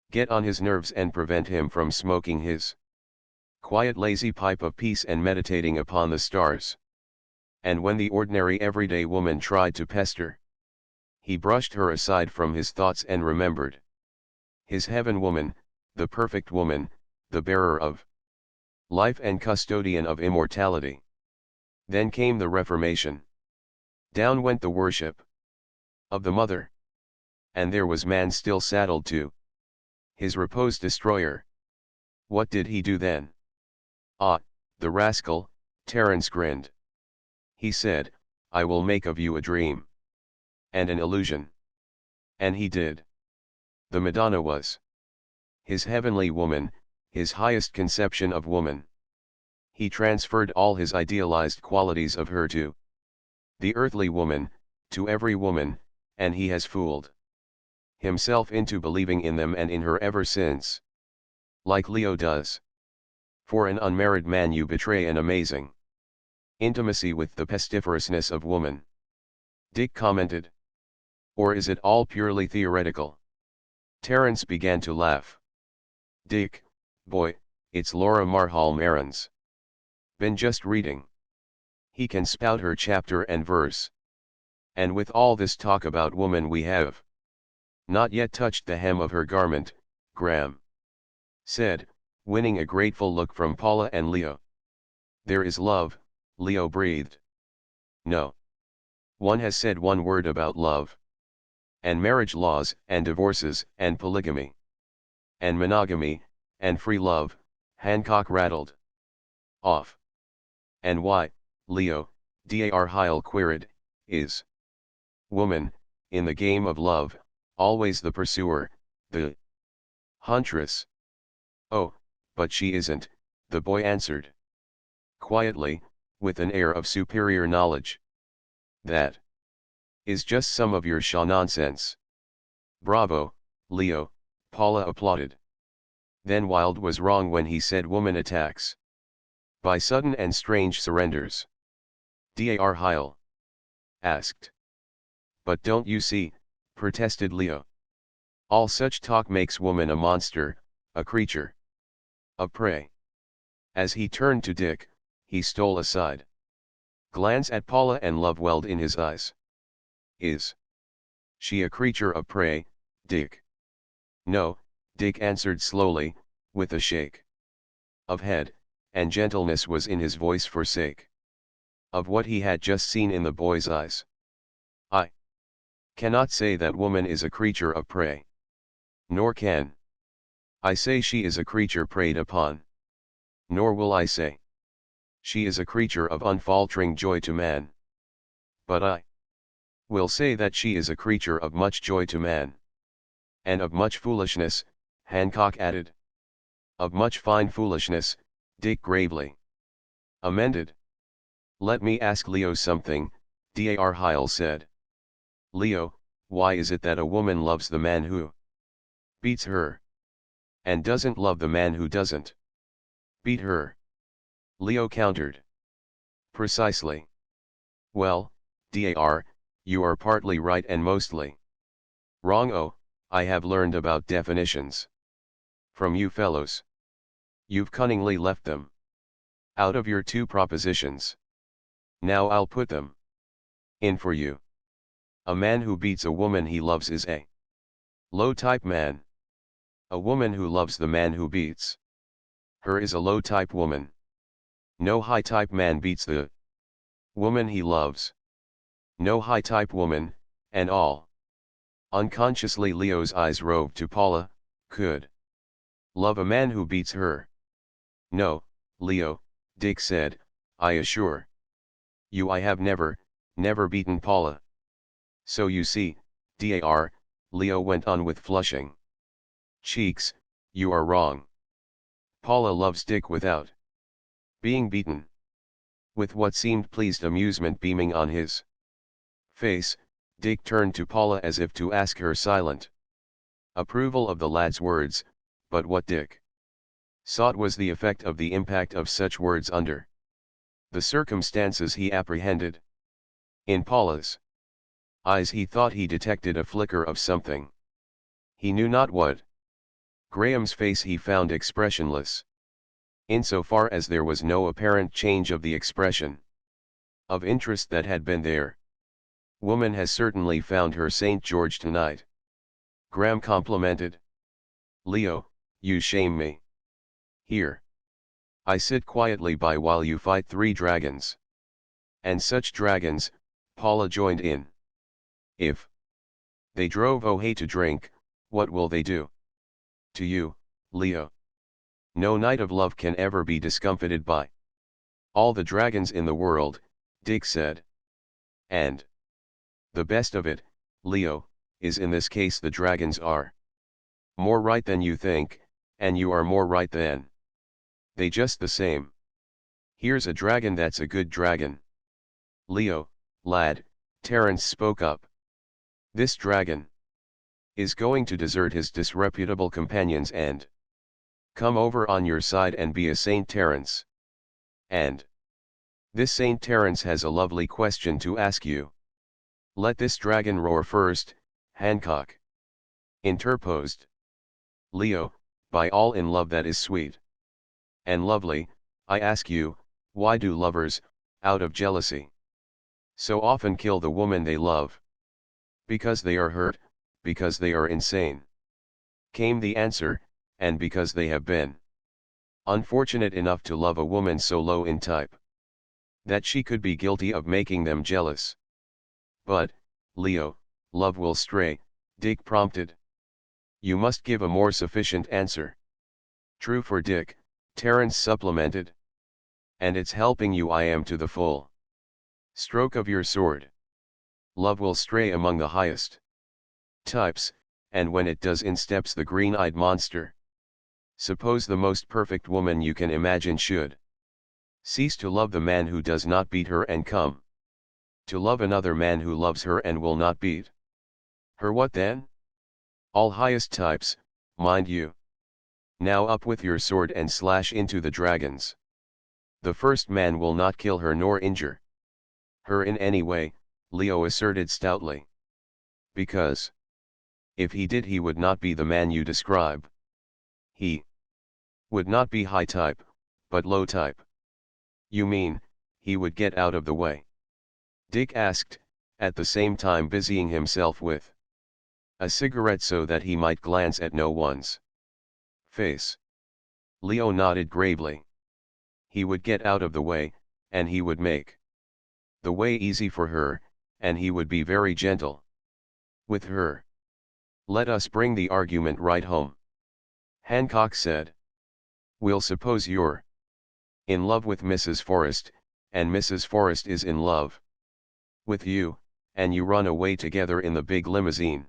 get on his nerves and prevent him from smoking his quiet lazy pipe of peace and meditating upon the stars. And when the ordinary everyday woman tried to pester, he brushed her aside from his thoughts and remembered his heaven woman, the perfect woman, the bearer of life and custodian of immortality. Then came the Reformation. Down went the worship of the mother. And there was man still saddled to his repose destroyer. What did he do then? Ah, the rascal, Terence grinned. He said, I will make of you a dream. And an illusion. And he did. The Madonna was his heavenly woman, his highest conception of woman. He transferred all his idealized qualities of her to the earthly woman, to every woman, and he has fooled himself into believing in them and in her ever since. Like Leo does. For an unmarried man you betray an amazing intimacy with the pestiferousness of woman. Dick commented. Or is it all purely theoretical? Terence began to laugh. Dick, boy, it's Laura Marhall Marins. Been just reading. He can spout her chapter and verse. And with all this talk about woman we have not yet touched the hem of her garment, Graham said, winning a grateful look from Paula and Leo. There is love, Leo breathed. No one has said one word about love. And marriage laws, and divorces, and polygamy, and monogamy, and free love, Hancock rattled off. And why, Leo, Dar Heil queried, is woman, in the game of love, always the pursuer, the huntress? Oh, but she isn't, the boy answered quietly, with an air of superior knowledge. That is just some of your Shaw nonsense. Bravo, Leo, Paula applauded. Then Wilde was wrong when he said woman attacks by sudden and strange surrenders. Dar Heil asked. But don't you see, protested Leo. All such talk makes woman a monster, a creature of prey. As he turned to Dick, he stole a side glance at Paula and love welled in his eyes. Is she a creature of prey, Dick? No, Dick answered slowly, with a shake of head, and gentleness was in his voice for sake of what he had just seen in the boy's eyes. I cannot say that woman is a creature of prey. Nor can I say she is a creature preyed upon. Nor will I say she is a creature of unfaltering joy to man. But I will say that she is a creature of much joy to man. And of much foolishness, Hancock added. Of much fine foolishness, Dick gravely amended. Let me ask Leo something, Dar Heil said. Leo, why is it that a woman loves the man who beats her, and doesn't love the man who doesn't beat her? Leo countered. Precisely. Well, Dar, you are partly right and mostly wrong. Oh, I have learned about definitions from you fellows. You've cunningly left them out of your two propositions. Now I'll put them in for you. A man who beats a woman he loves is a low-type man. A woman who loves the man who beats her is a low-type woman. No high-type man beats the woman he loves. No high-type woman, and all. Unconsciously Leo's eyes roved to Paula, could love a man who beats her. No, Leo, Dick said, I assure you I have never beaten Paula. So you see, Dar, Leo went on with flushing cheeks, you are wrong. Paula loves Dick without being beaten. With what seemed pleased amusement beaming on his face, Dick turned to Paula as if to ask her silent approval of the lad's words, but what Dick sought was the effect of the impact of such words under the circumstances he apprehended. In Paula's eyes he thought he detected a flicker of something. He knew not what. Graham's face he found expressionless. Insofar as there was no apparent change of the expression of interest that had been there. Woman has certainly found her St. George tonight. Graham complimented. Leo, you shame me. Here I sit quietly by while you fight 3 dragons. And such dragons, Paula joined in. If they drove Ohé to drink, what will they do to you, Leo? No night of love can ever be discomfited by all the dragons in the world, Dick said. And the best of it, Leo, is in this case the dragons are more right than you think, and you are more right than they just the same. Here's a dragon that's a good dragon. Leo, lad, Terence spoke up. This dragon is going to desert his disreputable companions and come over on your side and be a Saint Terence. And this Saint Terence has a lovely question to ask you. Let this dragon roar first, Hancock interposed. Leo, by all in love that is sweet and lovely, I ask you, why do lovers, out of jealousy, so often kill the woman they love? Because they are hurt, because they are insane, came the answer, and because they have been unfortunate enough to love a woman so low in type that she could be guilty of making them jealous. But, Leo, love will stray, Dick prompted. You must give a more sufficient answer. True for Dick, Terence supplemented. And it's helping you I am to the full stroke of your sword. Love will stray among the highest types, and when it does in steps the green-eyed monster. Suppose the most perfect woman you can imagine should cease to love the man who does not beat her and come to love another man who loves her and will not beat her. What then? All highest types, mind you. Now up with your sword and slash into the dragons. The first man will not kill her nor injure her in any way, Leo asserted stoutly. Because if he did he would not be the man you describe. He would not be high type, but low type. You mean, he would get out of the way? Dick asked, at the same time busying himself with a cigarette so that he might glance at no one's face. Leo nodded gravely. He would get out of the way, and he would make the way easy for her, and he would be very gentle with her. Let us bring the argument right home, Hancock said. We'll suppose you're in love with Mrs. Forrest, and Mrs. Forrest is in love with you, and you run away together in the big limousine.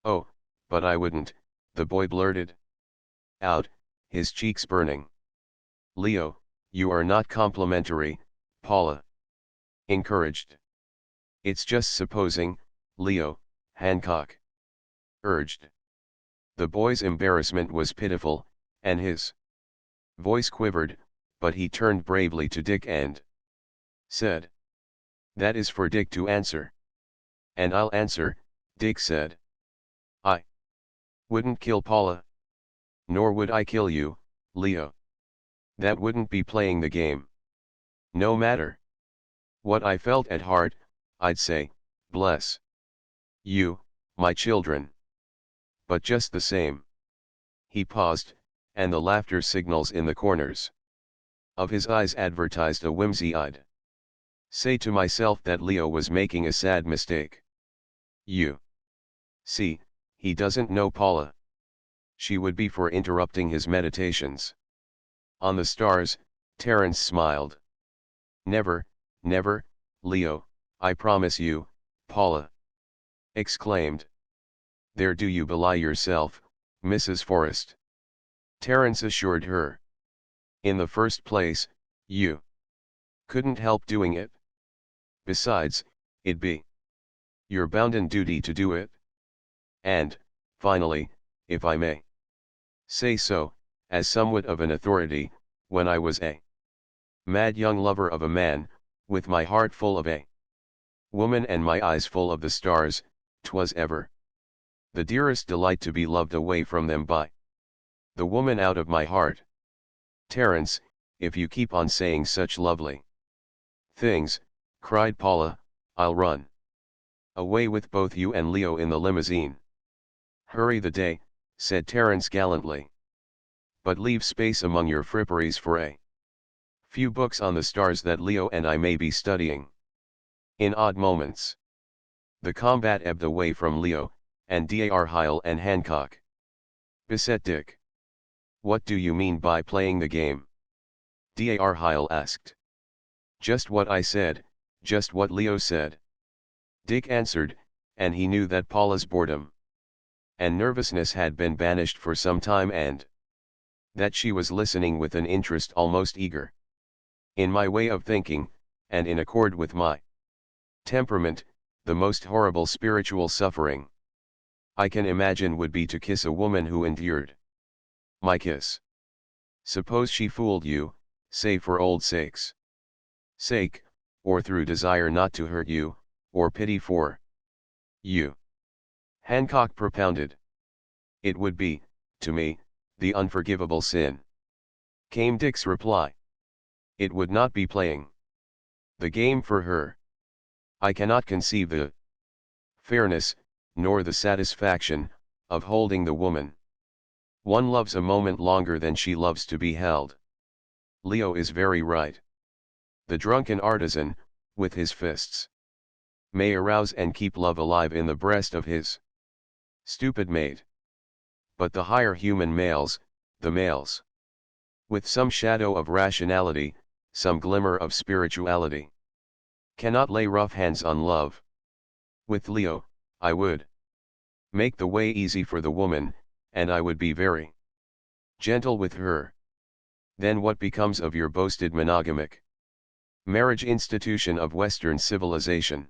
Oh, but I wouldn't, the boy blurted out, his cheeks burning. Leo, you are not complimentary, Paula encouraged. It's just supposing, Leo, Hancock urged. The boy's embarrassment was pitiful, and his voice quivered, but he turned bravely to Dick and said, that is for Dick to answer. And I'll answer, Dick said. I wouldn't kill Paula. Nor would I kill you, Leo. That wouldn't be playing the game. No matter what I felt at heart, I'd say, bless you, my children. But just the same. He paused, and the laughter signals in the corners of his eyes advertised a whimsy-eyed say to myself that Leo was making a sad mistake. You see, he doesn't know Paula. She would be for interrupting his meditations on the stars. Terence smiled. Never, never, Leo, I promise you, Paula exclaimed. There do you belie yourself, Mrs. Forrest. Terence assured her. In the first place, you couldn't help doing it. Besides, it'd be your bounden duty to do it. And, finally, if I may say so, as somewhat of an authority, when I was a mad young lover of a man, with my heart full of a woman and my eyes full of the stars, 'twas ever the dearest delight to be loved away from them by the woman out of my heart. Terence, if you keep on saying such lovely things, cried Paula, I'll run away with both you and Leo in the limousine. Hurry the day, said Terence gallantly. But leave space among your fripperies for a few books on the stars that Leo and I may be studying in odd moments. The combat ebbed away from Leo, and Dar Heil and Hancock beset Dick. What do you mean by playing the game? Dar Heil asked. Just what I said, Just what Leo said. Dick answered, and he knew that Paula's boredom and nervousness had been banished for some time and that she was listening with an interest almost eager. In my way of thinking, and in accord with my temperament, the most horrible spiritual suffering I can imagine would be to kiss a woman who endured my kiss. Suppose she fooled you, say for old sake's sake, or through desire not to hurt you, or pity for you. Hancock propounded. It would be, to me, the unforgivable sin. Came Dick's reply. It would not be playing the game for her. I cannot conceive the fairness, nor the satisfaction, of holding the woman one loves a moment longer than she loves to be held. Leo is very right. The drunken artisan, with his fists, may arouse and keep love alive in the breast of his stupid maid. But the higher human males, the males with some shadow of rationality, some glimmer of spirituality, cannot lay rough hands on love. With Leo, I would make the way easy for the woman, and I would be very gentle with her. Then what becomes of your boasted monogamic marriage institution of Western civilization?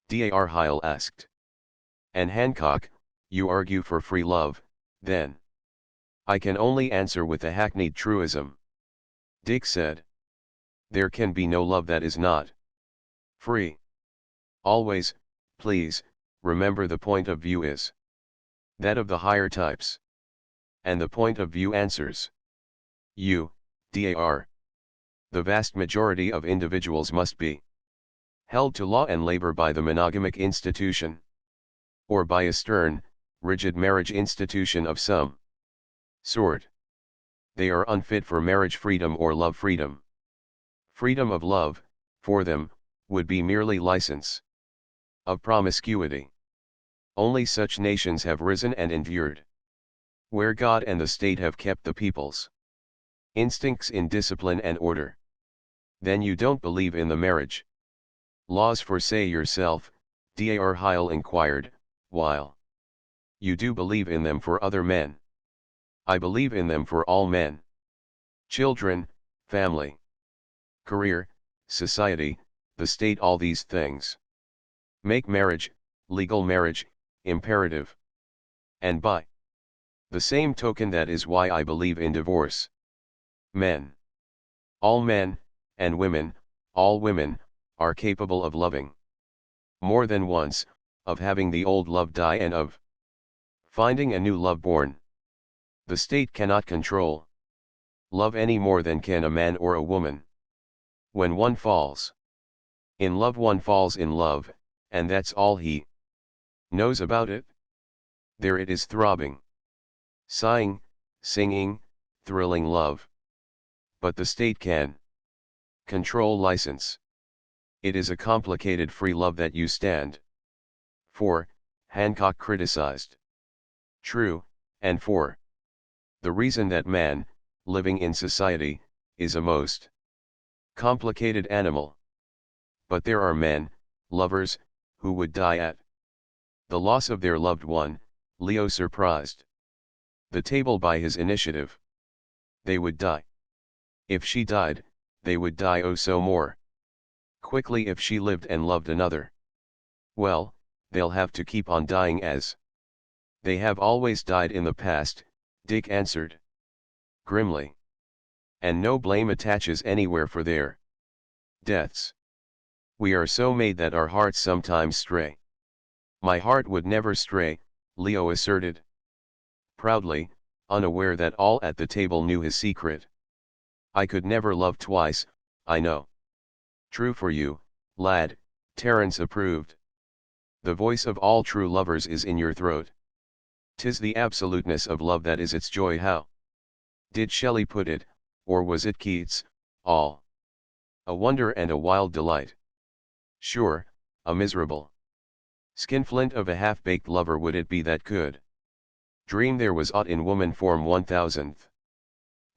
Dar Heil asked. And Hancock, you argue for free love, then? I can only answer with a hackneyed truism. Dick said. There can be no love that is not free. Always, please, remember the point of view is that of the higher types. And the point of view answers you, Dar. The vast majority of individuals must be held to law and labor by the monogamic institution, or by a stern, rigid marriage institution of some sort. They are unfit for marriage freedom or love freedom. Freedom of love, for them, would be merely license of promiscuity. Only such nations have risen and endured, where God and the state have kept the people's instincts in discipline and order. Then you don't believe in the marriage laws for, say, yourself, Dar Heil inquired, while you do believe in them for other men. I believe in them for all men. Children, family, career, society, the state, all these things make marriage, legal marriage, imperative. And by the same token, that is why I believe in divorce. Men, all men, and women, all women, are capable of loving more than once, of having the old love die and of finding a new love born. The state cannot control love any more than can a man or a woman. When one falls in love, one falls in love, and that's all he knows about it. There it is, throbbing, sighing, singing, thrilling love. But the state can control license. It is a complicated free love that you stand for, Hancock criticized. True, and for the reason that man, living in society, is a most complicated animal. But there are men, lovers, who would die at the loss of their loved one. Leo surprised the table by his initiative. They would die. If she died, they would die oh so more quickly if she lived and loved another. Well, they'll have to keep on dying as they have always died in the past, Dick answered grimly. And no blame attaches anywhere for their deaths. We are so made that our hearts sometimes stray. My heart would never stray, Leo asserted proudly, unaware that all at the table knew his secret. I could never love twice, I know. True for you, lad, Terence approved. The voice of all true lovers is in your throat. 'Tis the absoluteness of love that is its joy. How did Shelley put it, or was it Keats? All a wonder and a wild delight. Sure, a miserable skinflint of a half-baked lover would it be that could dream there was aught in woman form 1,000th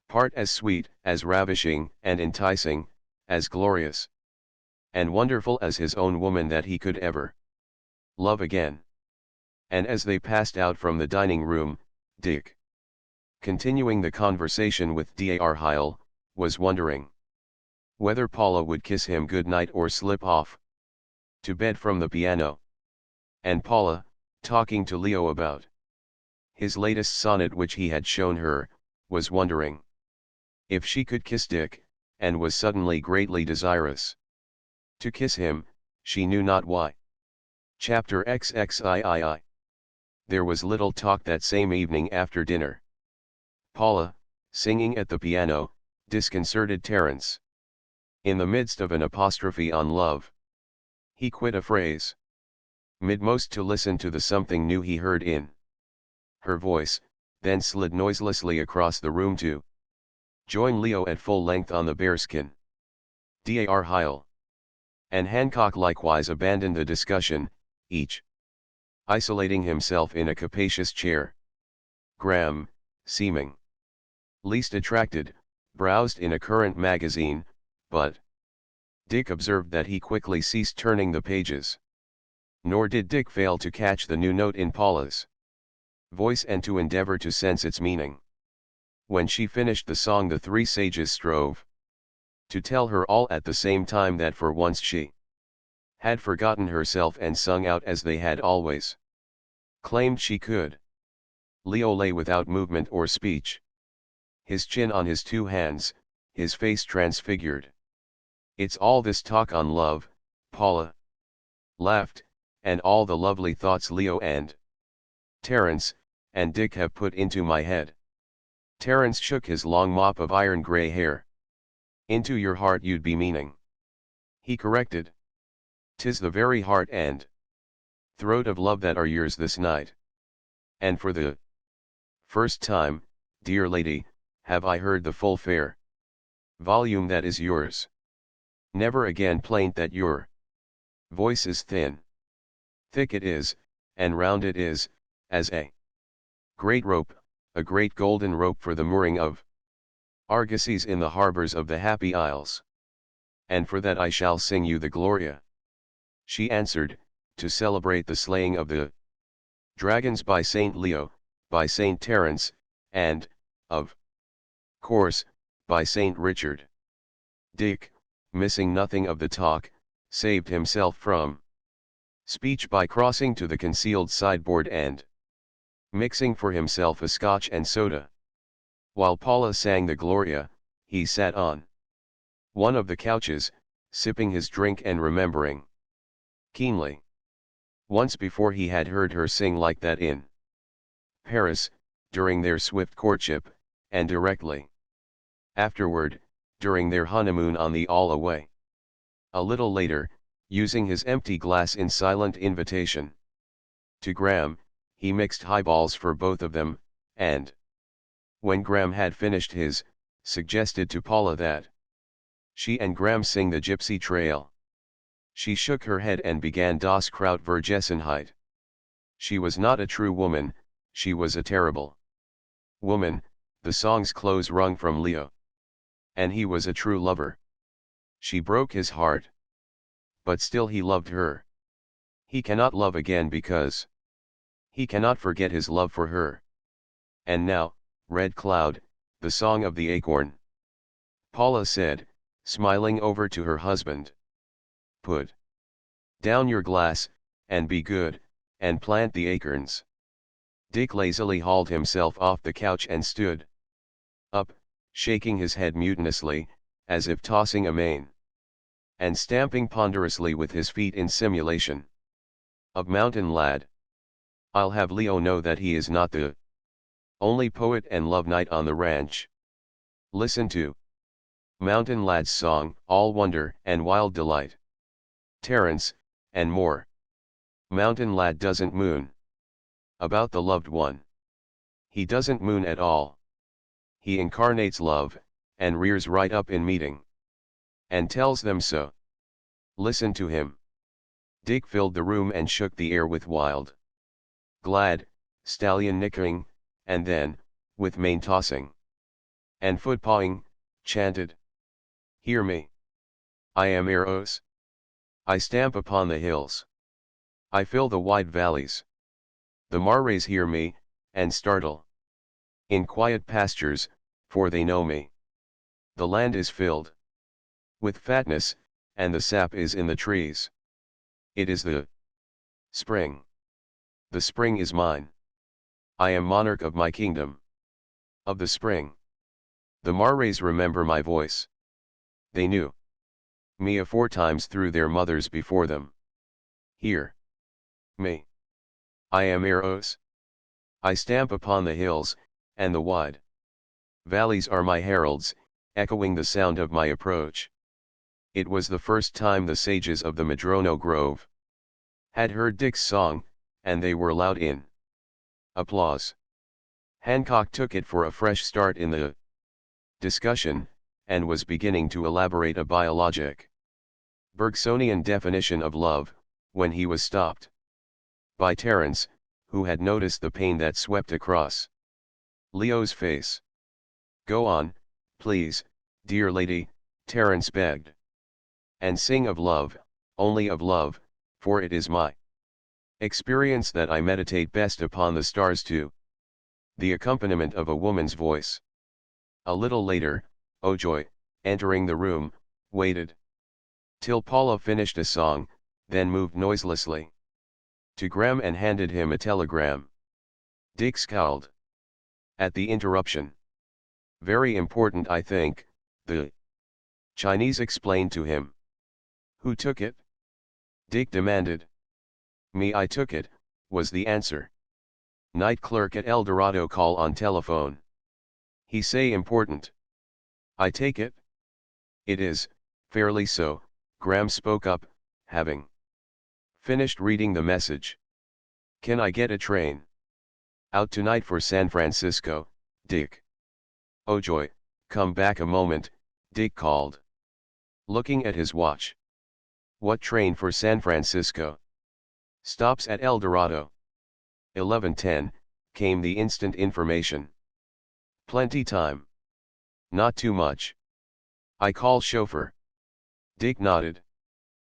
part as sweet, as ravishing and enticing, as glorious. and wonderful as his own woman that he could ever love again. And as they passed out from the dining room, Dick, continuing the conversation with Dar Heil, was wondering whether Paula would kiss him good night or slip off to bed from the piano. And Paula, talking to Leo about his latest sonnet which he had shown her, was wondering if she could kiss Dick, and was suddenly greatly desirous to kiss him, she knew not why. Chapter XXIII. There was little talk that same evening after dinner. Paula, singing at the piano, disconcerted Terence. In the midst of an apostrophe on love, he quit a phrase midmost to listen to the something new he heard in her voice, then slid noiselessly across the room to join Leo at full length on the bearskin. Dar Heil and Hancock likewise abandoned the discussion, each isolating himself in a capacious chair. Graham, seeming least attracted, browsed in a current magazine, but Dick observed that he quickly ceased turning the pages. Nor did Dick fail to catch the new note in Paula's voice and to endeavor to sense its meaning. When she finished the song, the three sages strove to tell her all at the same time that for once she had forgotten herself and sung out as they had always claimed she could. Leo lay without movement or speech, his chin on his two hands, his face transfigured. "It's all this talk on love," Paula laughed, "and all the lovely thoughts Leo and Terence and Dick have put into my head." Terence shook his long mop of iron gray hair. "Into your heart you'd be meaning," he corrected. "'Tis the very heart and throat of love that are yours this night. And for the first time, dear lady, have I heard the full fair volume that is yours. Never again plaint that your voice is thin. Thick it is, and round it is, as a great rope, a great golden rope for the mooring of argosies in the harbors of the Happy Isles. And for that I shall sing you the Gloria," she answered, "to celebrate the slaying of the dragons by Saint Leo, by Saint Terence, and, of course, by Saint Richard." Dick, missing nothing of the talk, saved himself from speech by crossing to the concealed sideboard and mixing for himself a scotch and soda. While Paula sang the Gloria, he sat on one of the couches, sipping his drink and remembering keenly. Once before he had heard her sing like that in Paris, during their swift courtship, and directly afterward, during their honeymoon on the All-Away. A little later, using his empty glass in silent invitation to Graham, he mixed highballs for both of them, and when Graham had finished his, suggested to Paula that she and Graham sing the Gypsy Trail. She shook her head and began Das Krautvergessenheit. She was not a true woman, she was a terrible woman. The song's close wrung from Leo. And he was a true lover. She broke his heart. But still he loved her. He cannot love again because he cannot forget his love for her. And now, Red Cloud, the song of the acorn, Paula said, smiling over to her husband. Put down your glass, and be good, and plant the acorns. Dick lazily hauled himself off the couch and stood up, shaking his head mutinously, as if tossing a mane, and stamping ponderously with his feet in simulation of mountain lad. I'll have Leo know that he is not the only poet and love knight on the ranch. Listen to Mountain Lad's song, all wonder and wild delight. Terence, and more. Mountain Lad doesn't moon about the loved one. He doesn't moon at all. He incarnates love, and rears right up in meeting, and tells them so. Listen to him. Dick filled the room and shook the air with wild, glad, stallion nickering, and then, with mane tossing and foot pawing, chanted. Hear me. I am Eros. I stamp upon the hills. I fill the wide valleys. The Marais hear me, and startle. In quiet pastures, for they know me. The land is filled with fatness, and the sap is in the trees. It is the spring. The spring is mine. I am monarch of my kingdom. Of the spring. The Marais remember my voice. They knew me aforetimes through their mothers before them. Hear me. I am Eros. I stamp upon the hills, and the wide valleys are my heralds, echoing the sound of my approach. It was the first time the sages of the Madrono Grove had heard Dick's song, and they were loud in applause. Hancock took it for a fresh start in the discussion, and was beginning to elaborate a biologic Bergsonian definition of love, when he was stopped by Terence, who had noticed the pain that swept across Leo's face. "Go on, please, dear lady," Terence begged. "And sing of love, only of love, for it is my experience that I meditate best upon the stars to the accompaniment of a woman's voice." A little later, Ojoy, entering the room, waited till Paula finished a song, then moved noiselessly to Graham and handed him a telegram. Dick scowled at the interruption. "Very important, I think," the Chinese explained to him. "Who took it?" Dick demanded. "Me, I took it," was the answer. "Night clerk at El Dorado call on telephone. He say important. I take it?" "It is, fairly so," Graham spoke up, having finished reading the message. "Can I get a train out tonight for San Francisco, Dick?" "Ojoy, come back a moment," Dick called, looking at his watch. "What train for San Francisco?" "Stops at El Dorado. 11:10, came the instant information. "Plenty time." "Not too much. I call chauffeur." Dick nodded.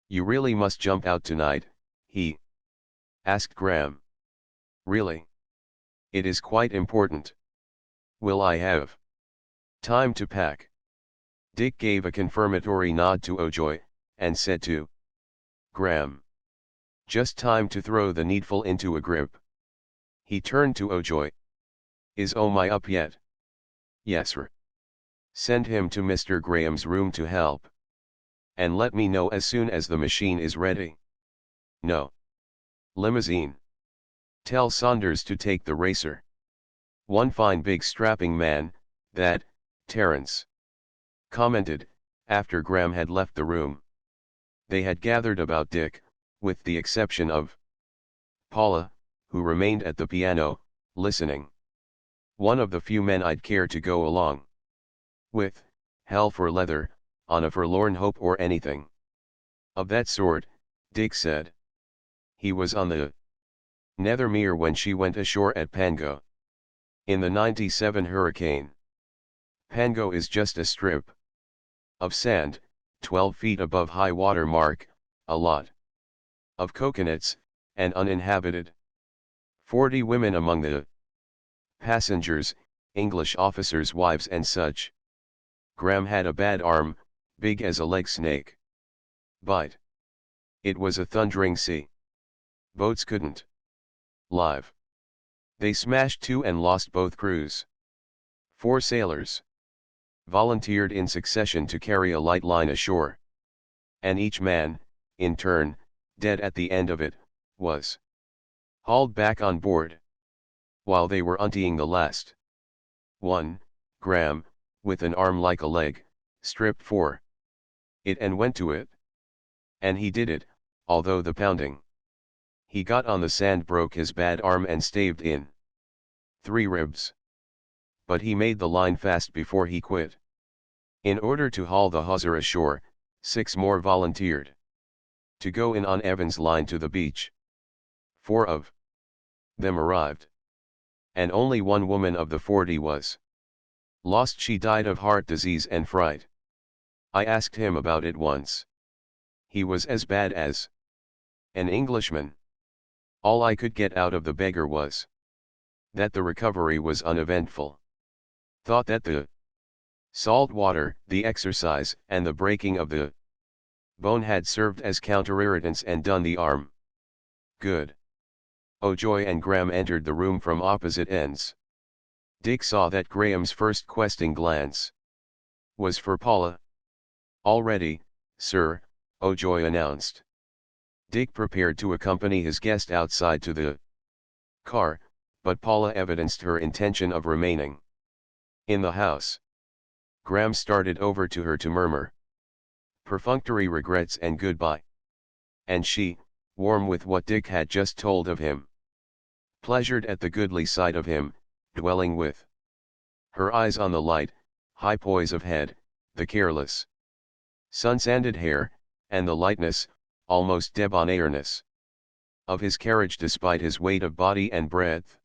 "You really must jump out tonight, he asked Graham. "Really? It is quite important. Will I have time to pack?" Dick gave a confirmatory nod to Ojoy, and said to Graham, "Just time to throw the needful into a grip." He turned to Ojoy. "Is Oh My up yet?" "Yes sir." "Send him to Mr. Graham's room to help. And let me know as soon as the machine is ready." "No limousine. Tell Saunders to take the racer. One fine big strapping man, that, Terence commented, after Graham had left the room. They had gathered about Dick, with the exception of Paula, who remained at the piano, listening. "One of the few men I'd care to go along with, hell for leather, on a forlorn hope or anything of that sort," Dick said. He was on the Nethermere when she went ashore at Pango. In the '97 hurricane. Pango is just a strip of sand, 12 feet above high water mark, a lot of coconuts, and uninhabited. 40 women among the passengers, English officers' wives and such. Graham had a bad arm, big as a leg snake. Bite. It was a thundering sea. Boats couldn't live. They smashed 2 and lost both crews. 4 sailors volunteered in succession to carry a light line ashore. And each man, in turn, dead at the end of it, was hauled back on board. While they were untying the last one, Graham, with an arm like a leg, stripped for it and went to it. And he did it, although the pounding he got on the sand broke his bad arm and staved in 3 ribs. But he made the line fast before he quit. In order to haul the hawser ashore, 6 more volunteered to go in on Evans' line to the beach. 4 of them arrived. And only 1 woman of the 40 was lost. She died of heart disease and fright. I asked him about it once. he was as bad as an Englishman. All I could get out of the beggar was that the recovery was uneventful. Thought that the salt water, the exercise, and the breaking of the bone had served as counterirritants and done the arm good. O'Joy and Graham entered the room from opposite ends. Dick saw that Graham's first questing glance was for Paula. "All ready, sir," O'Joy announced. Dick prepared to accompany his guest outside to the car, but Paula evidenced her intention of remaining in the house. Graham started over to her to murmur perfunctory regrets and goodbye. And she, warm with what Dick had just told of him, pleasured at the goodly sight of him, dwelling with her eyes on the light, high poise of head, the careless, sun-sanded hair, and the lightness, almost debonaireness, of his carriage despite his weight of body and breadth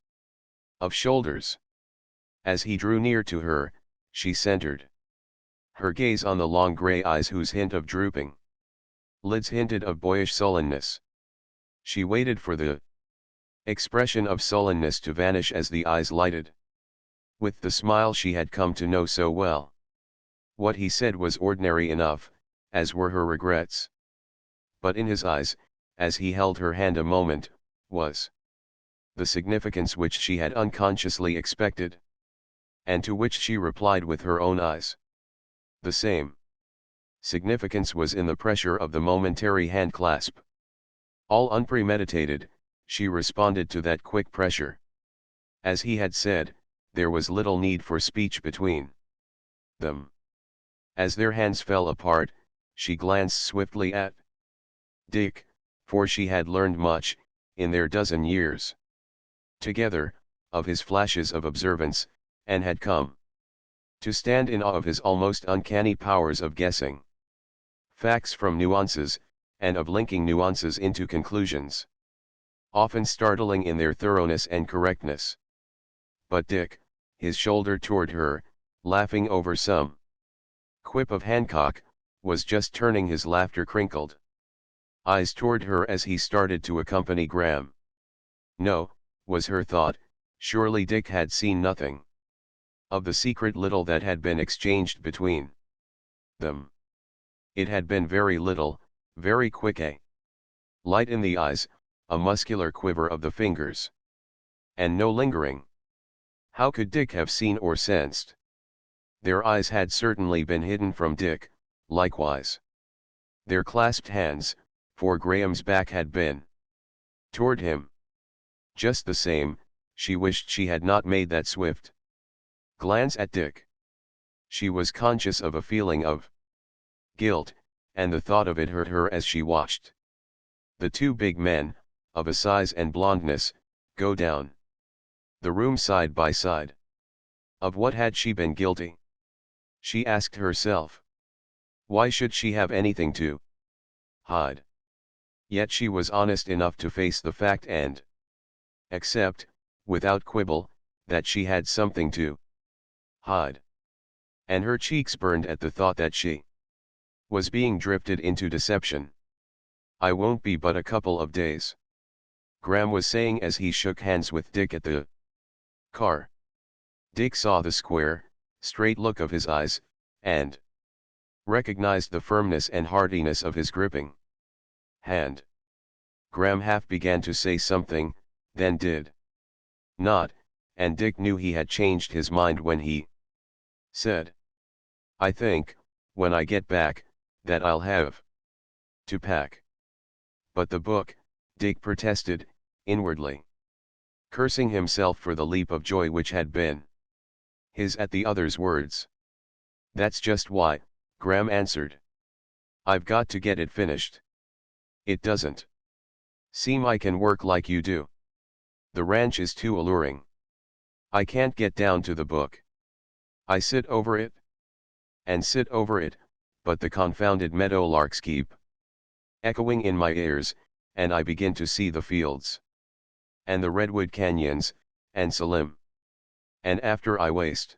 of shoulders. As he drew near to her, she centered her gaze on the long grey eyes whose hint of drooping lids hinted of boyish sullenness. She waited for the expression of sullenness to vanish as the eyes lighted with the smile she had come to know so well. What he said was ordinary enough, as were her regrets. But in his eyes, as he held her hand a moment, was the significance which she had unconsciously expected, and to which she replied with her own eyes. The same significance was in the pressure of the momentary hand clasp. All unpremeditated, she responded to that quick pressure. As he had said, there was little need for speech between them. As their hands fell apart, she glanced swiftly at Dick, for she had learned much, in their dozen years together, of his flashes of observance, and had come to stand in awe of his almost uncanny powers of guessing facts from nuances, and of linking nuances into conclusions, often startling in their thoroughness and correctness. But Dick, his shoulder toward her, laughing over some quip of Hancock, was just turning his laughter-crinkled eyes toward her as he started to accompany Graham. No, was her thought, surely Dick had seen nothing of the secret little that had been exchanged between them. It had been very little, very quick, a light in the eyes, a muscular quiver of the fingers, and no lingering. How could Dick have seen or sensed? Their eyes had certainly been hidden from Dick, likewise their clasped hands, for Graham's back had been toward him. Just the same, she wished she had not made that swift glance at Dick. She was conscious of a feeling of guilt, and the thought of it hurt her as she watched the two big men, of a size and blondness, go down the room side by side. Of what had she been guilty? She asked herself. Why should she have anything to hide? Yet she was honest enough to face the fact and accept, without quibble, that she had something to hide. And her cheeks burned at the thought that she was being drifted into deception. "I won't be but a couple of days," Graham was saying as he shook hands with Dick at the car. Dick saw the square, straight look of his eyes, and recognized the firmness and heartiness of his gripping hand. Graham half began to say something, then did not, and Dick knew he had changed his mind when he said, "I think, when I get back, that I'll have to pack." "But the book," Dick protested, inwardly cursing himself for the leap of joy which had been his at the other's words. "That's just why," Graham answered. "I've got to get it finished. It doesn't seem I can work like you do. The ranch is too alluring. I can't get down to the book. I sit over it and sit over it, but the confounded meadowlarks keep echoing in my ears, and I begin to see the fields and the redwood canyons, and Salim. And after I waste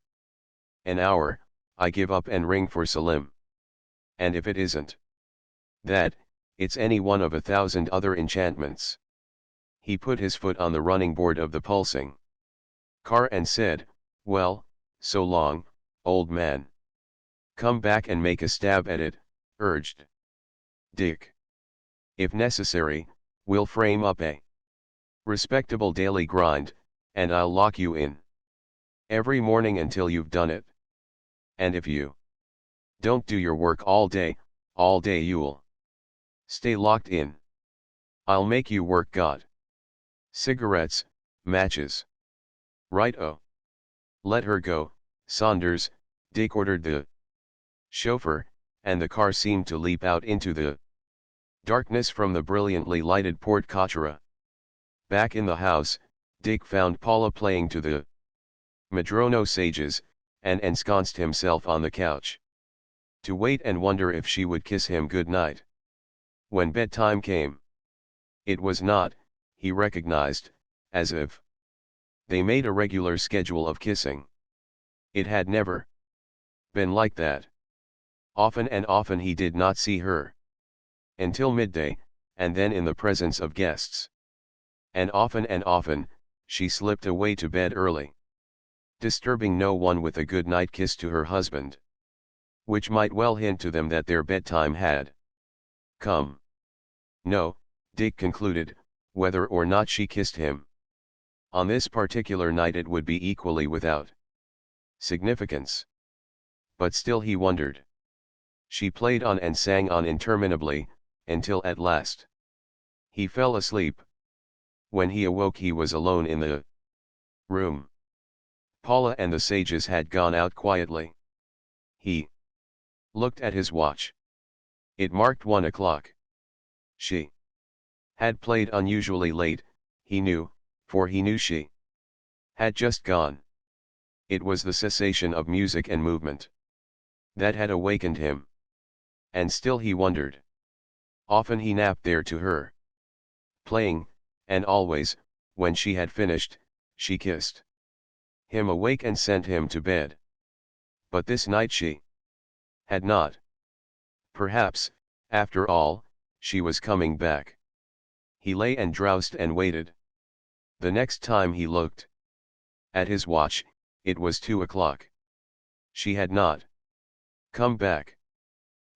an hour, I give up and ring for Salim. And if it isn't that, it's any one of 1,000 other enchantments. He put his foot on the running board of the pulsing car and said, "Well, so long, old man. Come back and make a stab at it," urged Dick. "If necessary, we'll frame up a respectable daily grind, and I'll lock you in every morning until you've done it. And if you don't do your work all day you'll stay locked in. I'll make you work, God. Cigarettes, matches. Right-o. Let her go, Saunders," Dick ordered the chauffeur, and the car seemed to leap out into the darkness from the brilliantly lighted Port Cochera. Back in the house, Dick found Paula playing to the Madrono Sages, and ensconced himself on the couch to wait and wonder if she would kiss him good night. When bedtime came, it was not, he recognized, as if they made a regular schedule of kissing. It had never been like that. Often and often he did not see her until midday, and then in the presence of guests. And often, she slipped away to bed early, disturbing no one with a good night kiss to her husband, which might well hint to them that their bedtime had come. No, Dick concluded, whether or not she kissed him on this particular night it would be equally without significance. But still he wondered. She played on and sang on interminably, until at last he fell asleep. When he awoke he was alone in the room. Paula and the Sages had gone out quietly. He looked at his watch. It marked 1 o'clock. She had played unusually late, he knew, for he knew she had just gone. It was the cessation of music and movement that had awakened him. And still he wondered. Often he napped there to her playing, and always, when she had finished, she kissed him awake and sent him to bed. But this night she had not. Perhaps, after all, she was coming back. He lay and drowsed and waited. The next time he looked at his watch, it was 2 o'clock. She had not come back.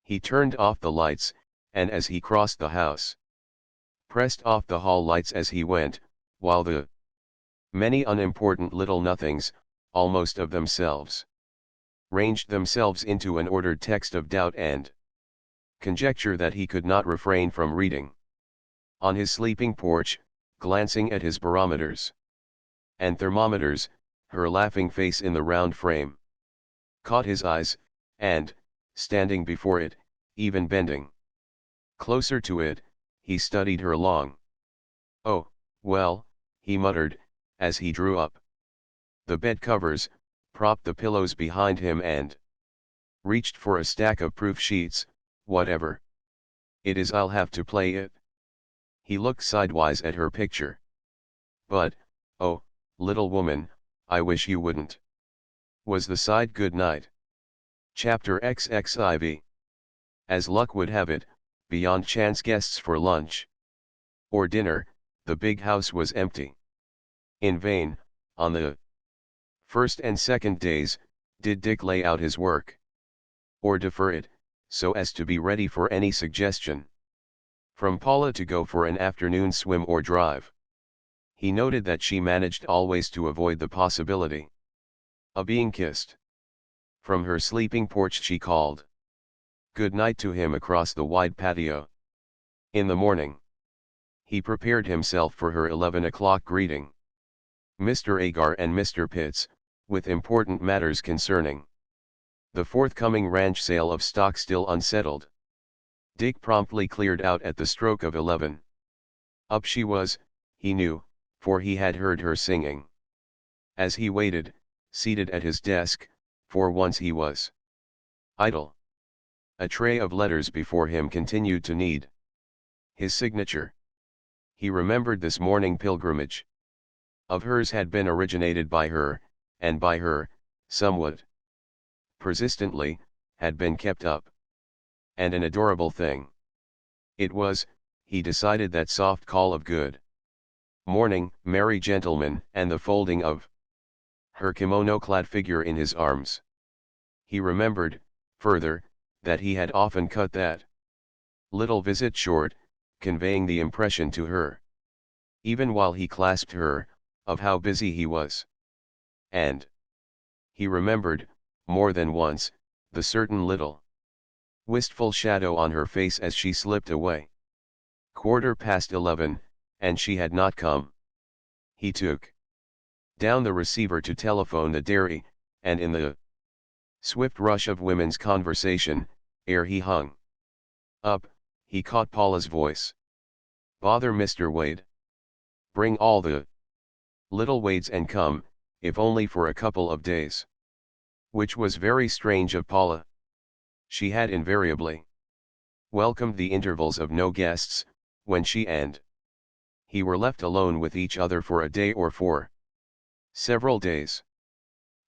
He turned off the lights, and as he crossed the house, pressed off the hall lights as he went, while the many unimportant little nothings, almost of themselves, ranged themselves into an ordered text of doubt and conjecture that he could not refrain from reading. On his sleeping porch, glancing at his barometers and thermometers, her laughing face in the round frame caught his eyes, and, standing before it, even bending closer to it, he studied her long. "Oh, well," he muttered, as he drew up the bed covers, propped the pillows behind him and reached for a stack of proof sheets. "Whatever it is, I'll have to play it." He looked sidewise at her picture. "But, oh, little woman, I wish you wouldn't," was the sighed good night. Chapter XXIV. As luck would have it, beyond chance guests for lunch or dinner, the big house was empty. In vain, on the first and second days, did Dick lay out his work, or defer it, so as to be ready for any suggestion from Paula to go for an afternoon swim or drive. He noted that she managed always to avoid the possibility of being kissed. From her sleeping porch she called good night to him across the wide patio. In the morning, he prepared himself for her 11 o'clock greeting. Mr. Agar and Mr. Pitts, with important matters concerning the forthcoming ranch sale of stock still unsettled. Dick promptly cleared out at the stroke of 11. Up she was, he knew, for he had heard her singing. As he waited, seated at his desk, for once he was idle. A tray of letters before him continued to need his signature. He remembered this morning pilgrimage of hers had been originated by her, and by her, somewhat persistently, had been kept up. And an adorable thing It was, he decided, that soft call of good morning, merry gentlemen, and the folding of her kimono-clad figure in his arms. He remembered, further, that he had often cut that little visit short, conveying the impression to her, even while he clasped her, of how busy he was. And he remembered, more than once, the certain little wistful shadow on her face as she slipped away. 11:15, and she had not come. He took down the receiver to telephone the dairy, and in the swift rush of women's conversation, ere he hung up, he caught Paula's voice. "Bother Mr. Wade. Bring all the little Wades and come, if only for a couple of days." Which was very strange of Paula. She had invariably welcomed the intervals of no guests, when she and he were left alone with each other for a day or for several days.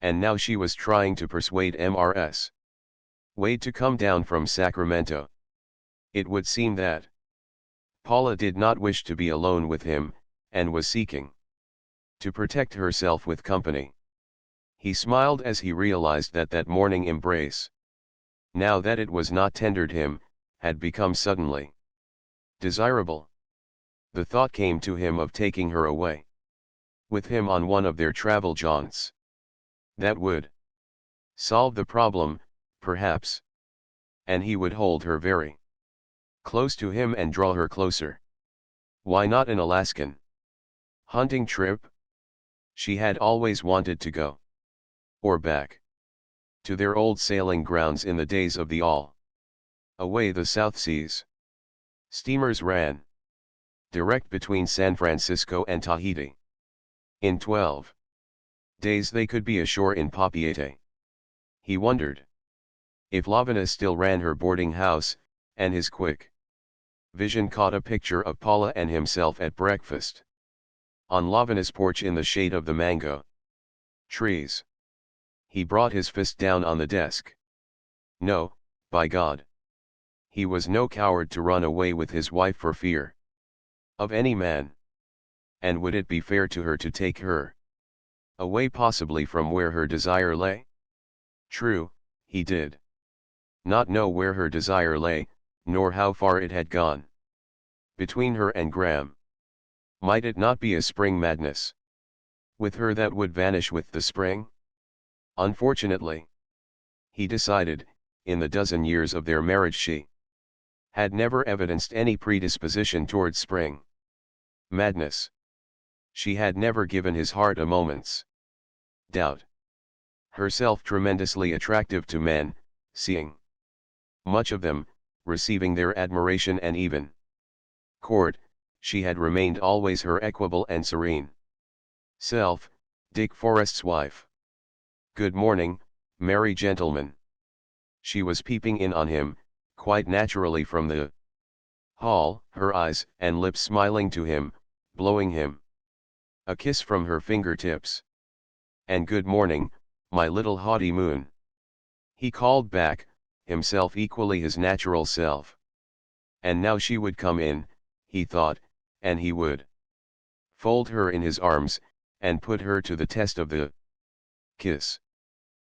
And now she was trying to persuade Mrs. Wade to come down from Sacramento. It would seem that Paula did not wish to be alone with him, and was seeking to protect herself with company. He smiled as he realized that that morning embrace, now that it was not tendered him, had become suddenly desirable. The thought came to him of taking her away with him on one of their travel jaunts. That would solve the problem, perhaps. And he would hold her very close to him and draw her closer. Why not an Alaskan hunting trip? She had always wanted to go. Or back to their old sailing grounds in the days of the all-away the South Seas. Steamers ran direct between San Francisco and Tahiti. In 12 days they could be ashore in Papeete. He wondered if Lavina still ran her boarding house, and his quick vision caught a picture of Paula and himself at breakfast on Lavina's porch in the shade of the mango trees. He brought his fist down on the desk. No, by God. He was no coward to run away with his wife for fear of any man. And would it be fair to her to take her away, possibly from where her desire lay? True, he did not know where her desire lay, nor how far it had gone. Between her and Graham, might it not be a spring madness with her that would vanish with the spring? Unfortunately, he decided, in the dozen years of their marriage she had never evidenced any predisposition toward spring madness. She had never given his heart a moment's doubt. Herself tremendously attractive to men, seeing much of them, receiving their admiration and even court, she had remained always her equable and serene self, Dick Forrest's wife. "Good morning, merry gentlemen." She was peeping in on him, quite naturally from the hall, her eyes and lips smiling to him, blowing him a kiss from her fingertips. "And good morning, my little haughty moon," he called back, himself equally his natural self. And now she would come in, he thought, and he would fold her in his arms, and put her to the test of the kiss.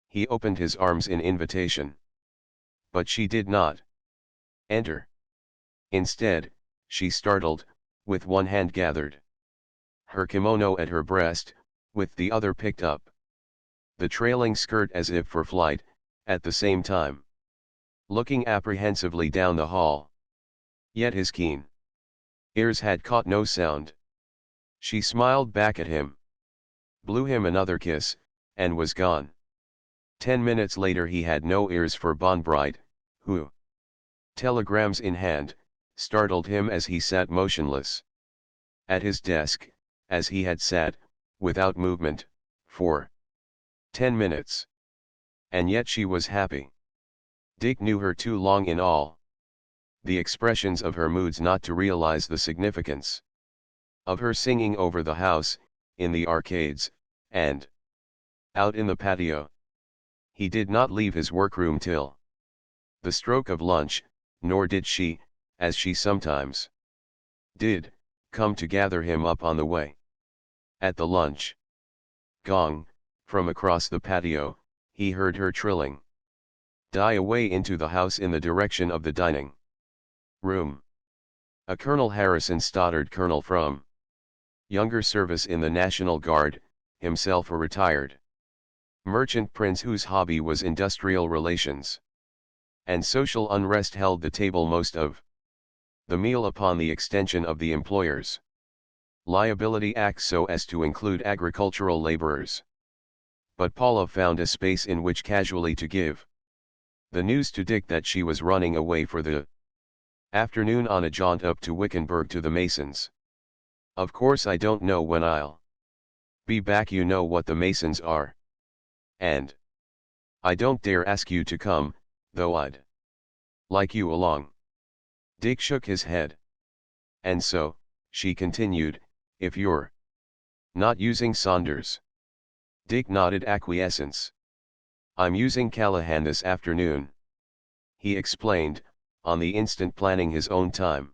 He opened his arms in invitation. But she did not enter. Instead, she startled, with one hand gathered her kimono at her breast, with the other picked up the trailing skirt as if for flight, at the same time looking apprehensively down the hall. Yet his keen ears had caught no sound. She smiled back at him, blew him another kiss, and was gone. 10 minutes later he had no ears for Bonbright, who, telegrams in hand, startled him as he sat motionless at his desk, as he had sat, without movement, for 10 minutes. And yet she was happy. Dick knew her too long in all the expressions of her moods not to realize the significance of her singing over the house, in the arcades, and out in the patio. He did not leave his workroom till the stroke of lunch, nor did she, as she sometimes did, come to gather him up on the way. At the lunch gong, from across the patio, he heard her trilling, die away into the house in the direction of the dining room. A Colonel Harrison Stoddard, colonel from younger service in the National Guard, himself a retired merchant prince whose hobby was industrial relations and social unrest, held the table most of the meal upon the extension of the Employers' Liability Act so as to include agricultural laborers. But Paula found a space in which casually to give the news to Dick that she was running away for the afternoon on a jaunt up to Wickenburg to the Masons. Of course I don't know when I'll be back, you know what the Masons are. And I don't dare ask you to come, though I'd like you along. Dick shook his head. And so, she continued, if you're not using Saunders. Dick nodded acquiescence. I'm using Callahan this afternoon, he explained, on the instant planning his own time.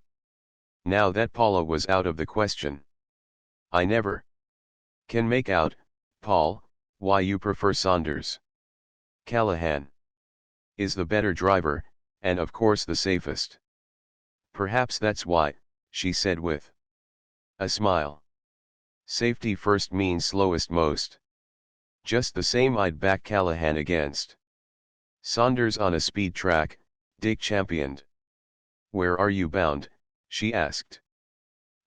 Now that Paula was out of the question. I never can make out, Paul, why you prefer Saunders. Callahan is the better driver, and of course the safest. Perhaps that's why, she said with a smile. Safety first means slowest most. Just the same, I'd back Callahan against Saunders on a speed track, Dick championed. Where are you bound? She asked.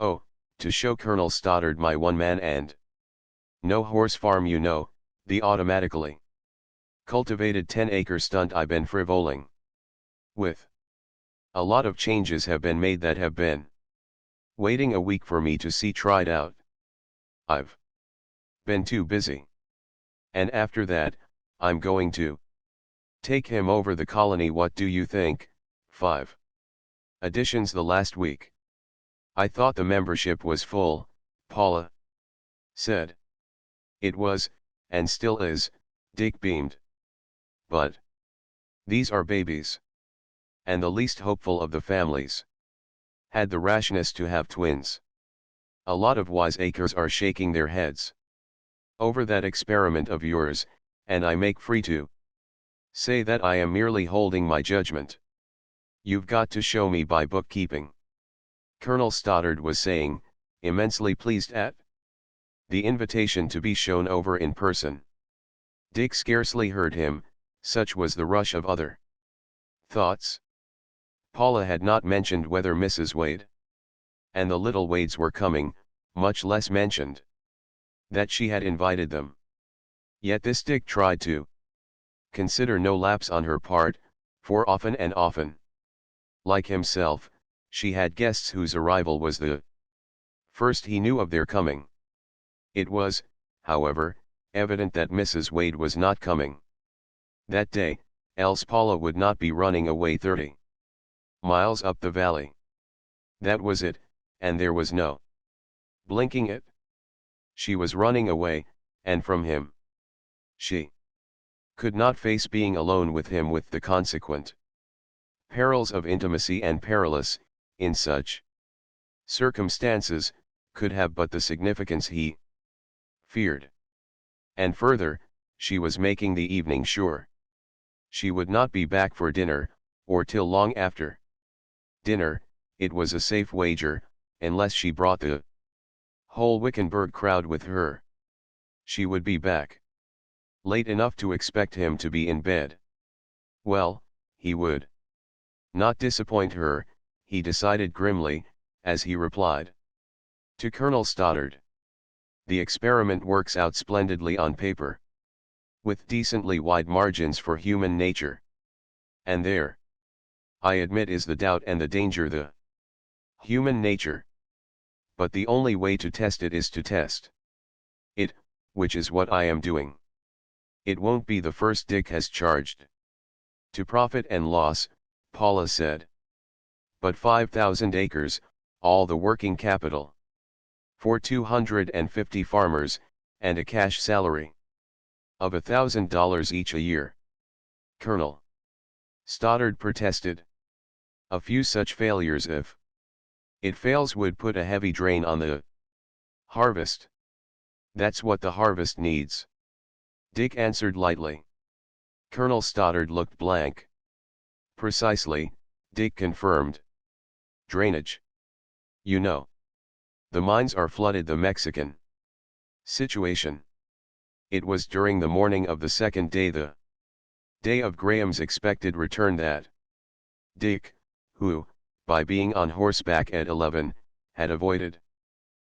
Oh, to show Colonel Stoddard my one-man and no horse farm, you know, the automatically cultivated 10-acre stunt I've been frivoling with. A lot of changes have been made that have been waiting a week for me to see tried out. I've been too busy. And after that, I'm going to take him over the colony. What do you think? 5 additions the last week. I thought the membership was full, Paula said. It was, and still is, Dick beamed. But these are babies. And the least hopeful of the families had the rashness to have twins. A lot of wiseacres are shaking their heads over that experiment of yours, and I make free to say that I am merely holding my judgment. You've got to show me by bookkeeping. Colonel Stoddard was saying, immensely pleased at the invitation to be shown over in person. Dick scarcely heard him, such was the rush of other thoughts. Paula had not mentioned whether Mrs. Wade and the little Wades were coming, much less mentioned that she had invited them. Yet this Dick tried to consider no lapse on her part, for often and often, like himself, she had guests whose arrival was the first he knew of their coming. It was, however, evident that Mrs. Wade was not coming that day, else Paula would not be running away 30 miles up the valley. That was it, and there was no blinking it. She was running away, and from him. She could not face being alone with him, with the consequent perils of intimacy, and perilous, in such circumstances, could have but the significance he feared. And further, she was making the evening sure. She would not be back for dinner, or till long after dinner, it was a safe wager, unless she brought the whole Wickenburg crowd with her. She would be back late enough to expect him to be in bed. Well, he would not disappoint her, he decided grimly, as he replied to Colonel Stoddard. The experiment works out splendidly on paper, with decently wide margins for human nature. And there, I admit, is the doubt and the danger, the human nature. But the only way to test it is to test it, which is what I am doing. It won't be the first Dick has charged to profit and loss, Paula said. But 5,000 acres, all the working capital, for 250 farmers, and a cash salary of $1,000 each a year. Colonel Stoddard protested. A few such failures, if it fails, would put a heavy drain on the harvest. That's what the harvest needs. Dick answered lightly. Colonel Stoddard looked blank. Precisely, Dick confirmed. Drainage. You know. The mines are flooded. The Mexican situation. It was during the morning of the second day, the day of Graham's expected return, that Dick, who, by being on horseback at 11, had avoided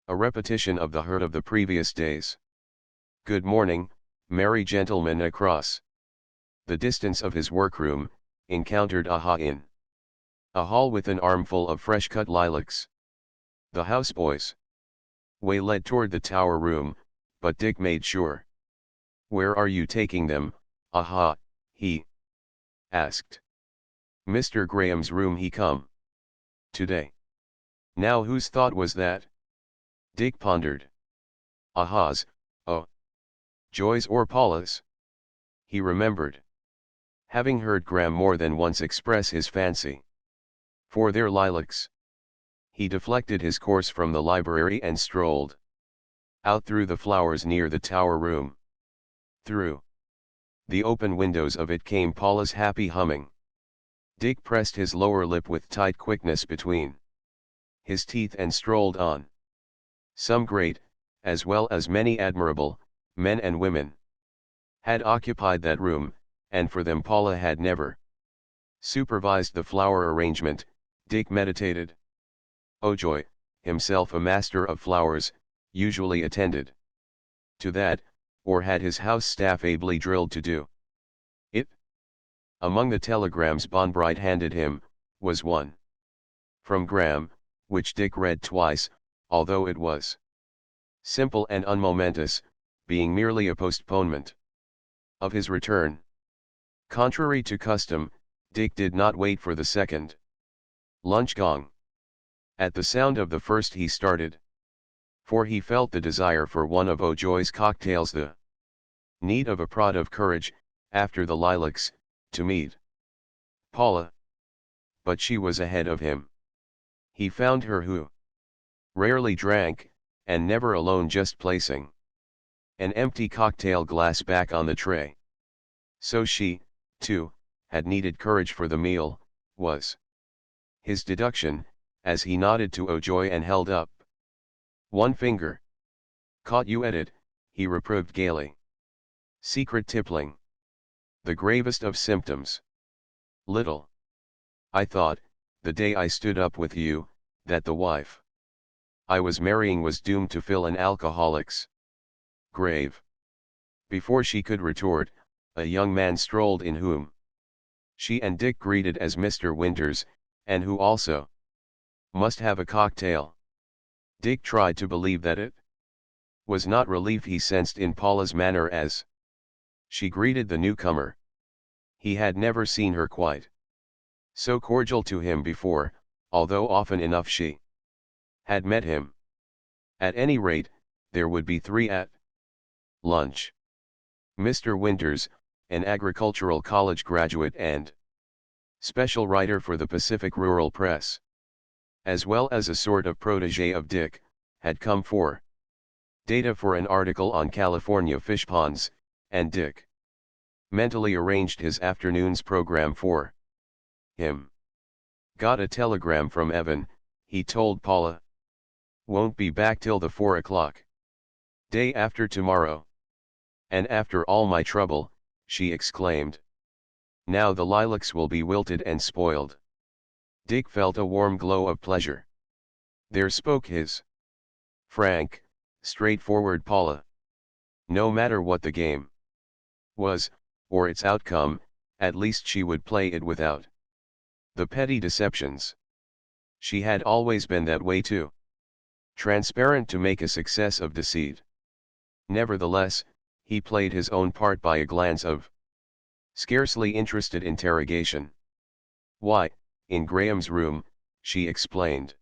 a repetition of the hurt of the previous days. Good morning, merry gentlemen. Across the distance of his workroom, encountered Aha in a hall with an armful of fresh-cut lilacs. The houseboys' way led toward the tower room, but Dick made sure. Where are you taking them, Aha? He asked. Mr. Graham's room. He come today. Now whose thought was that? Dick pondered. Aha's, oh. Joy's or Paula's? He remembered having heard Graham more than once express his fancy for their lilacs. He deflected his course from the library and strolled out through the flowers near the tower room. Through the open windows of it came Paula's happy humming. Dick pressed his lower lip with tight quickness between his teeth and strolled on. Some great, as well as many admirable, men and women had occupied that room, and for them Paula had never supervised the flower arrangement. Dick meditated. Ojoy, himself a master of flowers, usually attended to that, or had his house staff ably drilled to do it. Among the telegrams Bonbright handed him, was one from Graham, which Dick read twice, although it was simple and unmomentous, being merely a postponement of his return. Contrary to custom, Dick did not wait for the second lunch gong. At the sound of the first he started, for he felt the desire for one of Ojoy's cocktails, the need of a prod of courage, after the lilacs, to meet Paula. But she was ahead of him. He found her, who rarely drank, and never alone, just placing an empty cocktail glass back on the tray. So she, too, had needed courage for the meal, was his deduction, as he nodded to Ojoy and held up one finger. Caught you at it, he reproved gaily. Secret tippling. The gravest of symptoms. Little I thought, the day I stood up with you, that the wife I was marrying was doomed to fill an alcoholic's grave. Before she could retort, a young man strolled in whom she and Dick greeted as Mr. Winters, and who also must have a cocktail. Dick tried to believe that it was not relief he sensed in Paula's manner as she greeted the newcomer. He had never seen her quite so cordial to him before, although often enough she had met him. At any rate, there would be three at lunch. Mr. Winters, an agricultural college graduate and special writer for the Pacific Rural Press, as well as a sort of protege of Dick, had come for data for an article on California fish ponds, and Dick mentally arranged his afternoon's program for him. Got a telegram from Evan, he told Paula. Won't be back till the 4 o'clock. Day after tomorrow. And after all my trouble, she exclaimed. Now the lilacs will be wilted and spoiled. Dick felt a warm glow of pleasure. There spoke his frank, straightforward Paula. No matter what the game was, or its outcome, at least she would play it without the petty deceptions. She had always been that way too. Transparent to make a success of deceit. Nevertheless, he played his own part by a glance of scarcely interested interrogation. Why, in Graham's room, she explained.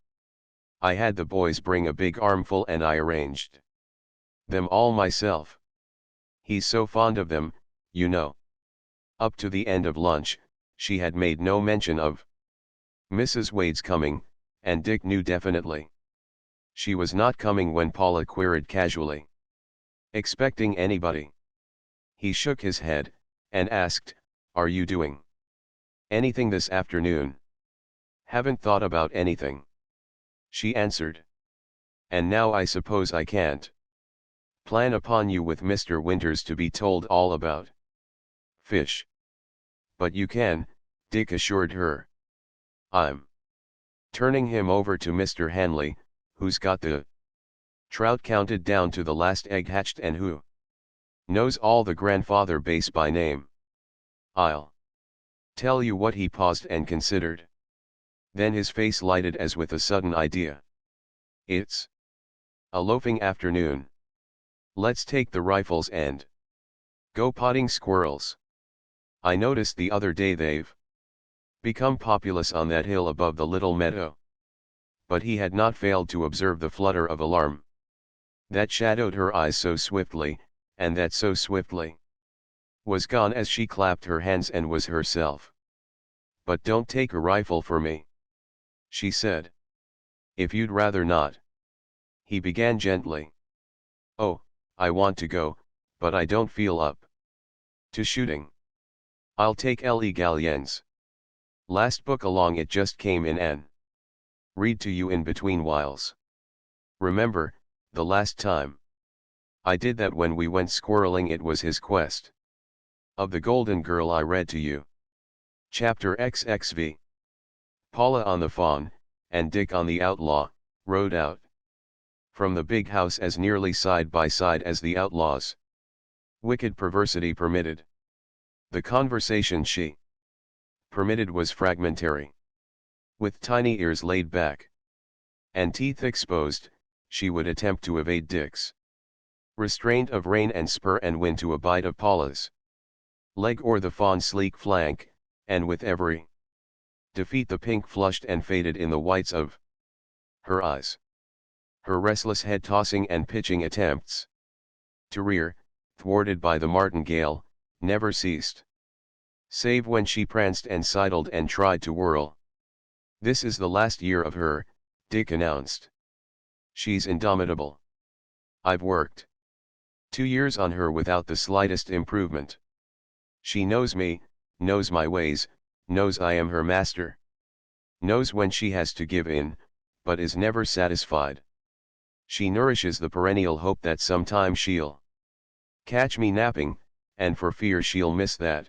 I had the boys bring a big armful and I arranged them all myself. He's so fond of them, you know. Up to the end of lunch, she had made no mention of Mrs. Wade's coming, and Dick knew definitely. She was not coming when Paula queried casually. Expecting anybody? He shook his head, and asked, "Are you doing anything this afternoon?" "Haven't thought about anything," she answered. "And now I suppose I can't plan upon you with Mr. Winters to be told all about fish." "But you can," Dick assured her. "I'm turning him over to Mr. Hanley, who's got the trout counted down to the last egg hatched and who knows all the grandfather base by name. I'll tell you what." He paused and considered. Then his face lighted as with a sudden idea. "It's a loafing afternoon. Let's take the rifles and go potting squirrels. I noticed the other day they've become populous on that hill above the little meadow." But he had not failed to observe the flutter of alarm that shadowed her eyes so swiftly, and that so swiftly was gone as she clapped her hands and was herself. "But don't take a rifle for me," she said. "If you'd rather not," he began gently. "Oh, I want to go, but I don't feel up to shooting. I'll take Le Gallienne's last book along. It just came in and read to you in between whiles. Remember, the last time I did that when we went squirreling, it was his quest of the Golden Girl I read to you. Chapter XXV. Paula on the fawn, and Dick on the outlaw, rode out from the big house as nearly side by side as the outlaw's wicked perversity permitted. The conversation she permitted was fragmentary. With tiny ears laid back and teeth exposed, she would attempt to evade Dick's restraint of rein and spur and win to a bite of Paula's leg or the fawn's sleek flank, and with every defeat the pink flushed and faded in the whites of her eyes. Her restless head tossing and pitching attempts to rear, thwarted by the martingale, never ceased. Save when she pranced and sidled and tried to whirl. "This is the last year of her," Dick announced. "She's indomitable. I've worked 2 years on her without the slightest improvement. She knows me, knows my ways, knows I am her master. Knows when she has to give in, but is never satisfied. She nourishes the perennial hope that sometime she'll catch me napping, and for fear she'll miss that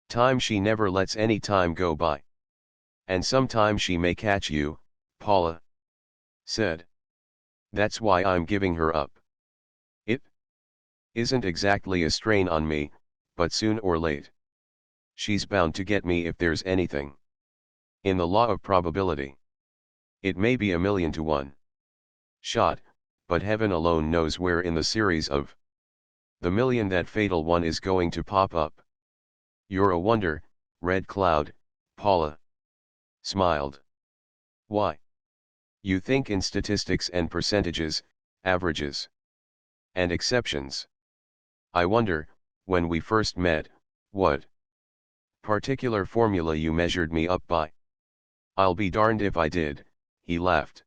time she never lets any time go by. And sometime she may catch you," Paula said. "That's why I'm giving her up. It isn't exactly a strain on me, but soon or late she's bound to get me if there's anything in the law of probability. It may be 1,000,000 to 1 shot, but heaven alone knows where in the series of the million that fatal one is going to pop up." "You're a wonder, Red Cloud," Paula smiled. "Why? You think in statistics and percentages, averages and exceptions. I wonder, when we first met, what particular formula you measured me up by." "I'll be darned if I did," he laughed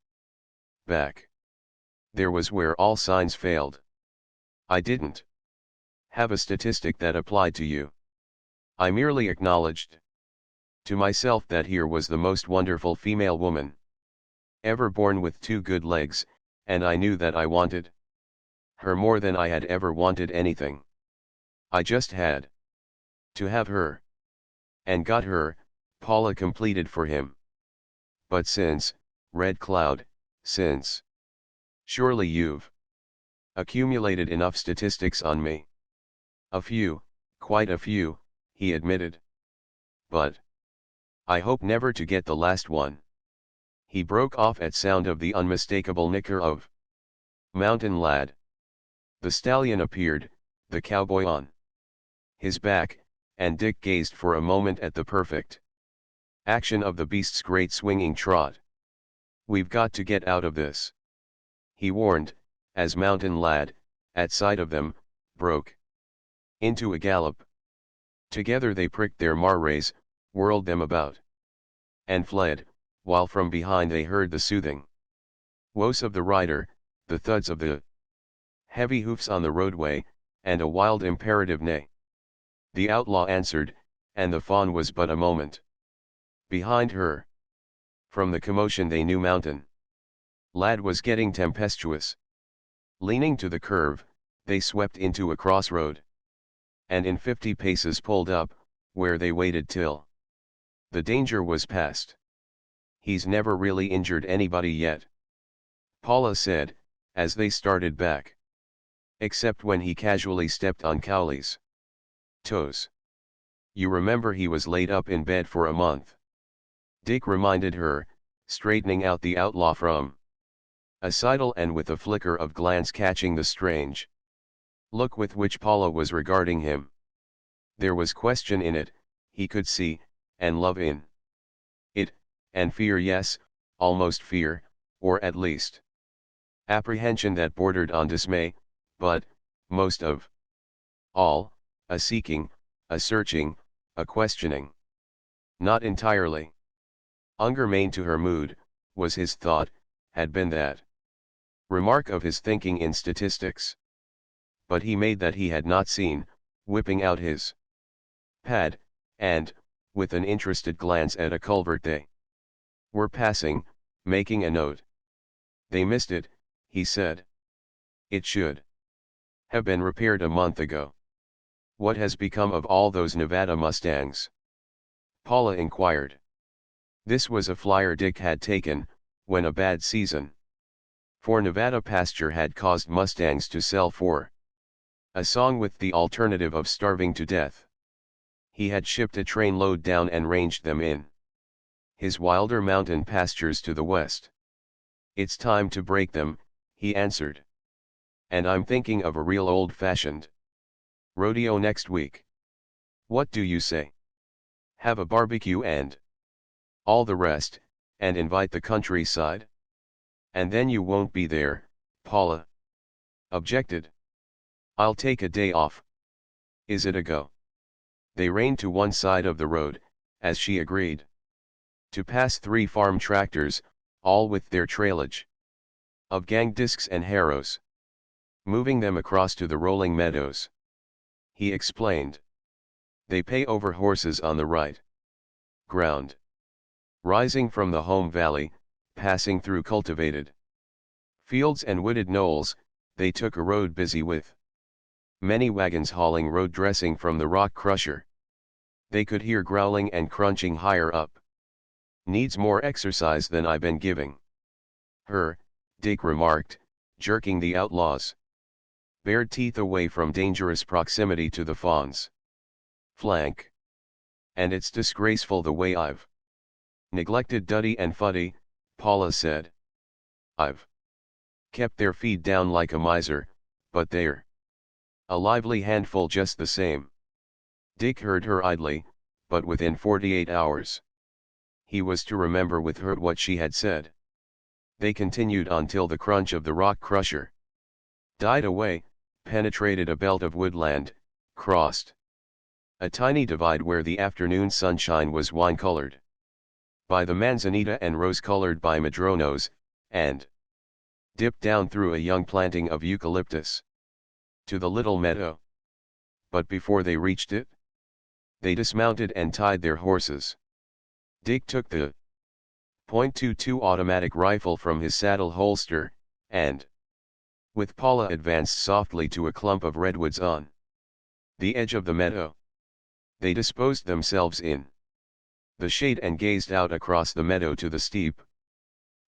back. "There was where all signs failed. I didn't have a statistic that applied to you. I merely acknowledged to myself that here was the most wonderful female woman ever born with 2 good legs, and I knew that I wanted her more than I had ever wanted anything. I just had to have her. And got her," Paula completed for him. "But since, Red Cloud, since surely you've accumulated enough statistics on me." "A few, quite a few," he admitted. "But I hope never to get the last one." He broke off at sound of the unmistakable nicker of Mountain Lad. The stallion appeared, the cowboy on his back, and Dick gazed for a moment at the perfect action of the beast's great swinging trot. "We've got to get out of this," he warned, as Mountain Lad, at sight of them, broke into a gallop. Together they pricked their mares, whirled them about and fled, while from behind they heard the soothing woes of the rider, the thuds of the heavy hoofs on the roadway, and a wild imperative neigh. The outlaw answered, and the fawn was but a moment behind her. From the commotion they knew mountain lad was getting tempestuous. Leaning to the curve, they swept into a crossroad, and in 50 paces pulled up, where they waited till the danger was past. He's never really injured anybody yet, Paula said, as they started back. Except when he casually stepped on Cowley's toes. You remember he was laid up in bed for a month. Dick reminded her, straightening out the outlaw from a sidle and with a flicker of glance catching the strange look with which Paula was regarding him. There was question in it, he could see, and love in it, and fear, yes, almost fear, or at least apprehension that bordered on dismay, but, most of all, a seeking, a searching, a questioning. Not entirely ungermane to her mood, was his thought, had been that remark of his thinking in statistics. But he made that he had not seen, whipping out his pad, and, with an interested glance at a culvert they were passing, making a note. They missed it, he said. It should have been repaired a month ago. What has become of all those Nevada Mustangs? Paula inquired. This was a flyer Dick had taken, when a bad season for Nevada pasture had caused Mustangs to sell for a song with the alternative of starving to death. He had shipped a trainload down and ranged them in his wilder mountain pastures to the west. It's time to break them, he answered. And I'm thinking of a real old-fashioned rodeo next week. What do you say? Have a barbecue and all the rest, and invite the countryside? And then you won't be there, Paula objected. I'll take a day off. Is it a go? They reined to one side of the road, as she agreed to pass 3 farm tractors, all with their trailage of gang discs and harrows, moving them across to the rolling meadows. He explained. They pay over horses on the right ground. Rising from the home valley, passing through cultivated fields and wooded knolls, they took a road busy with many wagons hauling road dressing from the rock crusher. They could hear growling and crunching higher up. Needs more exercise than I've been giving her, Dick remarked, jerking the outlaw's bared teeth away from dangerous proximity to the fawn's flank. And it's disgraceful the way I've neglected Duddy and Fuddy, Paula said. I've kept their feed down like a miser, but they're a lively handful just the same. Dick heard her idly, but within 48 hours. He was to remember with her what she had said. They continued on till the crunch of the rock crusher died away, penetrated a belt of woodland, crossed a tiny divide where the afternoon sunshine was wine-colored by the manzanita and rose-colored by madronos, and dipped down through a young planting of eucalyptus to the little meadow. But before they reached it, they dismounted and tied their horses. Dick took the .22 automatic rifle from his saddle holster, and, with Paula, advanced softly to a clump of redwoods on the edge of the meadow. They disposed themselves in the shade and gazed out across the meadow to the steep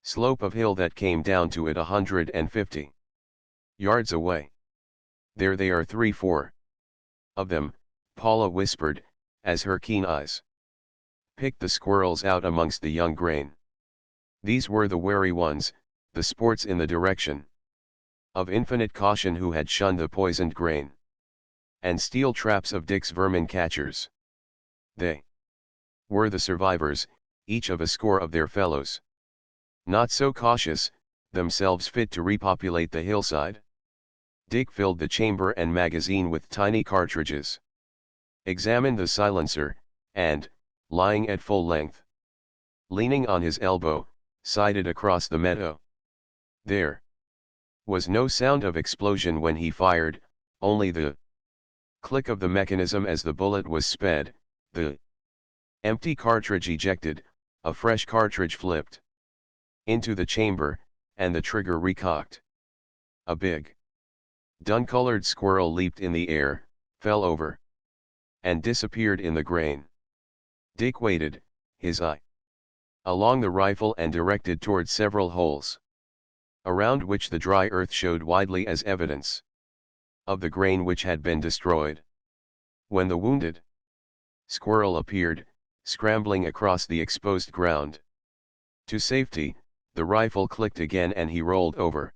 slope of hill that came down to it 150 yards away. There they are, 3-4 of them, Paula whispered, as her keen eyes picked the squirrels out amongst the young grain. These were the wary ones, the sports in the direction of infinite caution who had shunned the poisoned grain and steel traps of Dick's vermin catchers. They were the survivors, each of a score of their fellows. Not so cautious, themselves fit to repopulate the hillside. Dick filled the chamber and magazine with tiny cartridges, examined the silencer, and, lying at full length, leaning on his elbow, sighted across the meadow. There was no sound of explosion when he fired, only the click of the mechanism as the bullet was sped, the empty cartridge ejected, a fresh cartridge flipped into the chamber, and the trigger recocked. A big, dun-colored squirrel leaped in the air, fell over, and disappeared in the grain. Dick waited, his eye along the rifle and directed toward several holes, around which the dry earth showed widely as evidence of the grain which had been destroyed. When the wounded squirrel appeared, scrambling across the exposed ground to safety, the rifle clicked again and he rolled over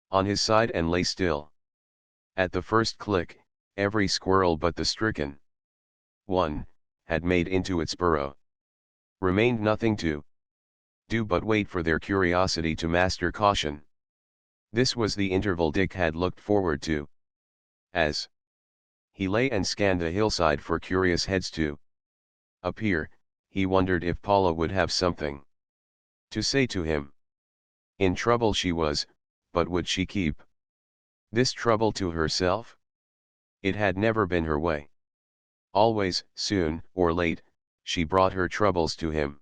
on his side and lay still. At the first click, every squirrel but the stricken one had made into its burrow. Remained nothing to do but wait for their curiosity to master caution. This was the interval Dick had looked forward to. As he lay and scanned the hillside for curious heads to appear, he wondered if Paula would have something to say to him. In trouble she was, but would she keep this trouble to herself? It had never been her way. Always, soon or late, she brought her troubles to him.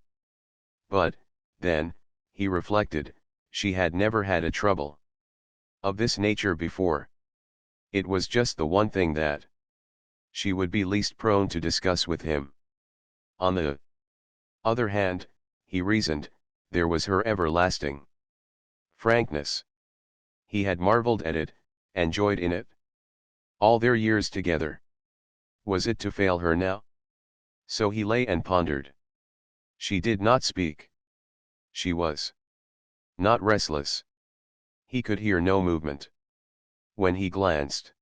But, then, he reflected, she had never had a trouble of this nature before. It was just the one thing that she would be least prone to discuss with him. On the other hand, he reasoned, there was her everlasting frankness. He had marveled at it, and joyed in it. All their years together. Was it to fail her now? So he lay and pondered. She did not speak. She was not restless. He could hear no movement. When he glanced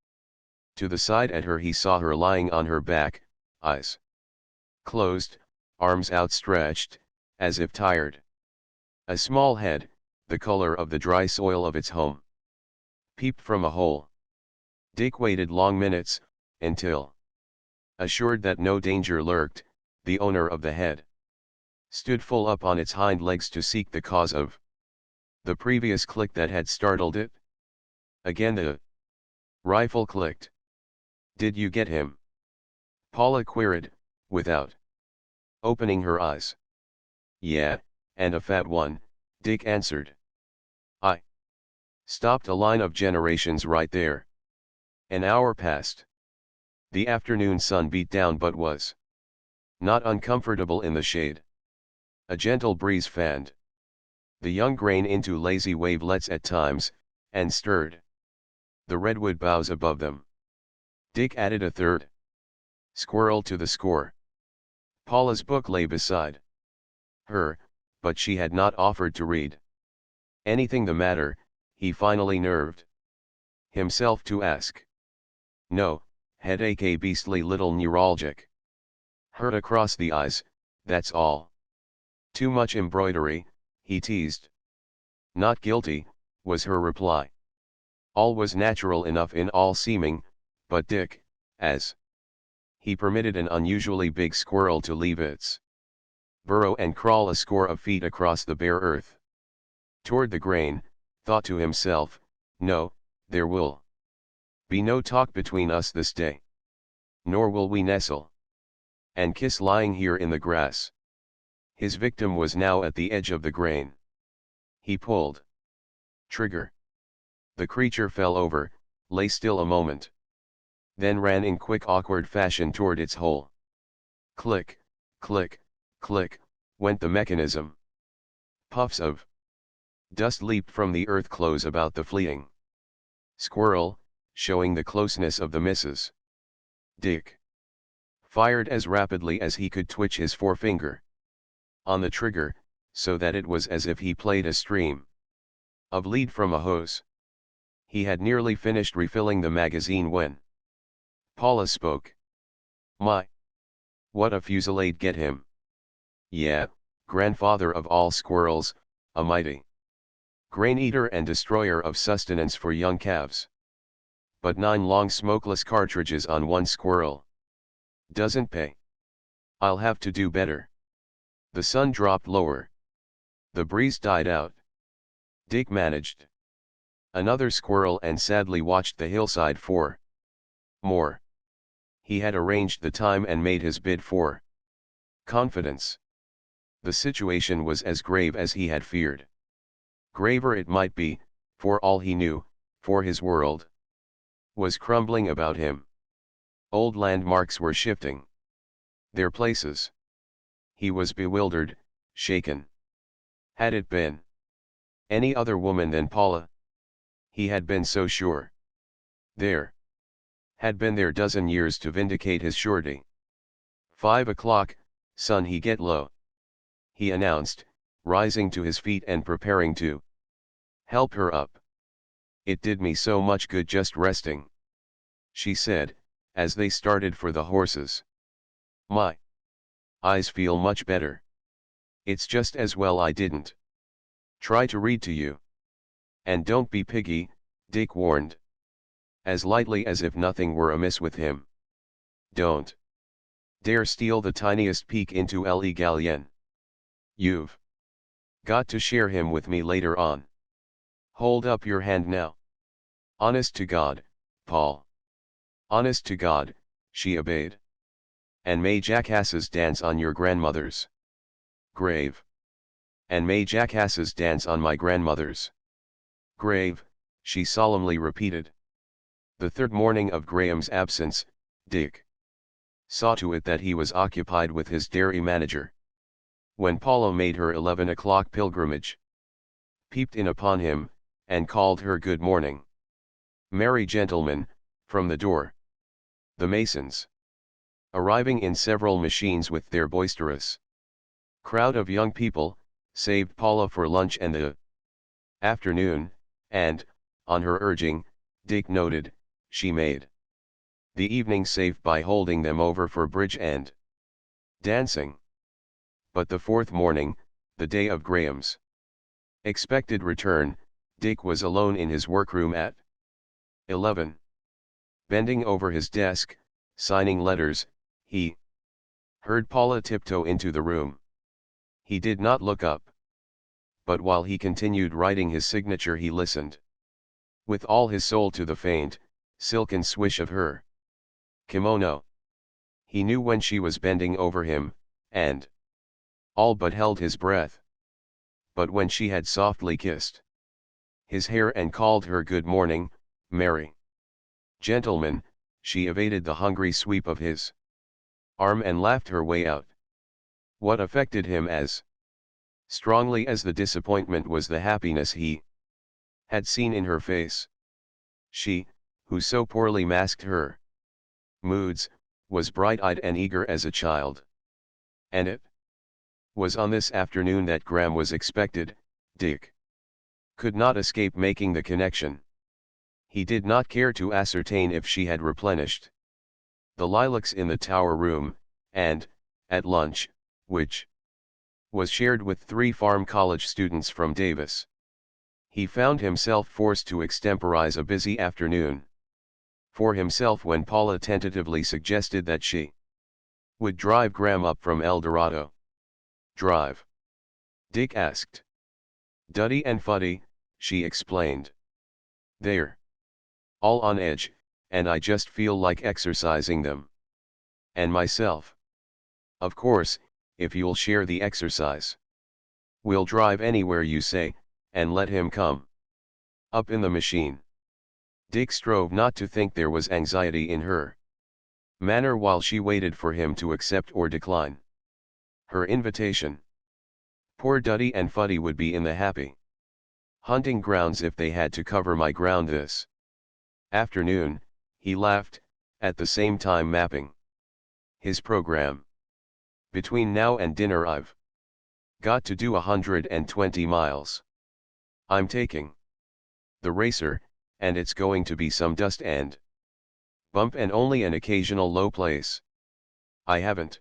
to the side at her, he saw her lying on her back, eyes closed, arms outstretched, as if tired. A small head, the color of the dry soil of its home, peeped from a hole. Dick waited long minutes, until, assured that no danger lurked, the owner of the head stood full up on its hind legs to seek the cause of the previous click that had startled it. Again the rifle clicked. "Did you get him?" Paula queried, without opening her eyes. "Yeah, and a fat one," Dick answered. "I stopped a line of generations right there." An hour passed. The afternoon sun beat down but was not uncomfortable in the shade. A gentle breeze fanned the young grain into lazy wavelets at times, and stirred the redwood boughs above them. Dick added a third squirrel to the score. Paula's book lay beside her, but she had not offered to read. Anything the matter, he finally nerved himself to ask. "No, headache, a beastly little neuralgic. Hurt across the eyes, that's all." "Too much embroidery," he teased. "Not guilty," was her reply. All was natural enough in all seeming, but Dick, as he permitted an unusually big squirrel to leave its burrow and crawl a score of feet across the bare earth toward the grain, thought to himself, "No, there will be no talk between us this day. Nor will we nestle and kiss lying here in the grass." His victim was now at the edge of the grain. He pulled trigger. The creature fell over, lay still a moment, then ran in quick awkward fashion toward its hole. Click, click, click, went the mechanism. Puffs of dust leaped from the earth close about the fleeing squirrel, showing the closeness of the misses. Dick fired as rapidly as he could twitch his forefinger on the trigger, so that it was as if he played a stream of lead from a hose. He had nearly finished refilling the magazine when Paula spoke. "My, what a fusillade! Get him." "Yeah, grandfather of all squirrels, a mighty grain eater and destroyer of sustenance for young calves. But 9 long smokeless cartridges on one squirrel doesn't pay. I'll have to do better." The sun dropped lower. The breeze died out. Dick managed another squirrel and sadly watched the hillside for more. He had arranged the time and made his bid for confidence. The situation was as grave as he had feared. Graver it might be, for all he knew, for his world was crumbling about him. Old landmarks were shifting their places. He was bewildered, shaken. Had it been any other woman than Paula? He had been so sure. There had been their dozen years to vindicate his surety. 5 o'clock, son, he get low, he announced, rising to his feet and preparing to help her up. It did me so much good just resting, she said, as they started for the horses. My eyes feel much better. It's just as well I didn't try to read to you. And don't be piggy, Dick warned, as lightly as if nothing were amiss with him. Don't dare steal the tiniest peek into Le Gallienne. You've got to share him with me later on. Hold up your hand now. Honest to God, Paul. Honest to God, she obeyed. And may jackasses dance on your grandmother's grave. And may jackasses dance on my grandmother's grave, she solemnly repeated. The third morning of Graham's absence, Dick saw to it that he was occupied with his dairy manager. When Paula made her 11 o'clock pilgrimage, peeped in upon him, and called her good morning, merry gentlemen, from the door. The Masons, arriving in several machines with their boisterous crowd of young people, saved Paula for lunch and the afternoon, and, on her urging, Dick noted, she made the evening safe by holding them over for bridge and dancing. But the fourth morning, the day of Graham's expected return, Dick was alone in his workroom at 11. Bending over his desk, signing letters, he heard Paula tiptoe into the room. He did not look up. But while he continued writing his signature, he listened with all his soul to the faint, silken swish of her kimono. He knew when she was bending over him, and all but held his breath. But when she had softly kissed his hair and called her good morning, Mary gentleman, she evaded the hungry sweep of his arm and laughed her way out. What affected him as strongly as the disappointment was the happiness he had seen in her face. She, who so poorly masked her moods, was bright-eyed and eager as a child. And it was on this afternoon that Graham was expected. Dick could not escape making the connection. He did not care to ascertain if she had replenished the lilacs in the tower room, and, at lunch, which was shared with 3 farm college students from Davis, he found himself forced to extemporize a busy afternoon for himself when Paula tentatively suggested that she would drive Graham up from El Dorado. Drive? Dick asked. Duddy and Fuddy, she explained. They're all on edge, and I just feel like exercising them. And myself. Of course, if you'll share the exercise. We'll drive anywhere you say, and let him come up in the machine. Dick strove not to think there was anxiety in her manner while she waited for him to accept or decline her invitation. Poor Duddy and Fuddy would be in the happy hunting grounds if they had to cover my ground this afternoon, he laughed, at the same time mapping his program. Between now and dinner I've got to do 120 miles. I'm taking the racer, and it's going to be some dust and bump and only an occasional low place. I haven't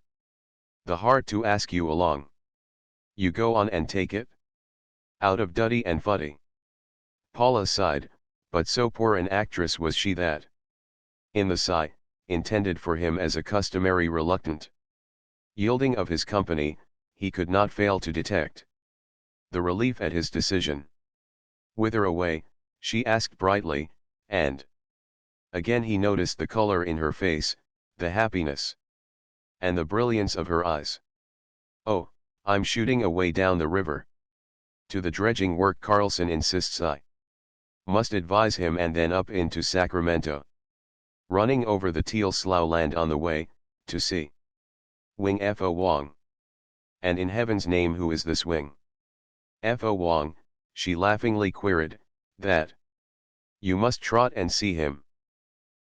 the heart to ask you along. You go on and take it? Out of Duddy and Fuddy. Paula sighed, but so poor an actress was she that, in the sigh, intended for him as a customary reluctant yielding of his company, he could not fail to detect the relief at his decision. "Whither away?" she asked brightly, and again he noticed the color in her face, the happiness, and the brilliance of her eyes. "Oh, I'm shooting away down the river. To the dredging work Carlson insists I must advise him, and then up into Sacramento. Running over the Teal Slough land on the way, to see Wing F.O. Wong. And in heaven's name, who is this Wing F.O. Wong?" she laughingly queried. "That you must trot and see him.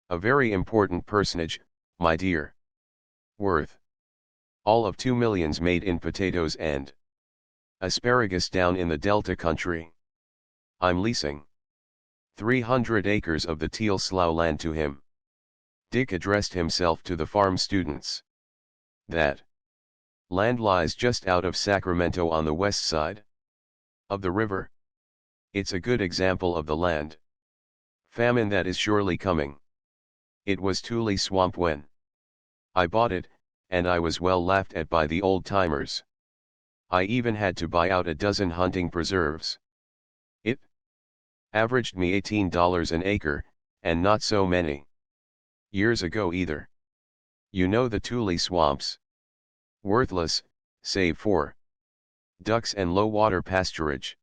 A very important personage, my dear. Worth all of 2 millions made in potatoes and asparagus down in the Delta country. I'm leasing 300 acres of the Teal Slough land to him." Dick addressed himself to the farm students. "That land lies just out of Sacramento on the west side of the river. It's a good example of the land famine that is surely coming. It was Tule Swamp when I bought it, and I was well laughed at by the old-timers. I even had to buy out a dozen hunting preserves. It averaged me $18 an acre, and not so many years ago either. You know the Tule swamps. Worthless, save for ducks and low-water pasturage.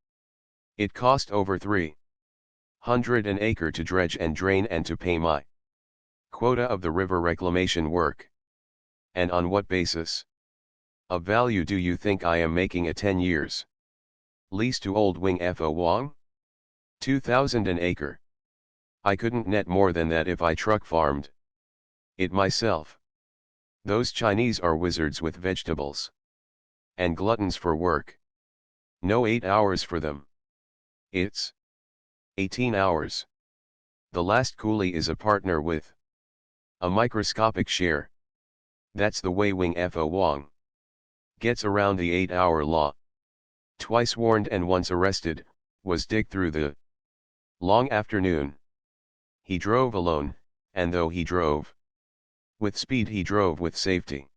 It cost over $300 an acre to dredge and drain and to pay my quota of the river reclamation work. And on what basis of value do you think I am making a 10 years lease to old Wing F.O. Wong? $2,000 an acre. I couldn't net more than that if I truck farmed it myself. Those Chinese are wizards with vegetables. And gluttons for work. No 8 hours for them. It's 18 hours. The last coolie is a partner with a microscopic share. That's the way Wing F.O. Wong gets around the 8-hour law. Twice warned and once arrested, was Dick through the long afternoon. He drove alone, and though he drove with speed, he drove with safety.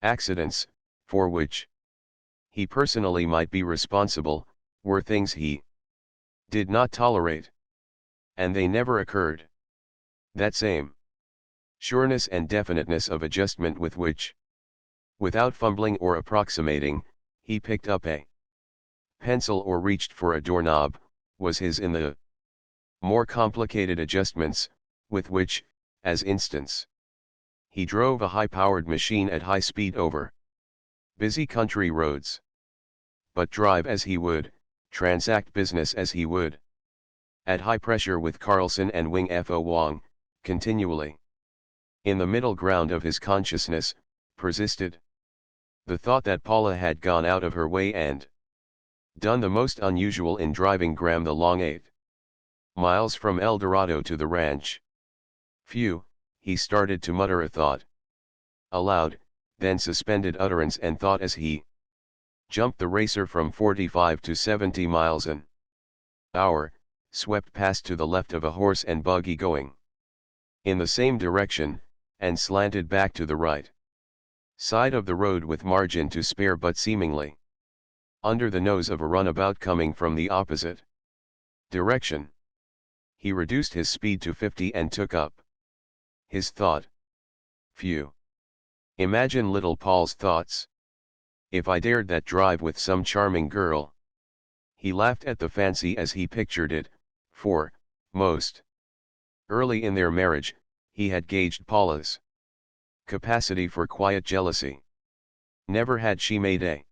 Accidents, for which he personally might be responsible, were things he did not tolerate. And they never occurred. That same sureness and definiteness of adjustment with which, without fumbling or approximating, he picked up a pencil or reached for a doorknob, was his in the more complicated adjustments, with which, as instance, he drove a high-powered machine at high speed over busy country roads. But drive as he would, transact business as he would, at high pressure with Carlson and Wing F.O. Wong, continually in the middle ground of his consciousness, persisted the thought that Paula had gone out of her way and done the most unusual in driving Graham the long 8 miles from El Dorado to the ranch. Phew, he started to mutter a thought aloud, then suspended utterance and thought as he jumped the racer from 45 to 70 miles an hour, swept past to the left of a horse and buggy going in the same direction, and slanted back to the right side of the road with margin to spare, but seemingly under the nose of a runabout coming from the opposite direction. He reduced his speed to 50 and took up his thought. Phew. Imagine little Paul's thoughts. If I dared that drive with some charming girl. He laughed at the fancy as he pictured it, for, most early in their marriage, he had gauged Paula's capacity for quiet jealousy. Never had she made a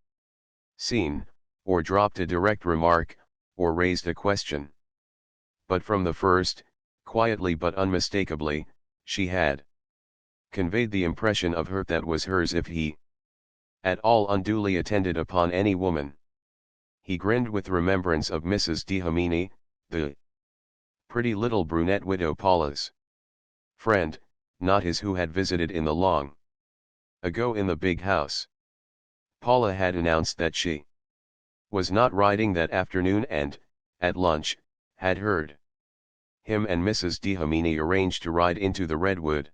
scene, or dropped a direct remark, or raised a question. But from the first, quietly but unmistakably, she had conveyed the impression of her that was hers if he at all unduly attended upon any woman. He grinned with remembrance of Mrs. D'Homini, the pretty little brunette widow Paula's friend, not his, who had visited in the long ago in the big house. Paula had announced that she was not riding that afternoon and, at lunch, had heard him and Mrs. D'Homini arrange to ride into the redwood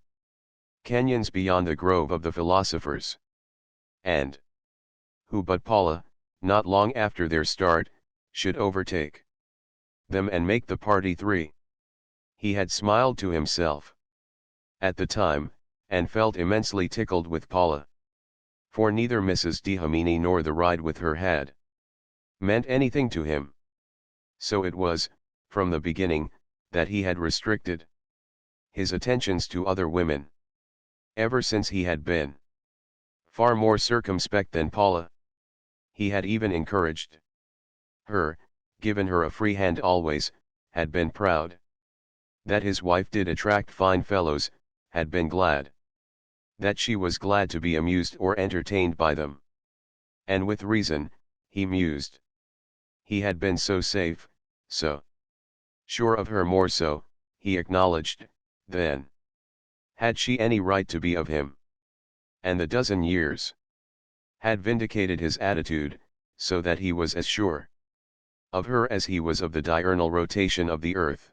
canyons beyond the Grove of the Philosophers. And Who but Paula, not long after their start, should overtake them and make the party three? He had smiled to himself at the time, and felt immensely tickled with Paula. For neither Mrs. D'Hominy nor the ride with her had meant anything to him. So it was, from the beginning, that he had restricted his attentions to other women. Ever since he had been far more circumspect than Paula. He had even encouraged her, given her a free hand always, had been proud that his wife did attract fine fellows, had been glad that she was glad to be amused or entertained by them. And with reason, he mused. He had been so safe, so sure of her, more so, he acknowledged, then had she any right to be of him? And the dozen years had vindicated his attitude, so that he was as sure of her as he was of the diurnal rotation of the earth.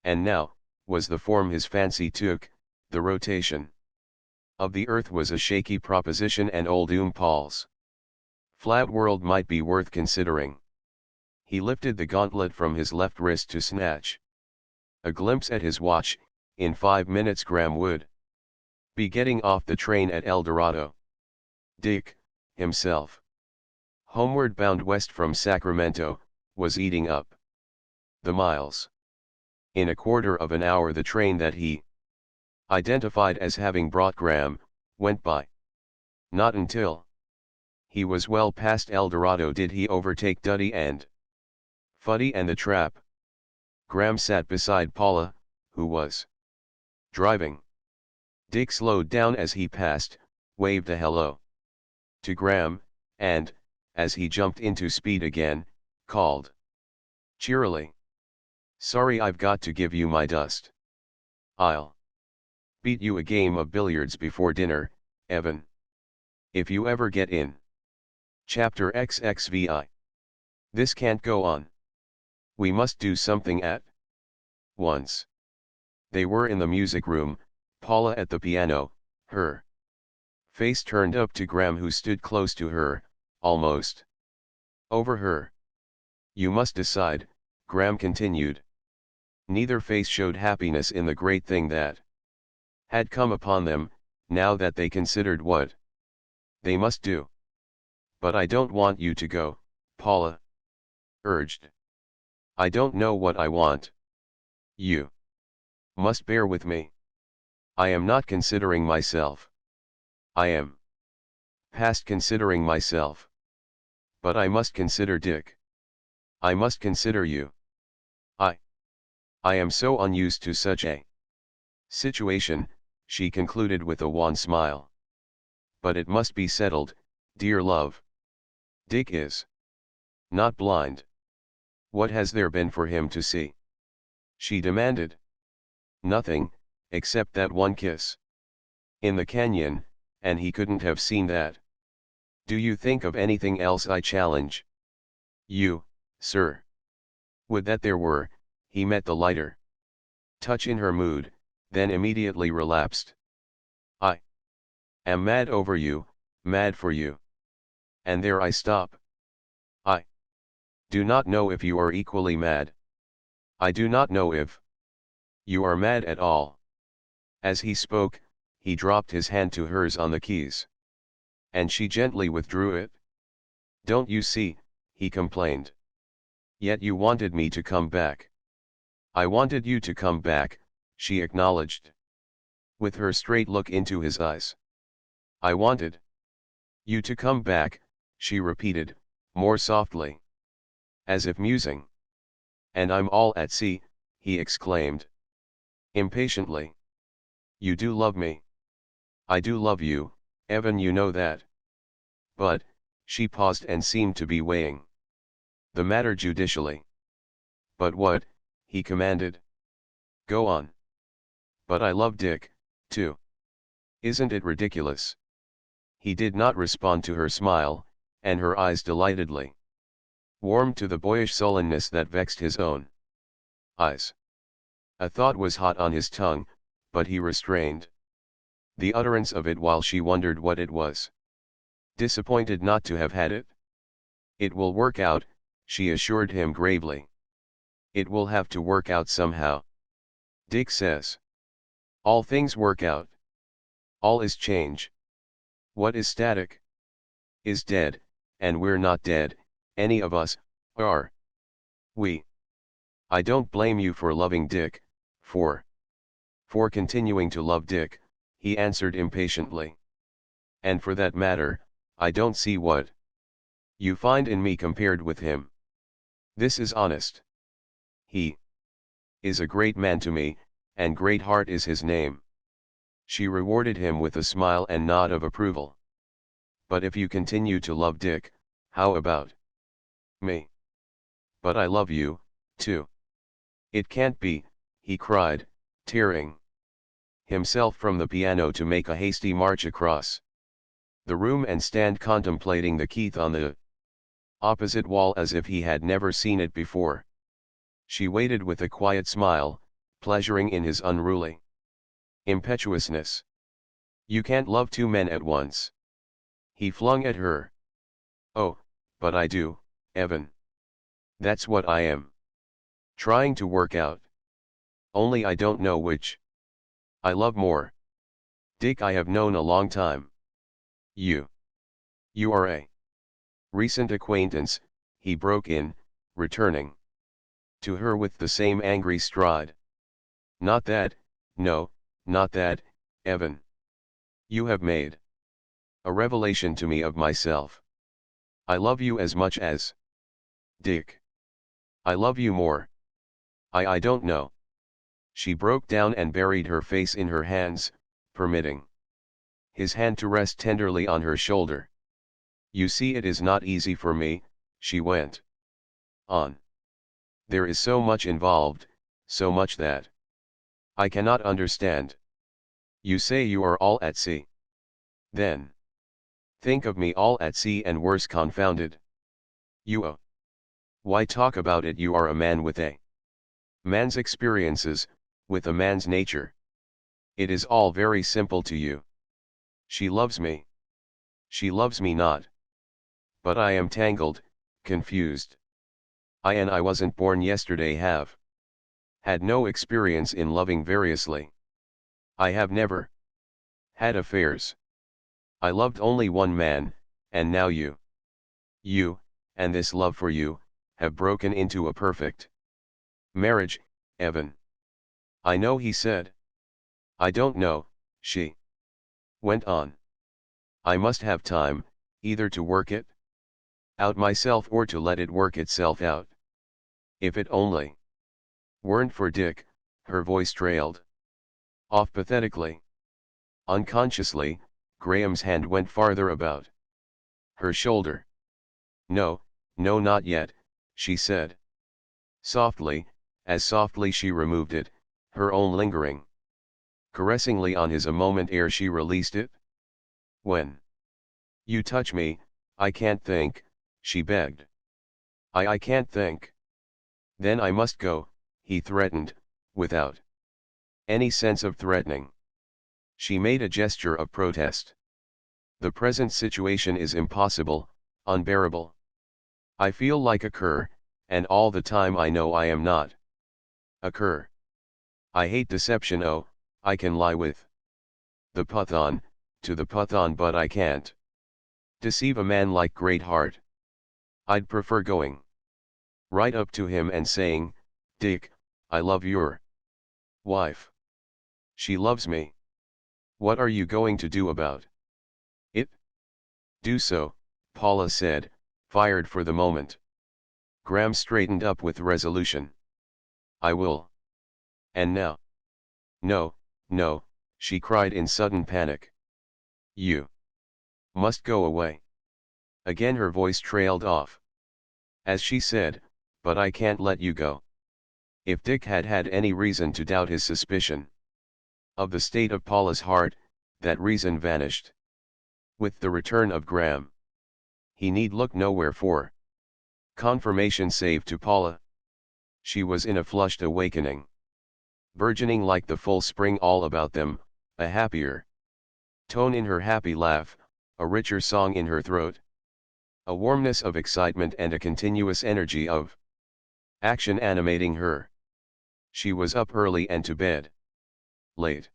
And now, was the form his fancy took, the rotation of the earth was a shaky proposition, and old Paul's flat world might be worth considering. He lifted the gauntlet from his left wrist to snatch a glimpse at his watch. In 5 minutes Graham would be getting off the train at El Dorado. Dick, himself, homeward bound west from Sacramento, was eating up the miles. In a quarter of an hour the train that he identified as having brought Graham went by. Not until he was well past El Dorado did he overtake Duddy and Fuddy and the trap. Graham sat beside Paula, who was driving. Dick slowed down as he passed, waved a hello to Graham, and, as he jumped into speed again, called cheerily, "Sorry I've got to give you my dust. I'll beat you a game of billiards before dinner, Evan. If you ever get in." Chapter XXVI. This can't go on. We must do something at once. They were in the music room, Paula at the piano, her face turned up to Graham, who stood close to her, almost over her. "You must decide," Graham continued. Neither face showed happiness in the great thing that had come upon them, now that they considered what they must do. "But I don't want you to go," Paula urged. "I don't know what I want. You must bear with me. I am not considering myself. I am past considering myself. But I must consider Dick. I must consider you. I am so unused to such a situation," she concluded with a wan smile. "But it must be settled, dear love. Dick is not blind. What has there been for him to see?" she demanded. "Nothing, except that one kiss in the canyon, and he couldn't have seen that. Do you think of anything else, I challenge you, sir?" Would that there were. He met the lighter touch in her mood, then immediately relapsed. "I am mad over you, mad for you. And there I stop. I do not know if you are equally mad. I do not know if you are mad at all." As he spoke, he dropped his hand to hers on the keys. And she gently withdrew it. "Don't you see," he complained. "Yet you wanted me to come back." "I wanted you to come back," she acknowledged, with her straight look into his eyes. "I wanted you to come back," she repeated, more softly, as if musing. "And I'm all at sea," he exclaimed impatiently. "You do love me." "I do love you, Evan, you know that." "But," she paused and seemed to be weighing the matter judicially. "But what?" he commanded. "Go on." "But I love Dick, too. Isn't it ridiculous?" He did not respond to her smile, and her eyes delightedly warmed to the boyish sullenness that vexed his own eyes. A thought was hot on his tongue, but he restrained the utterance of it while she wondered what it was. disappointed not to have had it. It will work out, she assured him gravely. It will have to work out somehow. Dick says. All things work out. All is change. What is static? Is dead, and we're not dead, any of us, are we. I don't blame you for loving Dick, for continuing to love Dick, he answered impatiently. And for that matter, I don't see what you find in me compared with him. This is honest. He is a great man to me, and Greatheart is his name. She rewarded him with a smile and nod of approval. But if you continue to love Dick, how about me? But I love you, too. It can't be, he cried, tearing himself from the piano to make a hasty march across the room and stand contemplating the Keith on the opposite wall as if he had never seen it before. She waited with a quiet smile, pleasuring in his unruly impetuousness. You can't love two men at once. He flung at her. Oh, but I do, Evan. That's what I am trying to work out. Only I don't know which I love more. Dick I have known a long time. You are a recent acquaintance, he broke in, returning to her with the same angry stride. Not that, no, not that, Evan. You have made a revelation to me of myself. I love you as much as Dick. I love you more. I don't know. She broke down and buried her face in her hands, permitting his hand to rest tenderly on her shoulder. You see, it is not easy for me, she went on. There is so much involved, so much that I cannot understand. You say you are all at sea. Then think of me all at sea and worse confounded. Why talk about it? You are a man with a man's experiences, with a man's nature. It is all very simple to you. She loves me. She loves me not. But I am tangled, confused. I wasn't born yesterday, have had no experience in loving variously. I have never had affairs. I loved only one man, and now you, and this love for you, have broken into a perfect marriage, Evan. I know, he said. I don't know, she went on. I must have time, either to work it out myself or to let it work itself out. If it only weren't for Dick, her voice trailed off pathetically. Unconsciously, Graham's hand went farther about her shoulder. No, no, not yet, she said. Softly, as softly she removed it, her own lingering caressingly on his a moment ere she released it. When you touch me, I can't think, she begged. I can't think. Then I must go, he threatened, without any sense of threatening. She made a gesture of protest. The present situation is impossible, unbearable. I feel like a cur, and all the time I know I am not a cur. I hate deception. Oh, I can lie with the Pathan, to the Pathan, but I can't deceive a man like Greatheart. I'd prefer going right up to him and saying, Dick, I love your wife. She loves me. What are you going to do about it? Do so, Paula said, fired for the moment. Graham straightened up with resolution. I will. And now? No, no, she cried in sudden panic. You must go away. Again her voice trailed off. As she said, but I can't let you go. If Dick had had any reason to doubt his suspicion of the state of Paula's heart, that reason vanished with the return of Graham. He need look nowhere for confirmation save to Paula. She was in a flushed awakening, burgeoning like the full spring all about them, a happier tone in her happy laugh, a richer song in her throat, a warmness of excitement and a continuous energy of action animating her. She was up early and to bed late.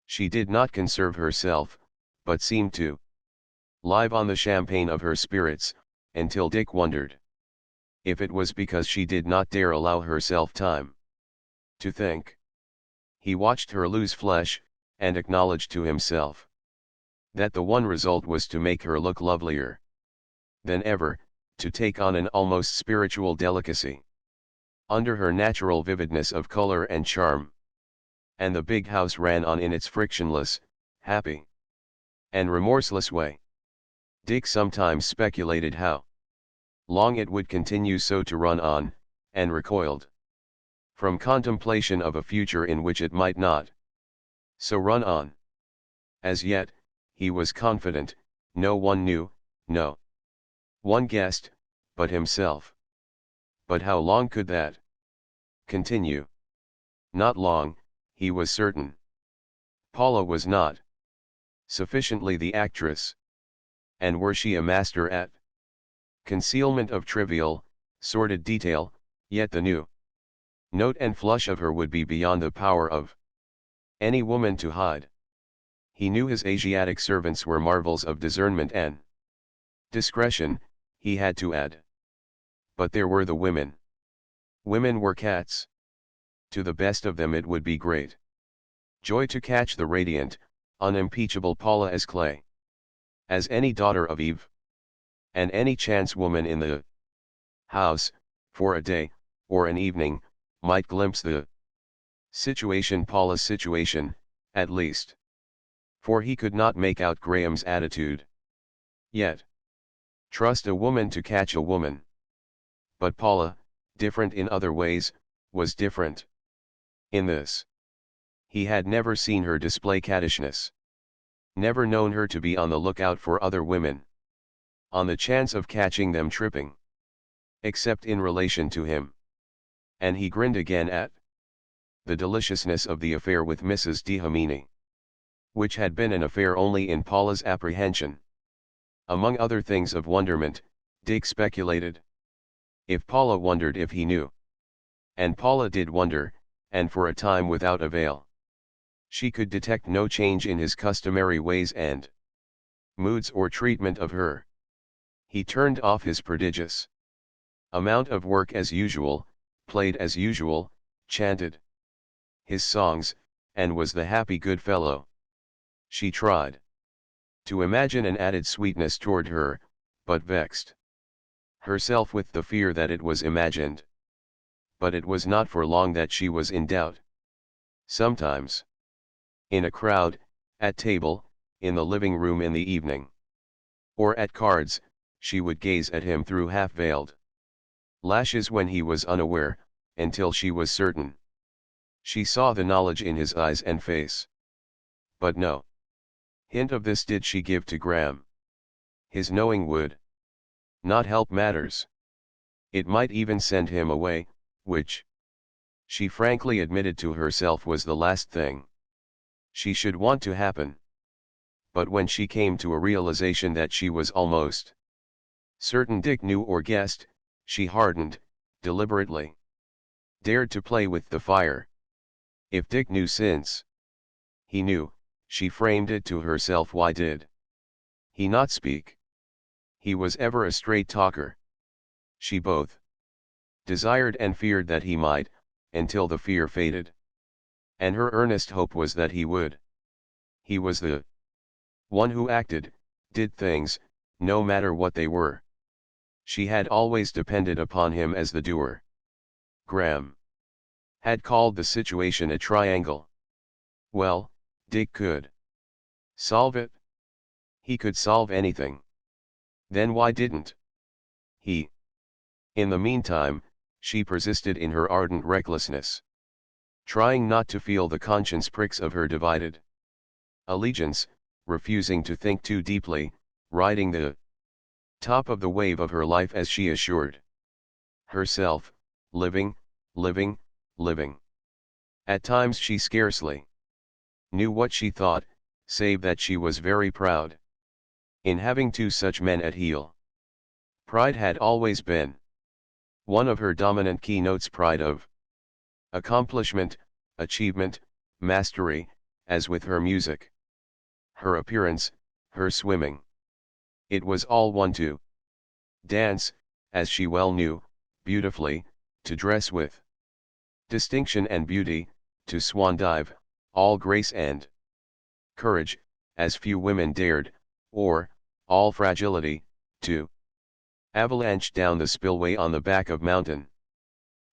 She did not conserve herself, but seemed to live on the champagne of her spirits, until Dick wondered if it was because she did not dare allow herself time to think. He watched her lose flesh, and acknowledged to himself that the one result was to make her look lovelier than ever, to take on an almost spiritual delicacy under her natural vividness of color and charm. And the big house ran on in its frictionless, happy, and remorseless way. Dick sometimes speculated how long it would continue so to run on, and recoiled from contemplation of a future in which it might not so run on. As yet, he was confident, no one knew, no one guessed, but himself. But how long could that continue? Not long, he was certain. Paula was not sufficiently the actress. And were she a master at concealment of trivial, sordid detail, yet the new note and flush of her would be beyond the power of any woman to hide. He knew his Asiatic servants were marvels of discernment and discretion, he had to add. But there were the women. Women were cats. To the best of them it would be great joy to catch the radiant, unimpeachable Paula as clay. As any daughter of Eve. And any chance woman in the house, for a day, or an evening, might glimpse the situation, Paula's situation, at least. For he could not make out Graham's attitude yet. Trust a woman to catch a woman. But Paula, different in other ways, was different. In this. He had never seen her display cattishness. Never known her to be on the lookout for other women, on the chance of catching them tripping. Except in relation to him. And he grinned again at the deliciousness of the affair with Mrs. D'Hominy, which had been an affair only in Paula's apprehension. Among other things of wonderment, Dick speculated. If Paula wondered if he knew. And Paula did wonder, and for a time without avail. She could detect no change in his customary ways and moods or treatment of her. He turned off his prodigious amount of work as usual, played as usual, chanted his songs, and was the happy good fellow. She tried to imagine an added sweetness toward her, but vexed herself with the fear that it was imagined. But it was not for long that she was in doubt. Sometimes, in a crowd, at table, in the living room in the evening, or at cards, she would gaze at him through half-veiled lashes when he was unaware, until she was certain she saw the knowledge in his eyes and face. But no hint of this did she give to Graham. His knowing would not help matters. It might even send him away, which she frankly admitted to herself was the last thing she should want to happen. But when she came to a realization that she was almost certain Dick knew or guessed, she hardened, deliberately dared to play with the fire. If Dick knew since he knew, she framed it to herself, why did he not speak? He was ever a straight talker. She both desired and feared that he might, until the fear faded. And her earnest hope was that he would. He was the one who acted, did things, no matter what they were. She had always depended upon him as the doer. Graham had called the situation a triangle. Well, Dick could solve it. He could solve anything. Then why didn't he? In the meantime, she persisted in her ardent recklessness, trying not to feel the conscience pricks of her divided allegiance, refusing to think too deeply, riding the top of the wave of her life as she assured herself, living, living, living. At times she scarcely knew what she thought, save that she was very proud. in having two such men at heel. Pride had always been one of her dominant keynotes, pride of accomplishment, achievement, mastery, as with her music, her appearance, her swimming. It was all one to dance, as she well knew, beautifully, to dress with distinction and beauty, to swan dive, all grace and courage, as few women dared, or, all fragility, to avalanche down the spillway on the back of mountain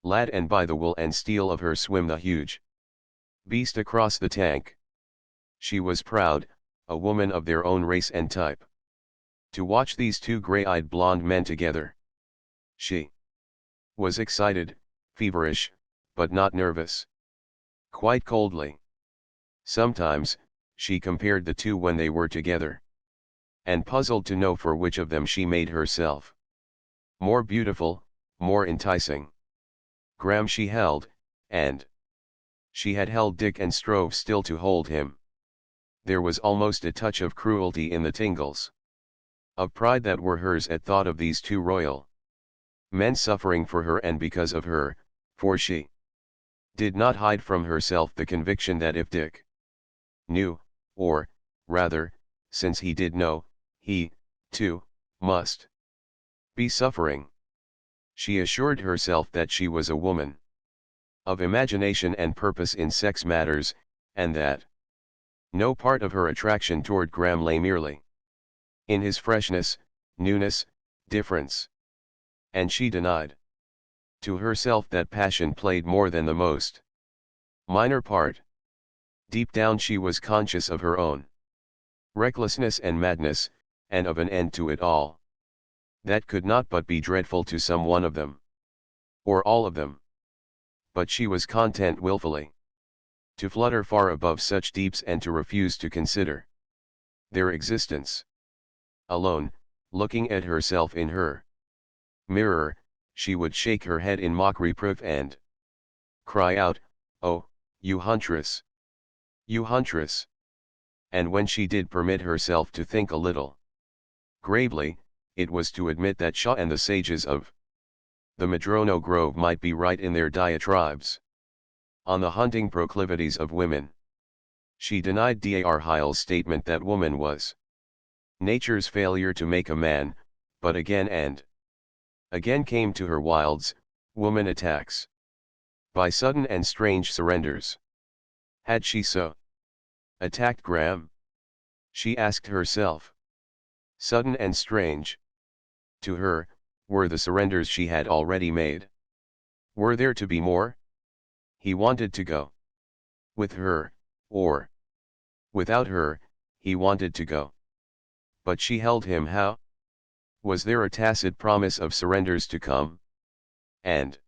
lad and by the wool and steel of her swim the huge beast across the tank. She was proud, a woman of their own race and type. To watch these two gray-eyed blonde men together. She was excited, feverish, but not nervous. Quite coldly. Sometimes, she compared the two when they were together. And puzzled to know for which of them she made herself more beautiful, more enticing. Graham she held, and she had held Dick and strove still to hold him. There was almost a touch of cruelty in the tingles of pride that were hers at thought of these two royal men suffering for her and because of her, for she did not hide from herself the conviction that if Dick knew, or, rather, since he did know, he, too, must be suffering. She assured herself that she was a woman of imagination and purpose in sex matters, and that no part of her attraction toward Graham lay merely in his freshness, newness, difference. And she denied to herself that passion played more than the most minor part. Deep down she was conscious of her own recklessness and madness, and of an end to it all that could not but be dreadful to some one of them, or all of them. But she was content wilfully to flutter far above such deeps and to refuse to consider their existence. Alone, looking at herself in her mirror, she would shake her head in mock reproof and cry out, "Oh, you huntress! You huntress!" And when she did permit herself to think a little gravely, it was to admit that Shaw and the sages of the Madrono Grove might be right in their diatribes on the hunting proclivities of women. She denied Dar Hyle's statement that woman was nature's failure to make a man, but again and again came to her wilds, woman attacks by sudden and strange surrenders. Had she so attacked Graham? She asked herself. Sudden and strange, to her, were the surrenders she had already made. Were there to be more? He wanted to go with her, or without her, he wanted to go. But she held him how? Was there a tacit promise of surrenders to come? And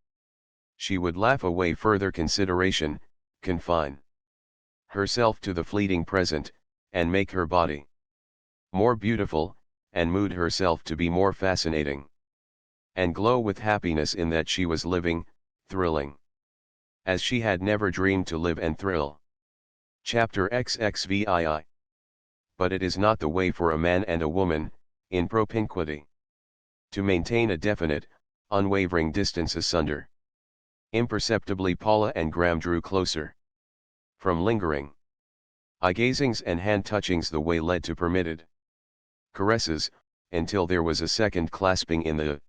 she would laugh away further consideration, confine herself to the fleeting present, and make her body more beautiful, and mood herself to be more fascinating, and glow with happiness in that she was living, thrilling, as she had never dreamed to live and thrill. Chapter XXVII. But it is not the way for a man and a woman, in propinquity, to maintain a definite, unwavering distance asunder. Imperceptibly Paula and Graham drew closer. From lingering eye-gazings and hand-touchings the way led to permitted caresses, until there was a second clasping in the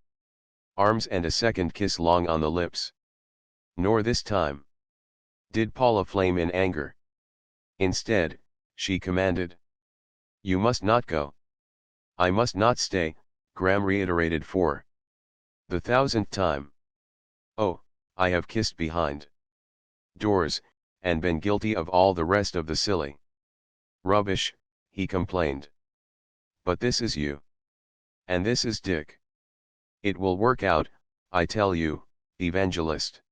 arms and a second kiss long on the lips. Nor this time did Paula flame in anger. Instead, she commanded, "You must not go." "I must not stay," Graham reiterated for the 1000th time. "Oh, I have kissed behind doors, and been guilty of all the rest of the silly rubbish," he complained. "But this is you. And this is Dick. It will work out, I tell you, evangelist.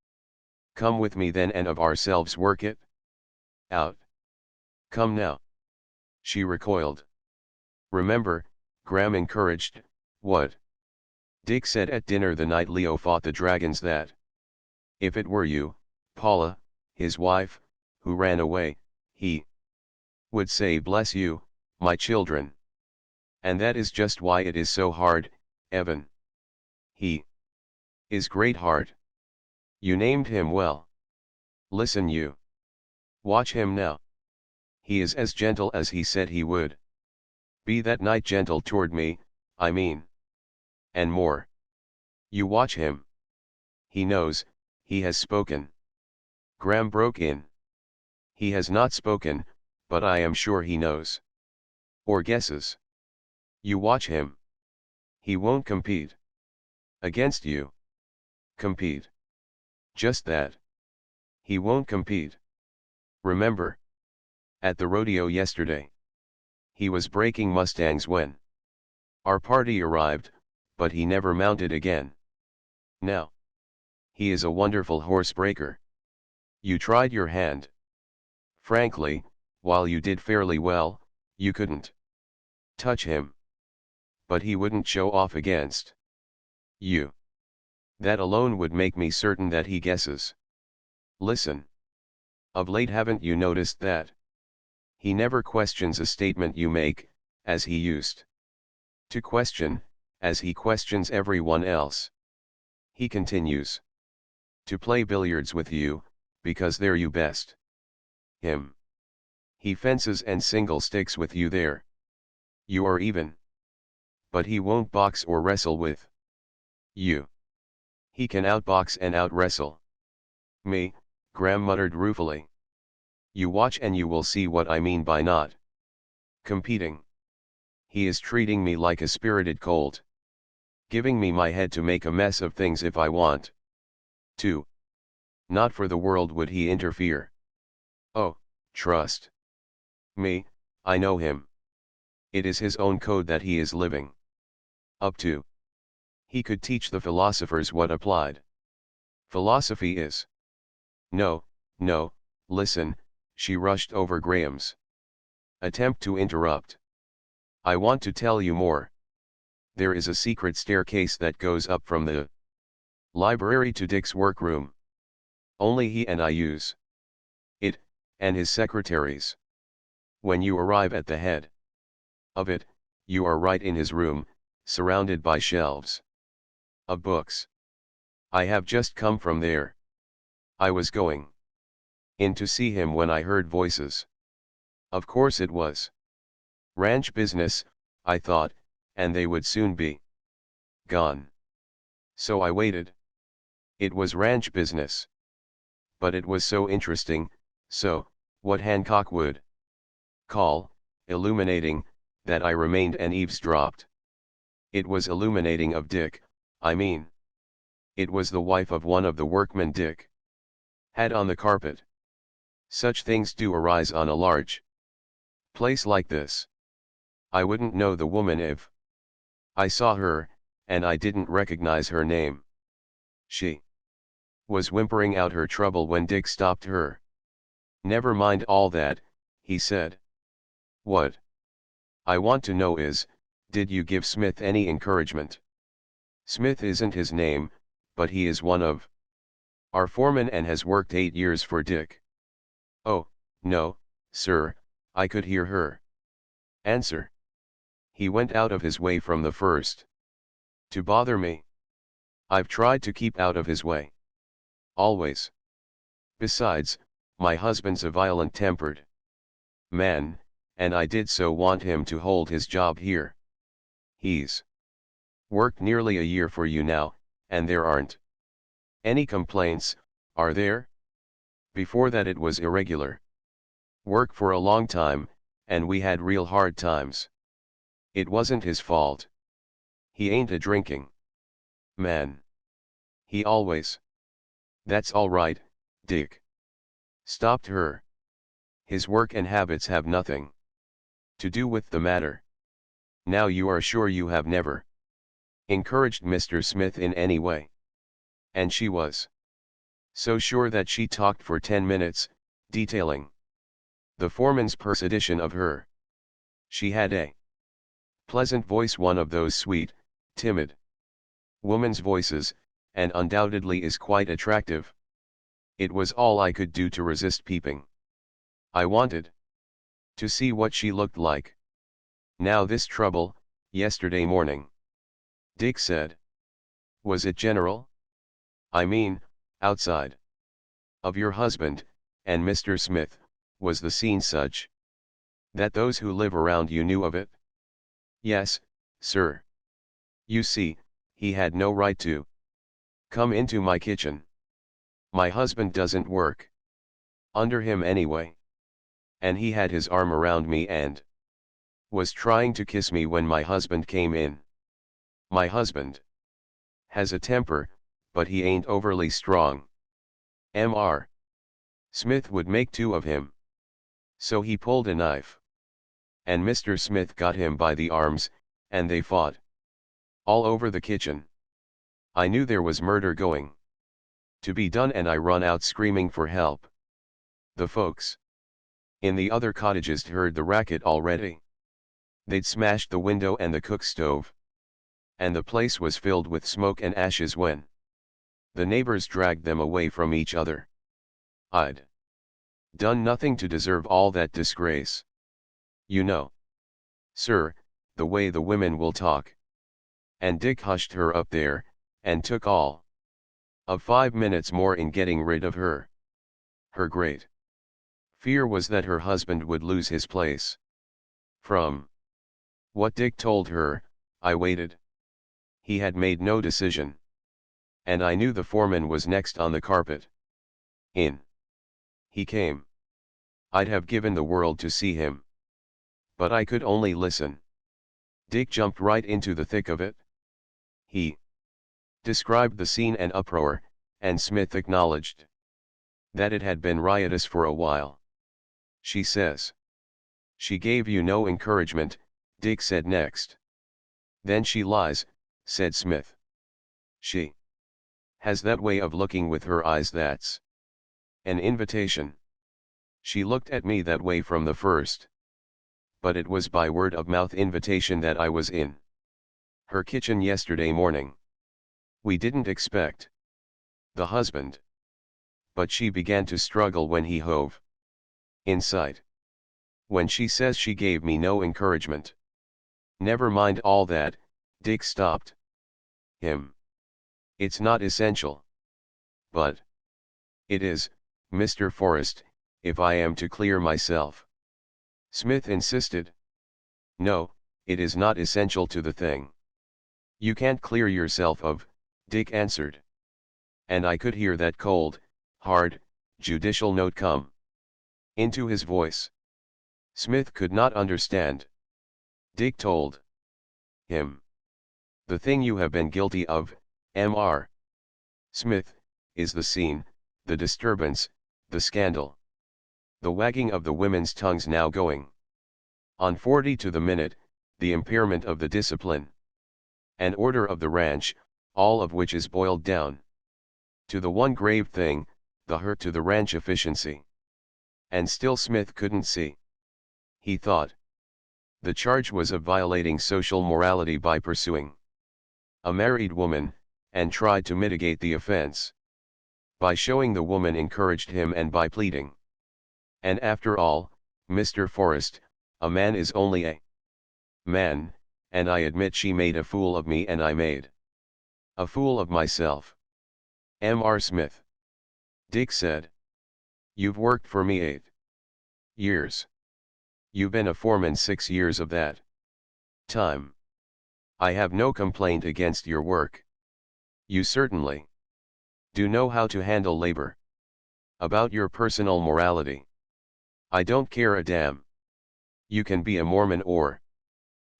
Come with me then and of ourselves work it out." "Come now." She recoiled. "Remember," Graham encouraged, "what Dick said at dinner the night Leo fought the dragons, that if it were you, Paula, his wife, who ran away, he would say, 'Bless you, my children.' And that is just why it is so hard, Evan. He is great heart. You named him well. Listen you. Watch him now. He is as gentle as he said he would. Be that night gentle toward me, I mean. And more. You watch him. He knows, he has spoken. Graham broke in. He has not spoken, but I am sure he knows. Or guesses. You watch him. He won't compete. Against you. Compete. Just that. He won't compete. Remember. At the rodeo yesterday. He was breaking mustangs when our party arrived, but he never mounted again. Now. He is a wonderful horse breaker. You tried your hand. Frankly, while you did fairly well, you couldn't touch him. But he wouldn't show off against you. That alone would make me certain that he guesses. Listen. Of late haven't you noticed that? He never questions a statement you make, as he used to question, as he questions everyone else. He continues to play billiards with you, because they're you best. Him. He fences and single sticks with you there. You are even. But he won't box or wrestle with you. He can outbox and out-wrestle me, Graham muttered ruefully. You watch and you will see what I mean by not competing. He is treating me like a spirited colt. Giving me my head to make a mess of things if I want to. Not for the world would he interfere. Oh, trust me, I know him. It is his own code that he is living up to. He could teach the philosophers what applied philosophy is. No, no, listen, she rushed over Graham's attempt to interrupt. I want to tell you more. There is a secret staircase that goes up from the library to Dick's workroom. Only he and I use it, and his secretaries. When you arrive at the head of it, you are right in his room, surrounded by shelves of books. I have just come from there. I was going in to see him when I heard voices. Of course it was ranch business, I thought, and they would soon be gone. So I waited. It was ranch business. But it was so interesting, so, what Hancock would call illuminating, that I remained and eavesdropped. It was illuminating of Dick, I mean. It was the wife of one of the workmen Dick had on the carpet. Such things do arise on a large place like this. I wouldn't know the woman if I saw her, and I didn't recognize her name. She was whimpering out her trouble when Dick stopped her. Never mind all that, he said. What I want to know is, did you give Smith any encouragement? Smith isn't his name, but he is one of our foremen and has worked 8 years for Dick. Oh, no, sir, I could hear her answer. He went out of his way from the first to bother me. I've tried to keep out of his way. Always. Besides, my husband's a violent-tempered man, and I did so want him to hold his job here. He's worked nearly a year for you now, and there aren't any complaints, are there? Before that it was irregular work for a long time, and we had real hard times. It wasn't his fault. He ain't a drinking man. He always. That's all right, Dick stopped her. His work and habits have nothing to do with the matter. Now you are sure you have never encouraged Mr. Smith in any way? And she was so sure that she talked for 10 minutes, detailing the foreman's persuasion of her. She had a pleasant voice, one of those sweet, timid woman's voices, and undoubtedly is quite attractive. It was all I could do to resist peeping. I wanted to see what she looked like. Now this trouble, Yesterday morning. Dick said. Was it general? I mean, outside. Of your husband, and Mr. Smith, was the scene such that those who live around you knew of it? Yes, sir. You see, he had no right to come into my kitchen. My husband doesn't work under him anyway. And he had his arm around me and was trying to kiss me when my husband came in. My husband has a temper, but he ain't overly strong. Mr. Smith would make two of him. So he pulled a knife. And Mr. Smith got him by the arms, and they fought all over the kitchen. I knew there was murder going to be done and I run out screaming for help. The folks in the other cottages heard the racket already. They'd smashed the window and the cook stove. And the place was filled with smoke and ashes when the neighbors dragged them away from each other. I'd done nothing to deserve all that disgrace. You know, sir, the way the women will talk. And Dick hushed her up there, and took all of 5 minutes more in getting rid of her. Her great fear was that her husband would lose his place. From what Dick told her, I waited. He had made no decision. And I knew the foreman was next on the carpet. In he came. I'd have given the world to see him. But I could only listen. Dick jumped right into the thick of it. He described the scene and uproar, and Smith acknowledged that it had been riotous for a while. She says. She gave you no encouragement, Dick said next. Then she lies, said Smith. She has that way of looking with her eyes that's an invitation. She looked at me that way from the first. But it was by word of mouth invitation that I was in her kitchen yesterday morning. We didn't expect the husband. But she began to struggle when he hove in sight. When she says she gave me no encouragement. Never mind all that, Dick stopped him. It's not essential. But it is, Mr. Forrest, if I am to clear myself. Smith insisted. No, it is not essential to the thing. You can't clear yourself of, Dick answered. And I could hear that cold, hard, judicial note come into his voice. Smith could not understand. Dick told him. The thing you have been guilty of, Mr. Smith, is the scene, the disturbance, the scandal. The wagging of the women's tongues now going on 40 to the minute, the impairment of the discipline and order of the ranch, all of which is boiled down to the one grave thing, the hurt to the ranch efficiency. And still Smith couldn't see. He thought the charge was of violating social morality by pursuing a married woman, and tried to mitigate the offense by showing the woman encouraged him and by pleading. And after all, Mr. Forrest, a man is only a man, and I admit she made a fool of me and I made a fool of myself. Mr. Smith. Dick said. You've worked for me 8 years. You've been a foreman 6 years of that time. I have no complaint against your work. You certainly do know how to handle labor. About your personal morality, I don't care a damn. You can be a Mormon or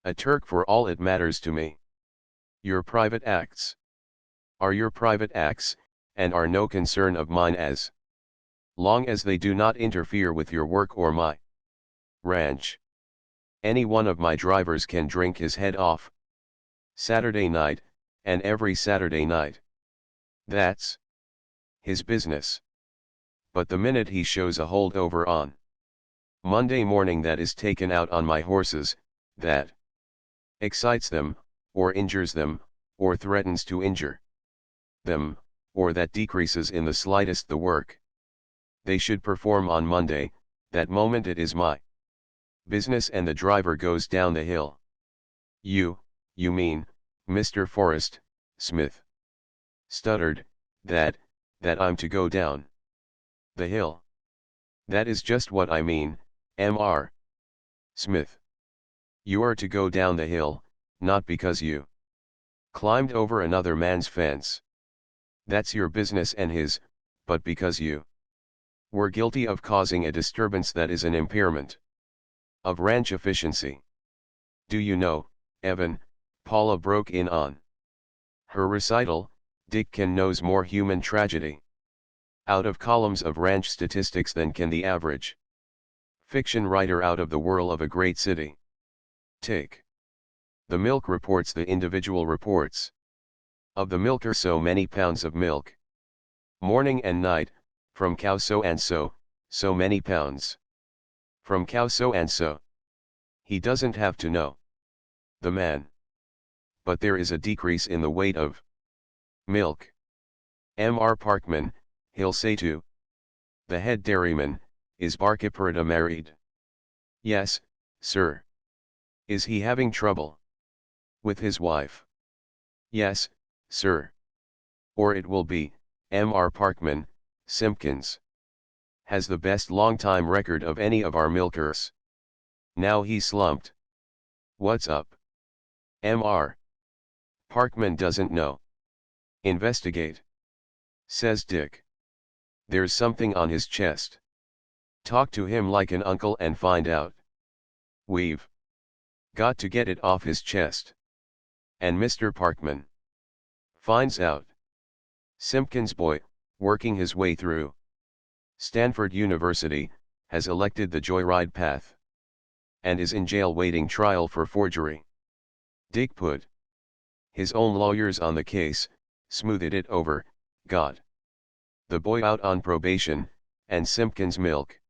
a Turk for all it matters to me. Your private acts are your private acts, and are no concern of mine as long as they do not interfere with your work or my ranch. Any one of my drivers can drink his head off Saturday night, and every Saturday night. That's his business. But the minute he shows a holdover on Monday morning that is taken out on my horses, that excites them, or injures them, or threatens to injure them, or that decreases in the slightest the work they should perform on Monday, that moment it is my business and the driver goes down the hill. You You mean, Mr. Forrest, Smith stuttered, that I'm to go down the hill. That is just what I mean, Mr. Smith. You are to go down the hill, not because you climbed over another man's fence. That's your business and his, but because you were guilty of causing a disturbance that is an impairment of ranch efficiency. Do you know, Evan, Paula broke in on her recital, Dick knows more human tragedy out of columns of ranch statistics than can the average fiction writer out of the whirl of a great city. Take the milk reports, the individual reports of the milker, so many pounds of milk morning and night, from cow so and so, so many pounds from cow so and so. He doesn't have to know the man, but there is a decrease in the weight of milk. Mr. Parkman, he'll say to the head dairyman, is Barkeparada married? Yes, sir. Is he having trouble with his wife? Yes, sir. Or it will be, Mr. Parkman, Simpkins has the best long-time record of any of our milkers. Now he slumped. What's up? Mr. Parkman doesn't know. Investigate, says Dick. There's something on his chest. Talk to him like an uncle and find out. We've got to get it off his chest. And Mr. Parkman finds out. Simpkins' boy, working his way through Stanford University, has elected the joyride path and is in jail waiting trial for forgery. Dick put his own lawyers on the case, smoothed it over, got the boy out on probation, and Simpkins' milk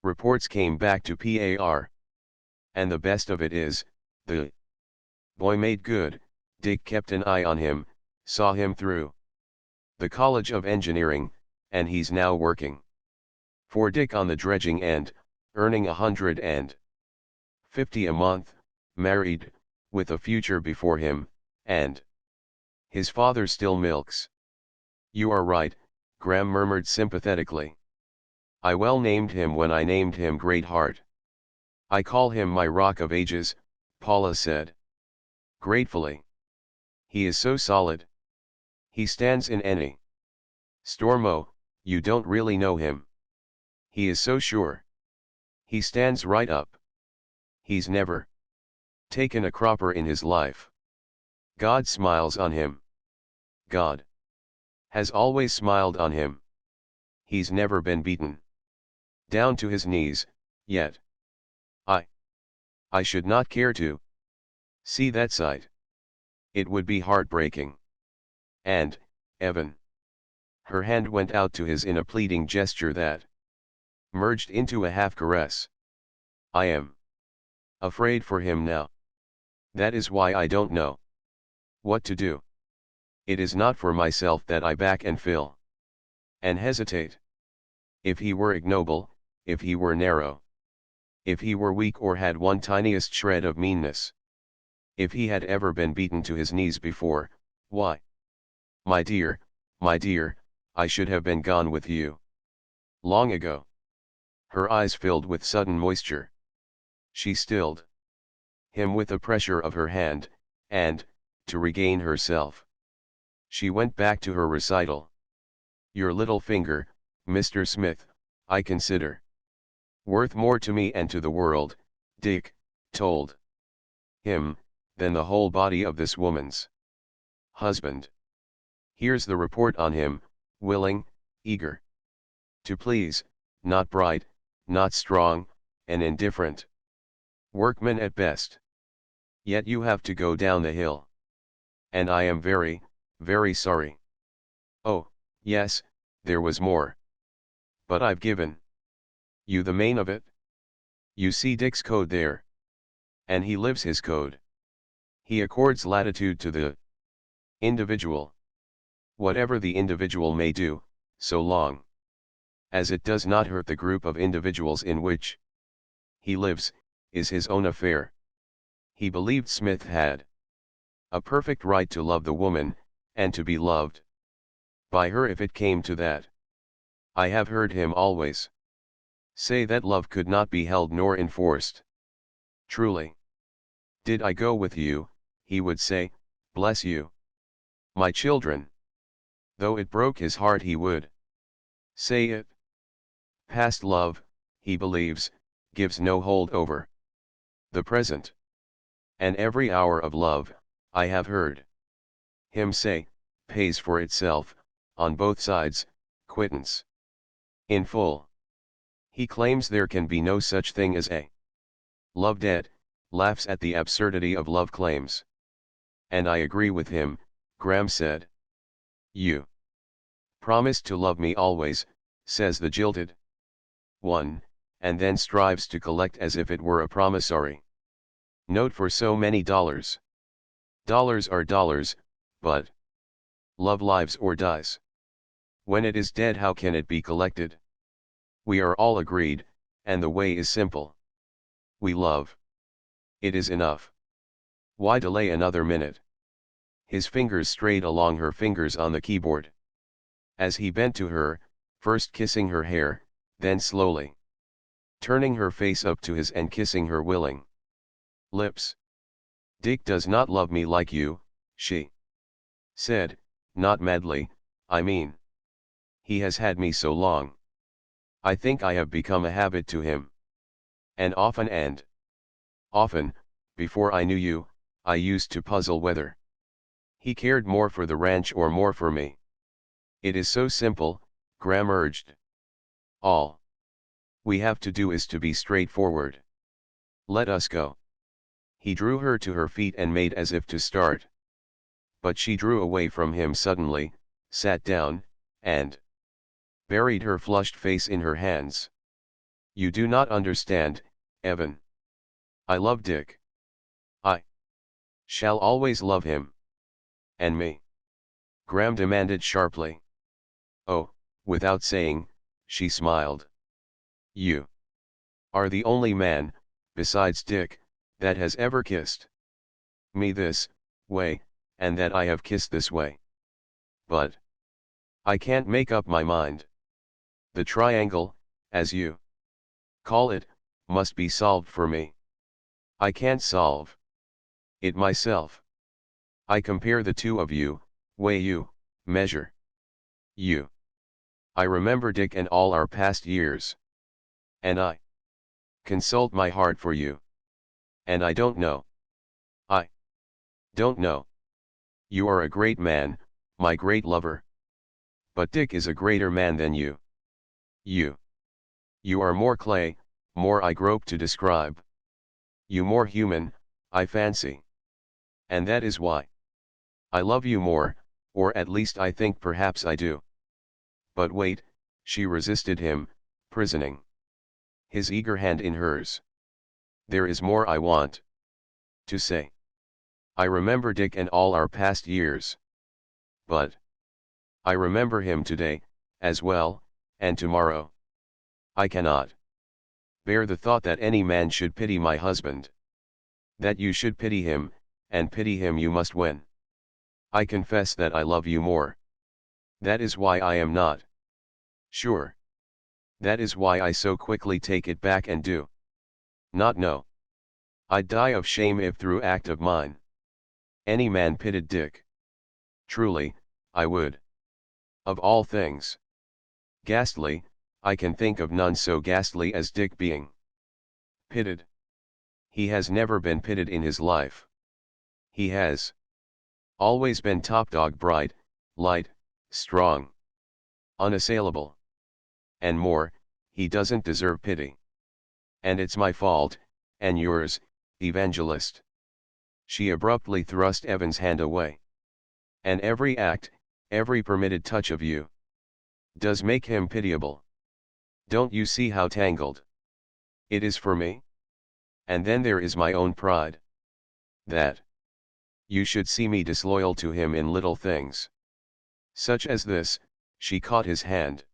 reports came back to PAR. And the best of it is, the boy made good. Dick kept an eye on him, saw him through the College of Engineering, and he's now working for Dick on the dredging end, earning $150 a month, married, with a future before him, and his father still milks. You are right, Graham murmured sympathetically. I well named him when I named him Great Heart. I call him my Rock of Ages, Paula said gratefully. He is so solid. He stands in any storm. Oh, you don't really know him. He is so sure. He stands right up. He's never taken a cropper in his life. God smiles on him. God has always smiled on him. He's never been beaten down to his knees, yet. I should not care to see that sight. It would be heartbreaking. And, Evan. Her hand went out to his in a pleading gesture that merged into a half caress. I am afraid for him now. That is why I don't know what to do. It is not for myself that I back and fill and hesitate. If he were ignoble, if he were narrow, if he were weak or had one tiniest shred of meanness, if he had ever been beaten to his knees before, why, my dear, I should have been gone with you long ago. Her eyes filled with sudden moisture. She stilled him with a pressure of her hand, and, to regain herself, she went back to her recital. Your little finger, Mr. Smith, I consider worth more to me and to the world, Dick told him, than the whole body of this woman's husband. Here's the report on him, willing, eager to please, not bright, not strong, an indifferent workman at best. Yet you have to go down the hill. And I am very, very sorry. Oh, yes, there was more. But I've given you the main of it. You see Dick's code there. And he lives his code. He accords latitude to the individual. Whatever the individual may do, so long as it does not hurt the group of individuals in which he lives, is his own affair. He believed Smith had A perfect right to love the woman, and to be loved by her if it came to that. I have heard him always say that love could not be held nor enforced. Truly. Did I go with you, he would say, bless you, my children. Though it broke his heart he would say it. Past love, he believes, gives no hold over the present. And every hour of love, I have heard him say, pays for itself, on both sides, quittance in full. He claims there can be no such thing as a love debt, laughs at the absurdity of love claims. And I agree with him, Graham said. You promised to love me always, says the jilted one, and then strives to collect as if it were a promissory note for so many dollars. Dollars are dollars, but love lives or dies. When it is dead, how can it be collected? We are all agreed, and the way is simple. We love. It is enough. Why delay another minute? His fingers strayed along her fingers on the keyboard. As he bent to her, first kissing her hair, then slowly turning her face up to his and kissing her willing lips. Dick does not love me like you, she said, not madly, I mean. He has had me so long. I think I have become a habit to him. And often, before I knew you, I used to puzzle whether he cared more for the ranch or more for me. It is so simple, Graham urged. All we have to do is to be straightforward. Let us go. He drew her to her feet and made as if to start. But she drew away from him suddenly, sat down, and buried her flushed face in her hands. You do not understand, Evan. I love Dick. I shall always love him. And me? Graham demanded sharply. Oh, without saying, she smiled. You are the only man, besides Dick, that has ever kissed me this way, and that I have kissed this way. But I can't make up my mind. The triangle, as you call it, must be solved for me. I can't solve it myself. I compare the two of you, weigh you, measure you. I remember Dick and all our past years. And I consult my heart for you. And I don't know. I don't know. You are a great man, my great lover. But Dick is a greater man than you. You are more clay, more I grope to describe. You more human, I fancy. And that is why I love you more, or at least I think perhaps I do. But wait, she resisted him, prisoning his eager hand in hers. There is more I want to say. I remember Dick and all our past years. But I remember him today, as well, and tomorrow. I cannot bear the thought that any man should pity my husband. That you should pity him, and pity him you must when I confess that I love you more. That is why I am not sure. That is why I so quickly take it back and do not know. I'd die of shame if through act of mine any man pitied Dick. Truly, I would. Of all things ghastly, I can think of none so ghastly as Dick being pitied. He has never been pitied in his life. He has always been top dog, bright, light, strong, unassailable. And more, he doesn't deserve pity. And it's my fault, and yours, Evangelist. She abruptly thrust Evan's hand away. And every act, every permitted touch of you does make him pitiable. Don't you see how tangled it is for me? And then there is my own pride. That you should see me disloyal to him in little things such as this. She caught his hand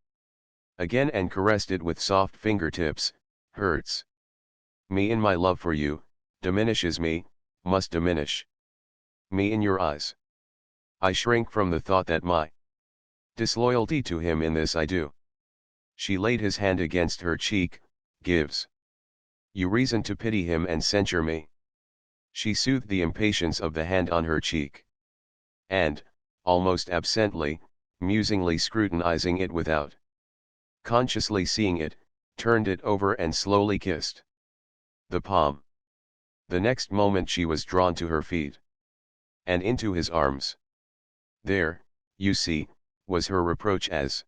again and caressed it with soft fingertips. Hurts me in my love for you, diminishes me, must diminish Me in your eyes. I shrink from the thought that my disloyalty to him in this I do. She laid his hand against her cheek, gives you reason to pity him and censure me. She soothed the impatience of the hand on her cheek. And, almost absently, musingly scrutinizing it without consciously seeing it, turned it over and slowly kissed the palm. The next moment she was drawn to her feet and into his arms. There, you see, was her reproach as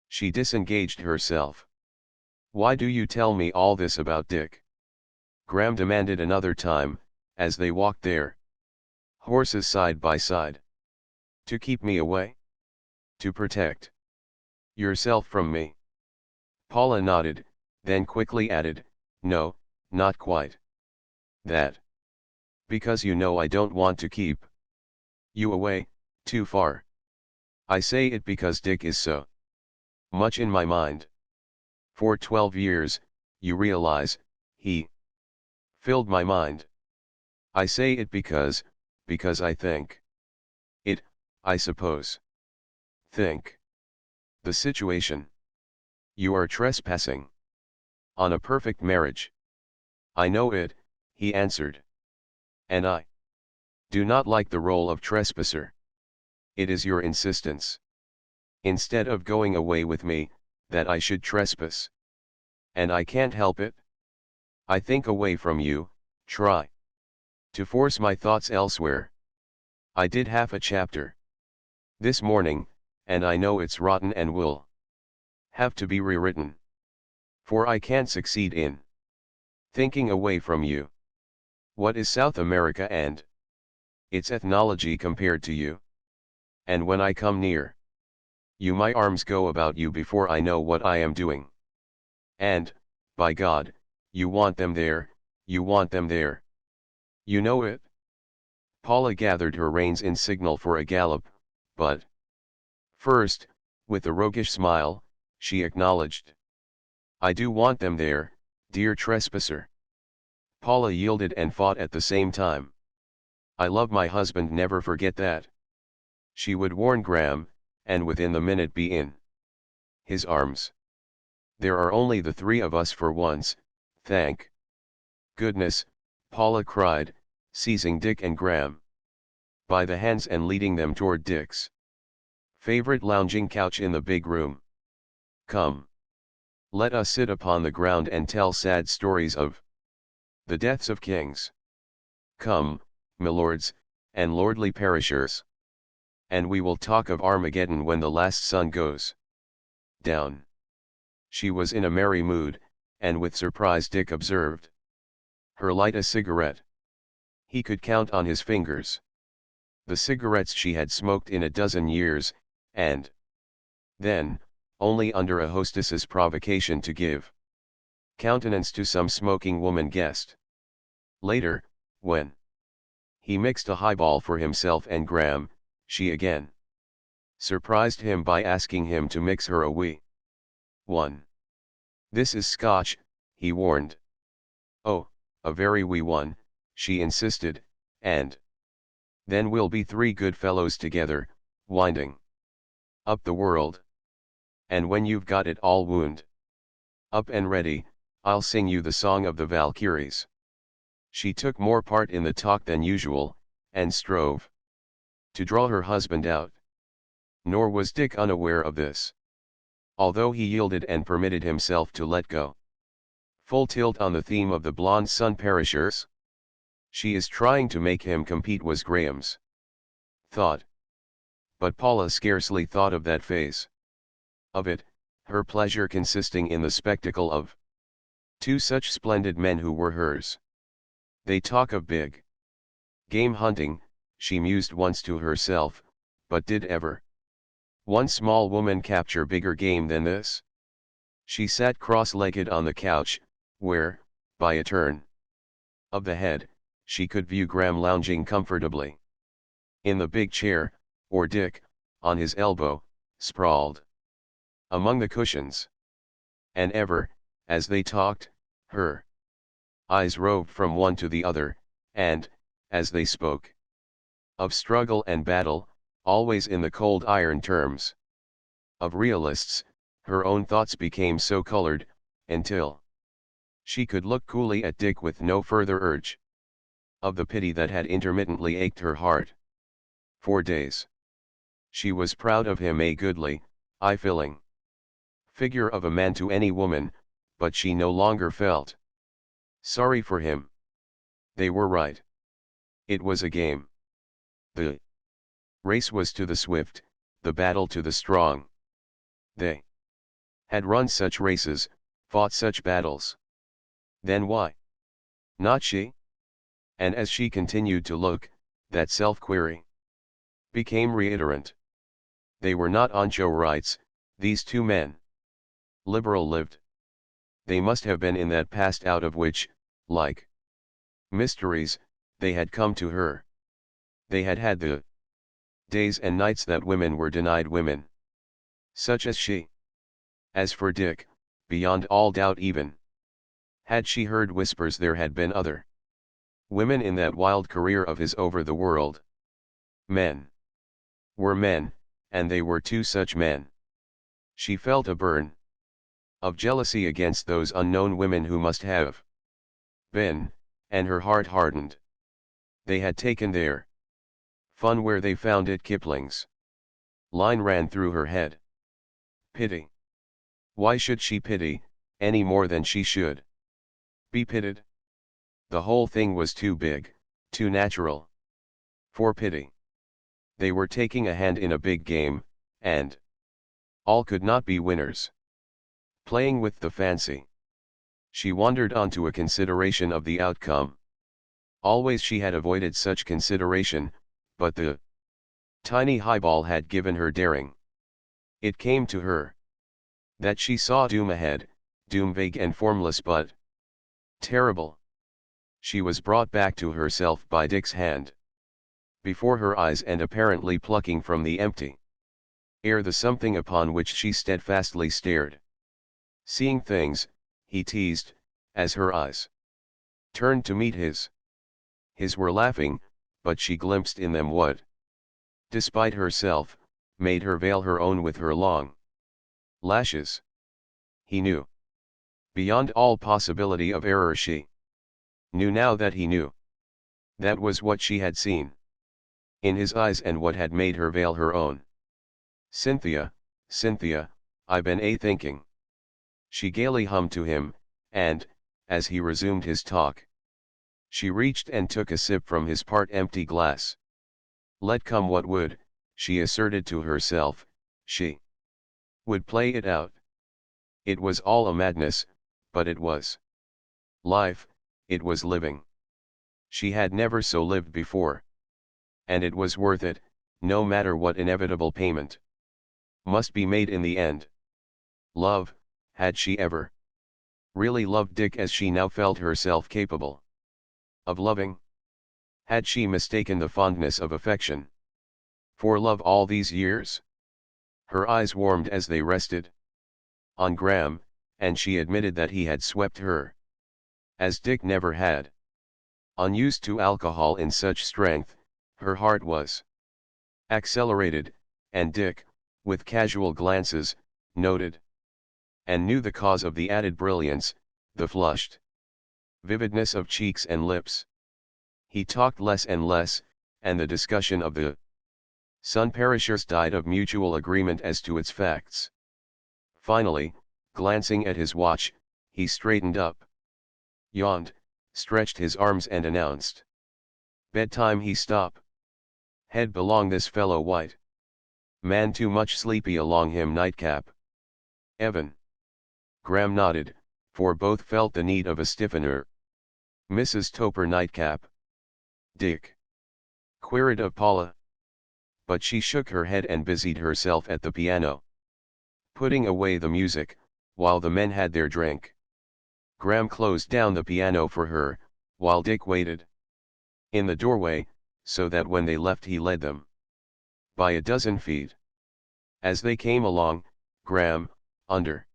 she disengaged herself. Why do you tell me all this about Dick? Graham demanded another time, as they walked their horses side by side. To keep me away? To protect yourself from me? Paula nodded, then quickly added, no, not quite. That. Because you know I don't want to keep you away, too far. I say it because Dick is so much in my mind. For 12 years, you realize, he filled my mind. I say it because I think it, I suppose. Think. The situation. You are trespassing on a perfect marriage. I know it, he answered. And I do not like the role of trespasser. It is your insistence, instead of going away with me, that I should trespass. And I can't help it. I think away from you, try to force my thoughts elsewhere. I did half a chapter this morning, and I know it's rotten and will have to be rewritten. For I can't succeed in thinking away from you. What is South America and its ethnology compared to you? And when I come near you, my arms go about you before I know what I am doing. And, by God, you want them there, you want them there. You know it? Paula gathered her reins in signal for a gallop, but first, with a roguish smile, she acknowledged. I do want them there, dear trespasser. Paula yielded and fought at the same time. I love my husband, never forget that. She would warn Graham, and within the minute be in his arms. There are only the three of us for once, thank goodness, Paula cried, seizing Dick and Graham by the hands and leading them toward Dick's favorite lounging couch in the big room. Come. Let us sit upon the ground and tell sad stories of the deaths of kings. Come, milords, and lordly perishers. And we will talk of Armageddon when the last sun goes down. She was in a merry mood, and with surprise Dick observed her light a cigarette. He could count on his fingers the cigarettes she had smoked in a dozen years, and then, only under a hostess's provocation to give countenance to some smoking woman guest. Later, when he mixed a highball for himself and Graham, she again surprised him by asking him to mix her a wee one. This is Scotch, he warned. Oh, a very wee one, she insisted, and then we'll be three good fellows together, winding up the world. And when you've got it all wound up and ready, I'll sing you the song of the Valkyries. She took more part in the talk than usual, and strove to draw her husband out. Nor was Dick unaware of this. Although he yielded and permitted himself to let go full tilt on the theme of the blonde sun perishers, she is trying to make him compete, was Graham's thought. But Paula scarcely thought of that phase of it, her pleasure consisting in the spectacle of two such splendid men who were hers. They talk of big game hunting, she mused once to herself, but did ever one small woman capture bigger game than this? She sat cross-legged on the couch, where, by a turn of the head, she could view Graham lounging comfortably in the big chair, or Dick, on his elbow, sprawled among the cushions. And ever, as they talked, her eyes roved from one to the other, and, as they spoke, Of struggle and battle, always in the cold iron terms. Of realists, her own thoughts became so colored, until she could look coolly at Dick with no further urge. Of the pity that had intermittently ached her heart. For days. She was proud of him, a goodly, eye-filling figure of a man to any woman, but she no longer felt sorry for him. They were right. It was a game. The race was to the swift, the battle to the strong. They had run such races, fought such battles. Then why not she? And as she continued to look, that self-query became reiterant. They were not anchorites, these two men. Liberal lived. They must have been in that past out of which, like mysteries, they had come to her. They had had the days and nights that women were denied women. Such as she. As for Dick, beyond all doubt even. Had she heard whispers there had been other women in that wild career of his over the world. Men were men, and they were two such men. She felt a burn of jealousy against those unknown women who must have been, and her heart hardened. They had taken their fun where they found it. Kipling's line ran through her head. Pity. Why should she pity, any more than she should be pitied? The whole thing was too big, too natural for pity. They were taking a hand in a big game, and all could not be winners. Playing with the fancy. She wandered on to a consideration of the outcome. Always she had avoided such consideration, but the tiny highball had given her daring. It came to her that she saw doom ahead, doom vague and formless but terrible. She was brought back to herself by Dick's hand before her eyes and apparently plucking from the empty air the something upon which she steadfastly stared. Seeing things, he teased, as her eyes turned to meet his. His were laughing, but she glimpsed in them what, despite herself, made her veil her own with her long lashes. He knew. Beyond all possibility of error she knew now that he knew. That was what she had seen in his eyes and what had made her veil her own. Cynthia, Cynthia, I been a-thinking. She gaily hummed to him, and, as he resumed his talk, she reached and took a sip from his part-empty glass. Let come what would, she asserted to herself, she would play it out. It was all a madness, but it was life, it was living. She had never so lived before. And it was worth it, no matter what inevitable payment must be made in the end. Love, had she ever really loved Dick as she now felt herself capable of loving? Had she mistaken the fondness of affection for love all these years? Her eyes warmed as they rested on Graham, and she admitted that he had swept her as Dick never had. Unused to alcohol in such strength, her heart was accelerated, and Dick, with casual glances, noted and knew the cause of the added brilliance, the flushed vividness of cheeks and lips. He talked less and less, and the discussion of the sun perishers died of mutual agreement as to its facts. Finally, glancing at his watch, he straightened up, yawned, stretched his arms and announced, "Bedtime." He stop. Head belong this fellow white man too much sleepy along him nightcap. Evan. Graham nodded, for both felt the need of a stiffener. Mrs. Topper nightcap. Dick queried of Paula. But she shook her head and busied herself at the piano, putting away the music, while the men had their drink. Graham closed down the piano for her, while Dick waited in the doorway, so that when they left he led them by a dozen feet. As they came along, Graham, under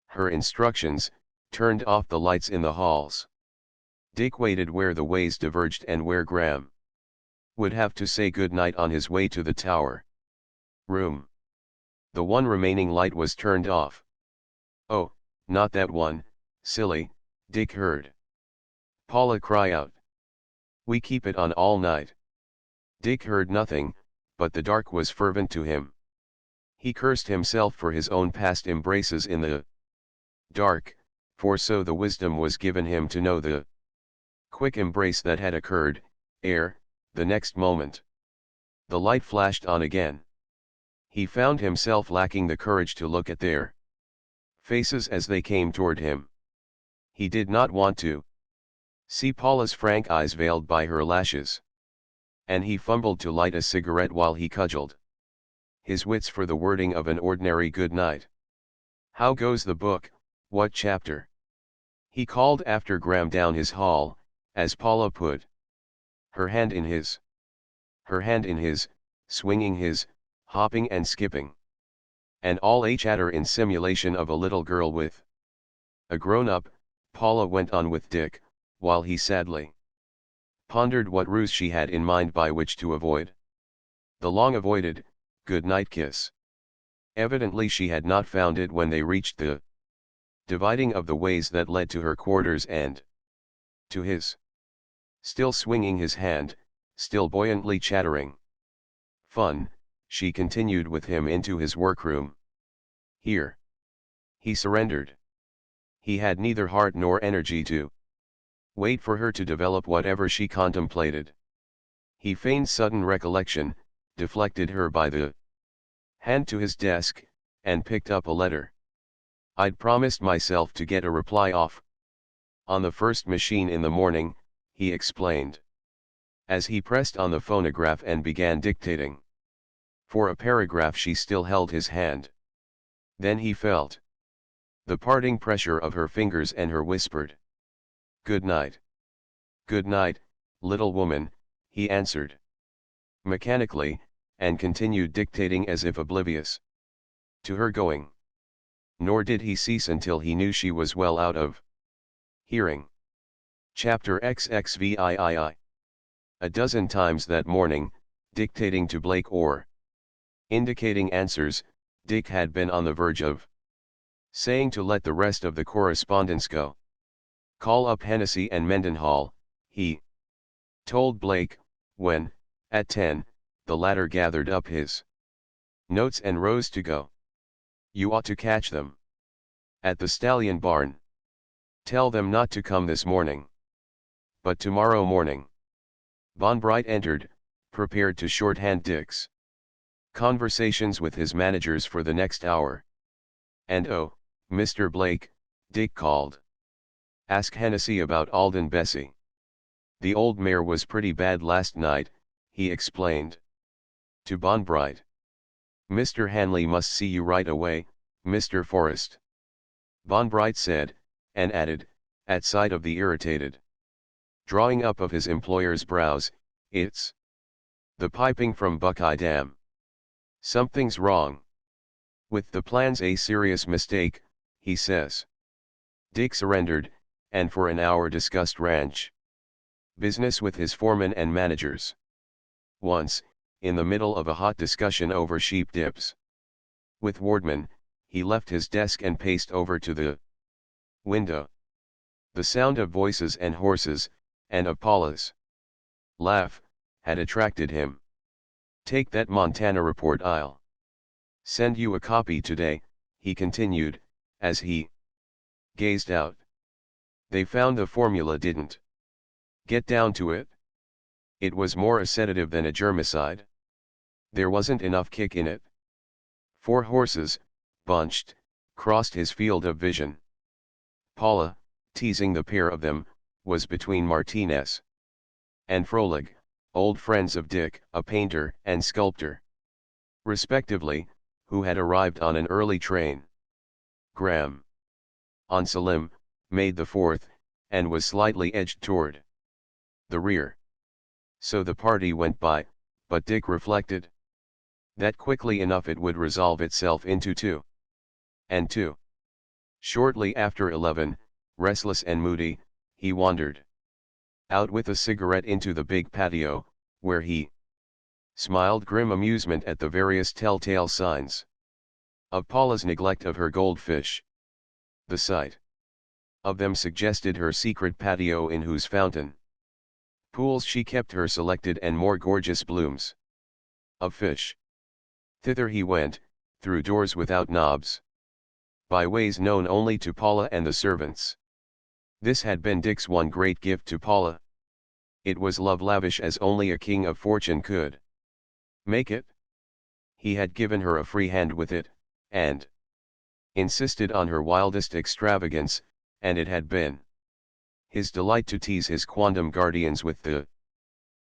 her instructions, turned off the lights in the halls. Dick waited where the ways diverged and where Graham Would have to say good night on his way to the tower. Room. The one remaining light was turned off. Oh, not that one, silly, Dick heard Paula cry out. We keep it on all night. Dick heard nothing, but the dark was fervent to him. He cursed himself for his own past embraces in the dark, for so the wisdom was given him to know the quick embrace that had occurred, ere, the next moment, the light flashed on again. He found himself lacking the courage to look at their faces as they came toward him. He did not want to see Paula's frank eyes veiled by her lashes. And he fumbled to light a cigarette while he cudgeled his wits for the wording of an ordinary good night. How goes the book, what chapter? He called after Graham down his hall, as Paula put her hand in his, swinging his, hopping and skipping. And all a chatter in simulation of a little girl with a grown-up, Paula went on with Dick, while he sadly pondered what ruse she had in mind by which to avoid the long-avoided, good-night kiss. Evidently she had not found it when they reached the dividing of the ways that led to her quarters and to his. Still swinging his hand, still buoyantly chattering fun, she continued with him into his workroom. Here he surrendered. He had neither heart nor energy to wait for her to develop whatever she contemplated. He feigned sudden recollection, deflected her by the hand to his desk, and picked up a letter. I'd promised myself to get a reply off on the first machine in the morning, he explained, as he pressed on the phonograph and began dictating. For a paragraph she still held his hand. Then he felt the parting pressure of her fingers and her whispered, "Good night." "Good night, little woman," he answered mechanically, and continued dictating as if oblivious to her going. Nor did he cease until he knew she was well out of hearing. Chapter XXVIII. A dozen times that morning, dictating to Blake or indicating answers, Dick had been on the verge of saying to let the rest of the correspondence go. Call up Hennessy and Mendenhall, he told Blake, when, at 10, the latter gathered up his notes and rose to go. You ought to catch them at the Stallion Barn. Tell them not to come this morning, but tomorrow morning. Von Bright entered, prepared to shorthand Dick's conversations with his managers for the next hour. And oh, Mr. Blake, Dick called. Ask Hennessy about Alden Bessie. The old mare was pretty bad last night, he explained to Von Bright. Mr. Hanley must see you right away, Mr. Forrest. Von Bright said, and added, at sight of the irritated drawing up of his employer's brows, it's the piping from Buckeye Dam. Something's wrong with the plans, a serious mistake, he says. Dick surrendered, and for an hour discussed ranch business with his foreman and managers. Once, in the middle of a hot discussion over sheep dips with Wardman, he left his desk and paced over to the window. The sound of voices and horses, and of Paula's laugh, had attracted him. Take that Montana report, I'll send you a copy today, he continued, as he gazed out. They found the formula didn't get down to it. It was more a sedative than a germicide. There wasn't enough kick in it. 4 horses, bunched, crossed his field of vision. Paula, teasing the pair of them, was between Martinez and Froelich, old friends of Dick, a painter and sculptor, respectively, who had arrived on an early train. Graham, on Salim, made the 4th, and was slightly edged toward the rear. So the party went by, but Dick reflected that quickly enough it would resolve itself into 2 and 2. Shortly after 11, restless and moody, he wandered out with a cigarette into the big patio, where he smiled grim amusement at the various telltale signs of Paula's neglect of her goldfish. The sight of them suggested her secret patio in whose fountain pools she kept her selected and more gorgeous blooms of fish. Thither he went, through doors without knobs, by ways known only to Paula and the servants. This had been Dick's one great gift to Paula. It was love lavish as only a king of fortune could make it. He had given her a free hand with it, and insisted on her wildest extravagance, and it had been his delight to tease his quondam guardians with the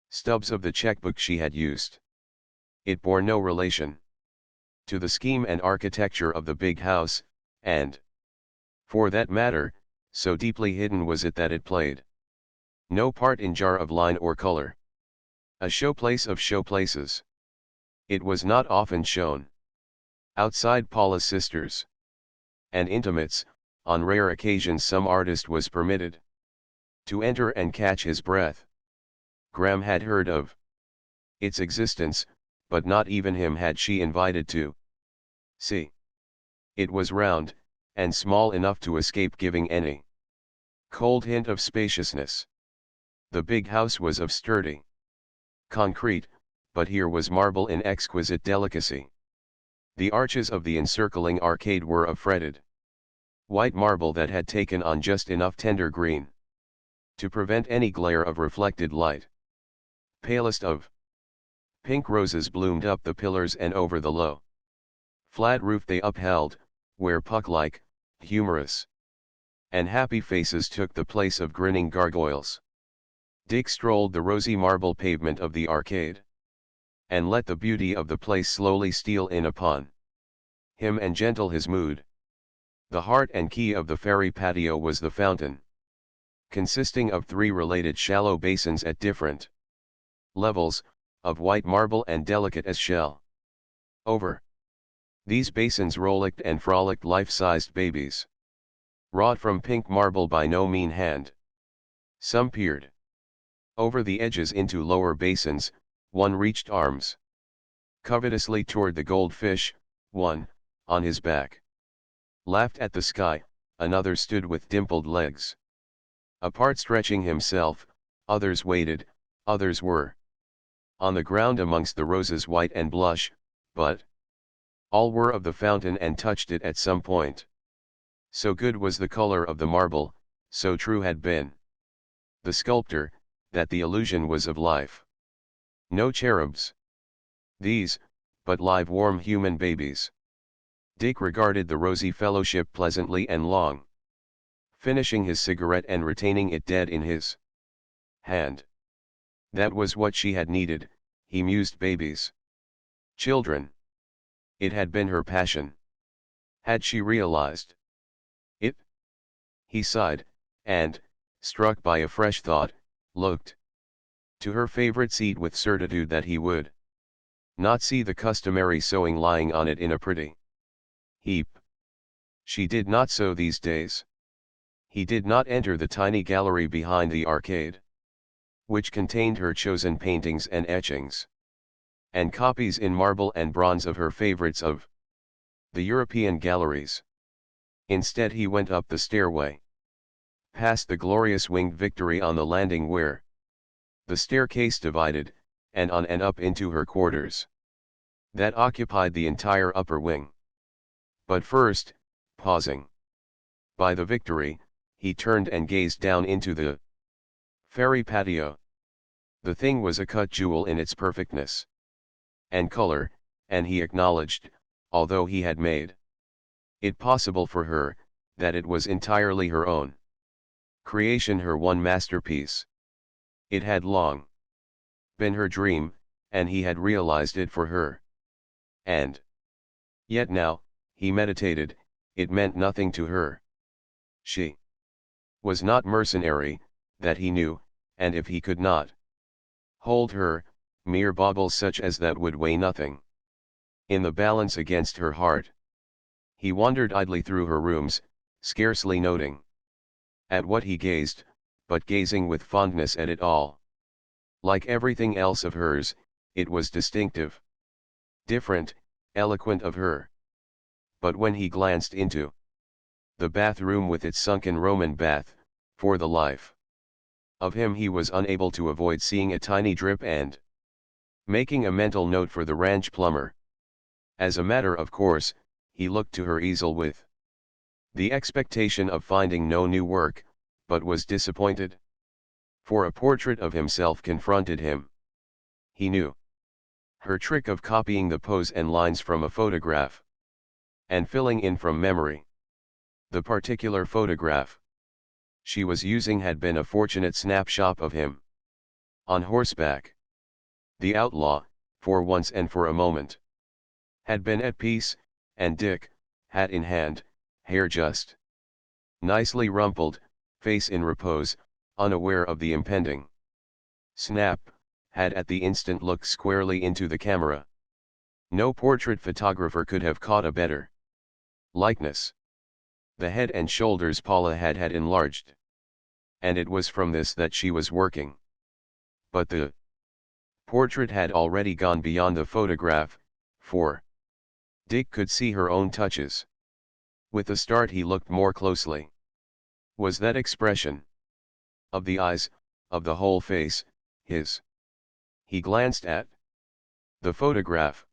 stubs of the checkbook she had used. It bore no relation to the scheme and architecture of the big house, and, for that matter, so deeply hidden was it that it played no part in jar of line or color. A showplace of showplaces. It was not often shown outside Paula's sisters and intimates. On rare occasions some artist was permitted to enter and catch his breath. Graham had heard of its existence, but not even him had she invited to see. It was round, and small enough to escape giving any cold hint of spaciousness. The big house was of sturdy concrete, but here was marble in exquisite delicacy. The arches of the encircling arcade were of fretted white marble that had taken on just enough tender green to prevent any glare of reflected light. Palest of pink roses bloomed up the pillars and over the low flat roof they upheld, where puck-like, humorous, and happy faces took the place of grinning gargoyles. Dick strolled the rosy marble pavement of the arcade, and let the beauty of the place slowly steal in upon him and gentle his mood. The heart and key of the fairy patio was the fountain, consisting of 3 related shallow basins at different levels, of white marble and delicate as shell. Over these basins rollicked and frolicked life-sized babies, wrought from pink marble by no mean hand. Some peered over the edges into lower basins, one reached arms covetously toward the goldfish, one, on his back, laughed at the sky, another stood with dimpled legs apart stretching himself, others waited, others were on the ground amongst the roses white and blush, but all were of the fountain and touched it at some point. So good was the color of the marble, so true had been the sculptor, that the illusion was of life. No cherubs these, but live warm human babies. Dick regarded the rosy fellowship pleasantly and long, finishing his cigarette and retaining it dead in his hand. That was what she had needed, he mused. Babies. Children. It had been her passion. Had she realized it? He sighed, and, struck by a fresh thought, looked to her favorite seat with certitude that he would not see the customary sewing lying on it in a pretty heap. She did not sew these days. He did not enter the tiny gallery behind the arcade, which contained her chosen paintings and etchings, and copies in marble and bronze of her favorites of the European galleries. Instead he went up the stairway, past the glorious winged Victory on the landing where the staircase divided, and on and up into her quarters, that occupied the entire upper wing. But first, pausing by the Victory, he turned and gazed down into the fairy patio. The thing was a cut jewel in its perfectness and color, and he acknowledged, although he had made it possible for her, that it was entirely her own creation, her one masterpiece. It had long been her dream, and he had realized it for her. And yet now, he meditated, it meant nothing to her. She was not mercenary, that he knew, and if he could not hold her, mere baubles such as that would weigh nothing in the balance against her heart. He wandered idly through her rooms, scarcely noting at what he gazed, but gazing with fondness at it all. Like everything else of hers, it was distinctive. Different, eloquent of her. But when he glanced into the bathroom with its sunken Roman bath, for the life of him he was unable to avoid seeing a tiny drip and making a mental note for the ranch plumber. As a matter of course, he looked to her easel with the expectation of finding no new work, but was disappointed. For a portrait of himself confronted him. He knew her trick of copying the pose and lines from a photograph and filling in from memory. The particular photograph she was using had been a fortunate snapshot of him on horseback. The outlaw, for once and for a moment, had been at peace, and Dick, hat in hand, hair just nicely rumpled, face in repose, unaware of the impending snap, had at the instant looked squarely into the camera. No portrait photographer could have caught a better likeness. The head and shoulders Paula had enlarged. And it was from this that she was working. But the portrait had already gone beyond the photograph, for Dick could see her own touches. With a start he looked more closely. Was that expression of the eyes, of the whole face, his? He glanced at the photograph.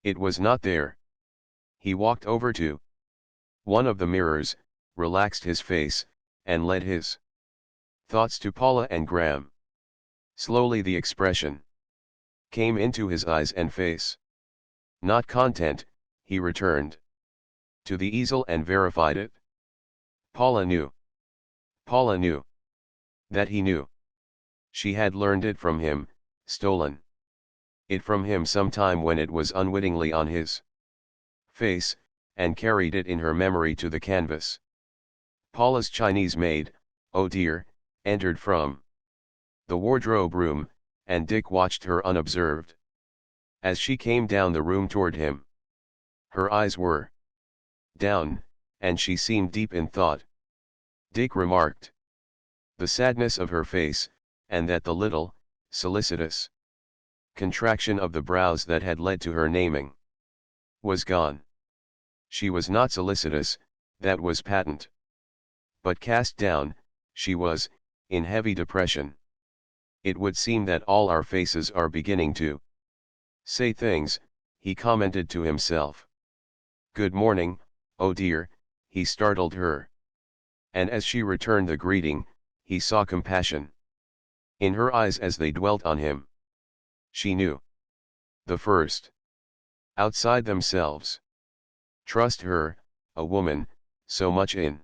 It was not there. He walked over to one of the mirrors, relaxed his face, and led his thoughts to Paula and Graham. Slowly the expression came into his eyes and face. Not content, he returned to the easel and verified it. Paula knew. Paula knew that he knew. She had learned it from him, stolen it from him sometime when it was unwittingly on his face, and carried it in her memory to the canvas. Paula's Chinese maid, oh dear, entered from the wardrobe room, and Dick watched her unobserved. As she came down the room toward him, her eyes were down, and she seemed deep in thought. Dick remarked the sadness of her face, and that the little, solicitous contraction of the brows that had led to her naming was gone. She was not solicitous, that was patent. But cast down, she was, in heavy depression. It would seem that all our faces are beginning to say things, he commented to himself. Good morning, oh dear, he startled her. And as she returned the greeting, he saw compassion in her eyes as they dwelt on him. She knew the first outside themselves. Trust her, a woman, so much in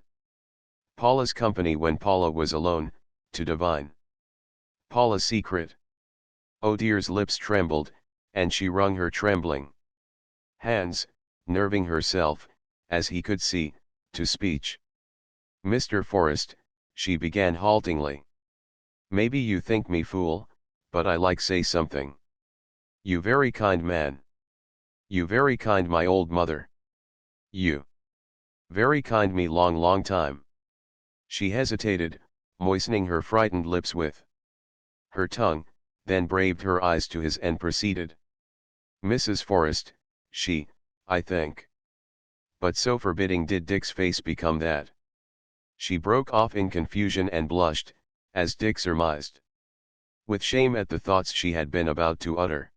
Paula's company when Paula was alone, to divine Paula's secret. Oh dear's lips trembled, and she wrung her trembling hands, nerving herself, as he could see, to speech. Mr. Forrest, she began haltingly. Maybe you think me fool, but I like say something. You very kind man. You very kind my old mother. You very kind me long time. She hesitated, moistening her frightened lips with her tongue, then braved her eyes to his and proceeded. Mrs. Forrest, she, I think. But so forbidding did Dick's face become that she broke off in confusion and blushed, as Dick surmised, with shame at the thoughts she had been about to utter.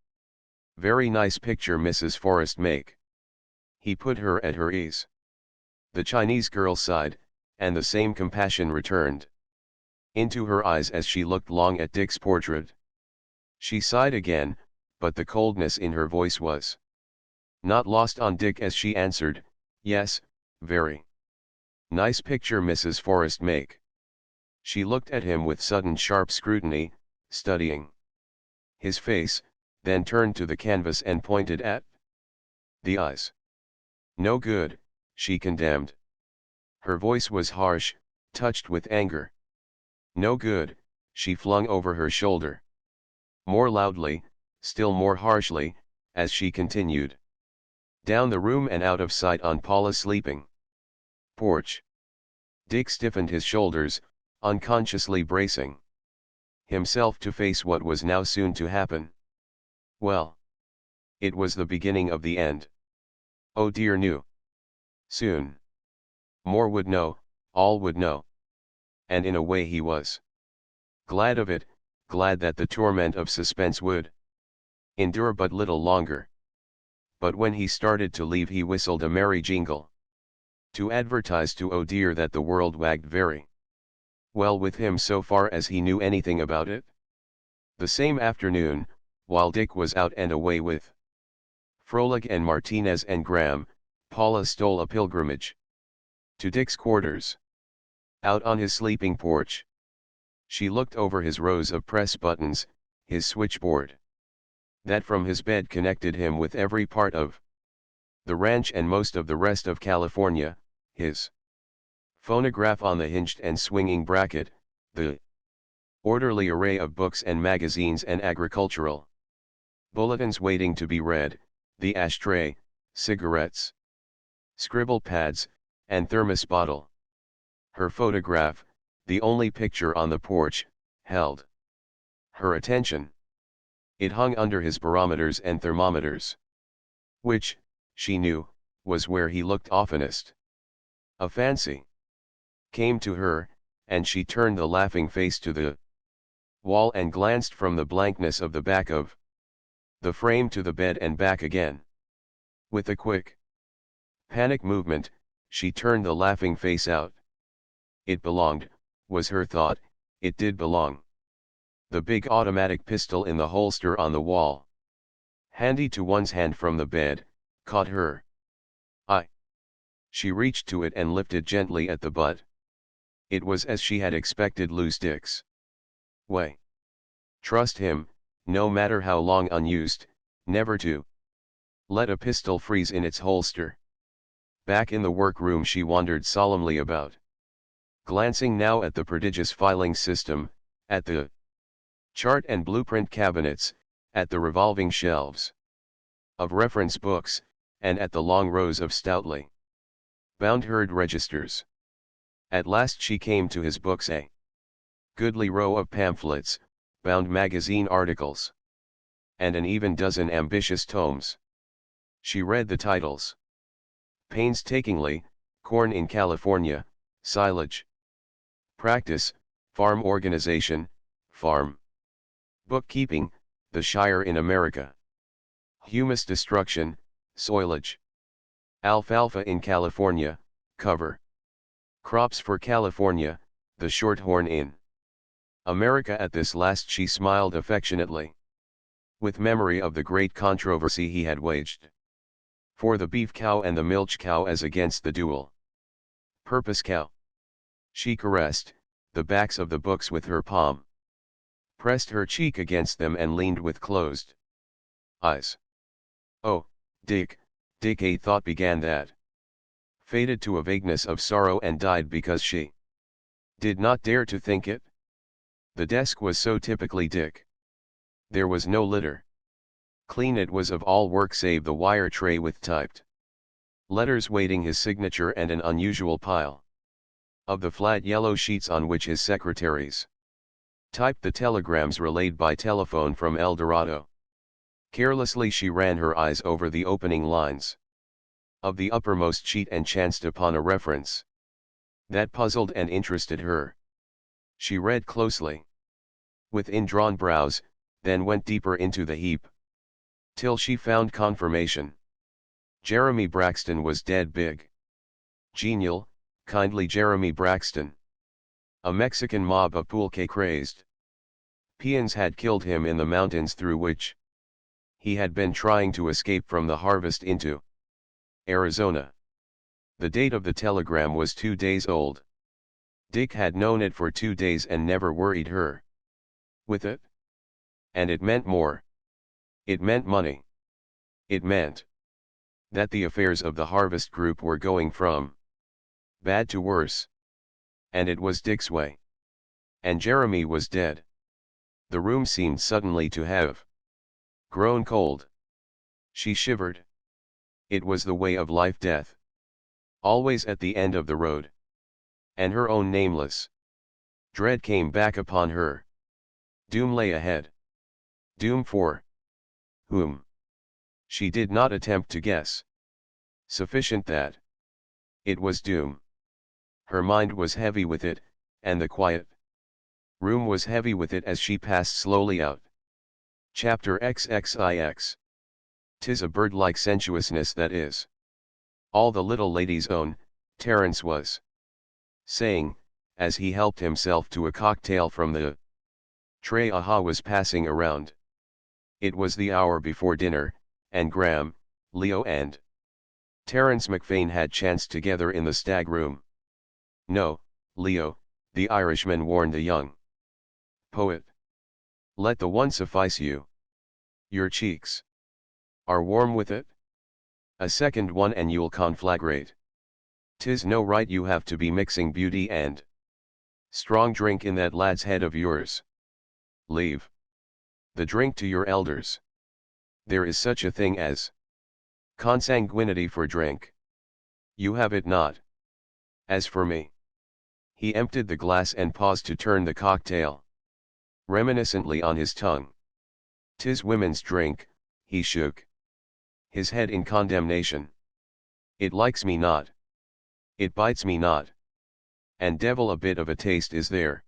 Very nice picture Mrs. Forrest make. He put her at her ease. The Chinese girl sighed, and the same compassion returned into her eyes as she looked long at Dick's portrait. She sighed again, but the coldness in her voice was not lost on Dick as she answered, yes, very nice picture Mrs. Forrest make. She looked at him with sudden sharp scrutiny, studying his face, then turned to the canvas and pointed at the eyes. No good, she condemned. Her voice was harsh, touched with anger. No good, she flung over her shoulder. More loudly, still more harshly, as she continued. Down the room and out of sight on Paula's sleeping porch. Dick stiffened his shoulders, unconsciously bracing himself to face what was now soon to happen. Well, it was the beginning of the end. Oh dear knew. Soon. More would know, all would know. And in a way he was glad of it, glad that the torment of suspense would endure but little longer. But when he started to leave he whistled a merry jingle, to advertise to Oh dear that the world wagged very well with him so far as he knew anything about it. The same afternoon, while Dick was out and away with Froelich and Martinez and Graham, Paula stole a pilgrimage to Dick's quarters. Out on his sleeping porch, she looked over his rows of press buttons, his switchboard, that from his bed connected him with every part of the ranch and most of the rest of California, his phonograph on the hinged and swinging bracket, the orderly array of books and magazines and agricultural bulletins waiting to be read, the ashtray, cigarettes, scribble pads, and thermos bottle. Her photograph, the only picture on the porch, held her attention. It hung under his barometers and thermometers, which, she knew, was where he looked oftenest. A fancy came to her, and she turned the laughing face to the wall and glanced from the blankness of the back of the frame to the bed and back again. With a quick panic movement, she turned the laughing face out. It belonged, was her thought, it did belong. The big automatic pistol in the holster on the wall, handy to one's hand from the bed, caught her eye. She reached to it and lifted gently at the butt. It was as she had expected loose Dick's way. Trust him, no matter how long unused, never to let a pistol freeze in its holster. Back in the workroom she wandered solemnly about, glancing now at the prodigious filing system, at the chart and blueprint cabinets, at the revolving shelves of reference books, and at the long rows of stoutly bound herd registers. At last she came to his books, a goodly row of pamphlets, bound magazine articles, and an even dozen ambitious tomes. She read the titles painstakingly: Corn in California, Silage Practice, Farm Organization, Farm Bookkeeping, The Shire in America, Humus Destruction, Soilage, Alfalfa in California, Cover Crops for California, The Shorthorn in America. At this last she smiled affectionately, with memory of the great controversy he had waged for the beef cow and the milch cow as against the dual purpose cow. She caressed the backs of the books with her palm, pressed her cheek against them and leaned with closed eyes. Oh, Dick, Dick, a thought began that faded to a vagueness of sorrow and died because she did not dare to think it. The desk was so typically Dick. There was no litter. Clean it was of all work save the wire tray with typed letters waiting his signature and an unusual pile of the flat yellow sheets on which his secretaries typed the telegrams relayed by telephone from El Dorado. Carelessly she ran her eyes over the opening lines of the uppermost sheet and chanced upon a reference that puzzled and interested her. She read closely, with indrawn brows, then went deeper into the heap, till she found confirmation. Jeremy Braxton was dead. Big, genial, kindly Jeremy Braxton. A Mexican mob of pulque crazed peons had killed him in the mountains through which he had been trying to escape from the harvest into Arizona. The date of the telegram was 2 days old. Dick had known it for 2 days and never worried her with it. And it meant more. It meant money. It meant that the affairs of the Harvest Group were going from bad to worse. And it was Dick's way. And Jeremy was dead. The room seemed suddenly to have grown cold. She shivered. It was the way of life-death. Always at the end of the road. And her own nameless dread came back upon her. Doom lay ahead. Doom for whom? She did not attempt to guess. Sufficient that it was doom. Her mind was heavy with it, and the quiet room was heavy with it as she passed slowly out. Chapter XXIX. 'Tis a bird-like sensuousness that is all the little lady's own, Terence was saying, as he helped himself to a cocktail from the tray was passing around. It was the hour before dinner, and Graham, Leo and Terence McFane had chanced together in the stag room. "No, Leo," the Irishman warned the young poet. "Let the one suffice you. Your cheeks are warm with it? A second one and you'll conflagrate. 'Tis no right you have to be mixing beauty and strong drink in that lad's head of yours. Leave the drink to your elders. There is such a thing as consanguinity for drink. You have it not. As for me..." He emptied the glass and paused to turn the cocktail reminiscently on his tongue. "'Tis women's drink," he shook his head in condemnation. "It likes me not. It bites me not. And devil a bit of a taste is there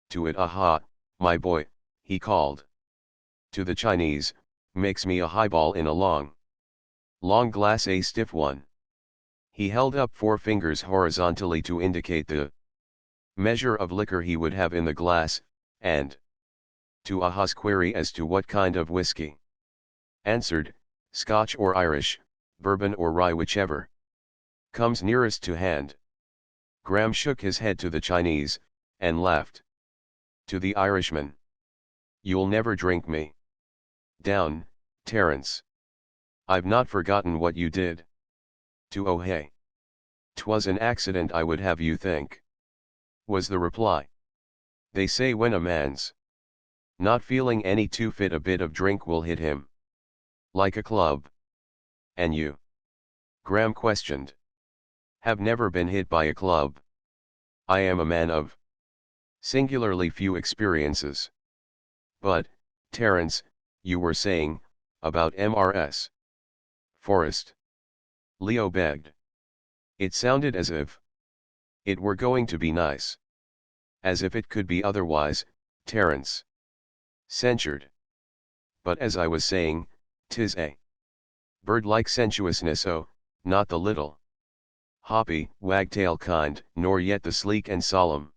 to it. Aha, my boy," he called to the Chinese, "makes me a highball in a long glass, a stiff one." He held up 4 fingers horizontally to indicate the measure of liquor he would have in the glass, and to Aha's query as to what kind of whiskey, answered, "Scotch or Irish, bourbon or rye, whichever comes nearest to hand." Graham shook his head to the Chinese, and laughed to the Irishman. "You'll never drink me down, Terence. I've not forgotten what you did to O'Hay. 'Twas an accident, I would have you think," was the reply. "They say when a man's not feeling any too fit, a bit of drink will hit him like a club." "And you?" Graham questioned. "Have never been hit by a club. I am a man of singularly few experiences. But, Terence, you were saying about Mrs. Forrest," Leo begged. "It sounded as if it were going to be nice." "As if it could be otherwise," Terence censured. "But as I was saying, 'tis a bird-like sensuousness, oh, not the little hoppy, wagtail kind, nor yet the sleek and solemn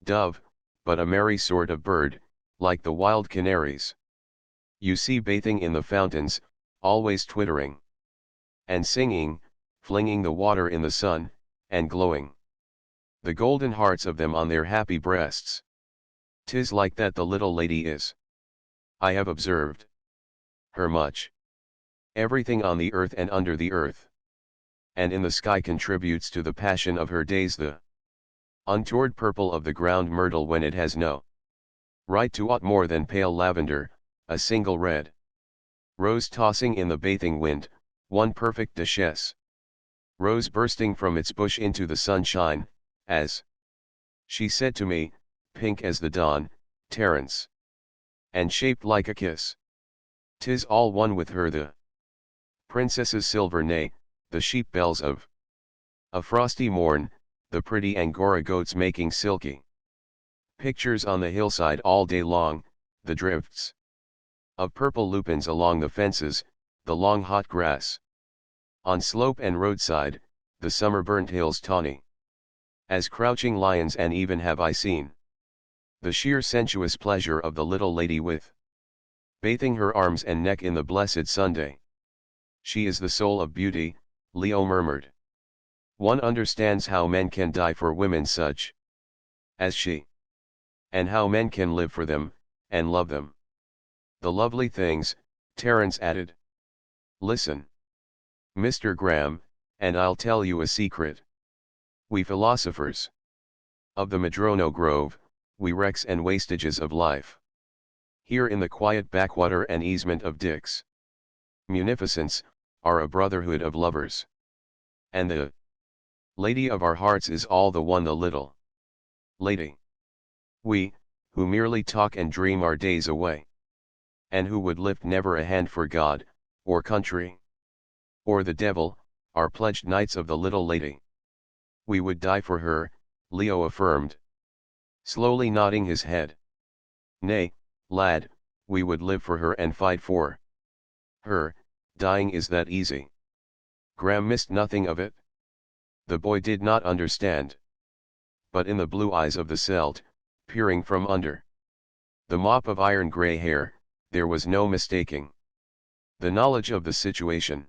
dove, but a merry sort of bird, like the wild canaries you see bathing in the fountains, always twittering and singing, flinging the water in the sun, and glowing the golden hearts of them on their happy breasts. 'Tis like that the little lady is. I have observed her much. Everything on the earth and under the earth and in the sky contributes to the passion of her days, the untoward purple of the ground myrtle when it has no right to aught more than pale lavender, a single red rose tossing in the bathing wind, one perfect duchess rose bursting from its bush into the sunshine, as she said to me, pink as the dawn, Terence, and shaped like a kiss. 'Tis all one with her, the princess's silver neigh, the sheep bells of a frosty morn, the pretty Angora goats making silky pictures on the hillside all day long, the drifts of purple lupins along the fences, the long hot grass on slope and roadside, the summer-burnt hills tawny as crouching lions, and even have I seen the sheer sensuous pleasure of the little lady with bathing her arms and neck in the blessed Sunday." "She is the soul of beauty," Leo murmured. "One understands how men can die for women such as she, and how men can live for them, and love them. The lovely things," Terence added. "Listen, Mr. Graham, and I'll tell you a secret. We philosophers of the Madrono Grove, we wrecks and wastages of life, here in the quiet backwater and easement of Dick's munificence, are a brotherhood of lovers. And the lady of our hearts is all the one, the little lady. We, who merely talk and dream our days away. And who would lift never a hand for God, or country, or the devil, are pledged knights of the little lady. We would die for her, Leo affirmed, slowly nodding his head. Nay, lad, we would live for her and fight for her. Dying is that easy. Graham missed nothing of it. The boy did not understand. But in the blue eyes of the Celt, peering from under the mop of iron grey hair, there was no mistaking the knowledge of the situation.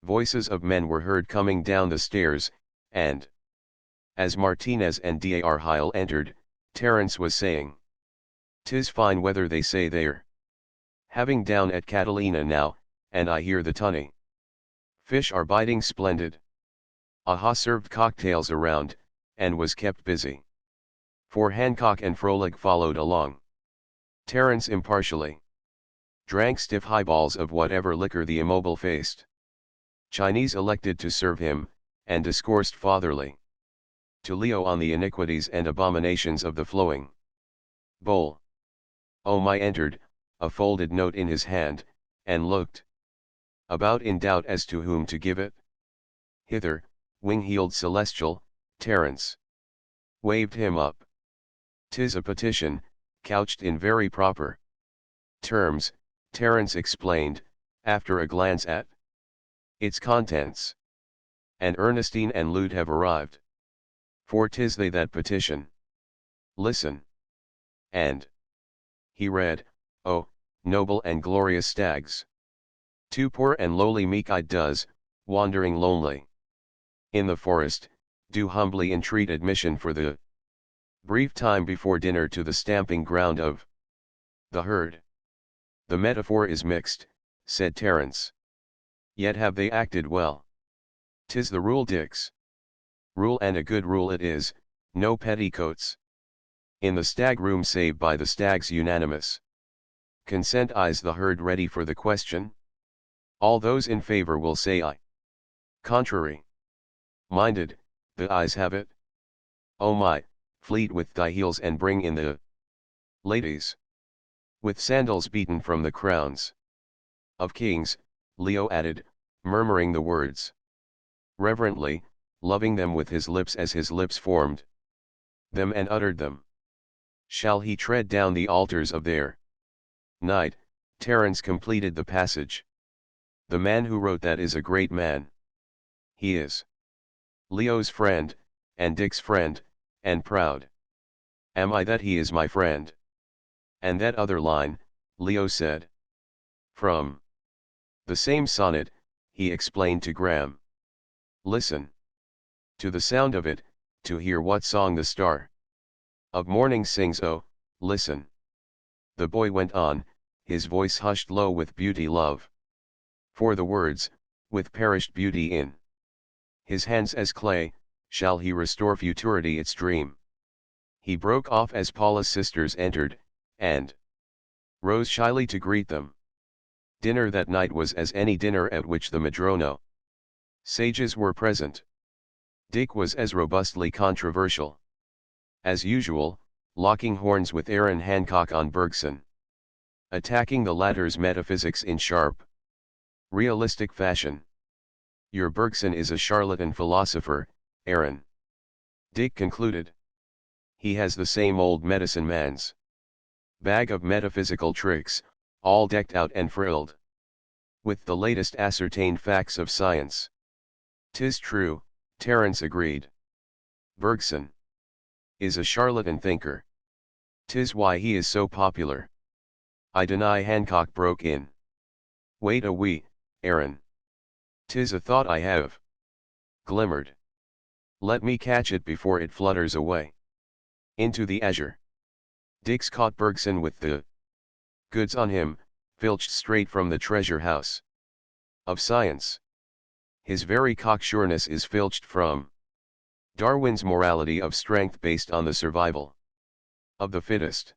Voices of men were heard coming down the stairs, and as Martinez and D'Arhyle entered, Terence was saying, "'Tis fine weather they say there. Having down at Catalina now, and I hear the tunny fish are biting splendid." Aha served cocktails around, and was kept busy. For Hancock and Froelich followed along. Terence impartially drank stiff highballs of whatever liquor the immobile faced Chinese elected to serve him, and discoursed fatherly to Leo on the iniquities and abominations of the flowing bowl. Omai entered, a folded note in his hand, and looked about in doubt as to whom to give it. "Hither, wing-heeled celestial," Terence waved him up. "'Tis a petition, couched in very proper terms," Terence explained, after a glance at its contents. "And Ernestine and Lude have arrived. For 'tis they that petition. Listen." And he read, "Oh, noble and glorious stags, too poor and lowly meek-eyed does, wandering lonely in the forest, do humbly entreat admission for the brief time before dinner to the stamping ground of the herd." "The metaphor is mixed," said Terence. "Yet have they acted well. 'Tis the rule, Dix. Rule, and a good rule it is, no petticoats. In the stag room save by the stags unanimous consent eyes the herd ready for the question. All those in favor will say aye. Contrary minded, the ayes have it. Oh my, fleet with thy heels and bring in the ladies with sandals beaten from the crowns of kings," Leo added, murmuring the words reverently, loving them with his lips as his lips formed them and uttered them. "Shall he tread down the altars of their night?" Terence completed the passage. "The man who wrote that is a great man. He is Leo's friend, and Dick's friend, and proud am I that he is my friend." "And that other line," Leo said. "From the same sonnet," he explained to Graham. "Listen to the sound of it, to hear what song the star of morning sings. Oh, listen." The boy went on, his voice hushed low with beauty love for the words, with perished beauty in his hands as clay, shall he restore futurity its dream. He broke off as Paula's sisters entered, and rose shyly to greet them. Dinner that night was as any dinner at which the Madrono sages were present. Dick was as robustly controversial as usual, locking horns with Aaron Hancock on Bergson, attacking the latter's metaphysics in sharp, realistic fashion. "Your Bergson is a charlatan philosopher, Aaron," Dick concluded. "He has the same old medicine man's bag of metaphysical tricks, all decked out and frilled with the latest ascertained facts of science." "'Tis true," Terence agreed. "Bergson is a charlatan thinker. 'Tis why he is so popular." "I deny," Hancock broke in. "Wait a wee, Aaron. 'Tis a thought I have glimmered. Let me catch it before it flutters away into the azure." Dix caught Bergson with the goods on him, filched straight from the treasure house of science. His very cocksureness is filched from Darwin's morality of strength based on the survival of the fittest.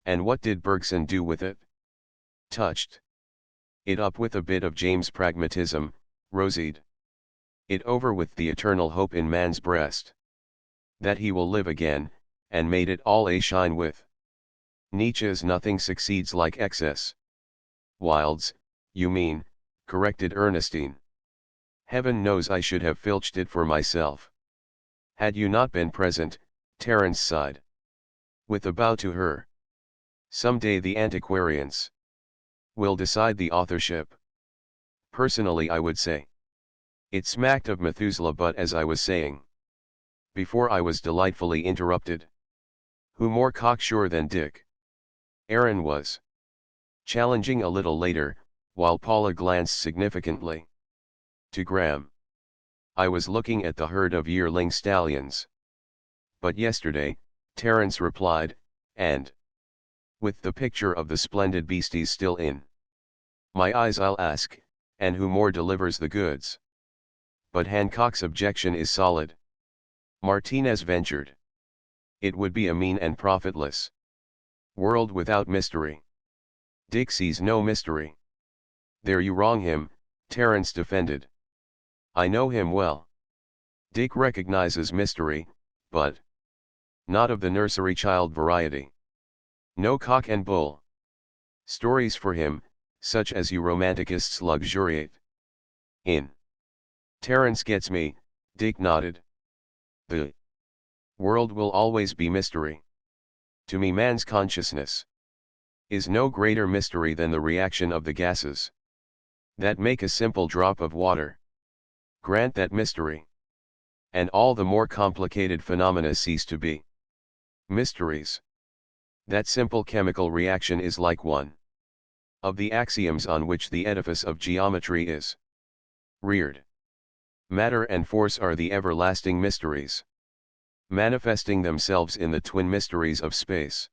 And what did Bergson do with it? Touched it up with a bit of James pragmatism, rosied it over with the eternal hope in man's breast that he will live again, and made it all a shine with Nietzsche's nothing succeeds like excess. Wilde's, you mean, corrected Ernestine. Heaven knows I should have filched it for myself. Had you not been present, Terence sighed. With a bow to her. Some day the antiquarians will decide the authorship. Personally I would say. It smacked of Methuselah, but as I was saying before, I was delightfully interrupted. Who more cocksure than Dick? Aaron was challenging a little later, while Paula glanced significantly to Graham. I was looking at the herd of yearling stallions. But yesterday, Terence replied, and with the picture of the splendid beasties still in my eyes, I'll ask, and who more delivers the goods? But Hancock's objection is solid. Martinez ventured. It would be a mean and profitless world without mystery. Dick sees no mystery. There you wrong him, Terence defended. I know him well. Dick recognizes mystery, but not of the nursery child variety. No cock and bull stories for him, such as you romanticists luxuriate in. Terence gets me, Dick nodded. The world will always be mystery. To me, man's consciousness is no greater mystery than the reaction of the gases that make a simple drop of water. Grant that mystery, and all the more complicated phenomena cease to be mysteries. That simple chemical reaction is like one of the axioms on which the edifice of geometry is reared. Matter and force are the everlasting mysteries, manifesting themselves in the twin mysteries of space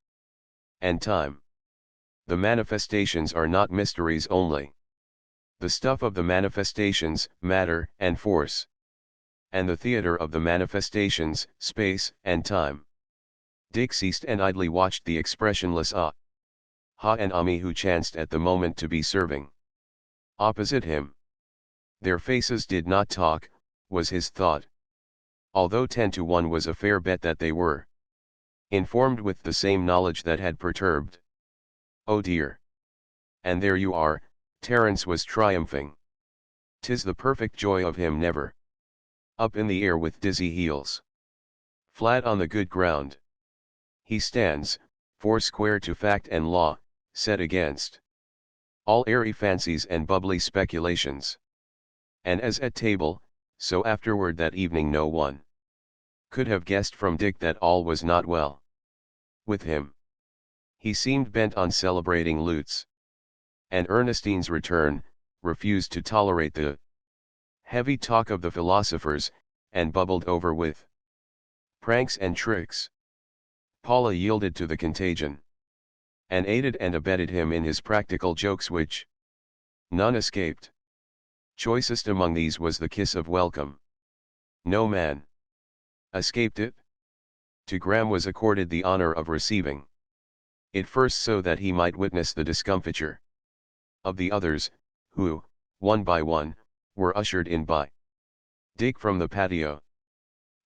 and time. The manifestations are not mysteries only. The stuff of the manifestations, matter and force, and the theater of the manifestations, space and time. Dick ceased and idly watched the expressionless Ha and Ami who chanced at the moment to be serving opposite him. Their faces did not talk, was his thought. Although 10-1 was a fair bet that they were informed with the same knowledge that had perturbed. Oh dear. And there you are, Terence was triumphing. 'Tis the perfect joy of him never up in the air with dizzy heels. Flat on the good ground. He stands, foursquare to fact and law, set against all airy fancies and bubbly speculations. And as at table, so afterward that evening no one could have guessed from Dick that all was not well with him. He seemed bent on celebrating Lutz and Ernestine's return, refused to tolerate the heavy talk of the philosophers, and bubbled over with pranks and tricks. Paula yielded to the contagion, and aided and abetted him in his practical jokes, which none escaped. Choicest among these was the kiss of welcome. No man escaped it. To Graham was accorded the honor of receiving it first, so that he might witness the discomfiture of the others, who, one by one, were ushered in by Dick from the patio.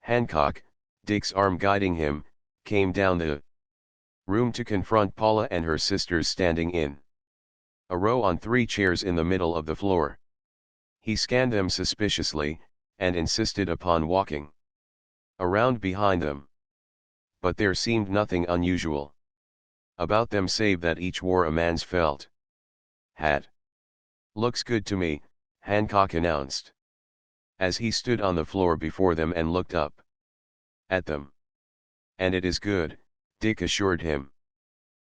Hancock, Dick's arm guiding him, came down the room to confront Paula and her sisters standing in a row on 3 chairs in the middle of the floor. He scanned them suspiciously, and insisted upon walking around behind them. But there seemed nothing unusual about them save that each wore a man's felt hat. Looks good to me, Hancock announced, as he stood on the floor before them and looked up at them. And it is good, Dick assured him.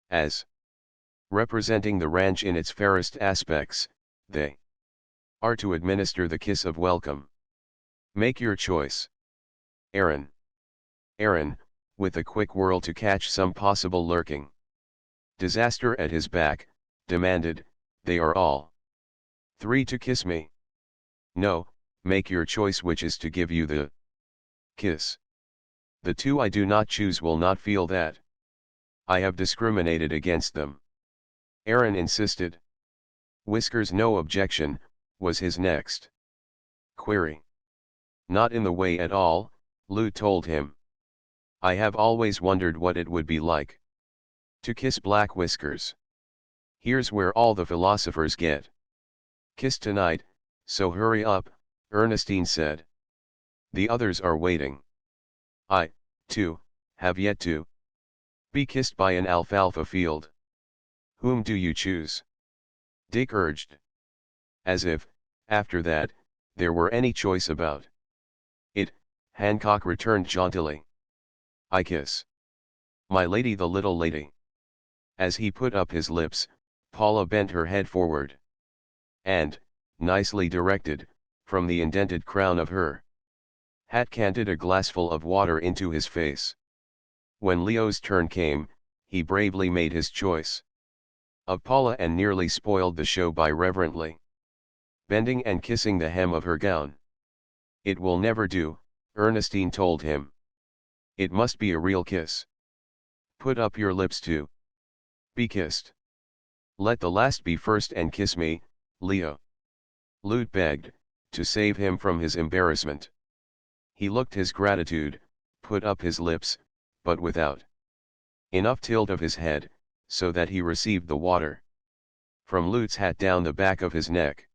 As representing the ranch in its fairest aspects, they are to administer the kiss of welcome. Make your choice. Aaron, with a quick whirl to catch some possible lurking disaster at his back, demanded, they are all 3 to kiss me? No, make your choice which is to give you the kiss. The 2 I do not choose will not feel that I have discriminated against them. Aaron insisted. Whiskers, no objection, was his next query. Not in the way at all, Lou told him. I have always wondered what it would be like To kiss Black Whiskers. Here's where all the philosophers get. Kiss tonight, so hurry up, Ernestine said. The others are waiting. I, too, have yet to be kissed by an alfalfa field. Whom do you choose? Dick urged. As if, after that, there were any choice about it, Hancock returned jauntily. I kiss my lady, the little lady. As he put up his lips, Paula bent her head forward. And, nicely directed, from the indented crown of her hat canted a glassful of water into his face. When Leo's turn came, he bravely made his choice of Paula and nearly spoiled the show by reverently bending and kissing the hem of her gown. It will never do, Ernestine told him. It must be a real kiss. Put up your lips to be kissed. Let the last be first and kiss me, Leo. Lute begged, to save him from his embarrassment. He looked his gratitude, put up his lips, but without enough tilt of his head, so that he received the water from Lute's hat down the back of his neck.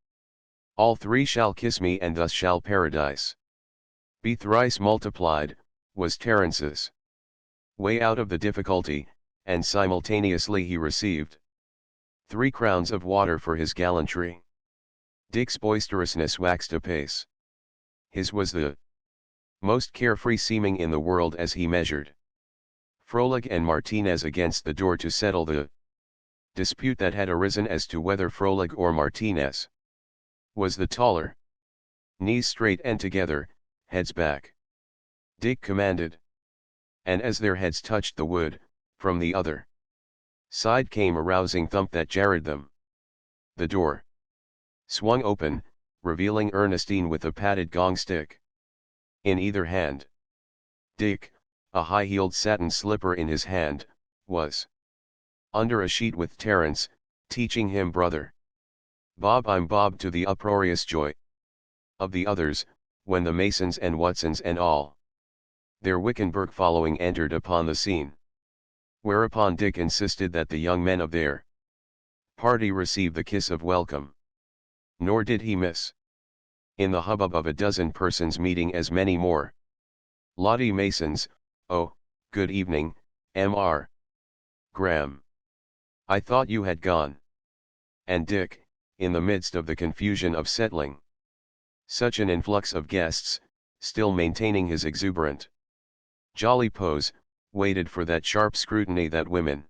All three shall kiss me and thus shall paradise be thrice multiplied, was Terence's way out of the difficulty, and simultaneously he received 3 crowns of water for his gallantry. Dick's boisterousness waxed apace. His was the most carefree seeming in the world as he measured Froelich and Martinez against the door to settle the dispute that had arisen as to whether Froelich or Martinez was the taller. Knees straight and together, heads back, Dick commanded. And as their heads touched the wood, from the other side came a rousing thump that jarred them. The door swung open, revealing Ernestine with a padded gong stick in either hand. Dick, a high-heeled satin slipper in his hand, was under a sheet with Terence, teaching him brother Bob I'm Bob to the uproarious joy of the others, when the Masons and Watsons and all their Wickenburg following entered upon the scene. Whereupon Dick insisted that the young men of their party receive the kiss of welcome. Nor did he miss, in the hubbub of a dozen persons meeting as many more Lottie Masons. Oh, good evening, M.R. Graham. I thought you had gone. And Dick, in the midst of the confusion of settling such an influx of guests, still maintaining his exuberant jolly pose, waited for that sharp scrutiny that women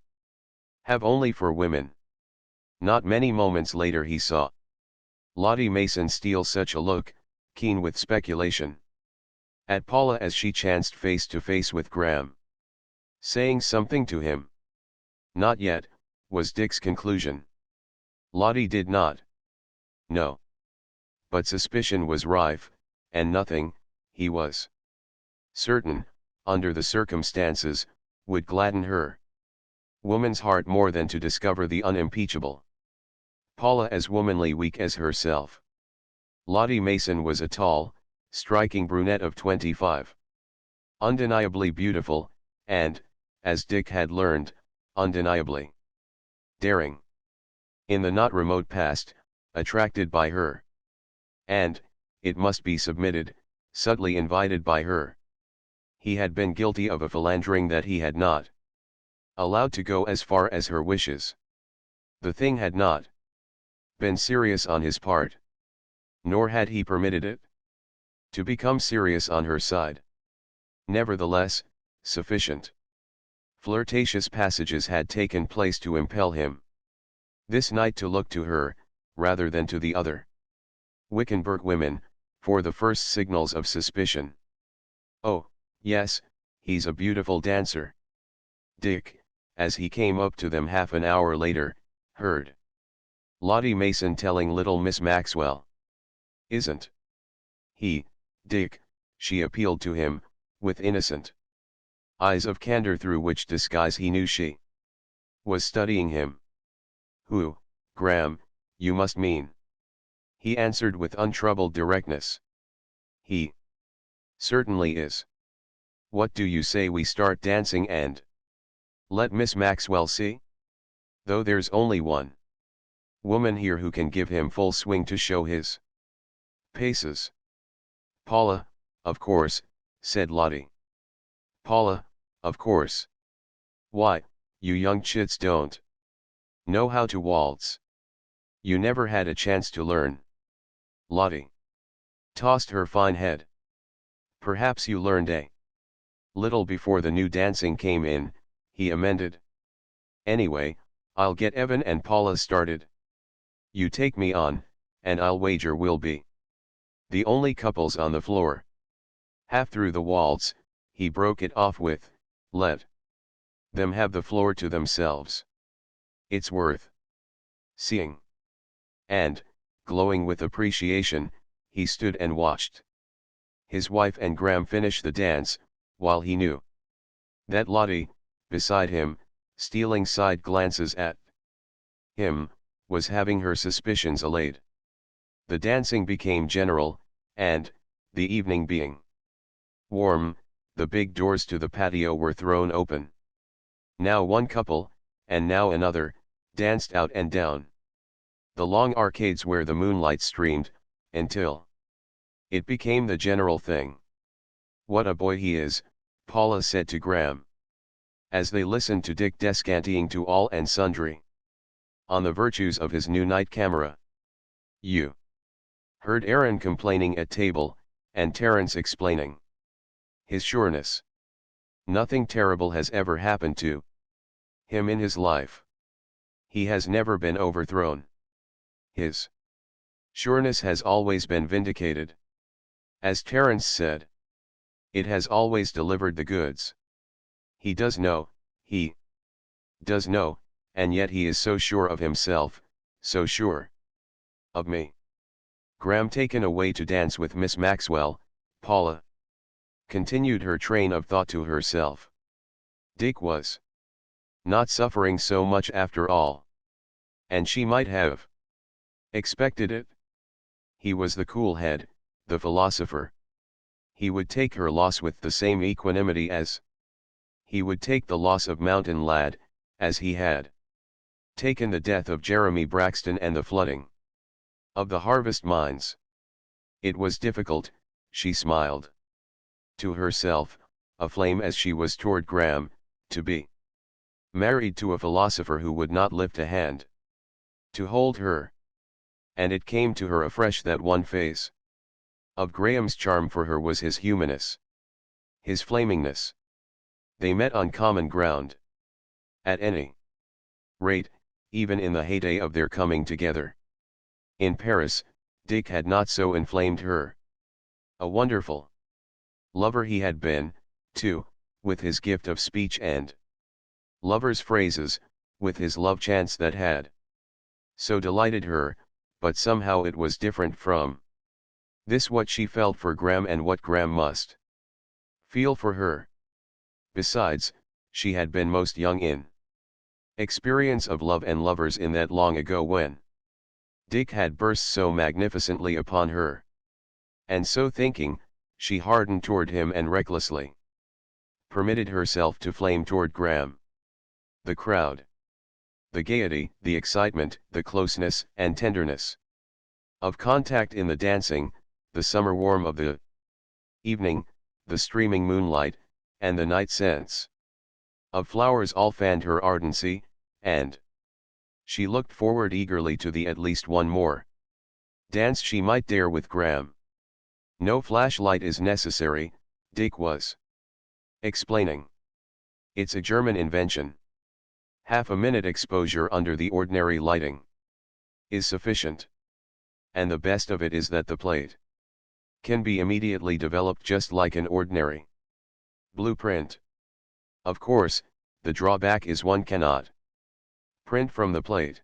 have only for women. Not many moments later he saw Lottie Mason steal such a look, keen with speculation, at Paula as she chanced face to face with Graham, saying something to him. Not yet, was Dick's conclusion. Lottie did not know. But suspicion was rife, and nothing, he was certain, under the circumstances, would gladden her woman's heart more than to discover the unimpeachable Paula as womanly weak as herself. Lottie Mason was a tall, striking brunette of 25. Undeniably beautiful, and, as Dick had learned, undeniably daring. In the not remote past, attracted by her. And, it must be submitted, subtly invited by her. He had been guilty of a philandering that he had not allowed to go as far as her wishes. The thing had not been serious on his part. Nor had he permitted it to become serious on her side. Nevertheless, sufficient flirtatious passages had taken place to impel him this night to look to her, rather than to the other Wickenburg women, for the first signals of suspicion. Oh, yes, he's a beautiful dancer. Dick, as he came up to them half an hour later, heard Lottie Mason telling little Miss Maxwell. Isn't he, Dick, she appealed to him, with innocent eyes of candor through which disguise he knew she was studying him. Who, Graham, you must mean. He answered with untroubled directness. He certainly is. What do you say we start dancing and Let Miss Maxwell see? Though there's only one woman here who can give him full swing to show his paces. Paula, of course, said Lottie. Paula, of course. Why, you young chits don't know how to waltz. You never had a chance to learn. Lottie tossed her fine head. Perhaps you learned a little before the new dancing came in, he amended. Anyway, I'll get Evan and Paula started. You take me on, and I'll wager we'll be the only couples on the floor. Half through the waltz, he broke it off with, let them have the floor to themselves. It's worth seeing. And, glowing with appreciation, he stood and watched his wife and Graham finish the dance, while he knew that Lottie, beside him, stealing side glances at him, was having her suspicions allayed. The dancing became general, and, the evening being warm, the big doors to the patio were thrown open. Now one couple, and now another, danced out and down the long arcades where the moonlight streamed, until it became the general thing. What a boy he is, Paula said to Graham, as they listened to Dick descanting to all and sundry on the virtues of his new night camera. You heard Aaron complaining at table, and Terence explaining his sureness. Nothing terrible has ever happened to him in his life. He has never been overthrown. His sureness has always been vindicated. As Terence said, it has always delivered the goods. He does know, and yet he is so sure of himself, so sure of me. Graham, taken away to dance with Miss Maxwell, Paula continued her train of thought to herself. Dick was not suffering so much after all. And she might have expected it. He was the cool head, the philosopher. He would take her loss with the same equanimity as he would take the loss of Mountain Lad, as he had taken the death of Jeremy Braxton and the flooding of the harvest mines. It was difficult, she smiled to herself, aflame as she was toward Graham, to be married to a philosopher who would not lift a hand to hold her. And it came to her afresh that one phase of Graham's charm for her was his humanness, his flamingness. They met on common ground. At any rate, even in the heyday of their coming together in Paris, Dick had not so inflamed her. A wonderful lover he had been, too, with his gift of speech and lover's phrases, with his love chants that had so delighted her, but somehow it was different from this what she felt for Graham and what Graham must feel for her. Besides, she had been most young in experience of love and lovers in that long ago when Dick had burst so magnificently upon her. And so thinking, she hardened toward him and recklessly permitted herself to flame toward Graham. The crowd, the gaiety, the excitement, the closeness and tenderness of contact in the dancing, the summer warmth of the evening, the streaming moonlight, and the night scents of flowers all fanned her ardency, and she looked forward eagerly to the at least one more dance she might dare with Graham. No flashlight is necessary, Dick was explaining. It's a German invention. Half a minute exposure under the ordinary lighting is sufficient. And the best of it is that the plate can be immediately developed just like an ordinary blueprint. Of course, the drawback is one cannot print from the plate.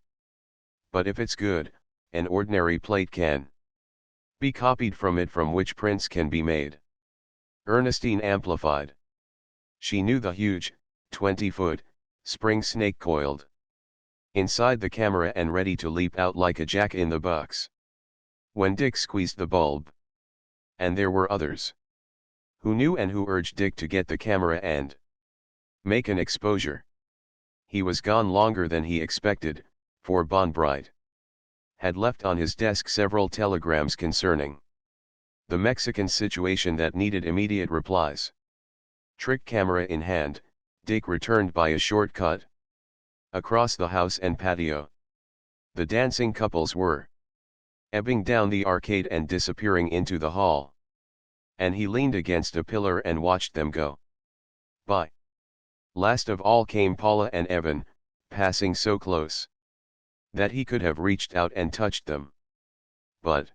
But if it's good, an ordinary plate can be copied from it, from which prints can be made. Ernestine amplified. She knew the huge, 20-foot, spring snake coiled inside the camera and ready to leap out like a jack in the box when Dick squeezed the bulb. And there were others who knew and who urged Dick to get the camera and make an exposure. He was gone longer than he expected, for Bonbright had left on his desk several telegrams concerning the Mexican situation that needed immediate replies. Trick camera in hand, Dick returned by a shortcut across the house and patio. The dancing couples were ebbing down the arcade and disappearing into the hall. And he leaned against a pillar and watched them go by. Last of all came Paula and Evan, passing so close that he could have reached out and touched them. But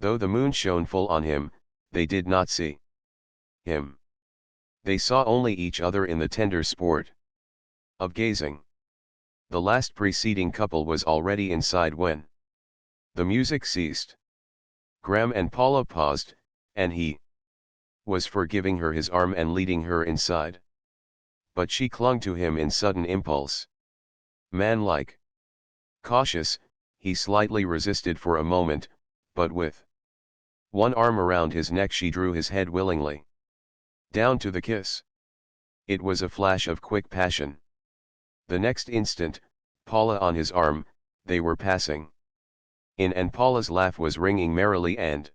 though the moon shone full on him, they did not see him. They saw only each other in the tender sport of gazing. The last preceding couple was already inside when the music ceased. Graham and Paula paused, and he was for giving her his arm and leading her inside. But she clung to him in sudden impulse. Man-like. Cautious, he slightly resisted for a moment, but with one arm around his neck she drew his head willingly down to the kiss. It was a flash of quick passion. The next instant, Paula on his arm, they were passing in, and Paula's laugh was ringing merrily and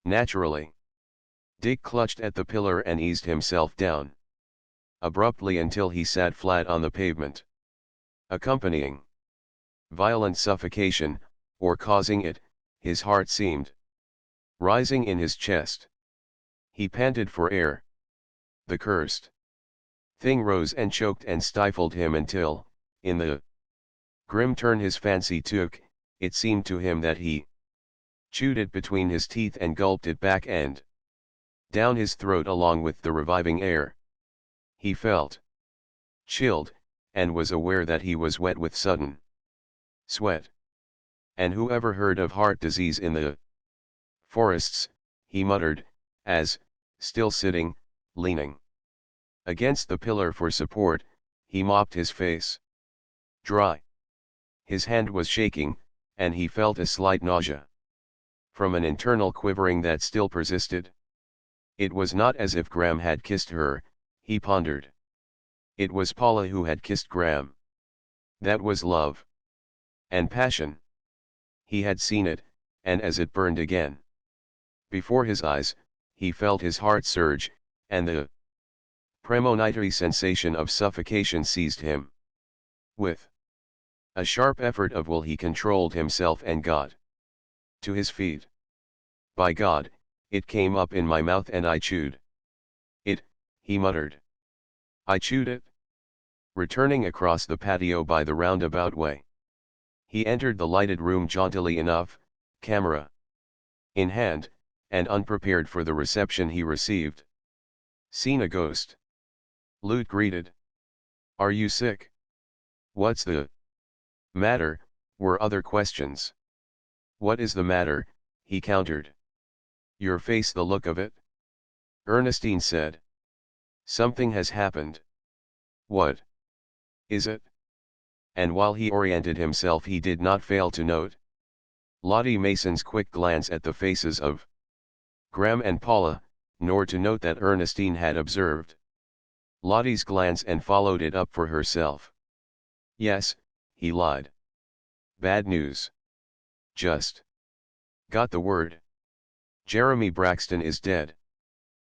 naturally. Dick clutched at the pillar and eased himself down abruptly until he sat flat on the pavement. Accompanying violent suffocation, or causing it, his heart seemed rising in his chest. He panted for air. The cursed thing rose and choked and stifled him until, in the grim turn his fancy took, it seemed to him that he chewed it between his teeth and gulped it back and down his throat along with the reviving air. He felt chilled, and was aware that he was wet with sudden sweat. And who ever heard of heart disease in the forests, he muttered, as, still sitting, leaning against the pillar for support, he mopped his face dry. His hand was shaking, and he felt a slight nausea from an internal quivering that still persisted. It was not as if Graham had kissed her, he pondered. It was Paula who had kissed Graham. That was love and passion. He had seen it, and as it burned again before his eyes, he felt his heart surge, and the premonitory sensation of suffocation seized him. With a sharp effort of will he controlled himself and got to his feet. By God, it came up in my mouth and I chewed it, he muttered. I chewed it. Returning across the patio by the roundabout way, he entered the lighted room jauntily enough, camera in hand, and unprepared for the reception he received. Seen a ghost? Lute greeted. Are you sick? What's the matter? Were other questions. What is the matter? He countered. Your face, the look of it? Ernestine said. Something has happened. What is it? And while he oriented himself, he did not fail to note Lottie Mason's quick glance at the faces of Graham and Paula, nor to note that Ernestine had observed Lottie's glance and followed it up for herself. Yes, he lied. Bad news. Just got the word. Jeremy Braxton is dead.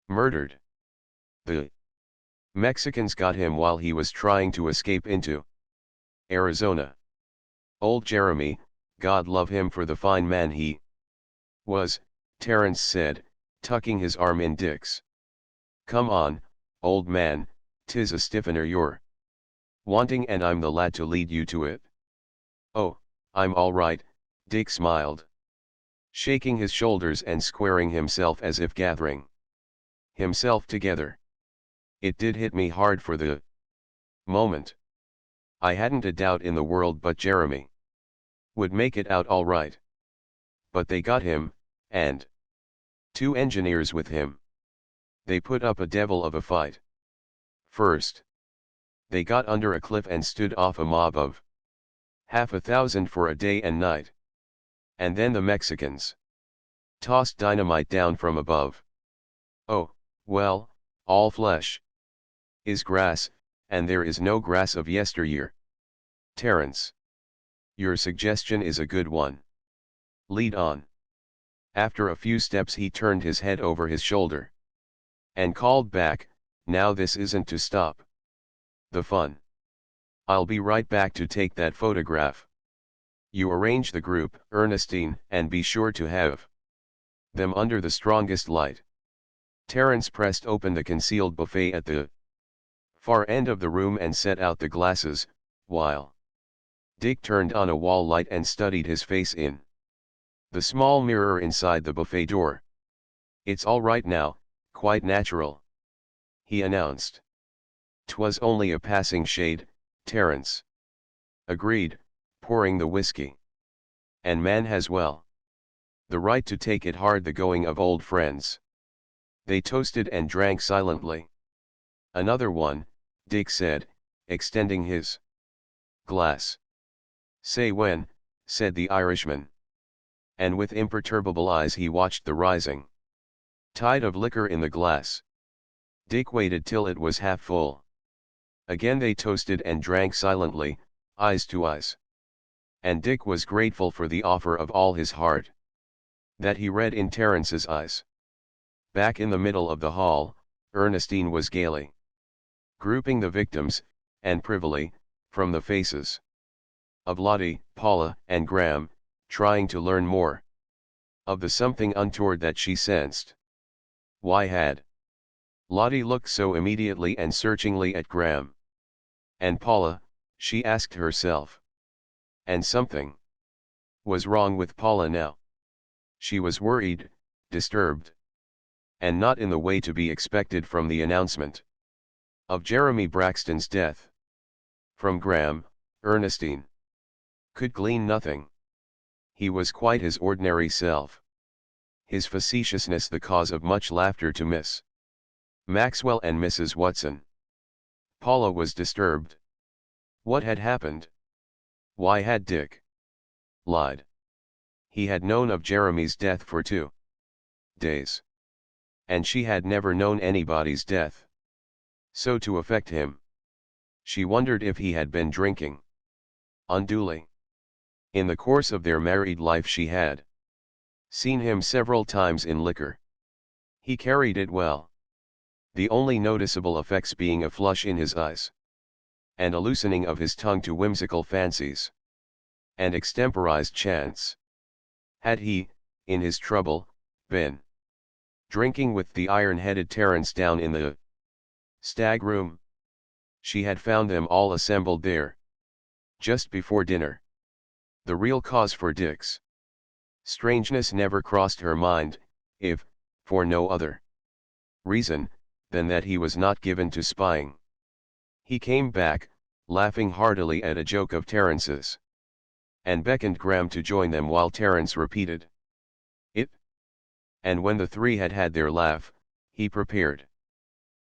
Murdered. The Mexicans got him while he was trying to escape into Arizona. Old Jeremy, God love him for the fine man he was, Terence said, tucking his arm in Dick's. Come on, old man, 'tis a stiffener you're wanting and I'm the lad to lead you to it. Oh, I'm all right, Dick smiled, shaking his shoulders and squaring himself as if gathering himself together. It did hit me hard for the moment. I hadn't a doubt in the world but Jeremy would make it out all right. But they got him, and 2 engineers with him. They put up a devil of a fight. First, they got under a cliff and stood off a mob of 1,000 for a day and night. And then the Mexicans tossed dynamite down from above. Oh, well, all flesh is grass, and there is no grass of yesteryear. Terence. Your suggestion is a good one. Lead on. After a few steps he turned his head over his shoulder. And called back, now this isn't to stop the fun. I'll be right back to take that photograph. You arrange the group, Ernestine, and be sure to have them under the strongest light. Terence pressed open the concealed buffet at the far end of the room and set out the glasses, while Dick turned on a wall light and studied his face in the small mirror inside the buffet door. It's all right now, quite natural, he announced. 'Twas only a passing shade, Terence agreed, pouring the whiskey. And man has well the right to take it hard, the going of old friends. They toasted and drank silently. Another one, Dick said, extending his glass. Say when, said the Irishman. And with imperturbable eyes he watched the rising tide of liquor in the glass. Dick waited till it was half full. Again they toasted and drank silently, eyes to eyes. And Dick was grateful for the offer of all his heart that he read in Terence's eyes. Back in the middle of the hall, Ernestine was gaily grouping the victims, and privily, from the faces of Lottie, Paula, and Graham, trying to learn more of the something untoward that she sensed. Why had Lottie looked so immediately and searchingly at Graham? And Paula, she asked herself. And something was wrong with Paula now. She was worried, disturbed. And not in the way to be expected from the announcement of Jeremy Braxton's death. From Graham, Ernestine could glean nothing. He was quite his ordinary self. His facetiousness the cause of much laughter to Miss Maxwell and Mrs. Watson. Paula was disturbed. What had happened? Why had Dick lied? He had known of Jeremy's death for 2 days. And she had never known anybody's death so to affect him. She wondered if he had been drinking unduly. In the course of their married life she had seen him several times in liquor. He carried it well. The only noticeable effects being a flush in his eyes, and a loosening of his tongue to whimsical fancies, and extemporized chants. Had he, in his trouble, been drinking with the iron-headed Terence down in the stag room? She had found them all assembled there just before dinner. The real cause for Dick's strangeness never crossed her mind, if, for no other reason, than that he was not given to spying. He came back, laughing heartily at a joke of Terence's, and beckoned Graham to join them while Terence repeated it. And when the three had had their laugh, he prepared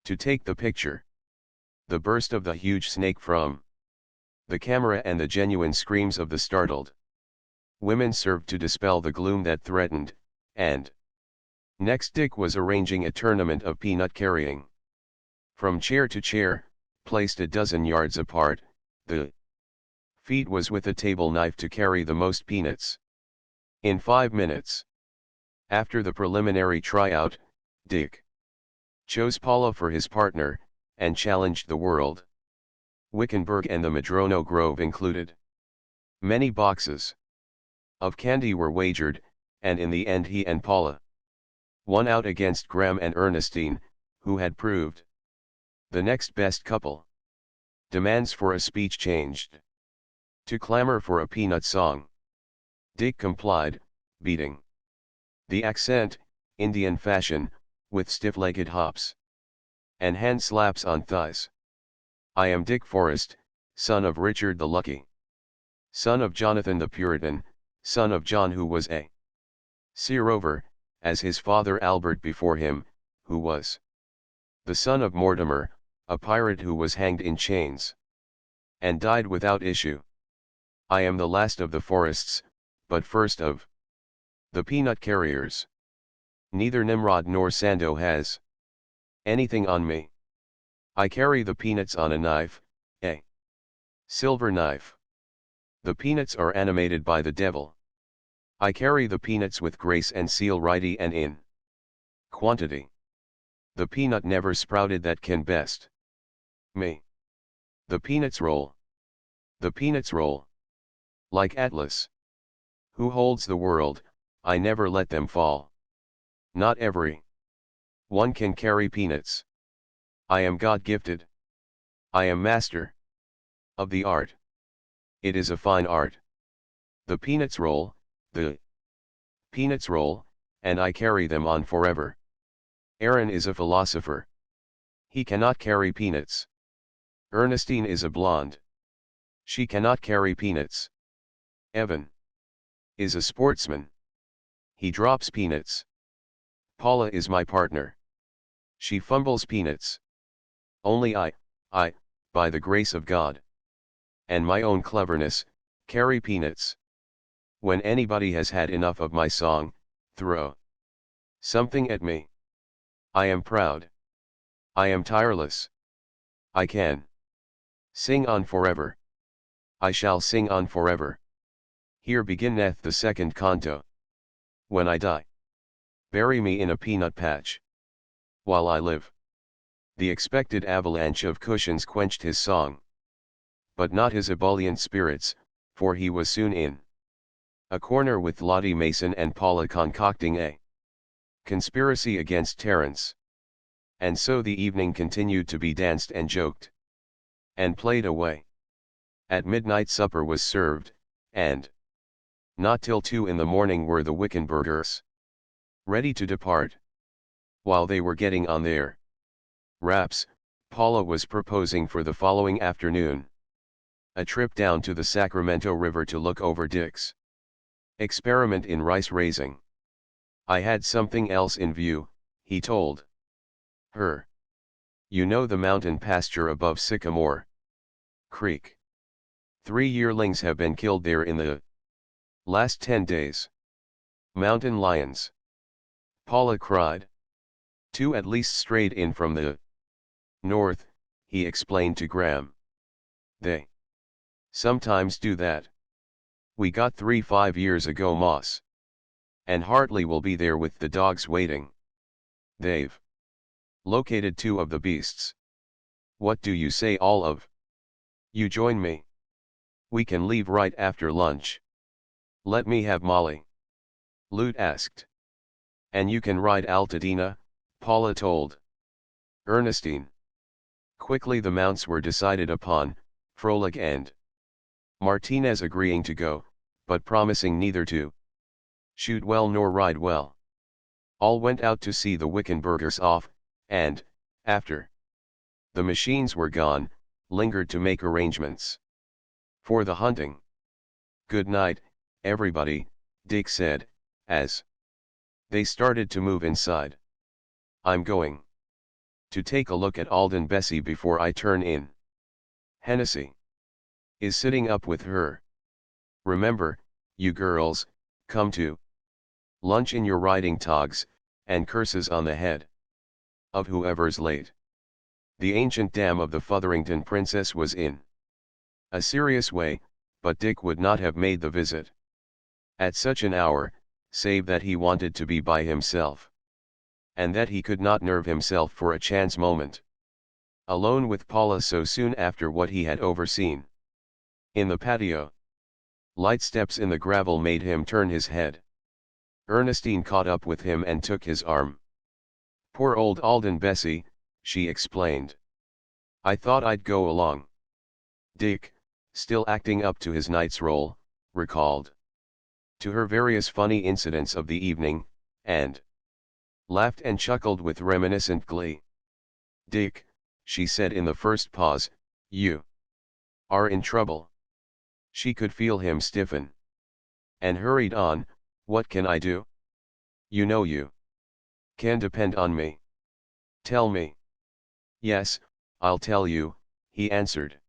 to take the picture. The burst of the huge snake from the camera and the genuine screams of the startled women served to dispel the gloom that threatened, and next Dick was arranging a tournament of peanut carrying. From chair to chair, placed a dozen yards apart, the feat was with a table knife to carry the most peanuts. In 5 minutes. After the preliminary tryout, Dick chose Paula for his partner, and challenged the world. Wickenburg and the Madrono Grove included. Many boxes of candy were wagered, and in the end he and Paula won out against Graham and Ernestine, who had proved the next best couple. Demands for a speech changed to clamor for a peanut song. Dick complied, beating the accent, Indian fashion, with stiff-legged hops and hand slaps on thighs. I am Dick Forrest, son of Richard the Lucky, son of Jonathan the Puritan, son of John who was a sea rover, as his father Albert before him, who was the son of Mortimer, a pirate who was hanged in chains and died without issue. I am the last of the Forrests, but first of the peanut carriers. Neither Nimrod nor Sando has anything on me. I carry the peanuts on a knife, a silver knife. The peanuts are animated by the devil. I carry the peanuts with grace and seal righty and in quantity. The peanut never sprouted that can best me. The peanuts roll. The peanuts roll. Like Atlas, who holds the world, I never let them fall. Not every one can carry peanuts. I am God-gifted. I am master of the art. It is a fine art. The peanuts roll, the peanuts roll, and I carry them on forever. Aaron is a philosopher. He cannot carry peanuts. Ernestine is a blonde. She cannot carry peanuts. Evan is a sportsman. He drops peanuts. Paula is my partner. She fumbles peanuts. Only I, by the grace of God and my own cleverness, carry peanuts. When anybody has had enough of my song, throw something at me. I am proud. I am tireless. I can sing on forever. I shall sing on forever. Here beginneth the second canto. When I die, bury me in a peanut patch. While I live. The expected avalanche of cushions quenched his song. But not his ebullient spirits, for he was soon in a corner with Lottie Mason and Paula concocting a conspiracy against Terence. And so the evening continued to be danced and joked and played away. At midnight supper was served, and not till 2 in the morning were the Wickenburgers ready to depart. While they were getting on their wraps, Paula was proposing for the following afternoon a trip down to the Sacramento River to look over Dick's experiment in rice raising. I had something else in view, he told her. You know the mountain pasture above Sycamore Creek. 3 yearlings have been killed there in the last 10 days. Mountain lions. Paula cried. 2 at least strayed in from the north, he explained to Graham. They sometimes do that. We got 3 5 years ago, Moss. And Hartley will be there with the dogs waiting. They've located 2 of the beasts. What do you say, all of you join me? We can leave right after lunch. Let me have Molly, Lute asked. And you can ride Altadena, Paula told Ernestine. Quickly the mounts were decided upon, Froelich and Martinez agreeing to go, but promising neither to shoot well nor ride well. All went out to see the Wickenburgers off, and, after the machines were gone, lingered to make arrangements for the hunting. Good night, everybody, Dick said, as they started to move inside. I'm going to take a look at Alden Bessie before I turn in. Hennessy is sitting up with her. Remember, you girls, come to lunch in your riding togs, and curses on the head of whoever's late. The ancient dam of the Fotherington Princess was in a serious way, but Dick would not have made the visit at such an hour, save that he wanted to be by himself. And that he could not nerve himself for a chance moment alone with Paula so soon after what he had overseen in the patio. Light steps in the gravel made him turn his head. Ernestine caught up with him and took his arm. Poor old Alden Bessie, she explained. I thought I'd go along. Dick, still acting up to his knight's role, recalled to her various funny incidents of the evening, and laughed and chuckled with reminiscent glee. Dick, she said in the first pause, you are in trouble. She could feel him stiffen. And hurried on, what can I do? You know you can depend on me. Tell me. Yes, I'll tell you, he answered.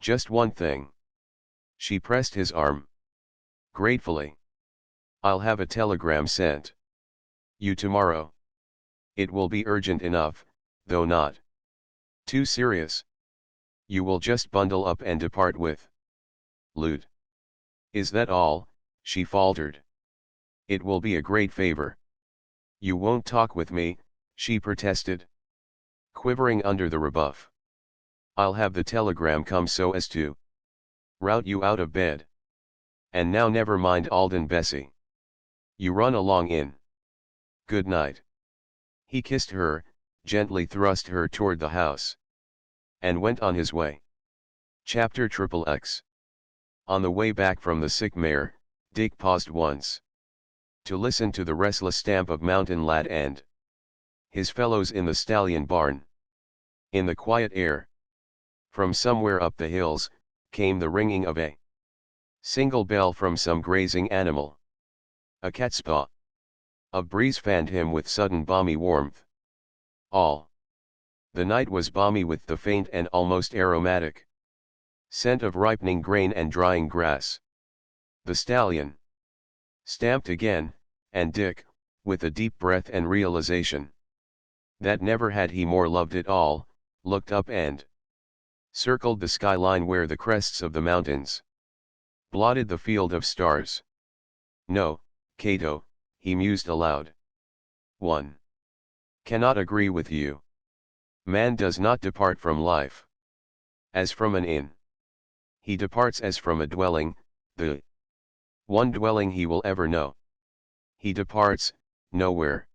Just one thing. She pressed his arm gratefully. I'll have a telegram sent you tomorrow. It will be urgent enough, though not Too serious. You will just bundle up and depart with loot. Is that all? She faltered. It will be a great favor. You won't talk with me, she protested, quivering under the rebuff. I'll have the telegram come so as to rout you out of bed. And now never mind Alden Bessie. You run along in. Good night. He kissed her, gently thrust her toward the house, and went on his way. Chapter XXX. On the way back from the sick mare, Dick paused once to listen to the restless stamp of Mountain Lad and his fellows in the stallion barn. In the quiet air, from somewhere up the hills, came the ringing of a single bell from some grazing animal. A catspaw. A breeze fanned him with sudden balmy warmth. All the night was balmy with the faint and almost aromatic scent of ripening grain and drying grass. The stallion stamped again, and Dick, with a deep breath and realization that never had he more loved it all, looked up and circled the skyline where the crests of the mountains blotted the field of stars. No, Cato, he mused aloud. One cannot agree with you. Man does not depart from life as from an inn. He departs as from a dwelling, the one dwelling he will ever know. He departs, nowhere.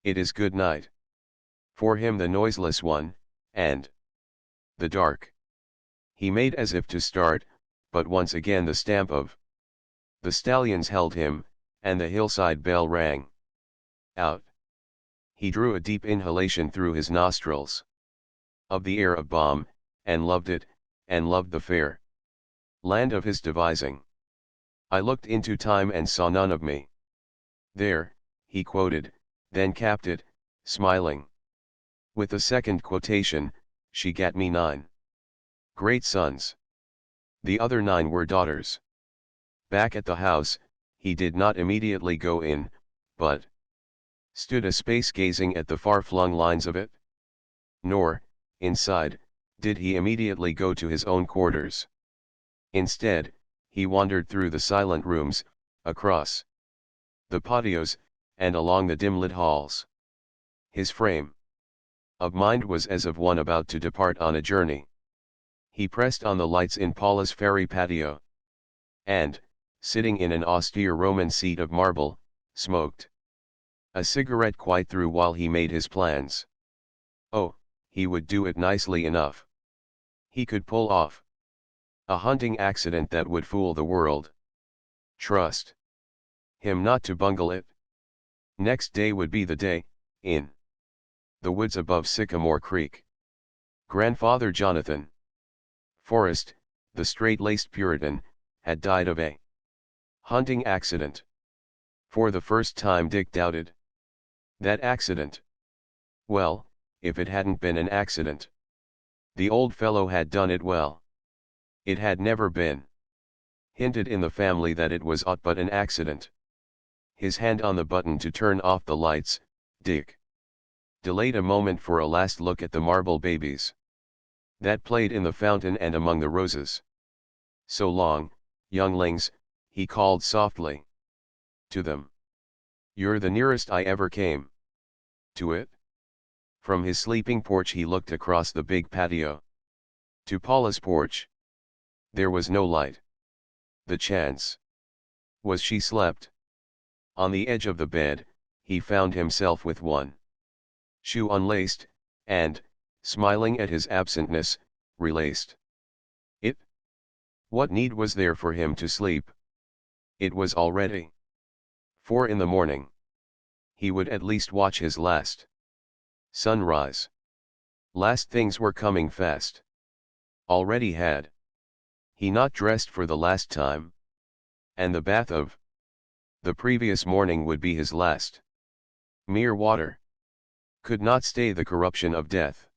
It is good night. For him the noiseless one, and the dark. He made as if to start, but once again the stamp of the stallions held him, and the hillside bell rang out. He drew a deep inhalation through his nostrils of the air of balm, and loved it, and loved the fair land of his devising. I looked into time and saw none of me there, he quoted, then capped it, smiling with a second quotation, she gat me 9 great sons. The other 9 were daughters. Back at the house, he did not immediately go in, but stood a space gazing at the far-flung lines of it. Nor, inside, did he immediately go to his own quarters. Instead, he wandered through the silent rooms, across the patios, and along the dim-lit halls. His frame of mind was as of one about to depart on a journey. He pressed on the lights in Paula's fairy patio, and, sitting in an austere Roman seat of marble, smoked a cigarette quite through while he made his plans. Oh, he would do it nicely enough. He could pull off a hunting accident that would fool the world. Trust him not to bungle it. Next day would be the day, in the woods above Sycamore Creek. Grandfather Jonathan Forrest, the straight-laced Puritan, had died of a hunting accident. For the first time Dick doubted that accident. Well, if it hadn't been an accident. The old fellow had done it well. It had never been hinted in the family that it was aught but an accident. His hand on the button to turn off the lights, Dick delayed a moment for a last look at the marble babies that played in the fountain and among the roses. So long, younglings, he called softly to them. You're the nearest I ever came to it. From his sleeping porch he looked across the big patio to Paula's porch. There was no light. The chance was she slept. On the edge of the bed, he found himself with one shoe unlaced, and, smiling at his absentness, relaced it. What need was there for him to sleep? It was already 4 in the morning. He would at least watch his last sunrise. Last things were coming fast. Already had he not dressed for the last time? And the bath of the previous morning would be his last. Mere water could not stay the corruption of death.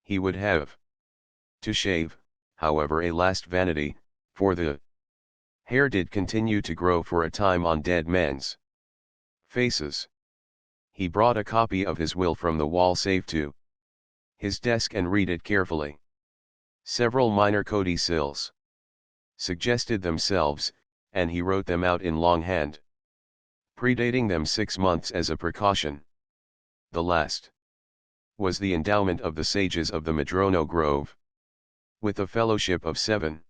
He would have to shave, however, a last vanity, for the hair did continue to grow for a time on dead men's faces. He brought a copy of his will from the wall safe to his desk and read it carefully. Several minor codicils suggested themselves, and he wrote them out in longhand, predating them 6 months as a precaution. The last was the endowment of the sages of the Madrono Grove. With a fellowship of 7,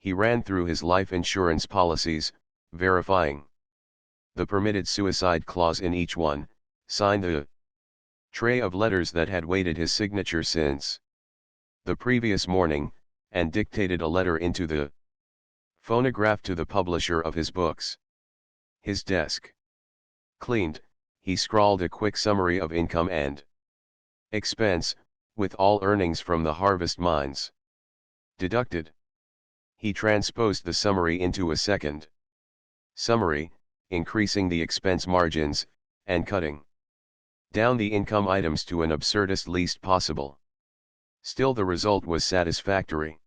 he ran through his life insurance policies, verifying the permitted suicide clause in each one, signed the tray of letters that had waited his signature since the previous morning, and dictated a letter into the phonograph to the publisher of his books. His desk cleaned, he scrawled a quick summary of income and expense, with all earnings from the harvest mines deducted. He transposed the summary into a second summary, increasing the expense margins, and cutting down the income items to an absurdist least possible. Still the result was satisfactory.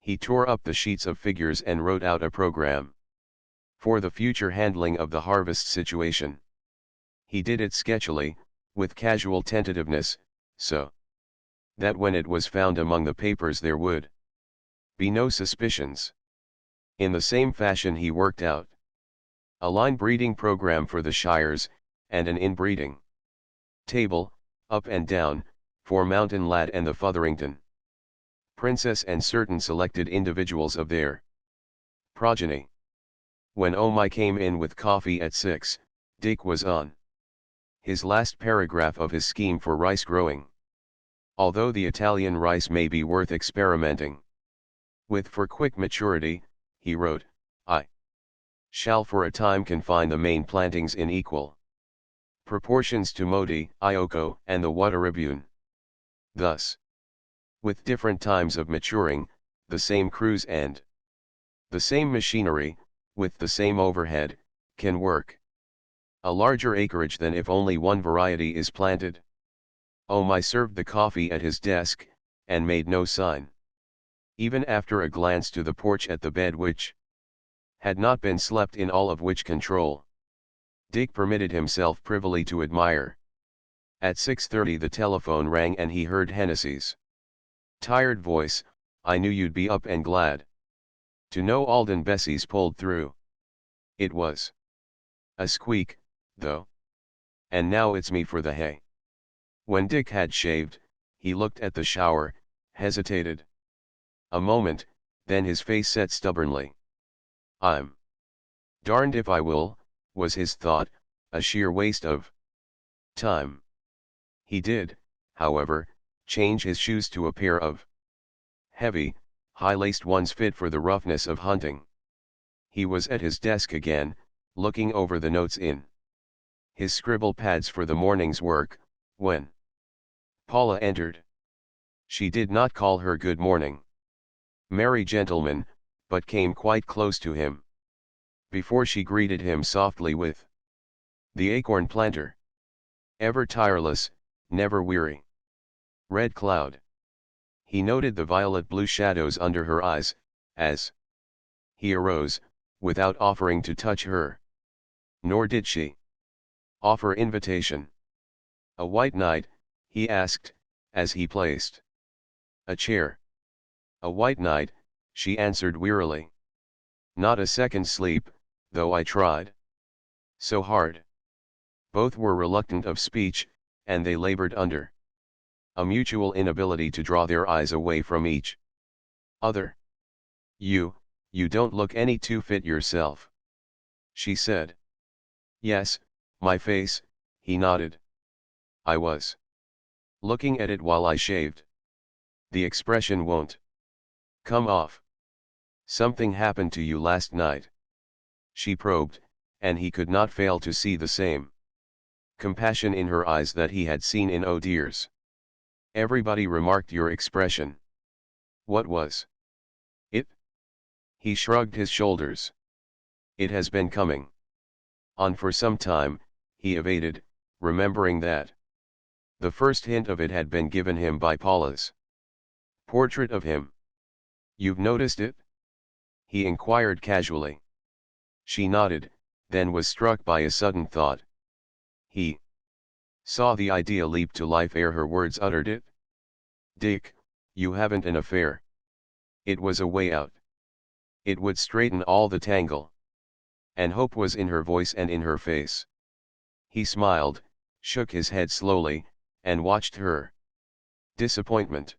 He tore up the sheets of figures and wrote out a program for the future handling of the harvest situation. He did it sketchily, with casual tentativeness, so that when it was found among the papers there would be no suspicions. In the same fashion he worked out a line breeding program for the shires, and an inbreeding table, up and down, for Mountain Lad and the Fotherington Princess and certain selected individuals of their progeny. When Oh My came in with coffee at 6, Dick was on his last paragraph of his scheme for rice growing. Although the Italian rice may be worth experimenting with for quick maturity, he wrote, I shall for a time confine the main plantings in equal proportions to Modi, Ioko, and the Wateribune. Thus, with different times of maturing, the same crews and the same machinery, with the same overhead, can work a larger acreage than if only one variety is planted. Oh My served the coffee at his desk, and made no sign. Even after a glance to the porch at the bed which had not been slept in, all of which control Dick permitted himself privily to admire. At 6:30 the telephone rang and he heard Hennessy's tired voice, I knew you'd be up and glad to know Alden Bessie's pulled through. It was a squeak, though. And now it's me for the hay. When Dick had shaved, he looked at the shower, hesitated a moment, then his face set stubbornly. I'm darned if I will, was his thought, a sheer waste of time. He did, however, change his shoes to a pair of heavy, high-laced ones fit for the roughness of hunting. He was at his desk again, looking over the notes in his scribble pads for the morning's work, when Paula entered. She did not call her good morning, merry gentleman, but came quite close to him before she greeted him softly with the acorn planter. Ever tireless, never weary. Red Cloud. He noted the violet-blue shadows under her eyes, as he arose, without offering to touch her. Nor did she offer invitation. A white knight, he asked, as he placed a chair. A white knight, she answered wearily. Not a second's sleep, though I tried so hard. Both were reluctant of speech, and they labored under a mutual inability to draw their eyes away from each other. You don't look any too fit yourself, she said. Yes, my face, he nodded. I was looking at it while I shaved. The expression won't come off. Something happened to you last night, she probed, and he could not fail to see the same compassion in her eyes that he had seen in Oh Dear's. Everybody remarked your expression. What was it? He shrugged his shoulders. It has been coming on for some time, he evaded, remembering that the first hint of it had been given him by Paula's portrait of him. You've noticed it? He inquired casually. She nodded, then was struck by a sudden thought. He saw the idea leap to life ere her words uttered it. Dick, you haven't an affair. It was a way out. It would straighten all the tangle. And hope was in her voice and in her face. He smiled, shook his head slowly, and watched her. Disappointment.